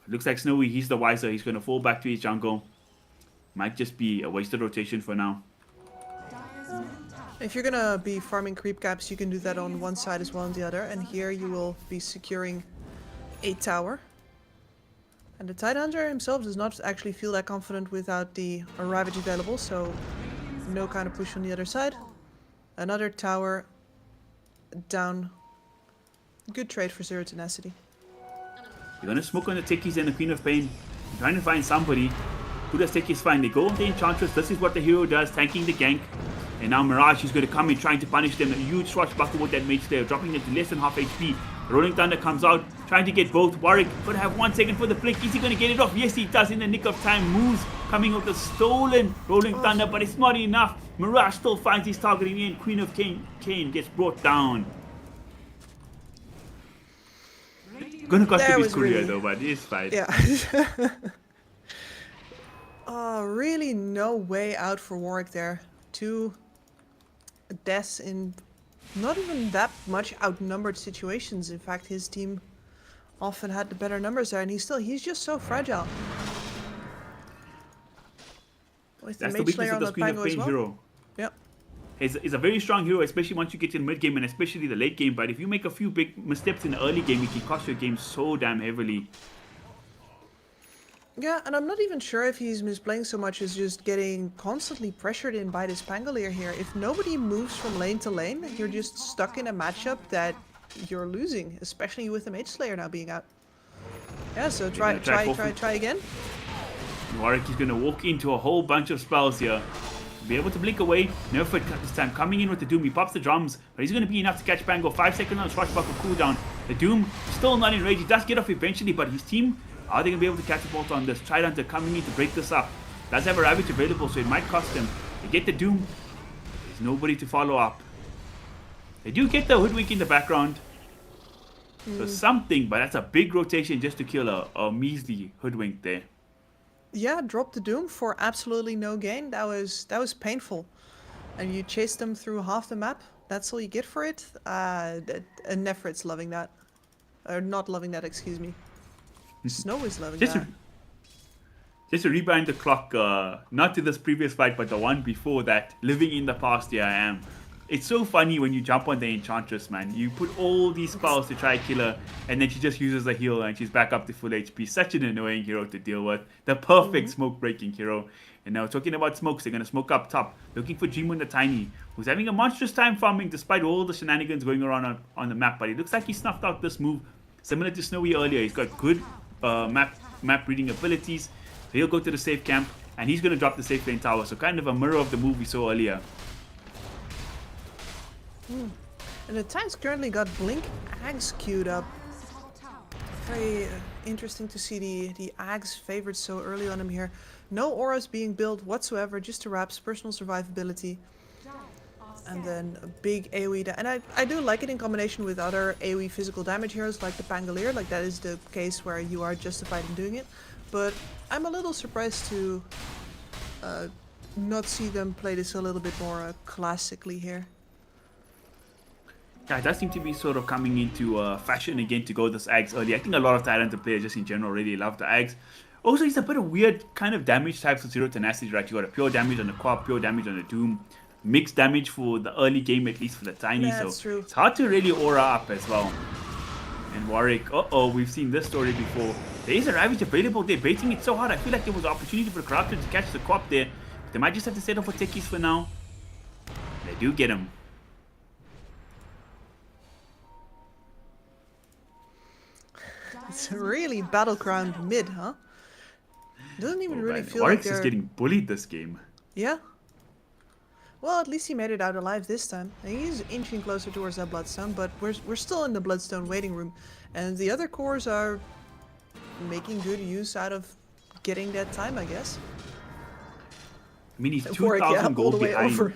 Speaker 10: But looks like Snowy, he's the wiser. He's going to fall back to his jungle. Might just be a wasted rotation for now.
Speaker 11: If you're gonna be farming creep caps, you can do that on one side as well as the other. And here you will be securing a tower. And the Tidehunter himself does not actually feel that confident without the Ravage available, so no kind of push on the other side. Another tower down. Good trade for Zero Tenacity.
Speaker 10: They're going to smoke on the Techies and the Queen of Pain. They're trying to find somebody. Who does Techies find? They go on the Enchantress. This is what the hero does, tanking the gank. And now Mirage is going to come in trying to punish them. A huge swashbuckle with that Mage Slayer, dropping it to less than half HP. Rolling Thunder comes out. trying to get both. Warwick gonna have 1 second for the flick. Is he gonna get it off? Yes, he does in the nick of time. Moves coming with the stolen Rolling Thunder, but it's not enough. Mirage still finds his target in the end. Queen of Kane gets brought down. Gonna cost him his career though, but it's fine.
Speaker 11: Yeah. Oh, really no way out for Warwick there. 2 deaths in not even that much outnumbered situations. In fact, his team often had the better numbers there, and he's just so fragile. With
Speaker 10: That's
Speaker 11: the
Speaker 10: the
Speaker 11: Mage
Speaker 10: weakness
Speaker 11: Slayer
Speaker 10: of
Speaker 11: on
Speaker 10: the
Speaker 11: the
Speaker 10: Queen of
Speaker 11: Pango as
Speaker 10: Pain
Speaker 11: well.
Speaker 10: hero.
Speaker 11: Yep.
Speaker 10: He's a very strong hero, especially once you get to the mid game and especially the late game. But if you make a few big missteps in the early game, it can cost your game so damn heavily.
Speaker 11: Yeah, and I'm not even sure if he's misplaying so much as just getting constantly pressured in by this Pangolier here. If nobody moves from lane to lane, you're just stuck in a matchup that you're losing, especially with the Mage Slayer now being out. Yeah, so try again.
Speaker 10: Warwick is going to walk into a whole bunch of spells here. Be able to blink away. Nerford this time coming in with the Doom. He pops the drums, but he's going to be enough to catch Pango. 5 seconds on the Swashbuckle cooldown. The Doom still not in rage. He does get off eventually, but his team, are they going to be able to catapult on this? Trident coming in to break this up. Does have a Ravage available, so it might cost them. They get the Doom. There's nobody to follow up. They do get the Hoodwink in the background. So something, but that's a big rotation just to kill a measly Hoodwink there.
Speaker 11: Yeah, drop the Doom for absolutely no gain. That was painful. And you chase them through half the map. That's all you get for it. And Nefrit's loving that. Or not loving that, excuse me. Snow is loving that.
Speaker 10: Just to rewind the clock, not to this previous fight, but the one before that, living in the past, here I am. It's so funny when you jump on the Enchantress, man. You put all these spells to try kill her, and then she just uses a heal and she's back up to full HP. Such an annoying hero to deal with. The perfect smoke-breaking hero. And now talking about smokes, they're going to smoke up top. Looking for Dreamwind the Tiny, who's having a monstrous time farming despite all the shenanigans going around on the map. But it looks like he snuffed out this move. Similar to Snowy earlier, he's got good map reading abilities. So he'll go to the safe camp, and he's going to drop the safe lane tower. So kind of a mirror of the move we saw earlier.
Speaker 11: And the Titan's currently got Blink Ags queued up. Very interesting to see the Ags favored so early on him here. No auras being built whatsoever, just to Rap's personal survivability. And then a big AoE. And I do like it in combination with other AoE physical damage heroes like the Pangolier. Like that is the case where you are justified in doing it. But I'm a little surprised to not see them play this a little bit more classically here.
Speaker 10: Yeah, it does seem to be sort of coming into fashion again to go this Ags early. I think a lot of talented players just in general really love the Ags. Also, it's a bit of weird kind of damage types of Zero Tenacity, right? You got a pure damage on the Quap, pure damage on the Doom, mixed damage for the early game, at least for the Tiny.
Speaker 11: Yeah,
Speaker 10: so
Speaker 11: that's true.
Speaker 10: It's hard to really aura up as well. And Warwick, we've seen this story before. There is a Ravage available. They're baiting it so hard. I feel like there was an opportunity for the Corrupted to catch the Quap there. But they might just have to settle for techies for now. They do get him.
Speaker 11: It's really battleground mid, huh? Doesn't even really feel
Speaker 10: Warwick's
Speaker 11: like
Speaker 10: is
Speaker 11: they're...
Speaker 10: getting bullied this game.
Speaker 11: Yeah. Well, at least he made it out alive this time. And he's inching closer towards that Bloodstone, but we're still in the Bloodstone waiting room. And the other cores are making good use out of getting that time, I guess.
Speaker 10: I mean, he's
Speaker 11: Warwick,
Speaker 10: 2,000
Speaker 11: all
Speaker 10: gold
Speaker 11: the way
Speaker 10: behind.
Speaker 11: over.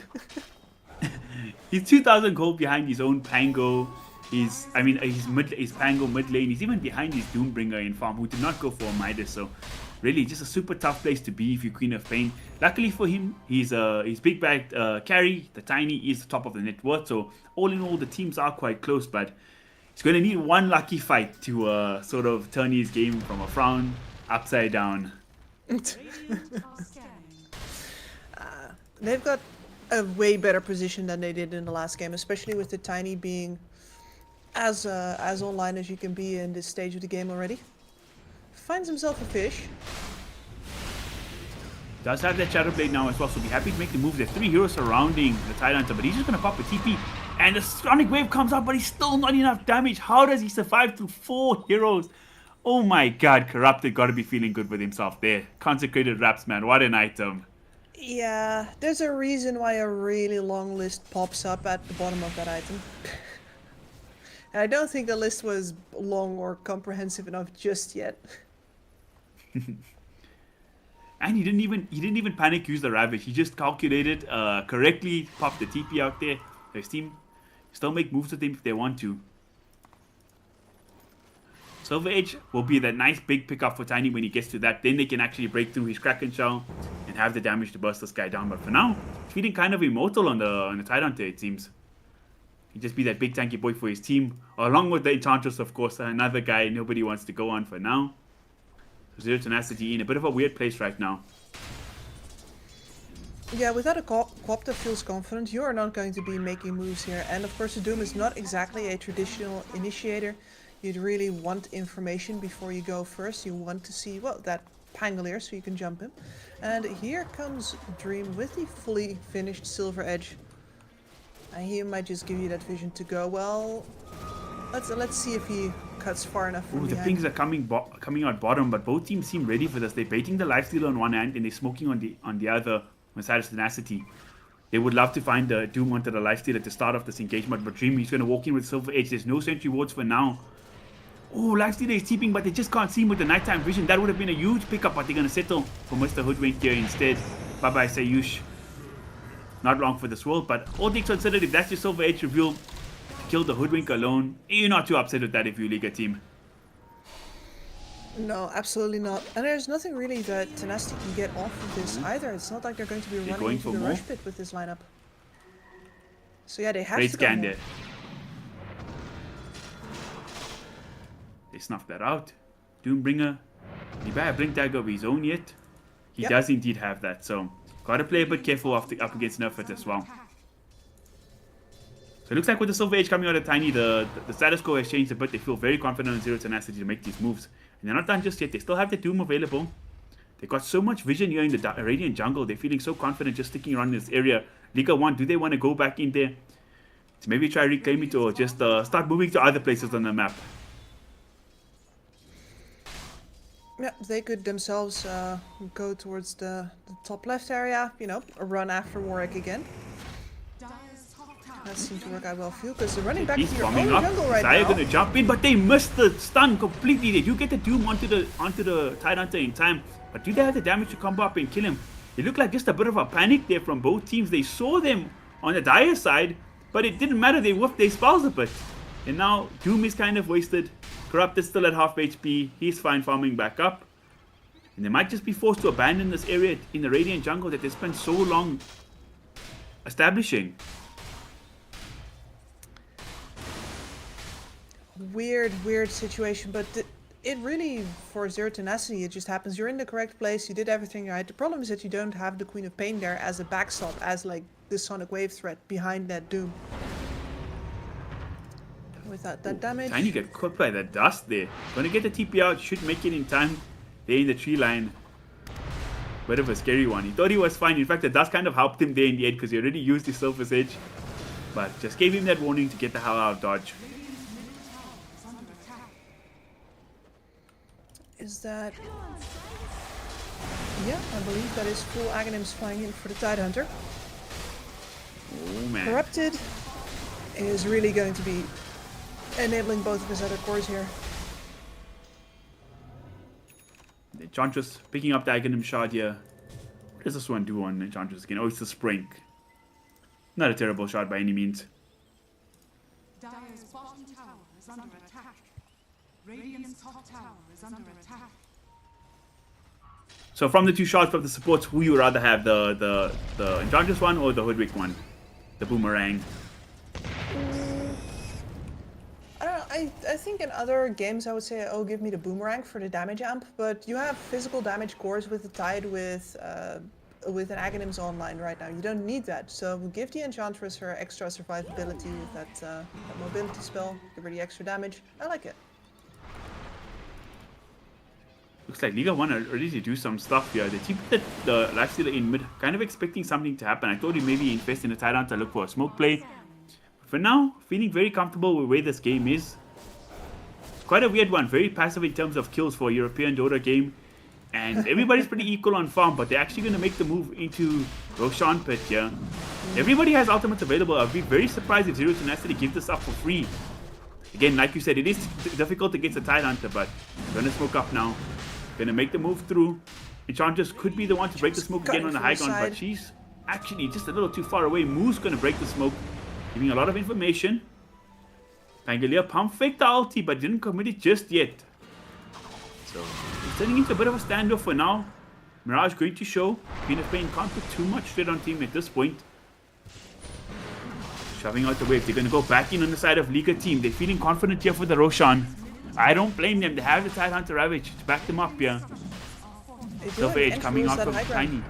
Speaker 10: He's 2,000 gold behind his own Pango. He's Pango mid lane. He's even behind his Doombringer in farm, who did not go for a Midas. So, really, just a super tough place to be if you're Queen of Pain. Luckily for him, he's big bagged carry. The Tiny is the top of the net worth. So, all in all, the teams are quite close. But he's going to need one lucky fight to sort of turn his game from a frown upside down.
Speaker 11: They've got a way better position than they did in the last game, especially with the Tiny being as online as you can be in this stage of the game already. Finds himself a fish.
Speaker 10: Does have that Shadow Blade now as well, so be happy to make the move. There's 3 heroes surrounding the Tidehunter, but he's just going to pop a TP. And the Sonic Wave comes out, but he's still not enough damage. How does he survive through 4 heroes? Oh my god, Corrupted got to be feeling good with himself there. Consecrated Raps, man, what an item.
Speaker 11: Yeah, there's a reason why a really long list pops up at the bottom of that item. And I don't think the list was long or comprehensive enough just yet.
Speaker 10: And he didn't even panic use the Ravage. He just calculated correctly, popped the TP out there. His team still make moves with him if they want to. Silver Edge will be that nice big pickup for Tiny when he gets to that. Then they can actually break through his Kraken Shell and have the damage to burst this guy down. But for now, he's feeling kind of immortal on the Tidehunter, it seems. He'd just be that big tanky boy for his team. Along with the Enchantress, of course, another guy nobody wants to go on for now. So Zero Tenacity in a bit of a weird place right now.
Speaker 11: Yeah, without a co-op that feels confident, you are not going to be making moves here. And of course, the Doom is not exactly a traditional initiator. You'd really want information before you go first. You want to see, well, that Pangolier so you can jump him. And here comes Dream with the fully finished Silver Edge. And he might just give you that vision to go, well, let's see if he cuts far enough from
Speaker 10: Ooh, the
Speaker 11: behind.
Speaker 10: pings are coming out bottom, but both teams seem ready for this. They're baiting the lifesteal on one hand and they're smoking on the other on Cyrus Tenacity. They would love to find the Doom onto the lifesteal at the start of this engagement, but Dream, he's going to walk in with Silver Edge. There's no sentry wards for now. Oh, lifesteal is teeping, but they just can't see him with the nighttime vision. That would have been a huge pickup, but they're going to settle for Mr. Hoodwink here instead. Bye-bye, Sayush. Not long for this world, but all things considered, if that's your Silver Edge reveal, kill the Hoodwink alone, you're not too upset with that if you league a team.
Speaker 11: No, absolutely not. And there's nothing really that Tenacity can get off of this either. It's not like they're going to be running
Speaker 10: going
Speaker 11: into
Speaker 10: for
Speaker 11: the
Speaker 10: more?
Speaker 11: rush pit with this lineup. So yeah, they have
Speaker 10: Great
Speaker 11: to go
Speaker 10: scan
Speaker 11: more.
Speaker 10: there. They snuffed that out. Doombringer. He better have Blink Dagger of his own yet. He
Speaker 11: Yep.
Speaker 10: does indeed have that, so gotta play a bit careful up against Nerfit as well. So it looks like with the Silver Edge coming out of Tiny, the status quo has changed a bit. They feel very confident in Zero Tenacity to make these moves. And they're not done just yet. They still have the Doom available. They got so much vision here in the Radiant jungle. They're feeling so confident just sticking around in this area. Liga 1, do they want to go back in there? To maybe try reclaim it or just start moving to other places on the map?
Speaker 11: Yeah, they could themselves go towards the top left area, you know, run after Warwick again. That seems to work out well for you, because they're running back
Speaker 10: He's
Speaker 11: to your own
Speaker 10: bombing up.
Speaker 11: jungle right
Speaker 10: Zaya
Speaker 11: now.
Speaker 10: gonna jump in, but they missed the stun completely. They do get the Doom onto the Tidehunter in time, but do they have the damage to combo up and kill him? It looked like just a bit of a panic there from both teams. They saw them on the Dire side, but it didn't matter. They whiffed their spells a bit. And now Doom is kind of wasted. Corrupt is still at half HP. He's fine farming back up. And they might just be forced to abandon this area in the Radiant jungle that they spent so long establishing.
Speaker 11: Weird situation, but it really, for Zero Tenacity, it just happens. You're in the correct place, you did everything right. The problem is that you don't have the Queen of Pain there as a backstop, as like the Sonic Wave threat behind that Doom. Without that damage.
Speaker 10: Tiny get caught by that dust there. Gonna get the TP out, should make it in time. There in the tree line. Bit of a scary one. He thought he was fine. In fact, the dust kind of helped him there in the end because he already used his Surface Edge. But just gave him that warning to get the hell out of dodge.
Speaker 11: Is that... Yeah, I believe that is full Aghanims flying in for the Tidehunter.
Speaker 10: Oh man.
Speaker 11: Corrupted is really going to be enabling both of his other cores here.
Speaker 10: The Enchantress picking up the Aghanim shard here. What does this one do on Enchantress again? Oh, it's the Sprink. Not a terrible shard by any means.
Speaker 6: Dire's bottom tower is under attack. Radiant's top tower is under attack.
Speaker 10: So from the two shards of the supports, who you would rather have? The Enchantress one or the Hoodwink one? The Boomerang.
Speaker 11: I don't know, I think in other games I would say, oh, give me the Boomerang for the damage amp, but you have physical damage cores with the Tide with an Aghanims online right now. You don't need that, so give the Enchantress her extra survivability with that mobility spell, give her the extra damage. I like it.
Speaker 10: Looks like Liga 1 are ready to do some stuff here. They keep the lifestealer in mid, kind of expecting something to happen. I thought he maybe invest in a Tidehunter to look for a smoke play. But for now, feeling very comfortable with where this game is. It's quite a weird one, very passive in terms of kills for a European Dota game. And everybody's pretty equal on farm, but they're actually going to make the move into Roshan Pit here. Everybody has ultimates available. I'd be very surprised if Zero Tenacity gives this up for free. Again, like you said, it is difficult against a Tidehunter, but gonna smoke up now. Gonna make the move through. Enchantress could be the one to break the smoke again on the high ground, but she's actually just a little too far away. Moo's gonna break the smoke, giving a lot of information. Pangolier pump faked the ulti, but didn't commit it just yet. So it's turning into a bit of a standoff for now. Mirage going to show. Queen of Pain can't put too much straight on team at this point. Shoving out the wave. They're going to go back in on the side of Liga team. They're feeling confident here for the Roshan. I don't blame them. They have the Tidehunter Ravage to back them up here. Silver Edge coming out from Tiny.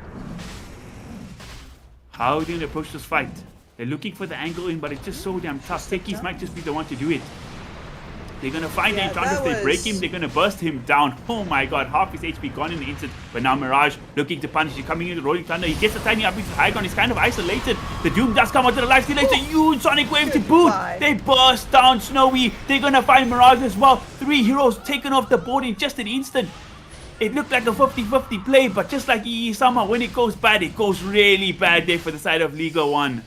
Speaker 10: How are they going to approach this fight? They're looking for the angle in, but it's just so damn tough. Techies might just be the one to do it. They're going to find the Enchantress. They break him. They're going to burst him down. Oh my god. Half his HP gone in the instant. But now Mirage looking to punish. He's coming into Rolling Thunder. He gets the Tiny up into the high ground. He's kind of isolated. The Doom does come out to the life steal. It's a huge Sonic Wave to boot. They burst down Snowy. They're going to find Mirage as well. 3 heroes taken off the board in just an instant. It looked like a 50-50 play, but just like EE Summer, when it goes bad, it goes really bad there for the side of Liga 1.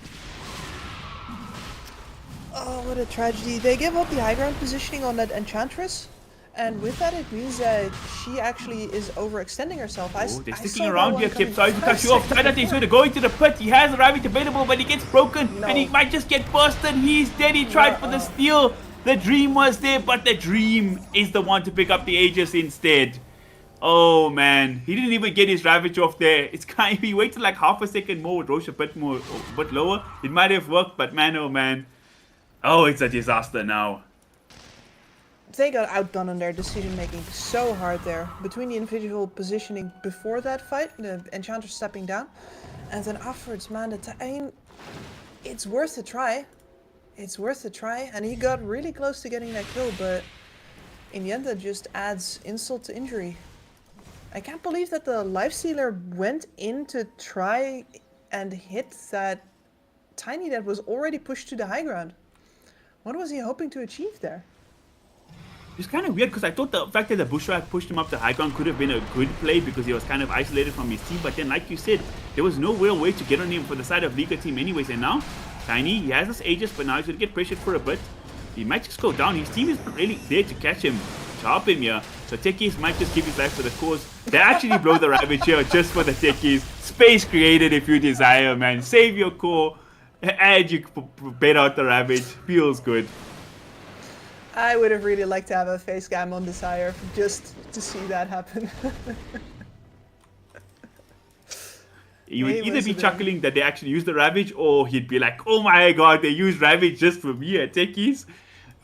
Speaker 11: Oh, what a tragedy. They gave up the high ground positioning on that Enchantress. And with that, it means that she actually is overextending herself.
Speaker 10: They're sticking around here, Kip. Sorry to cut you off. Tidehunter is going to go into the pit. He has a Ravage available, but he gets broken. And he might just get busted. He's dead. He tried for the steal. The Dream was there, but the Dream is the one to pick up the Aegis instead. Oh man, he didn't even get his Ravage off there. It's kind of, he waited like half a second more with Roche a bit lower. It might have worked, but man, oh man. Oh, it's a disaster now.
Speaker 11: They got outdone on their decision making so hard there. Between the individual positioning before that fight, the Enchantress stepping down, and then afterwards, man, it's worth a try. It's worth a try, and he got really close to getting that kill, but in the end that just adds insult to injury. I can't believe that the Lifestealer went in to try and hit that Tiny that was already pushed to the high ground. What was he hoping to achieve there?
Speaker 10: It's kind of weird because I thought the fact that the Bushwhack pushed him up the high ground could have been a good play because he was kind of isolated from his team. But then, like you said, there was no real way to get on him for the side of Liga team anyways. And now, Tiny, he has this Aegis, but now he's going to get pressured for a bit. He might just go down. His team is not really there to catch him, to help him here. So Techies might just give his life for the cause. They actually blow the Ravage here just for the Techies. Space created if you desire, man. Save your core. And you bait out the Ravage. Feels good.
Speaker 11: I would have really liked to have a face cam on Desire just to see that happen.
Speaker 10: He would either be chuckling that they actually used the Ravage, or he'd be like, oh my god, they used Ravage just for me at Techies.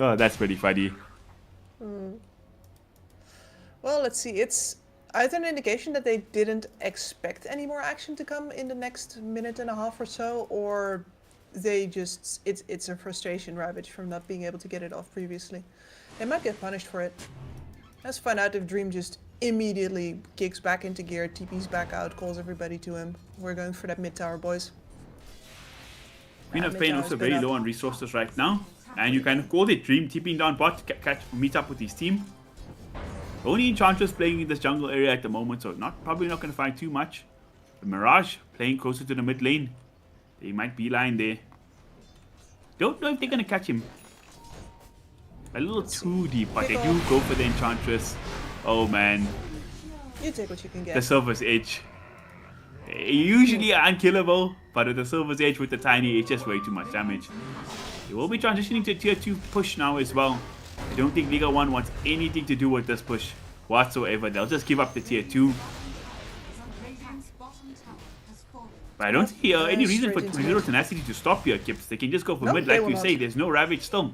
Speaker 10: Oh, that's pretty funny.
Speaker 11: Well, let's see. It's either an indication that they didn't expect any more action to come in the next minute and a half or so, or they just, it's a frustration Ravage from not being able to get it off previously. They might get punished for it. Let's find out if Dream just immediately kicks back into gear, TP's back out, calls everybody to him. We're going for that mid tower, boys.
Speaker 10: Queen of Pain also very low on resources right now. And you kind of called it, Dream tipping down bot to meet up with his team. Only Enchantress playing in this jungle area at the moment, so probably not going to find too much. But Mirage playing closer to the mid lane. They might beeline there. Don't know if they're going to catch him. A little too deep, but they do go for the Enchantress. Oh man.
Speaker 11: You take what you can get.
Speaker 10: The Silver's Edge. Usually unkillable, but with the Silver's Edge with the Tiny, it's just way too much damage. They will be transitioning to a tier 2 push now as well. I don't think Liga 1 wants anything to do with this push whatsoever. They'll just give up the tier 2. But I don't see any reason for Zero Tenacity to stop here, Kips. They can just go for mid, like you say. There's no Ravage still.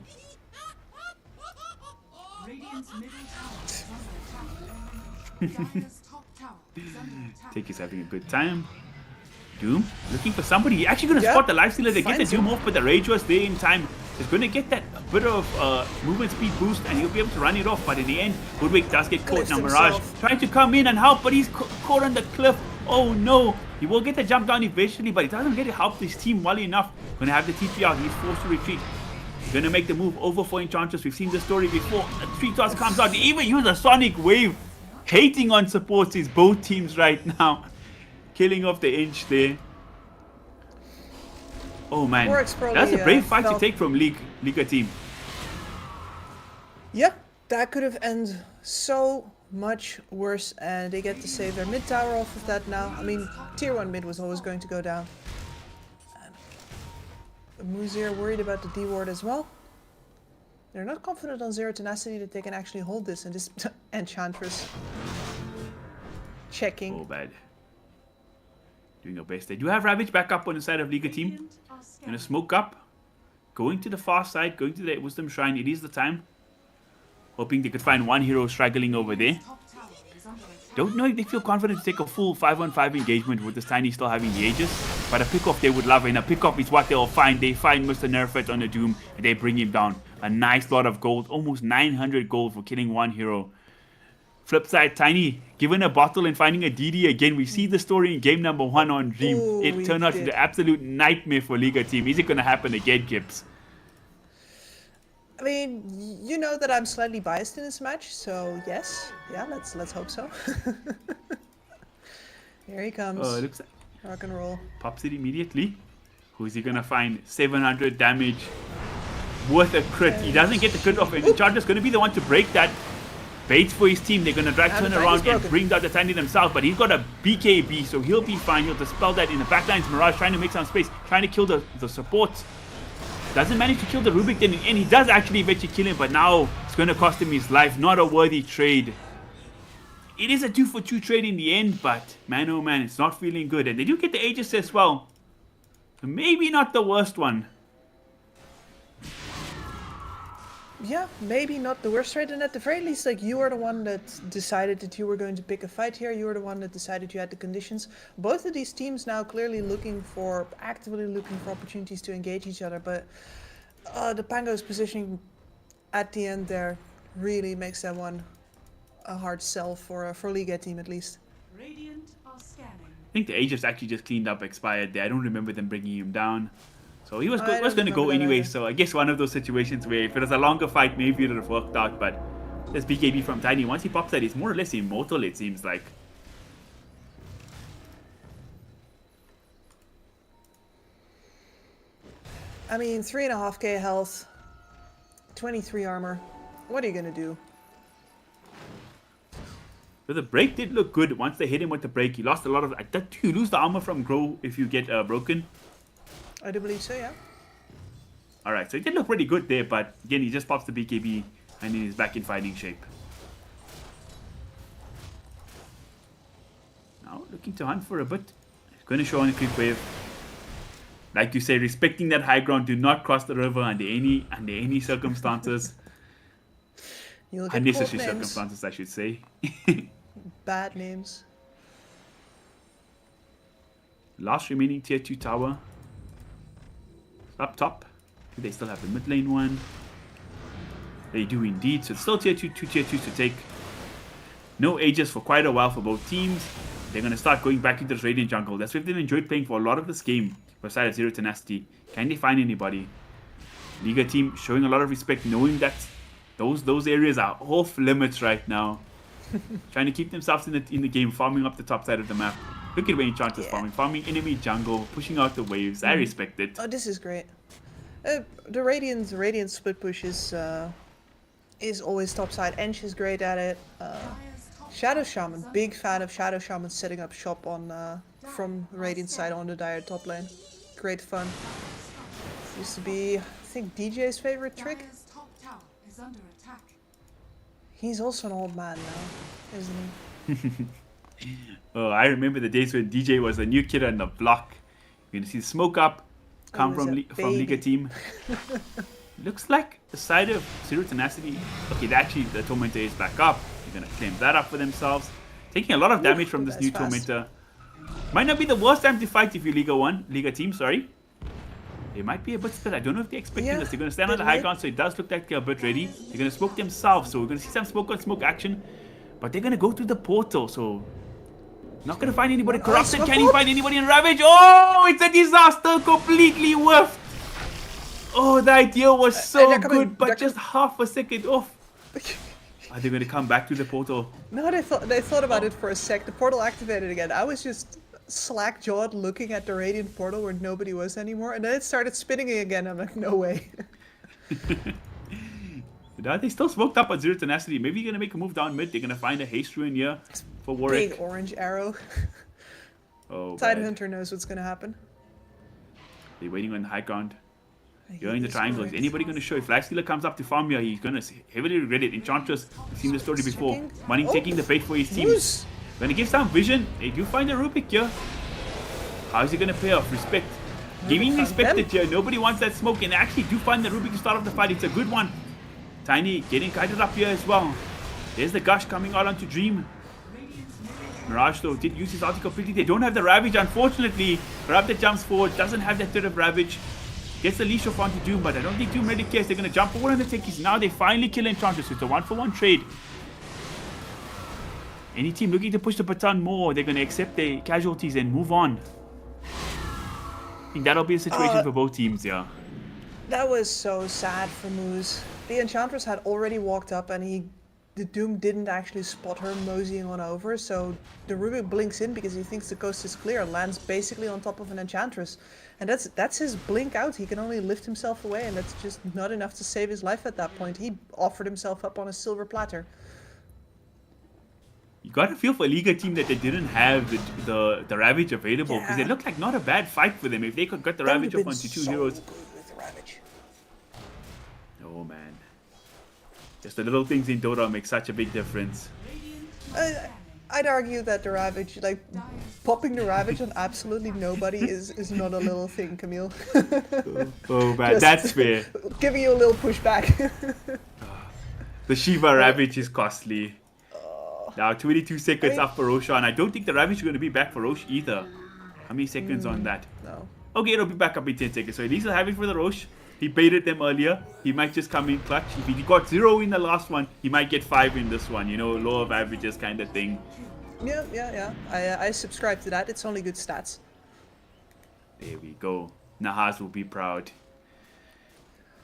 Speaker 10: Take is having a good time. Doom looking for somebody. He's actually going to spot the Lifestealer. They get the Doom off, but the Rage was there in time. He's going to get that bit of movement speed boost, and he'll be able to run it off. But in the end, Woodwick does get caught. Now Mirage trying to come in and help, but he's caught on the cliff. Oh no! He will get the jump down eventually, but he doesn't get to help his team well enough. Going to have the TP out. He's forced to retreat. Going to make the move over for Enchantress. We've seen this story before. The 3 toss comes out. They even use a Sonic Wave. Hating on supports is both teams right now. Killing off the inch there. Oh man, that's a brave fight to take from Liga team.
Speaker 11: Yeah, that could have ended so much worse, and they get to save their mid tower off of that now. I mean, tier 1 mid was always going to go down. And Muzir worried about the D ward as well. They're not confident on Zero Tenacity that they can actually hold this, and this Enchantress checking.
Speaker 10: Oh, bad. Doing your best. They do have Ravage back up on the side of Liga team.
Speaker 6: Radiant are
Speaker 10: Gonna
Speaker 6: scanning.
Speaker 10: smoke up. Going to the far side, going to the Wisdom Shrine. It is the time. Hoping they could find one hero struggling over there.
Speaker 6: Top tower is under attack.
Speaker 10: Don't know if they feel confident to take a full 5-on-5 engagement with this Tiny still having the Aegis. But a pick-off they would love, and a pick-off is what they'll find. They find Mr. Nerfet on the Doom, and they bring him down. A nice lot of gold, almost 900 gold for killing one hero. Flip side, Tiny, given a bottle and finding a DD again. We see the story in game number 1 on Dream.
Speaker 11: Ooh,
Speaker 10: It
Speaker 11: we
Speaker 10: turned out to
Speaker 11: did.
Speaker 10: be an absolute nightmare for Liga team. Is it going to happen again, Gibbs?
Speaker 11: I mean, you know that I'm slightly biased in this match, so yes. Yeah, let's hope so. Here he comes.
Speaker 10: Oh, it looks like
Speaker 11: Rock and roll.
Speaker 10: pops it immediately. Who's he going to find? 700 damage. Worth a crit. He doesn't get the crit off, and the Charger's going to be the one to break that. Baits for his team. They're going to drag
Speaker 11: And
Speaker 10: turn
Speaker 11: the Tiny's
Speaker 10: around and
Speaker 11: broken.
Speaker 10: bring down the Tiny themselves, but he's got a BKB, so he'll be fine. He'll dispel that in the backlines. Mirage trying to make some space, trying to kill the supports. Doesn't manage to kill the Rubik, then and he does actually eventually kill him, but now it's going to cost him his life. Not a worthy trade. It is a 2-for-2 trade in the end, but man oh man, it's not feeling good. And they do get the Aegis as well. So maybe not the worst one.
Speaker 11: Yeah, maybe not the worst trade, and at the very least, like, you are the one that decided that you were going to pick a fight here. You were the one that decided you had the conditions. Both of these teams now clearly actively looking for opportunities to engage each other, but the Pango's positioning at the end there really makes that one a hard sell for Liga team at least.
Speaker 6: Radiant are scanning.
Speaker 10: I think the Aegis actually just cleaned up expired there. I don't remember them bringing him down. So he was
Speaker 11: I don't
Speaker 10: going to go
Speaker 11: remember that
Speaker 10: anyway.
Speaker 11: either.
Speaker 10: So I guess one of those situations where if it was a longer fight, maybe it would have worked out. But this BKB from Tiny, once he pops that, he's more or less immortal, it seems like.
Speaker 11: I mean, 3.5k health, 23 armor. What are you gonna do?
Speaker 10: But the break did look good. Once they hit him with the break, he lost a lot of... Do you lose the armor from Grow if you get broken?
Speaker 11: I do believe so, yeah.
Speaker 10: Alright, so it did look pretty good there, but again, he just pops the BKB and then he's back in fighting shape. Now, looking to hunt for a bit. He's going to show on a creep wave. Like you say, respecting that high ground, do not cross the river under any circumstances.
Speaker 11: You'll get
Speaker 10: Unnecessary
Speaker 11: called names.
Speaker 10: circumstances, I should say.
Speaker 11: Bad names.
Speaker 10: Last remaining tier 2 tower. Up top. Do they still have the mid lane one? They do indeed. So it's still tier 2, 2 tier 2s to take. No Aegis for quite a while for both teams. They're going to start going back into this Radiant jungle. That's what they've enjoyed playing for a lot of this game. Besides Zero Tenacity. Can they find anybody? Liga team showing a lot of respect, knowing that those areas are off limits right now. Trying to keep themselves in the game, farming up the top side of the map. Look at where Enchantress farming enemy jungle, pushing out the waves. I respect it.
Speaker 11: Oh, this is great. The Radiant split push is always topside. Ench is great at it. Shadow Shaman, big fan of Shadow Shaman setting up shop on from Radiant side on the Dire top lane. Great fun. Used to be, I think, DJ's favorite trick.
Speaker 6: Dire's top tower is under attack.
Speaker 11: He's also an old man now, isn't he?
Speaker 10: Oh, I remember the days when DJ was a new kid on the block. You're gonna see smoke up come
Speaker 11: was
Speaker 10: from
Speaker 11: a
Speaker 10: from Liga
Speaker 11: baby.
Speaker 10: team. Looks like the side of Zero Tenacity. Okay, actually the Tormentor is back up. They're gonna claim that up for themselves. Taking a lot of damage from this
Speaker 11: that's
Speaker 10: new
Speaker 11: fast.
Speaker 10: Tormentor. Might not be the worst time to fight if you're Liga team, sorry. They might be a bit split. I don't know if they're expecting
Speaker 11: Yeah,
Speaker 10: this. They're gonna stand on
Speaker 11: bit
Speaker 10: the high
Speaker 11: late.
Speaker 10: ground, so it does look like they're a bit ready. They're gonna smoke themselves, so we're gonna see some smoke on smoke action. But they're gonna go through the portal, so not gonna find anybody corrupted. Can he find anybody in Ravage? Oh, it's a disaster. Completely whiffed. Oh, the idea was so
Speaker 11: they're coming.
Speaker 10: good, but
Speaker 11: They're
Speaker 10: just half a second off. Are they gonna come back to the portal?
Speaker 11: No, they thought about it for a sec. The portal activated again. I was just slack-jawed looking at the Radiant portal where nobody was anymore, and then it started spinning again. I'm like, no way.
Speaker 10: Now they still smoked up on Zero Tenacity. Maybe you're gonna make a move down mid. They're gonna find a haste ruin here for Warwick.
Speaker 11: Big orange arrow.
Speaker 10: Oh,
Speaker 11: Tide
Speaker 10: bad.
Speaker 11: Hunter knows what's gonna happen.
Speaker 10: They're waiting on the high ground.
Speaker 11: I
Speaker 10: You're
Speaker 11: hate
Speaker 10: in the
Speaker 11: this
Speaker 10: triangle. Is
Speaker 11: word.
Speaker 10: anybody going to show? If Lifestealer comes up to farm here, he's going to heavily regret it. Enchantress, we've seen the story before.
Speaker 11: Checking.
Speaker 10: Money
Speaker 11: Oh.
Speaker 10: taking the bait for his team.
Speaker 11: Moose.
Speaker 10: Going to give some vision. They do find a Rubik here. How is he going to pay off? Respect. Giving
Speaker 11: found
Speaker 10: respected
Speaker 11: them.
Speaker 10: here. Nobody wants that smoke. And they actually do find the Rubik to start off the fight. It's a good one. Tiny getting kited up here as well. There's the Gush coming out onto Dream. Mirage though did use his ulti completely. They don't have the Ravage, unfortunately. Grab that jumps forward. Doesn't have that threat of Ravage. Gets the leash off onto Doom, but I don't think Doom really cares. They're going to jump over on the techies. Now they finally kill Enchantress. It's a 1-for-1 trade. Any team looking to push the baton more, they're going to accept their casualties and move on. I think that'll be a situation for both teams, yeah.
Speaker 11: That was so sad for Moose. The Enchantress had already walked up and the Doom didn't actually spot her moseying on over, so the Rubik blinks in because he thinks the coast is clear, lands basically on top of an Enchantress. And that's his blink out. He can only lift himself away, and that's just not enough to save his life at that point. He offered himself up on a silver platter.
Speaker 10: You got to feel for a Liga team that they didn't have the Ravage available, because it looked like not a bad fight for them if they could get the
Speaker 11: That
Speaker 10: Ravage
Speaker 11: would've
Speaker 10: up
Speaker 11: been
Speaker 10: onto two
Speaker 11: so
Speaker 10: heroes.
Speaker 11: good with the Ravage.
Speaker 10: Oh man. Just the little things in Dota make such a big difference.
Speaker 11: I'd argue that the Ravage, like, popping the Ravage on absolutely nobody is not a little thing, Camille.
Speaker 10: Oh man,
Speaker 11: Just
Speaker 10: that's fair.
Speaker 11: Giving you a little pushback.
Speaker 10: The Shiva Ravage is costly. Now 22 seconds up for Roshan. I don't think the Ravage is going to be back for Rosh either. How many seconds on that?
Speaker 11: No.
Speaker 10: Okay, it'll be back up in 10 seconds. So at least he'll have it for the Rosh. He baited them earlier. He might just come in clutch. If he got 0 in the last one, he might get 5 in this one. You know, law of averages kind of thing.
Speaker 11: Yeah. I subscribe to that. It's only good stats.
Speaker 10: There we go. Nahas will be proud.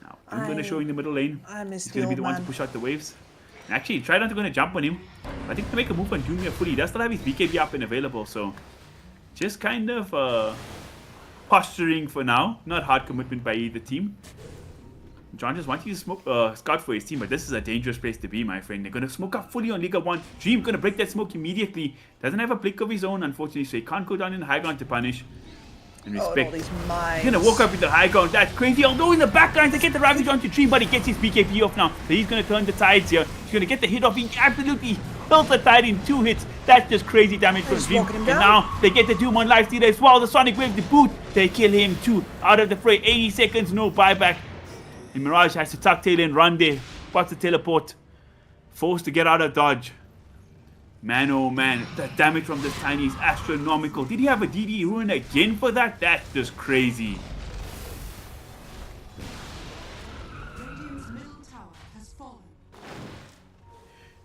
Speaker 10: Now, I'm going to show in the middle lane.
Speaker 11: I miss
Speaker 10: He's
Speaker 11: the
Speaker 10: going to be
Speaker 11: old
Speaker 10: the one to
Speaker 11: man.
Speaker 10: push out the waves. And actually, Trident are going to jump on him. I think to make a move on Junior fully. He does still have his BKB up and available. So, just kind of posturing for now. Not hard commitment by either team. John just wants you to smoke, scout for his team, but this is a dangerous place to be, my friend. They're going to smoke up fully on Liga 1. Dream going to break that smoke immediately. Doesn't have a blink of his own, unfortunately, so he can't go down in the high ground to punish. And
Speaker 11: Oh, and all
Speaker 10: respect.
Speaker 11: these mines.
Speaker 10: He's going to walk up in the high ground. That's crazy. Although in the backline, they get the Ravage onto Dream, but he gets his BKB off now. So he's going to turn the tides here. He's going to get the hit off. He absolutely built the tide in 2 hits. That's just crazy damage from
Speaker 11: Just
Speaker 10: Dream.
Speaker 11: walking him
Speaker 10: And
Speaker 11: down.
Speaker 10: now they get the Doom on Lifestealer as well. The Sonic Wave, the boot. They kill him too. Out of the fray. 80 seconds, no buyback. And Mirage has to tuck tail and run there. Spots the teleport. Forced to get out of dodge. Man, oh man, the damage from this Tiny is astronomical. Did he have a DD ruin again for that? That's just crazy.
Speaker 6: Radiant's middle tower has fallen.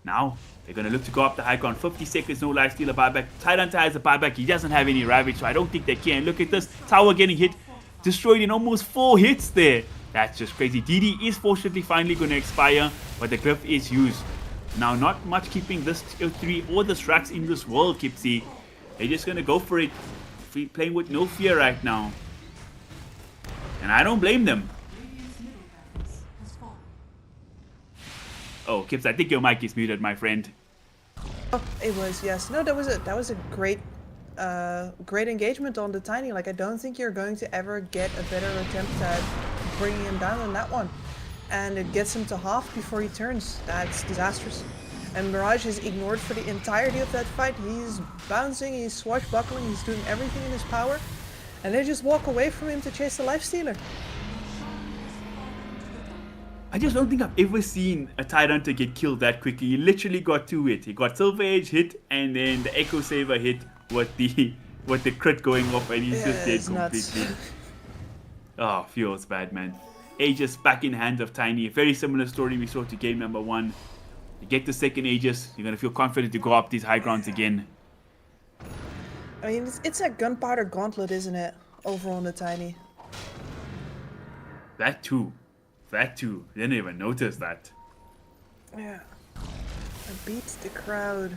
Speaker 10: Now, they're going to look to go up the high ground. 50 seconds, no lifestealer buyback. Tyrant has a buyback. He doesn't have any Ravage, so I don't think they can. Look at this. Tower getting hit. Destroyed in almost 4 hits there. That's just crazy. DD is fortunately finally going to expire, but the Glyph is used. Now, not much keeping this tier 3 or the Strax in this world, Kipsy. They're just going to go for it. Playing with no fear right now. And I don't blame them.
Speaker 6: Radiant's middle barracks has fallen.
Speaker 10: Oh, Kips, I think your mic is muted, my friend.
Speaker 11: Oh, it was, yes. No, that was a great great engagement on the Tiny. Like, I don't think you're going to ever get a better attempt at bringing him down than that one. And it gets him to half before he turns. That's disastrous. And Mirage is ignored for the entirety of that fight. He's bouncing, he's swashbuckling, he's doing everything in his power. And they just walk away from him to chase the Lifestealer.
Speaker 10: I just don't think I've ever seen a Tyrant get killed that quickly. He literally got 2 hits. He got Silver Edge hit and then the Echo Saver hit with the crit going off, and he's just dead
Speaker 11: it's nuts.
Speaker 10: completely. Oh, feels bad, man. Aegis back in hands of Tiny. A very similar story we saw to game number 1. You get the second Aegis, you're gonna feel confident to go up these high grounds again.
Speaker 11: I mean, it's a gunpowder gauntlet, isn't it? Over on the Tiny.
Speaker 10: That too. Didn't even notice that.
Speaker 11: Yeah. It beats the crowd.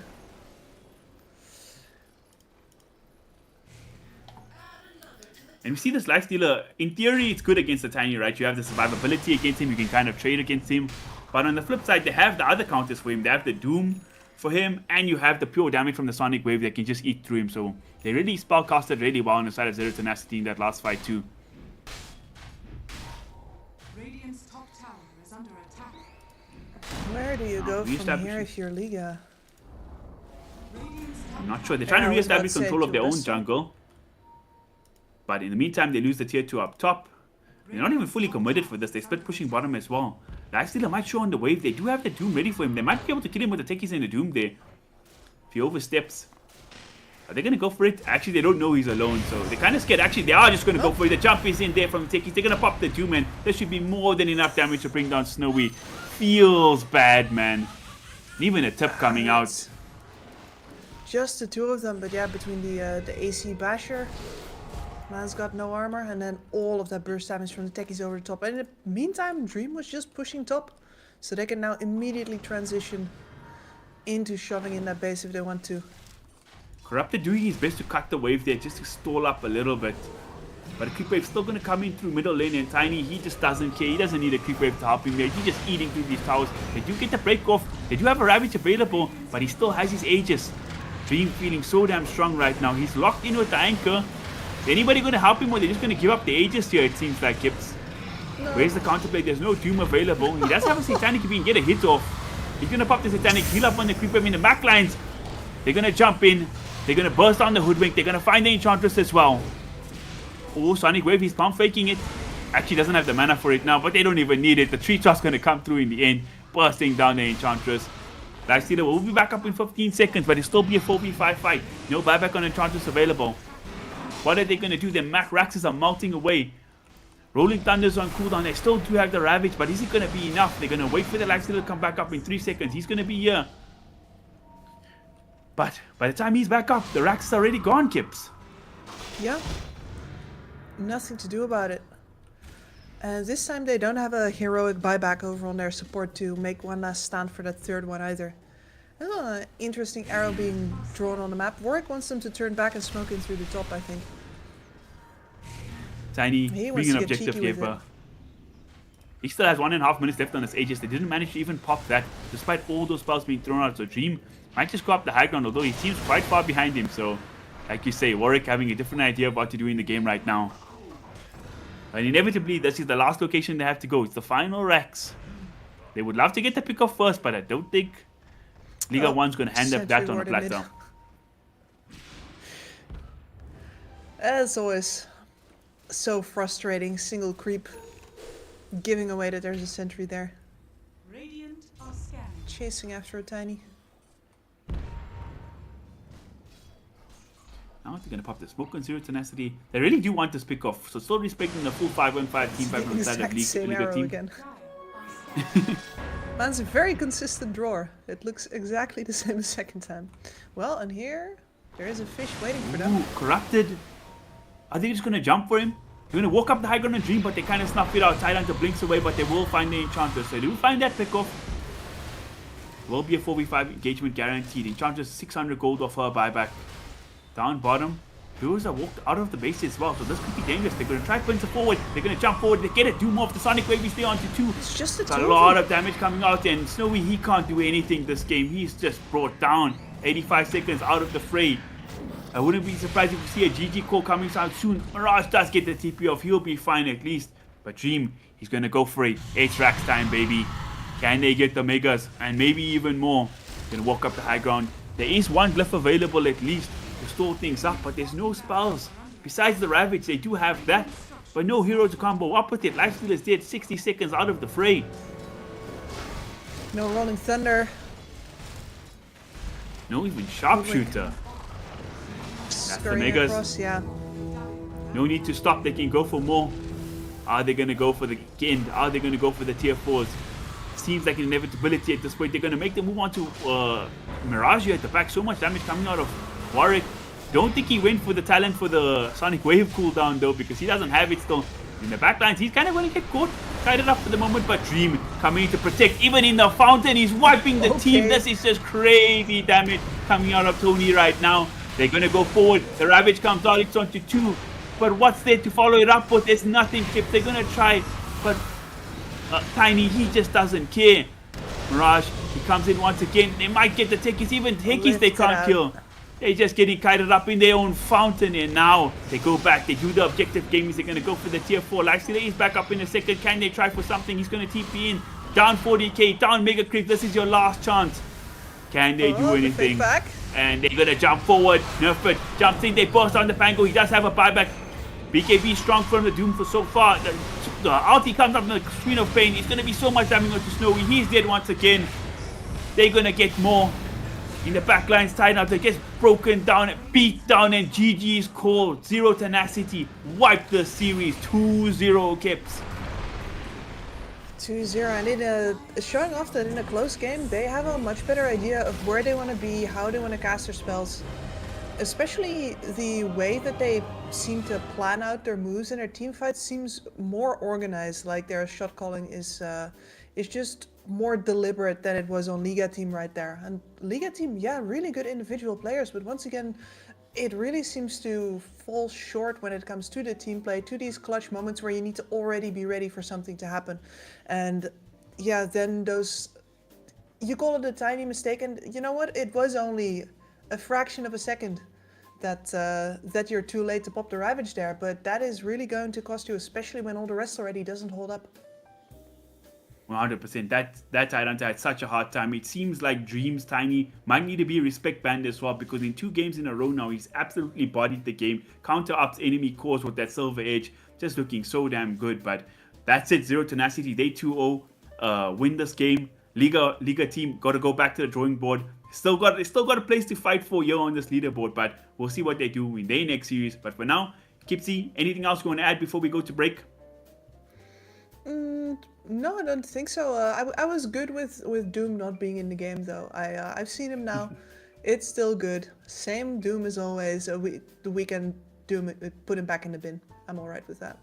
Speaker 10: And we see this Lifestealer, in theory it's good against the Tiny, right? You have the survivability against him, you can kind of trade against him. But on the flip side, they have the other counters for him. They have the Doom for him, and you have the pure damage from the Sonic Wave that can just eat through him. So they really spellcasted really well on the side of Zero Tenacity in that last fight too.
Speaker 6: Radiant's top tower is under attack.
Speaker 11: Where do you go from
Speaker 10: reestablishing.
Speaker 11: here if you're Liga?
Speaker 6: Radiant's
Speaker 10: I'm not sure. They're trying
Speaker 11: Yeah,
Speaker 10: to
Speaker 11: I was about
Speaker 10: re-establish
Speaker 11: to say,
Speaker 10: control of their own
Speaker 11: Clarissa.
Speaker 10: jungle. But in the meantime, they lose the tier 2 up top. They're not even fully committed for this. They split pushing bottom as well. Lifestealer might show on the wave. They do have the Doom ready for him. They might be able to kill him with the techies and the Doom there. If he oversteps. Are they going to go for it? Actually, they don't know he's alone, so they're kind of scared. Actually, they are just going to go for it. The jump is in there from the techies. They're going to pop the Doom, and there should be more than enough damage to bring down Snowy. Feels bad, man. And even a tip coming out.
Speaker 11: Just the two of them, but yeah, between the AC Basher, man's got no armor, and then all of that burst damage from the techies over the top. And in the meantime, Dream was just pushing top, so they can now immediately transition into shoving in that base if they want to.
Speaker 10: Corrupted doing his best to cut the wave there, just to stall up a little bit. But a creep wave's still going to come in through middle lane, and Tiny, he just doesn't care. He doesn't need a creep wave to help him there. He's just eating through these towers. They do get the break off. They do have a Ravage available, but he still has his Aegis. Dream feeling so damn strong right now. He's locked in with the anchor. Is anybody going to help him, or they're just going to give up the Aegis here, it seems like, Gibbs? Where's the counterplay? There's no Doom available. He does have a Satanic if he can get a hit off. He's going to pop the Satanic, heal up on the creep wave in the backlines. They're going to jump in. They're going to burst down the Hoodwink. They're going to find the Enchantress as well. Oh, Sonic Wave, he's pump faking it. Actually doesn't have the mana for it now, but they don't even need it. The tree trap's going to come through in the end, bursting down the Enchantress. Lifestealer will be back up in 15 seconds, but it'll still be a 4v5 fight. No buyback on Enchantress available. What are they going to do? Their Mac Raxes are melting away. Rolling Thunder's on cooldown. They still do have the Ravage, but is it going to be enough? They're going to wait for the Lifestealer to come back up in 3 seconds. He's going to be here. But by the time he's back up, the Rax is already gone, Kips.
Speaker 11: Yeah. Nothing to do about it. And this time they don't have a heroic buyback over on their support to make one last stand for that third one either. There's an interesting arrow being drawn on the map. Warwick wants them to turn back and smoke in through the top, I think.
Speaker 10: Tiny
Speaker 11: He
Speaker 10: being
Speaker 11: wants to
Speaker 10: an
Speaker 11: get
Speaker 10: objective
Speaker 11: cheeky with
Speaker 10: here,
Speaker 11: it.
Speaker 10: but he still has 1.5 minutes left on his Aegis. They didn't manage to even pop that, despite all those spells being thrown out. So Dream might just go up the high ground, although he seems quite far behind him. So, like you say, Warwick having a different idea of what to do in the game right now. And inevitably, this is the last location they have to go. It's the final Rex. They would love to get the pick off first, but I don't think Liga 1's going to hand up that on a
Speaker 11: Sentry ward in
Speaker 10: platter.
Speaker 11: As always, so frustrating. Single creep, giving away that there's a sentry there.
Speaker 6: Radiant are scanning.
Speaker 11: Chasing after a Tiny.
Speaker 10: Now they're going to pop the smoke on Zero Tenacity. They really do want this pick off, so still respecting the full 5-on-5 team fight from the side of
Speaker 11: Exact same
Speaker 10: Liga
Speaker 11: arrow
Speaker 10: team.
Speaker 11: again. Man's a very consistent drawer. It looks exactly the same the second time. Well, and here, there is a fish waiting for them.
Speaker 10: Ooh, Corrupted. Are they just going to jump for him? They're going to walk up the high ground and Dream, but they kind of snuff it out. Tidehunter blinks away, but they will find the Enchantress. So they will find that pick off. Will be a 4v5 engagement guaranteed. Enchantress 600 gold off her buyback. Down bottom. Heroes are walked out of the base as well, so this could be dangerous. They're going to try pincer forward. They're going to jump forward. They get it. Doom off the Sonic Wave. He's there onto 2.
Speaker 11: It's just a
Speaker 10: It's a lot of damage coming out, and Snowy, he can't do anything this game. He's just brought down. 85 seconds out of the fray. I wouldn't be surprised if we see a GG call coming out soon. Mirage does get the TP off. He'll be fine at least. But Dream, he's going to go for it. 8 racks time, baby. Can they get the megas? And maybe even more. Going to walk up the high ground. There is one glyph available at least to store things up, but there's no spells. Besides the Ravage, they do have that. But no hero to combo up with it. Lifesteal is dead 60 seconds out of the fray.
Speaker 11: No Rolling Thunder.
Speaker 10: No even Sharpshooter. That's the
Speaker 11: Scurrying
Speaker 10: megas.
Speaker 11: across, yeah.
Speaker 10: No need to stop, they can go for more. Are they going to go for the end? Are they going to go for the tier 4s? Seems like an inevitability at this point. They're going to make the move on to Mirage here at the back. So much damage coming out of Warwick. Don't think he went for the talent for the Sonic Wave cooldown though, because he doesn't have it still. In the backlines, he's kind of going to get caught. Tied it up for the moment, but Dream coming in to protect. Even in the fountain, he's wiping the team. This is just crazy damage coming out of Tony right now. They're going to go forward. The Ravage comes out, it's onto 2. But what's there to follow it up with? There's nothing, Kip. They're going to try, but Tiny, he just doesn't care. Mirage, he comes in once again. They might get the Techies, even Techies they
Speaker 11: Lift it
Speaker 10: can't
Speaker 11: out.
Speaker 10: kill. They're just getting kited up in their own fountain, and now they go back. They do the objective gaming. They're going to go for the tier 4. Lifestealer is back up in a second. Can they try for something? He's going to TP in. Down 40k, down Mega Creep. This is your last chance. Can they do
Speaker 11: the
Speaker 10: anything?
Speaker 11: fake back.
Speaker 10: And they're going to jump forward. Nerfed jumps in. They burst on the Pango. He does have a buyback. BKB strong from the Doom for so far. The ulti comes up in the screen of pain. It's going to be so much damage onto Snowy. He's dead once again. They're going to get more. In the backline's tied up, they gets broken down, beat down, and GG is called. Zero Tenacity wiped the series. 2-0 Kips.
Speaker 11: 2-0, and in showing off that in a close game, they have a much better idea of where they want to be, how they want to cast their spells. Especially the way that they seem to plan out their moves in their team fights seems more organized, like their shot calling is just more deliberate than it was on Liga Team right there. And Liga Team, yeah, really good individual players, but once again, it really seems to fall short when it comes to the team play, to these clutch moments where you need to already be ready for something to happen. And yeah, then those, you call it a tiny mistake, and you know what? It was only a fraction of a second that you're too late to pop the Ravage there, but that is really going to cost you, especially when all the rest already doesn't hold up.
Speaker 10: 100%. That Tyrant had such a hard time. It seems like Dreams Tiny might need to be respect banned as well, because in 2 games in a row now, he's absolutely bodied the game. Counter-ups enemy cores with that Silver Edge. Just looking so damn good. But that's it. Zero Tenacity. They 2-0. Win this game. Liga team got to go back to the drawing board. Still got a place to fight for here on this leaderboard. But we'll see what they do in their next series. But for now, Kipsy, anything else you want to add before we go to break?
Speaker 11: No, I don't think so. I was good with Doom not being in the game though. I've seen him now. It's still good. Same Doom as always. We can Doom put him back in the bin. I'm alright with that.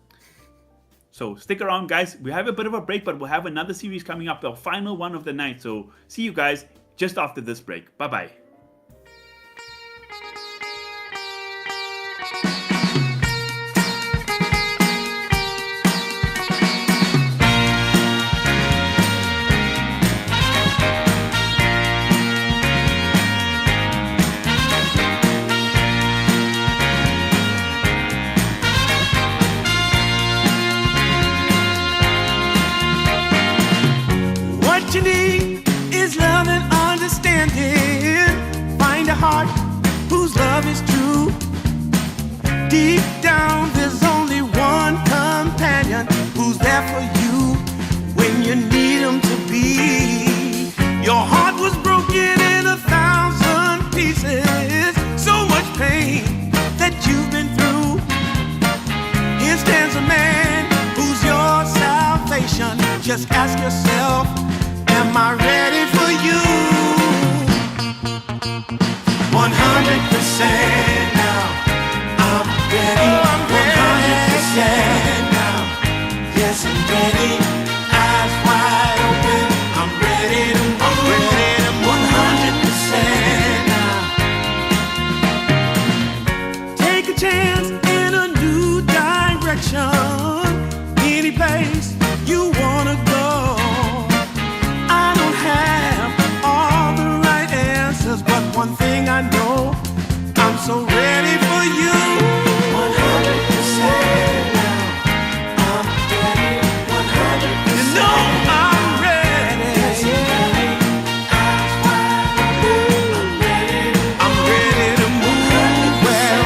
Speaker 10: So stick around, guys. We have a bit of a break, but we'll have another series coming up, the final one of the night. So see you guys just after this break. Bye-bye.
Speaker 1: What you need is love and understanding. Find a heart whose love is true. Deep down, there's only one companion who's there for you when you need him to be. Your heart was broken in 1,000 pieces. So much pain that you've been through. Here stands a man who's your salvation. Just ask yourself, am I ready for you? 100% now. I'm ready. 100% now. Yes, I'm ready. Eyes wide open. I'm ready to move. 100% now. Take a chance in a new direction. Any place you wanna go. I don't have all the right answers, but one thing I know, I'm so ready for you. 100% now. I'm ready. 100%. You know I'm ready. Yes, I'm ready. Eyes wide open. I'm ready to move. Well,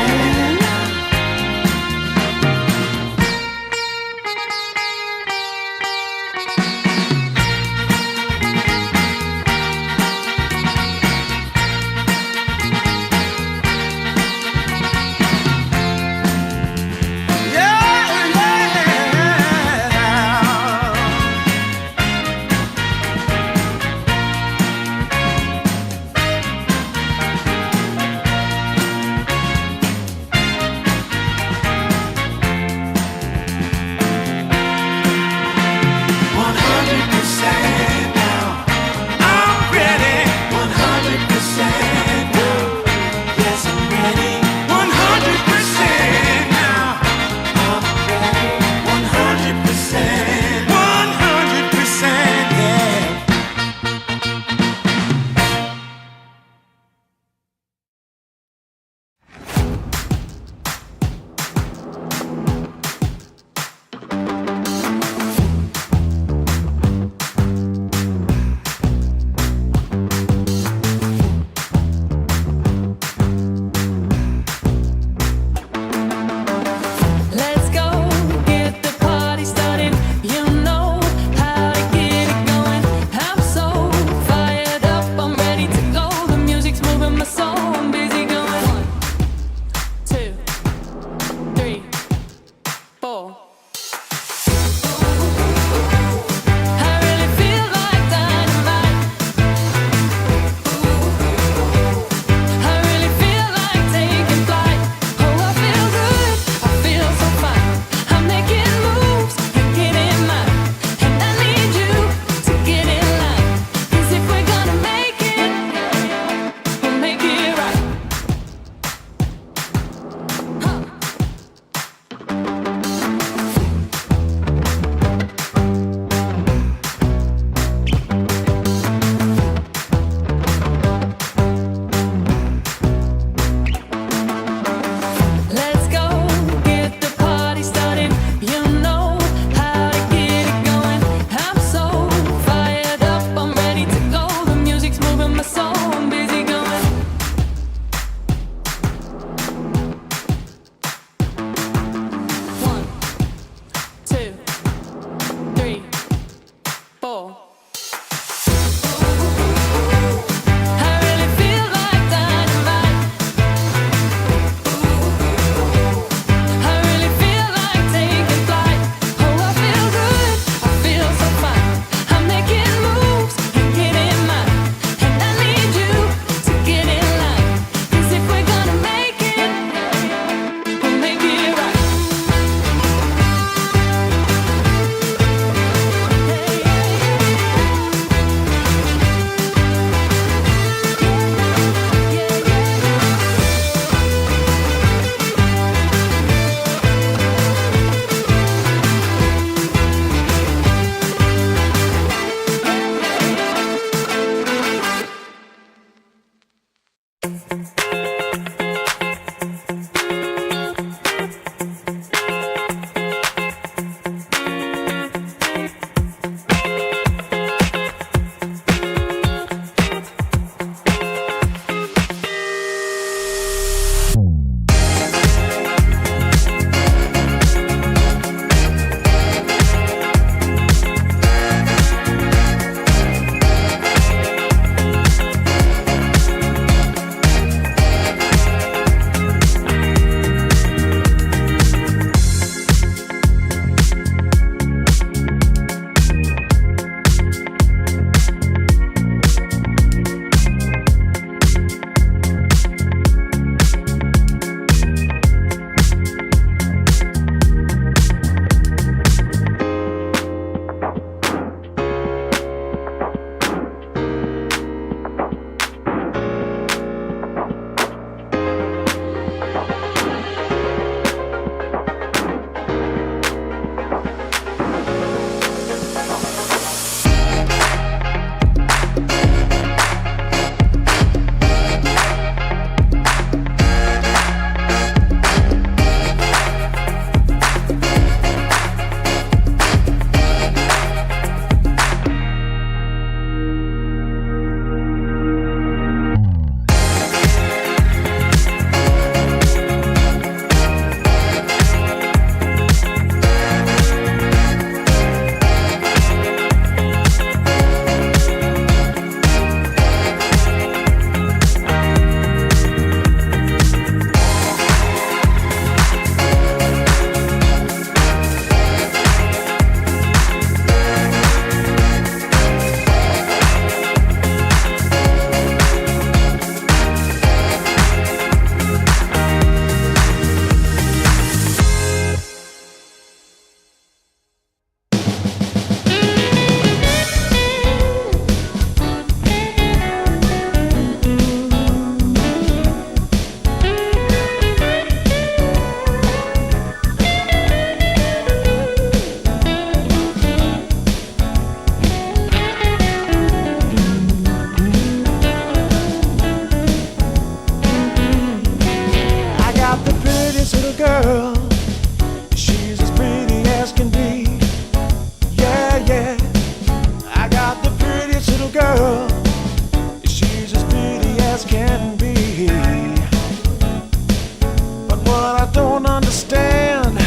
Speaker 1: understand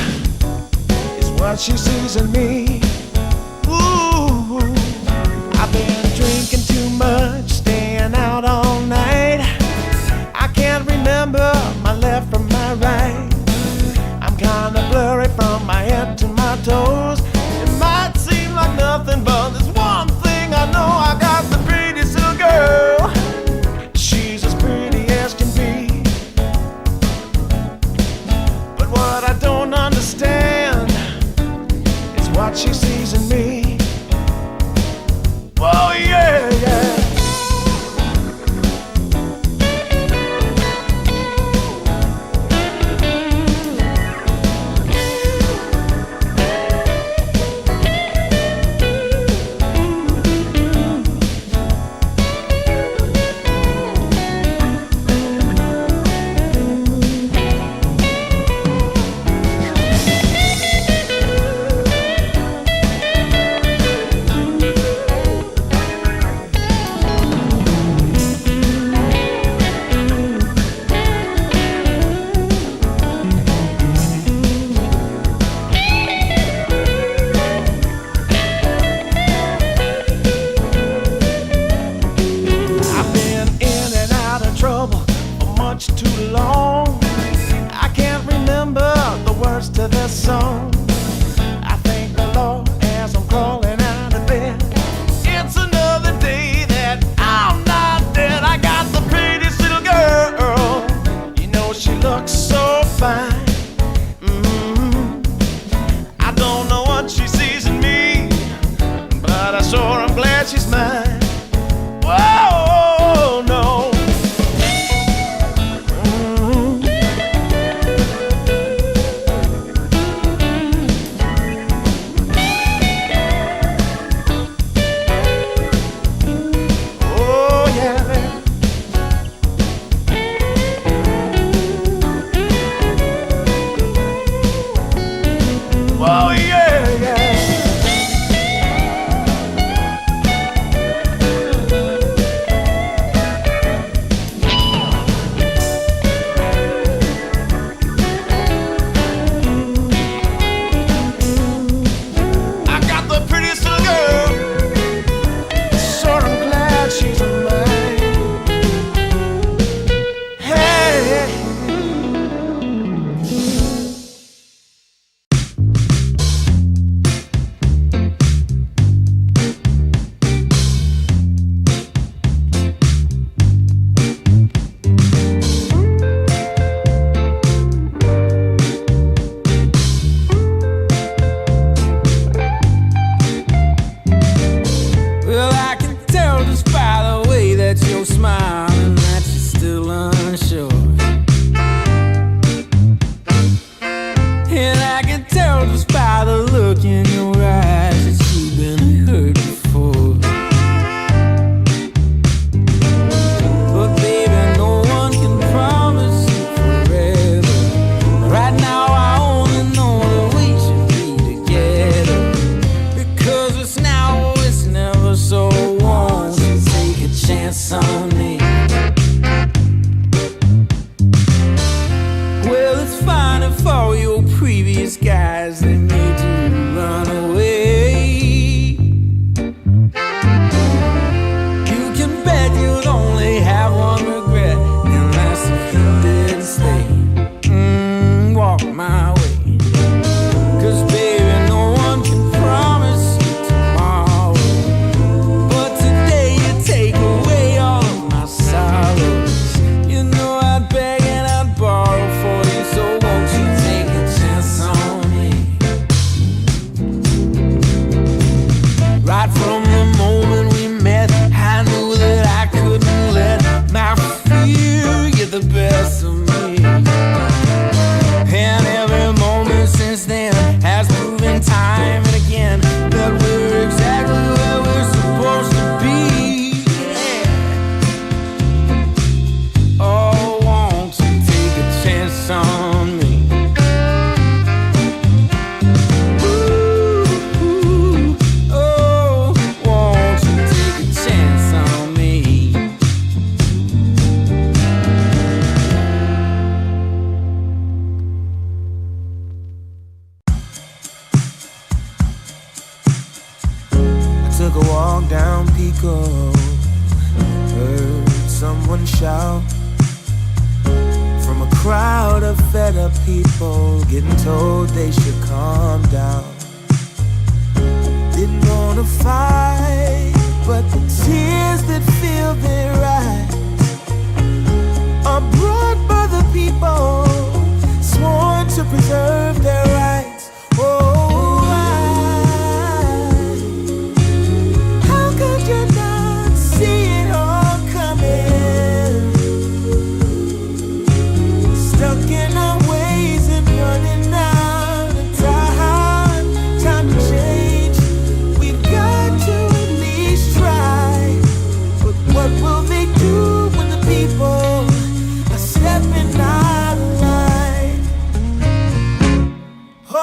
Speaker 1: is what she sees in me. Ooh, I've been drinking too much, staying out all night. I can't remember my left from my right. I'm kinda blurry from my head to my toes. It might seem like nothing, but there's one thing I know. I got the prettiest little girl. She's as pretty as can be. But what I don't understand is what she sees in me. Oh yeah, yeah. I've been in and out of trouble for much too long. I can't remember the words to this song. I thank the Lord as I'm crawling out of bed. It's another day that I'm not dead. I got the prettiest little girl. You know she looks so fine. I don't know what she sees in me, but I sure am glad she's mine. Whoa, no. Oh, yeah. Oh, yeah, yeah. I got the prettiest little girl. Sure I'm glad she's mine. Hey.
Speaker 7: Well, I can tell just by the way that you're smiling that you're still unsure. And I can tell just by the look in your eyes that you've been hurt before. But baby, no one can promise you forever. Right now I only know that we should be together. Because it's now or it's never, so won't you take a chance on me? Well, it's fine if all your previous guys, they made you run away. You can bet you'd only have one regret, and that's if you didn't stay. Walk my way. 'Cause baby, no one can promise you tomorrow. But today you take away all of my sorrows. You know I'd beg and I'd borrow for you, so won't you take a chance on me?
Speaker 1: Pico. Heard someone shout from a crowd of fed up people, getting told they should calm down. Didn't wanna fight, but the tears that fill their eyes are brought by the people sworn to preserve their rights. Oh, how could you not see it all coming? Stuck in our ways and running out of time. Time to change. We've got to at least try. But what will they do when the people are stepping out of line? Oh,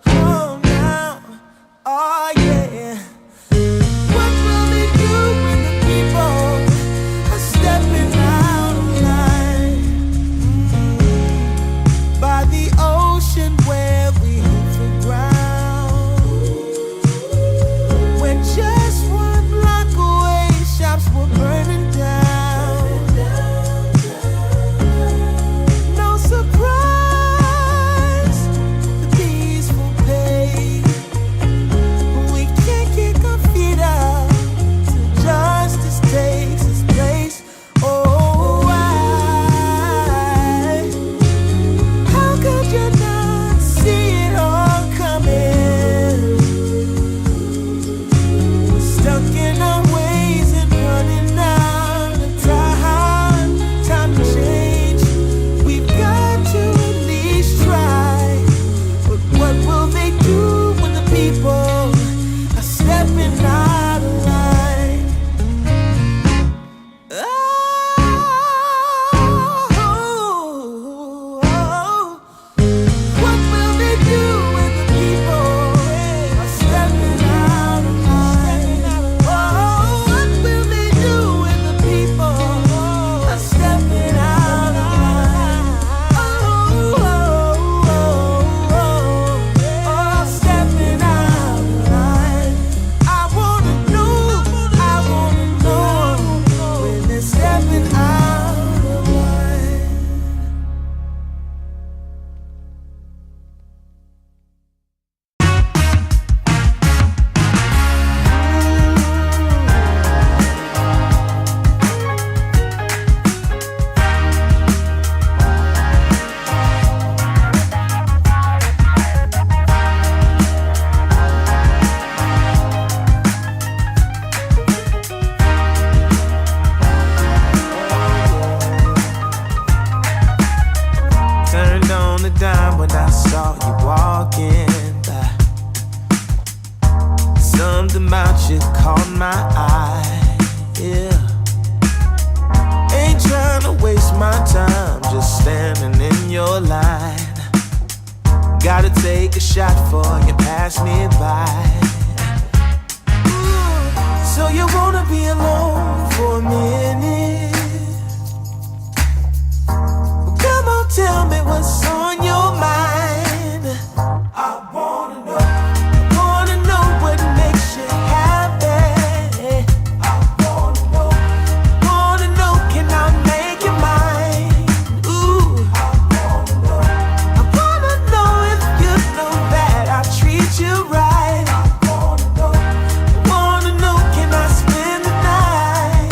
Speaker 1: oh now, oh yeah. What will they do when the people are stepping out of line? By the ocean where we hit the ground, when just one block away shops were burning down. No surprise, the peaceful pay. We can't kick our feet up till justice takes its place. Oh, how could you not see it all coming? Stuck in our ways and running out of time. Time to change. We've got to at least try. But what will they do when the people are stepping out of line? What will they do when the people are stepping out of line? What will they do when the people are stepping out of line? Stepping out of line. I wanna know when they're stepping out of line. Turned on the dime when I saw you walking by. Something about you caught my eye, yeah. Ain't trying to waste my time, just standing in your line. Gotta take a shot before you pass me by. So you wanna be alone for a minute? Well, come on, tell me what's on your mind. I wanna know what makes you happy. I wanna know, can I make you mine? Ooh, I wanna know if you know that I treat you right. I wanna know, can I spend the night?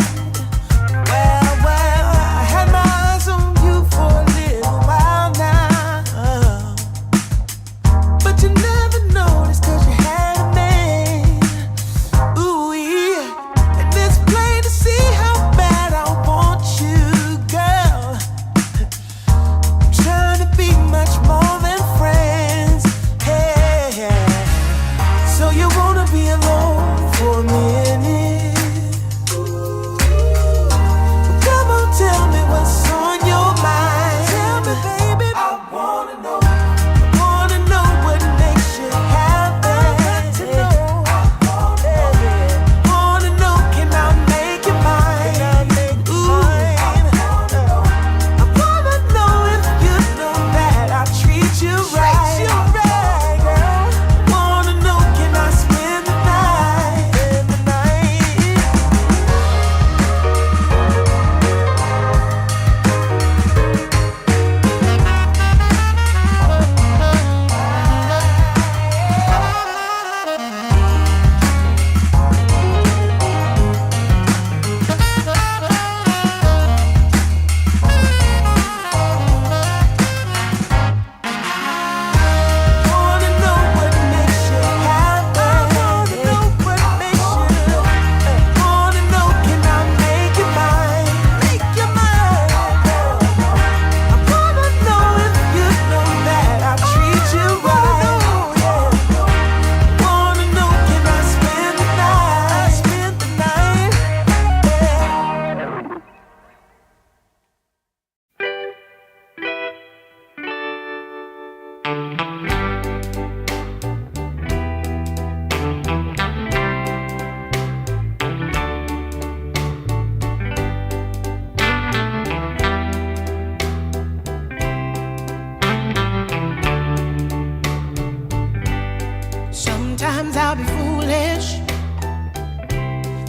Speaker 8: Sometimes I'll be foolish.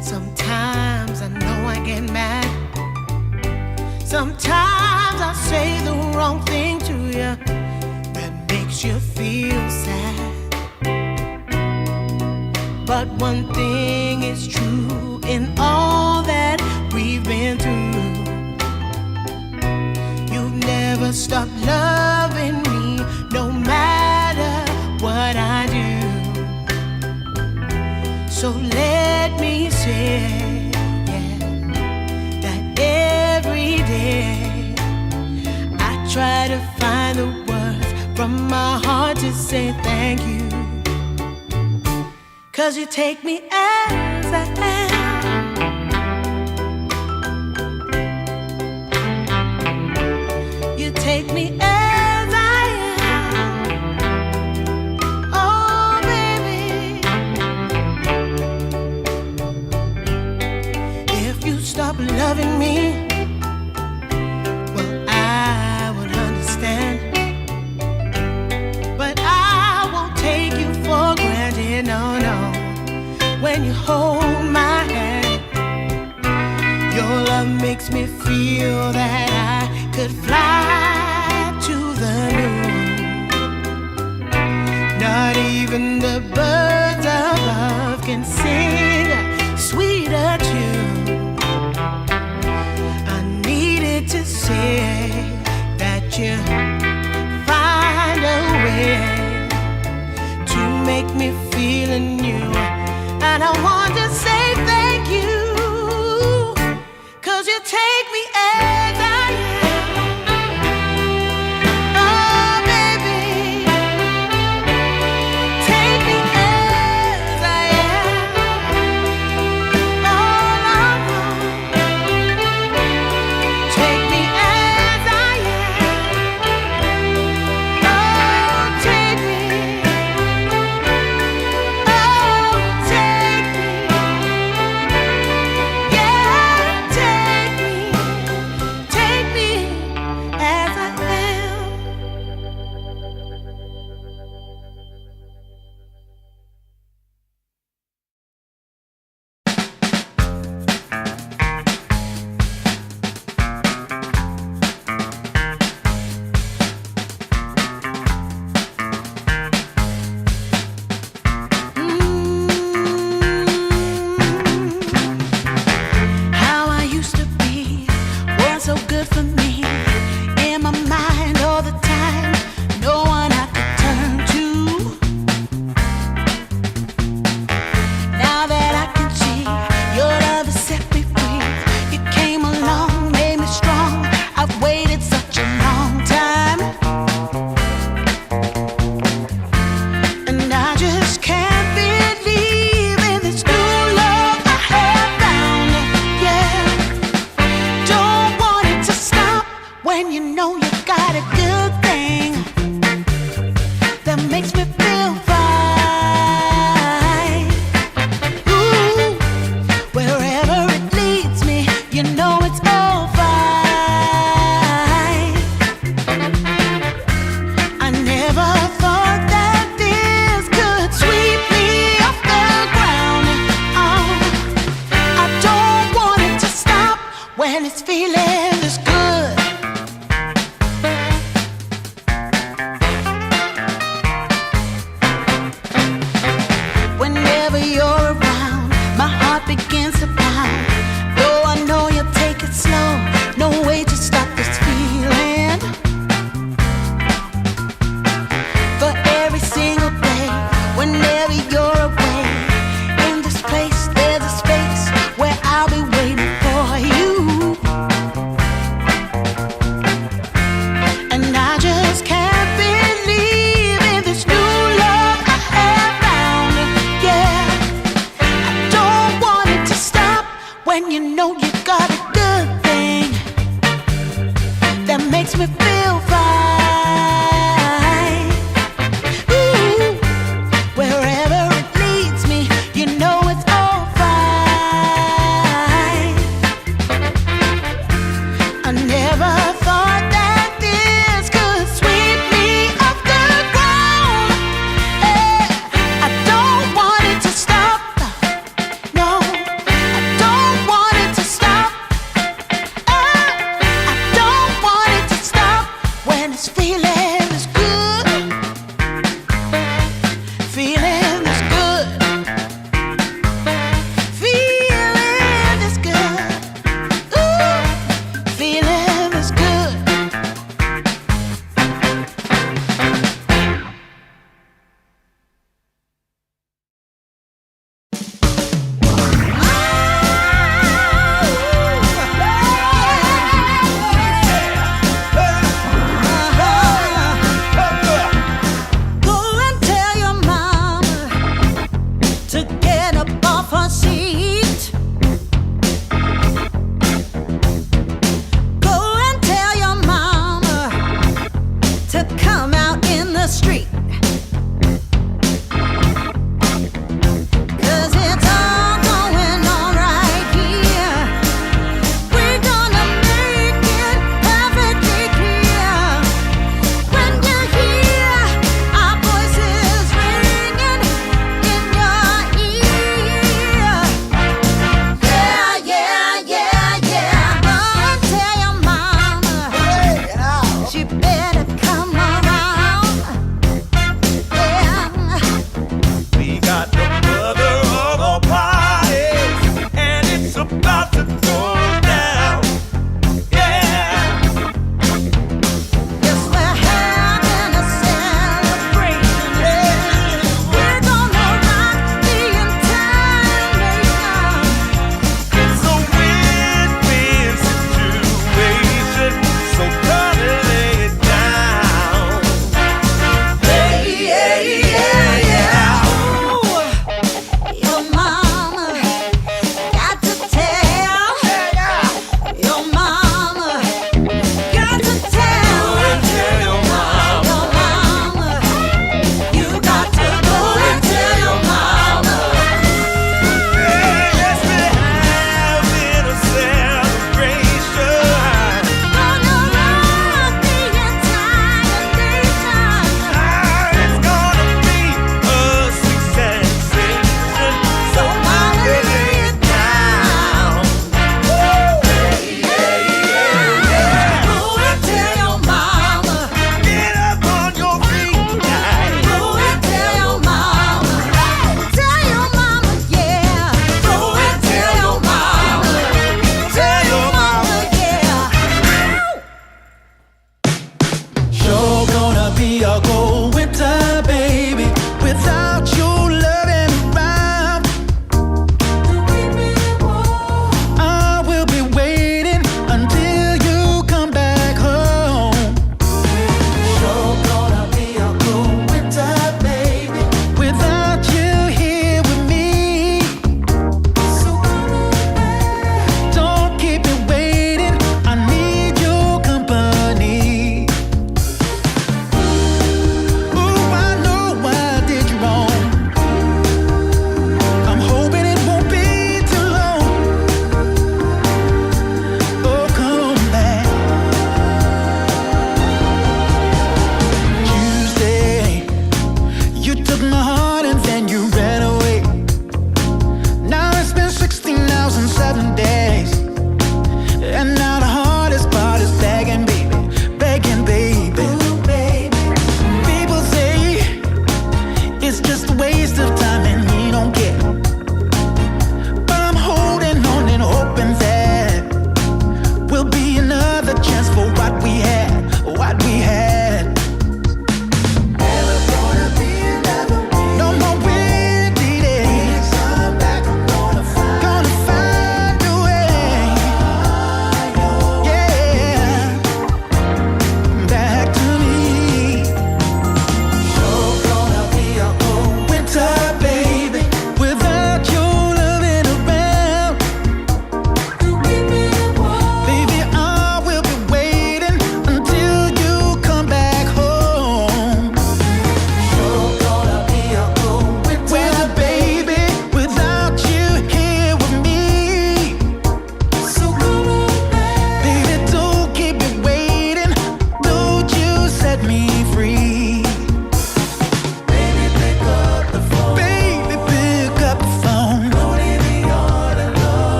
Speaker 8: Sometimes I know I get mad. Sometimes I say the wrong thing to you that makes you feel sad. But one thing is true in all that we've been through. You've never stopped loving me, no matter what I do. So let me say, yeah, that every day I try to find the words from my heart to say thank you. 'Cause you take me as I am. You take me as I am. Oh, baby. If you stop loving me, well, I would understand. But I won't take you for granted, no, no. When you hold my hand, your love makes me feel that I could fly to the moon. Not even the birds above can sing a sweeter tune. I needed to say that you find a way to make me feel anew. And I want to say thank you, 'cause you take me as I am. This feeling is good. Feeling is good. Feeling is good. Ooh, feeling is good. Go and tell your mama to get up off her seat. Go and tell your mama to come out in the street. 'Cause it's all going on right here. We're gonna make it perfectly clear. When you hear our voices ringing in your ear. Yeah, yeah, yeah, yeah. Go and tell your mama she better come around.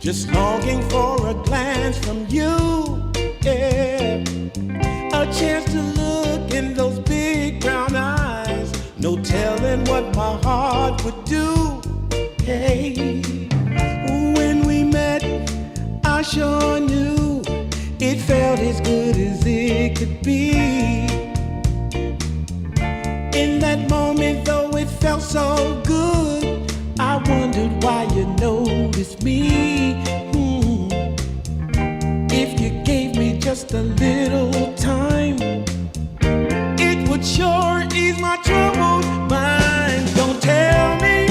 Speaker 1: just longing for a glance from you. Yeah. A chance to look in those big brown eyes. No telling what my heart would do. Hey, when we met, I sure knew it felt as good as it could be. In that moment, though it felt so good, I wondered why you noticed me. If you gave me just a little time, it would sure ease my troubled mind. Don't tell me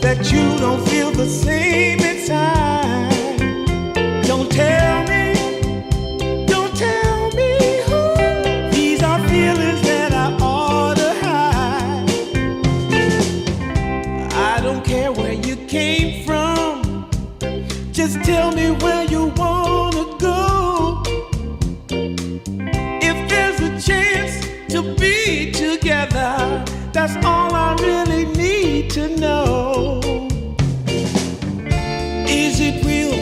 Speaker 1: that you don't feel the same inside. Don't tell me who. These are feelings that I ought to hide. I don't care where you came from, just tell me where you wanna go. If there's a chance to be together, that's all I really need to know. Is it real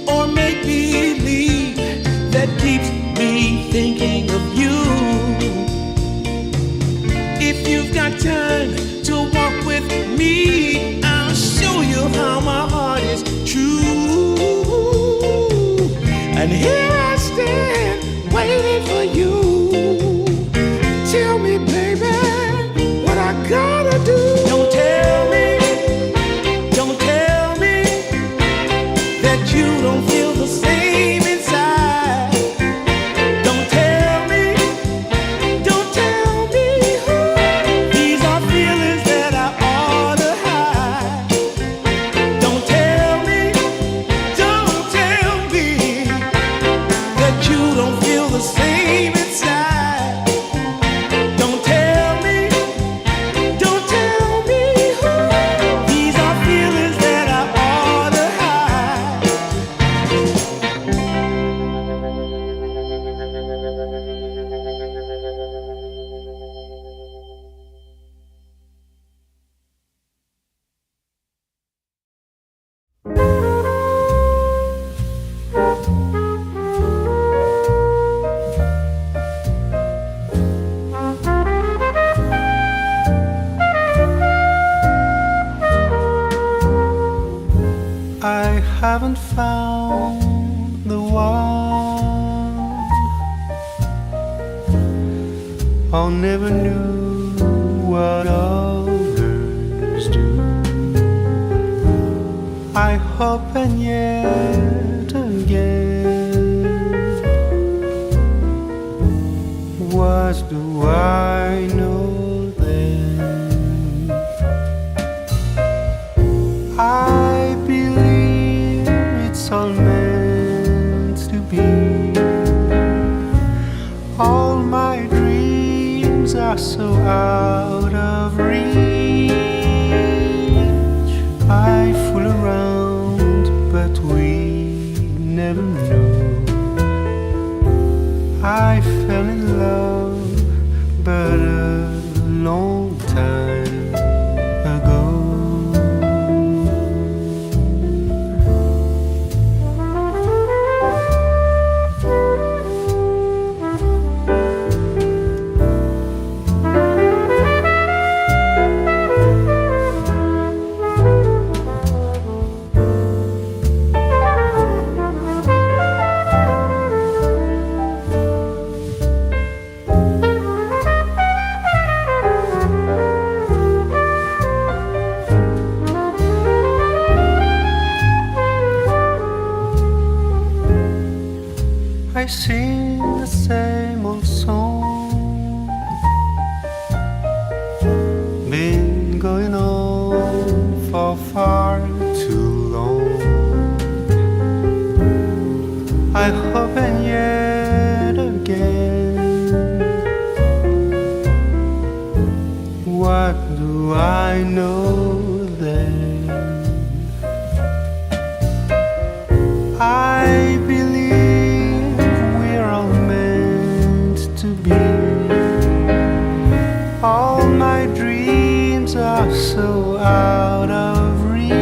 Speaker 1: or make believe that keeps me thinking of you? If you've got time to walk with me, I'll show you how my heart is true. And here I stand, waiting for you. Tell me, baby, what I gotta do. Don't tell me that you don't feel the same inside. Don't tell me who. These are feelings that I ought to hide. Don't tell me that you don't feel the same inside. Don't tell me who. These are feelings that I ought to hide.
Speaker 2: I haven't found the one. I never knew what others do. I hope and yet again, what do I know then? I believe it's all meant to be. All my dreams are so out of reach. I fool around, but we never know. I fell in love, but a long time ago. I sing the same old song, been going on for far too long. I hope and yet again, what do I know then? I believe we're all meant to be. All my dreams are so out of reach.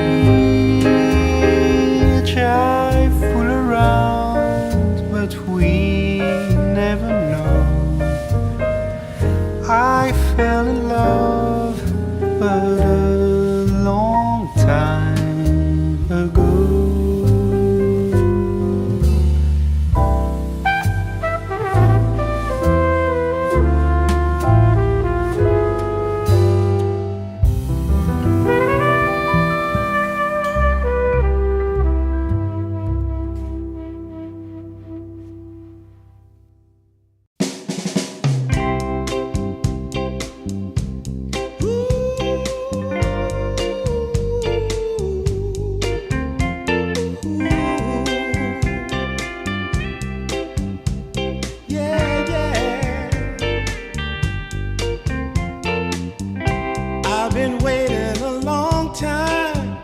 Speaker 2: but a long time ago.
Speaker 1: Yeah, yeah. I've been waiting a long time,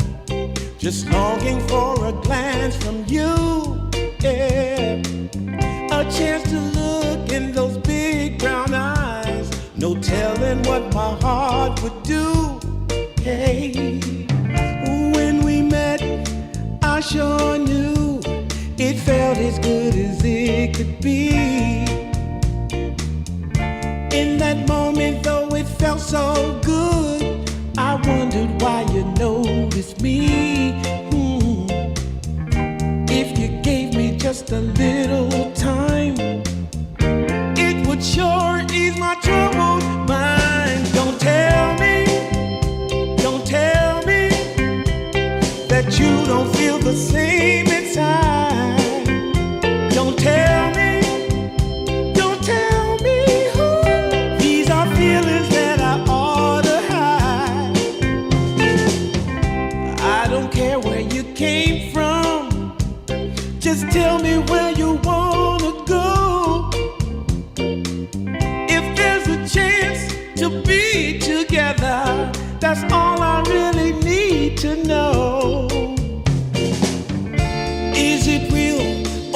Speaker 1: just longing for a glance from you. Yeah, a chance to look in those big brown eyes. No telling what my heart would do. Hey, when we met, I sure knew it felt as good as it could be. In that moment, though it felt so good, I wondered why you noticed me. If you gave me just a little time, it would sure ease my troubled mind. Don't tell me that you don't feel the same inside. Don't tell me, these are feelings that I ought to hide. I don't care where you came from, just tell me where you wanna go. If there's a chance to be together, that's all I really need to know. Is it real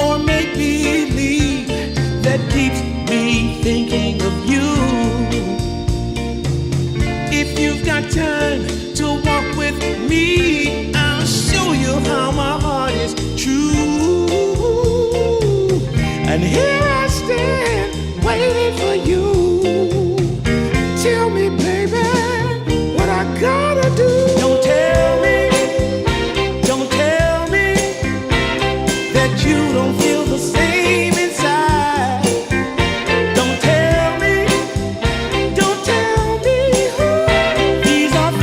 Speaker 1: or make believe that keeps me thinking of you? If you've got time to walk with me, I'll show you how my heart is true. And here I stand, waiting for you. Tell me, baby, what I gotta do. Don't tell me that you don't feel the same inside. Don't tell me, these are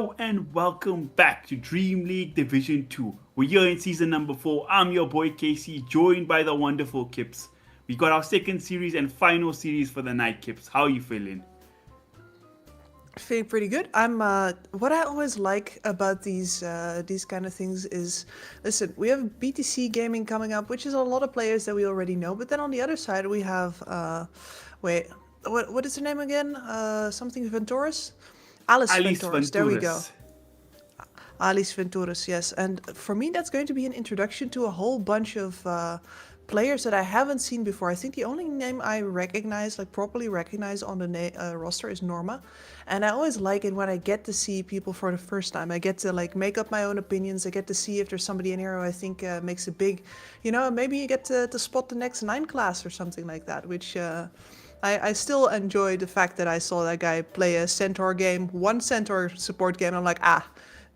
Speaker 10: Hello and welcome back to Dream League Division 2. We're here in season number 4. I'm your boy Casey, joined by the wonderful Kips. We got our second series and final series for the night, Kips. How are you feeling?
Speaker 11: Feeling pretty good. I'm what I always like about these kind of things is, listen, we have BTC gaming coming up, which is a lot of players that we already know. But then on the other side, we have wait, what is her name again? Something Ventorus? Alice Ventorus. There we go. Alice Ventorus, yes. And for me, that's going to be an introduction to a whole bunch of players that I haven't seen before. I think the only name I recognize, like properly recognize on the roster is Norma. And I always like it when I get to see people for the first time. I get to like make up my own opinions. I get to see if there's somebody in here who I think makes a big, maybe you get to spot the next 9 class or something like that, which I still enjoy the fact that I saw that guy play a Centaur game, one Centaur support game. I'm like,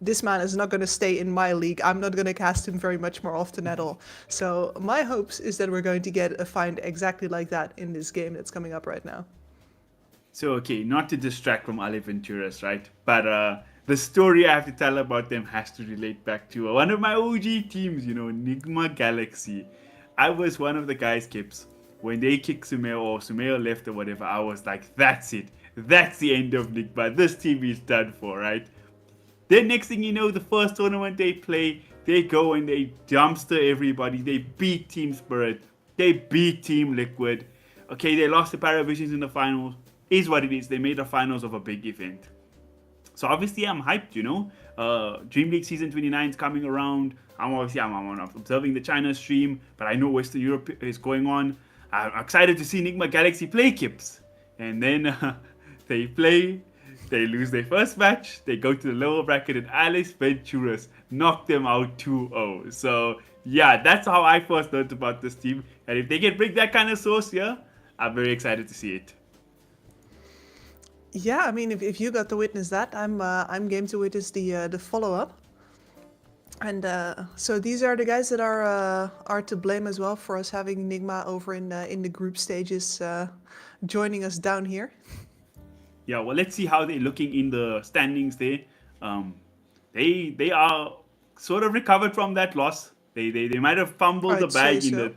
Speaker 11: this man is not going to stay in my league. I'm not going to cast him very much more often at all. So my hopes is that we're going to get a find exactly like that in this game that's coming up right now.
Speaker 10: So, okay, not to distract from Ale Venturus, right? But the story I have to tell about them has to relate back to one of my OG teams, Nigma Galaxy. I was one of the guys, Kips. When they kicked Sumeo or Sumeo left or whatever, I was like, that's it. That's the end of Nigma. This team is done for, right? Then next thing you know, the first tournament they play, they go and they dumpster everybody. They beat Team Spirit. They beat Team Liquid. Okay, they lost the Paravisions in the finals. Is what it is. They made the finals of a big event. So obviously I'm hyped, Dream League Season 29 is coming around. I'm observing the China stream, but I know Western Europe is going on. I'm excited to see Nigma Galaxy play, Kips. And then they play. They lose their first match. They go to the lower bracket and Alice Venturus knocked them out 2-0. So, yeah, that's how I first learned about this team. And if they can bring that kind of sauce here, I'm very excited to see it.
Speaker 11: Yeah, I mean, if you got to witness that, I'm game to witness the follow-up. And so these are the guys that are to blame as well for us having Nigma over in the group stages joining us down here.
Speaker 10: Yeah, well, let's see how they're looking in the standings there. They are sort of recovered from that loss. They might have fumbled the bag in the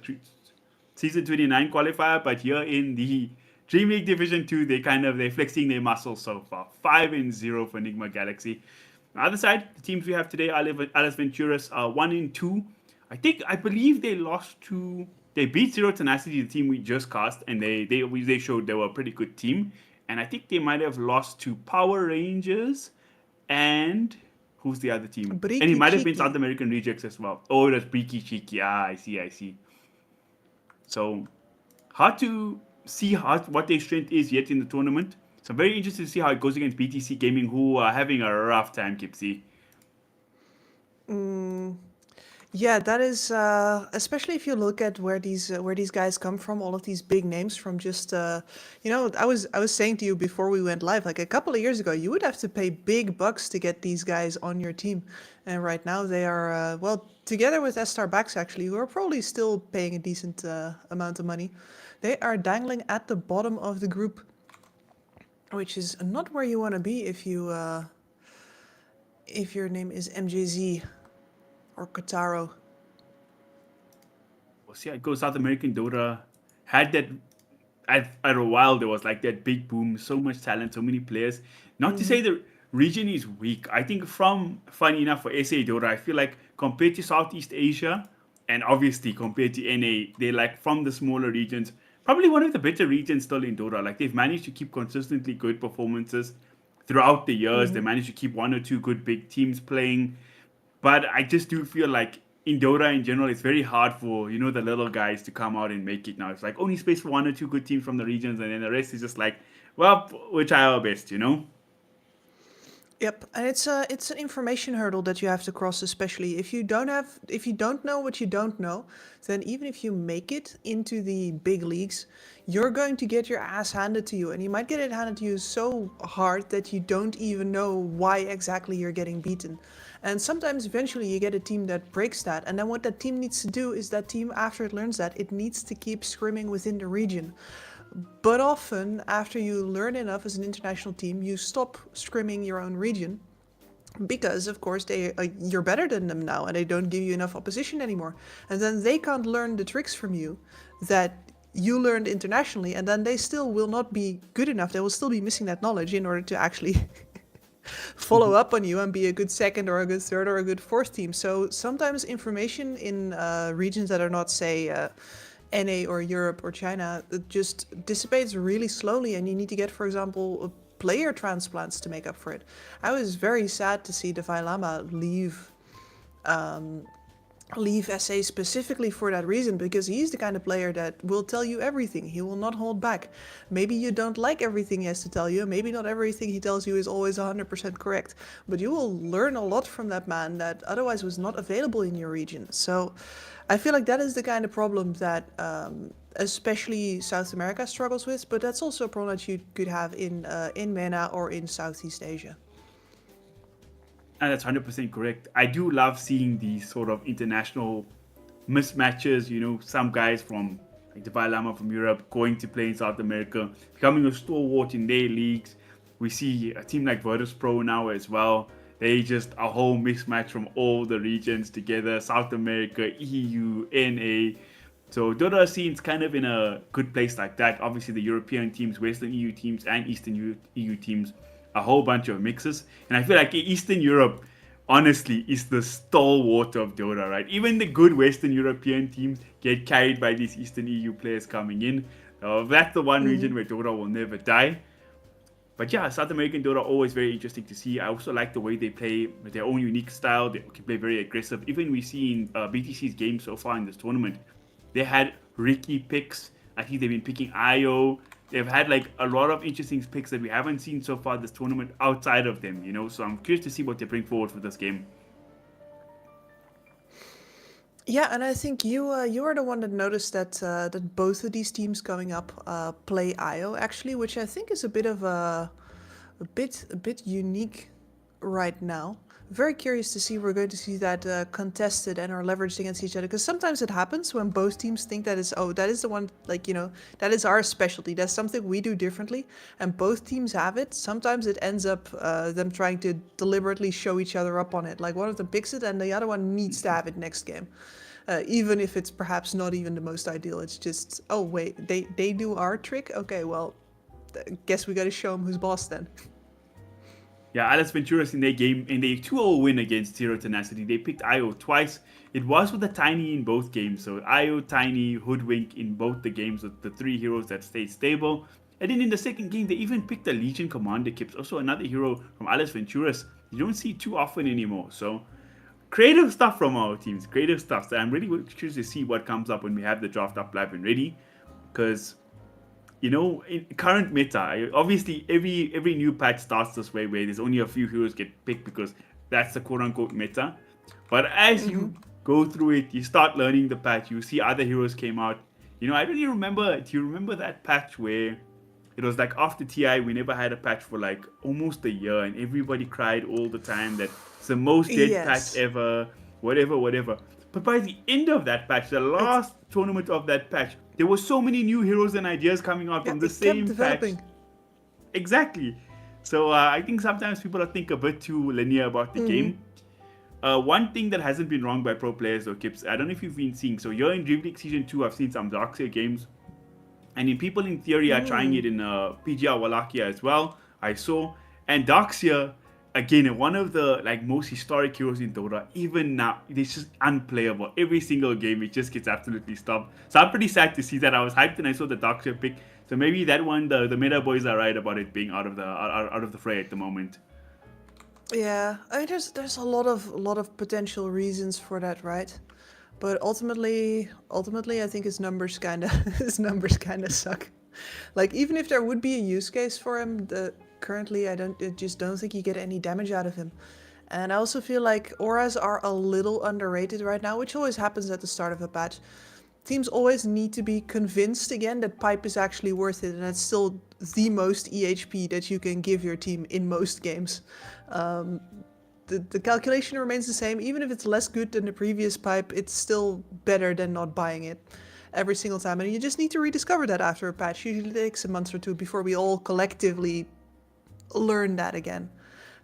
Speaker 10: Season 29 qualifier, but here in the Dream League Division 2, they're flexing their muscles so far. 5-0 for Nigma Galaxy. On the other side, the teams we have today, Alice Venturus are 1-2. I believe they beat Zero Tenacity, the team we just cast, and they showed they were a pretty good team. And I think they might have lost to Power Rangers and who's the other team?
Speaker 11: Breaky
Speaker 10: and it might have been
Speaker 11: Cheeky.
Speaker 10: South American Rejects as well. Oh, that's Breaky Cheeky. I see. So hard to see what their strength is yet in the tournament. So I'm very interested to see how it goes against BTC Gaming, who are having a rough time, Kipsy.
Speaker 11: Yeah, that is especially if you look at where these guys come from, all of these big names from just I was saying to you before we went live, like a couple of years ago, you would have to pay big bucks to get these guys on your team, and right now they are together with S-Star Backs actually, who are probably still paying a decent amount of money. They are dangling at the bottom of the group, which is not where you want to be if your name is MJZ. Or Kotaro.
Speaker 10: Well, see, I go South American Dota. Had that at a while, there was like that big boom, so much talent, so many players. Not to say the region is weak. I think funny enough, for SA Dota, I feel like compared to Southeast Asia, and obviously compared to NA, they're like from the smaller regions, probably one of the better regions still in Dota. Like they've managed to keep consistently good performances throughout the years. They managed to keep 1 or 2 good big teams playing. But I just do feel like in Dota in general, it's very hard for, the little guys to come out and make it now. It's like only space for 1 or 2 good teams from the regions, and then the rest is just like, well, we'll try our best,
Speaker 11: Yep, and it's an information hurdle that you have to cross, especially if you don't know what you don't know, then even if you make it into the big leagues, you're going to get your ass handed to you, and you might get it handed to you so hard that you don't even know why exactly you're getting beaten. And sometimes eventually you get a team that breaks that, and then what that team needs to do is that team, after it learns that, it needs to keep scrimming within the region. But often, after you learn enough as an international team, you stop scrimming your own region because of course you're better than them now, and they don't give you enough opposition anymore, and then they can't learn the tricks from you that you learned internationally, and then they still will not be good enough. They will still be missing that knowledge in order to actually follow up on you and be a good second or a good third or a good fourth team. So sometimes information in regions that are not, say, NA or Europe or China, it just dissipates really slowly, and you need to get, for example, player transplants to make up for it. I was very sad to see Defy Lama leave SA specifically for that reason, because he's the kind of player that will tell you everything. He will not hold back. Maybe you don't like everything he has to tell you, maybe not everything he tells you is always 100% correct, but you will learn a lot from that man that otherwise was not available in your region. So I feel like that is the kind of problem that especially South America struggles with, but that's also a problem that you could have in MENA or in Southeast Asia.
Speaker 10: And that's 100% correct. I do love seeing these sort of international mismatches. You know, some guys from like Defy Lama from Europe going to play in South America, becoming a stalwart in their leagues. We see a team like Ventorus Pro now as well. They just a whole mismatch from all the regions together: South America, EU, NA. So Dota scene's kind of in a good place like that. Obviously, the European teams, Western EU teams, and Eastern EU teams. A whole bunch of mixes, and I feel like Eastern Europe honestly is the stalwart of Dota, right? Even the good Western European teams get carried by these Eastern EU players coming in. That's the one region where Dota will never die. But yeah, South American Dota always very interesting to see. I also like the way they play with their own unique style. They can play very aggressive. Even we see in BTC's game so far in this tournament, they had Ricky picks. I think they've been picking Io. They've had like a lot of interesting picks that we haven't seen so far this tournament outside of them, you know. So I'm curious to see what they bring forward for this game.
Speaker 11: Yeah, and I think you are the one that noticed that that both of these teams coming up play IO actually, which I think is a bit of a bit unique right now. Very curious to see, we're going to see that contested and are leveraged against each other, because sometimes it happens when both teams think that is, oh, that is the one, like, you know, that is our specialty, that's something we do differently, and both teams have it. Sometimes it ends up them trying to deliberately show each other up on it, like one of them picks it and the other one needs to have it next game, even if it's perhaps not even the most ideal. It's just, oh wait, they do our trick, okay, well, guess we gotta show them who's boss then.
Speaker 10: Yeah, Alex Ventorus in their game, in their 2-0 win against Zero Tenacity, they picked IO twice. It was with a Tiny in both games. So IO, Tiny, Hoodwink in both the games with the three heroes that stayed stable. And then in the second game, they even picked a Legion Commander Kips, also another hero from Alex Ventorus. You don't see too often anymore. So creative stuff from our teams, creative stuff. So I'm really curious to see what comes up when we have the draft up live and ready. Because, you know, in current meta, obviously every new patch starts this way, where there's only a few heroes get picked because that's the quote-unquote meta. But as you go through it, you start learning the patch, you see other heroes came out. You know, I really remember, do you remember that patch where it was like after TI, we never had a patch for like almost a year, and everybody cried all the time that it's the most dead patch ever, whatever. But by the end of that patch, the last tournament of that patch, there were so many new heroes and ideas coming out from the same patch. Exactly. So I think sometimes people think a bit too linear about the game. One thing that hasn't been wrong by pro players though, Kips, I don't know if you've been seeing. So you're in DreamLeague Season 2, I've seen some Darkseer games. And in people in theory are trying it in PGR Wallachia as well, I saw. And Darkseer, again, one of the like most historic heroes in Dota, even now, it's just unplayable. Every single game, it just gets absolutely stopped. So I'm pretty sad to see that. I was hyped and I saw the Darkseer pick. So maybe that one, the meta boys are right about it being out of the fray at the moment.
Speaker 11: Yeah, I mean, there's a lot of potential reasons for that, right? But ultimately, I think his numbers kinda suck. Like, even if there would be a use case for him, currently I just don't think you get any damage out of him. And I also feel like auras are a little underrated right now, which always happens at the start of a patch. Teams always need to be convinced again that pipe is actually worth it, and it's still the most EHP that you can give your team in most games. The calculation remains the same. Even if it's less good than the previous pipe, it's still better than not buying it every single time. And you just need to rediscover that after a patch. Usually it takes a month or two before we all collectively learn that again.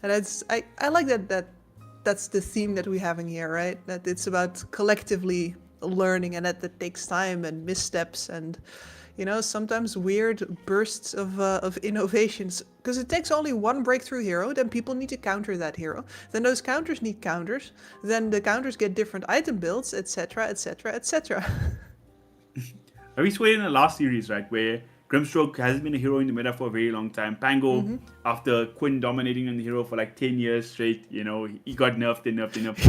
Speaker 11: And I like that's the theme that we're having here, right? That it's about collectively learning, and that takes time and missteps and sometimes weird bursts of innovations, because it takes only one breakthrough hero, then people need to counter that hero, then those counters need counters, then the counters get different item builds, etc, etc, etc.
Speaker 10: We saw it in the last series, right, where Grimstroke hasn't been a hero in the meta for a very long time. Pango, after Quinn dominating on the hero for like 10 years straight, he got nerfed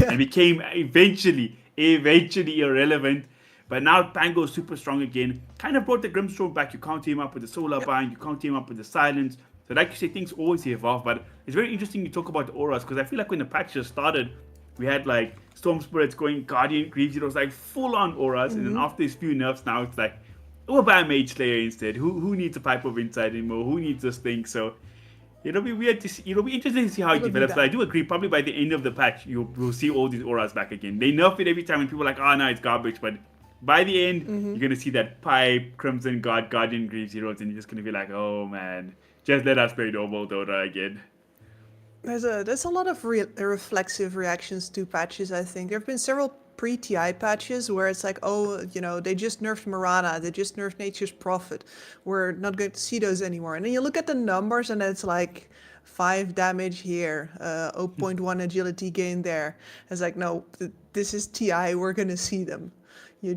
Speaker 10: and became eventually irrelevant. But now Pango is super strong again. Kind of brought the Grimstroke back. You can't team up with the Solar Bind. You can't team up with the Silence. So like you say, things always evolve. But it's very interesting you talk about the auras, because I feel like when the patch just started, we had like Storm Spirits going, Guardian, Greaves, it was like full on auras. And then after these few nerfs, now it's like, we'll buy a Mage Slayer instead. Who needs a Pipe of Insight anymore? Who needs this thing? So it'll be weird to see. It'll be interesting to see how it develops. But I do agree, probably by the end of the patch, we'll see all these auras back again. They nerf it every time and people are like, no, it's garbage. But by the end, you're going to see that Pipe, Crimson Guard, Guardian, Greaves heroes, and you're just going to be like, oh man, just let us play normal Dota again.
Speaker 11: There's a lot of reflexive reactions to patches, I think. There have been several pre-TI patches where it's like, they just nerfed Mirana, they just nerfed Nature's Prophet. We're not going to see those anymore. And then you look at the numbers and it's like 5 damage here, 0.1 agility gain there. It's like, no, this is TI, we're going to see them. A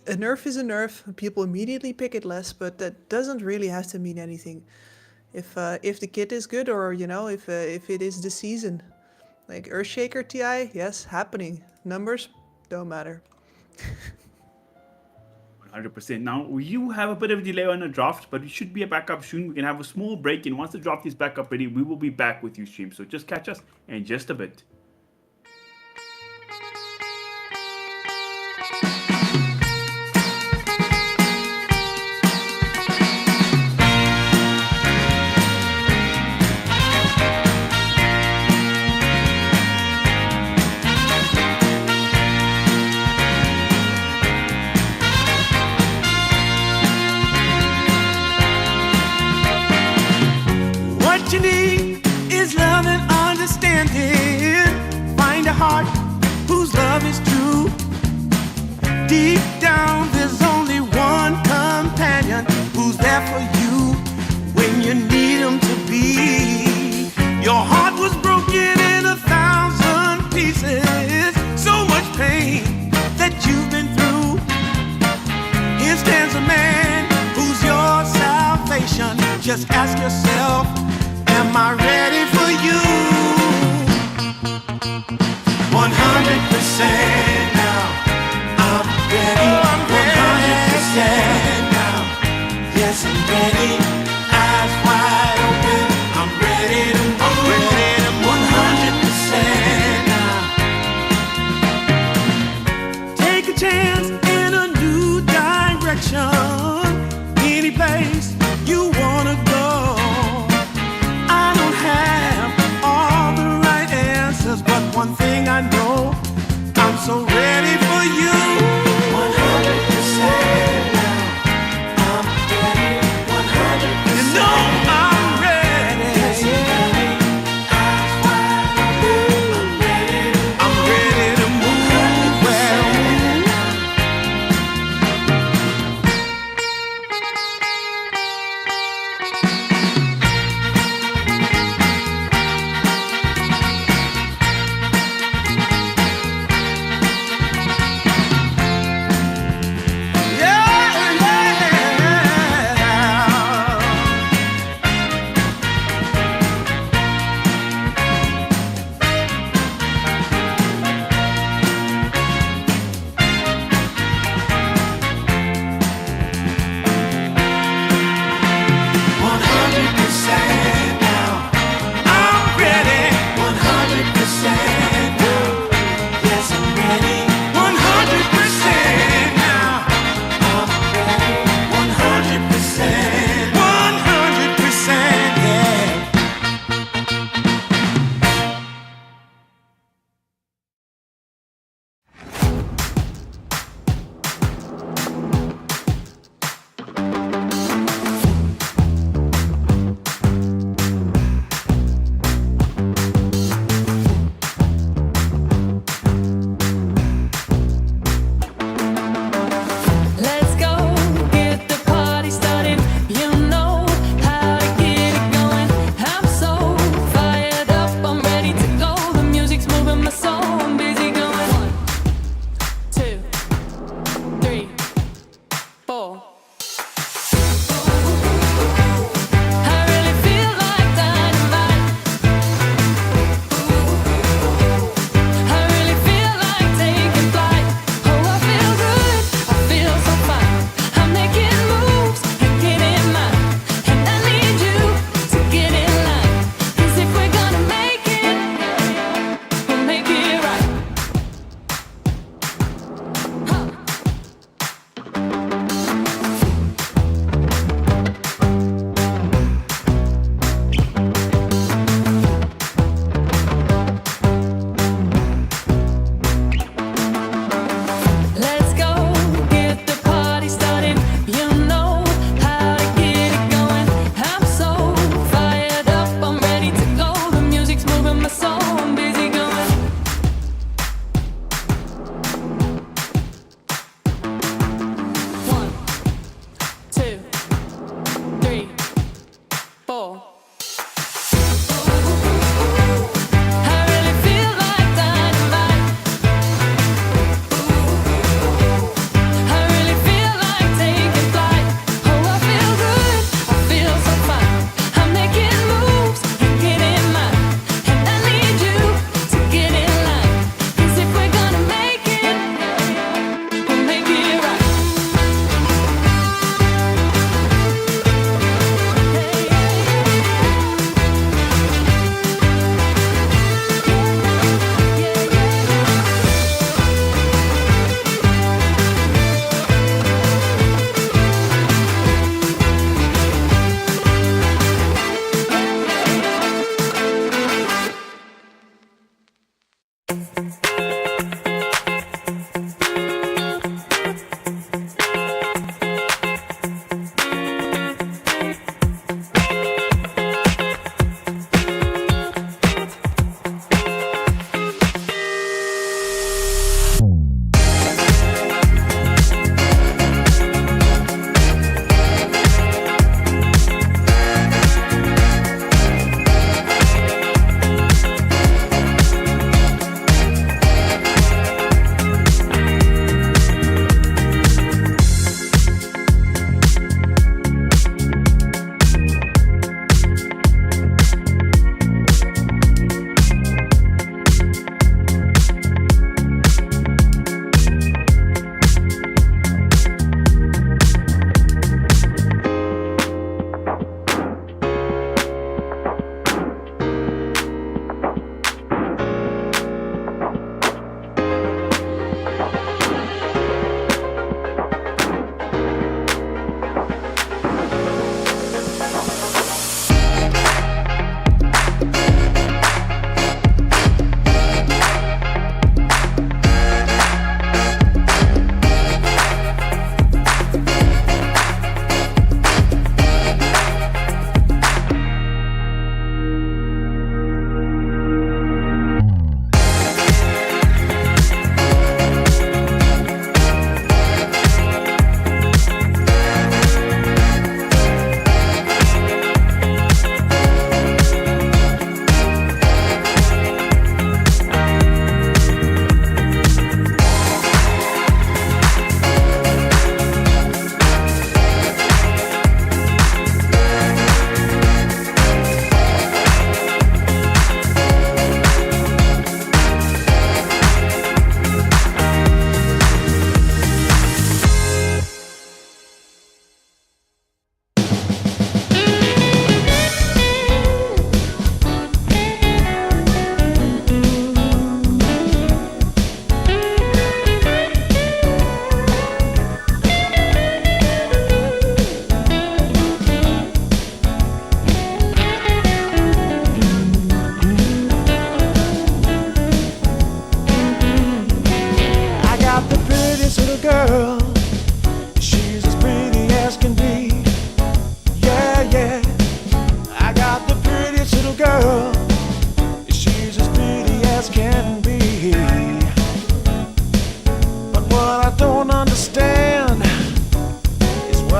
Speaker 11: nerf is a nerf, people immediately pick it less, but that doesn't really have to mean anything. If the kit is good, or if it is the season, like Earthshaker TI, yes, happening. Numbers don't matter.
Speaker 10: 100%. Now you have a bit of a delay on the draft, but we should be back up soon. We can have a small break, and once the draft is back up ready, we will be back with you, stream. So just catch us in just a bit.
Speaker 1: What you need is love and understanding. Find a heart whose love is true. Deep down, there's only one companion who's there for you when you need him to be. Your heart was broken in 1,000 pieces. So much pain that you've been through. Here stands a man who's your salvation. Just ask yourself, am I ready for you? 100% now. I'm ready. 100% now. Yes, I'm ready. Eyes wide open. I'm ready to move. 100% now. Take a chance in a new direction. Any place you wanna go. I don't have all the right answers, but one thing I know, I'm so ready for you. 100% now. I'm ready. 100%. You know I'm ready. Yes, I'm ready. Eyes wide open. I'm ready to move. Well,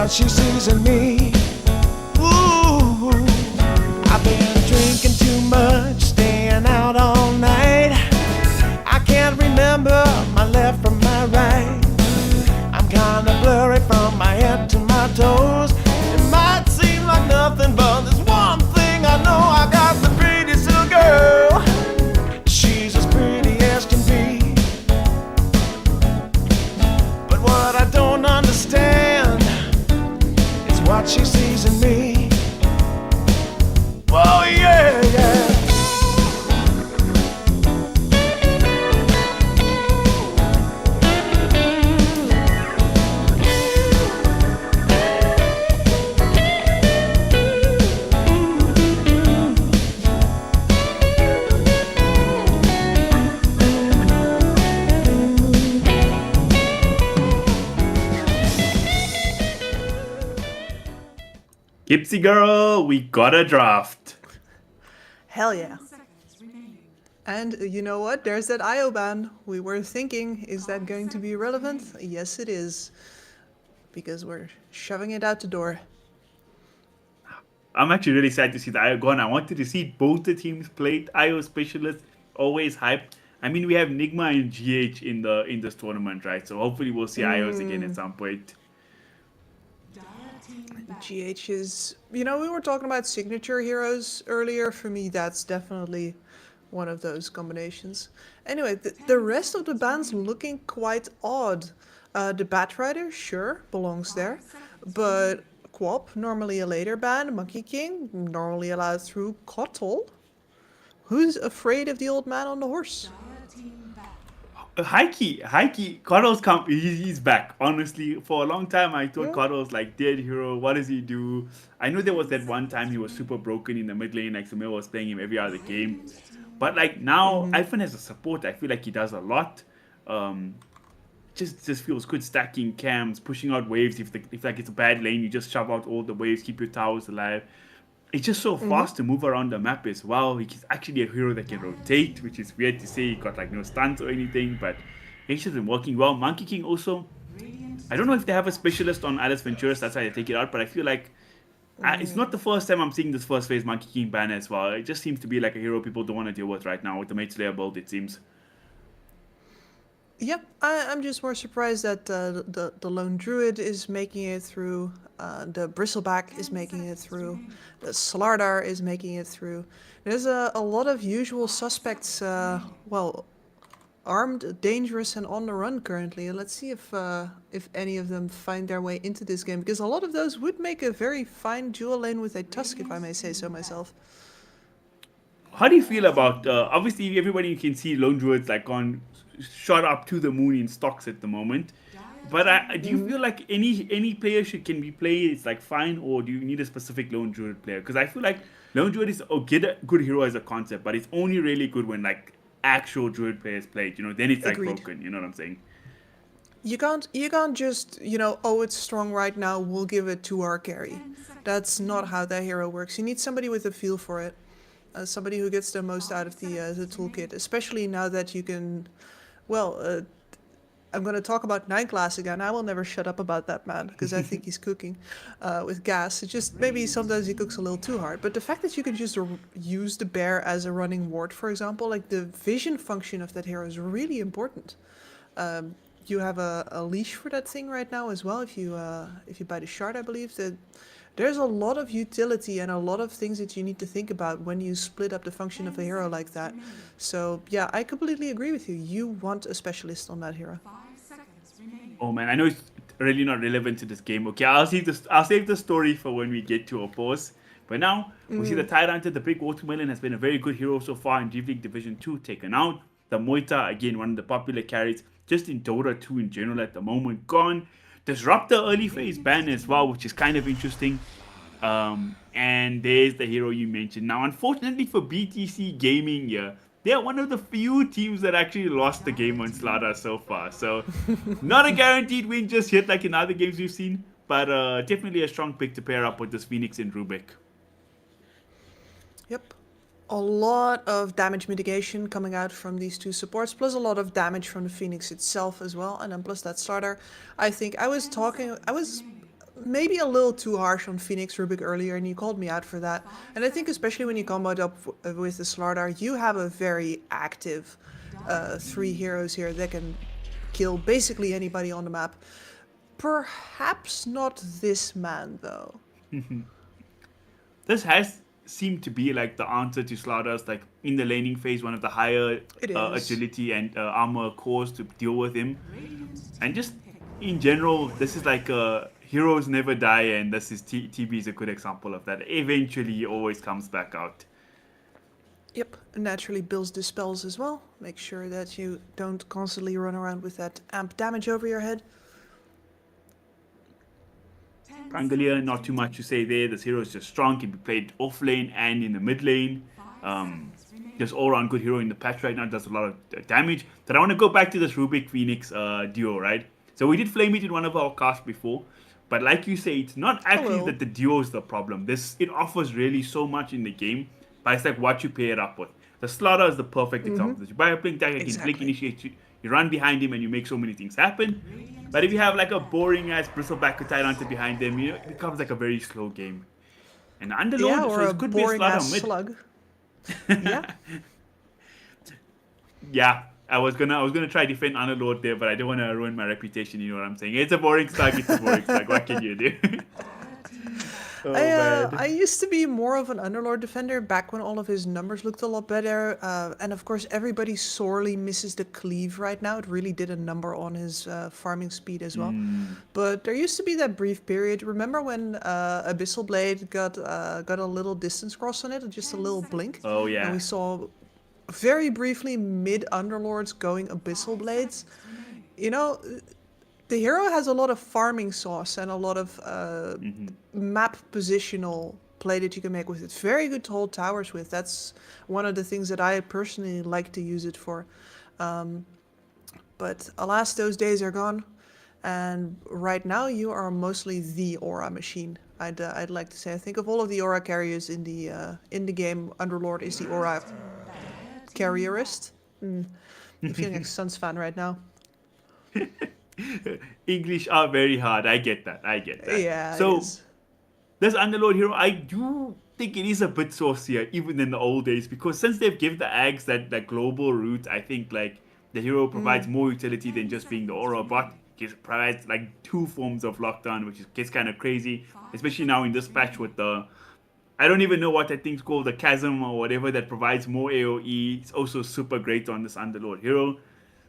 Speaker 1: what she sees in me. Ooh, I've been drinking too much, staying out all night. I can't remember my left from my right. I'm kinda blurry from my head to my toes. It might seem like nothing, but there's one thing I know. I got the prettiest little girl. She's as pretty as can be. But what I don't understand is what she sees in me. Oh yeah, yeah.
Speaker 10: Gypsy girl, we got a draft.
Speaker 11: Hell yeah.
Speaker 6: Seconds remaining.
Speaker 11: And you know what? There's that IO ban. We were thinking, is that going to be relevant? Yes, it is. Because we're shoving it out the door.
Speaker 10: I'm actually really sad to see the IO gone. I wanted to see both the teams played. IO specialists, always hype. I mean, we have Nigma and GH in this tournament, right? So hopefully we'll see IOs again at some point.
Speaker 6: Dire team back.
Speaker 11: GH is, we were talking about signature heroes earlier. For me, that's definitely one of those combinations. Anyway, the rest of the bans looking quite odd. The Batrider, sure, belongs there. But Quap, normally a later ban. Monkey King, normally allowed through. Kotl, who's afraid of the old man on the horse?
Speaker 6: Dire team back.
Speaker 10: Heike, Coddle's he's back. Honestly, for a long time I thought Coddle's like dead hero. What does he do? I know there was that one time he was super broken in the mid lane, like Samir was playing him every other game. But like now, even as a support, I feel like he does a lot. Just feels good stacking camps, pushing out waves. If like it's a bad lane, you just shove out all the waves, keep your towers alive. It's just so fast to move around the map as well. He's actually a hero that can rotate, which is weird to say. He got like no stunts or anything, but it's just been working well. Monkey King also, I don't know if they have a specialist on Alice Venturus, that's why they take it out, but I feel like it's not the first time I'm seeing this first phase Monkey King ban as well. It just seems to be like a hero people don't want to deal with right now with the Mate Slayer build, it seems.
Speaker 11: Yep, I'm just more surprised that the Lone Druid is making it through, the Bristleback is making it through, the Slardar is making it through. There's a lot of usual suspects, armed, dangerous, and on the run currently. And let's see if any of them find their way into this game, because a lot of those would make a very fine dual lane with a Tusk, if I may say so myself.
Speaker 10: How do you feel about, obviously everybody can see Lone Druid's like shot up to the moon in stocks at the moment. But do you feel like any player can be played, it's like fine, or do you need a specific Lone Druid player? Because I feel like Lone Druid is a good hero as a concept, but it's only really good when like actual Druid players play it, then it's like
Speaker 11: Agreed.
Speaker 10: broken, you know what I'm saying?
Speaker 11: You can't just, oh, it's strong right now, we'll give it to our carry. That's not how that hero works. You need somebody with a feel for it. Somebody who gets the most out of the toolkit, especially now that you can, I'm going to talk about Nine Class again. I will never shut up about that man, because I think he's cooking with gas. It's just maybe sometimes he cooks a little too hard. But the fact that you can just use the bear as a running ward, for example, like the vision function of that hero is really important. You have a leash for that thing right now as well. If you buy the shard, I believe that there's a lot of utility and a lot of things that you need to think about when you split up the function of a hero like that. So yeah, I completely agree with you. You want a specialist on that hero.
Speaker 6: 5 seconds remaining.
Speaker 10: Oh man, I know it's really not relevant to this game. Okay, I'll save the story for when we get to a pause. But now, we see the Tyrant, the big watermelon, has been a very good hero so far in DreamLeague Division 2, taken out. The Moita, again, one of the popular carries, just in Dota 2 in general at the moment, gone. Disruptor early phase ban as well, which is kind of interesting. And there's the hero you mentioned. Now, unfortunately for BTC Gaming here, they're one of the few teams that actually lost the game on Slaughter so far. So, not a guaranteed win just yet like in other games we've seen, but definitely a strong pick to pair up with this Phoenix and Rubik.
Speaker 11: Yep. A lot of damage mitigation coming out from these two supports, plus a lot of damage from the Phoenix itself as well, and then plus that starter. I think I was maybe a little too harsh on Phoenix Rubik earlier, and you called me out for that. And I think especially when you comboed up with the Slardar, you have a very active 3 heroes here that can kill basically anybody on the map. Perhaps not this man, though.
Speaker 10: This has seemed to be like the answer to Slardar's, like in the laning phase, one of the higher
Speaker 11: It is.
Speaker 10: agility and armor cores to deal with him. And just in general, this is like heroes never die, and this is TB is a good example of that. Eventually, he always comes back out.
Speaker 11: Yep, and naturally builds dispels as well. Make sure that you don't constantly run around with that amp damage over your head.
Speaker 10: Pangalia, not too much to say there. This hero is just strong, can be played off lane and in the mid lane. Just all around good hero in the patch right now, does a lot of damage. But I want to go back to this Rubik Phoenix duo, right? So we did flame it in one of our casts before, but like you say, it's not actually that the duo is the problem. It offers really so much in the game, but it's like what you pair it up with. The Slaughter is the perfect example. You buy a blink dagger, can blink initiate, you run behind him and you make so many things happen. But if you have like a boring ass bristleback Tyrant behind them, you know, it becomes like a very slow game. And Underlord,
Speaker 11: Yeah, or
Speaker 10: so
Speaker 11: a
Speaker 10: it could be a
Speaker 11: boring
Speaker 10: Slaughter
Speaker 11: ass
Speaker 10: mid.
Speaker 11: slug. Yeah.
Speaker 10: Yeah, I was gonna try defend Underlord there, but I don't want to ruin my reputation. You know what I'm saying? It's a boring slug. It's a boring slug. What can you do? Oh, man.
Speaker 11: I used to be more of an Underlord defender back when all of his numbers looked a lot better. And of course, everybody sorely misses the cleave right now. It really did a number on his farming speed as well. But there used to be that brief period. Remember when Abyssal Blade got a little distance cross on it, just a little blink?
Speaker 10: Oh yeah.
Speaker 11: And we saw very briefly mid Underlords going Abyssal Blades. You know, the hero has a lot of farming sauce and a lot of map positional play that you can make with it. Very good to hold towers with. That's one of the things that I personally like to use it for. But alas, those days are gone. And right now you are mostly the aura machine. I'd like to say. I think of all of the aura carriers in the game, Underlord is the aura carrierist. I'm feeling like a Suns fan right now.
Speaker 10: English are very hard. I get that.
Speaker 11: Yeah.
Speaker 10: So this Underlord hero, I do think it is a bit saucier, even in the old days, because since they've given the Ags that global route, I think like the hero provides more utility than just being the aura bot. It provides like 2 forms of lockdown, which gets kind of crazy, especially now in this patch with the, I don't even know what that thing's called, the chasm or whatever, that provides more AoE. It's also super great on this Underlord hero.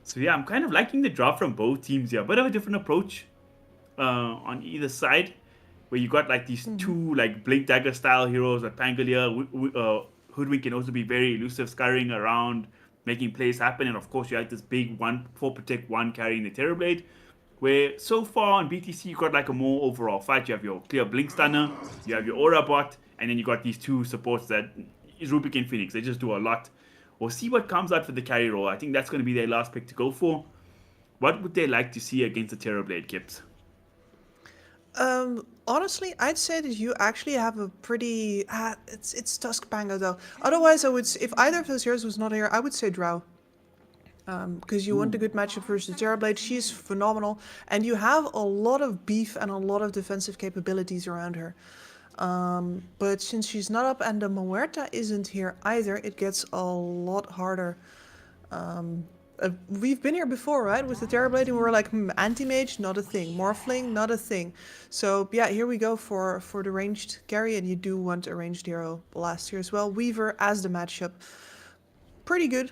Speaker 10: So yeah, I'm kind of liking the draft from both teams here. A bit of a different approach on either side, where you got like these 2 like Blink Dagger style heroes like Pangalia. Hoodwink can also be very elusive, scurrying around, making plays happen. And of course, you have this big 4 protect 1 carrying the Terrorblade, where so far on BTC, you got like a more overall fight. You have your clear Blink Stunner, you have your Aura Bot, and then you got these 2 supports that is Rubik and Phoenix. They just do a lot. We'll see what comes out for the carry role. I think that's going to be their last pick to go for. What would they like to see against the Terrorblade, Kips?
Speaker 11: Honestly, I'd say that you actually have a pretty... it's Tuskpango though. Otherwise, I would if either of those heroes was not here, I would say Drow. Because you want a good matchup versus Terrorblade. She's phenomenal. And you have a lot of beef and a lot of defensive capabilities around her. But since she's not up and the Muerta isn't here either, it gets a lot harder. We've been here before, right? With the Terrorblade, and we were like, anti-mage, not a thing. Morphling, not a thing. So yeah, here we go for the ranged carry, and you do want a ranged hero last year as well. Weaver as the matchup. Pretty good,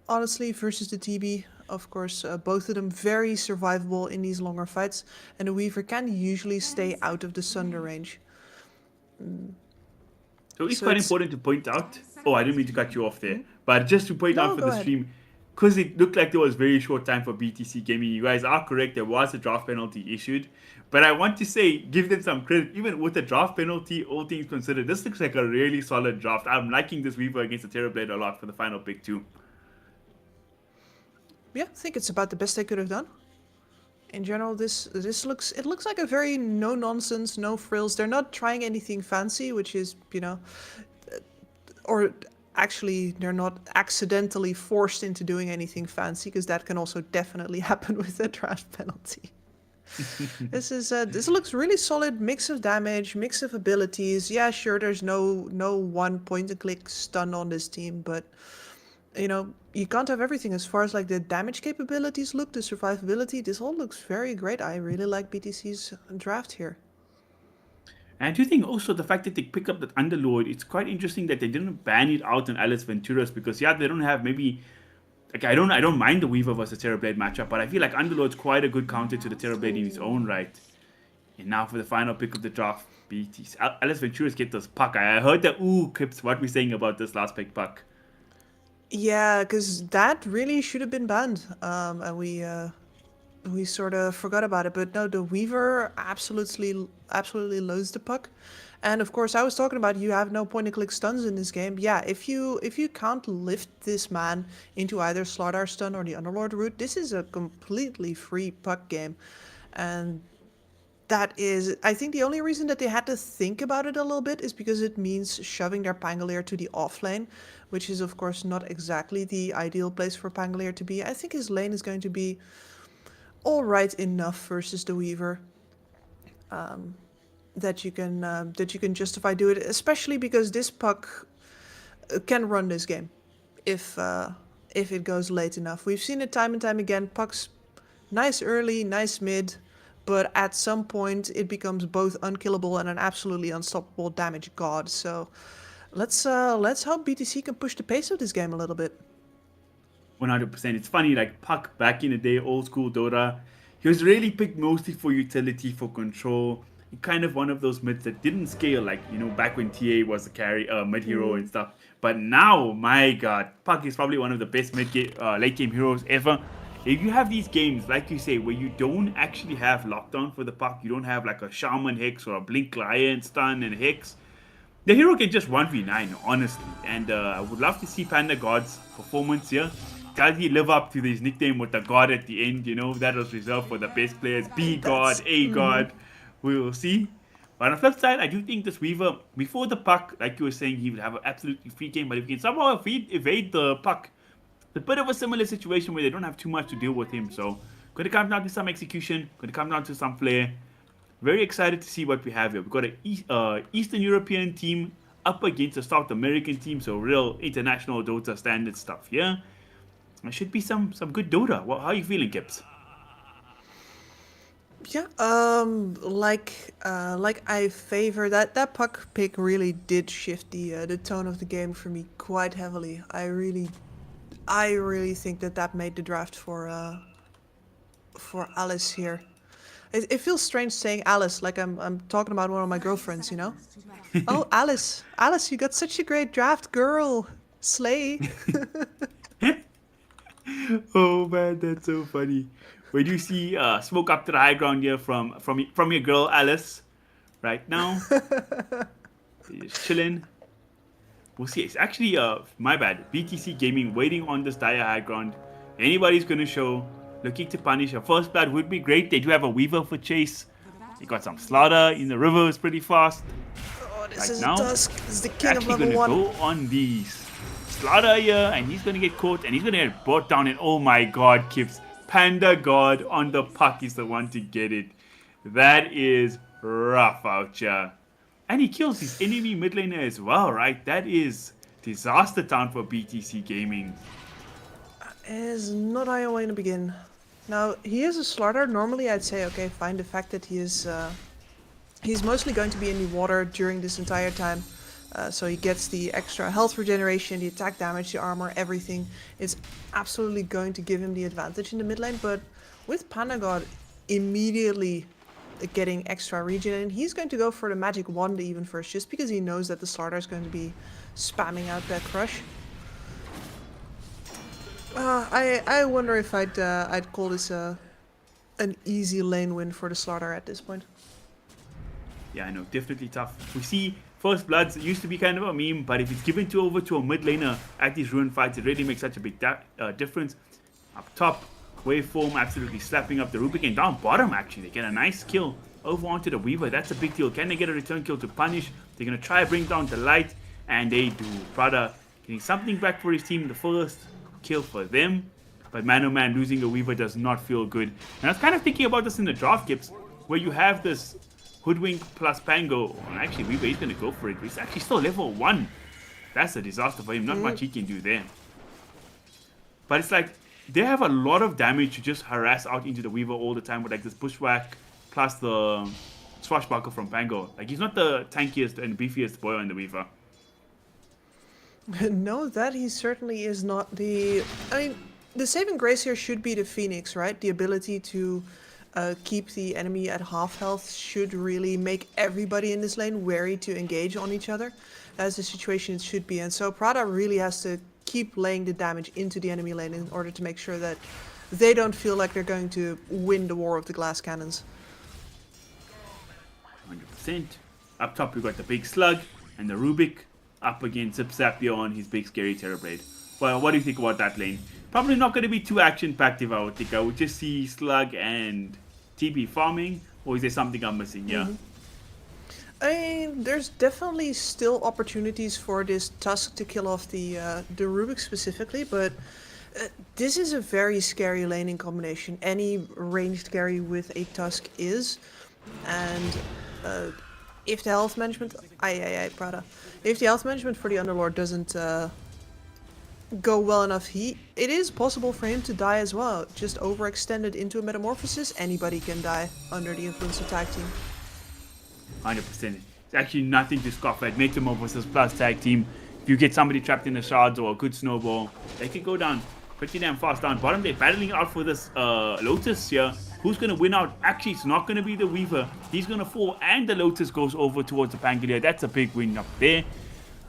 Speaker 11: honestly, versus the TB. Of course, both of them very survivable in these longer fights, and the Weaver can usually stay out of the Sunder range.
Speaker 10: So it's quite important to point out. Oh, I didn't mean to cut you off there, but just to point out for the stream, because it looked like there was very short time for BTC gaming. You guys are correct. There was a draft penalty issued, but I want to say, give them some credit. Even with the draft penalty, all things considered, this looks like a really solid draft. I'm liking this Weaver against the Terrorblade a lot for the final pick too.
Speaker 11: Yeah, I think it's about the best they could have done. In general, this looks like a very no nonsense, no frills. They're not trying anything fancy, which is, you know, or actually they're not accidentally forced into doing anything fancy, because that can also definitely happen with a draft penalty. This looks really solid. Mix of damage, mix of abilities. Yeah, sure. There's no one point and click stun on this team, but you know you can't have everything as far as like the damage capabilities look, the survivability. This all looks very great. I really like BTC's draft here.
Speaker 10: And I do think also the fact that they pick up that Underlord, it's quite interesting that they didn't ban it out on Alice Venturus because yeah, they don't have maybe like I don't mind the Weaver versus Terrorblade matchup, but I feel like Underlord's quite a good counter to the Terrorblade in its own right. And now for the final pick of the draft, BTC. Alice Venturus get this puck. I heard the clips. What we're saying about this last pick puck.
Speaker 11: Yeah, because that really should have been banned, and we sort of forgot about it. But no, the Weaver absolutely loads the puck, and of course I was talking about you have no point and click stuns in this game. Yeah, if you can't lift this man into either Slardar stun or the Underlord route, this is a completely free puck game, and that is, I think the only reason that they had to think about it a little bit is because it means shoving their Pangolier to the off lane, which is of course not exactly the ideal place for Pangolier to be. I think his lane is going to be alright enough versus the Weaver that you can justify do it, especially because this puck can run this game if it goes late enough. We've seen it time and time again. Pucks nice early, nice mid, but at some point it becomes both unkillable and an absolutely unstoppable damage god. So let's hope BTC can push the pace of this game a little bit.
Speaker 10: 100%. It's funny, like Puck back in the day, old school Dota, he was really picked mostly for utility, for control. Kind of one of those mids that didn't scale, like, you know, back when TA was the carry, mid hero and stuff. But now, my god, Puck is probably one of the best late game heroes ever. If you have these games, like you say, where you don't actually have lockdown for the Puck, you don't have like a Shaman Hex or a Blink Lion stun and Hex, the hero can just 1v9, honestly. And I would love to see Panda God's performance here. Does he live up to his nickname with the God at the end? You know, that was reserved for the best players. B God, A God. We will see. But on the flip side, I do think this Weaver, before the Puck, like you were saying, he would have an absolutely free game. But if he can somehow evade the Puck, it's a bit of a similar situation where they don't have too much to deal with him. So, going to come down to some execution, going to come down to some flair. Very excited to see what we have here. We've got an Eastern European team up against a South American team. So, real international Dota standard stuff here. There should be some good Dota. How are you feeling, Kips?
Speaker 11: Yeah, like I favor that Puck pick really did shift the tone of the game for me quite heavily. I really think that made the draft for Alice here. It feels strange saying Alice like I'm talking about one of my girlfriends, you know? Oh, Alice, you got such a great draft, girl. Slay.
Speaker 10: Oh man, that's so funny. Where do you see smoke up to the high ground here from your girl Alice right now? Just chilling. We'll see. It's actually my bad. BTC Gaming waiting on this dire high ground. Anybody's gonna show. Looking to punish. A first blood would be great. They do have a Weaver for chase. They got some slaughter in the river. It's pretty fast.
Speaker 11: Oh, this
Speaker 10: right
Speaker 11: is
Speaker 10: now,
Speaker 11: Dusk. This is the king of
Speaker 10: actually
Speaker 11: level
Speaker 10: gonna
Speaker 11: 1.
Speaker 10: go on these. Slaughter here, and he's gonna get caught, and he's gonna get brought down. And oh my god, Kips. Panda God on the Puck is the one to get it. That is rough out here. And he kills his enemy mid laner as well, right? That is disaster town for BTC Gaming.
Speaker 11: It is not how you want to begin. Now, he is a Slardar. Normally I'd say, okay, fine, the fact that he is he's mostly going to be in the water during this entire time. So he gets the extra health regeneration, the attack damage, the armor, everything. It's absolutely going to give him the advantage in the mid lane. But with Panagod immediately getting extra regen, and he's going to go for the magic wand even first, just because he knows that the Slardar is going to be spamming out that crush. I wonder if I'd call this an easy lane win for the Slardar at this point.
Speaker 10: Yeah, I know, definitely tough. We see First Bloods used to be kind of a meme, but if it's given over to a mid laner at these ruin fights, it really makes such a big difference. Up top, Waveform absolutely slapping up the Rubik, and down bottom actually, they get a nice kill over onto the Weaver. That's a big deal. Can they get a return kill to punish? They're going to try to bring down the Light, and they do. Prada getting something back for his team, the first kill for them. But man, oh man, losing a Weaver does not feel good. And I was kind of thinking about this in the draft, Gibbs, where you have this Hoodwink plus Pango. And actually, Weaver is going to go for it. But he's actually still level 1. That's a disaster for him. Not much he can do there. But it's like, they have a lot of damage to just harass out into the Weaver all the time with like this Bushwhack plus the Swashbuckle from Pango. Like, he's not the tankiest and beefiest boy on the Weaver.
Speaker 11: No, that he certainly is not. I mean, the saving grace here should be the Phoenix, right? The ability to keep the enemy at half health should really make everybody in this lane wary to engage on each other. That's the situation it should be. And so Prada really has to keep laying the damage into the enemy lane in order to make sure that they don't feel like they're going to win the war of the glass cannons.
Speaker 10: 100%. Up top, we got the big Slug and the Rubik up against Zip Zapio on his big scary Terrorblade. Well, what do you think about that lane? Probably not going to be too action-packed if I would think. I would just see Slug and TB farming, or is there something I'm missing here?
Speaker 11: I mean, there's definitely still opportunities for this Tusk to kill off the Rubik specifically, but this is a very scary laning combination. Any ranged carry with a Tusk is, and if the health management, Prada, if the health management for the Underlord doesn't go well enough, it is possible for him to die as well. Just overextended into a Metamorphosis, anybody can die under the influence of tag team.
Speaker 10: 100%. It's actually nothing to scoff at. Metamorphosis plus tag team. If you get somebody trapped in the shards or a good snowball, they can go down pretty damn fast down. Bottom, they're battling out for this Lotus here. Who's going to win out? Actually, it's not going to be the Weaver. He's going to fall, and the Lotus goes over towards the Pangolier. That's a big win up there.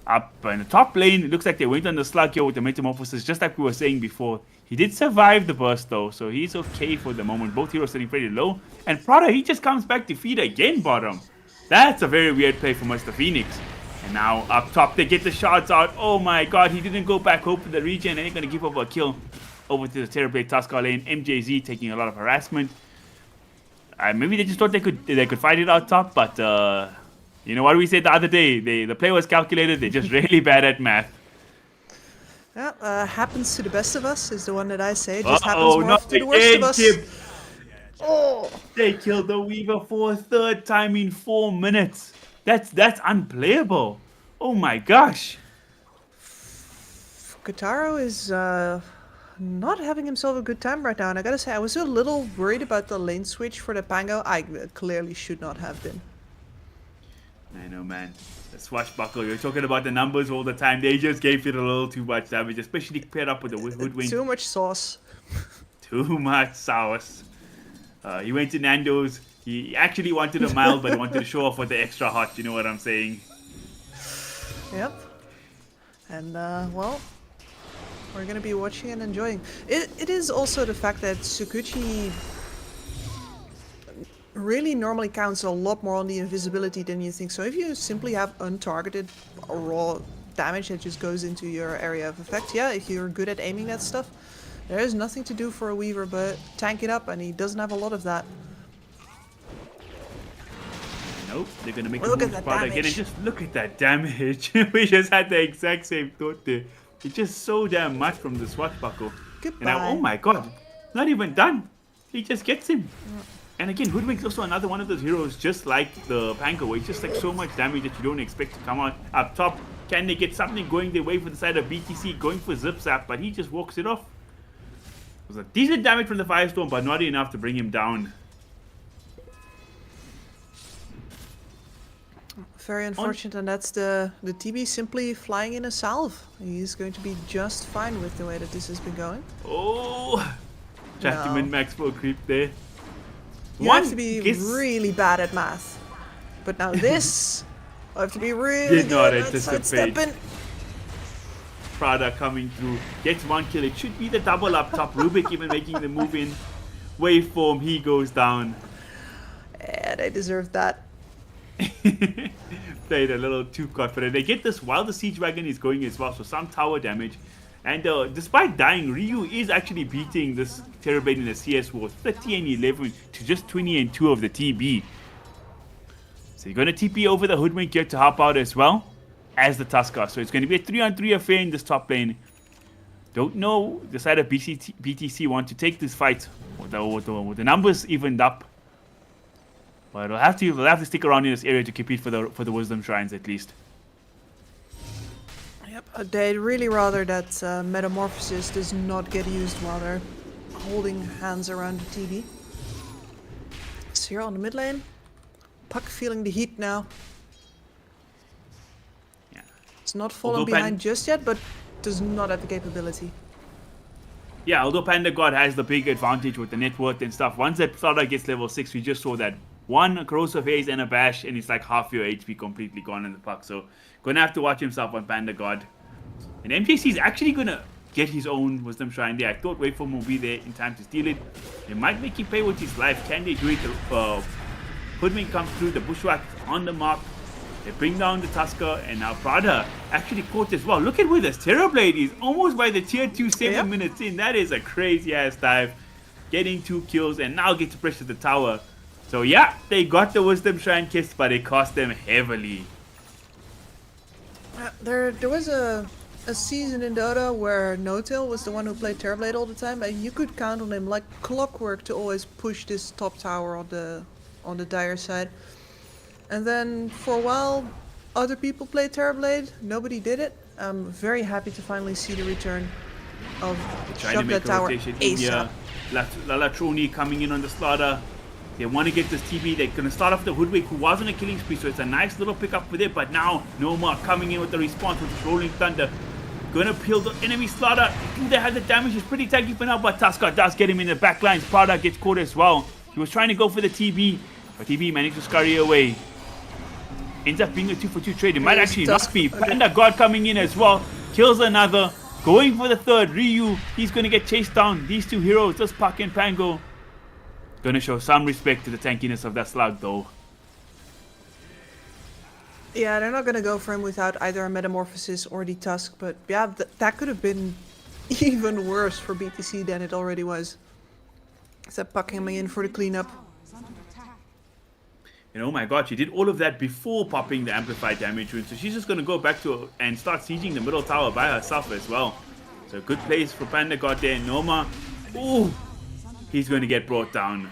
Speaker 10: Up in the top lane, it looks like they went on the Slug here with the Metamorphosis, just like we were saying before. He did survive the burst though, so he's okay for the moment. Both heroes sitting pretty low. And Prada, he just comes back to feed again, bottom. That's a very weird play from Mr. Phoenix. And now up top, they get the shards out. Oh my god, he didn't go back home for the regen, and they're going to give over a kill over to the Terrorblade Tuskar lane. MJZ taking a lot of harassment. Maybe they just thought they could fight it out top, but you know what we said the other day? The play was calculated. They're just really bad at math.
Speaker 11: Yeah, happens to the best of us is the one that I say. It just happens more often to the worst of us. Oh,
Speaker 10: they killed the Weaver for a third time in 4 minutes. That's unplayable. Oh my gosh.
Speaker 11: Kataro is not having himself a good time right now, and I gotta say, I was a little worried about the lane switch for the Pango. I clearly should not have been.
Speaker 10: I know, man. The Swashbuckle, you're talking about the numbers all the time. They just gave it a little too much damage, especially paired up with the Hoodwink.
Speaker 11: Too much sauce.
Speaker 10: Too much sauce. He went to Nando's. He actually wanted a mild, but he wanted to show off with the extra hot. You know what I'm saying?
Speaker 11: Yep. And, well, we're gonna be watching and enjoying. It is also the fact that Tsukuchi really normally counts a lot more on the invisibility than you think. So if you simply have untargeted raw damage that just goes into your area of effect, yeah, if you're good at aiming that stuff, there is nothing to do for a Weaver but tank it up, and he doesn't have a lot of that.
Speaker 10: Nope, they're gonna make
Speaker 11: Look
Speaker 10: a
Speaker 11: at
Speaker 10: move
Speaker 11: that
Speaker 10: spot again,
Speaker 11: damage.
Speaker 10: and just look at that damage. We just had the exact same thought there. It's just so damn much from the Swashbuckle.
Speaker 11: Goodbye.
Speaker 10: And now, oh my god, not even done. He just gets him. And again, Hoodwink's also another one of those heroes, just like the Pango, where it's just like so much damage that you don't expect to come out up top. Can they get something going their way for the side of BTC, going for Zip Zap, but he just walks it off. It was a decent damage from the Firestorm, but not enough to bring him down.
Speaker 11: Very unfortunate, and that's the TB simply flying in a salve. He's going to be just fine with the way that this has been going.
Speaker 10: Oh! Tried to min-max for a creep there.
Speaker 11: You have to be really bad at math. But now this, I have to be really
Speaker 10: Did not
Speaker 11: good at
Speaker 10: anticipate.
Speaker 11: sidestepping.
Speaker 10: Prada coming through, gets one kill. It should be the double up top. Rubik even making the move in. Waveform, he goes down.
Speaker 11: Yeah, they deserve that.
Speaker 10: Played a little too confident. They get this while the Siege Wagon is going as well, so some tower damage. And despite dying, Ryu is actually beating this Terrorblade in the CS War 30 and 11 to just 20 and 2 of the TB. So you're going to TP over the Hoodwink here to help out as well as the Tuskar. So it's going to be a 3-on-3 affair in this top lane. Don't know the side of BTC want to take this fight with the numbers evened up. But we'll have to stick around in this area to compete for the Wisdom Shrines at least.
Speaker 11: Yep, they'd really rather that Metamorphosis does not get used while they're holding hands around the TB. So here on the mid lane, Puck feeling the heat now.
Speaker 10: Yeah.
Speaker 11: It's not falling behind just yet, but does not have the capability.
Speaker 10: Yeah, although Panda God has the big advantage with the net worth and stuff, once that starter gets level 6, we just saw that one corrosive haze and a bash, and it's like half your HP completely gone in the Puck. So gonna have to watch himself on Panda God. And MJC is actually gonna get his own Wisdom Shrine there. I thought Waveform will be there in time to steal it. They might make him pay with his life. Can they do it? Hoodwink comes through, the Bushwhack on the mark. They bring down the Tusker, and now Prada actually caught as well. Look at where this Terrorblade is, almost by the tier 2 7 minutes in. That is a crazy ass dive. Getting 2 kills and now get to pressure the tower. So yeah, they got the Wisdom Shrine kiss, but it cost them heavily.
Speaker 11: There was a season in Dota where No-Tail was the one who played Terrorblade all the time, and you could count on him like clockwork to always push this top tower on the Dire side. And then for a while, other people played Terrorblade. Nobody did it. I'm very happy to finally see the return of Shove That Tower ASAP.
Speaker 10: Lalatroni coming in on the slaughter. They want to get this TB. They're going to start off the Hoodwink, who was on a killing spree, so it's a nice little pickup for them. But now, Noma coming in with the response with this Rolling Thunder. Going to peel the enemy slaughter. I think they have the damage. It's pretty tanky for now, but Tusker does get him in the back lines. Prada gets caught as well. He was trying to go for the TB, but TB managed to scurry away. Ends up being a 2-for-2 trade. It might actually not be. Panda God coming in as well. Kills another. Going for the third. Ryu, he's going to get chased down. These two heroes, just Puck and Pango. Going to show some respect to the tankiness of that slug though.
Speaker 11: Yeah, they're not going to go for him without either a Metamorphosis or the Tusk, but yeah, that could have been even worse for BTC than it already was. Except Puck coming in for the cleanup.
Speaker 10: And oh my god, she did all of that before popping the amplified damage rune, so she's just going to go back to and start sieging the middle tower by herself as well. So good place for Panda God there. Noma, ooh, he's going to get brought down.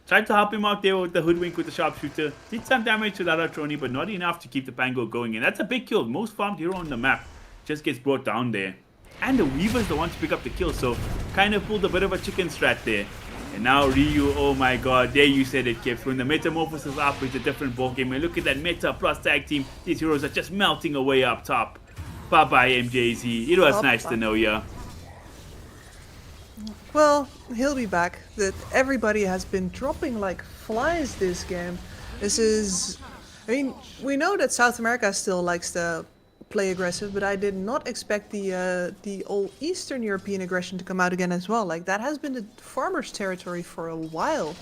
Speaker 10: Tried to help him out there with the Hoodwink with the sharpshooter. Did some damage to Lalatroni, but not enough to keep the Pango going. And that's a big kill. Most farmed hero on the map just gets brought down there. And the Weaver's the one to pick up the kill, so kind of pulled a bit of a chicken strat there. And now Ryu, oh my god, there you said it, Kips. When the Metamorphosis is up, it's a different ballgame. And look at that meta plus tag team. These heroes are just melting away up top. Bye-bye, MJZ. It was nice to know ya.
Speaker 11: Well, he'll be back. That everybody has been dropping like flies this game. This is... I mean, we know that South America still likes to play aggressive, but I did not expect the old Eastern European aggression to come out again as well. Like, that has been the farmers' territory for a while.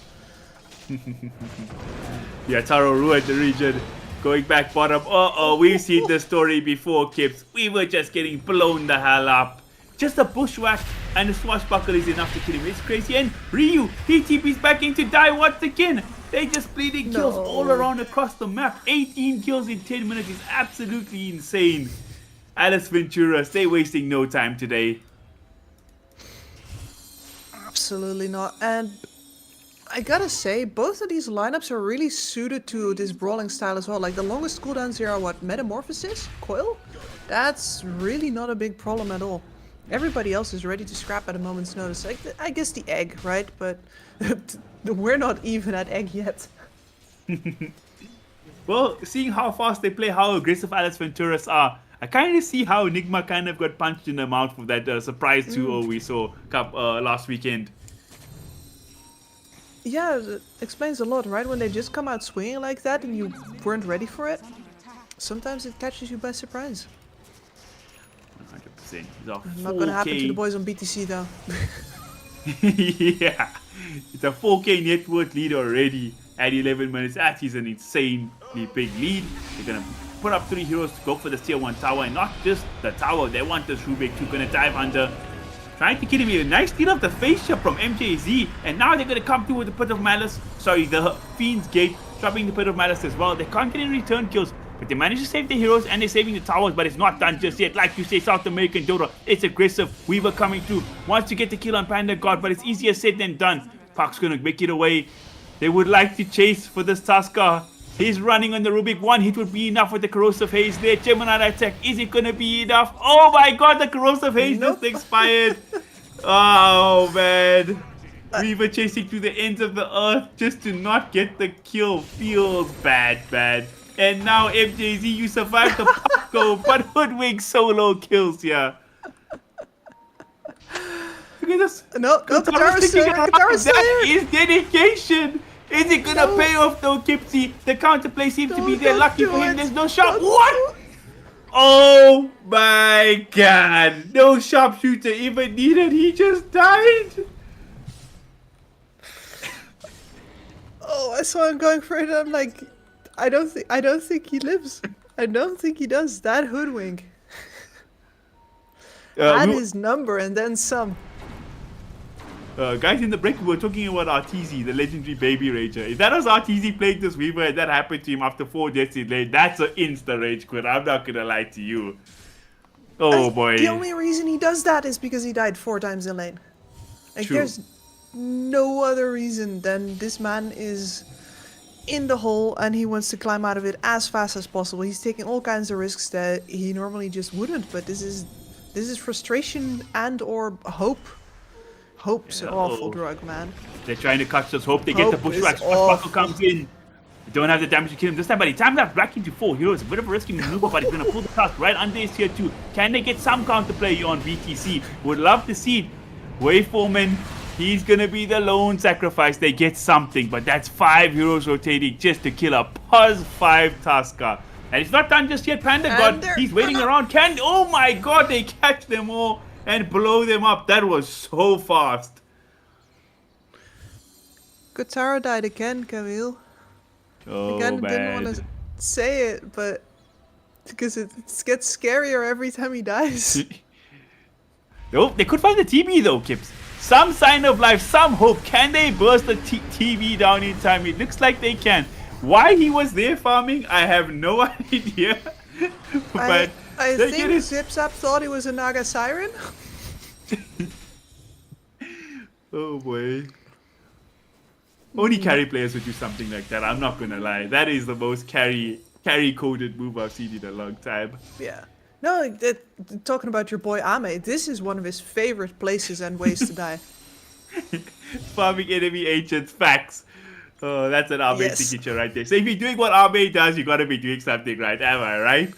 Speaker 10: Yeah, Taro ruined the region. Going back bottom. Uh-oh, we've seen this story before, Kips. We were just getting blown the hell up. Just a bushwhack and a swashbuckle is enough to kill him. It's crazy. And Ryu, he TP's back in to die once again. They just bleeding kills all around across the map. 18 kills in 10 minutes is absolutely insane. Alice Ventura, stay wasting no time today.
Speaker 11: Absolutely not. And I gotta say, both of these lineups are really suited to this brawling style as well. Like the longest cooldowns here are what? Metamorphosis? Coil? That's really not a big problem at all. Everybody else is ready to scrap at a moment's notice. Like, I guess the egg, right? But we're not even at egg yet.
Speaker 10: Well, seeing how fast they play, how aggressive Alice Venturas are, I kind of see how Enigma kind of got punched in the mouth for that surprise 2-0 we saw last weekend.
Speaker 11: Yeah, it explains a lot, right? When they just come out swinging like that and you weren't ready for it, sometimes it catches you by surprise.
Speaker 10: 100%.
Speaker 11: Not gonna happen to the boys on BTC though.
Speaker 10: Yeah, it's a 4K net worth lead already at 11 minutes. That is an insanely big lead. They're gonna put up 3 heroes to go for the tier 1 tower, and not just the tower. They want this Rubik too. Gonna dive under, trying to kill him here. Nice steal of the face shot from MJZ, and now they're gonna come through with the Pit of Malice. Sorry, the Fiend's Gate, dropping the Pit of Malice as well. They can't get any return kills. But they managed to save the heroes and they're saving the towers, but it's not done just yet. Like you say, South American Dota, it's aggressive. Weaver coming through, wants to get the kill on Panda God, but it's easier said than done. Park's gonna make it away. They would like to chase for this Tusker. He's running on the Rubik. One hit would be enough with the corrosive haze there. Gemini attack. Is it gonna be enough? Oh my god, the corrosive haze just expired. Oh man. Weaver chasing through the ends of the earth just to not get the kill. Feels bad. And now MJZ, you survived the Paco, but Hoodwink solo kills ya. Look at this.
Speaker 11: No, Katara's still here. Katara's still
Speaker 10: That
Speaker 11: here.
Speaker 10: is dedication. Is it gonna pay off though, Kipsy? The counterplay seems to be there.
Speaker 11: Don't
Speaker 10: Lucky
Speaker 11: do
Speaker 10: for him,
Speaker 11: it.
Speaker 10: there's no shot.
Speaker 11: Don't
Speaker 10: What?
Speaker 11: do it.
Speaker 10: Oh my god. No sharpshooter even needed. He just died.
Speaker 11: Oh, I saw him going for it. I'm like, I don't think he lives. I don't think he does. That Hoodwink had his number and then some.
Speaker 10: Guys, in the break, we were talking about RTZ, the legendary Baby Rager. If that was RTZ playing this Weaver and that happened to him after 4 deaths in lane, that's an insta rage quit. I'm not gonna lie to you. Oh boy.
Speaker 11: The only reason he does that is because he died 4 times in lane. Like,
Speaker 10: True.
Speaker 11: there's no other reason than this man is in the hole and he wants to climb out of it as fast as possible. He's taking all kinds of risks that he normally just wouldn't, but this is frustration and or hope. Hope's an awful drug, man.
Speaker 10: They're trying to catch us. Hope they get the
Speaker 11: Hope
Speaker 10: push
Speaker 11: is
Speaker 10: back. Sparkle comes in. They don't have the damage to kill him this time, but he timed that back into 4 heroes. A bit of a risky maneuver, but he's going to pull the cast right under his tier 2. Can they get some counterplay on BTC? Would love to see it. Waveforman, he's going to be the lone sacrifice. They get something, but that's 5 heroes rotating just to kill a Puzz 5 Tusker. And it's not done just yet. Panda God, he's waiting around. Oh my god, they catch them all and blow them up. That was so fast.
Speaker 11: Katara died again, Camille.
Speaker 10: Oh,
Speaker 11: Again,
Speaker 10: man.
Speaker 11: didn't want to say it, but because it gets scarier every time he dies.
Speaker 10: Oh, they could find the TB though, Kips. Some sign of life, some hope. Can they burst the TB down in time? It looks like they can. Why he was there farming, I have no idea. But
Speaker 11: I
Speaker 10: they
Speaker 11: think
Speaker 10: get it.
Speaker 11: Zipzap thought he was a Naga Siren.
Speaker 10: Oh boy. Only carry players would do something like that. I'm not gonna lie. That is the most carry coded move I've seen in a long time.
Speaker 11: Yeah. No, talking about your boy Ame, this is one of his favorite places and ways to die.
Speaker 10: Farming enemy agents, facts. Oh, that's an Ame
Speaker 11: Yes.
Speaker 10: signature right there. So if you're doing what Ame does, you gotta be doing something right. Am I right?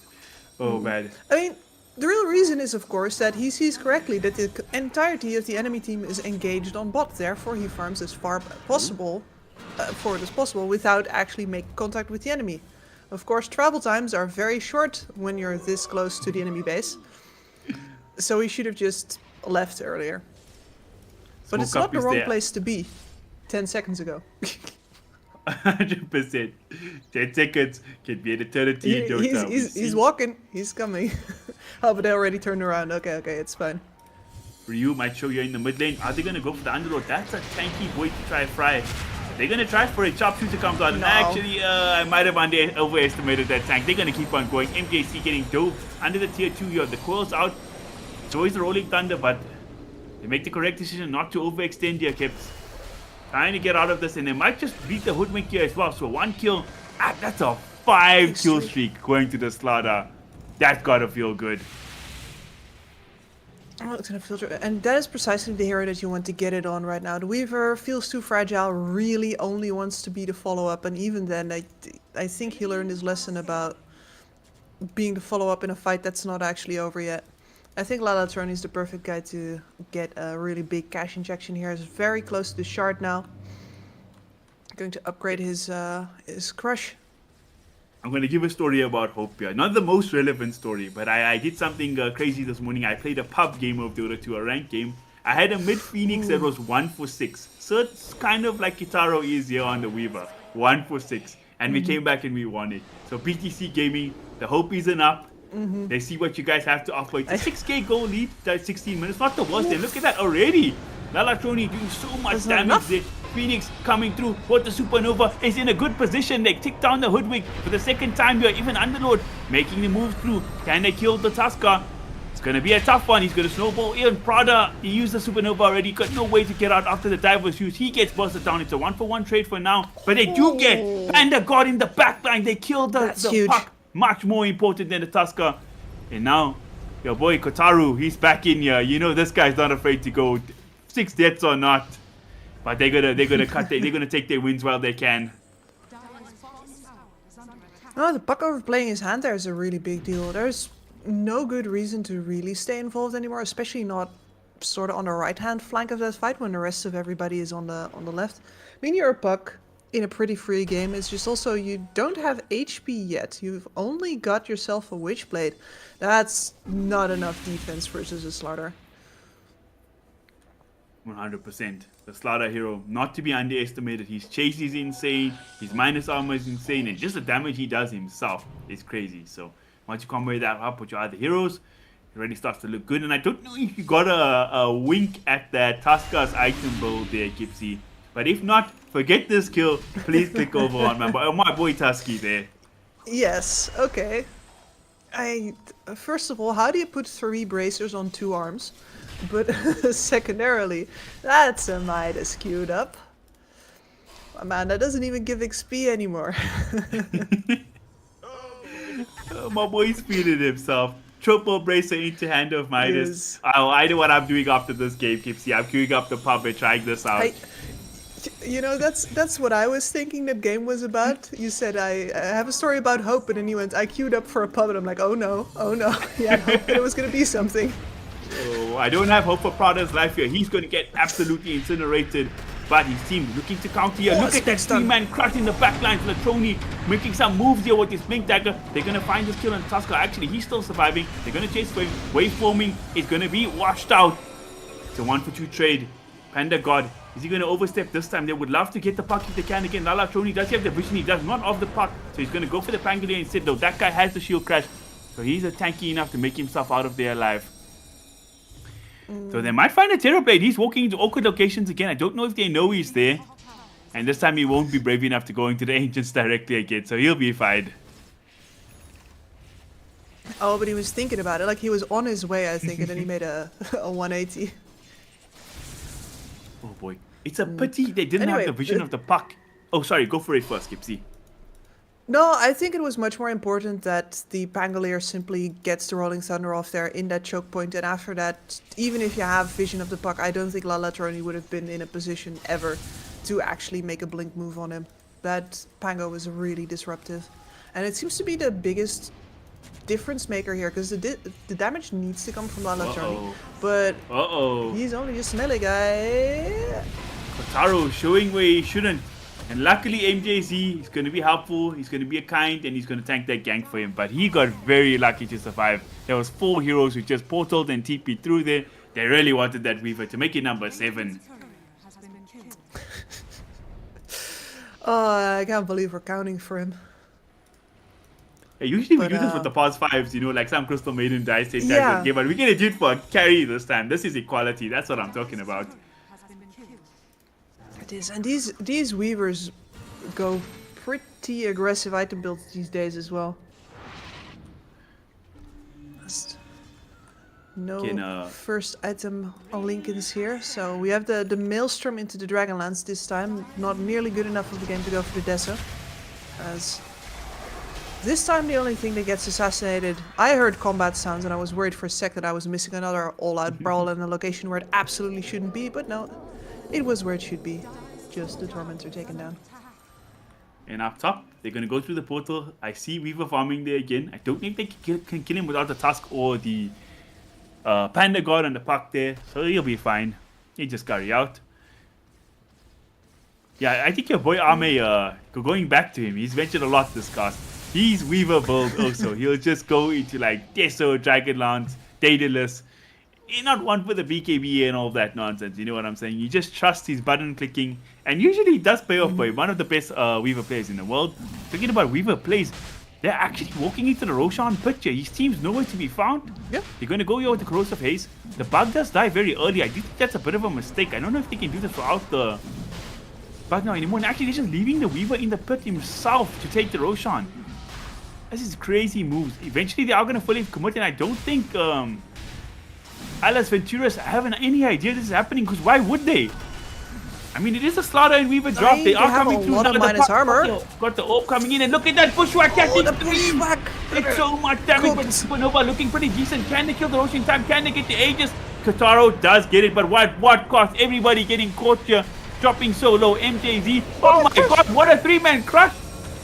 Speaker 10: Oh man.
Speaker 11: I mean, the real reason is, of course, that he sees correctly that the entirety of the enemy team is engaged on bot. Therefore, he farms as far forward as possible without actually making contact with the enemy. Of course, travel times are very short when you're this close to the enemy base. So he should have just left earlier. But it's
Speaker 10: Smoke
Speaker 11: not
Speaker 10: up
Speaker 11: the
Speaker 10: is
Speaker 11: wrong
Speaker 10: there.
Speaker 11: place to be 10 seconds ago.
Speaker 10: 100%. 10 seconds can be an eternity in Dota.
Speaker 11: He's walking. He's coming. Oh, but they already turned around. Okay, it's fine.
Speaker 10: Ryu might show you in the mid lane. Are they gonna go for the underlord? That's a tanky boy to try fry. They're gonna try for it. Sharpshooter comes out. And
Speaker 11: No.
Speaker 10: actually, I might have overestimated that tank. They're gonna keep on going. MJC getting dove under the tier 2 here. The coil's out. So is the rolling thunder, but they make the correct decision not to overextend here, Kips. Trying to get out of this, and they might just beat the hoodwink here as well. So 1 kill. That's a 5 kill streak going to the slaughter. That's gotta feel good.
Speaker 11: Oh, it's gonna filter, and that is precisely the hero that you want to get it on right now. The Weaver feels too fragile, really only wants to be the follow-up, and even then, I think he learned his lesson about being the follow-up in a fight that's not actually over yet. I think Lalatron is the perfect guy to get a really big cash injection here. He's very close to the shard now. Going to upgrade his crush.
Speaker 10: I'm going to give a story about Hope here. Not the most relevant story, but I did something crazy this morning. I played a pub game of Dota 2, a ranked game. I had a mid Phoenix that was 1 for 6. So it's kind of like Kitaro is here on the Weaver. 1 for 6. And we came back and we won it. So BTC Gaming, the Hope isn't up. They see what you guys have to offer. It's a 6k goal lead, 16 minutes. Not the worst. And look at that already. Lalatroni doing so much
Speaker 11: That's not
Speaker 10: damage
Speaker 11: enough.
Speaker 10: there. Phoenix coming through with the Supernova is in a good position. They tick down the Hoodwink for the second time here. Even Underlord making the move through. Can they kill the Tusker? It's going to be a tough one. He's going to snowball in. Prada, he used the Supernova already. Got no way to get out after the dive was used. He gets busted down. It's a 1-for-1 trade for now. But they do get Panda God in the back line. They killed the
Speaker 11: huge.
Speaker 10: puck. Much more important than the Tusker. And now, your boy Kotaru, he's back in here. You know this guy's not afraid to go 6 deaths or not. But they're gonna cut. They're gonna take their wins while they can.
Speaker 11: No, the puck overplaying his hand there is a really big deal. There's no good reason to really stay involved anymore, especially not sort of on the right-hand flank of that fight when the rest of everybody is on the left. I mean, you're a puck in a pretty free game. It's just also you don't have HP yet. You've only got yourself a Witchblade. That's not enough defense versus a Slaughter.
Speaker 10: 100%. The Slaughter hero, not to be underestimated. His chase is insane. His minus armor is insane. And just the damage he does himself is crazy. So once you combine that up with your other heroes, it really starts to look good. And I don't know if you got a wink at that Tusker's item build there, Gipsy. But if not, forget this kill. Please click over on my boy Tusky there.
Speaker 11: Yes, okay. First of all, how do you put 3 bracers on 2 arms? But secondarily, that's a Midas queued up. Oh, man, that doesn't even give XP anymore.
Speaker 10: My boy's feeling himself. Triple bracer into hand of Midas.
Speaker 11: Yes.
Speaker 10: I know what I'm doing after this game, Gipsy. I'm queuing up the pub and trying this out.
Speaker 11: You know, that's what I was thinking that game was about. You said I have a story about hope, and then you went, I queued up for a pub, and I'm like, oh no. Yeah, I hoped that it was going to be something.
Speaker 10: Oh, I don't have hope for Prada's life here. He's going to get absolutely incinerated. But his team looking to counter here. Look at that 3-man crush in the backline. Latroni making some moves here with his Blink Dagger. They're going to find this kill on Tusker. Actually, he's still surviving. They're going to chase for him. Waveforming is going to be washed out. It's a 1-for-2 trade. Panda God, is he going to overstep this time? They would love to get the puck if they can again. Latroni does have the vision. He does not off the puck. So he's going to go for the Pangolier instead. Though that guy has the shield crash. So he's tanky enough to make himself out of there alive. So they might find a Terrorblade. He's walking into awkward locations again. I don't know if they know he's there. And this time he won't be brave enough to go into the Ancients directly again. So he'll be fine.
Speaker 11: Oh, but he was thinking about it. Like, he was on his way, I think, and then he made a 180.
Speaker 10: Oh boy. It's a pity they didn't have the vision of the puck. Oh, sorry. Go for it first, Gipsy.
Speaker 11: No, I think it was much more important that the Pangolier simply gets the Rolling Thunder off there in that choke point, and after that, even if you have vision of the puck, I don't think Latroni would have been in a position ever to actually make a blink move on him. That Pango was really disruptive. And it seems to be the biggest difference maker here, because the damage needs to come from Latroni. But he's only just a melee guy.
Speaker 10: Kotaru showing where he shouldn't. And luckily MJZ is going to be helpful, he's going to be a kind, and he's going to tank that gank for him. But he got very lucky to survive. There was 4 heroes who just portaled and TP'd through there. They really wanted that Weaver to make it number 7.
Speaker 11: Oh, I can't believe we're counting for him.
Speaker 10: Yeah, usually we do this with the past 5s, you know, like some Crystal Maiden dice take that game, but we're going to do it for a carry this time. This is equality, that's what I'm talking about.
Speaker 11: It is, and these Weavers go pretty aggressive item builds these days as well. Just no first item on Lincoln's here, so we have the Maelstrom into the Dragonlance this time. Not nearly good enough of the game to go for the Dessa, as this time the only thing that gets assassinated. I heard combat sounds and I was worried for a sec that I was missing another all-out brawl in a location where it absolutely shouldn't be, but no. It was where it should be. Just the Tormentor taken down.
Speaker 10: And up top, they're going to go through the portal. I see Weaver farming there again. I don't think they can kill him without the Tusk or the Panda God on the puck there. So he'll be fine. He just carry out. Yeah, I think your boy Ame, going back to him, he's ventured a lot this cast. He's Weaver build also. He'll just go into like Deso, Dragonlance, Daedalus. Not one for the BKB and all that nonsense, you know what I'm saying? You just trust his button clicking, and usually it does pay off for him. One of the best Weaver players in the world. Talking about Weaver plays, they're actually walking into the Roshan picture. His team's nowhere to be found. Yep. They're going to go here with the Corrosive Haze. The bug does die very early. I do think that's a bit of a mistake. I don't know if they can do this throughout the But not anymore. And actually, they're just leaving the Weaver in the pit himself to take the Roshan. This is crazy moves. Eventually, they are going to fully commit, and I don't think Alice Venturus have any idea this is happening, because why would they? I mean, it is a Slaughter and Weaver drop. They are
Speaker 11: have
Speaker 10: coming
Speaker 11: a
Speaker 10: through.
Speaker 11: lot of
Speaker 10: Now the
Speaker 11: minus
Speaker 10: puck-
Speaker 11: armor.
Speaker 10: Got the orb coming in, and look at that bushwhack catching
Speaker 11: the
Speaker 10: three.
Speaker 11: bushwhack.
Speaker 10: It's so much damage, but Supernova looking pretty decent. Can they kill the Roshan in time? Can they get the Aegis? Kataro does get it, but what cost? Everybody getting caught here, dropping so low. MJZ, oh my god, what a 3-man crush!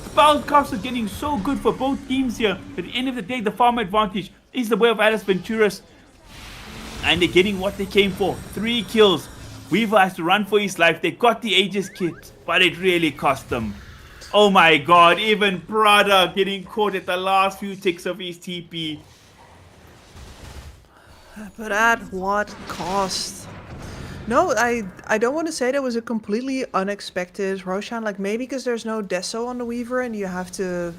Speaker 10: Spell costs are getting so good for both teams here. At the end of the day, the farm advantage is the way of Alice Venturus, and they're getting what they came for. 3 kills. Weaver has to run for his life. They got the Aegis kit, but it really cost them. Oh my god, even Prada getting caught at the last few ticks of his TP.
Speaker 11: But at what cost? No, I don't want to say that was a completely unexpected Roshan. Like, maybe because there's no Deso on the Weaver and you have to...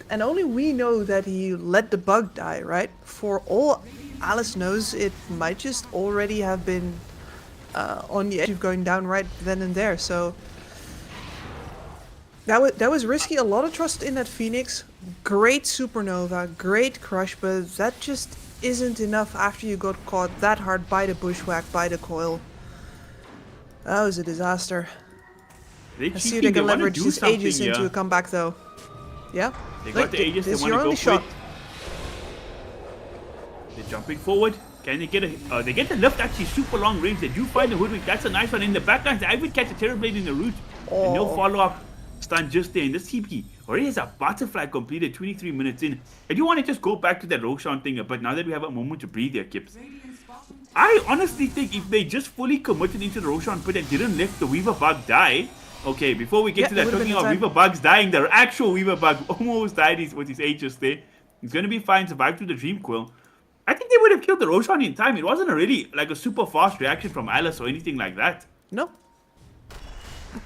Speaker 11: And only we know that he let the bug die, right? For all Alice knows, it might just already have been on the edge of going down right then and there. So that was risky. A lot of trust in that Phoenix. Great Supernova, great Crush, but that just isn't enough after you got caught that hard by the bushwhack, by the coil. That was a disaster. I see they can leverage his Aegis into a comeback though. Yeah?
Speaker 10: They got the Aegis, they
Speaker 11: this is
Speaker 10: want
Speaker 11: your
Speaker 10: to go
Speaker 11: only
Speaker 10: for
Speaker 11: shot.
Speaker 10: it. They're jumping forward. Can they get a... they get the lift actually super long range. They do find the Hoodwink. That's a nice one. In the backline, they even catch a Terrorblade in the route. And no follow-up. Stun just there. And this TP already has a butterfly completed 23 minutes in. I do want to just go back to that Roshan thing, but now that we have a moment to breathe here, Kips. I honestly think if they just fully committed into the Roshan pit and didn't let the Weaver bug die... Okay, before we get to that, talking about Weaver bugs dying, the actual Weaver bug almost died with his Aegis there. He's going to be fine, survive through the Dream Quill. I think they would have killed the Roshan in time. It wasn't a really like a super fast reaction from Alice or anything like that.
Speaker 11: No.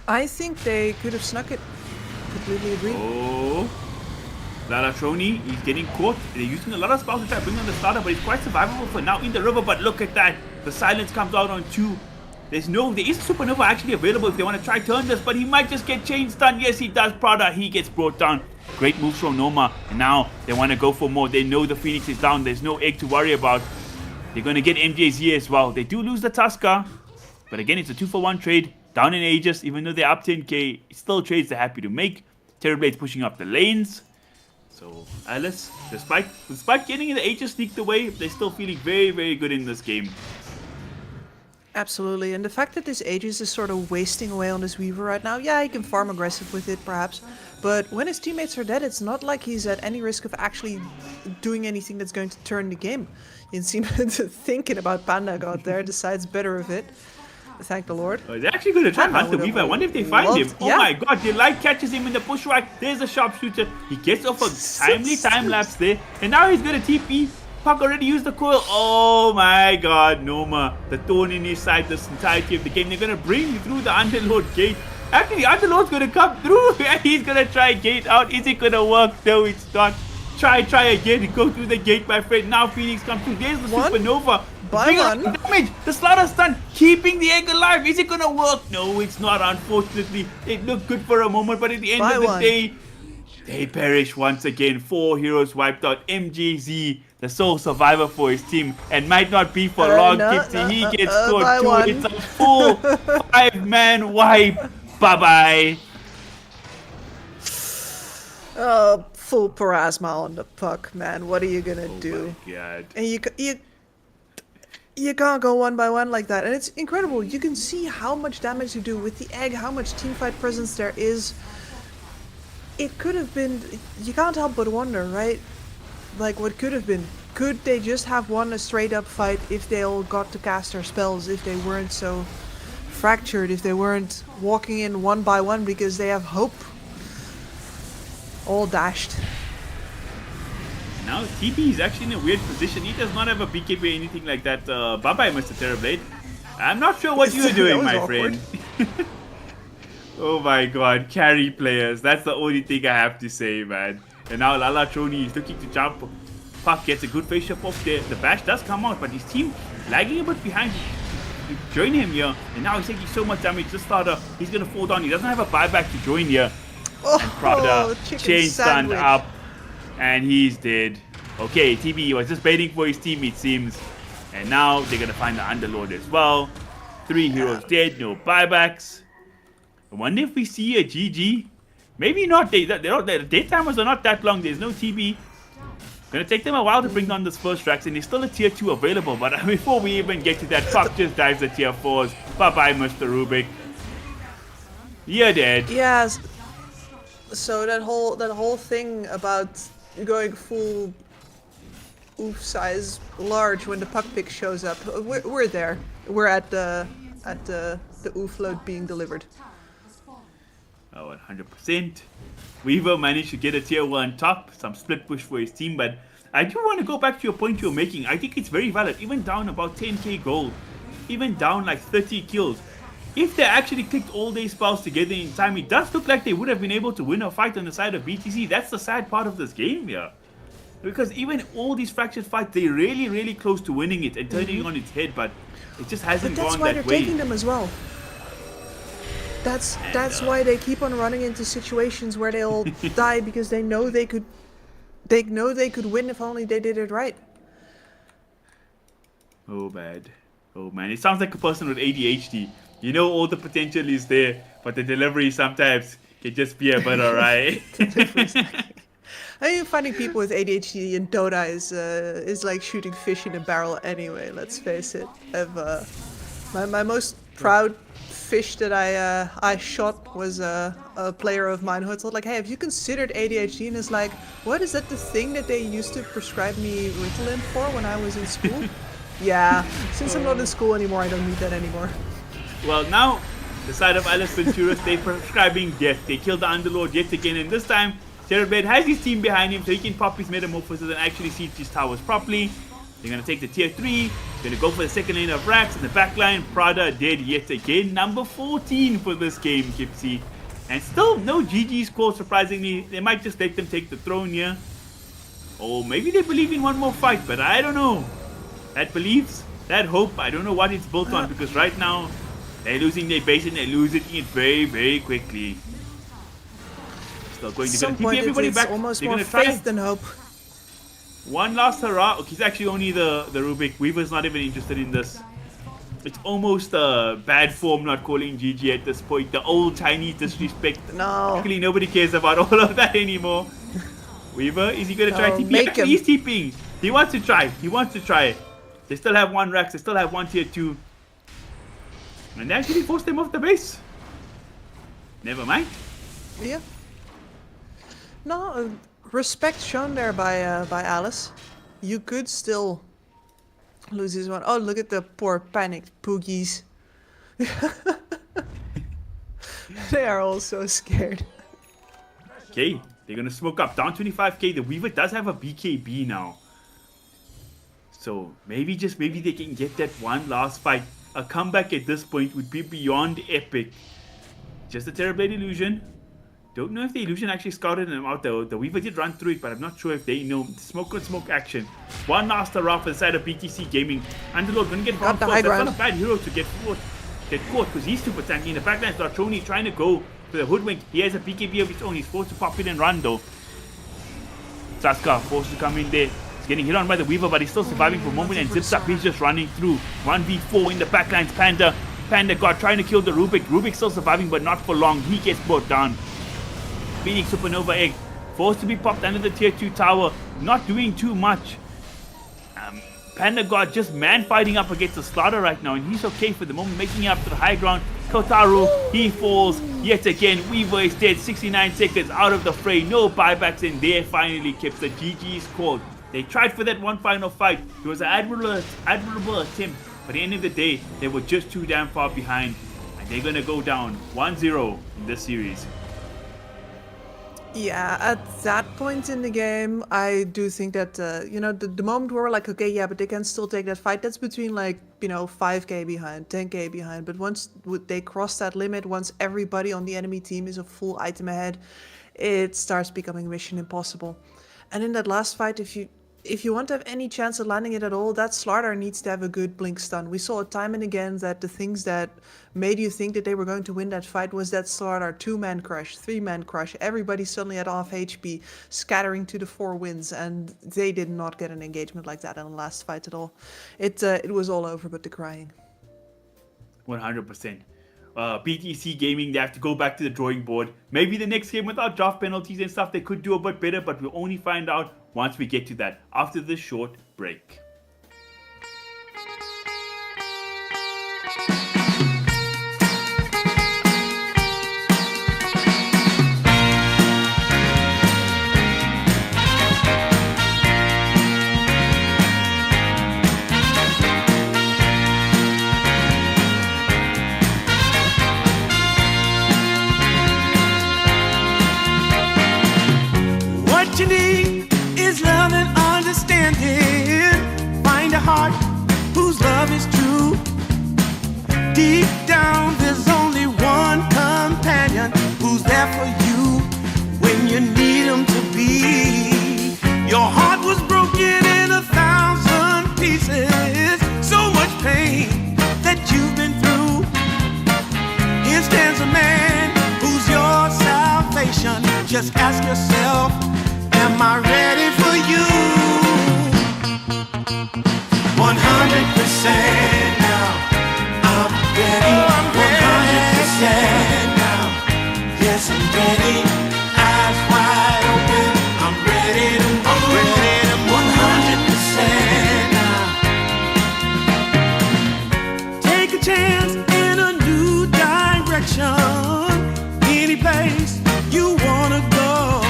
Speaker 11: I think they could have snuck it. Completely agree.
Speaker 10: Oh. Lalatroni, he's getting caught. They're using a lot of spells to try to bring on the starter, but he's quite survivable for now in the river. But look at that. The silence comes out on 2. There is a Supernova actually available if they want to try turn this, but he might just get chain stun. Yes, he does. Prada, he gets brought down. Great moves from Noma, and now they want to go for more. They know the Phoenix is down. There's no egg to worry about. They're going to get MJZ as well. They do lose the Tusker, but again, it's a 2-for-1 trade. Down in Aegis, even though they're up 10k, still trades they're happy to make. Terrorblade's pushing up the lanes. So Alice, despite getting the Aegis sneaked away, they're still feeling very, very good in this game.
Speaker 11: Absolutely, and the fact that this Aegis is sort of wasting away on this Weaver right now, yeah, he can farm aggressive with it perhaps, but when his teammates are dead, it's not like he's at any risk of actually doing anything that's going to turn the game. You can see him thinking about Panda God there, decides better of it. Thank the Lord.
Speaker 10: They're actually going to try and hunt the Weaver. I wonder if they find him. Oh my god, Delight catches him in the bushwhack. There's a sharpshooter. He gets off a timely time lapse there, and now he's going to TP. Puck already used the coil. Oh my god, Noma. The thorn in his side this entirety of the game. They're going to bring you through the Underlord gate. Actually, the Underlord's going to come through and he's going to try gate out. Is it going to work? No, it's not. Try again. Go through the gate, my friend. Now Phoenix comes through. There's the Supernova.
Speaker 11: By one.
Speaker 10: Damage. The Slaughter stun. Keeping the egg alive. Is it going to work? No, it's not, unfortunately. It looked good for a moment, but at the end of the day, they perish once again. 4 heroes wiped out. MJZ, the sole survivor for his team, and might not be for long. He gets scored 2. It's a full 5-man wipe. Bye-bye.
Speaker 11: Full Parasma on the puck, man. What are you gonna do?
Speaker 10: My God.
Speaker 11: And you can't go one by one like that. And it's incredible. You can see how much damage you do with the egg, how much teamfight presence there is. It could have been... You can't help but wonder, right? Like, what could have been? Could they just have won a straight-up fight if they all got to cast their spells, if they weren't so fractured, if they weren't walking in one by one because they have hope? All dashed.
Speaker 10: Now TP is actually in a weird position. He does not have a BKB or anything like that. Bye-bye, Mr. Terrorblade. I'm not sure what you're doing, my friend. Oh my god, carry players. That's the only thing I have to say, man. And now Lalatroni is looking to jump. Puck gets a good face shot off there. The bash does come out, but his team lagging a bit behind. join him here. And now he's taking so much damage. This starter, he's going to fall down. He doesn't have a buyback to join here. And Prada chain stunned up. And he's dead. Okay, TB was just waiting for his team, it seems. And now they're going to find the Underlord as well. 3 heroes dead, no buybacks. I wonder if we see a GG. Maybe not. The dead timers are not that long. There's no TB. Gonna take them a while to bring down this first Drax, and there's still a tier 2 available. But before we even get to that, Puck just dives the tier 4s. Bye-bye, Mr. Rubik. You're dead.
Speaker 11: Yes. So that whole thing about going full oof size large when the puck pick shows up, we're there. We're at the oof load being delivered.
Speaker 10: Oh, 100%. Weaver managed to get a tier 1 top, some split push for his team, but I do want to go back to your point you're making. I think it's very valid. Even down about 10k gold, even down like 30 kills, if they actually clicked all their spells together in time, it does look like they would have been able to win a fight on the side of BTC. That's the sad part of this game here. Because even all these fractured fights, they're really, really close to winning it and turning it on its head, but it just hasn't gone that way.
Speaker 11: That's why they're taking them as well. That's why they keep on running into situations where they'll die because they know they could win if only they did it right.
Speaker 10: Oh bad. Oh man, it sounds like a person with ADHD. You know all the potential is there, but the delivery sometimes can just be a bit alright.
Speaker 11: I mean, finding people with ADHD in Dota is like shooting fish in a barrel anyway. Let's face it. My most proud fish that I shot was a player of mine who told like, hey, have you considered ADHD? And it's like, what, is that the thing that they used to prescribe me Ritalin for when I was in school? Yeah, since I'm not in school anymore, I don't need that anymore.
Speaker 10: Well, now the side of Alice Ventorus, they're prescribing death. They killed the Underlord yet again, and this time Terrorblade has his team behind him so he can pop his metamorphosis and actually siege his towers properly. They're going to take the tier 3. Going to go for the second lane of Rax in the back line. Prada dead yet again. Number 14 for this game, Kipsy. And still no GG score, surprisingly. They might just let them take the throne here. Or maybe they believe in one more fight, but I don't know. That beliefs, that hope, I don't know what it's built on, because right now they're losing their base and they're losing it very, very quickly. Still going to TP everybody back.
Speaker 11: Almost
Speaker 10: they're
Speaker 11: more
Speaker 10: going to try
Speaker 11: faith than hope.
Speaker 10: One last hurrah. Okay, he's actually only the Rubik. Weaver's not even interested in this. It's almost bad form not calling GG at this point. The old Chinese disrespect.
Speaker 11: No.
Speaker 10: Actually, nobody cares about all of that anymore. Weaver, is he going to try TP? Actually, he's TPing. He wants to try. He wants to try. They still have one Rax. They still have one tier 2. And they actually forced them off the base. Never mind.
Speaker 11: Yeah. No, respect shown there by Alice. You could still lose this one. Oh, look at the poor panicked poogies. They are all so scared.
Speaker 10: Okay, they're gonna smoke up. Down 25k. The Weaver does have a BKB now. So maybe, just maybe they can get that one last fight. A comeback at this point would be beyond epic. Just a Terrorblade illusion. Don't know if the illusion actually scouted them out though. The Weaver did run through it, but I'm not sure if they know. Smoke on smoke action. One last hurrah for the side of BTC Gaming. Underlord gonna get round first. That's not a bad hero to get caught because he's super tanky. In the backline, Dartroni trying to go for the hoodwink. He has a BKB of his own. He's forced to pop it and run though. Saska forced to come in there. He's getting hit on by the Weaver, but he's still surviving for a moment and zips up. He's just running through. 1v4 in the backlines. Panda God trying to kill the Rubik. Rubik still surviving, but not for long. He gets brought down. Phoenix Supernova Egg forced to be popped under the tier 2 tower. Not doing too much. Panda God just man fighting up against the Slaughter right now, and he's okay for the moment, making it up to the high ground. Kotaru, he falls yet again. Weaver is dead. 69 seconds out of the fray. No buybacks in there. Finally, Kips. The GG is called. They tried for that one final fight. It was an admirable attempt. But at the end of the day, they were just too damn far behind. And they're going to go down 1-0 in this series.
Speaker 11: Yeah, at that point in the game, I do think that, the moment where we're like, okay, yeah, but they can still take that fight, that's between 5k behind, 10k behind. But once they cross that limit, once everybody on the enemy team is a full item ahead, it starts becoming mission impossible. And in that last fight, if you if you want to have any chance of landing it at all, that Slardar needs to have a good blink stun. We saw it time and again that the things that made you think that they were going to win that fight was that Slardar 2-man crush, 3-man crush, everybody suddenly at half HP, scattering to the 4 winds, and they did not get an engagement like that in the last fight at all. It was all over but the crying.
Speaker 10: 100%. BTC Gaming, they have to go back to the drawing board. Maybe the next game without draft penalties and stuff, they could do a bit better, but we'll only find out once we get to that after this short break.
Speaker 1: What you need is love and understanding. Find a heart whose love is true. Deep down, there's only one companion who's there for you when you need him to be. Your heart was broken in 1,000 pieces. So much pain that you've been through. Here stands a man who's your salvation. Just ask yourself, am I ready for you? 100% now. I'm ready. 100% now. Yes, I'm ready. Eyes wide open. I'm ready to move. 100% now. Take a chance in a new direction. Any place you wanna go.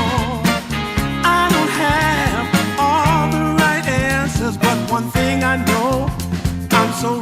Speaker 1: I don't have all the right answers, but one thing I know, I'm so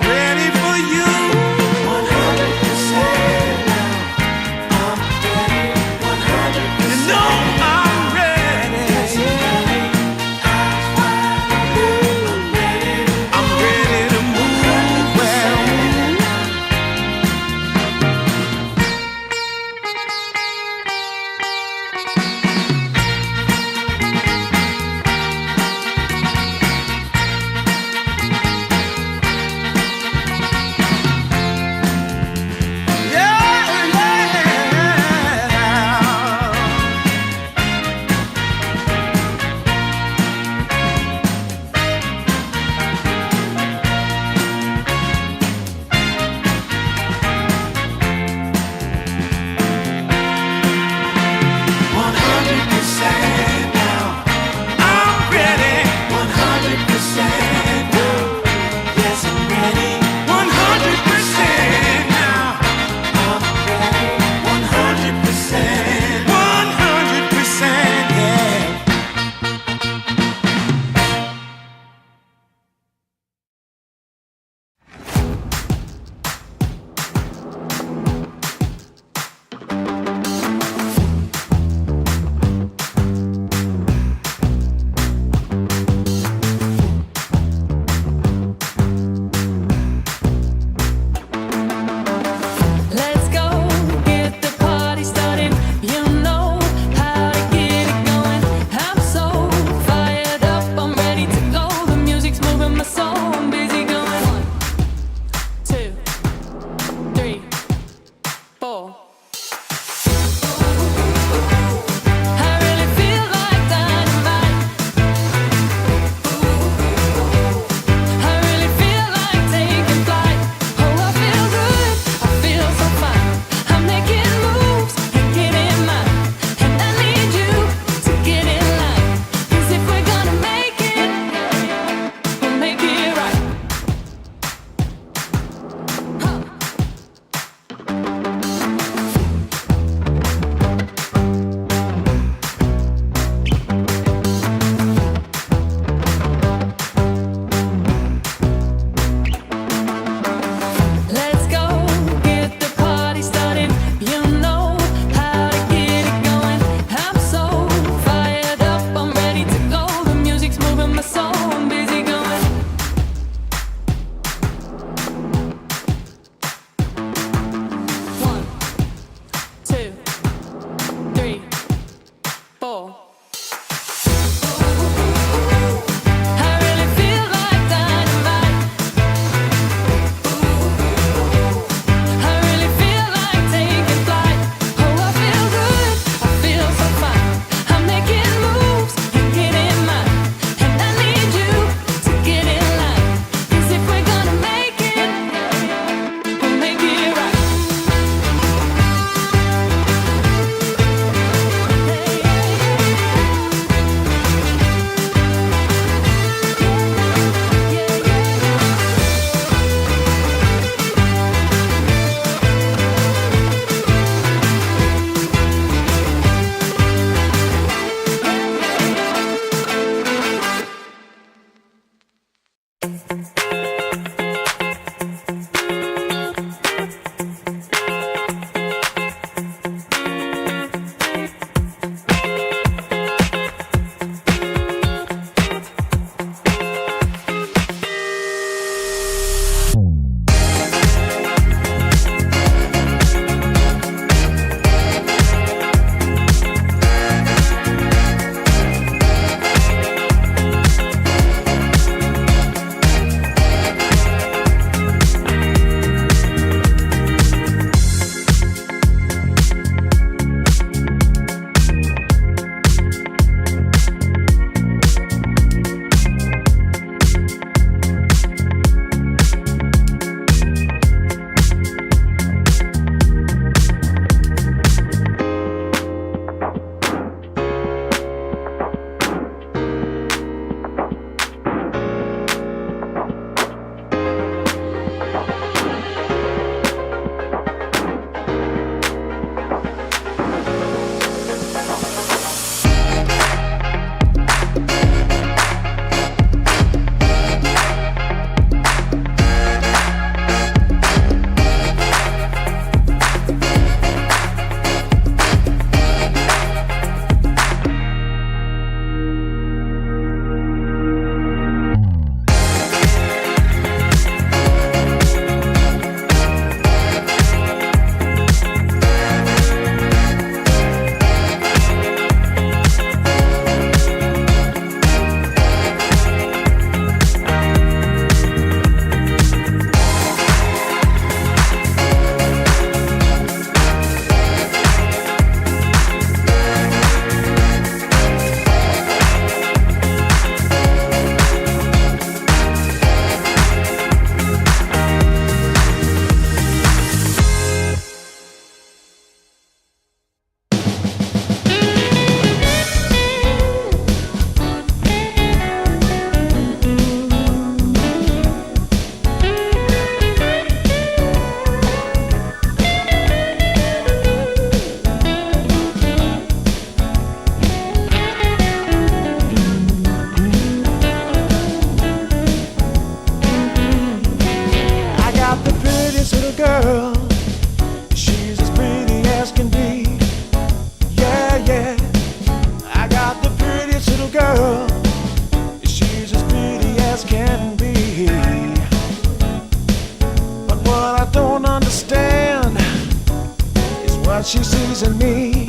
Speaker 1: she sees in me.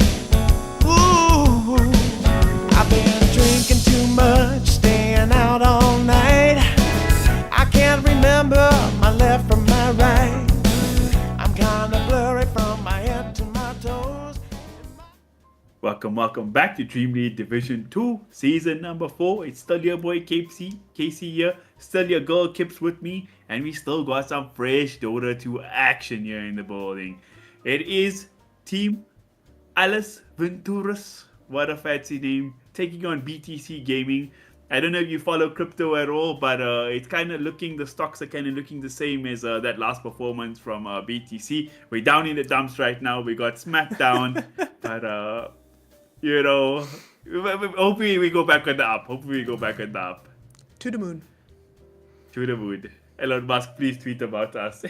Speaker 1: Ooh, I've been drinking too much, staying out all night. I can't remember my left from my right. I'm kinda blurry from my head to my toes.
Speaker 10: Welcome back to DreamLeague Division 2, Season number 4. It's still your boy Casey here, still your girl Kips with me, and we still got some fresh Dota 2 action here in the building. It is Team Alice Ventorus, what a fancy name, taking on BTC Gaming. I don't know if you follow crypto at all, but it's kind of looking, the stocks are kind of looking the same as that last performance from BTC. We're down in the dumps right now, we got smacked down, but you know, hopefully we go back on the up.
Speaker 11: To the moon.
Speaker 10: To the moon. Elon Musk, please tweet about us.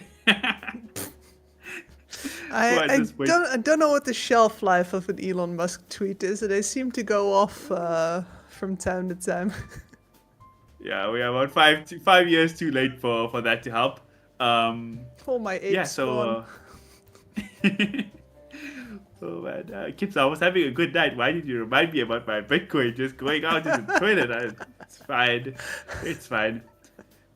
Speaker 11: I don't know what the shelf life of an Elon Musk tweet is. They seem to go off from time to time.
Speaker 10: Yeah, we are about 5 years too late for that to help.
Speaker 11: Oh, my apes.
Speaker 10: Yeah, so oh man, Kips, I was having a good night. Why did you remind me about my Bitcoin just going out to the toilet? It's fine.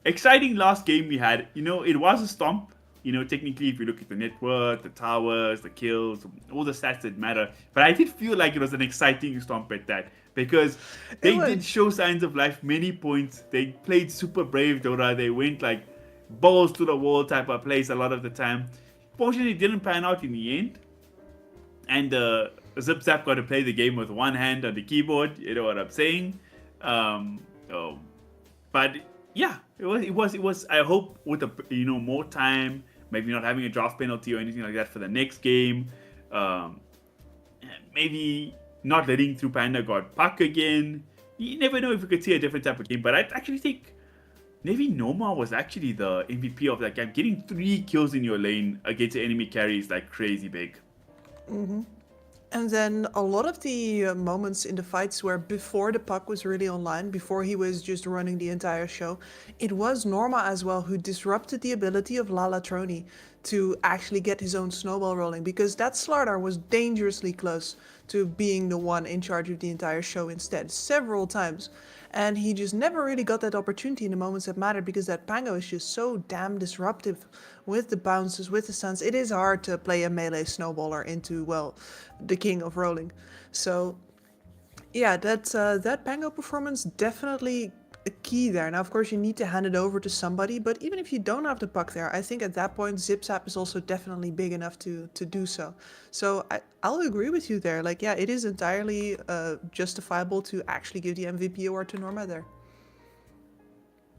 Speaker 10: Exciting last game we had. You know, it was a stomp. You know, technically, if you look at the net worth, the towers, the kills, all the stats that matter. But I did feel like it was an exciting stomp at that. Because they did show signs of life, many points. They played super brave Dota. They went like balls to the wall type of plays a lot of the time. Fortunately, it didn't pan out in the end. And Zip Zap got to play the game with one hand on the keyboard. You know what I'm saying? But yeah, it was. I hope with more time, maybe not having a draft penalty or anything like that for the next game. Maybe not letting through Panda God Puck again. You never know if we could see a different type of game. But I actually think maybe Noma was actually the MVP of that game. Getting 3 kills in your lane against the enemy carry is like crazy big.
Speaker 11: Mm-hmm. And then a lot of the moments in the fights where before the puck was really online, before he was just running the entire show, it was Norma as well who disrupted the ability of Lalatroni to actually get his own snowball rolling, because that Slardar was dangerously close to being the one in charge of the entire show instead, several times. And he just never really got that opportunity in the moments that mattered, because that Pango is just so damn disruptive with the bounces, with the stuns. It is hard to play a melee snowballer into, well, the king of rolling. So yeah, that Pango performance definitely a key there. Now, of course, you need to hand it over to somebody, but even if you don't have the puck there, I think at that point, Zip Zap is also definitely big enough to do so. So I'll agree with you there. Like, yeah, it is entirely justifiable to actually give the MVP award to Norma there.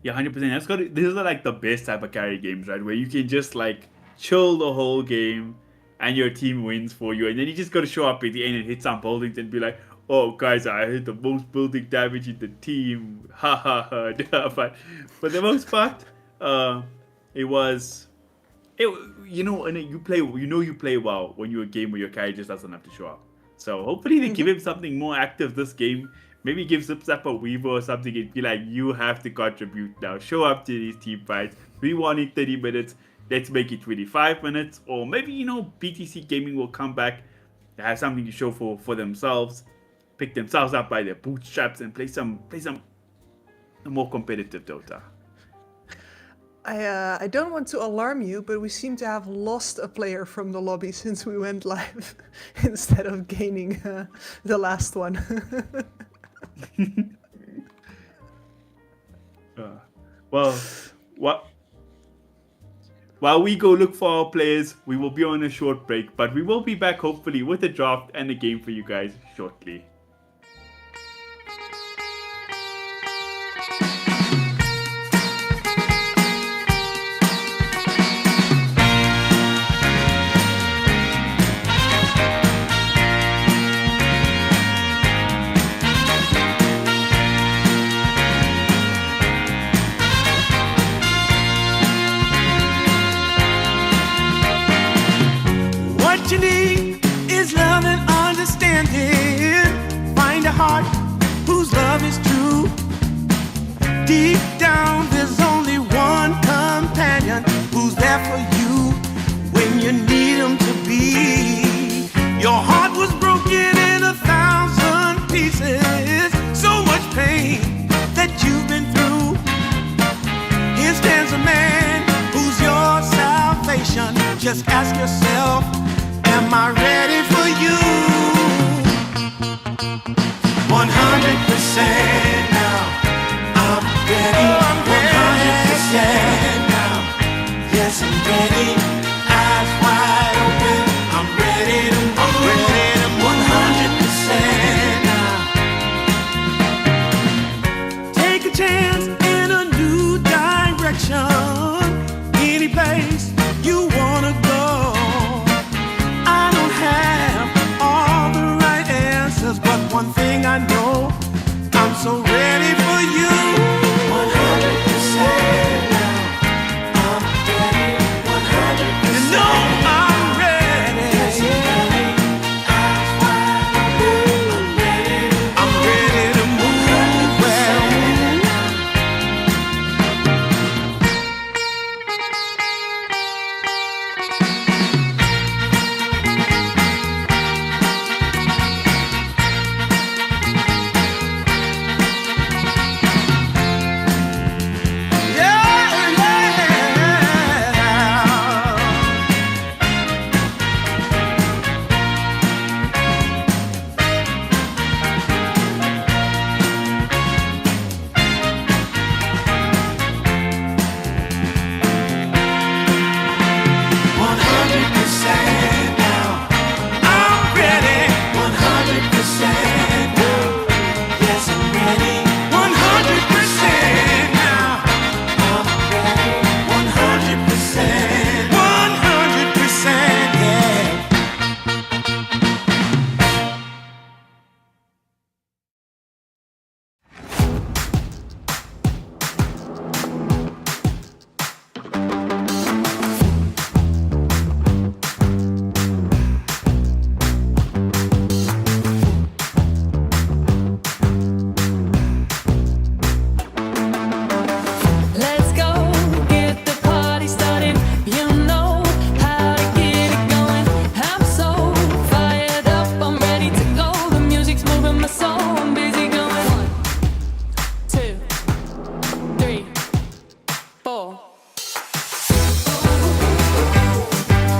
Speaker 10: Yeah, 100%. These are like the best type of carry games, right? Where you can just like chill the whole game and your team wins for you. And then you just got to show up at the end and hit some buildings and be like, oh, guys, I hit the most building damage in the team. Ha ha ha. But for the most part, you play well when you're a game where your carry just doesn't have to show up. So hopefully they give him something more active this game. Maybe give Zip Zap a Weaver or something and be like, you have to contribute now. Show up to these team fights. We want it 30 minutes. Let's make it 25 minutes. Or maybe, BTC Gaming will come back. They have something to show for themselves. Pick themselves up by their bootstraps and play some more competitive Dota.
Speaker 11: I don't want to alarm you, but we seem to have lost a player from the lobby since we went live instead of gaining the last one.
Speaker 10: While we go look for our players, we will be on a short break, but we will be back hopefully with a draft and a game for you guys shortly.
Speaker 1: What you need is love and understanding. Just ask yourself, am I ready for you? 100% now. I'm ready. 100% now. Yes, I'm ready. Eyes wide open. I'm ready to move. I'm ready to move. 100% now. Take a chance in a new direction. Any place you wanna go. I don't have all the right answers, but one thing I know, I'm so ready for you. 100% now. I'm ready. 100%. You know I'm ready. Yes, I'm ready. Eyes wide open. I'm ready to move. Well,
Speaker 8: Let's go get the party started. You know how to get it going. I'm so fired up, I'm ready to go. The music's moving my soul, I'm busy going. 1, 2, 3, 4.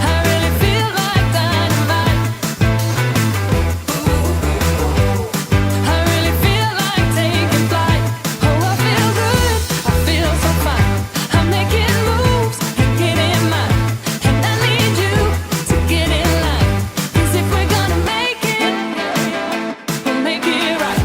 Speaker 8: I really feel like dynamite. I really feel like taking flight. Oh, I feel good, I feel so fine. I'm making moves and getting mine. And I need you to get in line. 'Cause if we're gonna make it, we'll make it right.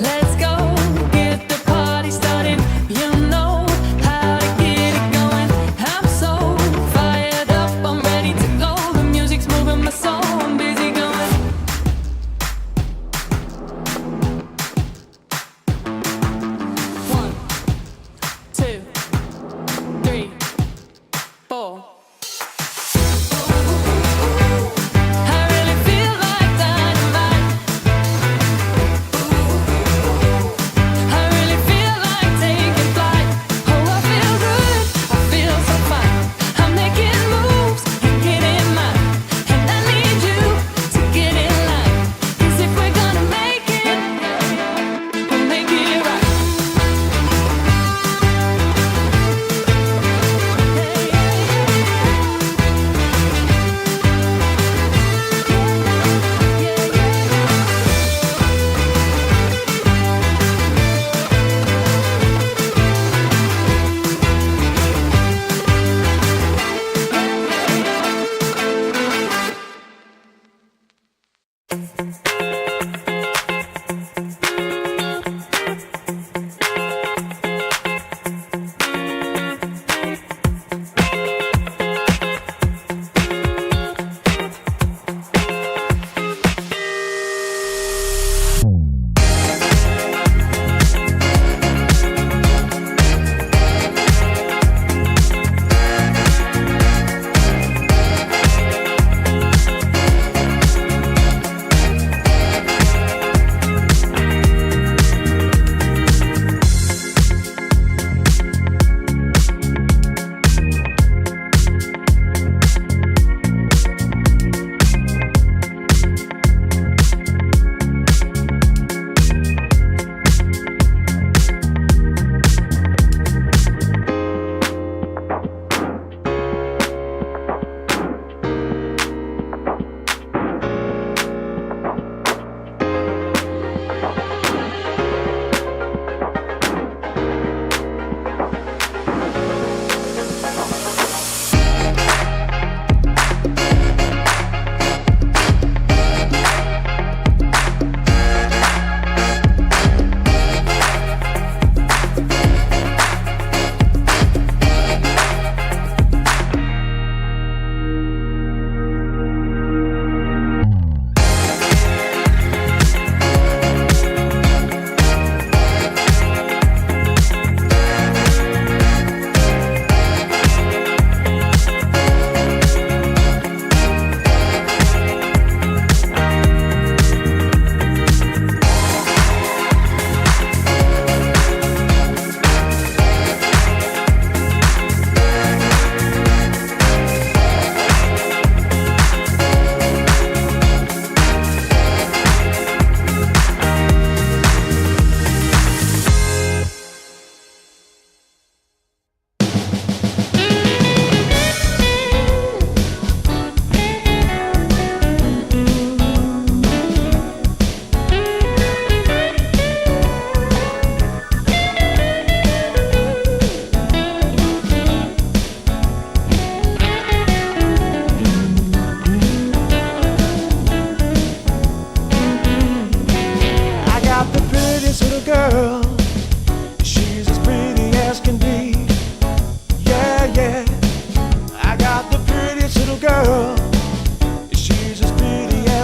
Speaker 8: Let's go get the party started. You know how to get it going. I'm so fired up, I'm ready to go. The music's moving my soul, I'm busy going. 1, 2, 3, 4. I really feel like dynamite. I really feel like taking flight. Oh, I feel good, I feel so fine. I'm making moves and getting mine. And I need you to get in line. 'Cause if we're gonna make it, we'll make it right.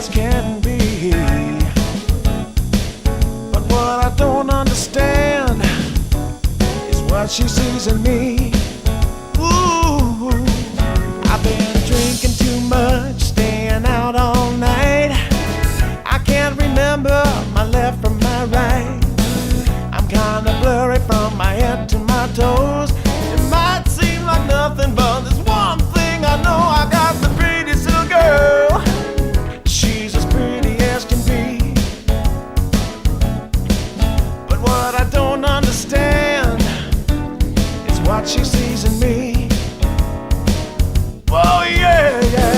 Speaker 1: as can be. But what I don't understand is what she sees in me. Ooh, I've been drinking too much, staying out all night. I can't remember my left from my right. I'm kinda blurry from my head to my toes. It might seem like nothing, but there's one thing I know. I got the prettiest little girl. She's as pretty as can be. But what I don't understand is what she sees in me. Oh yeah, yeah.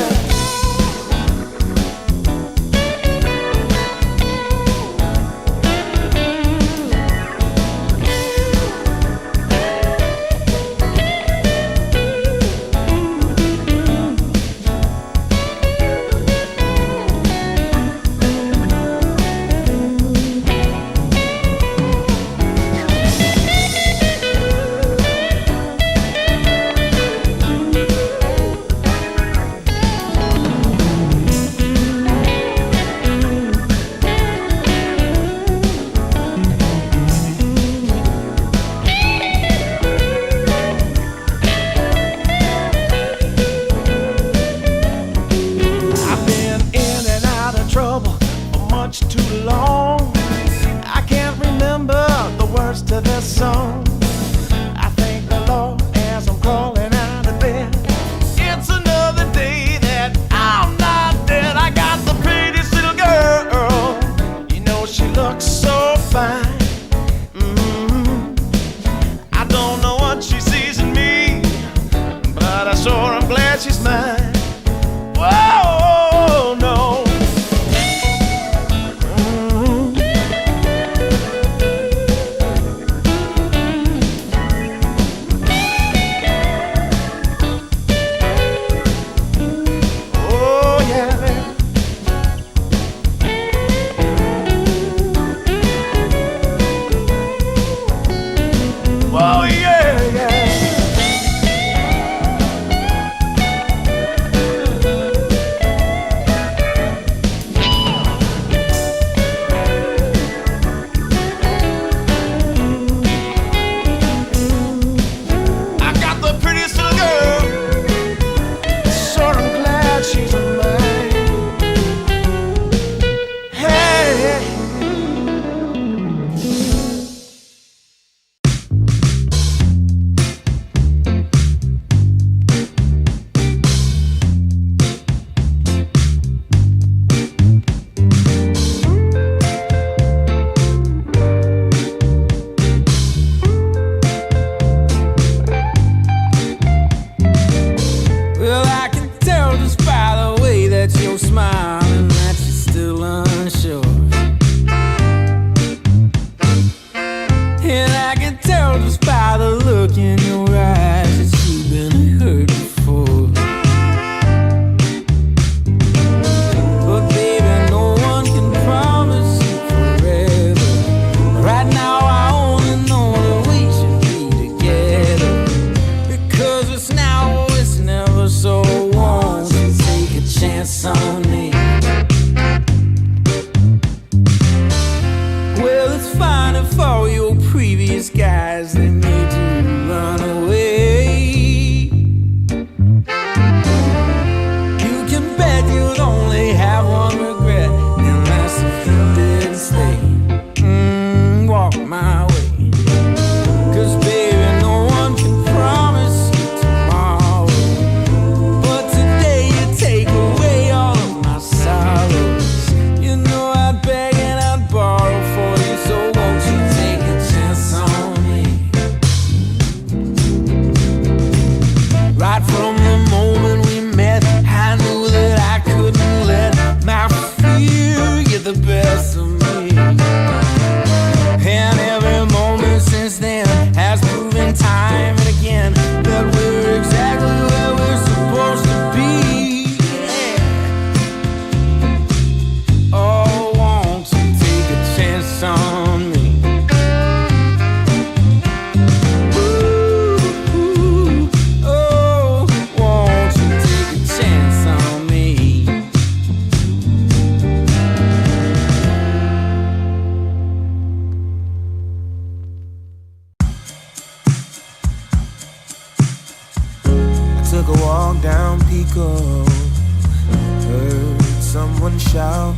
Speaker 1: shout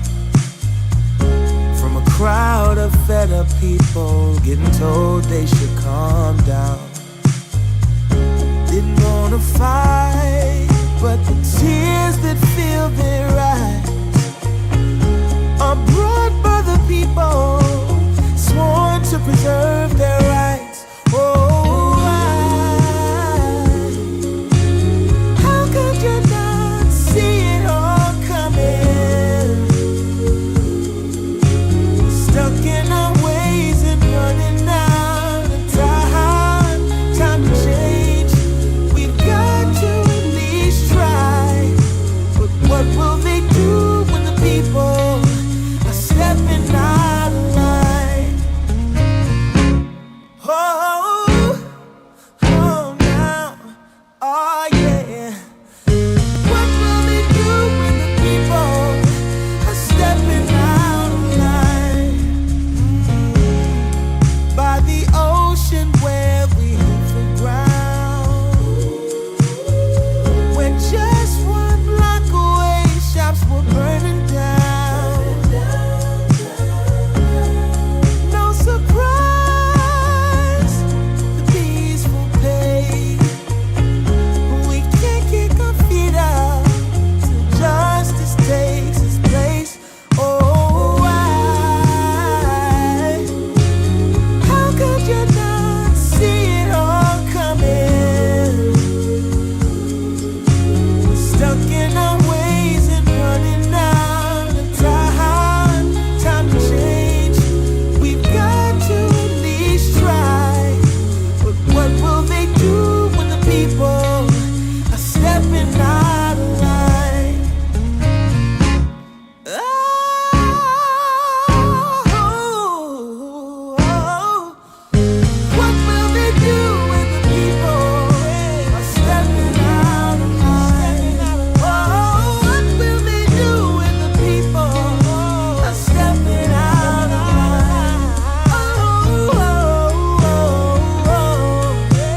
Speaker 1: from a crowd of fed up people getting told they should calm down. Didn't wanna fight, but the tears that fill their eyes are brought by the people sworn to preserve their rights. Oh, how could you not see it all coming? Stuck in our ways and running out of time. Time to change. We've got to at least try. But what will they do when the people are stepping out of line? Oh, oh now, oh yeah. What will they do when the people are stepping out of line? By the ocean where we hit the ground, when just one block away shops were burning down. No surprise, the bees will pay. We can't kick our feet out till justice takes its place. Oh, how could you not see it all coming? Stuck in our ways and running out of time. Time to change. We've got to at least try. But what will they do when the people are stepping out of line? Oh, what will they do when the people are stepping out of line? Oh, what will they do when the people are stepping out of line?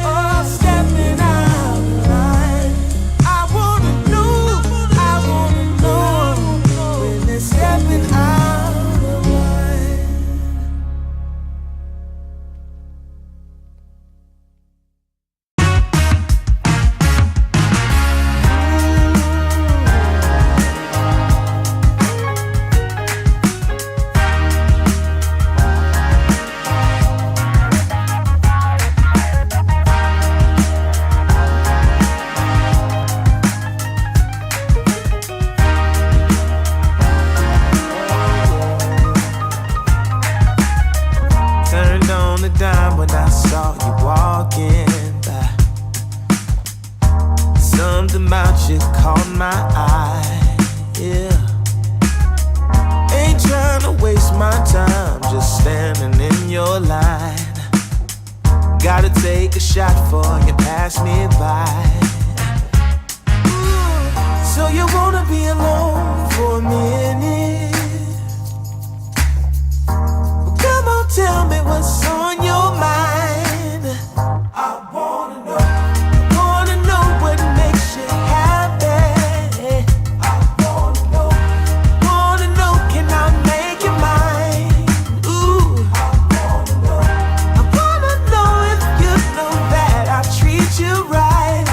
Speaker 1: Oh, stepping out of line. I wanna know when they're stepping out of line. Turned on the dime when I saw you walking by. Something about you caught my eye, yeah. Ain't trying to waste my time, just standing in your line. Gotta take a shot before you pass me by. So you wanna be alone for a minute? Well, come on, tell me what's on your mind. I wanna know what makes you happy. I wanna know, can I make you mine? Ooh, I wanna know if you know that I treat you right.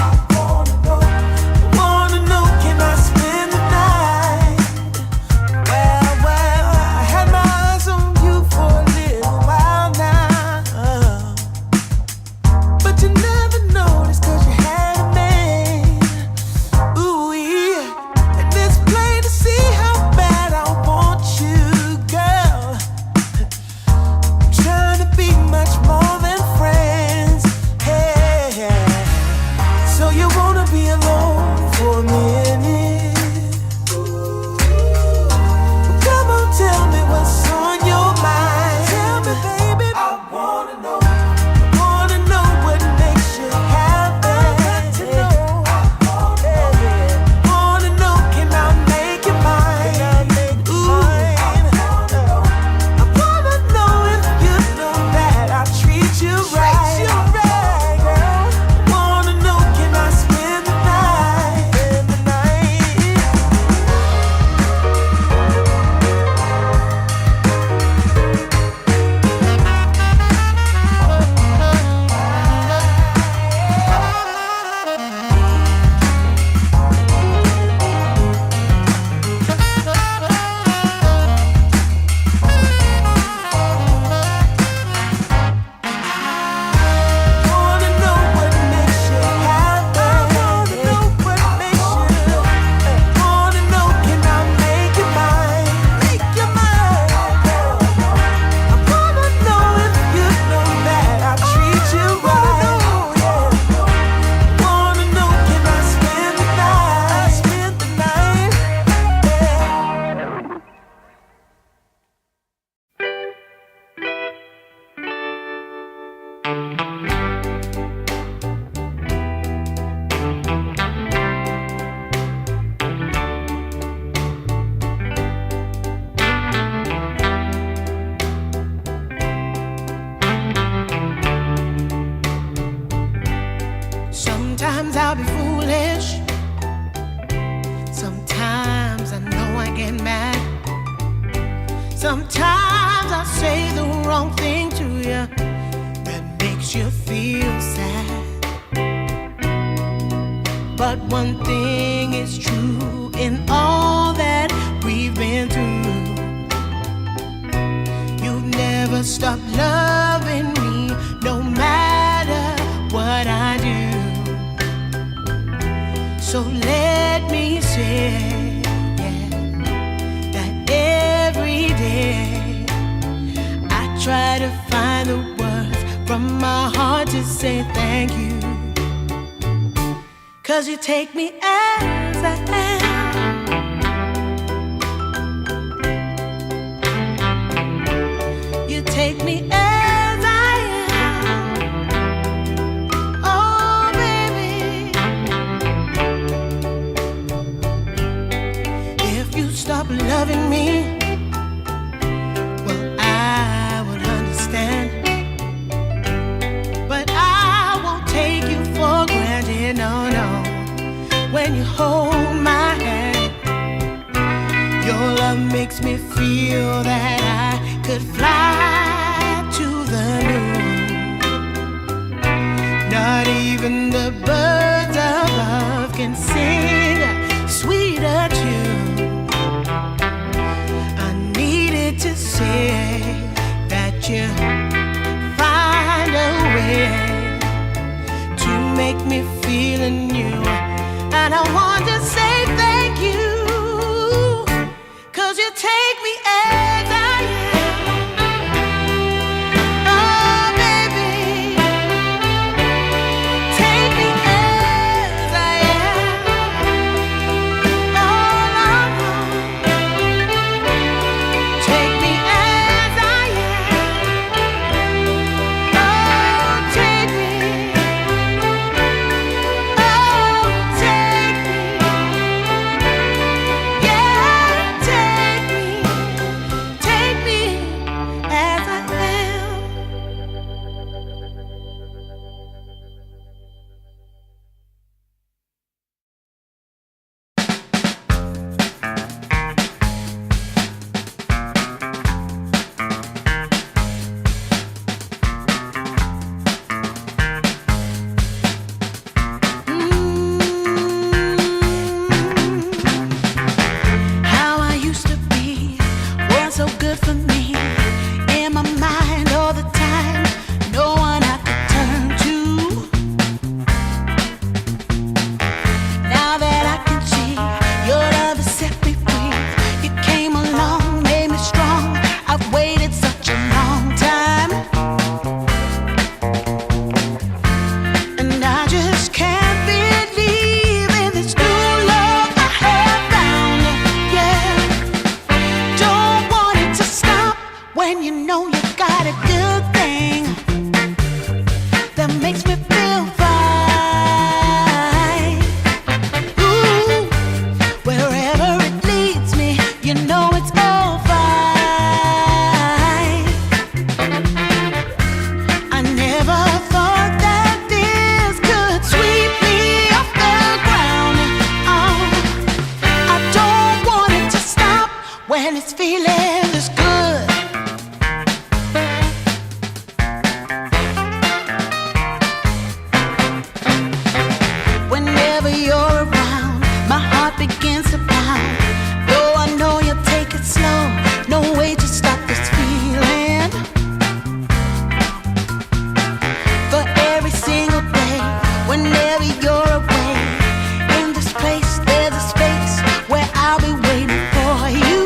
Speaker 8: Sometimes I say the wrong thing to you that makes you feel sad. But one thing is true in all that we've been through. You've never stopped loving me, no matter what I do. So let me say, yeah, that every day I try to find the words from my heart to say thank you. 'Cause you take me as I am. You take me as I am. Oh, baby. If you stop loving me, well, I would understand. But I won't take you for granted, no, no. When you hold my hand, your love makes me feel that I could fly to the moon. Not even the birds above can sing a sweeter tune. I needed to say that you find a way to make me feel anew. And I want to say thank you, 'cause you take me as I am. Oh, baby, take me as I am. Oh, Lord, take me as I am. Oh, take me. Oh, take me. Yeah, take me. Take me as I am. How I used to be was so good for me. In my mind all the time, no one I could turn to. Now that I can see your love has set me free. You came along, made me strong. I've waited such a long time, and I just can't believe in this new love I have found. Yeah, don't want it to stop when you know you got a good thing that makes me feel fine. Ooh, wherever it leads me, you know it's all fine. I never thought that this could sweep me off the ground. Oh, I don't want it to stop when it's feeling this good. Whenever you're around, my heart begins to pound. Though I know you'll take it slow, no way to stop this feeling. For every single day, whenever you're away, in this place there's a space where I'll be waiting for you.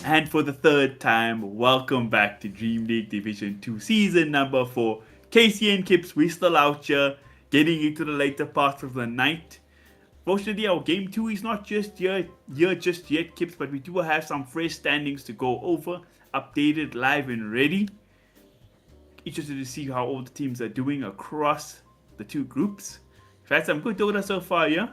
Speaker 10: And for the third time, welcome back to Dream League Division 2 Season number 4. Casey and Kips, we're still out here, getting into the later parts of the night. Fortunately, our Game 2 is not just here just yet, Kips, but we do have some fresh standings to go over, updated, live and ready. Interested to see how all the teams are doing across the two groups. We've had some good Dota so far, yeah?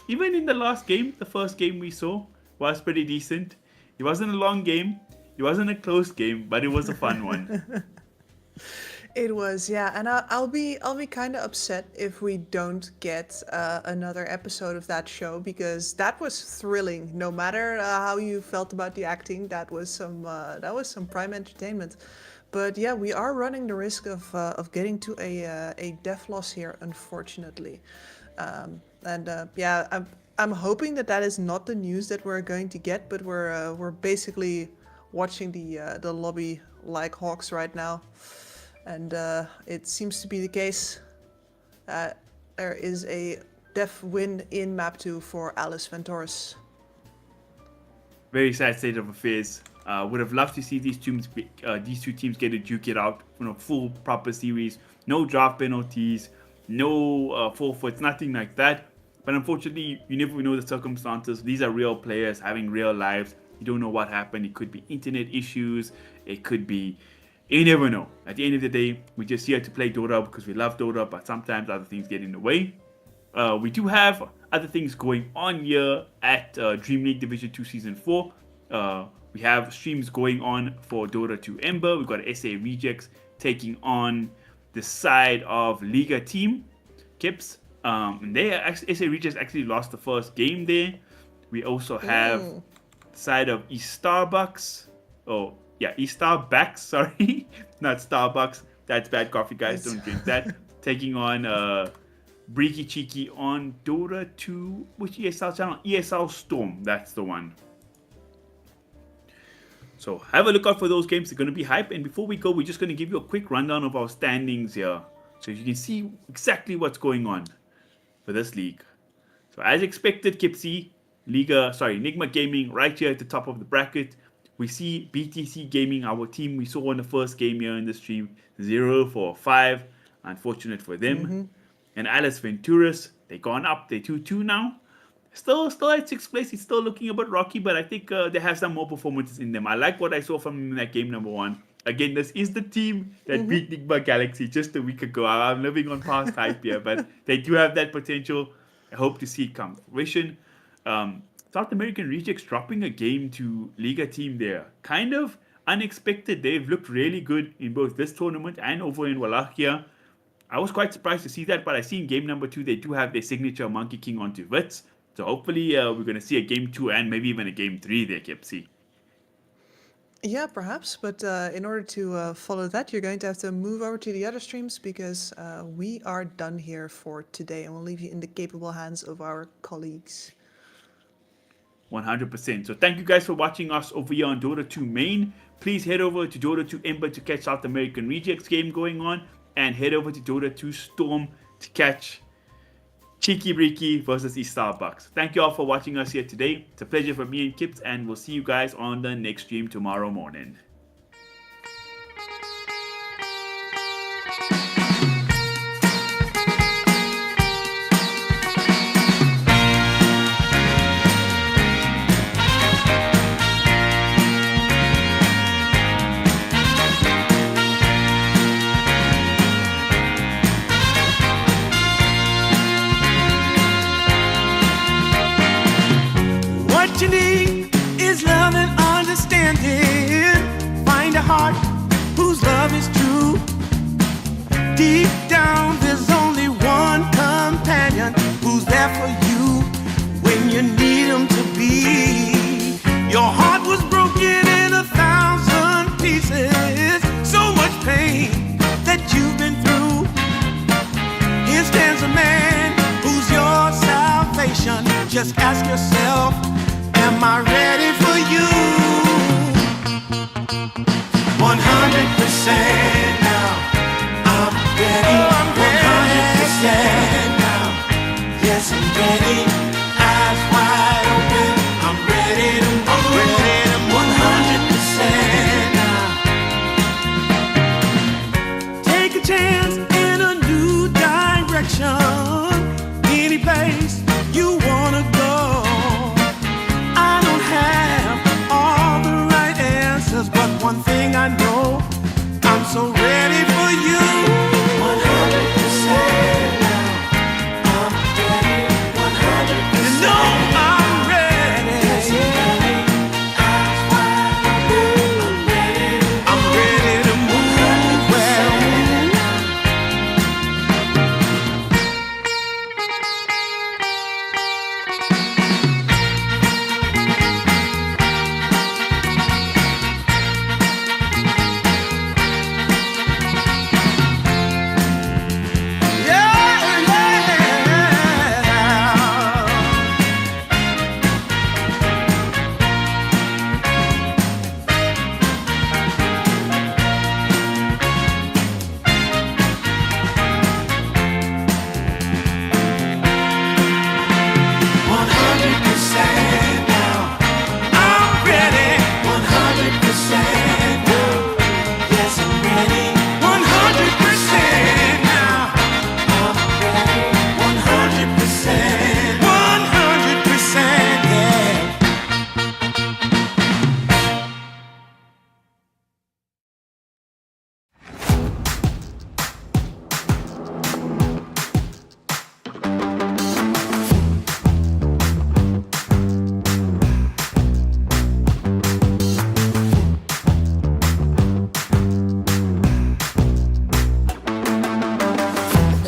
Speaker 10: Even in the last game, the first game we saw was pretty decent. It wasn't a long game, it wasn't a close game, but it was a fun one.
Speaker 11: It was, yeah, and I'll be kind of upset if we don't get another episode of that show, because that was thrilling. No matter how you felt about the acting, that was some prime entertainment. But yeah, we are running the risk of getting to a death loss here, unfortunately. Yeah, I'm hoping that is not the news that we're going to get, but we're basically watching the lobby like hawks right now. And it seems to be the case. There is a def win in map 2 for Alice Ventorus.
Speaker 10: Very sad state of affairs. Would have loved to see these two teams get to duke it out in a full proper series. No draft penalties, no forfeits, nothing like that. But unfortunately, you never know the circumstances. These are real players having real lives. You don't know what happened. It could be internet issues. It could be... You never know. At the end of the day, we're just here to play Dota because we love Dota, but sometimes other things get in the way. We do have other things going on here at Dream League Division 2 Season 4. We have streams going on for Dota 2 Ember. We've got SA Rejects taking on the side of Liga team, Kips. SA Rejects actually lost the first game there. We also have the side of East Starbucks. Oh, yeah, East Starbucks, sorry. Not Starbucks. That's bad coffee, guys. Don't drink that. Taking on Breaky Cheeky on Dota 2. Which ESL channel? ESL Storm. That's the one. So have a look out for those games. They're going to be hype. And before we go, we're just going to give you a quick rundown of our standings here, so you can see exactly what's going on for this league. So as expected, Kipsy, Nigma Gaming right here at the top of the bracket. We see BTC Gaming, our team we saw in the first game here in the stream, 0-4-5. Unfortunate for them. And Alice Ventorus, they gone up. They're 2-2 now. Still at 6th place. It's still looking a bit rocky, but I think they have some more performances in them. I like what I saw from them in that game number 1. Again, this is the team that beat Nigma Galaxy just a week ago. I'm living on past hype here, but they do have that potential. I hope to see it come to fruition. South American Rejects dropping a game to Liga team there. Kind of unexpected. They've looked really good in both this tournament and over in Wallachia. I was quite surprised to see that, but I see in game number 2 they do have their signature Monkey King onto Wits. So hopefully we're going to see a game 2 and maybe even a game 3 there, Kipsy.
Speaker 11: Yeah, perhaps, but in order to follow that, you're going to have to move over to the other streams, because we are done here for today, and we'll leave you in the capable hands of our colleagues.
Speaker 10: 100%. So thank you guys for watching us over here on Dota 2 Main. Please head over to Dota 2 Ember to catch South American Rejects game going on, and head over to Dota 2 Storm to catch Cheeky Breaky versus East Starbucks. Thank you all for watching us here today. It's a pleasure for me and Kips, and we'll see you guys on the next stream tomorrow morning.
Speaker 1: What you need is love and understanding. Find a heart whose love is true. Deep down, there's only one companion who's there for you when you need him to be. Your heart was broken in 1,000 pieces. So much pain that you've been through. Here stands a man who's your salvation. Just ask yourself, am I ready for you? 100% now. I'm ready. 100% now. Yes, I'm ready. Eyes wide open. I'm ready to move. 100%. one thing I know, I'm so ready for you. 100% now. I'm ready. 100%. You know I'm ready. I'm ready to move well.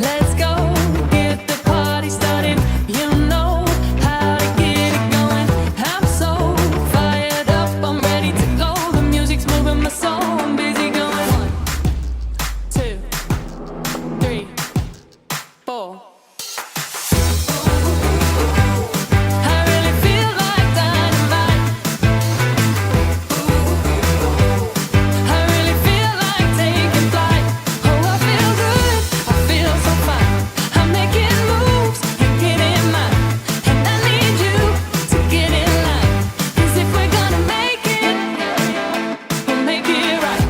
Speaker 8: Let's go, get the party started. You know how to get it going. I'm so fired up, I'm ready to go. The music's moving my soul, I'm busy going. 1, 2, 3, 4. I really feel like dynamite. I really feel like taking flight. Oh, I feel good, I feel so fine. I'm making moves and getting mine. And I need you to get in line. 'Cause if we're gonna make it, we'll make it right.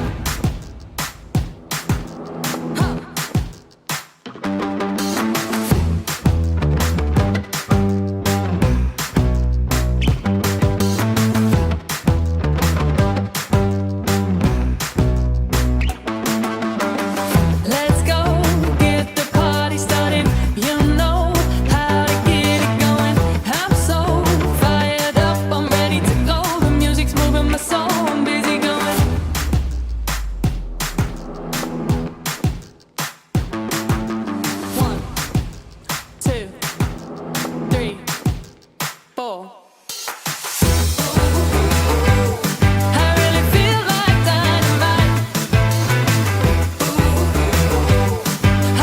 Speaker 8: Huh. Let's go, get the party started. You know how to get it going. I'm so fired up, I'm ready to go. The music's moving my soul, I'm busy going. 1, 2, 3, 4. I really feel like dynamite.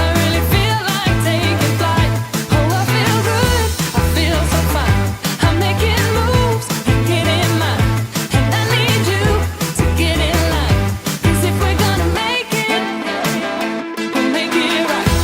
Speaker 8: I really feel like taking flight. Oh, I feel good, I feel so fine. I'm making moves and getting mine. And I need you to get in line. 'Cause if we're gonna make it, we'll make it right.